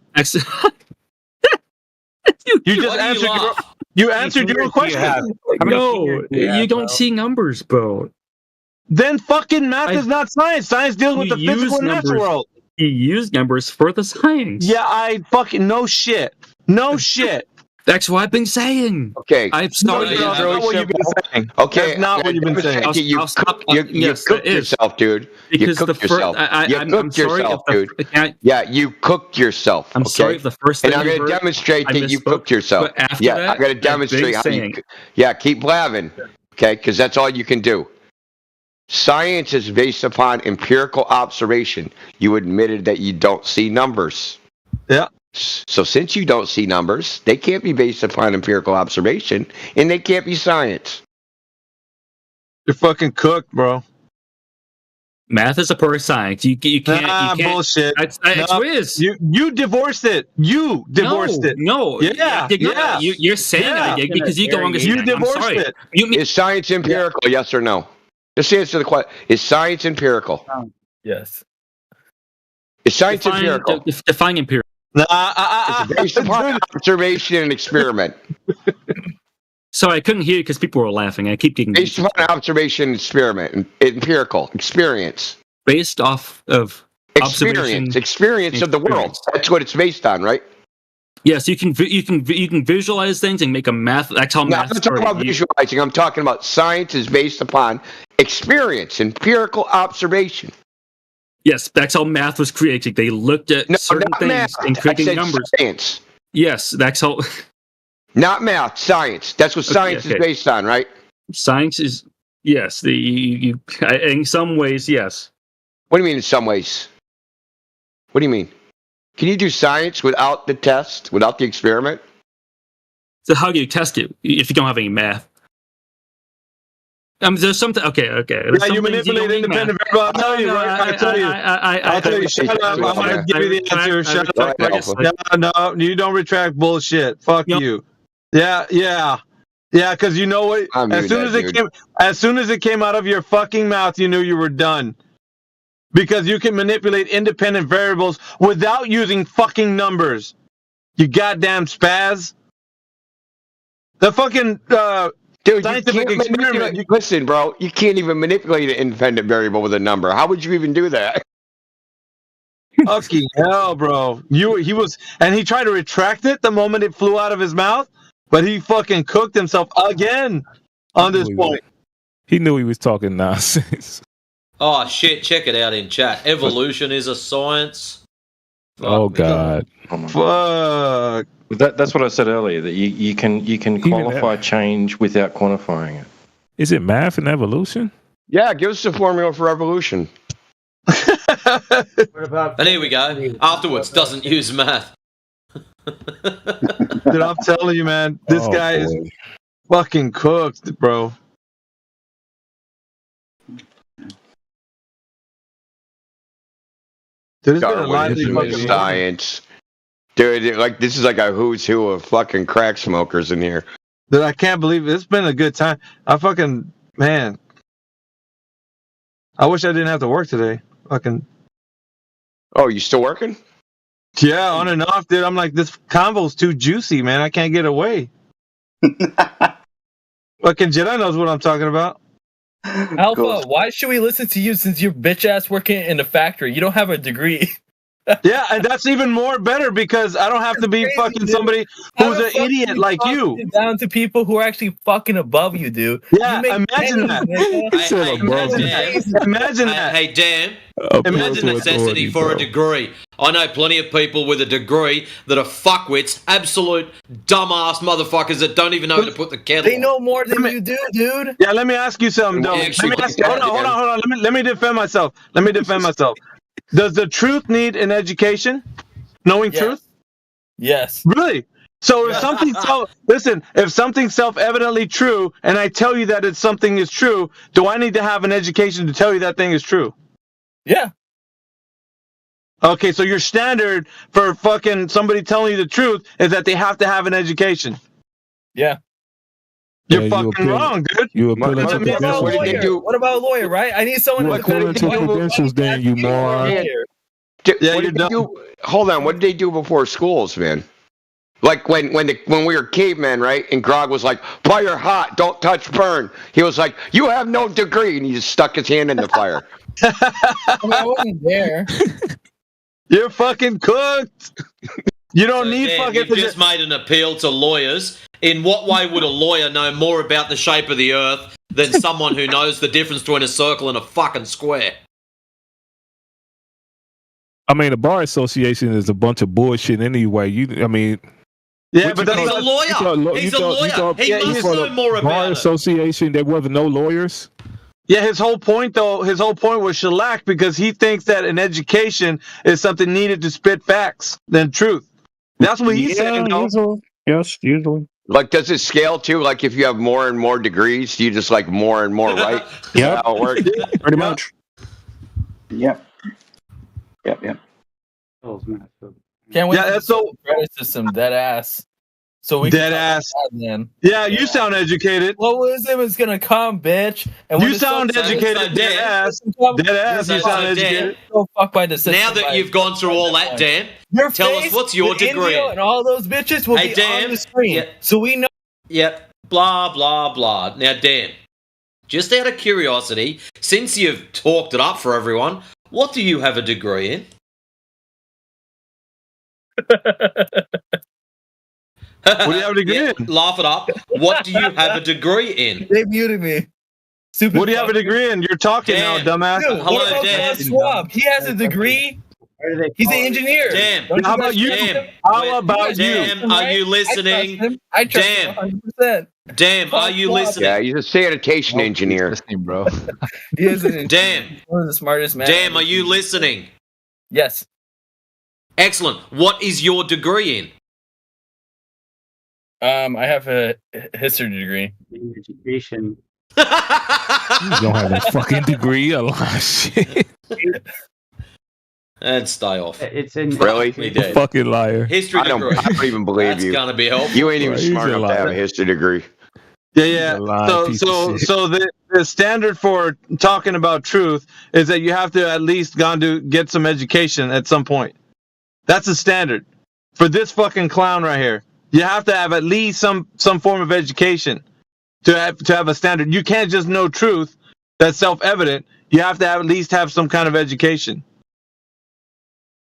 You just answered. You answered your own question. No, you don't see numbers, bro. Then fucking math is not science. Science deals with the physical and natural world. You use numbers for the science. Yeah, I fucking no shit. No shit. That's what I've been saying. Okay. I'm sorry. No, that's not what you've been saying. Okay. That's not what you've been saying. You cooked yourself, dude. You cooked yourself. You cooked yourself, dude. Yeah, you cooked yourself. I'm sorry if the first thing and I'm going to demonstrate that you cooked yourself. Yeah, I'm going to demonstrate how you. Yeah, keep blabbing. Okay, because that's all you can do. Science is based upon empirical observation. You admitted that you don't see numbers. Yeah. So since you don't see numbers, they can't be based upon empirical observation, and they can't be science. You're fucking cooked, bro. Math is a part of science. You can't. You can't. Bullshit. That's what it is. You divorced it. You divorced it. No. Yeah. Yeah. You're saying I did because you don't understand. You divorced it. Is science empirical? Yeah. Yes or no? Just answer the question. Is science empirical? Yes. Is science empirical? Define empirical. It's based upon observation and experiment. Sorry, I couldn't hear you because people were laughing. I keep getting based upon observation and experiment, empirical experience. Based off of experience of the world. That's what it's based on, right? Yes, you can visualize things and make a math. That's how math. I'm not talking about visualizing. I'm talking about science is based upon experience, empirical observation. Yes, that's how math was created. They looked at certain things and created numbers. Science. Yes, that's how. Not math, science. That's what science is based on, right? Science is yes. In some ways, yes. What do you mean in some ways? What do you mean? Can you do science without the test, without the experiment? So how do you test it if you don't have any math? There's something. Okay. Yeah, you manipulate independent variable. I'll tell you. I'll tell you. Shut up. I'm gonna give you the answer. Shut up. No, you don't retract bullshit. Fuck you. Yeah. Because you know what? As soon as it came out of your fucking mouth, you knew you were done. Because you can manipulate independent variables without using fucking numbers. You goddamn spaz. The fucking Dude, listen, bro, you can't even manipulate an independent variable with a number. How would you even do that? Fucking hell, bro. He tried to retract it the moment it flew out of his mouth, but he fucking cooked himself again on this point. He knew he was talking nonsense. Oh shit! Check it out in chat. Evolution is a science. Oh God! Fuck. That's what I said earlier. That you can qualify change without quantifying it. Is it math and evolution? Yeah, give us the formula for evolution. And here we go. Afterwards, doesn't use math. Dude, I'm telling you, man, this guy is fucking cooked, bro. Dude, science. Dude, like this is like a who's who of fucking crack smokers in here. Dude, I can't believe it. It's been a good time. Man. I wish I didn't have to work today. Fucking. Oh, you still working? Yeah, on and off, dude. I'm like, this convo's too juicy, man. I can't get away. Fucking Jedi knows what I'm talking about. Alpha, why should we listen to you since you're bitch ass working in a factory? You don't have a degree. Yeah, and that's even more better because I don't have to be fucking somebody who's an idiot like you. Down to people who are actually fucking above you, dude. Yeah, imagine that. Imagine that. Hey, Dan. Imagine the necessity for a degree. I know plenty of people with a degree that are fuckwits, absolute dumbass motherfuckers that don't even know how to put the kettle. They know more than you do, dude. Yeah, let me ask you something, though. Hold on. Let me defend myself. Does the truth need an education? Knowing truth? Yes. Really? So if if something's self-evidently true, and I tell you that something is true, do I need to have an education to tell you that thing is true? Yeah. Okay, so your standard for fucking somebody telling you the truth is that they have to have an education. Yeah. You're fucking wrong, dude. What about a lawyer, right? I need someone to credentials, then you moron. Hold on, what did they do before schools, man? Like when we were cavemen, right? And Grog was like, "Fire hot, don't touch burn." He was like, "You have no degree," and he just stuck his hand in the fire. I wasn't there. You're fucking cooked. You don't need Dan, fucking. You just made an appeal to lawyers. In what way would a lawyer know more about the shape of the earth than someone who knows the difference between a circle and a fucking square? I mean, the bar association is a bunch of bullshit anyway. Yeah, but he's a lawyer. He's a lawyer. He must know more about bar association. There wasn't no lawyers. Yeah, his whole point was shellac because he thinks that an education is something needed to spit facts than truth. That's what he's saying. Yes, usually. Like, does it scale too? Like, if you have more and more degrees, you just like more and more, right? Yeah, how it works. Pretty much. Yep. Can't wait. Yeah, that's so credit system dead ass. So we dead ass. Man. Yeah, you sound educated. Well, wisdom is gonna come, bitch. And you sound educated, dead ass. Dead ass. You sound educated. So fuck by the system. Now that you've gone through all that, Dan, tell us what's your degree. And all those bitches will be on the screen, so we know. Yep. Blah blah blah. Now, Dan, just out of curiosity, since you've talked it up for everyone, what do you have a degree in? What do you have a degree in? Laugh it up. What do you have a degree in? They muted me. What do you have a degree in? You're talking now, dumbass. Dude, hello, Dan. Schwab? He has a degree. He's an engineer. Dan, how about you? How about you? Dan, are you listening? I trust him 100%. Dan, are you listening? Yeah, he's a sanitation engineer. Listening, bro. He is an Dan, one of the smartest men. Dan, are you listening? Yes. Excellent. What is your degree in? I have a history degree. Education. You don't have a fucking degree. A lot of shit. And stay off. It's in really fucking liar. History degree. I don't even believe That's you. That's gonna be helpful. You ain't even smart enough to have a history degree. Yeah. So the standard for talking about truth is that you have to at least gone to get some education at some point. That's the standard for this fucking clown right here. You have to have at least some form of education to have a standard. You can't just know truth that's self-evident. You have to at least have some kind of education.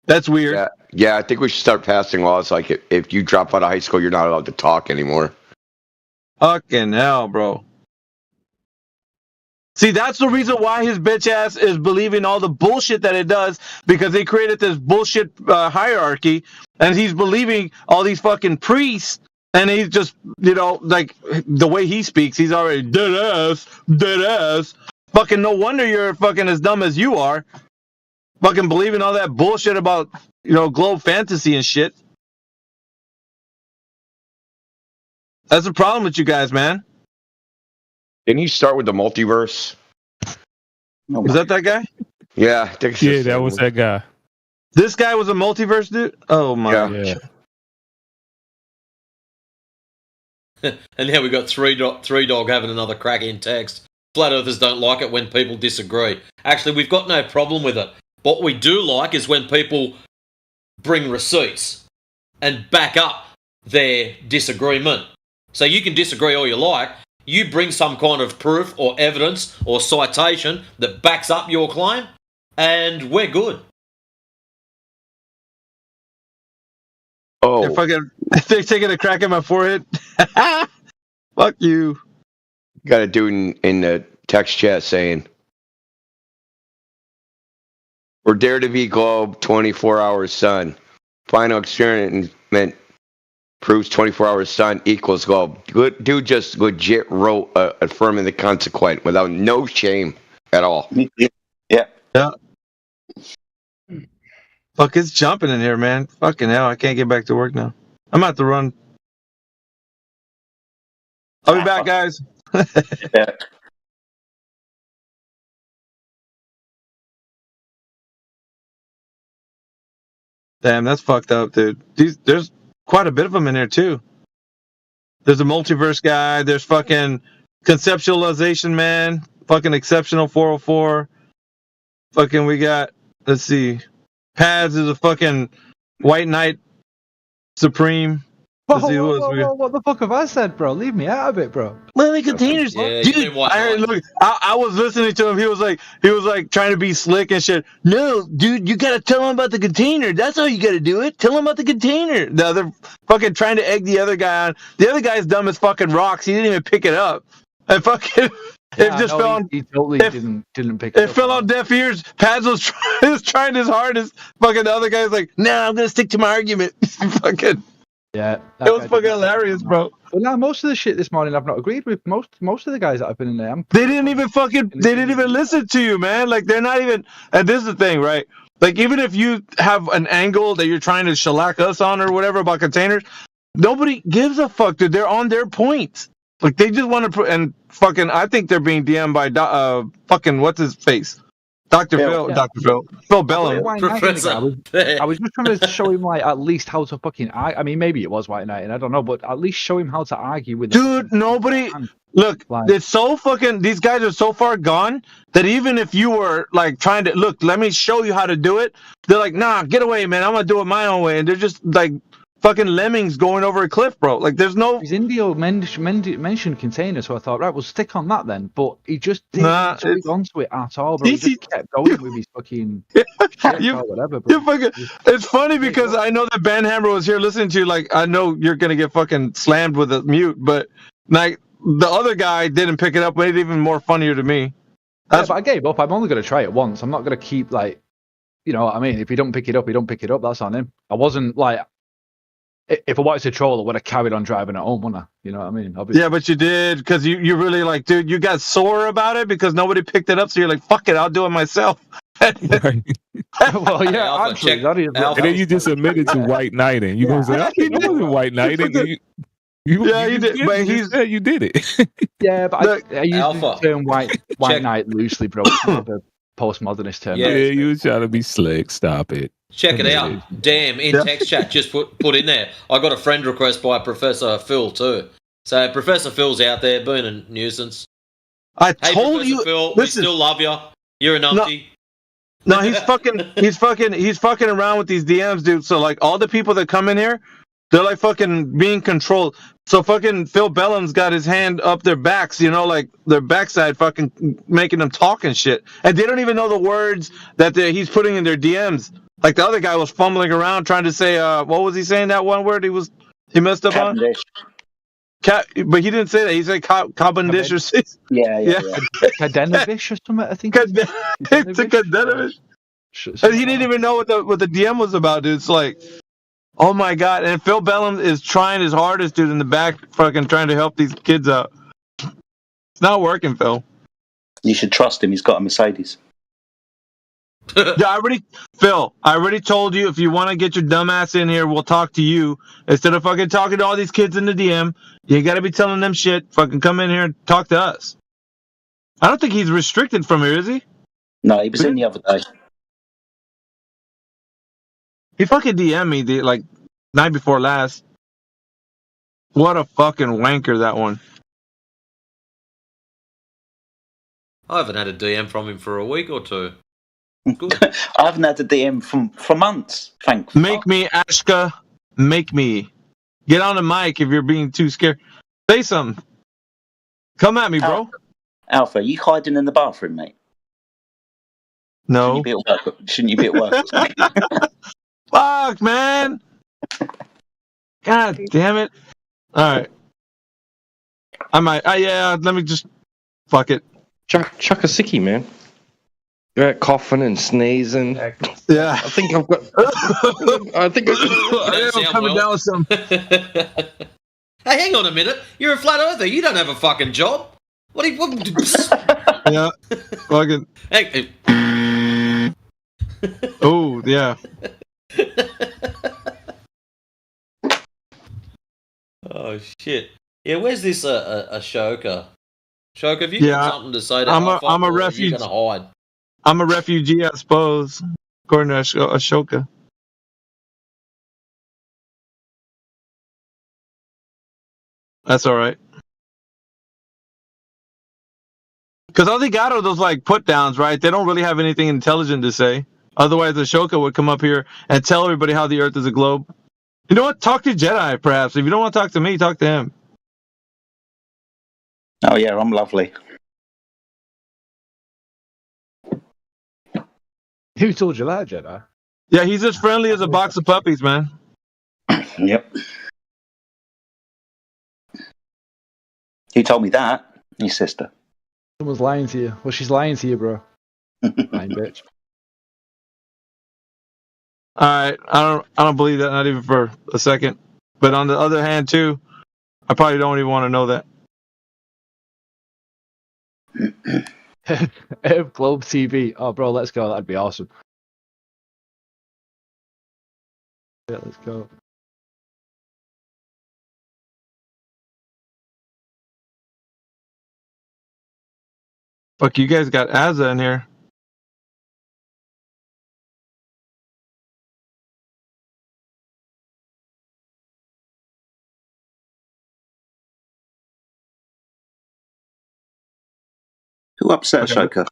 That's weird. Yeah, I think we should start passing laws like if you drop out of high school, you're not allowed to talk anymore. Fucking hell, bro. See, that's the reason why his bitch ass is believing all the bullshit that it does, because they created this bullshit hierarchy, and he's believing all these fucking priests, and he's just, like, the way he speaks, he's already dead ass. Fucking no wonder you're fucking as dumb as you are. Fucking believing all that bullshit about, globe fantasy and shit. That's the problem with you guys, man. Didn't he start with the multiverse? Was that guy? Yeah, I think yeah, that was that guy. This guy was a multiverse dude? Oh my god. And now we've got three dog having another crack in text. Flat earthers don't like it when people disagree. Actually, we've got no problem with it. What we do like is when people bring receipts and back up their disagreement. So you can disagree all you like. You bring some kind of proof or evidence or citation that backs up your claim, and we're good. Oh. If they're taking a crack at my forehead, fuck you. Got a dude in the text chat saying, "For Dare to Be Globe, 24 hours sun. Final experiment proves 24 hours sun equals globe." Good dude just legit wrote affirming the consequent without no shame at all. Yeah. Fuck, it's jumping in here, man. Fucking hell, I can't get back to work now. I'm about to run. I'll be back, guys. Yeah. Damn, that's fucked up, dude. There's quite a bit of them in there, too. There's a multiverse guy. There's fucking conceptualization man. Fucking exceptional 404. Fucking we got, let's see. Pads is a fucking white knight supreme. What the fuck have I said, bro? Leave me out of it, bro. Living containers, dude. I was listening to him. He was like trying to be slick and shit. No, dude, you gotta tell him about the container. That's how you gotta do it. Tell him about the container. The other fucking trying to egg the other guy on. The other guy's dumb as fucking rocks. He didn't even pick it up. And fucking He totally didn't pick it up. It fell on deaf ears. Pads was trying his hardest. Fucking the other guy's like, nah, I'm gonna stick to my argument. Fucking. Yeah, it was fucking hilarious, bro. Well, now most of the shit this morning I've not agreed with. Most of the guys that have been in there, they didn't even listen to you, man. Like they're not even. And this is the thing, right? Like even if you have an angle that you're trying to shellac us on or whatever about containers, nobody gives a fuck, dude. They're on their point. Like they just want to and fucking. I think they're being DM'd by fucking what's his face. Dr. Phil, Phil Bellum. Professor. I was just trying to show him like at least how to fucking. I mean, maybe it was White Knight, and I don't know, but at least show him how to argue with. Dude, nobody. Look, it's so fucking. These guys are so far gone that even if you were like trying to look, let me show you how to do it. They're like, nah, get away, man. I'm gonna do it my own way, and they're just like fucking lemmings going over a cliff, bro. Like, there's no. His Indio mentioned container, so I thought, right, we'll stick on that then. But he just didn't stick onto it at all, bro. He just kept going with his fucking whatever, bro. It's funny because I know that Banhammer was here listening to you. Like, I know you're gonna get fucking slammed with a mute, but like the other guy didn't pick it up, made it even more funnier to me. But I gave up. I'm only gonna try it once. I'm not gonna keep like, you know what I mean? If he don't pick it up, he don't pick it up. That's on him. I wasn't like. If I wanted to troll, I would have carried on driving at home, wouldn't I? You know what I mean? Obviously. Yeah, but you did, because you really like, dude, you got sore about it because nobody picked it up, so you're like, fuck it, I'll do it myself. Well, yeah, actually, and then you just admitted to White Knighting. You gonna say, I think it wasn't White Knighting. You did, but you did it. Yeah, but I used the term White Knight loosely, bro. It's not the postmodernist term. Yeah, you was trying to be slick. Stop it. Check it out. Damn, in text chat, just put in there. I got a friend request by Professor Phil too. So Professor Phil's out there being a nuisance. I told Professor you, Phil, listen, we still love you. You're a numpty. No, he's fucking around with these DMs, dude. So like all the people that come in here, They're like fucking being controlled. So fucking Phil Bellum's got his hand up their backs, like their backside, fucking making them talk and shit. And they don't even know the words that he's putting in their DMs. Like the other guy was fumbling around trying to say, what was he saying? That one word he messed up Cavendish. on. But he didn't say that. He said Cavendish or something. Yeah. Kadenovic or something. I think. It's a Kadenovic. And he didn't even know what the DM was about, dude. It's like, oh my god! And Phil Bellum is trying his hardest, dude, in the back, fucking trying to help these kids out. It's not working, Phil. You should trust him. He's got a Mercedes. Yeah, I already told you, if you want to get your dumb ass in here, we'll talk to you instead of fucking talking to all these kids in the DM. You got to be telling them shit. Fucking come in here and talk to us. I don't think he's restricted from here, is he? No, he was in the other day. He fucking DM'd me like night before last. What a fucking wanker, that one. I haven't had a DM from him for a week or two. I haven't had a DM for months. Thankfully. Make me, Ashka. Make me. Get on the mic if you're being too scared. Say something. Come at me, bro. Alpha, you hiding in the bathroom, mate? No. Shouldn't you be at work? Fuck, man. God damn it. All right. I might. Yeah, let me just. Fuck it. Chuck a sickie, man. You're out coughing and sneezing. Yeah. I think I've got. I think I'm coming down with some. Hey, hang on a minute. You're a flat earther. You don't have a fucking job. What? Yeah. Fucking. Hey. Oh, yeah. Oh shit! Yeah, where's this Ashoka? Ashoka, have you got something to say to I'm a refugee. You're gonna hide. I'm a refugee, I suppose, according to Ashoka. That's all right. Because all they got are those like put downs, right? They don't really have anything intelligent to say. Otherwise, Ashoka would come up here and tell everybody how the Earth is a globe. You know what? Talk to Jedi, perhaps. If you don't want to talk to me, talk to him. Oh, yeah, I'm lovely. Who told you that, Jedi? Yeah, he's as friendly as a box of puppies, man. Yep. Who told me that? Your sister. Someone's lying to you. Well, she's lying to you, bro. Lying bitch. All right, I don't believe that, not even for a second. But on the other hand, too, I probably don't even want to know that. Globe TV. Oh, bro, let's go. That'd be awesome. Yeah, let's go. Fuck, you guys got Azza in here. Who upset Ashoka?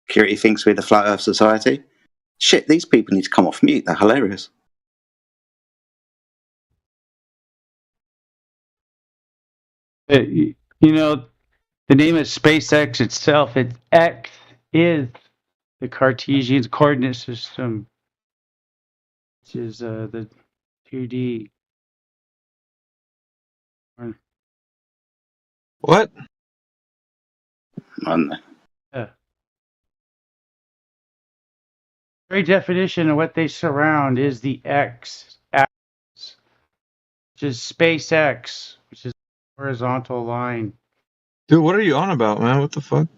Security thinks we're the Flat Earth Society. Shit, these people need to come off mute. They're hilarious. You know, the name of SpaceX itself, X is the Cartesian coordinate system, which is the 2D. What? Yeah. Very definition of what they surround is the X axis, which is SpaceX, which is a horizontal line. Dude, what are you on about, man? What the fuck?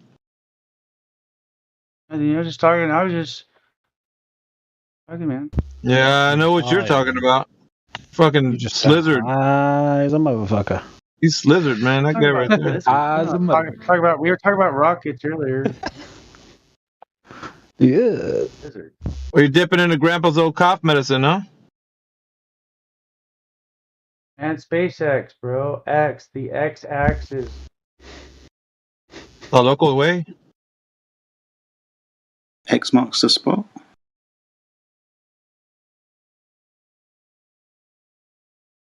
I was just talking, man. Yeah, I know what you're talking about. Fucking Slizzard. He's a motherfucker. He's Slizzard, man. That guy right there. We were talking about rockets earlier. Yeah. Well, you're dipping into Grandpa's old cough medicine, huh? And SpaceX, bro. X, the X axis. The local way. X marks the spot.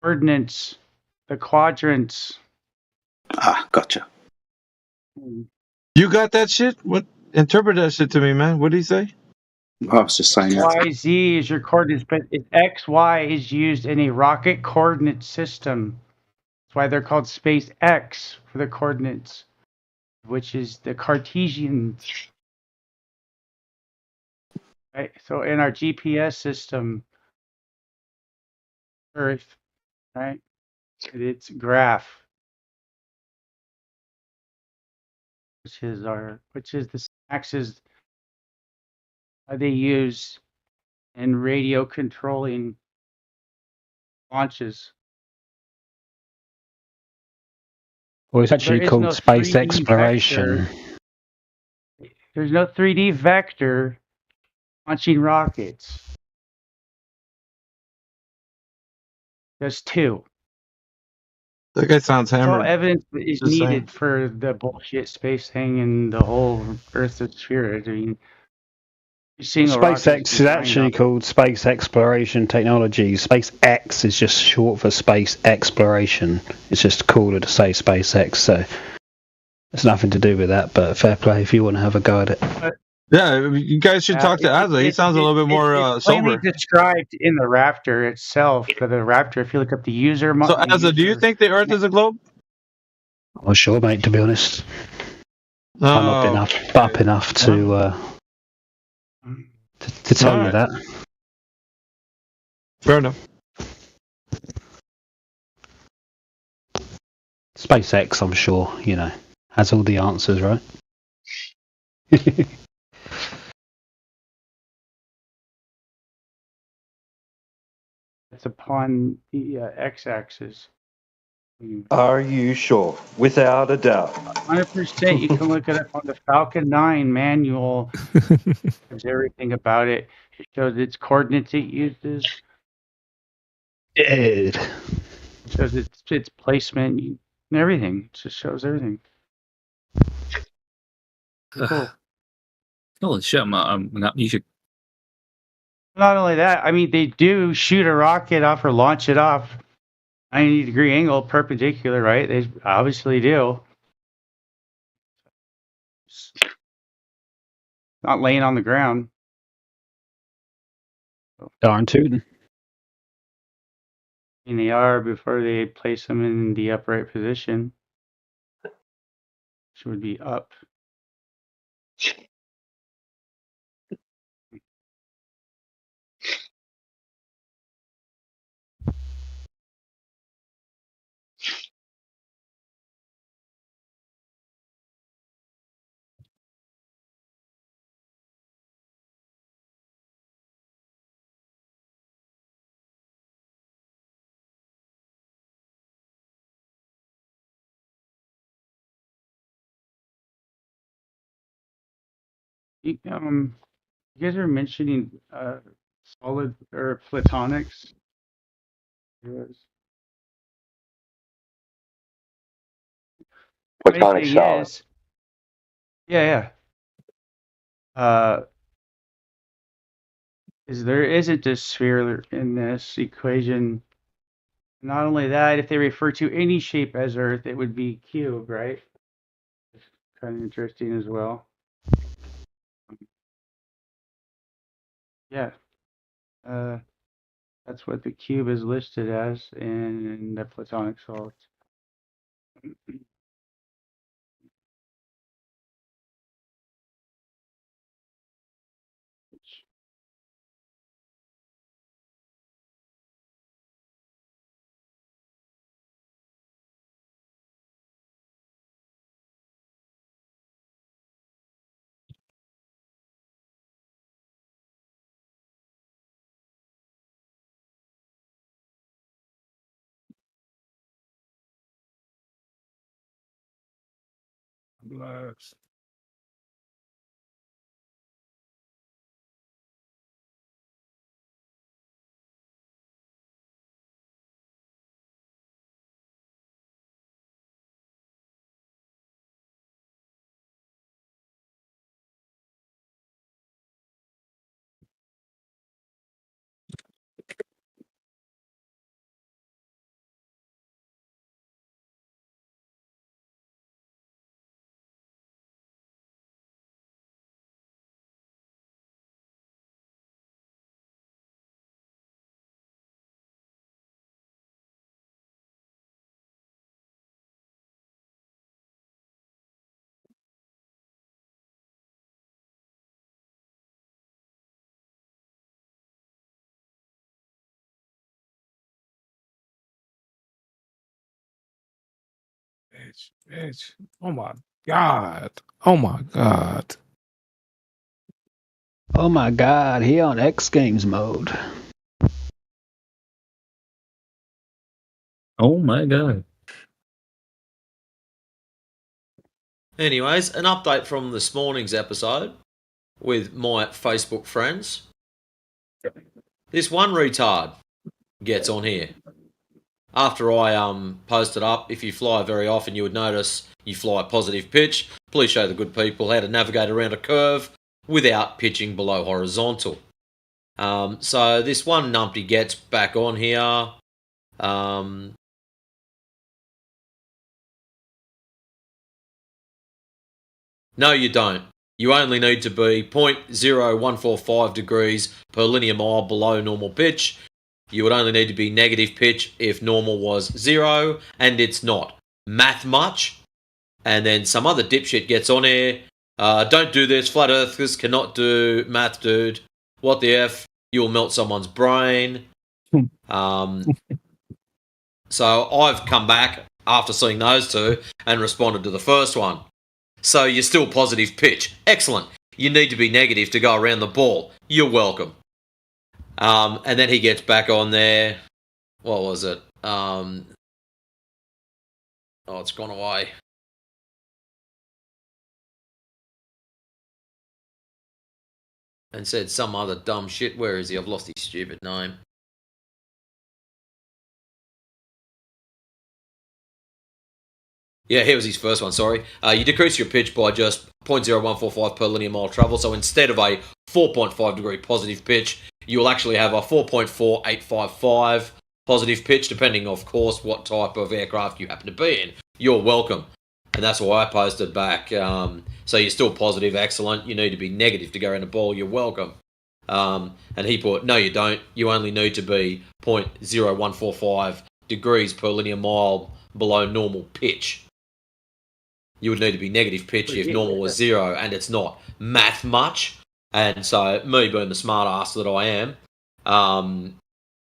Coordinates. The quadrants. Ah, gotcha. You got that shit? What? Interpret that shit to me, man. What did he say? I was just saying that. YZ is your coordinates, but XY is used in a rocket coordinate system. That's why they're called SpaceX for the coordinates, which is the Cartesian. Right? So in our GPS system, Earth, right? It's graph, which is the axis they use in radio controlling launches. Well, it's actually There is called no space 3D exploration. vector. There's no 3D vector launching rockets. There's two. That guy sounds That's all hammered. evidence that is Just saying. needed for the bullshit space thing and the whole Earth is sphere. I mean, you're seeing a rocket SpaceX is actually called Space Exploration Technology. SpaceX is just short for Space Exploration. It's just cooler to say SpaceX, so it's nothing to do with that. But fair play if you want to have a go at it. Yeah, you guys should talk to Azza. He sounds a little bit more it's plainly sober. described in the Raptor itself. For the Raptor, if you look up the user, So, Azza, do you think the Earth is a globe? I'm not sure, mate. To be honest, I'm up enough to tell you that. Fair enough. SpaceX, I'm sure, has all the answers, right? it's upon the x-axis. Are you sure? Without a doubt. 100%. You can look it up on the Falcon 9 manual. There's everything about it. It shows its coordinates it uses. It shows its placement and everything. It just shows everything. Cool. Holy shit! I'm not. You should. Not only that, I mean, they do shoot a rocket off or launch it off 90-degree angle perpendicular, right? They obviously do. Not laying on the ground. Darn tootin'. And they are before they place them in the upright position, which would be up. You guys are mentioning solid or platonics. Platonic solid. Yeah. Is there isn't a sphere in this equation. Not only that, if they refer to any shape as Earth, it would be cube, right? It's kind of interesting as well. Yeah. That's what the cube is listed as in the Platonic solids. Blacks. bitch. Oh my god. Oh my god. Oh my god, he on X Games mode. Oh my god. Anyways, an update from this morning's episode with my Facebook friends. This one retard gets on here. After I posted up, if you fly very often, you would notice you fly positive pitch. Please show the good people how to navigate around a curve without pitching below horizontal. So this one numpty gets back on here. No, you don't. You only need to be 0.0145 degrees per linear mile below normal pitch. You would only need to be negative pitch if normal was 0, and it's not. Math much. And then some other dipshit gets on here. Don't do this. Flat earthers cannot do math, dude. What the F? You'll melt someone's brain. So I've come back after seeing those two and responded to the first one. So you're still positive pitch. Excellent. You need to be negative to go around the ball. You're welcome. And then he gets back on there. What was it? Oh, it's gone away. And said some other dumb shit. Where is he? I've lost his stupid name. Yeah, here was his first one, sorry. You decrease your pitch by just 0.0145 per linear mile travel. So instead of a 4.5 degree positive pitch, you will actually have a 4.4855 positive pitch, depending, of course, what type of aircraft you happen to be in. You're welcome. And that's why I posted back. So you're still positive, excellent. You need to be negative to go around the ball. You're welcome. And he put, no, you don't. You only need to be 0.0145 degrees per linear mile below normal pitch. You would need to be negative pitch if normal was 0, and it's not. Math much. And so, me being the smart ass that I am,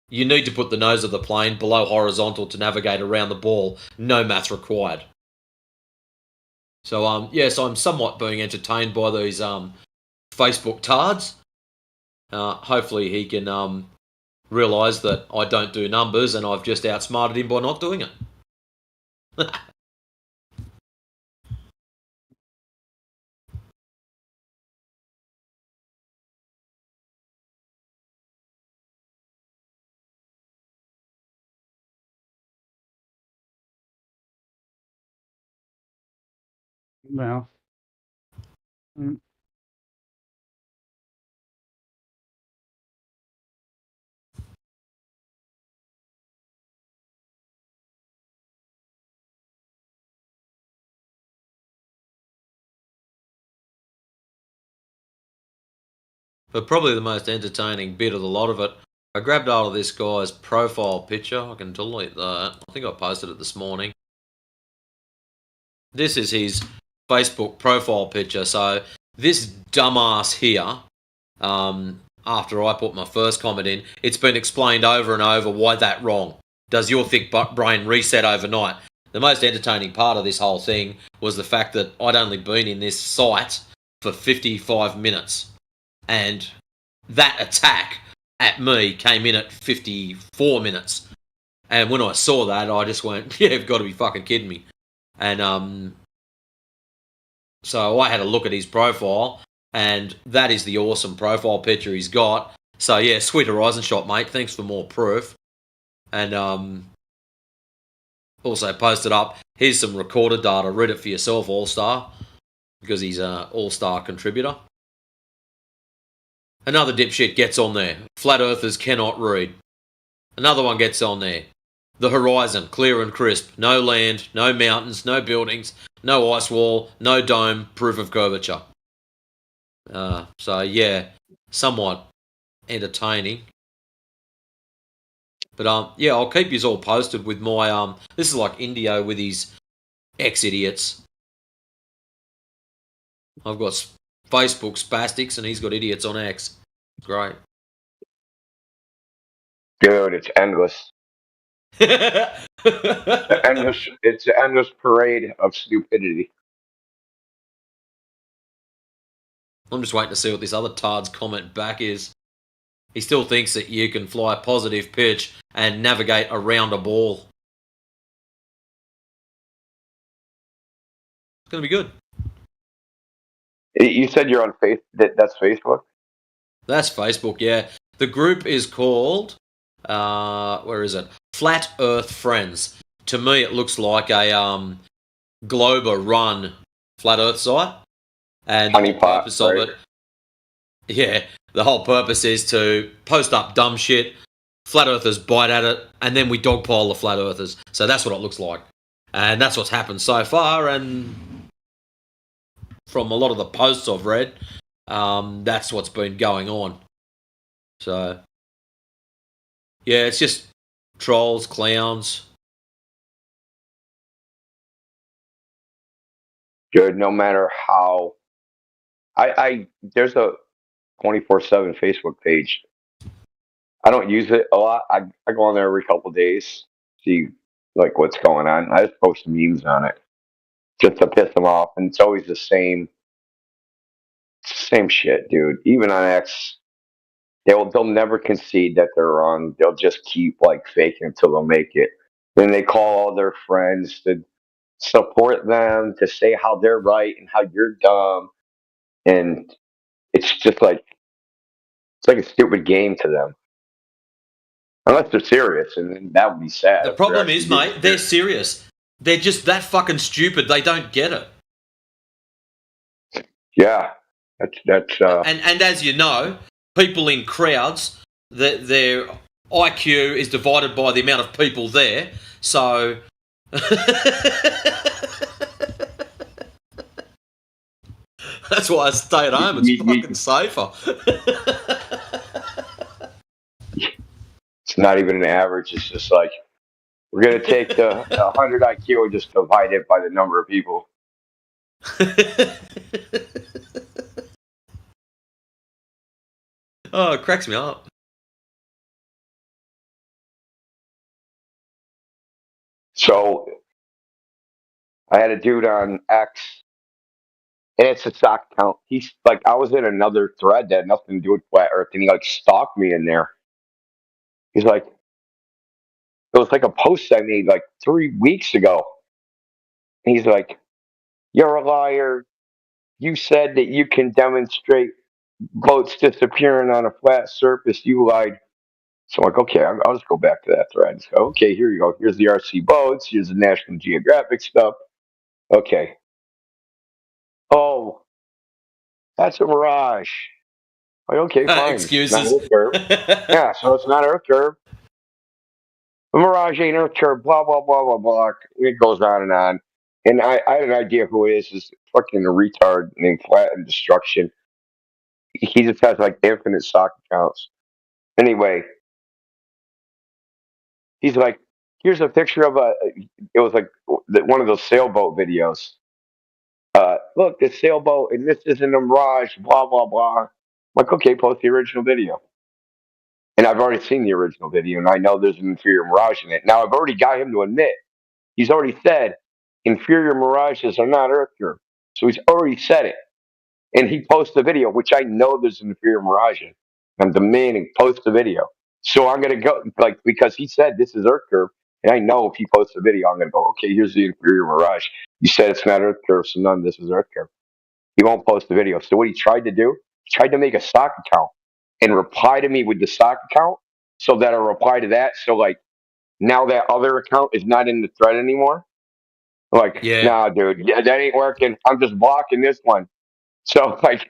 you need to put the nose of the plane below horizontal to navigate around the ball. No maths required. So, yes, I'm somewhat being entertained by these Facebook tards. Hopefully he can realise that I don't do numbers and I've just outsmarted him by not doing it. Well. But probably the most entertaining bit of the lot of it, I grabbed hold of this guy's profile picture. I can delete that. I think I posted it this morning. This is his Facebook profile picture. So this dumbass here, after I put my first comment in, it's been explained over and over why that wrong. Does your thick brain reset overnight? The most entertaining part of this whole thing was the fact that I'd only been in this site for 55 minutes. And that attack at me came in at 54 minutes. And when I saw that, I just went, yeah, you've got to be fucking kidding me. And so I had a look at his profile, and that is the awesome profile picture he's got. So yeah, sweet horizon shot, mate. Thanks for more proof. And also posted up, here's some recorded data. Read it for yourself, All-Star, because he's an All-Star contributor. Another dipshit gets on there. Flat earthers cannot read. Another one gets on there. The horizon, clear and crisp. No land, no mountains, no buildings, no ice wall, no dome, proof of curvature. So, yeah, somewhat entertaining. But, yeah, I'll keep you all posted with my... this is like Indio with his ex-idiots. I've got Facebook spastics and he's got idiots on X. Great. Dude, it's endless. It's an endless parade of stupidity. I'm just waiting to see what this other tard's comment back is. He still thinks that you can fly a positive pitch and navigate around a ball. It's going to be good. You said you're on Facebook. That's Facebook? That's Facebook, yeah. The group is called, where is it? Flat Earth Friends. To me, it looks like a Glober-run Flat Earth site. And the whole purpose of it, yeah, the whole purpose is to post up dumb shit, Flat Earthers bite at it, and then we dogpile the Flat Earthers. So that's what it looks like. And that's what's happened so far, and from a lot of the posts I've read, that's what's been going on. So, yeah, it's just trolls, clowns. Good, no matter how. There's a 24/7 Facebook page. I don't use it a lot. I go on there every couple of days, see like what's going on. I just post memes on it just to piss them off, and it's always the same shit, dude. Even on X, they'll never concede that they're wrong. They'll just keep like faking until they'll make it. Then they call all their friends to support them, to say how they're right and how you're dumb, and it's just like a stupid game to them. Unless they're serious, and then that would be sad. The problem is, mate, they're serious. They're just that fucking stupid. They don't get it. Yeah, that's. And as you know, people in crowds, their IQ is divided by the amount of people there. So. That's why I stay at home. It's fucking safer. It's not even an average. It's just like, we're going to take the 100 IQ and just divide it by the number of people. Oh, it cracks me up. So, I had a dude on X, and it's a sock account. He's like, I was in another thread that had nothing to do with Flat Earth, and he like stalked me in there. He's like, it was like a post I made like 3 weeks ago. And he's like, you're a liar. You said that you can demonstrate boats disappearing on a flat surface. You lied. So I'm like, okay, I'll just go back to that thread. So, okay, here you go. Here's the RC boats. Here's the National Geographic stuff. Okay. Oh, that's a mirage. Like, okay, fine. Excuses. It's not Earth curve. Yeah, so it's not Earth curve. The mirage ain't Earth curve. Blah blah blah blah blah. It goes on and on. And I had an idea who it is. This fucking retard named Flat and Destruction. He just has like infinite sock accounts. Anyway, he's like, here's a picture of it was like one of those sailboat videos. Look, this sailboat, and this isn't a mirage, blah, blah, blah. I'm like, okay, post the original video. And I've already seen the original video, and I know there's an inferior mirage in it. Now, I've already got him to admit, he's already said inferior mirages are not Earth curve. So he's already said it. And he posts the video, which I know there's an inferior mirage in. I'm demanding post the video. So I'm going to go, like, because he said this is Earth curve, and I know if he posts the video, I'm going to go, okay, here's the inferior mirage. You said it's not Earth curve, so none of this is Earth curve. He won't post the video. So what he tried to do, he tried to make a stock account and reply to me with the stock account so that I'll reply to that. So, like, now that other account is not in the thread anymore. Like, nah, dude, yeah, that ain't working. I'm just blocking this one. So, like,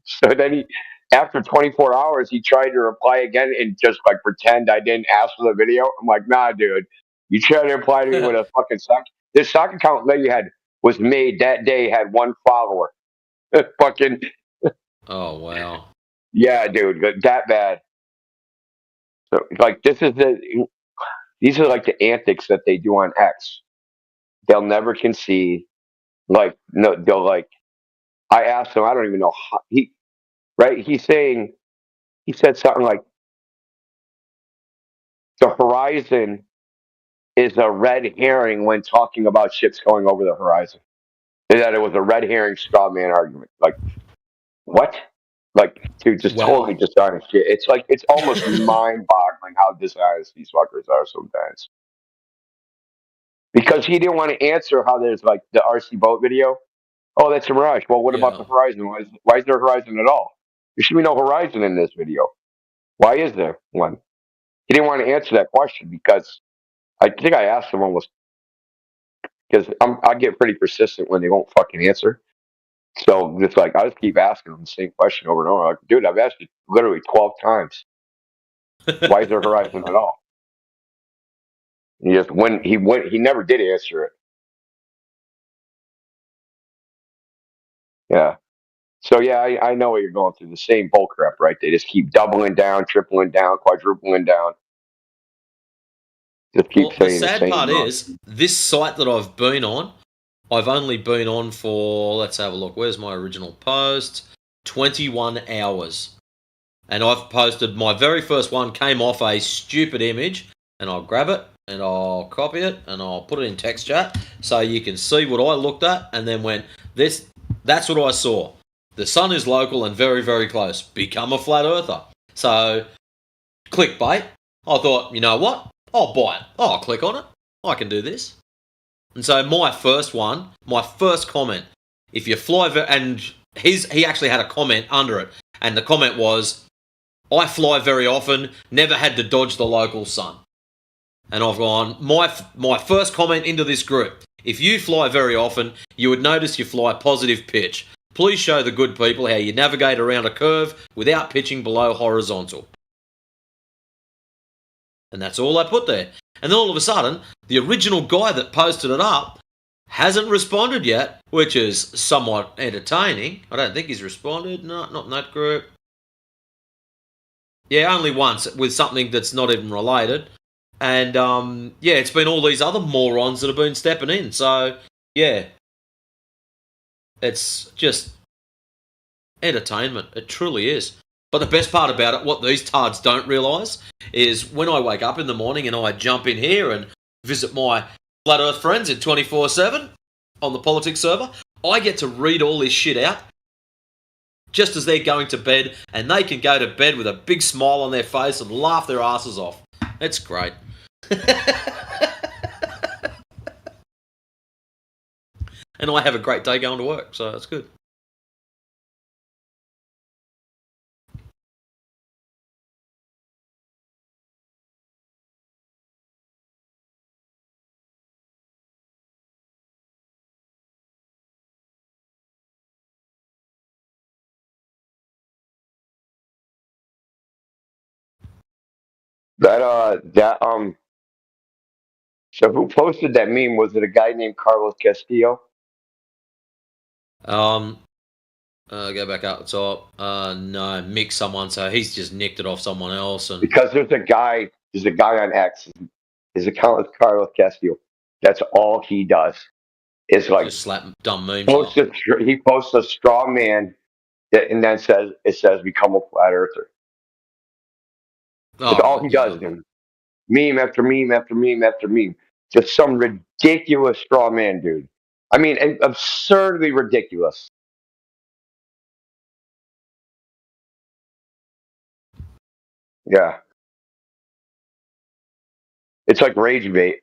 so then he, after 24 hours, he tried to reply again and just, like, pretend I didn't ask for the video. I'm like, nah, dude, you tried to reply to me with a fucking stock. This stock account that you had was made that day, had one follower. Fucking. Oh, wow. Yeah, dude, that bad. So, like, these are like the antics that they do on X. They'll never concede. Like, no, they'll like, I asked him, I don't even know how, he said something like, the horizon is a red herring when talking about ships going over the horizon. That it was a red herring straw man argument. Like, what? Like, dude, just totally dishonest shit. It's like, it's almost mind boggling how dishonest these fuckers are sometimes. Because he didn't want to answer how there's like the RC boat video. Oh, that's a mirage. Well, what about the horizon? Why is there a horizon at all? There should be no horizon in this video. Why is there one? He didn't want to answer that question because I think I asked him almost because I get pretty persistent when they won't fucking answer. So just like I just keep asking them the same question over and over. Like, dude, I've asked you literally 12 times. Why is there a horizon at all? He just he never did answer it. Yeah. So yeah, I know what you're going through. The same bull crap, right? They just keep doubling down, tripling down, quadrupling down. Just keep The saying the sad same part wrong. is, this site that I've been on, I've only been on for, let's have a look, where's my original post? 21 hours. And I've posted, my very first one came off a stupid image, and I'll grab it, and I'll copy it, and I'll put it in text chat, so you can see what I looked at, and then went, that's what I saw. The sun is local and very, very close. Become a flat earther. So, clickbait. I thought, you know what? I'll buy it. I'll click on it. I can do this. And so my first comment, if you fly, and he actually had a comment under it, and the comment was, I fly very often, never had to dodge the local sun. And I've gone, my first comment into this group, if you fly very often, you would notice you fly positive pitch. Please show the good people how you navigate around a curve without pitching below horizontal. And that's all I put there. And then all of a sudden, the original guy that posted it up hasn't responded yet, which is somewhat entertaining. I don't think he's responded. No, not in that group. Yeah, only once with something that's not even related. And, yeah, it's been all these other morons that have been stepping in. So, yeah. It's just entertainment. It truly is. But the best part about it, what these tards don't realise, is when I wake up in the morning and I jump in here and visit my Flat Earth friends at 24/7 on the politics server, I get to read all this shit out just as they're going to bed, and they can go to bed with a big smile on their face and laugh their asses off. It's great. And I have a great day going to work, so that's good. So who posted that meme? Was it a guy named Carlos Castillo? Go back up the top. No, Mick someone, so he's just nicked it off someone else. And Because there's a guy on X. His account is Carlos Castillo. That's all he does. It's like just slap dumb memes. He posts a straw man, and then it says become a flat earther. That's all he does, dude. Meme after meme after meme after meme. Just some ridiculous straw man, dude. I mean, absurdly ridiculous. Yeah. It's like rage bait.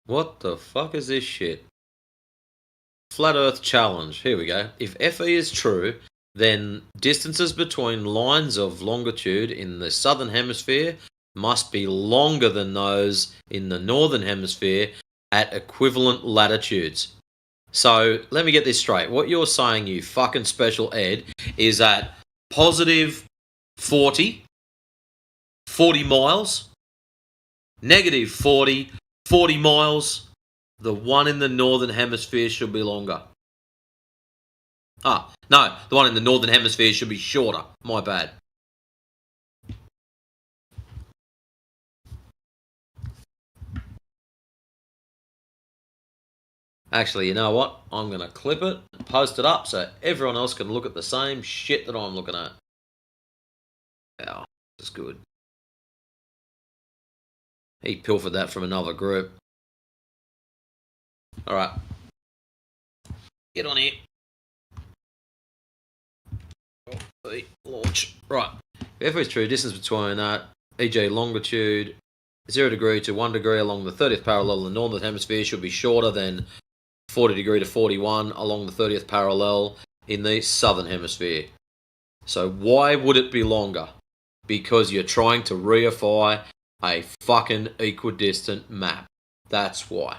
What the fuck is this shit? Flat Earth Challenge. Here we go. If FE is true, then distances between lines of longitude in the southern hemisphere must be longer than those in the northern hemisphere at equivalent latitudes. So let me get this straight. What you're saying, you fucking special ed, is that positive 40 miles, negative 40 miles, the one in the northern hemisphere should be longer. Ah, no, the one in the northern hemisphere should be shorter. My bad. Actually, you know what? I'm going to clip it and post it up so everyone else can look at the same shit that I'm looking at. Yeah, that's good. He pilfered that from another group. Alright. Get on here. Launch. Right. If it's true, distance between that, e.g. longitude 0 degree to 1 degree along the 30th parallel in the northern hemisphere should be shorter than 40 degree to 41 along the 30th parallel in the southern hemisphere. So why would it be longer? Because you're trying to reify a fucking equidistant map. That's why.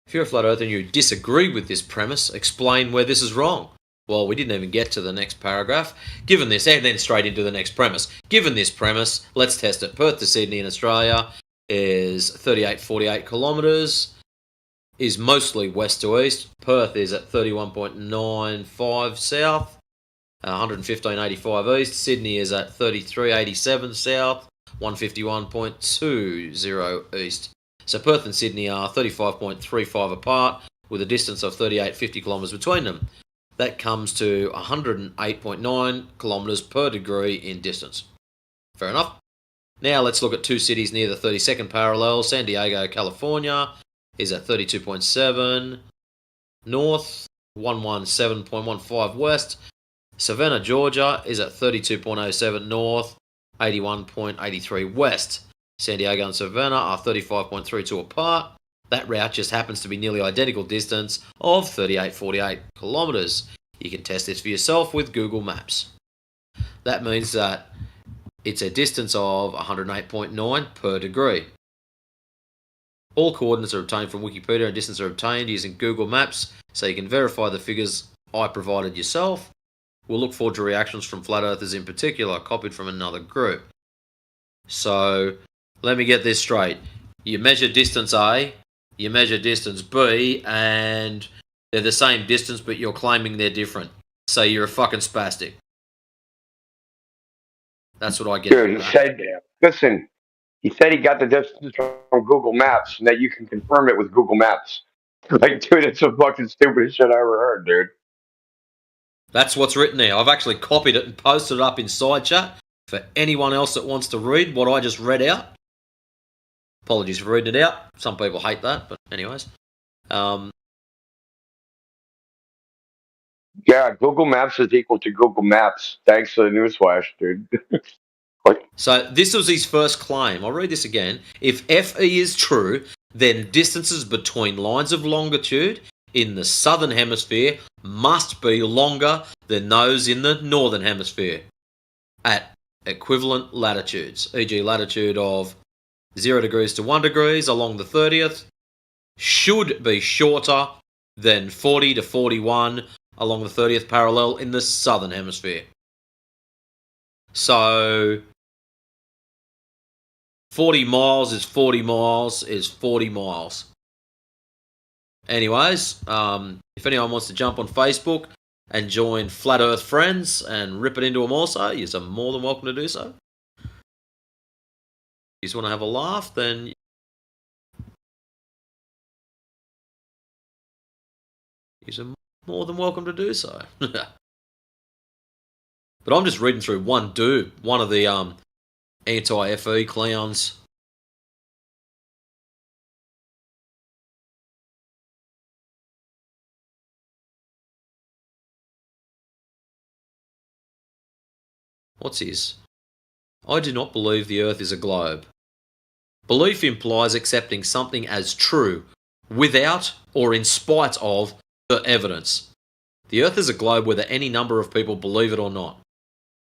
If you're a flat earther and you disagree with this premise, explain where this is wrong. Well, we didn't even get to the next paragraph. Given this, and then straight into the next premise. Given this premise, let's test it. Perth to Sydney in Australia is 38.48 kilometres, is mostly west to east. Perth is at 31.95 south, 115.85 east. Sydney is at 33.87 south, 151.20 east. So Perth and Sydney are 35.35 apart, with a distance of 38.50 kilometres between them. That comes to 108.9 kilometres per degree in distance. Fair enough. Now let's look at two cities near the 32nd parallel. San Diego, California is at 32.7 north, 117.15 west. Savannah, Georgia is at 32.07 north, 81.83 west. San Diego and Savannah are 35.32 apart. That route just happens to be nearly identical distance of 38.48 kilometres. You can test this for yourself with Google Maps. That means that it's a distance of 108.9 per degree. All coordinates are obtained from Wikipedia and distance are obtained using Google Maps, so you can verify the figures I provided yourself. We'll look forward to reactions from flat earthers in particular, copied from another group. So, let me get this straight. You measure distance A, you measure distance B, and they're the same distance, but you're claiming they're different. So you're a fucking spastic. That's what I get. Dude, he said, listen, he said he got the distance from Google Maps and that you can confirm it with Google Maps. Like, dude, it's the fucking stupidest shit I ever heard, dude. That's what's written there. I've actually copied it and posted it up in side chat for anyone else that wants to read what I just read out. Apologies for reading it out. Some people hate that, but anyways. Yeah, Google Maps is equal to Google Maps. Thanks for the newsflash, dude. So this was his first claim. I'll read this again. If FE is true, then distances between lines of longitude in the southern hemisphere must be longer than those in the northern hemisphere at equivalent latitudes, e.g. latitude of 0 degrees to 1 degrees along the 30th should be shorter than 40 to 41 along the 30th parallel in the southern hemisphere. So 40 miles is 40 miles is 40 miles. Anyways, if anyone wants to jump on Facebook and join Flat Earth Friends and rip it into them also, you're more than welcome to do so. If you just want to have a laugh, then you're more than welcome to do so. But I'm just reading through one dude, one of the anti-FE clowns. What's his? I do not believe the Earth is a globe. Belief implies accepting something as true, without or in spite of the evidence. The Earth is a globe whether any number of people believe it or not.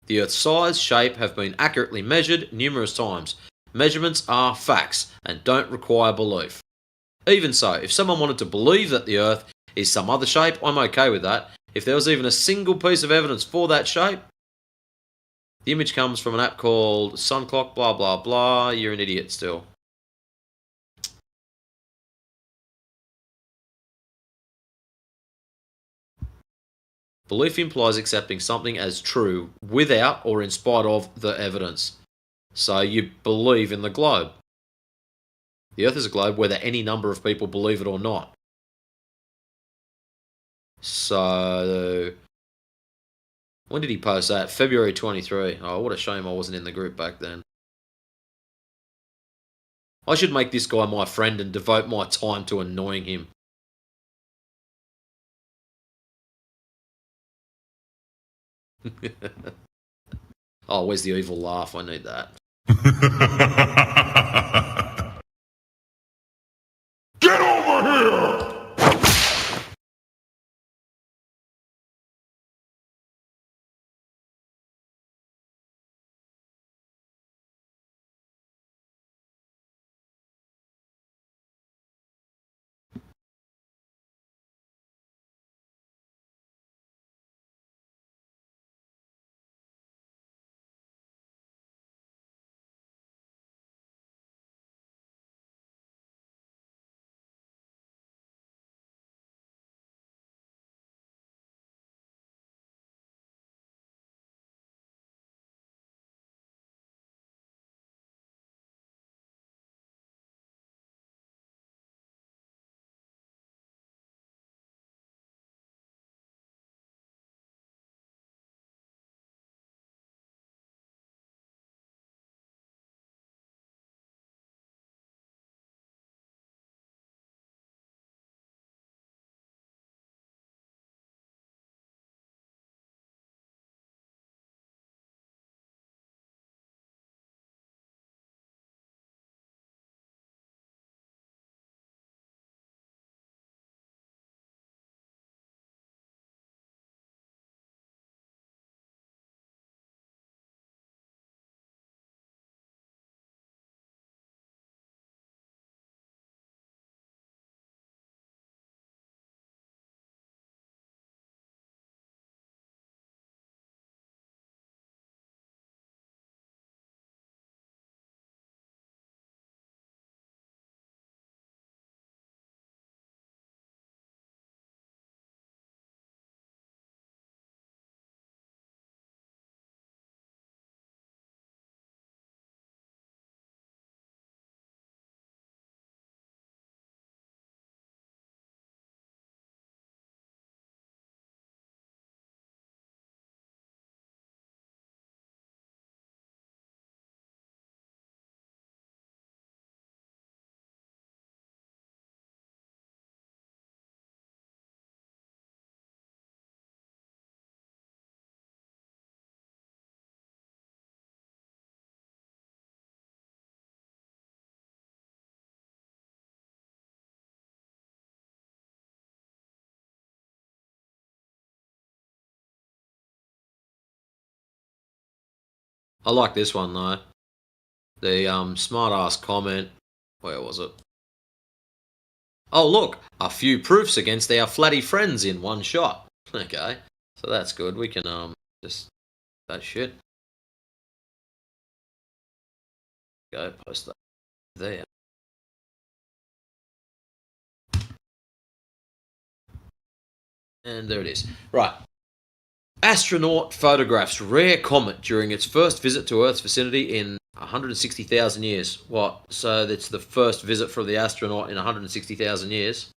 The Earth's size, shape have been accurately measured numerous times. Measurements are facts and don't require belief. Even so, if someone wanted to believe that the Earth is some other shape, I'm okay with that. If there was even a single piece of evidence for that shape, the image comes from an app called Sunclock, blah, blah, blah. You're an idiot still. Belief implies accepting something as true without or in spite of the evidence. So you believe in the globe. The Earth is a globe whether any number of people believe it or not. So, when did he post that? February 23. Oh, what a shame I wasn't in the group back then. I should make this guy my friend and devote my time to annoying him. Oh, where's the evil laugh? I need that. Get over here! I like this one though. The smart ass comment. Where was it? Oh look, a few proofs against our flatty friends in one shot. Okay, so that's good. We can just that shit. Go post that there. And there it is. Right. Astronaut photographs rare comet during its first visit to Earth's vicinity in 160,000 years. What? So that's the first visit for the astronaut in 160,000 years?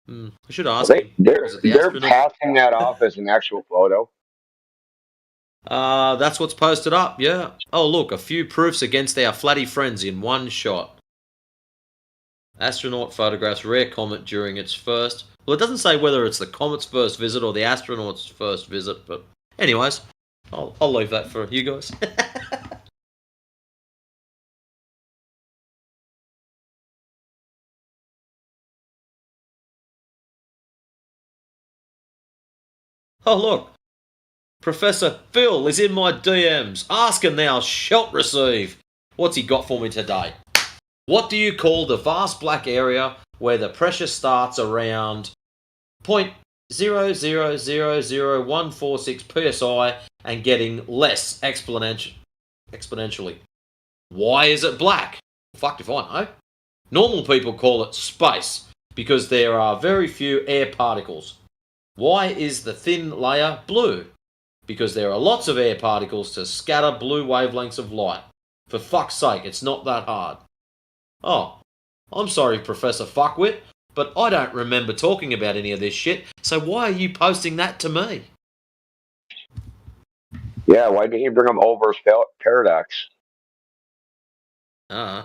I should ask They, him. they're Was it the they're astronaut? passing that off as an actual photo. That's what's posted up, yeah. Oh, look, a few proofs against our flatty friends in one shot. Astronaut photographs rare comet during its first... Well, it doesn't say whether it's the comet's first visit or the astronaut's first visit, but anyways, I'll leave that for you guys. Oh, look. Professor Phil is in my DMs. Ask and thou shalt receive. What's he got for me today? What do you call the vast black area where the pressure starts around 0.000146 psi and getting less exponentially? Why is it black? Fucked if I know. Normal people call it space because there are very few air particles. Why is the thin layer blue? Because there are lots of air particles to scatter blue wavelengths of light. For fuck's sake, it's not that hard. Oh, I'm sorry, Professor Fuckwit, but I don't remember talking about any of this shit, so why are you posting that to me? Yeah, why didn't you bring up Olber's paradox? Uh-huh.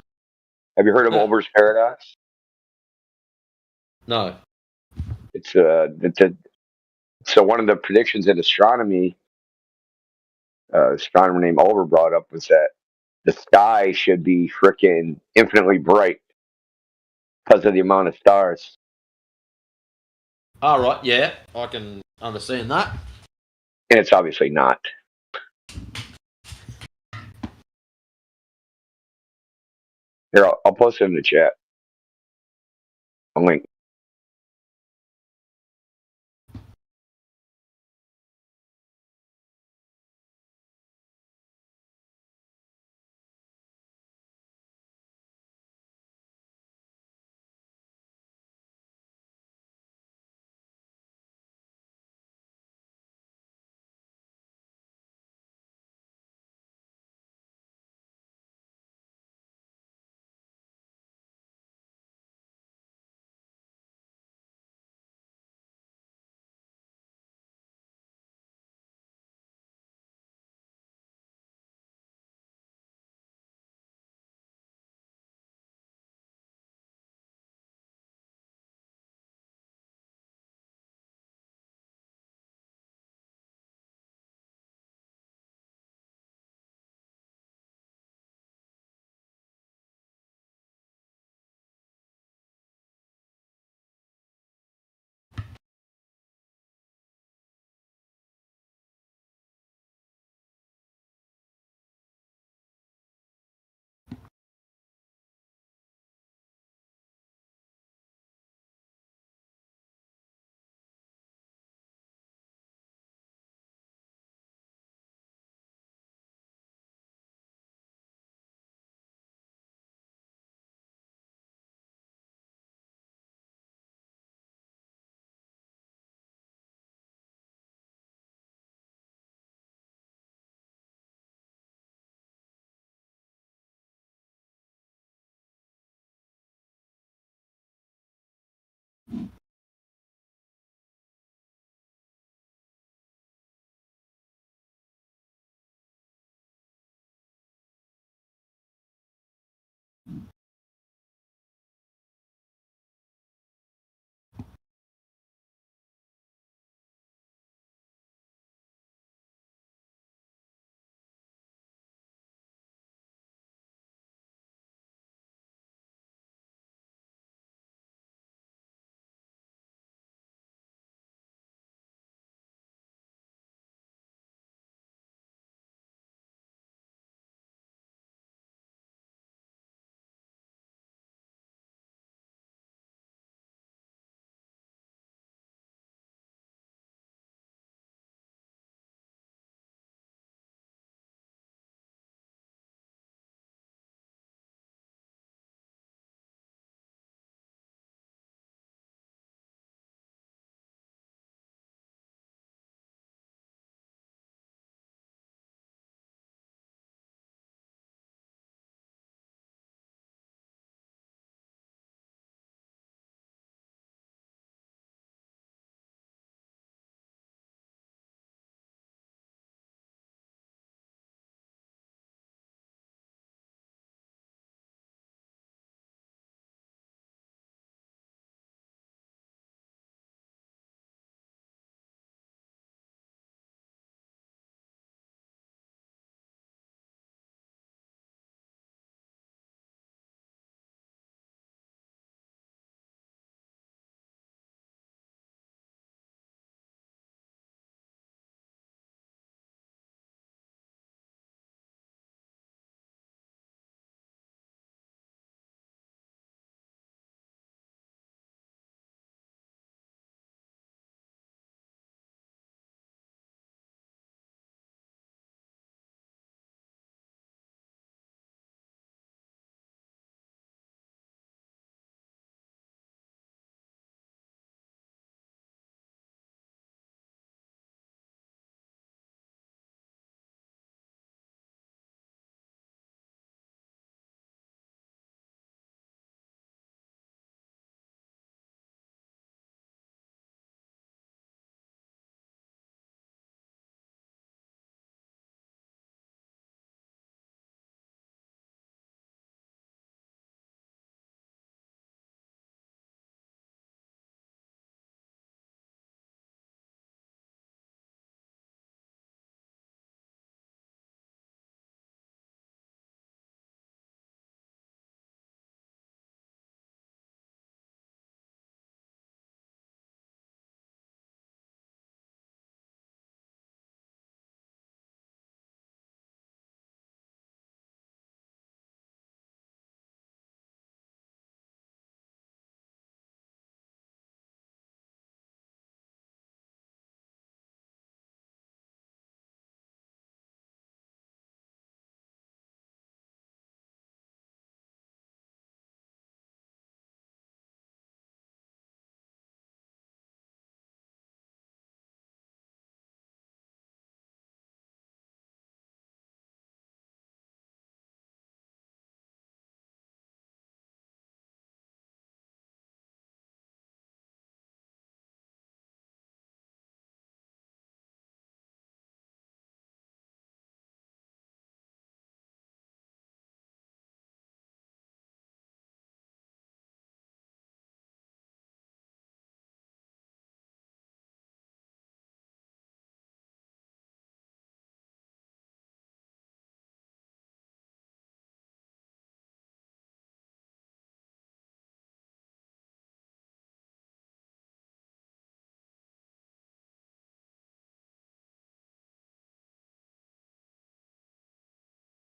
Have you heard of Olber's paradox? No. So one of the predictions in astronomy, astronomer named Olber brought up was that the sky should be frickin' infinitely bright because of the amount of stars. All right, yeah, I can understand that. And it's obviously not. Here, I'll post it in the chat. A link.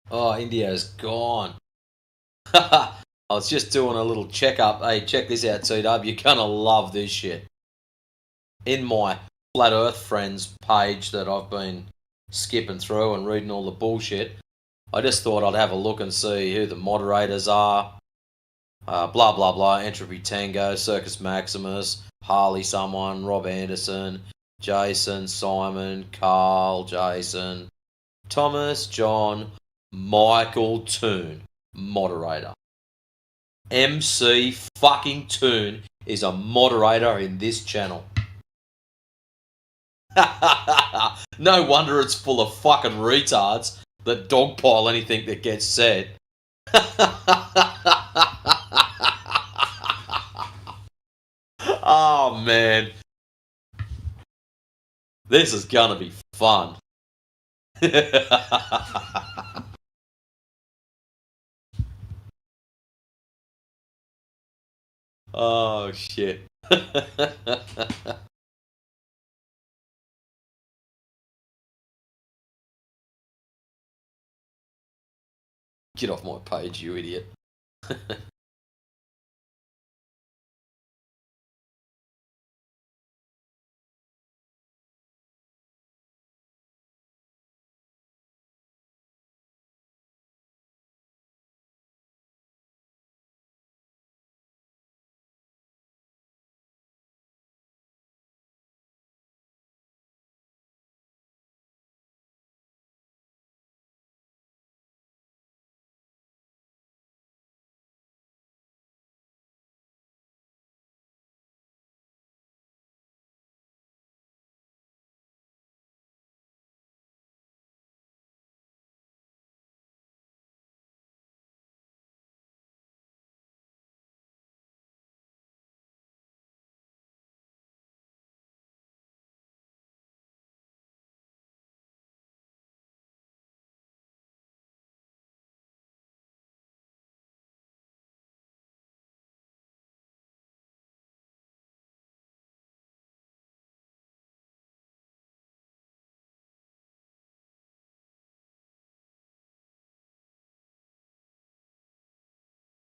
Oh, Indio's gone. I was just doing a little checkup. Hey, check this out, T-Dub. You're going to love this shit. In my Flat Earth Friends page that I've been skipping through and reading all the bullshit, I just thought I'd have a look and see who the moderators are. Blah, blah, blah. Entropy Tango, Circus Maximus, Harley someone, Rob Anderson, Jason, Simon, Carl, Jason, Thomas, John, Michael Toon, moderator. MC fucking Toon is a moderator in this channel. No wonder it's full of fucking retards that dogpile anything that gets said. Oh man, this is gonna be fun. Oh shit. Get off my page, you idiot.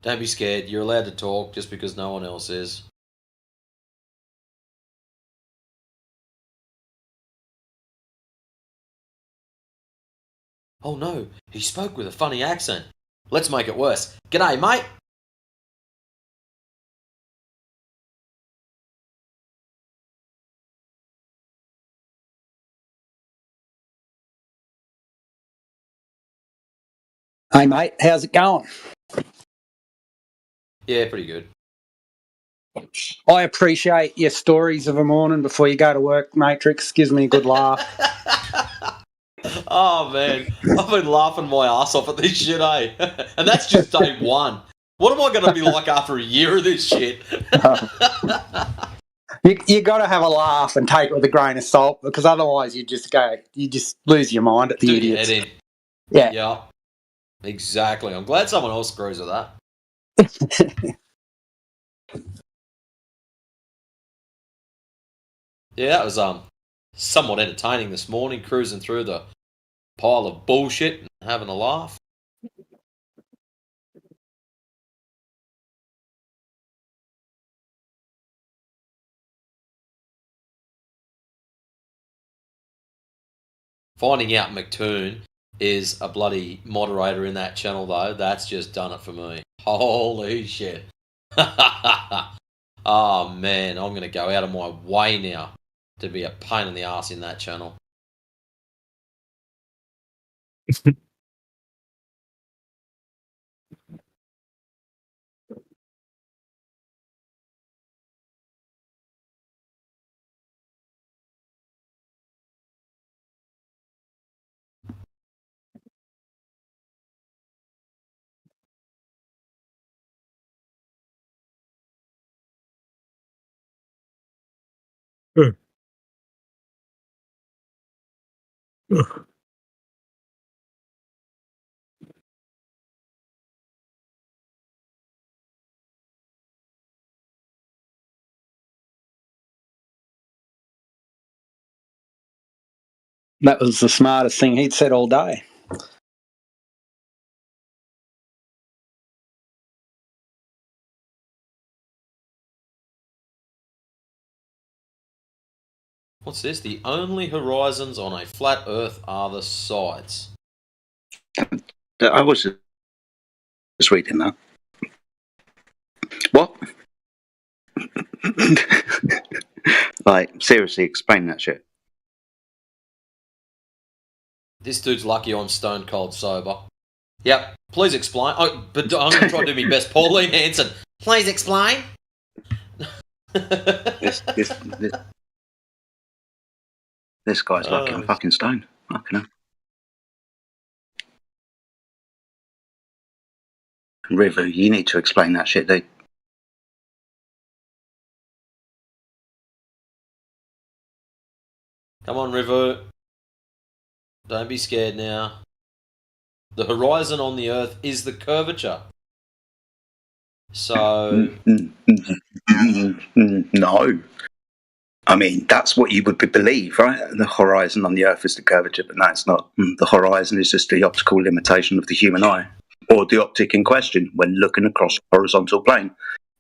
Don't be scared, you're allowed to talk just because no one else is. Oh no, he spoke with a funny accent. Let's make it worse. G'day, mate. Hey mate, how's it going? Yeah, pretty good. I appreciate your stories of a morning before you go to work, Matrix. Gives me a good laugh. Oh man, I've been laughing my ass off at this shit, eh? And that's just day one. What am I going to be like after a year of this shit? You got to have a laugh and take it with a grain of salt, because otherwise you just lose your mind at the idiots. Your head in. Yeah. Yeah. Exactly. I'm glad someone else agrees with that. Yeah, that was somewhat entertaining this morning, cruising through the pile of bullshit and having a laugh. Finding out McToon is a bloody moderator in that channel, though, that's just done it for me. Holy shit. Oh, man, I'm going to go out of my way now to be a pain in the ass in that channel. That was the smartest thing he'd said all day. What's this? The only horizons on a flat Earth are the sides. I was just reading that. What? Like, seriously, explain that shit. This dude's lucky I'm stone cold sober. Yep, please explain. Oh, but I'm going to try to do my best. Pauline Hanson, please explain. This guy's lucky I'm fucking stoned. Fucking hell. River, you need to explain that shit, dude. Come on, River. Don't be scared now. The horizon on the Earth is the curvature. So... No. I mean, that's what you would believe, right? The horizon on the Earth is the curvature, but no, it's not. The horizon is just the optical limitation of the human eye, or the optic in question when looking across the horizontal plane.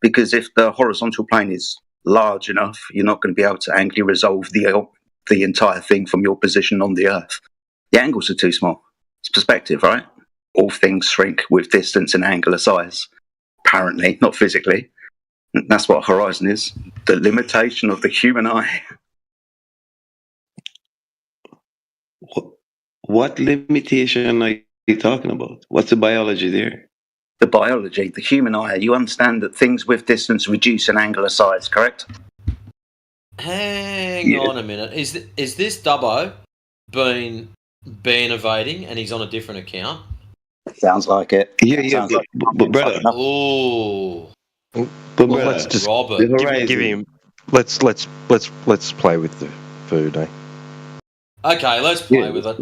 Because if the horizontal plane is large enough, you're not going to be able to angrily resolve the entire thing from your position on the Earth. The angles are too small. It's perspective, right? All things shrink with distance and angular size. Apparently, not physically. That's what a horizon is. The limitation of the human eye. What limitation are you talking about? What's the biology there? The biology, the human eye. You understand that things with distance reduce in angular size, correct? Hang on a minute. Is this Dubbo been evading and he's on a different account? Sounds like it. Yeah, but brother. Oh. But Well, let's just Robert, give him. Let's play with the food, eh? Okay, let's play with it.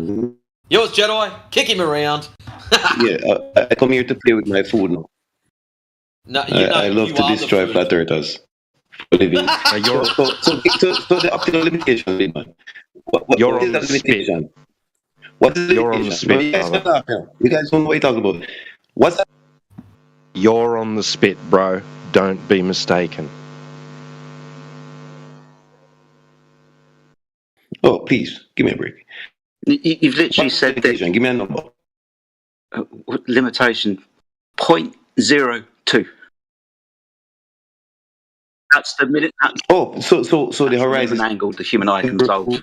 Yours, Jedi. Kick him around. I come here to play with my food now. No, I love to destroy flat earthers. For living. So the optical limitation, man. What is that limitation? What is the limitation? You guys don't know what you're talking about. What's that? You're on the spit, bro. Don't be mistaken. Oh, please, give me a break. You've literally said that. Give me a number. Limitation 0.02. That's the minute. So the horizon angle the human eye can solve.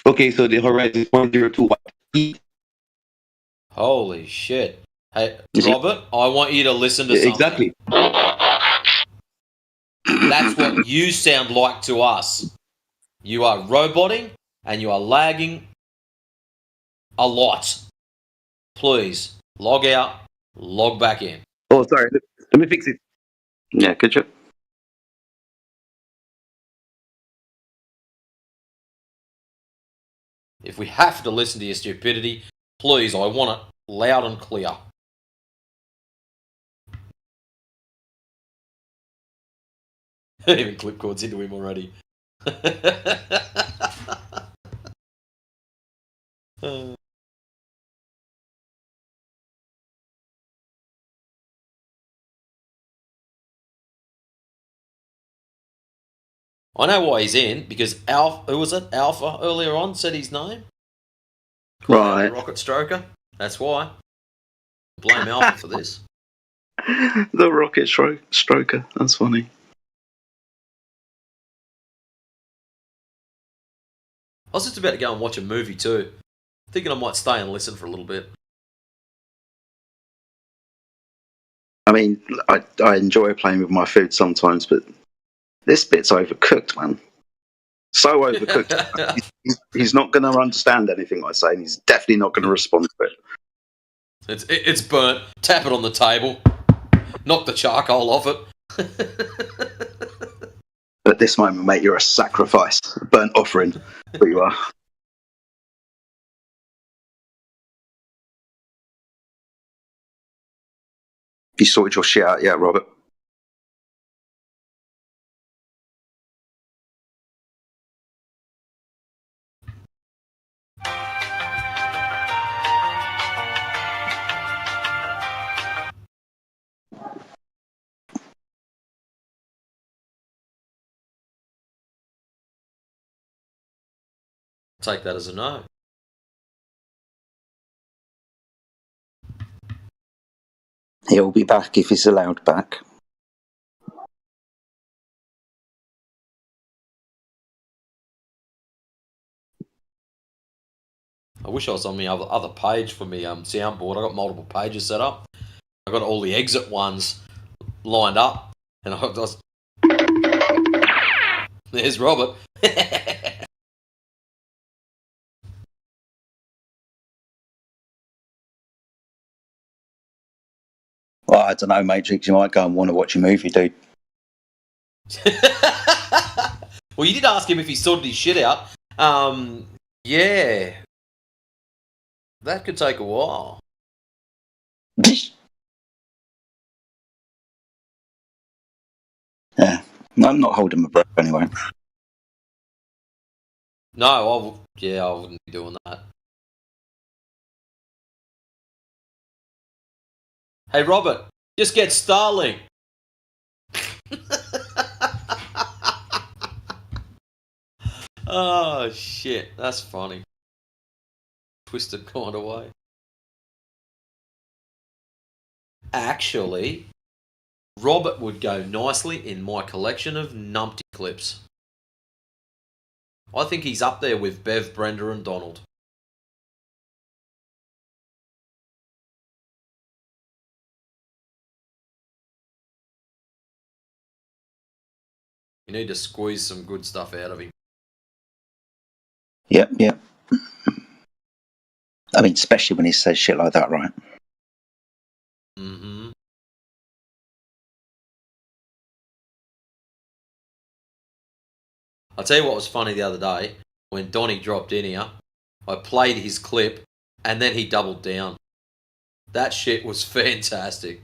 Okay, so the horizon is 0.02. Holy shit. Hey, Robert, I want you to listen to something. Exactly. That's what you sound like to us. You are roboting and you are lagging a lot. Please, log out, log back in. Oh, sorry. Let me fix it. Yeah, good job. If we have to listen to your stupidity, please, I want it loud and clear. Even clipcords into him already. I know why he's in, because Alpha, who was it? Alpha earlier on said his name. Right. Rocket Stroker. That's why. Blame Alpha for this. The rocket stroker. That's funny. I was just about to go and watch a movie too. Thinking I might stay and listen for a little bit. I mean, I enjoy playing with my food sometimes, but this bit's overcooked, man. So overcooked. he's not going to understand anything I say, and he's definitely not going to respond to it. It's burnt. Tap it on the table. Knock the charcoal off it. At this moment, mate, you're a sacrifice, a burnt offering. But you are. You sorted your shit out yet, Robert? take that as a no. He'll be back if he's allowed back. I wish I was on my other page for me soundboard. I got multiple pages set up. I got all the exit ones lined up, and I was. There's Robert. Well, I don't know, Matrix. You might go and want to watch a movie, dude. Well, you did ask him if he sorted his shit out. Yeah. That could take a while. Yeah. I'm not holding my breath anyway. No, I wouldn't be doing that. Hey, Robert, just get Starlink. Oh, shit. That's funny. Twisted kind of way. Actually, Robert would go nicely in my collection of numpty clips. I think he's up there with Bev, Brenda, and Donald. You need to squeeze some good stuff out of him. Yep. I mean, especially when he says shit like that, right? Mm-hmm. I'll tell you what was funny the other day. When Donnie dropped in here, I played his clip, and then he doubled down. That shit was fantastic.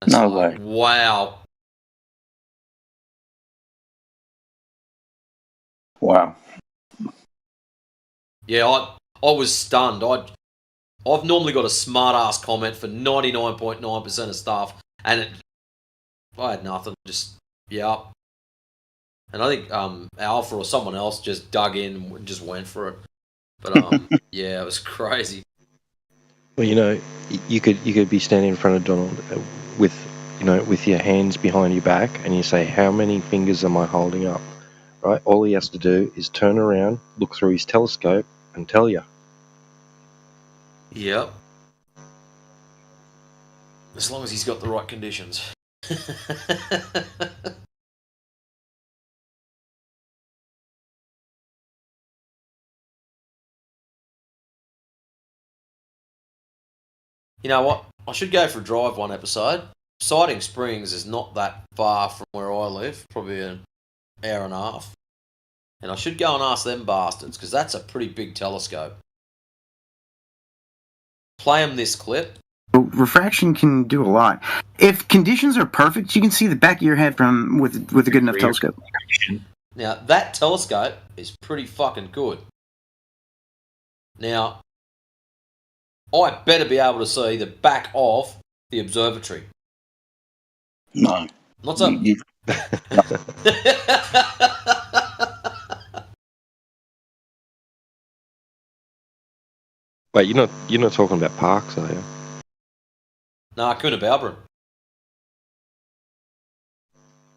No way. Wow. Wow. Yeah, I was stunned. I've normally got a smart ass comment for 99.9% of stuff, and I had nothing. Just yeah. And I think Alpha or someone else just dug in and just went for it. But yeah, it was crazy. Well, you could be standing in front of Donald with with your hands behind your back, and you say, "How many fingers am I holding up?" Right? All he has to do is turn around, look through his telescope, and tell you. Yep. As long as he's got the right conditions. You know what? I should go for a drive one episode. Siding Springs is not that far from where I live, probably an hour and a half. And I should go and ask them bastards, because that's a pretty big telescope. Play them this clip. Refraction can do a lot. If conditions are perfect, you can see the back of your head with a good enough telescope. Now, that telescope is pretty fucking good. Now, I better be able to see the back of the observatory. No. Not so. Wait, you're not talking about Parks, are you? Nah, Coonabarabran.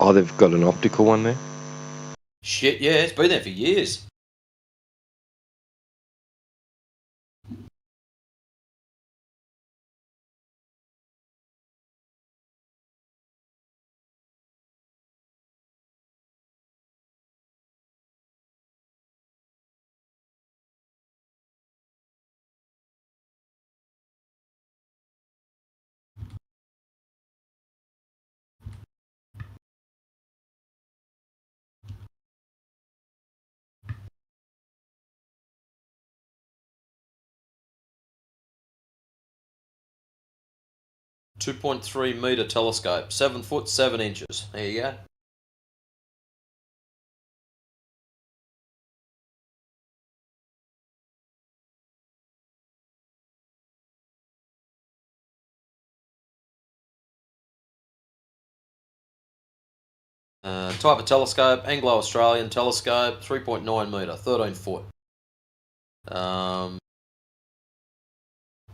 Oh, they've got an optical one there? Shit, yeah, it's been there for years. .3 metre telescope, 7 foot 7 inches. There you go. Type of telescope, Anglo-Australian telescope, 3.9 metre, 13 foot.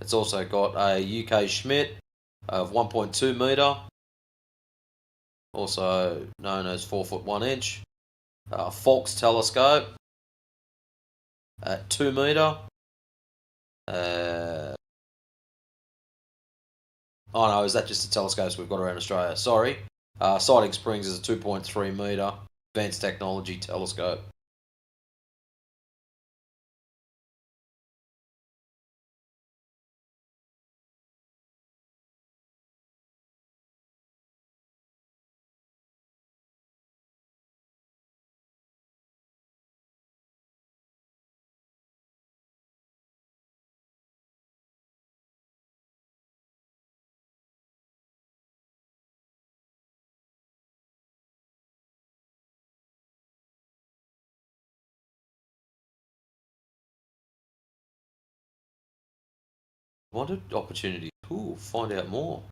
It's also got a UK Schmidt of 1.2 metre, also known as 4 foot 1 inch. Fox telescope at 2 metre. Oh no, is that just the telescopes we've got around Australia? Sorry. Siding Springs is a 2.3 metre advanced technology telescope. Wanted opportunity. Cool. Find out more.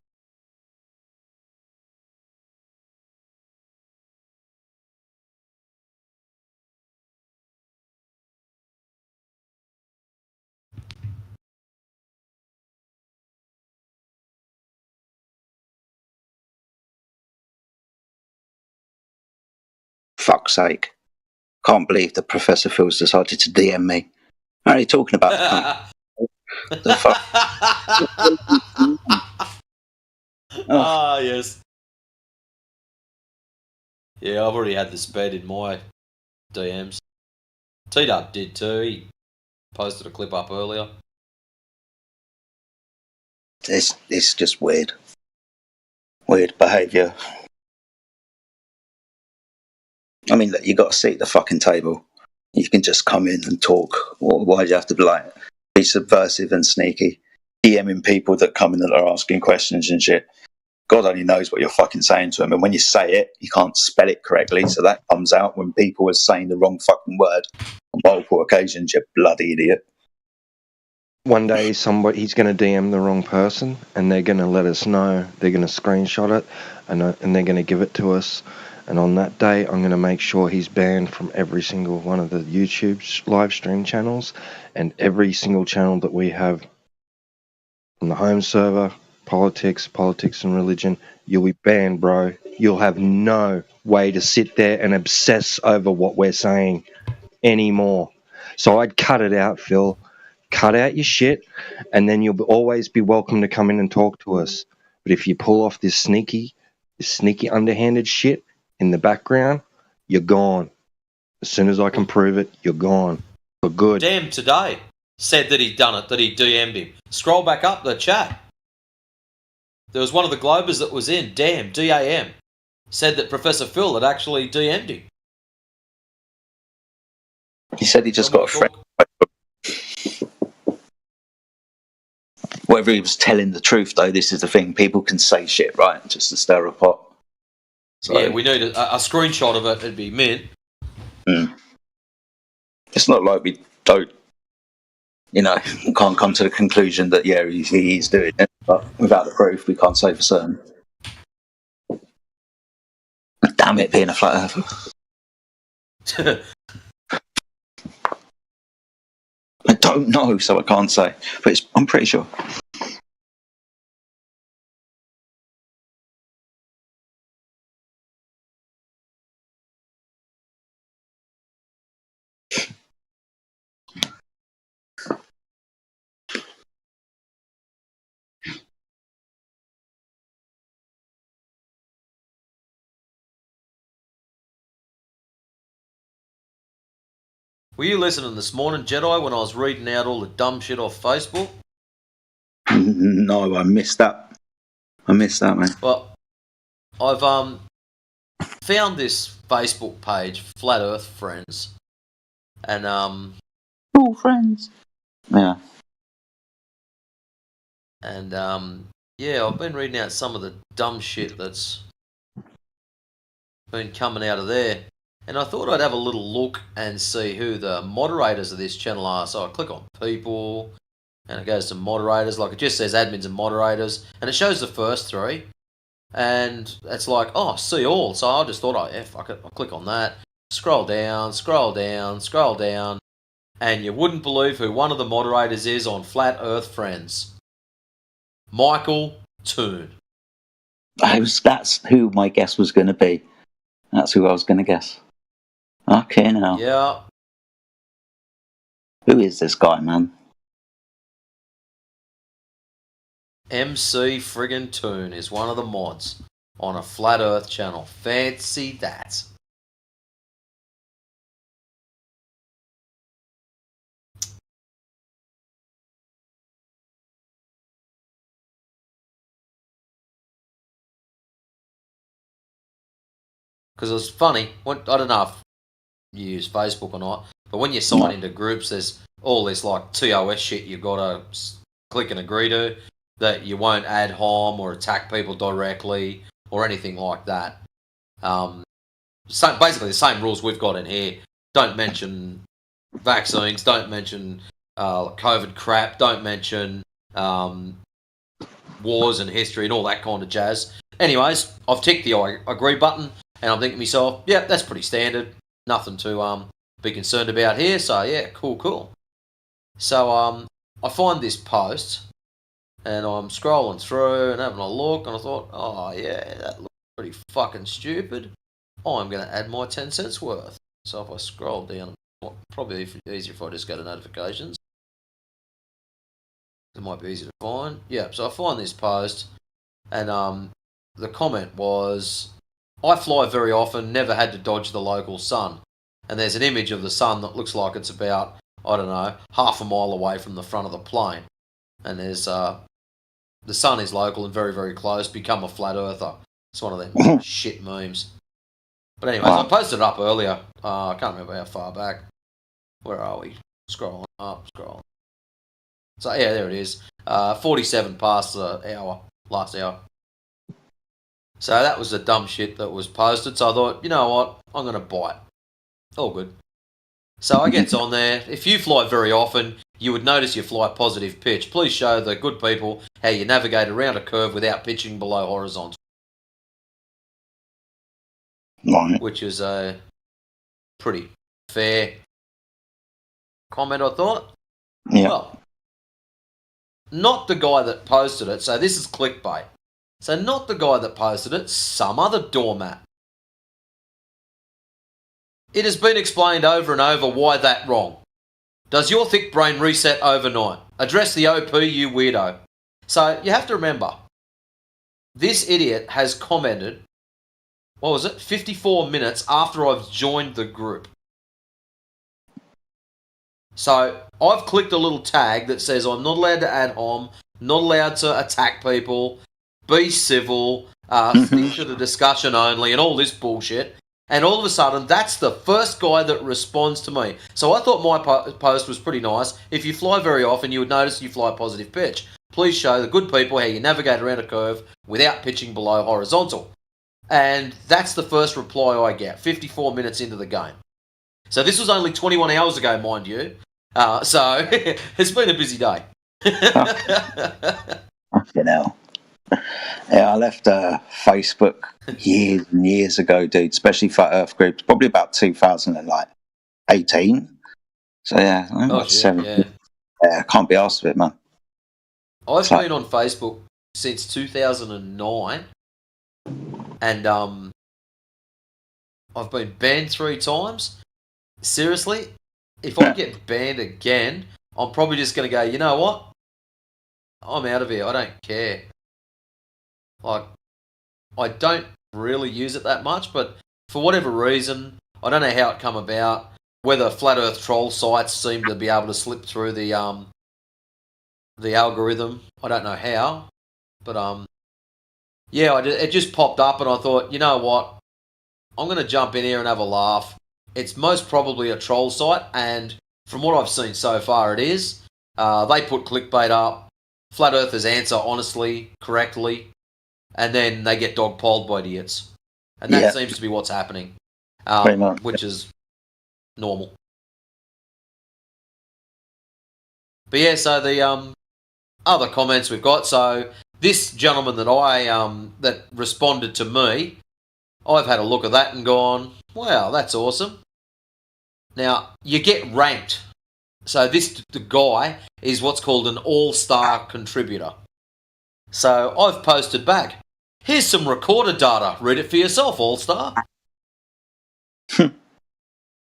Fuck's sake. Can't believe that Professor Phil's decided to DM me. How are you talking about the fuck? Ah, yes. Yeah, I've already had the sped in my DMs. T-Dub did too. He posted a clip up earlier. It's just weird. Weird behaviour. I mean, look, you got a seat at the fucking table. You can just come in and talk. Why do you have to be subversive and sneaky? DMing people that come in that are asking questions and shit. God only knows what you're fucking saying to them. And when you say it, you can't spell it correctly. So that comes out when people are saying the wrong fucking word on multiple occasions, you bloody idiot. One day he's going to DM the wrong person, and they're going to let us know. They're going to screenshot it, and they're going to give it to us. And on that day, I'm going to make sure he's banned from every single one of the YouTube live stream channels and every single channel that we have on the home server, politics and religion. You'll be banned, bro. You'll have no way to sit there and obsess over what we're saying anymore. So I'd cut it out, Phil. Cut out your shit, and then you'll always be welcome to come in and talk to us. But if you pull off this sneaky underhanded shit in the background, you're gone. As soon as I can prove it, you're gone. For good. Damn today said that he'd done it, that he DM'd him. Scroll back up the chat. There was one of the Globers that was in, Damn, D-A-M, said that Professor Phil had actually DM'd him. He said he just got a friend. Whether he was telling the truth, though, this is the thing. People can say shit, right? Just to stir a pot. So, yeah, we need a screenshot of it. It'd be mint. It's not like we don't, can't come to the conclusion that, yeah, he's doing it. But without the proof, we can't say for certain. Damn it, being a flat earther. I don't know, so I can't say. But I'm pretty sure. Were you listening this morning, Jedi, when I was reading out all the dumb shit off Facebook? No, I missed that. Man. Well, I've found this Facebook page, Flat Earth Friends, and all friends. Yeah. And yeah, I've been reading out some of the dumb shit that's been coming out of there. And I thought I'd have a little look and see who the moderators of this channel are. So I click on people, and it goes to moderators. Like, it just says admins and moderators, and it shows the first three. And it's like, oh, see all. So I just thought, fuck it, I'll click on that. Scroll down, and you wouldn't believe who one of the moderators is on Flat Earth Friends. Michael Toon. That's who my guess was going to be. That's who I was going to guess. Okay, now. Yeah. Who is this guy, man? MC friggin' Toon is one of the mods on a Flat Earth channel. Fancy that. Because it was funny. I don't know if you use Facebook or not, but when you sign into groups, there's all this like TOS shit you've got to click and agree to, that you won't ad hom or attack people directly or anything like that. Basically the same rules we've got in here. Don't mention vaccines, don't mention COVID crap, don't mention wars and history and all that kind of jazz. Anyways, I've ticked the I agree button, and I'm thinking to myself, yeah, that's pretty standard. Nothing to be concerned about here. So yeah, cool. So I find this post, and I'm scrolling through and having a look, and I thought, oh yeah, that looks pretty fucking stupid. I'm going to add my 10 cents worth. So if I scroll down, probably easier if I just go to notifications. It might be easy to find. Yeah, so I find this post, and the comment was, I fly very often, never had to dodge the local sun. And there's an image of the sun that looks like it's about, I don't know, half a mile away from the front of the plane. And there's the sun is local and very, very close. Become a flat earther. It's one of them shit memes. But anyways, I posted it up earlier. I can't remember how far back. Where are we? Scrolling up, scrolling. So yeah, there it is. 47 past the hour, last hour. So that was the dumb shit that was posted. So I thought, you know what? I'm going to bite. All good. So I gets on there. If you fly very often, you would notice your flight positive pitch. Please show the good people how you navigate around a curve without pitching below horizontal. Right. Which is a pretty fair comment, I thought. Yeah. Well, not the guy that posted it. So this is clickbait. So not the guy that posted it, some other doormat. It has been explained over and over why that wrong. Does your thick brain reset overnight? Address the OP, you weirdo. So you have to remember, this idiot has commented, 54 minutes after I've joined the group. So I've clicked a little tag that says I'm not allowed to ad hom, not allowed to attack people, be civil, stick to the discussion only, and all this bullshit. And all of a sudden, that's the first guy that responds to me. So I thought my post was pretty nice. If you fly very often, you would notice you fly positive pitch. Please show the good people how you navigate around a curve without pitching below horizontal. And that's the first reply I get, 54 minutes into the game. So this was only 21 hours ago, mind you. So it's been a busy day. Fucking hell. Yeah, I left Facebook years and years ago, dude, especially for Earth groups, probably about 2018. So yeah, yeah, I can't be asked with it, man. I've been on Facebook since 2009, and I've been banned 3 times. Seriously, if I get banned again, I'm probably just going to go, you know what? I'm out of here. I don't care. Like, I don't really use it that much, but for whatever reason, I don't know how it come about, whether flat earth troll sites seem to be able to slip through the algorithm. I don't know how, but yeah, it just popped up and I thought, you know what? I'm going to jump in here and have a laugh. It's most probably a troll site, and from what I've seen so far, it is. They put clickbait up. Flat earthers answer honestly, correctly, and then they get dogpiled by idiots. And that seems to be what's happening, which is normal. But yeah, so the other comments we've got. So this gentleman that that responded to me, I've had a look at that and gone, wow, that's awesome. Now, you get ranked So the guy is what's called an all-star contributor. So I've posted back. Here's some recorder data. Read it for yourself, all-star. And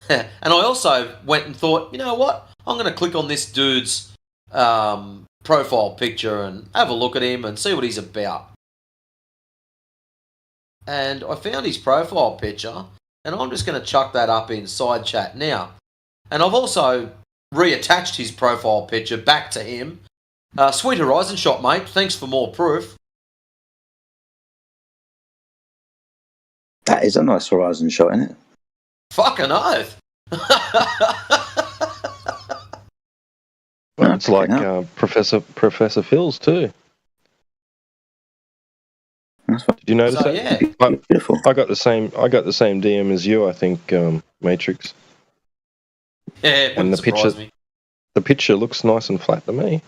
I also went and thought, you know what? I'm going to click on this dude's profile picture and have a look at him and see what he's about. And I found his profile picture, and I'm just going to chuck that up in side chat now. And I've also reattached his profile picture back to him. Sweet Horizon shot, mate. Thanks for more proof. That is a nice Horizon shot, isn't it? Fucking oath. Well, it's like Professor Phil's too. Did you notice that? Yeah. Beautiful. I got the same DM as you. I think Matrix. Yeah, it And wouldn't surprise me. the picture looks nice and flat to me.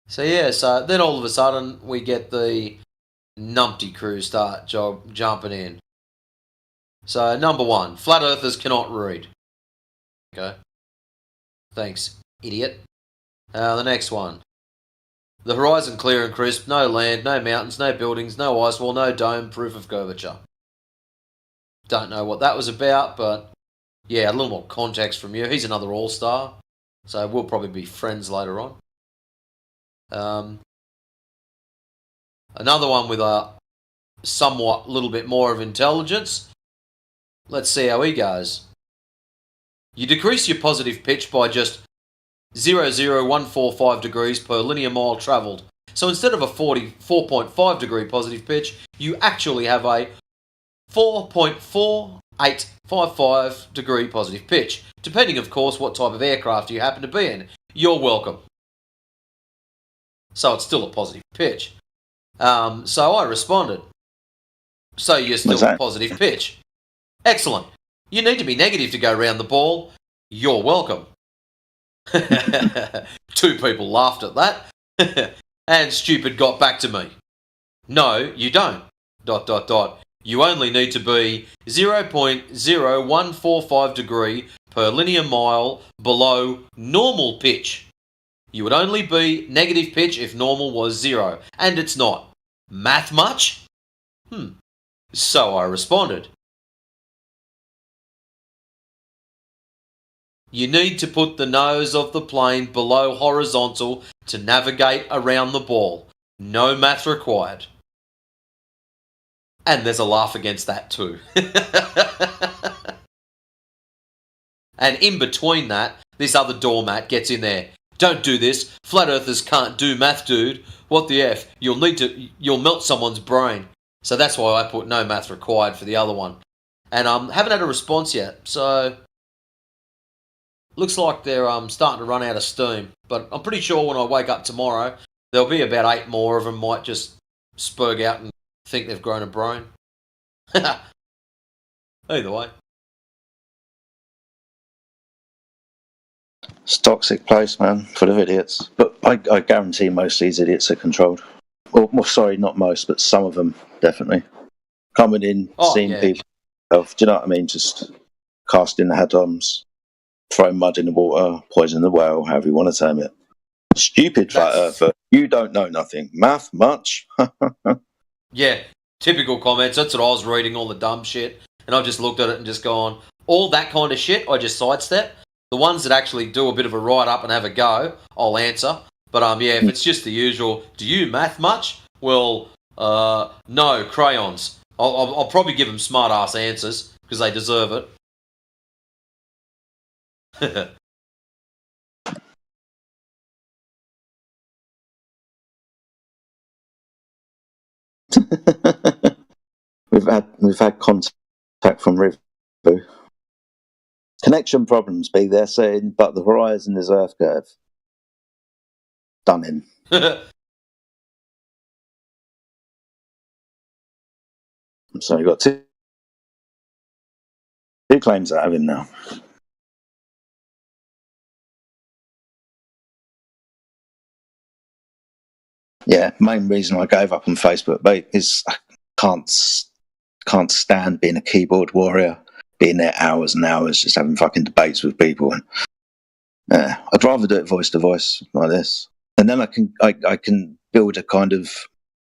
So yeah, so then all of a sudden we get the numpty crew start jumping in. So number one, flat earthers cannot read. Okay. Thanks, idiot. The next one. The horizon clear and crisp, no land, no mountains, no buildings, no ice wall, no dome, proof of curvature. Don't know what that was about, but yeah, a little more context from you. He's another all-star, so we'll probably be friends later on. Another one with a somewhat little bit more of intelligence. Let's see how he goes. You decrease your positive pitch by just 0.0145 degrees per linear mile travelled. So instead of a 4.5 degree positive pitch, you actually have a 4.4855 degree positive pitch, depending, of course, what type of aircraft you happen to be in. You're welcome. So it's still a positive pitch. So I responded. So you're still a positive pitch. Excellent. You need to be negative to go round the ball. You're welcome. 2 people laughed at that. And stupid got back to me. No, you don't. ... You only need to be 0.0145 degree per linear mile below normal pitch. You would only be negative pitch if normal was 0, and it's not. Math much? So I responded. You need to put the nose of the plane below horizontal to navigate around the ball. No math required. And there's a laugh against that too. And in between that, this other doormat gets in there. Don't do this. Flat earthers can't do math, dude. What the F? You'll melt someone's brain. So that's why I put no math required for the other one. And haven't had a response yet. So looks like they're starting to run out of steam. But I'm pretty sure when I wake up tomorrow, there'll be about 8 more of them might just spurg out and think they've grown a brain. Either way. It's a toxic place, man, full of idiots. But I guarantee most of these idiots are controlled. Well, sorry, not most, but some of them, definitely. Coming in, seeing people. Do you know what I mean? Just casting the head-ons, throwing mud in the water, poisoning the well, however you want to term it. Stupid flat earther. You don't know nothing. Math much? Yeah, typical comments. That's what I was reading, all the dumb shit. And I've just looked at it and just gone, all that kind of shit, I just sidestep. The ones that actually do a bit of a write-up and have a go, I'll answer. But yeah, if it's just the usual, do you math much? Well, no, crayons. I'll probably give them smart-ass answers, because they deserve it. We've had contact from Rivu. Connection problems, B. They're saying, but the horizon is Earth curve. Done in. So you've got two claims out of him now. Yeah, main reason I gave up on Facebook, mate, is I can't stand being a keyboard warrior, being there hours and hours, just having fucking debates with people. And I'd rather do it voice to voice like this, and then I can build a kind of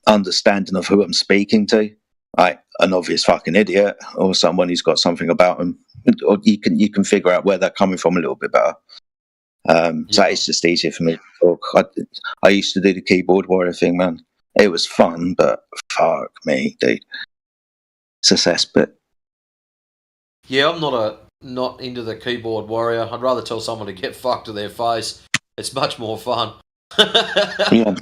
understanding of who I'm speaking to, like an obvious fucking idiot or someone who's got something about them, or you can figure out where they're coming from a little bit better. So it's just easier for me to talk. I used to do the keyboard warrior thing, man. It was fun, but fuck me, dude. It's a cesspit. Yeah, I'm not into the keyboard warrior. I'd rather tell someone to get fucked to their face. It's much more fun. Yeah.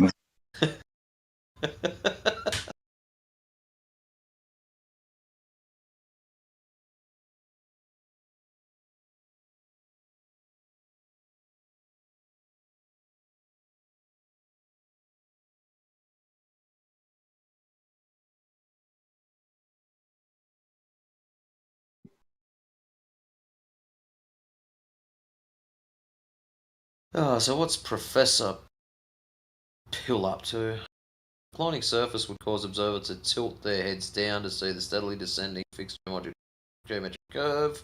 Oh, so what's Professor Pill up to? Declining surface would cause observers to tilt their heads down to see the steadily descending fixed geometric curve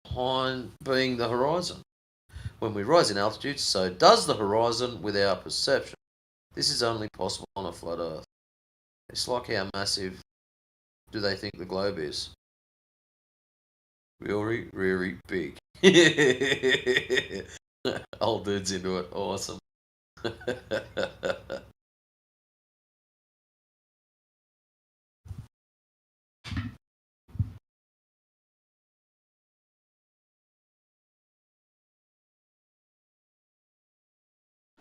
behind being the horizon. When we rise in altitude, so does the horizon with our perception. This is only possible on a flat Earth. It's like how massive do they think the globe is? Really, really big. Old dude's into it. Awesome.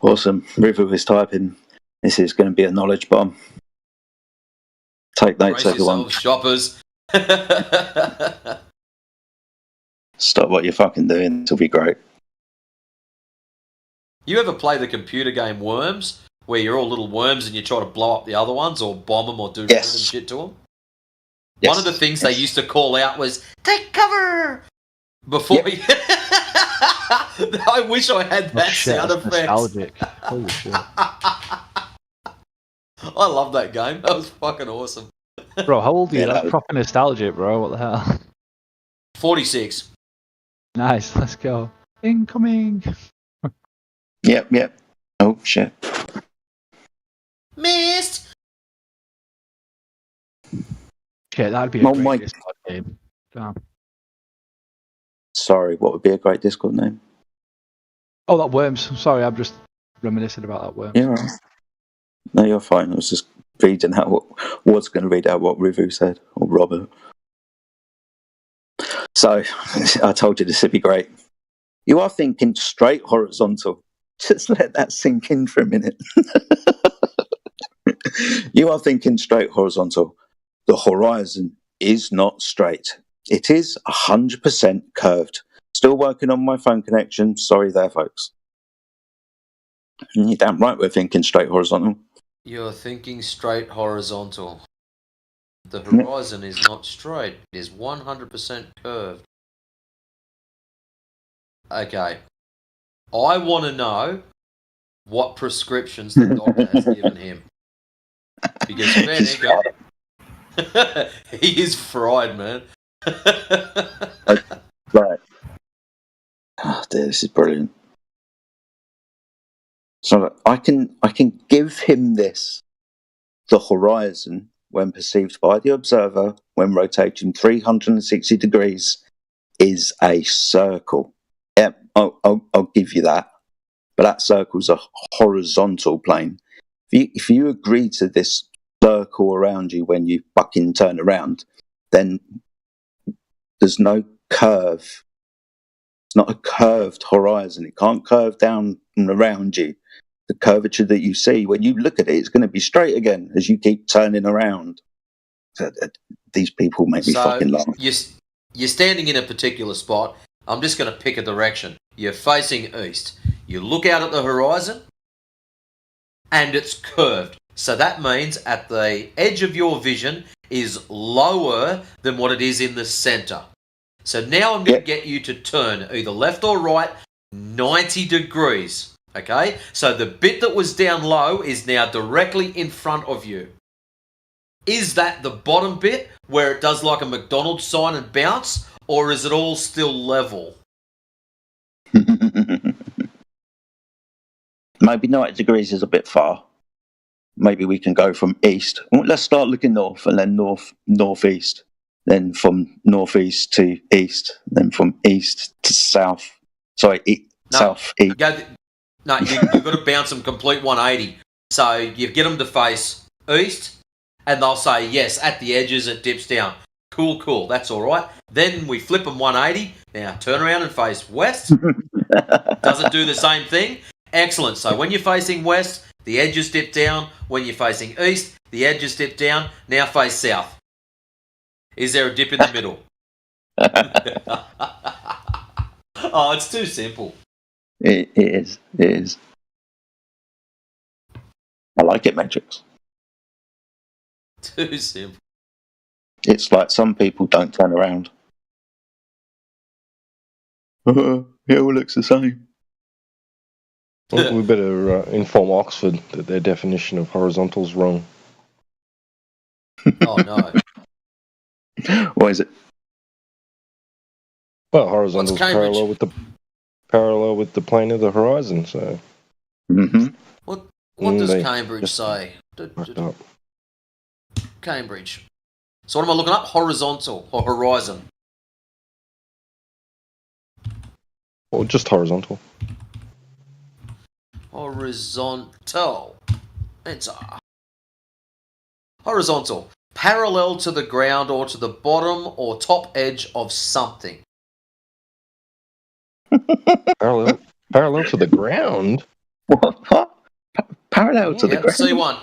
Awesome. River was typing, this is going to be a knowledge bomb. Take notes, Brace everyone. yourselves, shoppers. Stop what you're fucking doing. It'll be great. You ever play the computer game Worms, where you're all little worms and you try to blow up the other ones or bomb them or do random shit to them? Yes. One of the things they used to call out was, take cover! Before you... I wish I had that sound effect. Nostalgic. Holy shit. I love that game. That was fucking awesome. Bro, how old are you? That's proper nostalgic, bro. What the hell? 46. Nice, let's go. Incoming. Yep. Oh, shit. Missed! Shit, that'd be a great Discord game. Damn. Sorry, what would be a great Discord name? Oh, that Worms. Sorry, I'm just reminiscing about that Worms. Yeah, right. No, you're fine. I was just reading out was going to read out what Rivu said, or Robert. So, I told you this would be great. You are thinking straight horizontal. Just let that sink in for a minute. You are thinking straight horizontal. The horizon is not straight. It is 100% curved. Still working on my phone connection. Sorry there, folks. You're damn right we're thinking straight horizontal. You're thinking straight horizontal. The horizon is not straight. It is 100% curved. Okay. I want to know what prescriptions the doctor has given him. Because fair dinkum, he is fried, man. Right. Oh dear, this is brilliant. So I can give him this. The horizon, when perceived by the observer, when rotating 360 degrees, is a circle. Yep, I'll give you that. But that circle's a horizontal plane. If you agree to this circle around you when you fucking turn around, then there's no curve. It's not a curved horizon. It can't curve down and around you. The curvature that you see, when you look at it, it's going to be straight again as you keep turning around. So, these people make me fucking laugh. You're standing in a particular spot. I'm just going to pick a direction. You're facing east. You look out at the horizon, and it's curved. So that means at the edge of your vision is lower than what it is in the center. So now I'm going to get you to turn either left or right 90 degrees. Okay? So the bit that was down low is now directly in front of you. Is that the bottom bit where it does like a McDonald's sign and bounce, or is it all still level? Maybe 90 degrees is a bit far. Maybe we can go from east. Let's start looking north, and then northeast. Then from northeast to east. Then from east to south. Sorry, south east. You've got to bounce them complete 180. So you get them to face east, and they'll say, yes, at the edges it dips down. Cool, that's all right. Then we flip them 180. Now turn around and face west. Does it do the same thing? Excellent. So when you're facing west, the edges dip down. When you're facing east, the edges dip down. Now face south. Is there a dip in the middle? Oh, it's too simple. It is. I like it, Matrix. Too simple. It's like some people don't turn around. It all looks the same. Well, we better inform Oxford that their definition of horizontal is wrong. Oh no. What is it? Well, horizontal is parallel with the plane of the horizon. So. Mm-hmm. What does Cambridge say? Cambridge. So what am I looking up? Horizontal or horizon? Or just horizontal. Horizontal. Enter. Horizontal. Parallel to the ground or to the bottom or top edge of something. Parallel to the ground? What? Parallel to the ground? C1.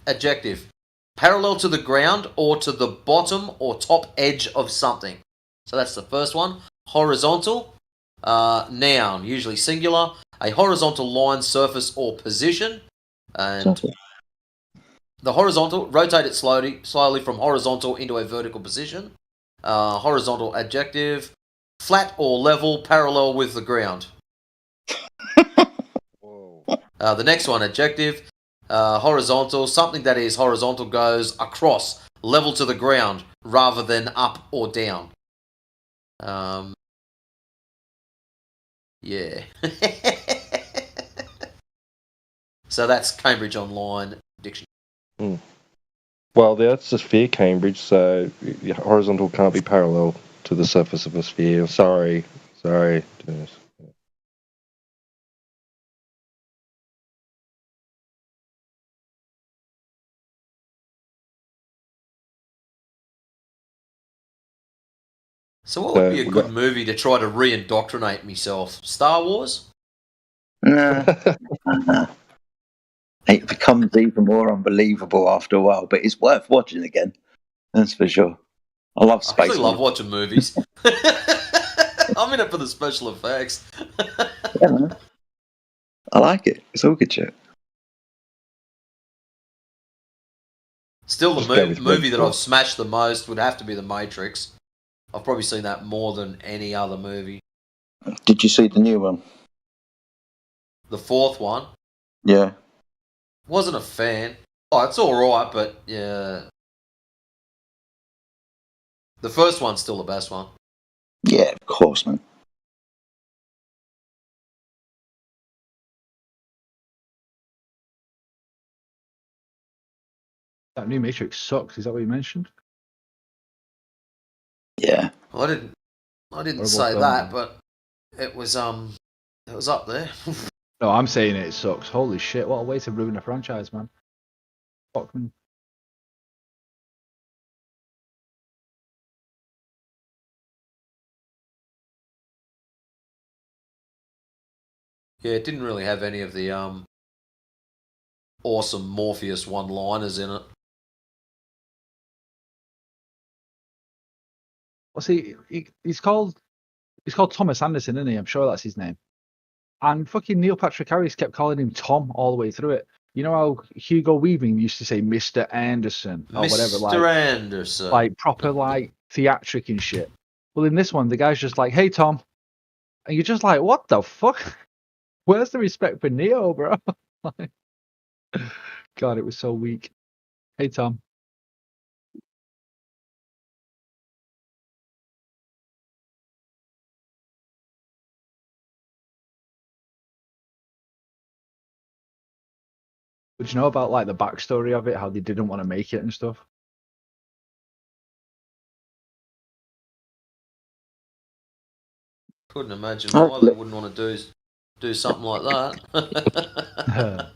Adjective. Parallel to the ground or to the bottom or top edge of something. So that's the first one. Horizontal. Noun, usually singular. A horizontal line, surface, or position. And the horizontal, rotate it slowly from horizontal into a vertical position. Horizontal adjective. Flat or level, parallel with the ground. The next one, adjective. Horizontal, something that is horizontal goes across, level to the ground, rather than up or down. Yeah. So that's Cambridge Online Dictionary. Well, that's a sphere, Cambridge, so horizontal can't be parallel to the surface of a sphere. Sorry. Dennis. So what would be a good movie to try to re-indoctrinate myself? Star Wars? Nah. It becomes even more unbelievable after a while, but it's worth watching again. That's for sure. I love space. I actually love watching movies. I'm in it for the special effects. Yeah, man. I like it. It's all good shit. Still, the movie that I've smashed the most would have to be The Matrix. I've probably seen that more than any other movie. Did you see the new one? The fourth one? Yeah. Wasn't a fan. Oh, it's alright, but yeah. The first one's still the best one. Yeah, of course, man. That new Matrix sucks. Is that what you mentioned? Yeah. Well, I didn't say that, but it was up there. No, I'm saying it sucks. Holy shit! What a way to ruin a franchise, man. Fuck me. Yeah, it didn't really have any of the awesome Morpheus one-liners in it. Well, see, he's called Thomas Anderson, isn't he? I'm sure that's his name. And fucking Neil Patrick Harris kept calling him Tom all the way through it. You know how Hugo Weaving used to say Mr. Anderson or whatever, Mr. Anderson, like proper like theatric and shit. Well, in this one, the guy's just like, "Hey, Tom," and you're just like, "What the fuck?" Where's the respect for Neo, bro? God, it was so weak. Hey, Tom. But you know about like the backstory of it, how they didn't want to make it and stuff? Couldn't imagine why they wouldn't want to do something like that.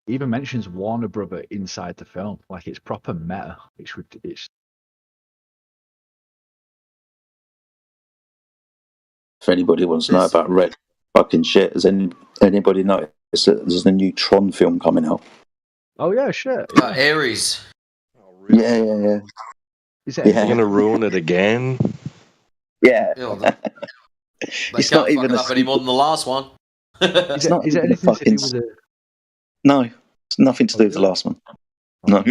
It even mentions Warner Brother inside the film, like it's proper meta. It's If anybody wants to know about red fucking shit, has anybody noticed that there's a new Tron film coming out? Oh yeah, shit. Ares. Yeah. Is it going to ruin it again? Yeah. They It's can't not even fuck it up any more than the last one. It's not is it even anything to do fucking. with it? No, it's nothing to do with the last one. No.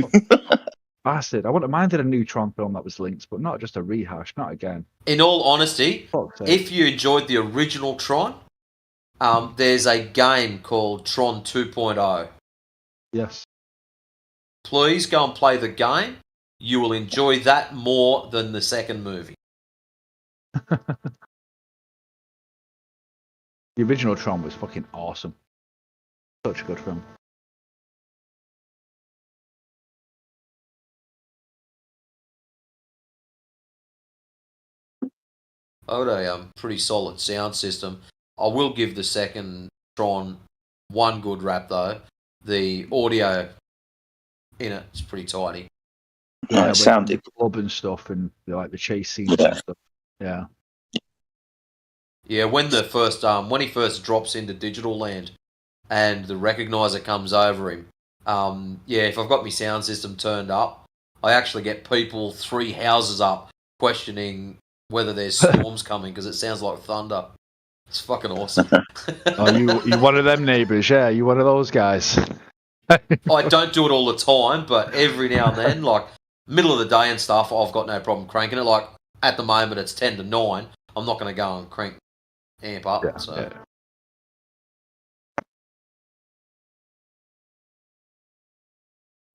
Bastard. I wouldn't have minded a new Tron film that was linked, but not just a rehash, not again. In all honesty, Fuck's sake. if you enjoyed the original Tron, there's a game called Tron 2.0. Yes. Please go and play the game. You will enjoy that more than the second movie. The original Tron was fucking awesome. Such a good film. Owed a pretty solid sound system. I will give the second Tron one good rap though. The audio in it is pretty tidy. No, it sounded club and stuff, and like the chase scenes and stuff. Yeah. Yeah, when the first when he first drops into Digital Land, and the recognizer comes over him. Yeah, if I've got my sound system turned up, I actually get people 3 houses up questioning whether there's storms coming because it sounds like thunder. It's fucking awesome. Oh, you one of them neighbours? Yeah, you one of those guys. I don't do it all the time, but every now and then, like middle of the day and stuff, I've got no problem cranking it. Like at the moment, it's 10 to 9. I'm not going to go and amp up. Yeah, so. yeah.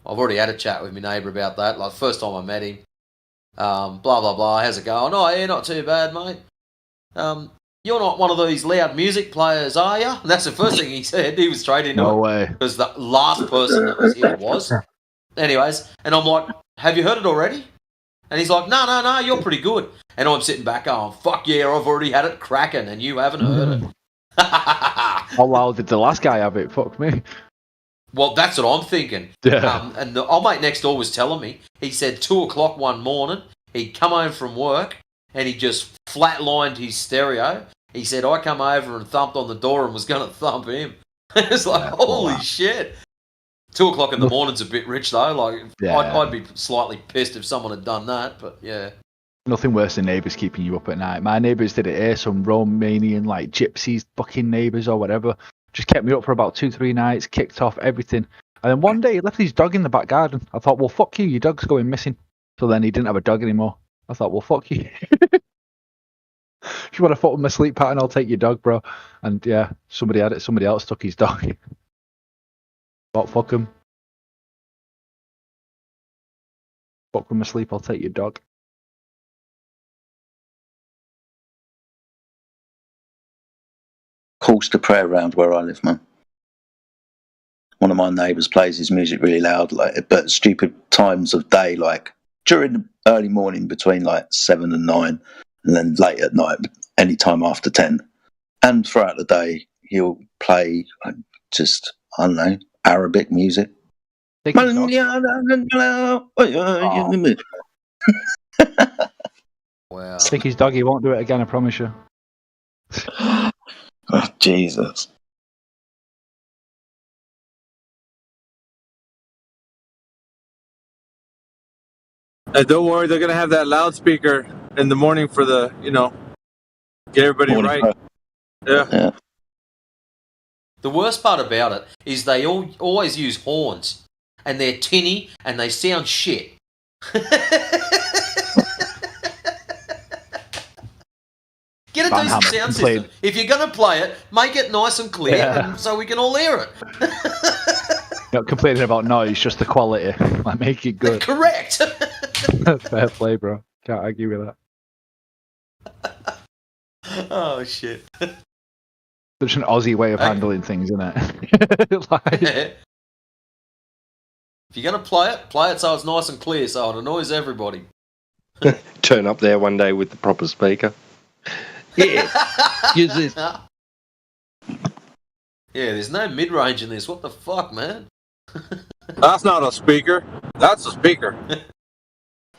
I've already had a chat with my neighbour about that. Like first time I met him, blah blah blah. How's it going? Oh yeah, not too bad, mate. You're not one of these loud music players, are you? And that's the first thing he said. He was straight into No it. way. Because the last person that was here was. Anyways, and I'm like, have you heard it already? And he's like, no, you're pretty good. And I'm sitting back going, fuck yeah, I've already had it cracking and you haven't heard it. How loud did the last guy have it? Fuck me. Well, that's what I'm thinking. Yeah. And the old mate next door was telling me, he said 2 o'clock one morning, he'd come home from work and he just flatlined his stereo. He said, I come over and thumped on the door and was going to thump him. It's like, holy shit. 2 o'clock in the morning's a bit rich though. Like, Yeah. I'd be slightly pissed if someone had done that, but yeah. Nothing worse than neighbours keeping you up at night. My neighbours did it here, some Romanian, like, gypsies, fucking neighbours or whatever. Just kept me up for about 2-3 nights, kicked off everything. And then one day he left his dog in the back garden. I thought, well, fuck you, your dog's going missing. So then he didn't have a dog anymore. I thought, well, fuck you. If you want to fuck with my sleep pattern, I'll take your dog, bro. And yeah, somebody had it, somebody else took his dog. But fuck him. Fuck with my sleep, I'll take your dog. calls to prayer around where I live, man. One of my neighbours plays his music really loud, like, but at stupid times of day, like during the early morning between like 7 and 9, and then late at night, any time after 10. And throughout the day, he'll play just, I don't know, Arabic music. Wow. Take his dog, he won't do it again, I promise you. Oh, Jesus. Hey, don't worry, they're gonna have that loudspeaker in the morning for the, get everybody Morning right. Yeah. The worst part about it is they always use horns, and they're tinny and they sound shit. decent Hammer sound complained. system. If you're going to play it, make it nice and clear, Yeah. and so we can all hear it. Not complaining about noise, just the quality. Like, make it good. Correct. Fair play, bro. Can't argue with that. Oh shit. Such an Aussie way of handling things, isn't it? Like, If you're going to play it so it's nice and clear, so it annoys everybody. Turn up there one day with the proper speaker. Yeah, use this. Yeah, there's no mid-range in this. What the fuck, man? That's not a speaker. That's a speaker.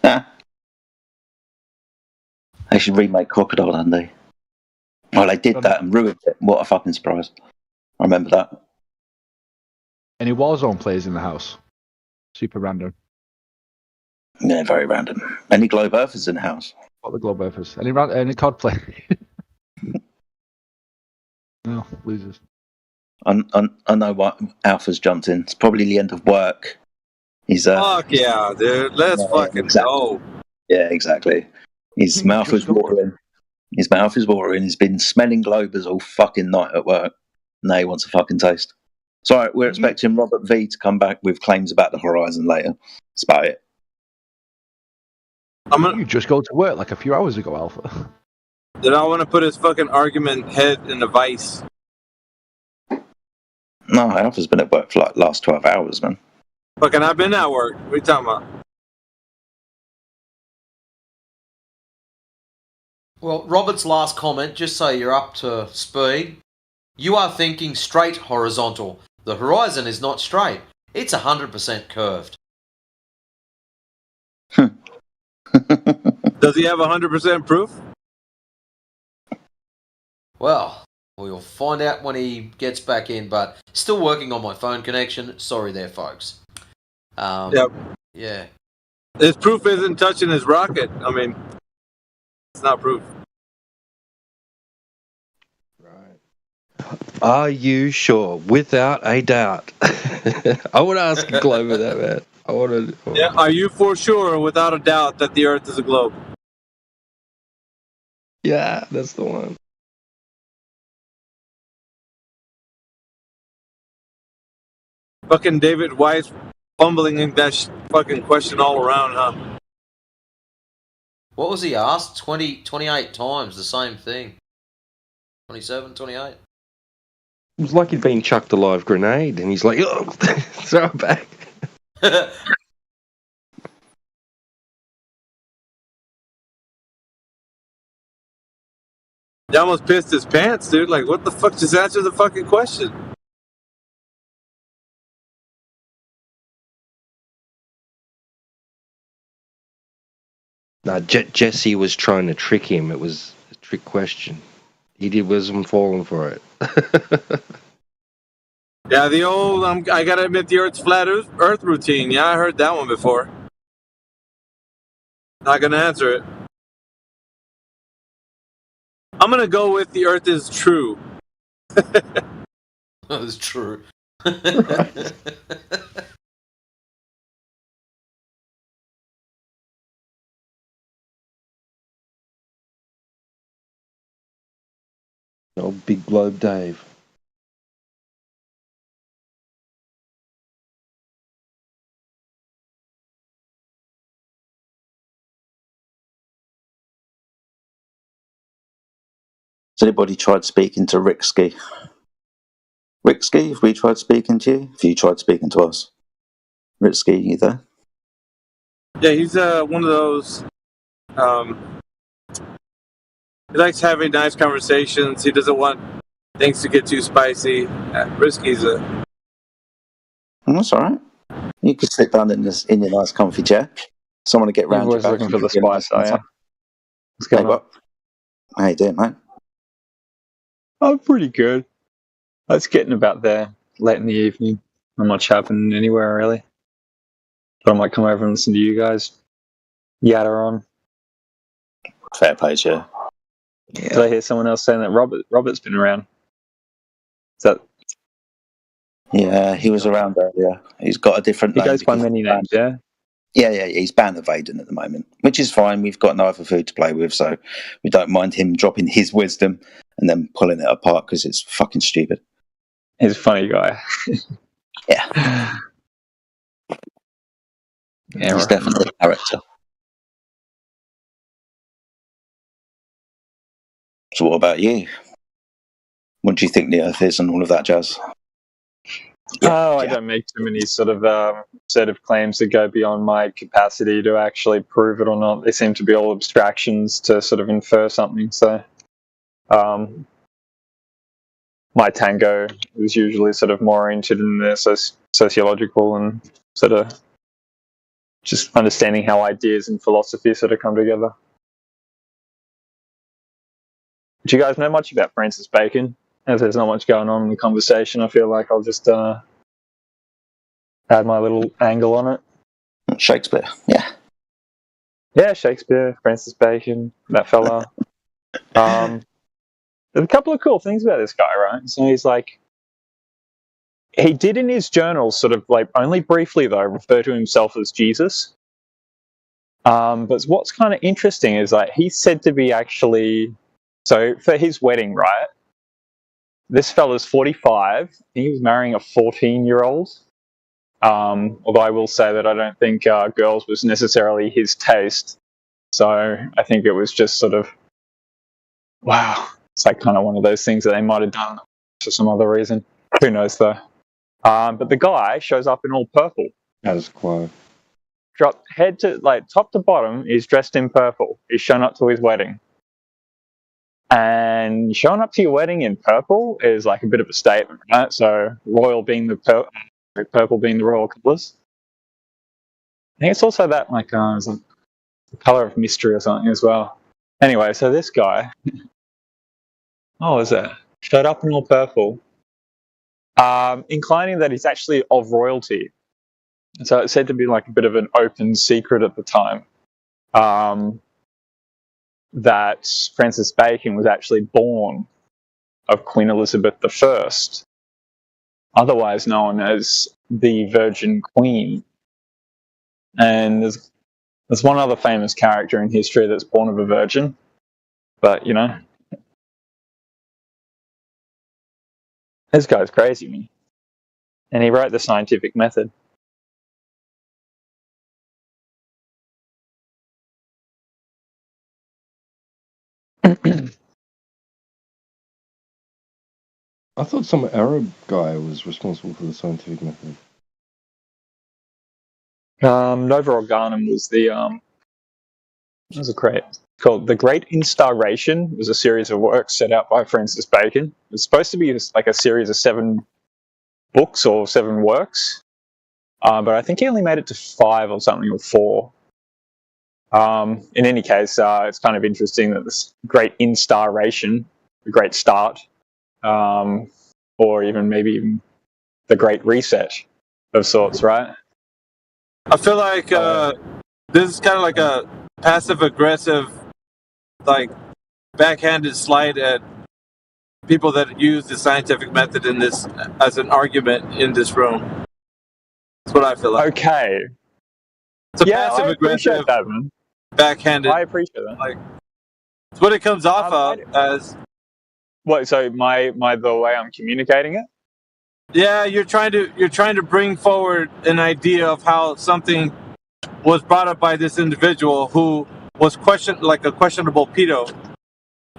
They should remake Crocodile Dundee. Well, they did that and ruined it. What a fucking surprise. I remember that. any Warzone players in the house? Super random. Yeah, very random. Any Globe Earthers in the house? What the Globe Earthers? Any COD play? No, losers. I know what Alpha's jumped in. It's probably the end of work. He's Fuck yeah, dude. Let's fucking go. Yeah, exactly. His mouth is watering. His mouth is watering. He's been smelling Globers all fucking night at work. Now he wants a fucking taste. Sorry, we're expecting Robert V to come back with claims about the Horizon later. That's about it. You just go to work like a few hours ago, Alpha. Did I want to put his fucking argument head in a vice? No, Alpha's been at work for like last 12 hours, man. Fucking, I've been at work. What are you talking about? Well, Robert's last comment, just so you're up to speed. You are thinking straight horizontal. The horizon is not straight. It's 100% curved. Does he have 100% proof? Well, we'll find out when he gets back in, but still working on my phone connection. Sorry there, folks. Yep. Yeah. His proof isn't touching his rocket. I mean, it's not proof. Are you sure? Without a doubt. I would ask Glover that, man. I want to. Yeah. Are you for sure, without a doubt, that the Earth is a globe? Yeah, that's the one. Fucking David Weiss fumbling that fucking question all around, huh? What was he asked? 28 times, the same thing. 27, 28? It was like he'd been chucked a live grenade, and he's like, oh, throw it back. He almost pissed his pants, dude. Like, what the fuck? Just answer the fucking question. No, Jesse was trying to trick him. It was a trick question. He wasn't falling for it. Yeah, the old, I gotta admit, the Earth's flat Earth routine. Yeah, I heard that one before. Not gonna answer it. I'm gonna go with the Earth is true. That is true. Old Big Globe Dave. Has anybody tried speaking to Ricksky? Ricksky, have we tried speaking to you? Have you tried speaking to us? Ricksky, you there? Yeah, he's one of those. He likes having nice conversations. He doesn't want things to get too spicy. Risky's a. That's all right. You can sit down in your nice comfy chair. Someone to get round you. Always looking for the spice, are you? What's Hey, going on? what? How you doing, mate? I'm pretty good. It's getting about there, late in the evening. Not much happening anywhere, really. But I might come over and listen to you guys. Yatter on. Fair play, yeah. Did I hear someone else saying that Robert's been around? Is that... Yeah, he was around earlier. He's got a different He name. goes by many names, yeah? Yeah, he's banned evading at the moment, which is fine. We've got no other food to play with, so we don't mind him dropping his wisdom and then pulling it apart because it's fucking stupid. He's a funny guy. Yeah. He's definitely a character. So what about you? What do you think the Earth is and all of that jazz? I don't make too many sort of set of claims that go beyond my capacity to actually prove it or not. They seem to be all abstractions to sort of infer something. So my tango is usually sort of more oriented in the sociological and sort of just understanding how ideas and philosophy sort of come together. Do you guys know much about Francis Bacon? As there's not much going on in the conversation, I feel like I'll just add my little angle on it. Shakespeare, yeah. Yeah, Shakespeare, Francis Bacon, that fella. There's a couple of cool things about this guy, right? So he's like, he did in his journal sort of like only briefly though refer to himself as Jesus. But what's kind of interesting is like he's said to be actually, so for his wedding, right? This fella's 45. He was marrying a 14-year-old. Although I will say that I don't think girls was necessarily his taste. So I think it was just sort of, wow. It's like kind of one of those things that they might have done for some other reason. Who knows though? But the guy shows up in all purple. As quo. Head to like top to bottom, he's dressed in purple. He's shown up to his wedding. And showing up to your wedding in purple is like a bit of a statement, right? So royal being the purple being the royal colours. I think it's also that like the colour of mystery or something as well. Anyway, so this guy, what was that? Showed up in all purple, inclining that he's actually of royalty. So it's said to be like a bit of an open secret at the time. That Francis Bacon was actually born of Queen Elizabeth I, otherwise known as the Virgin Queen. And there's one other famous character in history that's born of a virgin, but you know, this guy's crazy, man. And he wrote The Scientific Method. I thought some Arab guy was responsible for the scientific method. Nova Organum was the was a great called The Great Instauration. It was a series of works set out by Francis Bacon. It's supposed to be like a series of 7 books or 7 works, but I think he only made it to 5 or something, or 4. In any case, it's kind of interesting that this Great Instauration, the Great Start, or even maybe even the Great Reset of sorts, right? I feel like this is kind of like a passive-aggressive, like, backhanded slight at people that use the scientific method in this as an argument in this room. That's what I feel like. Okay. It's a passive-aggressive, backhanded. I appreciate that. Like, it's what it comes off of as. What? So the way I'm communicating it? Yeah, you're trying to bring forward an idea of how something was brought up by this individual who was like a questionable pedo,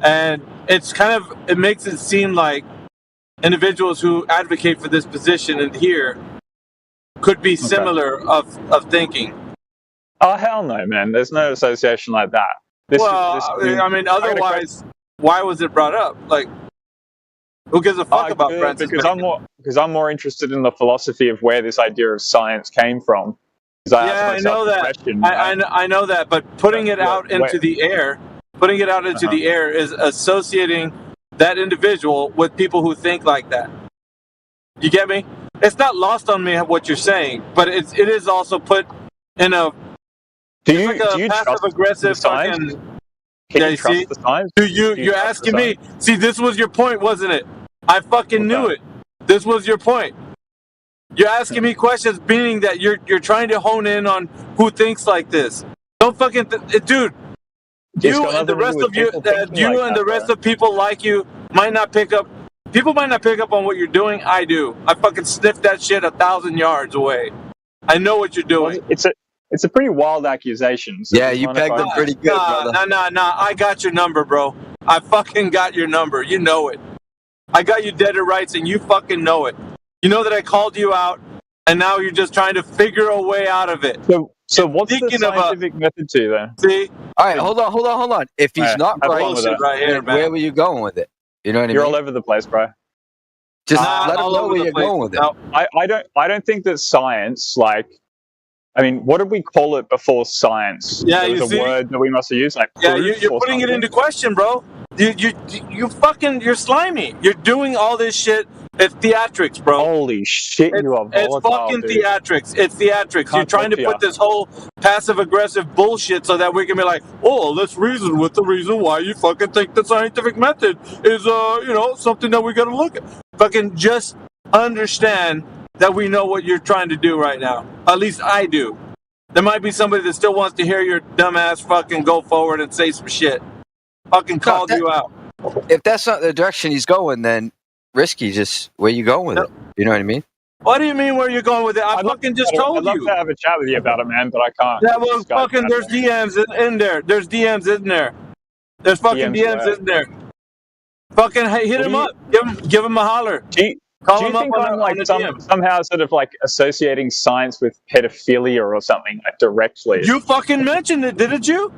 and it makes it seem like individuals who advocate for this position in here could be similar of thinking. Oh hell no, man! There's no association like that. I mean, otherwise, why was it brought up? Like, who gives a fuck about Francis Bacon? Because I'm more interested in the philosophy of where this idea of science came from. I know that. I know that, but putting it out into the air is associating that individual with people who think like that. You get me? It's not lost on me what you're saying, but it is also put in a. Do you passive aggressive fucking? Can you trust the science? You're asking me. See, this was your point, wasn't it? I fucking knew it. This was your point. You're asking me questions, meaning that you're trying to hone in on who thinks like this. Don't fucking dude. You and the rest of you, the rest of people like you might not pick up. People might not pick up on what you're doing. I do. I fucking sniff that shit 1,000 yards away. I know what you're doing. It's a pretty wild accusation. So yeah, you pegged him pretty good, brother. Nah. I got your number, bro. I fucking got your number. You know it. I got you dead to rights, and you fucking know it. You know that I called you out, and now you're just trying to figure a way out of it. So what's the scientific method to then? See? All right, hold on. If he's not right, here, where were you going with it? You know what I mean? You're all over the place, bro. Just let him know where you're going with it. No, I don't think that science, like, I mean, what did we call it before science? Yeah, there was a word that we must have used, like you're putting it into question, bro. You're slimy. You're doing all this shit. It's theatrics, bro. Holy shit, you are volatile, It's fucking dude. theatrics. It's theatrics. You're trying to put this whole passive-aggressive bullshit so that we can be like, oh, let's reason with the reason why you fucking think the scientific method is, something that we got to look at. Fucking just understand that we know what you're trying to do right now. At least I do. There might be somebody that still wants to hear your dumbass fucking go forward and say some shit. Fucking called you out. If that's not the direction he's going, then risky. Just where you going with it? You know what I mean? What do you mean where you're going with it? I fucking just told I'd love you. to have a chat with you about it, man, but I can't. Yeah, well, fucking, there's DMs in there. There's DMs in there. There's fucking DMs in there. Fucking hit him up. Give him a holler. Do you think I'm like somehow sort of like associating science with pedophilia or something like directly? You fucking mentioned it, didn't you?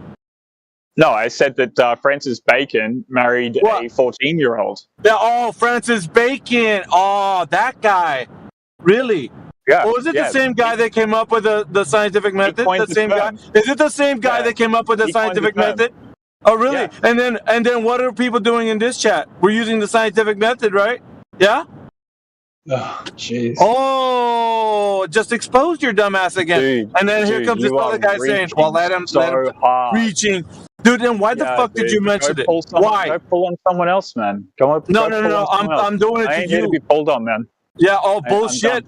No, I said that Francis Bacon married a 14-year-old. Oh, Francis Bacon. Oh, that guy. Really? Yeah. Or was it the same guy that came up with the scientific method? The same guy? Is it the same guy that came up with the scientific method? Oh, really? Yeah. And then what are people doing in this chat? We're using the scientific method, right? Yeah? Oh, jeez. Oh, just exposed your dumbass again. Dude, and then here comes this other guy saying, well, let him reaching. Dude, then why the fuck did you mention it? Why? Go pull on someone else, man. No. I'm doing it to you. I ain't here to be pulled on, man. Yeah, bullshit.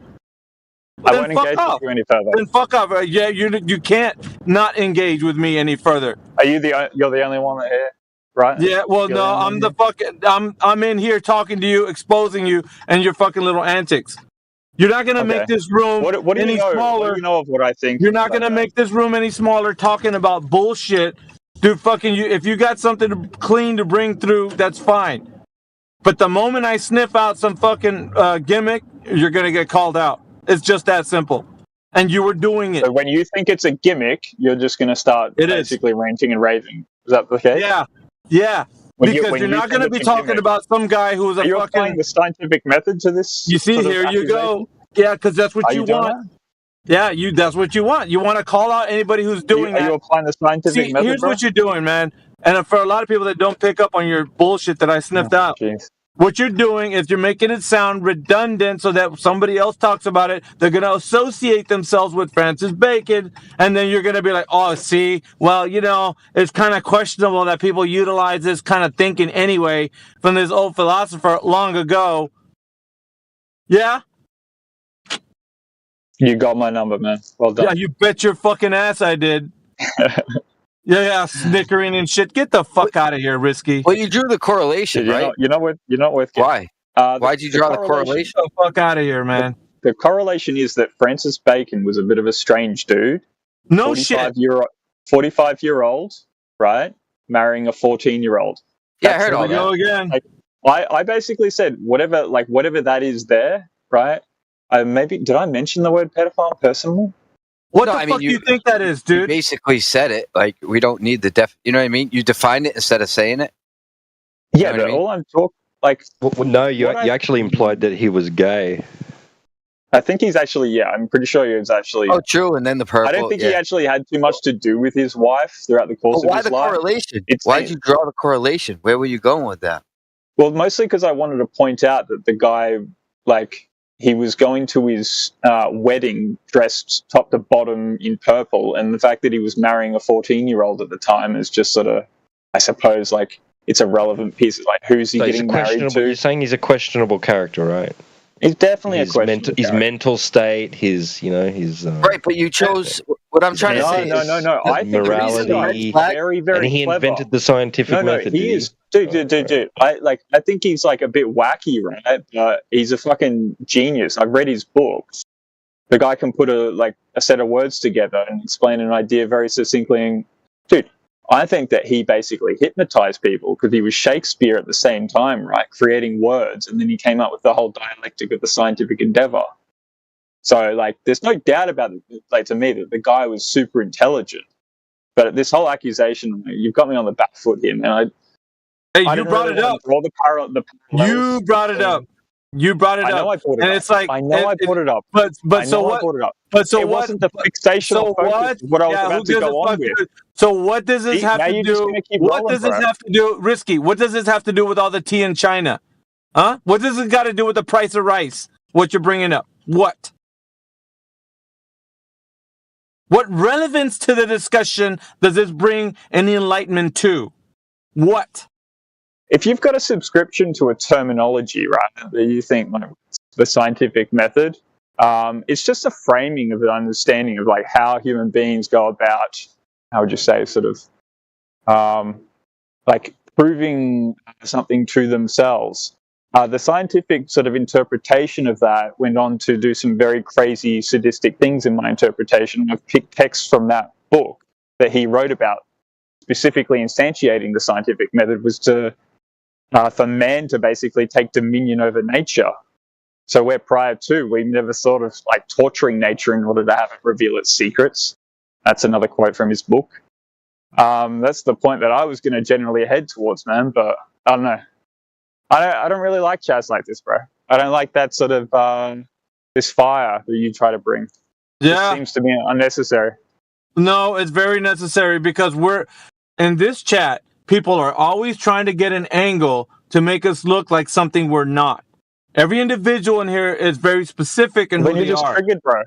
I won't engage with you any further. Then fuck off. Yeah, you can't not engage with me any further. You're the only one here, right? Yeah, well, no, I'm the fucking. I'm in here talking to you, exposing you, and your fucking little antics. You're not gonna make this room any smaller. What do you know of what I think? You're not gonna make this room any smaller talking about bullshit, dude. Fucking you. If you got something clean to bring through, that's fine. But the moment I sniff out some fucking gimmick, you're gonna get called out. It's just that simple. And you were doing it. So when you think it's a gimmick, you're just going to start basically ranting and raving. Is that the case? Yeah. Because you're not going to be talking about some guy who's a You're applying the scientific method to this. You see, here you go. Yeah, because that's what you want. Yeah, that's what you want. You want to call out anybody who's doing that. Are you applying the scientific method, here's what you're doing, man. And for a lot of people that don't pick up on your bullshit that I sniffed out. Geez. What you're doing is you're making it sound redundant so that somebody else talks about it. They're going to associate themselves with Francis Bacon, and then you're going to be like, oh, see, well, it's kind of questionable that people utilize this kind of thinking anyway from this old philosopher long ago. Yeah? You got my number, man. Well done. Yeah, you bet your fucking ass I did. Yeah, snickering and shit. Get the fuck out of here, Risky. Well, you drew the correlation, right? You're not with. Why? Why'd you draw the correlation? Get the fuck out of here, man. The correlation is that Francis Bacon was a bit of a strange dude. No shit. 45-year-old, right? Marrying a 14-year-old. Yeah, I heard all that. Go again. I basically said whatever that is there, right? Did I mention the word pedophile personally? What the fuck do you think that is, dude? You basically said it. Like, we don't need the you know what I mean? You defined it instead of saying it. Yeah, but all I'm talking, like... Well, no, you actually implied that he was gay. I think he's actually, I'm pretty sure he was actually... Oh, true, and then the purple... I don't think he actually had too much to do with his wife throughout the course of his life. Why the correlation? Why'd you draw the correlation? Where were you going with that? Well, mostly because I wanted to point out that the guy, he was going to his wedding dressed top to bottom in purple, and the fact that he was marrying a 14-year-old at the time is just sort of, I suppose, it's a relevant piece. Who's he getting married to? You're saying he's a questionable character, right? He's definitely his a question. His mental state, his right, but you chose what I'm trying to say. No. I think morality, very, very and he clever. invented the scientific method. He is, dude. I think he's like a bit wacky, right? He's a fucking genius. I've read his books. The guy can put a set of words together and explain an idea very succinctly. And, dude, I think that he basically hypnotized people because he was Shakespeare at the same time, right? Creating words, and then he came up with the whole dialectic of the scientific endeavor. So, there's no doubt about it, to me, that the guy was super intelligent. But this whole accusation, you've got me on the back foot here, man. You brought it up. You brought it up. You brought it up. I know I brought it and up. It's like I know I brought it up. But so what? But so it wasn't the fixation of focus. What I was about to go on with. So what does this have to do? What does this have to do? Risky. What does this have to do with all the tea in China? Huh? What does it got to do with the price of rice? What you're bringing up? What? What relevance to the discussion does this bring any enlightenment to? What? If you've got a subscription to a terminology, right, that you think the scientific method, it's just a framing of an understanding of how human beings go about, how would you say, sort of proving something to themselves. The scientific sort of interpretation of that went on to do some very crazy, sadistic things in my interpretation. I've picked texts from that book that he wrote about, specifically instantiating the scientific method was for man to basically take dominion over nature. So where prior to, we never thought of torturing nature in order to have it reveal its secrets. That's another quote from his book. That's the point that I was going to generally head towards, man, but I don't know. I don't really like chats like this, bro. I don't like that sort of this fire that you try to bring. Yeah. It seems to be unnecessary. No, it's very necessary because we're in this chat. People are always trying to get an angle to make us look like something we're not. Every individual in here is very specific in who they are. You're just triggered, bro.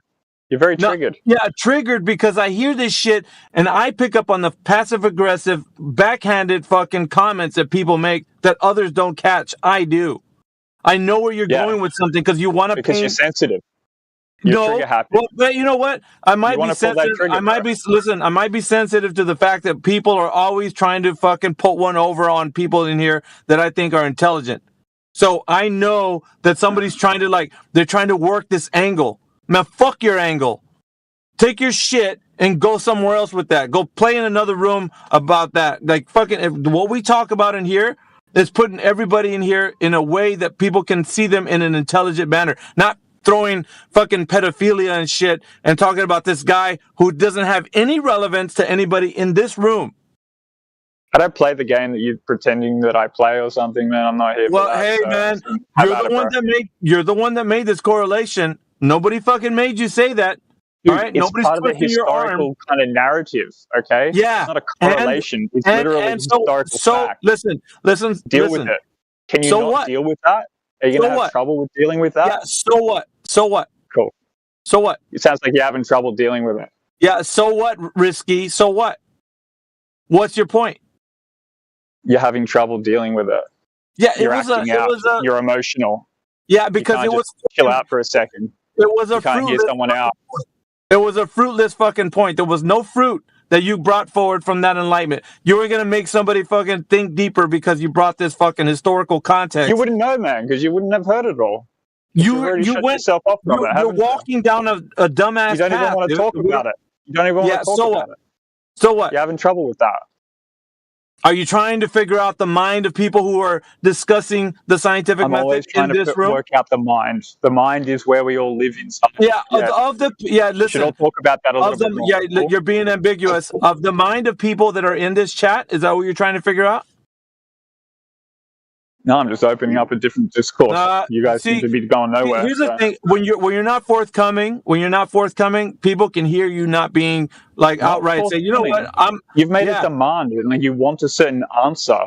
You're very triggered. Yeah, triggered because I hear this shit and I pick up on the passive-aggressive, backhanded fucking comments that people make that others don't catch. I do. I know where you're going with something because you want to because paint... you're sensitive. You're trigger happy. Well, but you know what? I might be sensitive. I might be sensitive to the fact that people are always trying to fucking put one over on people in here that I think are intelligent. So I know that somebody's trying to they're trying to work this angle. Man, fuck your angle. Take your shit and go somewhere else with that. Go play in another room about that. What we talk about in here is putting everybody in here in a way that people can see them in an intelligent manner. Not throwing fucking pedophilia and shit and talking about this guy who doesn't have any relevance to anybody in this room. I don't play the game that you're pretending that I play or something, man. I'm not here for that. Well, hey, man, you're the one that made this correlation. Nobody fucking made you say that. Dude, all right? It's Nobody's part of the historical kind of narrative, okay? Yeah. It's not a correlation. It's literally historical fact. Listen. Deal with it. Can you not deal with that? Are you going to have trouble with dealing with that? Yeah, so what? Cool. So what? It sounds like you're having trouble dealing with it. Yeah, so what, Risky? So what? What's your point? You're having trouble dealing with it. Yeah, you're acting out. You're emotional. Yeah, because it was chill out for a second. It was you can't hear someone out. It was a fruitless fucking point. There was no fruit that you brought forward from that enlightenment. You were gonna make somebody fucking think deeper because you brought this fucking historical context. You wouldn't know, man, because you wouldn't have heard it all. You went yourself off from it. You're walking down a dumbass path. You don't even want to talk about it. You don't even want to talk about it. So what? You're having trouble with that. Are you trying to figure out the mind of people who are discussing the scientific method in this room? I'm always trying to work out the mind. The mind is where we all live inside. Listen. We should all talk about that a little bit more. Yeah, you're being ambiguous. Of the mind of people that are in this chat, is that what you're trying to figure out? No, I'm just opening up a different discourse. You guys seem to be going nowhere. Here's the thing: when you're not forthcoming, people can hear you not being outright say, you know what, You've made a demand, and you want a certain answer.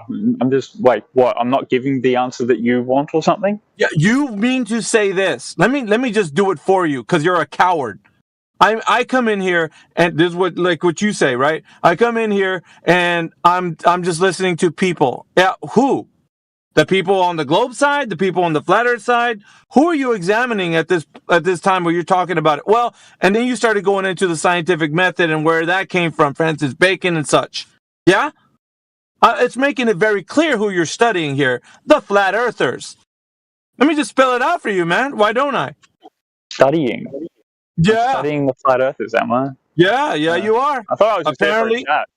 I'm just what? I'm not giving the answer that you want, or something. Yeah, you mean to say this? Let me just do it for you because you're a coward. I come in here and this is what you say, right? I come in here and I'm just listening to people. Yeah, who? The people on the globe side, the people on the flat earth side. Who are you examining at this time where you're talking about it? Well, and then you started going into the scientific method and where that came from, Francis Bacon and such. Yeah? It's making it very clear who you're studying here. The flat earthers. Let me just spell it out for you, man. Why don't I? Studying? Yeah. I'm studying the flat earthers, am I? Yeah, you are. I thought I was just apparently here for a chat.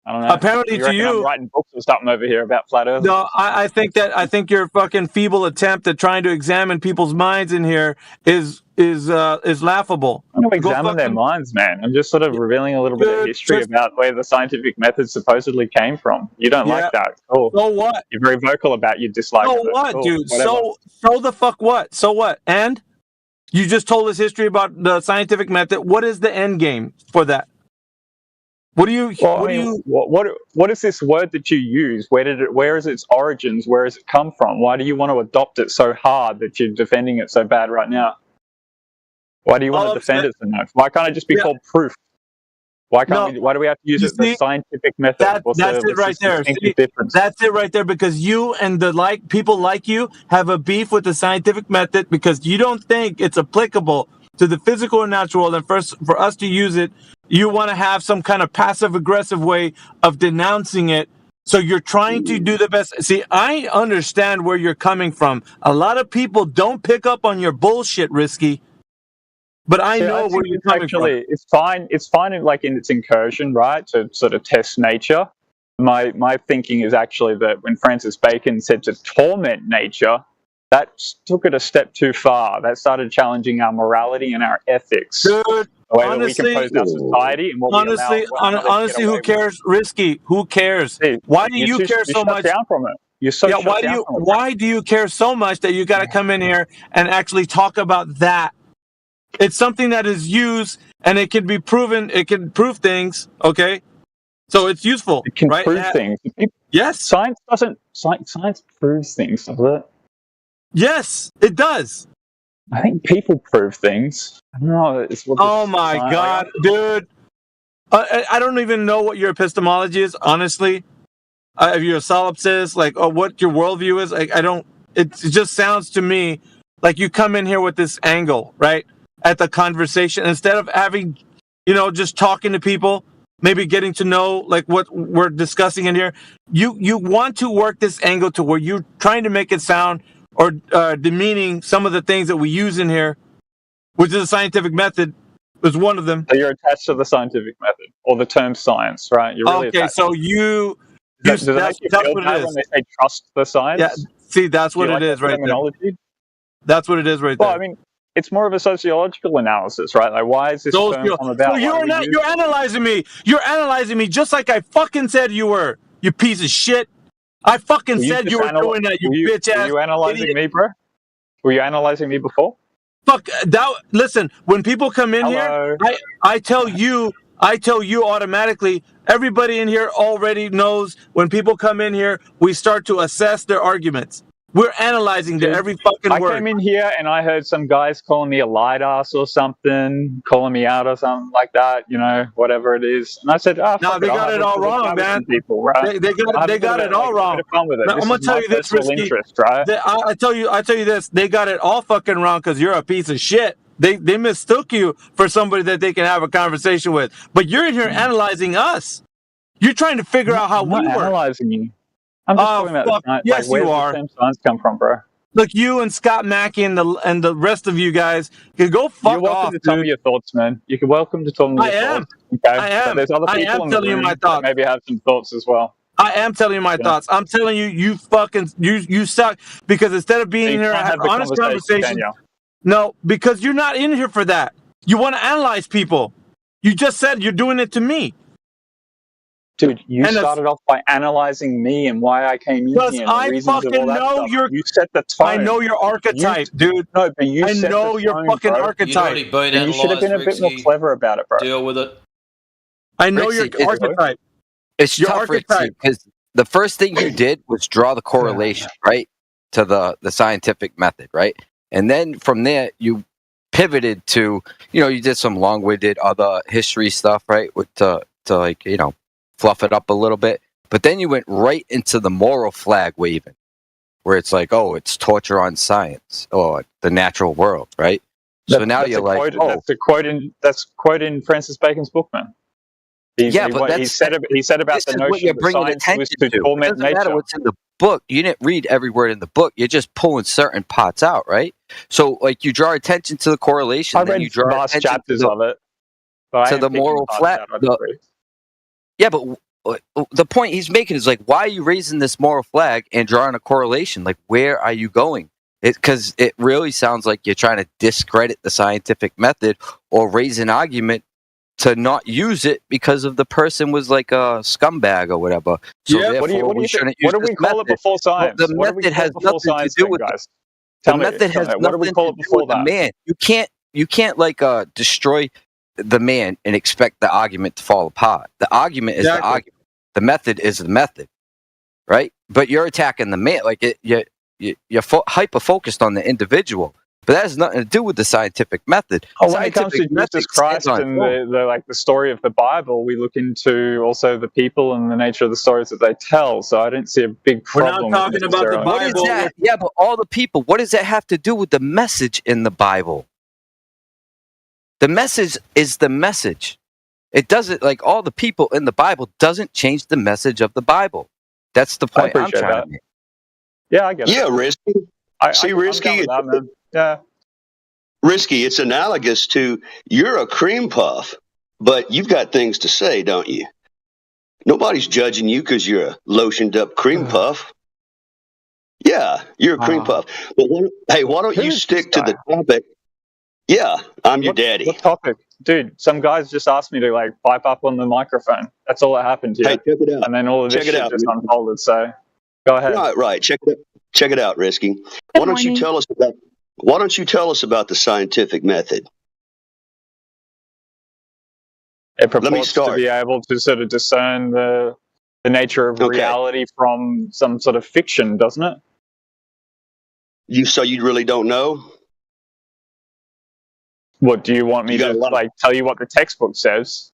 I don't know. Apparently, you to you, I'm writing books or something over here about flat earthers. No, I think your fucking feeble attempt at trying to examine people's minds in here is laughable. I don't examine their minds, man. I'm just sort of revealing a little bit of history about where the scientific method supposedly came from. You don't like that? Cool. So what? You're very vocal about your dislike. So of it. what, Cool. dude? Whatever. So the fuck what? So what? And you just told us history about the scientific method. What is the end game for that? What is this word that you use? Where is its origins? Where has it come from? Why do you want to adopt it so hard that you're defending it so bad right now? Why do you want to defend it so much? Why can't it just be called proof? Why can't why do we have to use the scientific method? That's it right there. That's it right there, because you and the people like you have a beef with the scientific method because you don't think it's applicable to the physical and natural world, and for us to use it, you want to have some kind of passive-aggressive way of denouncing it. So you're trying to do the best. See, I understand where you're coming from. A lot of people don't pick up on your bullshit, Risky. But I know where you're coming from. It's fine. It's fine in its incursion, right? To sort of test nature. My thinking is actually that when Francis Bacon said to torment nature, that took it a step too far. That started challenging our morality and our ethics. Dude, the way honestly, that we compose our society and what honestly, who cares? Risky, who cares? Why do you care so much? Down from it. You're so why do you care so much that you got to come in here and actually talk about that? It's something that is used and it can be proven. It can prove things. Okay, so it's useful. It can right? prove things. Yes, science doesn't. Science proves things, doesn't it? Yes, it does. I think people prove things. I don't know. Oh my God, dude! I don't even know what your epistemology is, honestly. If you're a solipsist, what your worldview is, I don't. It just sounds to me like you come in here with this angle, right? At the conversation, instead of having, just talking to people, maybe getting to know what we're discussing in here. You want to work this angle to where you're trying to make it sound or demeaning some of the things that we use in here, which is a scientific method, is one of them. So you're attached to the scientific method or the term science, right? You're really okay. So does it make you feel bad when they say trust the science? Yeah. See, that's what it is, right there. That's what it is, right there. Well, I mean, it's more of a sociological analysis, right? Like, why is this term come about? So you're analyzing me. You're analyzing me just like I fucking said you were. You piece of shit. I fucking said you were doing that, you bitch ass. Were you analyzing me, bro? Were you analyzing me before? Fuck that. Listen, when people come in here, I tell you automatically. Everybody in here already knows when people come in here, we start to assess their arguments. We're analyzing every fucking word. I came in here and I heard some guys calling me a light ass or something, calling me out or something like that, whatever it is. And I said, no, they got it all wrong, man. People, right? They got it all wrong. Fun with it. Now, I'm gonna tell you this, Risky. Interest, right? I tell you this. They got it all fucking wrong because you're a piece of shit. They mistook you for somebody that they can have a conversation with. But you're in here analyzing us. You're trying to figure out how we work. I'm not analyzing you. I'm just talking about science. Yes, where you are. Where does the science come from, bro? Look, you and Scott Mackey and the rest of you guys can go fuck off. You're welcome to tell me your thoughts, man. You're welcome to tell me your thoughts. Okay? I am. But there's other people in the room that maybe have some thoughts as well. I am telling you my thoughts. I'm telling you, you suck, because instead of being here and have honest conversation. No, because you're not in here for that. You want to analyze people. You just said you're doing it to me. Dude, you started off by analyzing me and why I came in here. Because I fucking know you set the tone. I know your archetype, dude. No, but you I set know the your tone, fucking bro. archetype. You should have been a bit more clever about it, bro. Deal with it. I know your archetype. It's tough, Rixie, because the first thing you did was draw the correlation, right, to the scientific method, right? And then from there, you pivoted to, you did some long-winded other history stuff, right, to fluff it up a little bit. But then you went right into the moral flag waving. where it's like, oh, it's torture on science or the natural world, right? So now you're like, that's a quote in Francis Bacon's book, man. He said about the notion that science was to torment nature. It doesn't matter what's in the book. You didn't read every word in the book. You're just pulling certain parts out, right? So, like, you draw attention to the correlation. I read you draw vast chapters of it. To the moral flag. Yeah, but the point he's making is like, why are you raising this moral flag and drawing a correlation? Like, where are you going? Because it really sounds like you're trying to discredit the scientific method or raise an argument to not use it because of the person was like a scumbag or whatever. So what do we call it before science? The method has nothing to do with guys. The method has nothing to do with the man. You can't like destroy the man and expect the argument to fall apart. The argument is the argument. The method is the method, right? But you're attacking the man. Like you're hyper focused on the individual. But that has nothing to do with the scientific method. When it comes to Jesus Christ and the story of the Bible, we look into also the people and the nature of the stories that they tell. So I don't see a big problem. We're not talking about the Bible. What is that? Yeah, but all the people. What does that have to do with the message in the Bible? The message is the message. It doesn't, like, all the people in the Bible doesn't change the message of the Bible. That's the point I'm trying to make. Yeah, I get it. Yeah, Risky. Risky. Yeah. Risky, it's analogous to you're a cream puff, but you've got things to say, don't you? Nobody's judging you because you're a lotioned up cream puff. Yeah, you're a cream puff. But why don't you stick to the topic? Yeah, I'm your daddy. What topic? Dude, some guys just asked me to like pipe up on the microphone. That's all that happened here. Hey, check it out. And then all of this shit just unfolded. So go ahead. Right. Check it out, Risky. Why don't you tell us about the scientific method? It purports to be able to sort of discern the nature of reality from some sort of fiction, doesn't it? So you really don't know? What do you want me to tell you what the textbook says?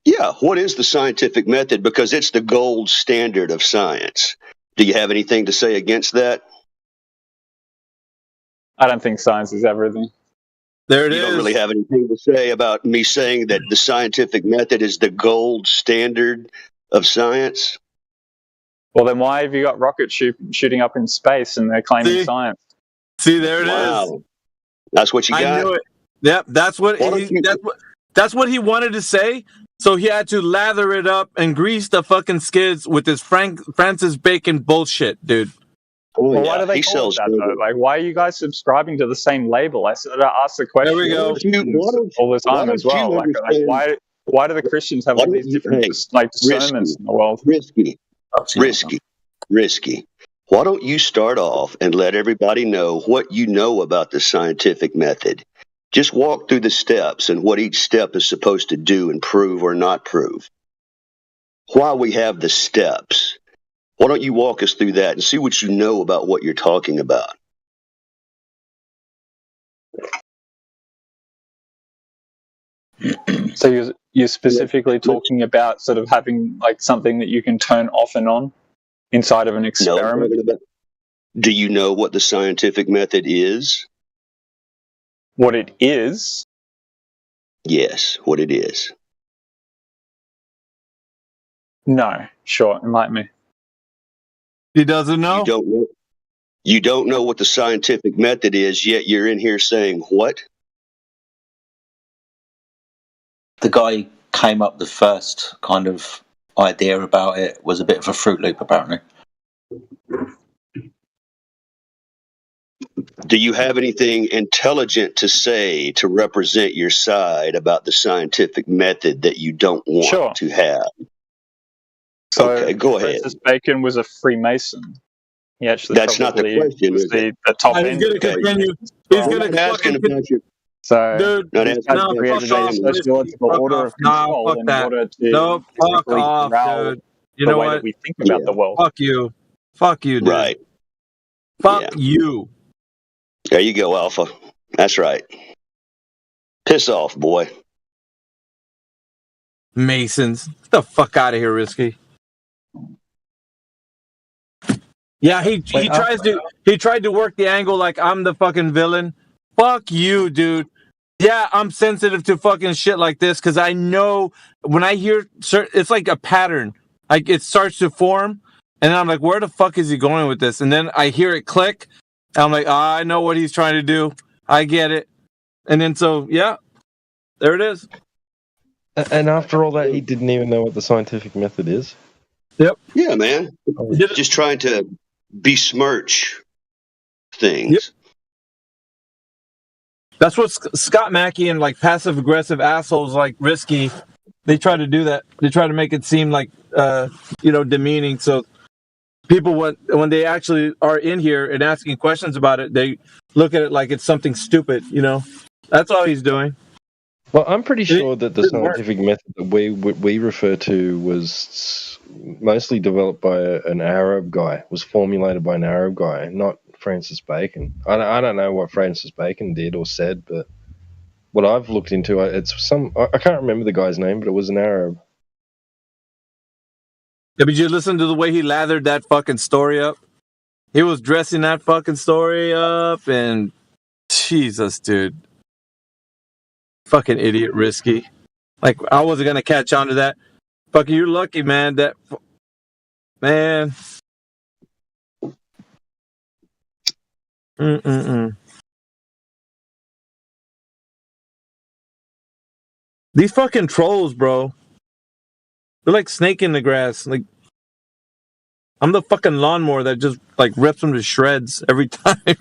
Yeah, what is the scientific method? Because it's the gold standard of science. Do you have anything to say against that? I don't think science is everything. You don't really have anything to say about me saying that the scientific method is the gold standard of science? Well, then why have you got rockets shooting up in space and they're claiming science? See, there it is. That's what you got? I knew it. Yep, that's what he wanted to say. So he had to lather it up and grease the fucking skids with this Francis Bacon bullshit, dude. Well, why do they call it that, though? Like, why are you guys subscribing to the same label? I sort of ask the question all the time as well. Like, why do the Christians have all these different discernments in the world? Risky. Why don't you start off and let everybody know what you know about the scientific method? Just walk through the steps and what each step is supposed to do and prove or not prove. Why we have the steps. Why don't you walk us through that and see what you know about what you're talking about? So you're specifically talking about sort of having like something that you can turn off and on inside of an experiment? No, do you know what the scientific method is? What it is? Yes, what it is. No, sure, enlighten me. He doesn't know? You don't know what the scientific method is, yet you're in here saying what? The guy came up, the first kind of idea about it was a bit of a Fruit Loop, apparently. Do you have anything intelligent to say to represent your side about the scientific method that you don't want to have? So, okay, go ahead. Francis Bacon was a Freemason. He actually That's not the question. Was the top end. He's going to continue. He's going to asking about your. So, created a sociological order of control in order to fuck off, dude. You know what? We think about the world. Fuck you, dude. Right. Fuck you. There you go, Alpha. That's right. Piss off, boy. Masons. Get the fuck out of here, Risky. Yeah, he tried to work the angle like I'm the fucking villain. Fuck you, dude. Yeah, I'm sensitive to fucking shit like this because I know when I hear it's like a pattern. Like it starts to form, and I'm like, where the fuck is he going with this? And then I hear it click. And I'm like, I know what he's trying to do. I get it. And then so yeah, there it is. And after all that, he didn't even know what the scientific method is. Yep. Yeah, man. Just trying to besmirch things. Yep. That's what Scott Mackey and like passive aggressive assholes like Risky, they try to do that. They try to make it seem like demeaning. So people when they actually are in here and asking questions about it, they look at it like it's something stupid. That's all he's doing. Well, I'm pretty sure that the scientific method that we refer to was mostly developed by an Arab guy, was formulated by an Arab guy, not Francis Bacon. I don't know what Francis Bacon did or said, but what I've looked into, it's I can't remember the guy's name, but it was an Arab. Yeah, but you listen to the way he lathered that fucking story up? He was dressing that fucking story up, and Jesus, dude. Fucking idiot, Risky. Like, I wasn't going to catch on to that. Fucking, you're lucky, man. Man. These fucking trolls, bro. They're like snake in the grass. Like, I'm the fucking lawnmower that just, like, rips them to shreds every time.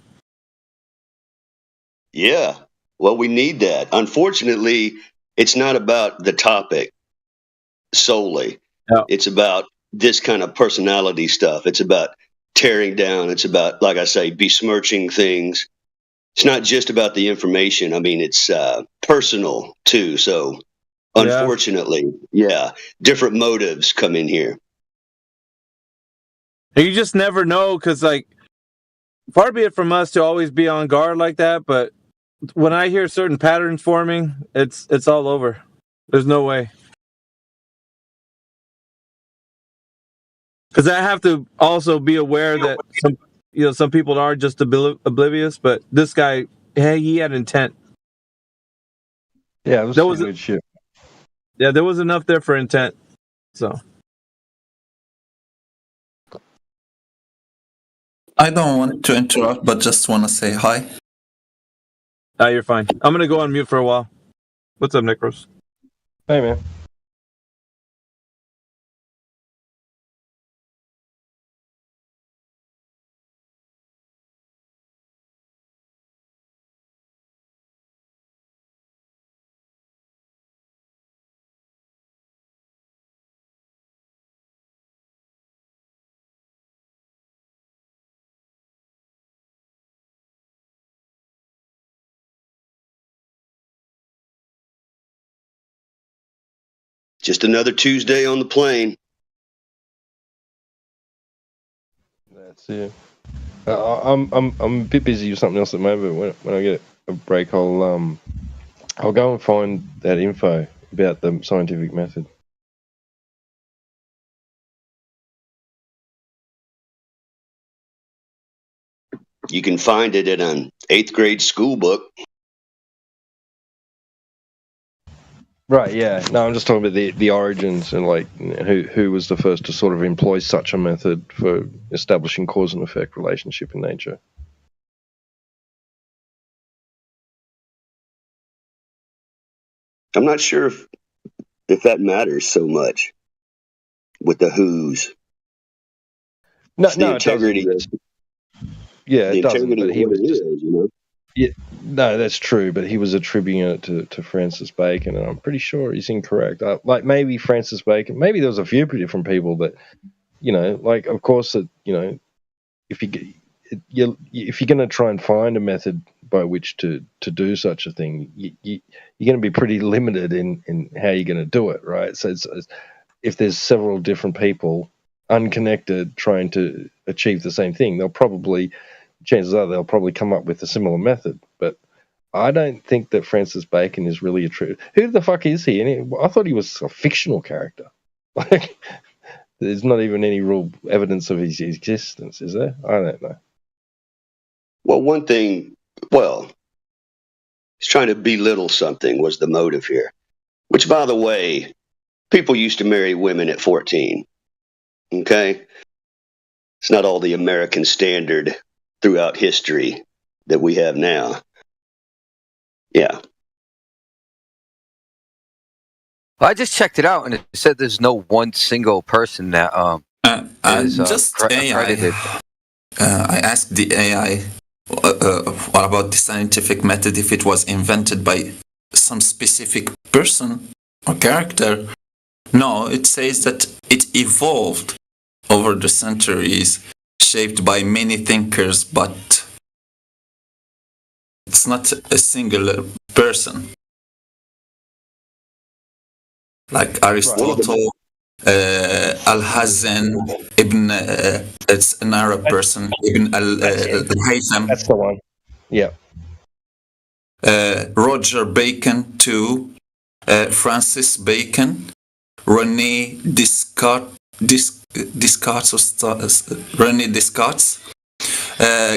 Yeah. Well, we need that. Unfortunately, it's not about the topic solely. No. It's about this kind of personality stuff. It's about tearing down. It's about, like I say, besmirching things. It's not just about the information. I mean, it's personal too. So, unfortunately, different motives come in here. And you just never know, because, like, far be it from us to always be on guard like that, but when I hear certain patterns forming, it's all over. There's no way. Because I have to also be aware that some people are just oblivious, but this guy, hey, he had intent. Yeah, that was good shit. Yeah, there was enough there for intent. So I don't want to interrupt, but just want to say hi. You're fine. I'm gonna go on mute for a while. What's up, Necros? Hey, man. Just another Tuesday on the plane. That's it. I'm a bit busy with something else at the moment. When I get a break, I'll go and find that info about the scientific method. You can find it in an 8th grade school book. Right, yeah. No, I'm just talking about the origins and like who was the first to sort of employ such a method for establishing cause and effect relationship in nature. I'm not sure if that matters so much with the who's. No, the integrity. Yeah, it doesn't. But he was just, Yeah, no, that's true. But he was attributing it to Francis Bacon, and I'm pretty sure he's incorrect. Like maybe Francis Bacon, maybe there was a few different people, but like of course, if you're going to try and find a method by which to do such a thing, you're going to be pretty limited in how you're going to do it, right? So if there's several different people unconnected trying to achieve the same thing, chances are they'll probably come up with a similar method. But I don't think that Francis Bacon is really a true. Who the fuck is he? I thought he was a fictional character. Like, There's not even any real evidence of his existence, is there? I don't know. Well, one thing, he's trying to belittle something was the motive here. Which, by the way, people used to marry women at 14. Okay? It's not all the American standard throughout history that we have now. Yeah. I just checked it out, and it said there's no one single person that is accredited. I asked the AI about the scientific method if it was invented by some specific person or character. No, it says that it evolved over the centuries, shaped by many thinkers, but it's not a singular person. Like Aristotle, Al-Hazen, it's an Arab person, Ibn al-Haytham. That's the one. Yeah. Roger Bacon too, Francis Bacon, René Descartes,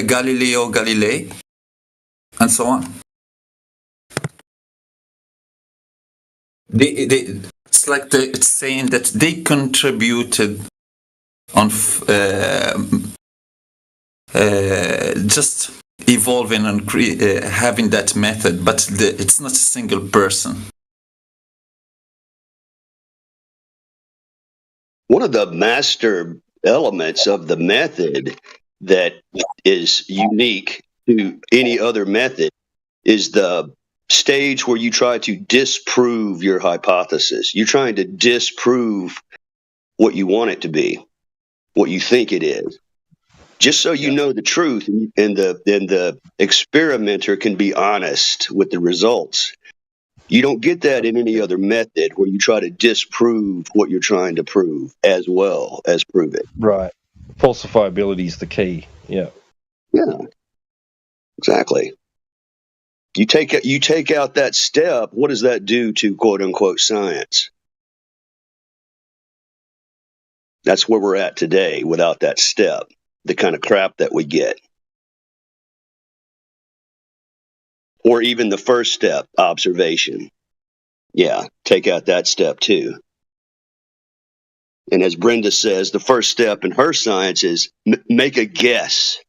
Galileo Galilei, and so on. It's like it's saying that they contributed on just evolving and having that method, but it's not a single person. One of the master elements of the method that is unique to any other method is the stage where you try to disprove your hypothesis. You're trying to disprove what you want it to be, what you think it is, just so you know the truth, and the experimenter can be honest with the results. You don't get that in any other method where you try to disprove what you're trying to prove as well as prove it. Right. Falsifiability is the key. Yeah. Yeah. Exactly. You take out that step, what does that do to quote unquote science? That's where we're at today without that step, the kind of crap that we get. Or even the first step, observation. Yeah, take out that step too. And as Brenda says, the first step in her science is make a guess.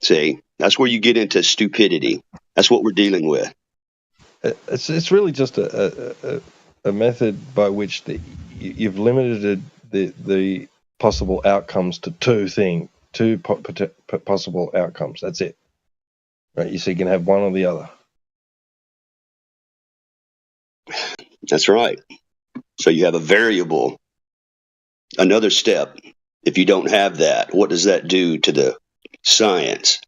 See, that's where you get into stupidity. That's what we're dealing with. It's really just a method by which you've limited the possible outcomes to two possible outcomes. That's it. Right, so you can have one or the other. That's right. So you have a variable. Another step. If you don't have that, what does that do to the science?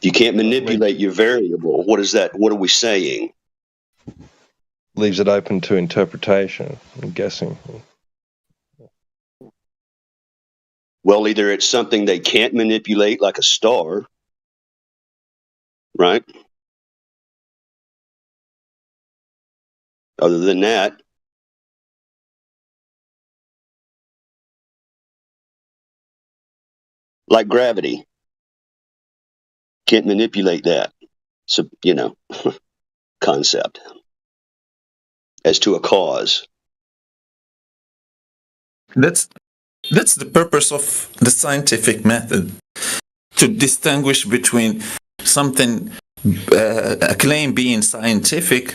You can't manipulate your variable. What is that? What are we saying? Leaves it open to interpretation and guessing. Well, either it's something they can't manipulate, like a star, right? Other than that, like gravity, can't manipulate that. So, concept as to a cause. That's the purpose of the scientific method, to distinguish between something, a claim being scientific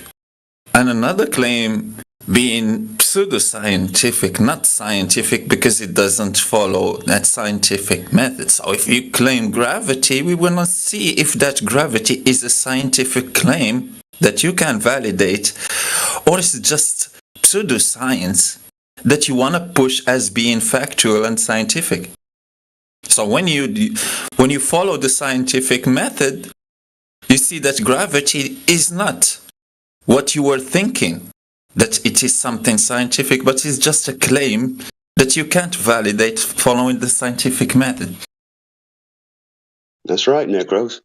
and another claim being pseudoscientific, not scientific because it doesn't follow that scientific method. So if you claim gravity, we want to see if that gravity is a scientific claim that you can validate, or is it just pseudoscience that you want to push as being factual and scientific. So when you follow the scientific method, you see that gravity is not what you were thinking, that it is something scientific, but it's just a claim that you can't validate following the scientific method. That's right, Necros.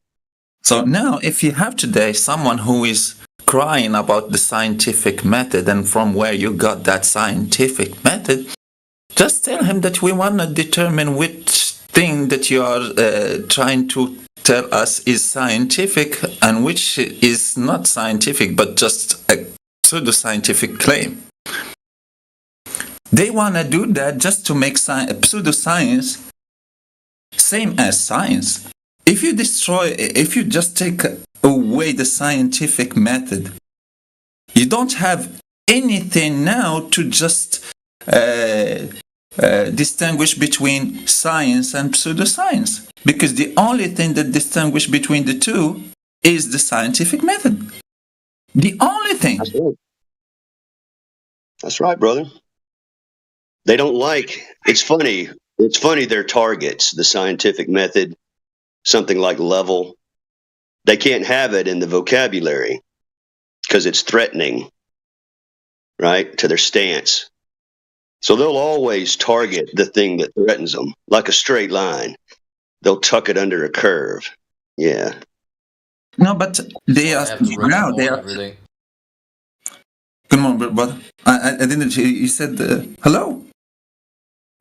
So now, if you have today someone who is crying about the scientific method and from where you got that scientific method, just tell him that we want to determine which thing that you are trying to tell us is scientific and which is not scientific, but just a pseudoscientific claim. They want to do that just to make pseudoscience same as science. If you just take away the scientific method, you don't have anything now to just distinguish between science and pseudoscience, because the only thing that distinguishes between the two is the scientific method. The only thing. That's right, brother. They don't like, it's funny their targets, the scientific method, something like level. They can't have it in the vocabulary because it's threatening, right, to their stance. So they'll always target the thing that threatens them, like a straight line. They'll tuck it under a curve. Yeah. No, but they are now. They are. Everything. Good morning, brother. I didn't. You said hello,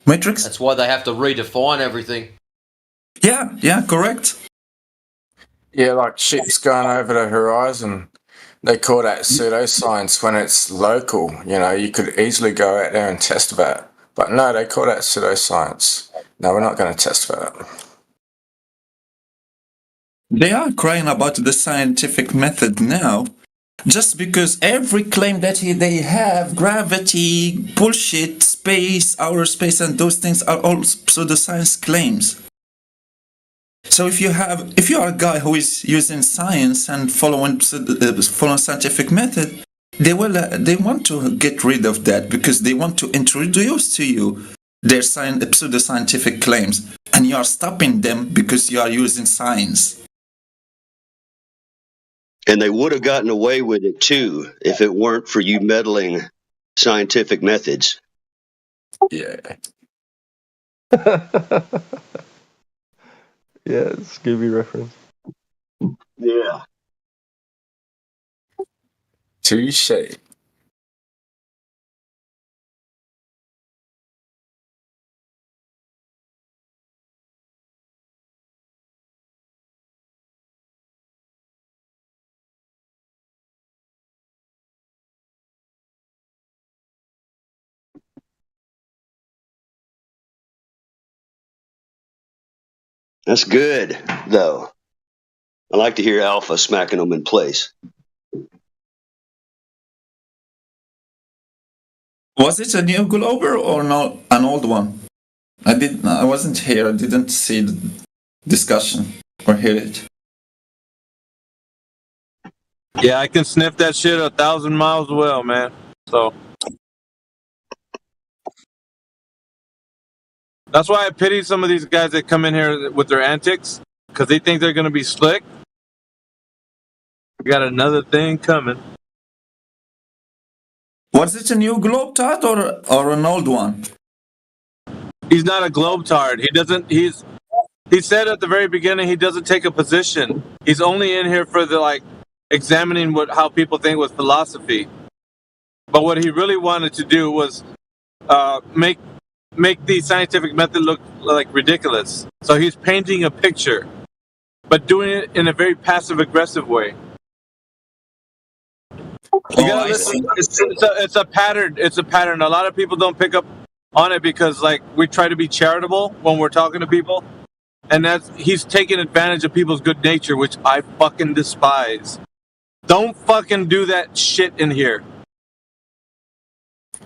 Matrix. That's why they have to redefine everything. Yeah, correct. Yeah, like ships going over the horizon. They call that pseudoscience when it's local. You know, you could easily go out there and test about it. But no, they call that pseudoscience. No, we're not going to test about it. They are crying about the scientific method now, just because every claim that they have, gravity, bullshit, space, outer space, and those things are all pseudoscience claims. So if you are a guy who is using science and following scientific method, they want to get rid of that because they want to introduce to you their pseudoscientific claims, and you are stopping them because you are using science. And they would have gotten away with it too if it weren't for you meddling scientific methods. Yeah. Yeah, Scooby reference. Yeah. Touche. That's good, though. I like to hear Alpha smacking them in place. Was it a new Glober or not an old one? I wasn't here. I didn't see the discussion or hear it. Yeah, I can sniff that shit 1,000 miles away, man. So that's why I pity some of these guys that come in here with their antics, because they think they're going to be slick. We got another thing coming. Was it a new Globetard or an old one? He's not a Globetard. He said at the very beginning he doesn't take a position. He's only in here for the examining how people think with philosophy. But what he really wanted to do was make the scientific method look like ridiculous. So he's painting a picture, but doing it in a very passive-aggressive way. You gotta listen. It's a pattern. It's a pattern. A lot of people don't pick up on it because we try to be charitable when we're talking to people, and he's taking advantage of people's good nature, which I fucking despise. Don't fucking do that shit in here.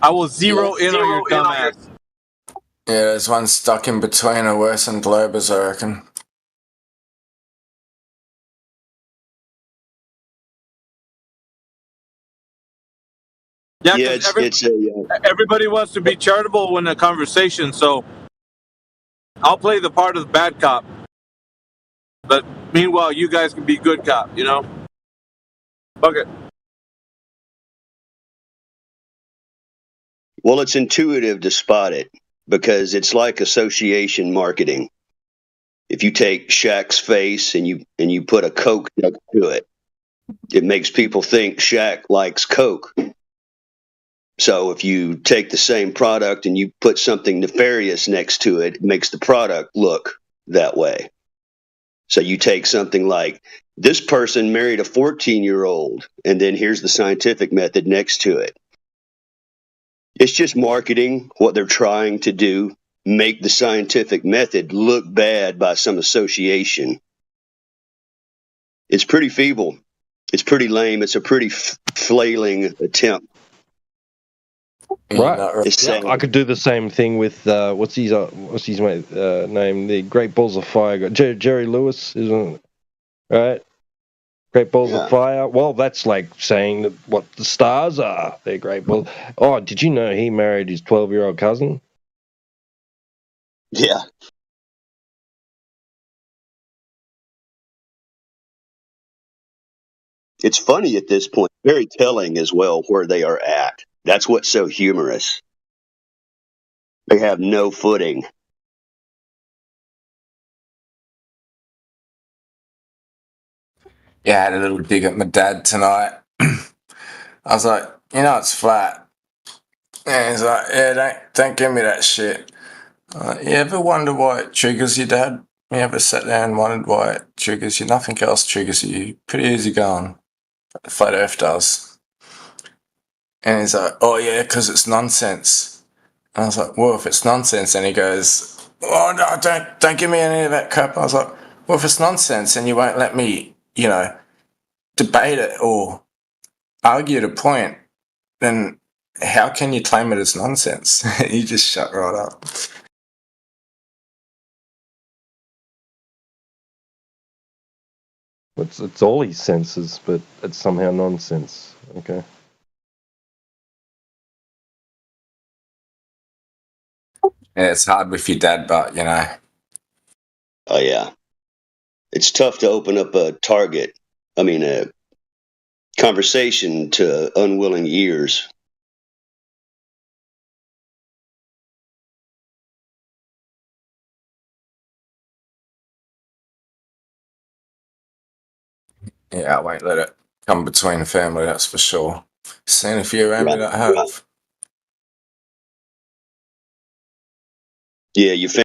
I will zero in on your dumbass. Yeah, there's one stuck in between are worse than Globers, I reckon. Yeah, everybody wants to be charitable in a conversation, so I'll play the part of the bad cop. But meanwhile, you guys can be good cop, you know? Fuck it. Well, it's intuitive to spot it because it's like association marketing. If you take Shaq's face and you put a Coke next to it, It makes people think Shaq likes Coke. So if you take the same product and you put something nefarious next to it, it makes the product look that way. So you take something like, this person married a 14-year-old, and then here's the scientific method next to it. It's just marketing, what they're trying to do, make the scientific method look bad by some association. It's pretty feeble. It's pretty lame. It's a pretty flailing attempt. Right. Yeah, I could do the same thing with what's his name? The Great Balls of Fire guy, Jerry Lewis, isn't it? Right. Great Balls of Fire. Well, that's like saying that what the stars are. They're great balls. Oh, did you know he married his 12-year-old cousin? Yeah. It's funny at this point, very telling as well where they are at. That's what's so humorous. They have no footing. Yeah, I had a little dig at my dad tonight. I was like, it's flat. And he's like, yeah, don't give me that shit. You ever wonder why it triggers you, Dad? You ever sat there and wondered why it triggers you? Nothing else triggers you. Pretty easy going. But the flat earth does. And he's like, oh yeah, because it's nonsense. And I was like, well, if it's nonsense, and he goes, oh no, don't give me any of that crap. I was like, well, if it's nonsense and you won't let me, debate it or argue the point, then how can you claim it as nonsense? You just shut right up. It's all his senses, but it's somehow nonsense. Okay. Yeah, it's hard with your dad, but Oh yeah. It's tough to open up a conversation to unwilling ears. Yeah, I won't let it come between the family, that's for sure. Seen a few around me that have. Yeah, you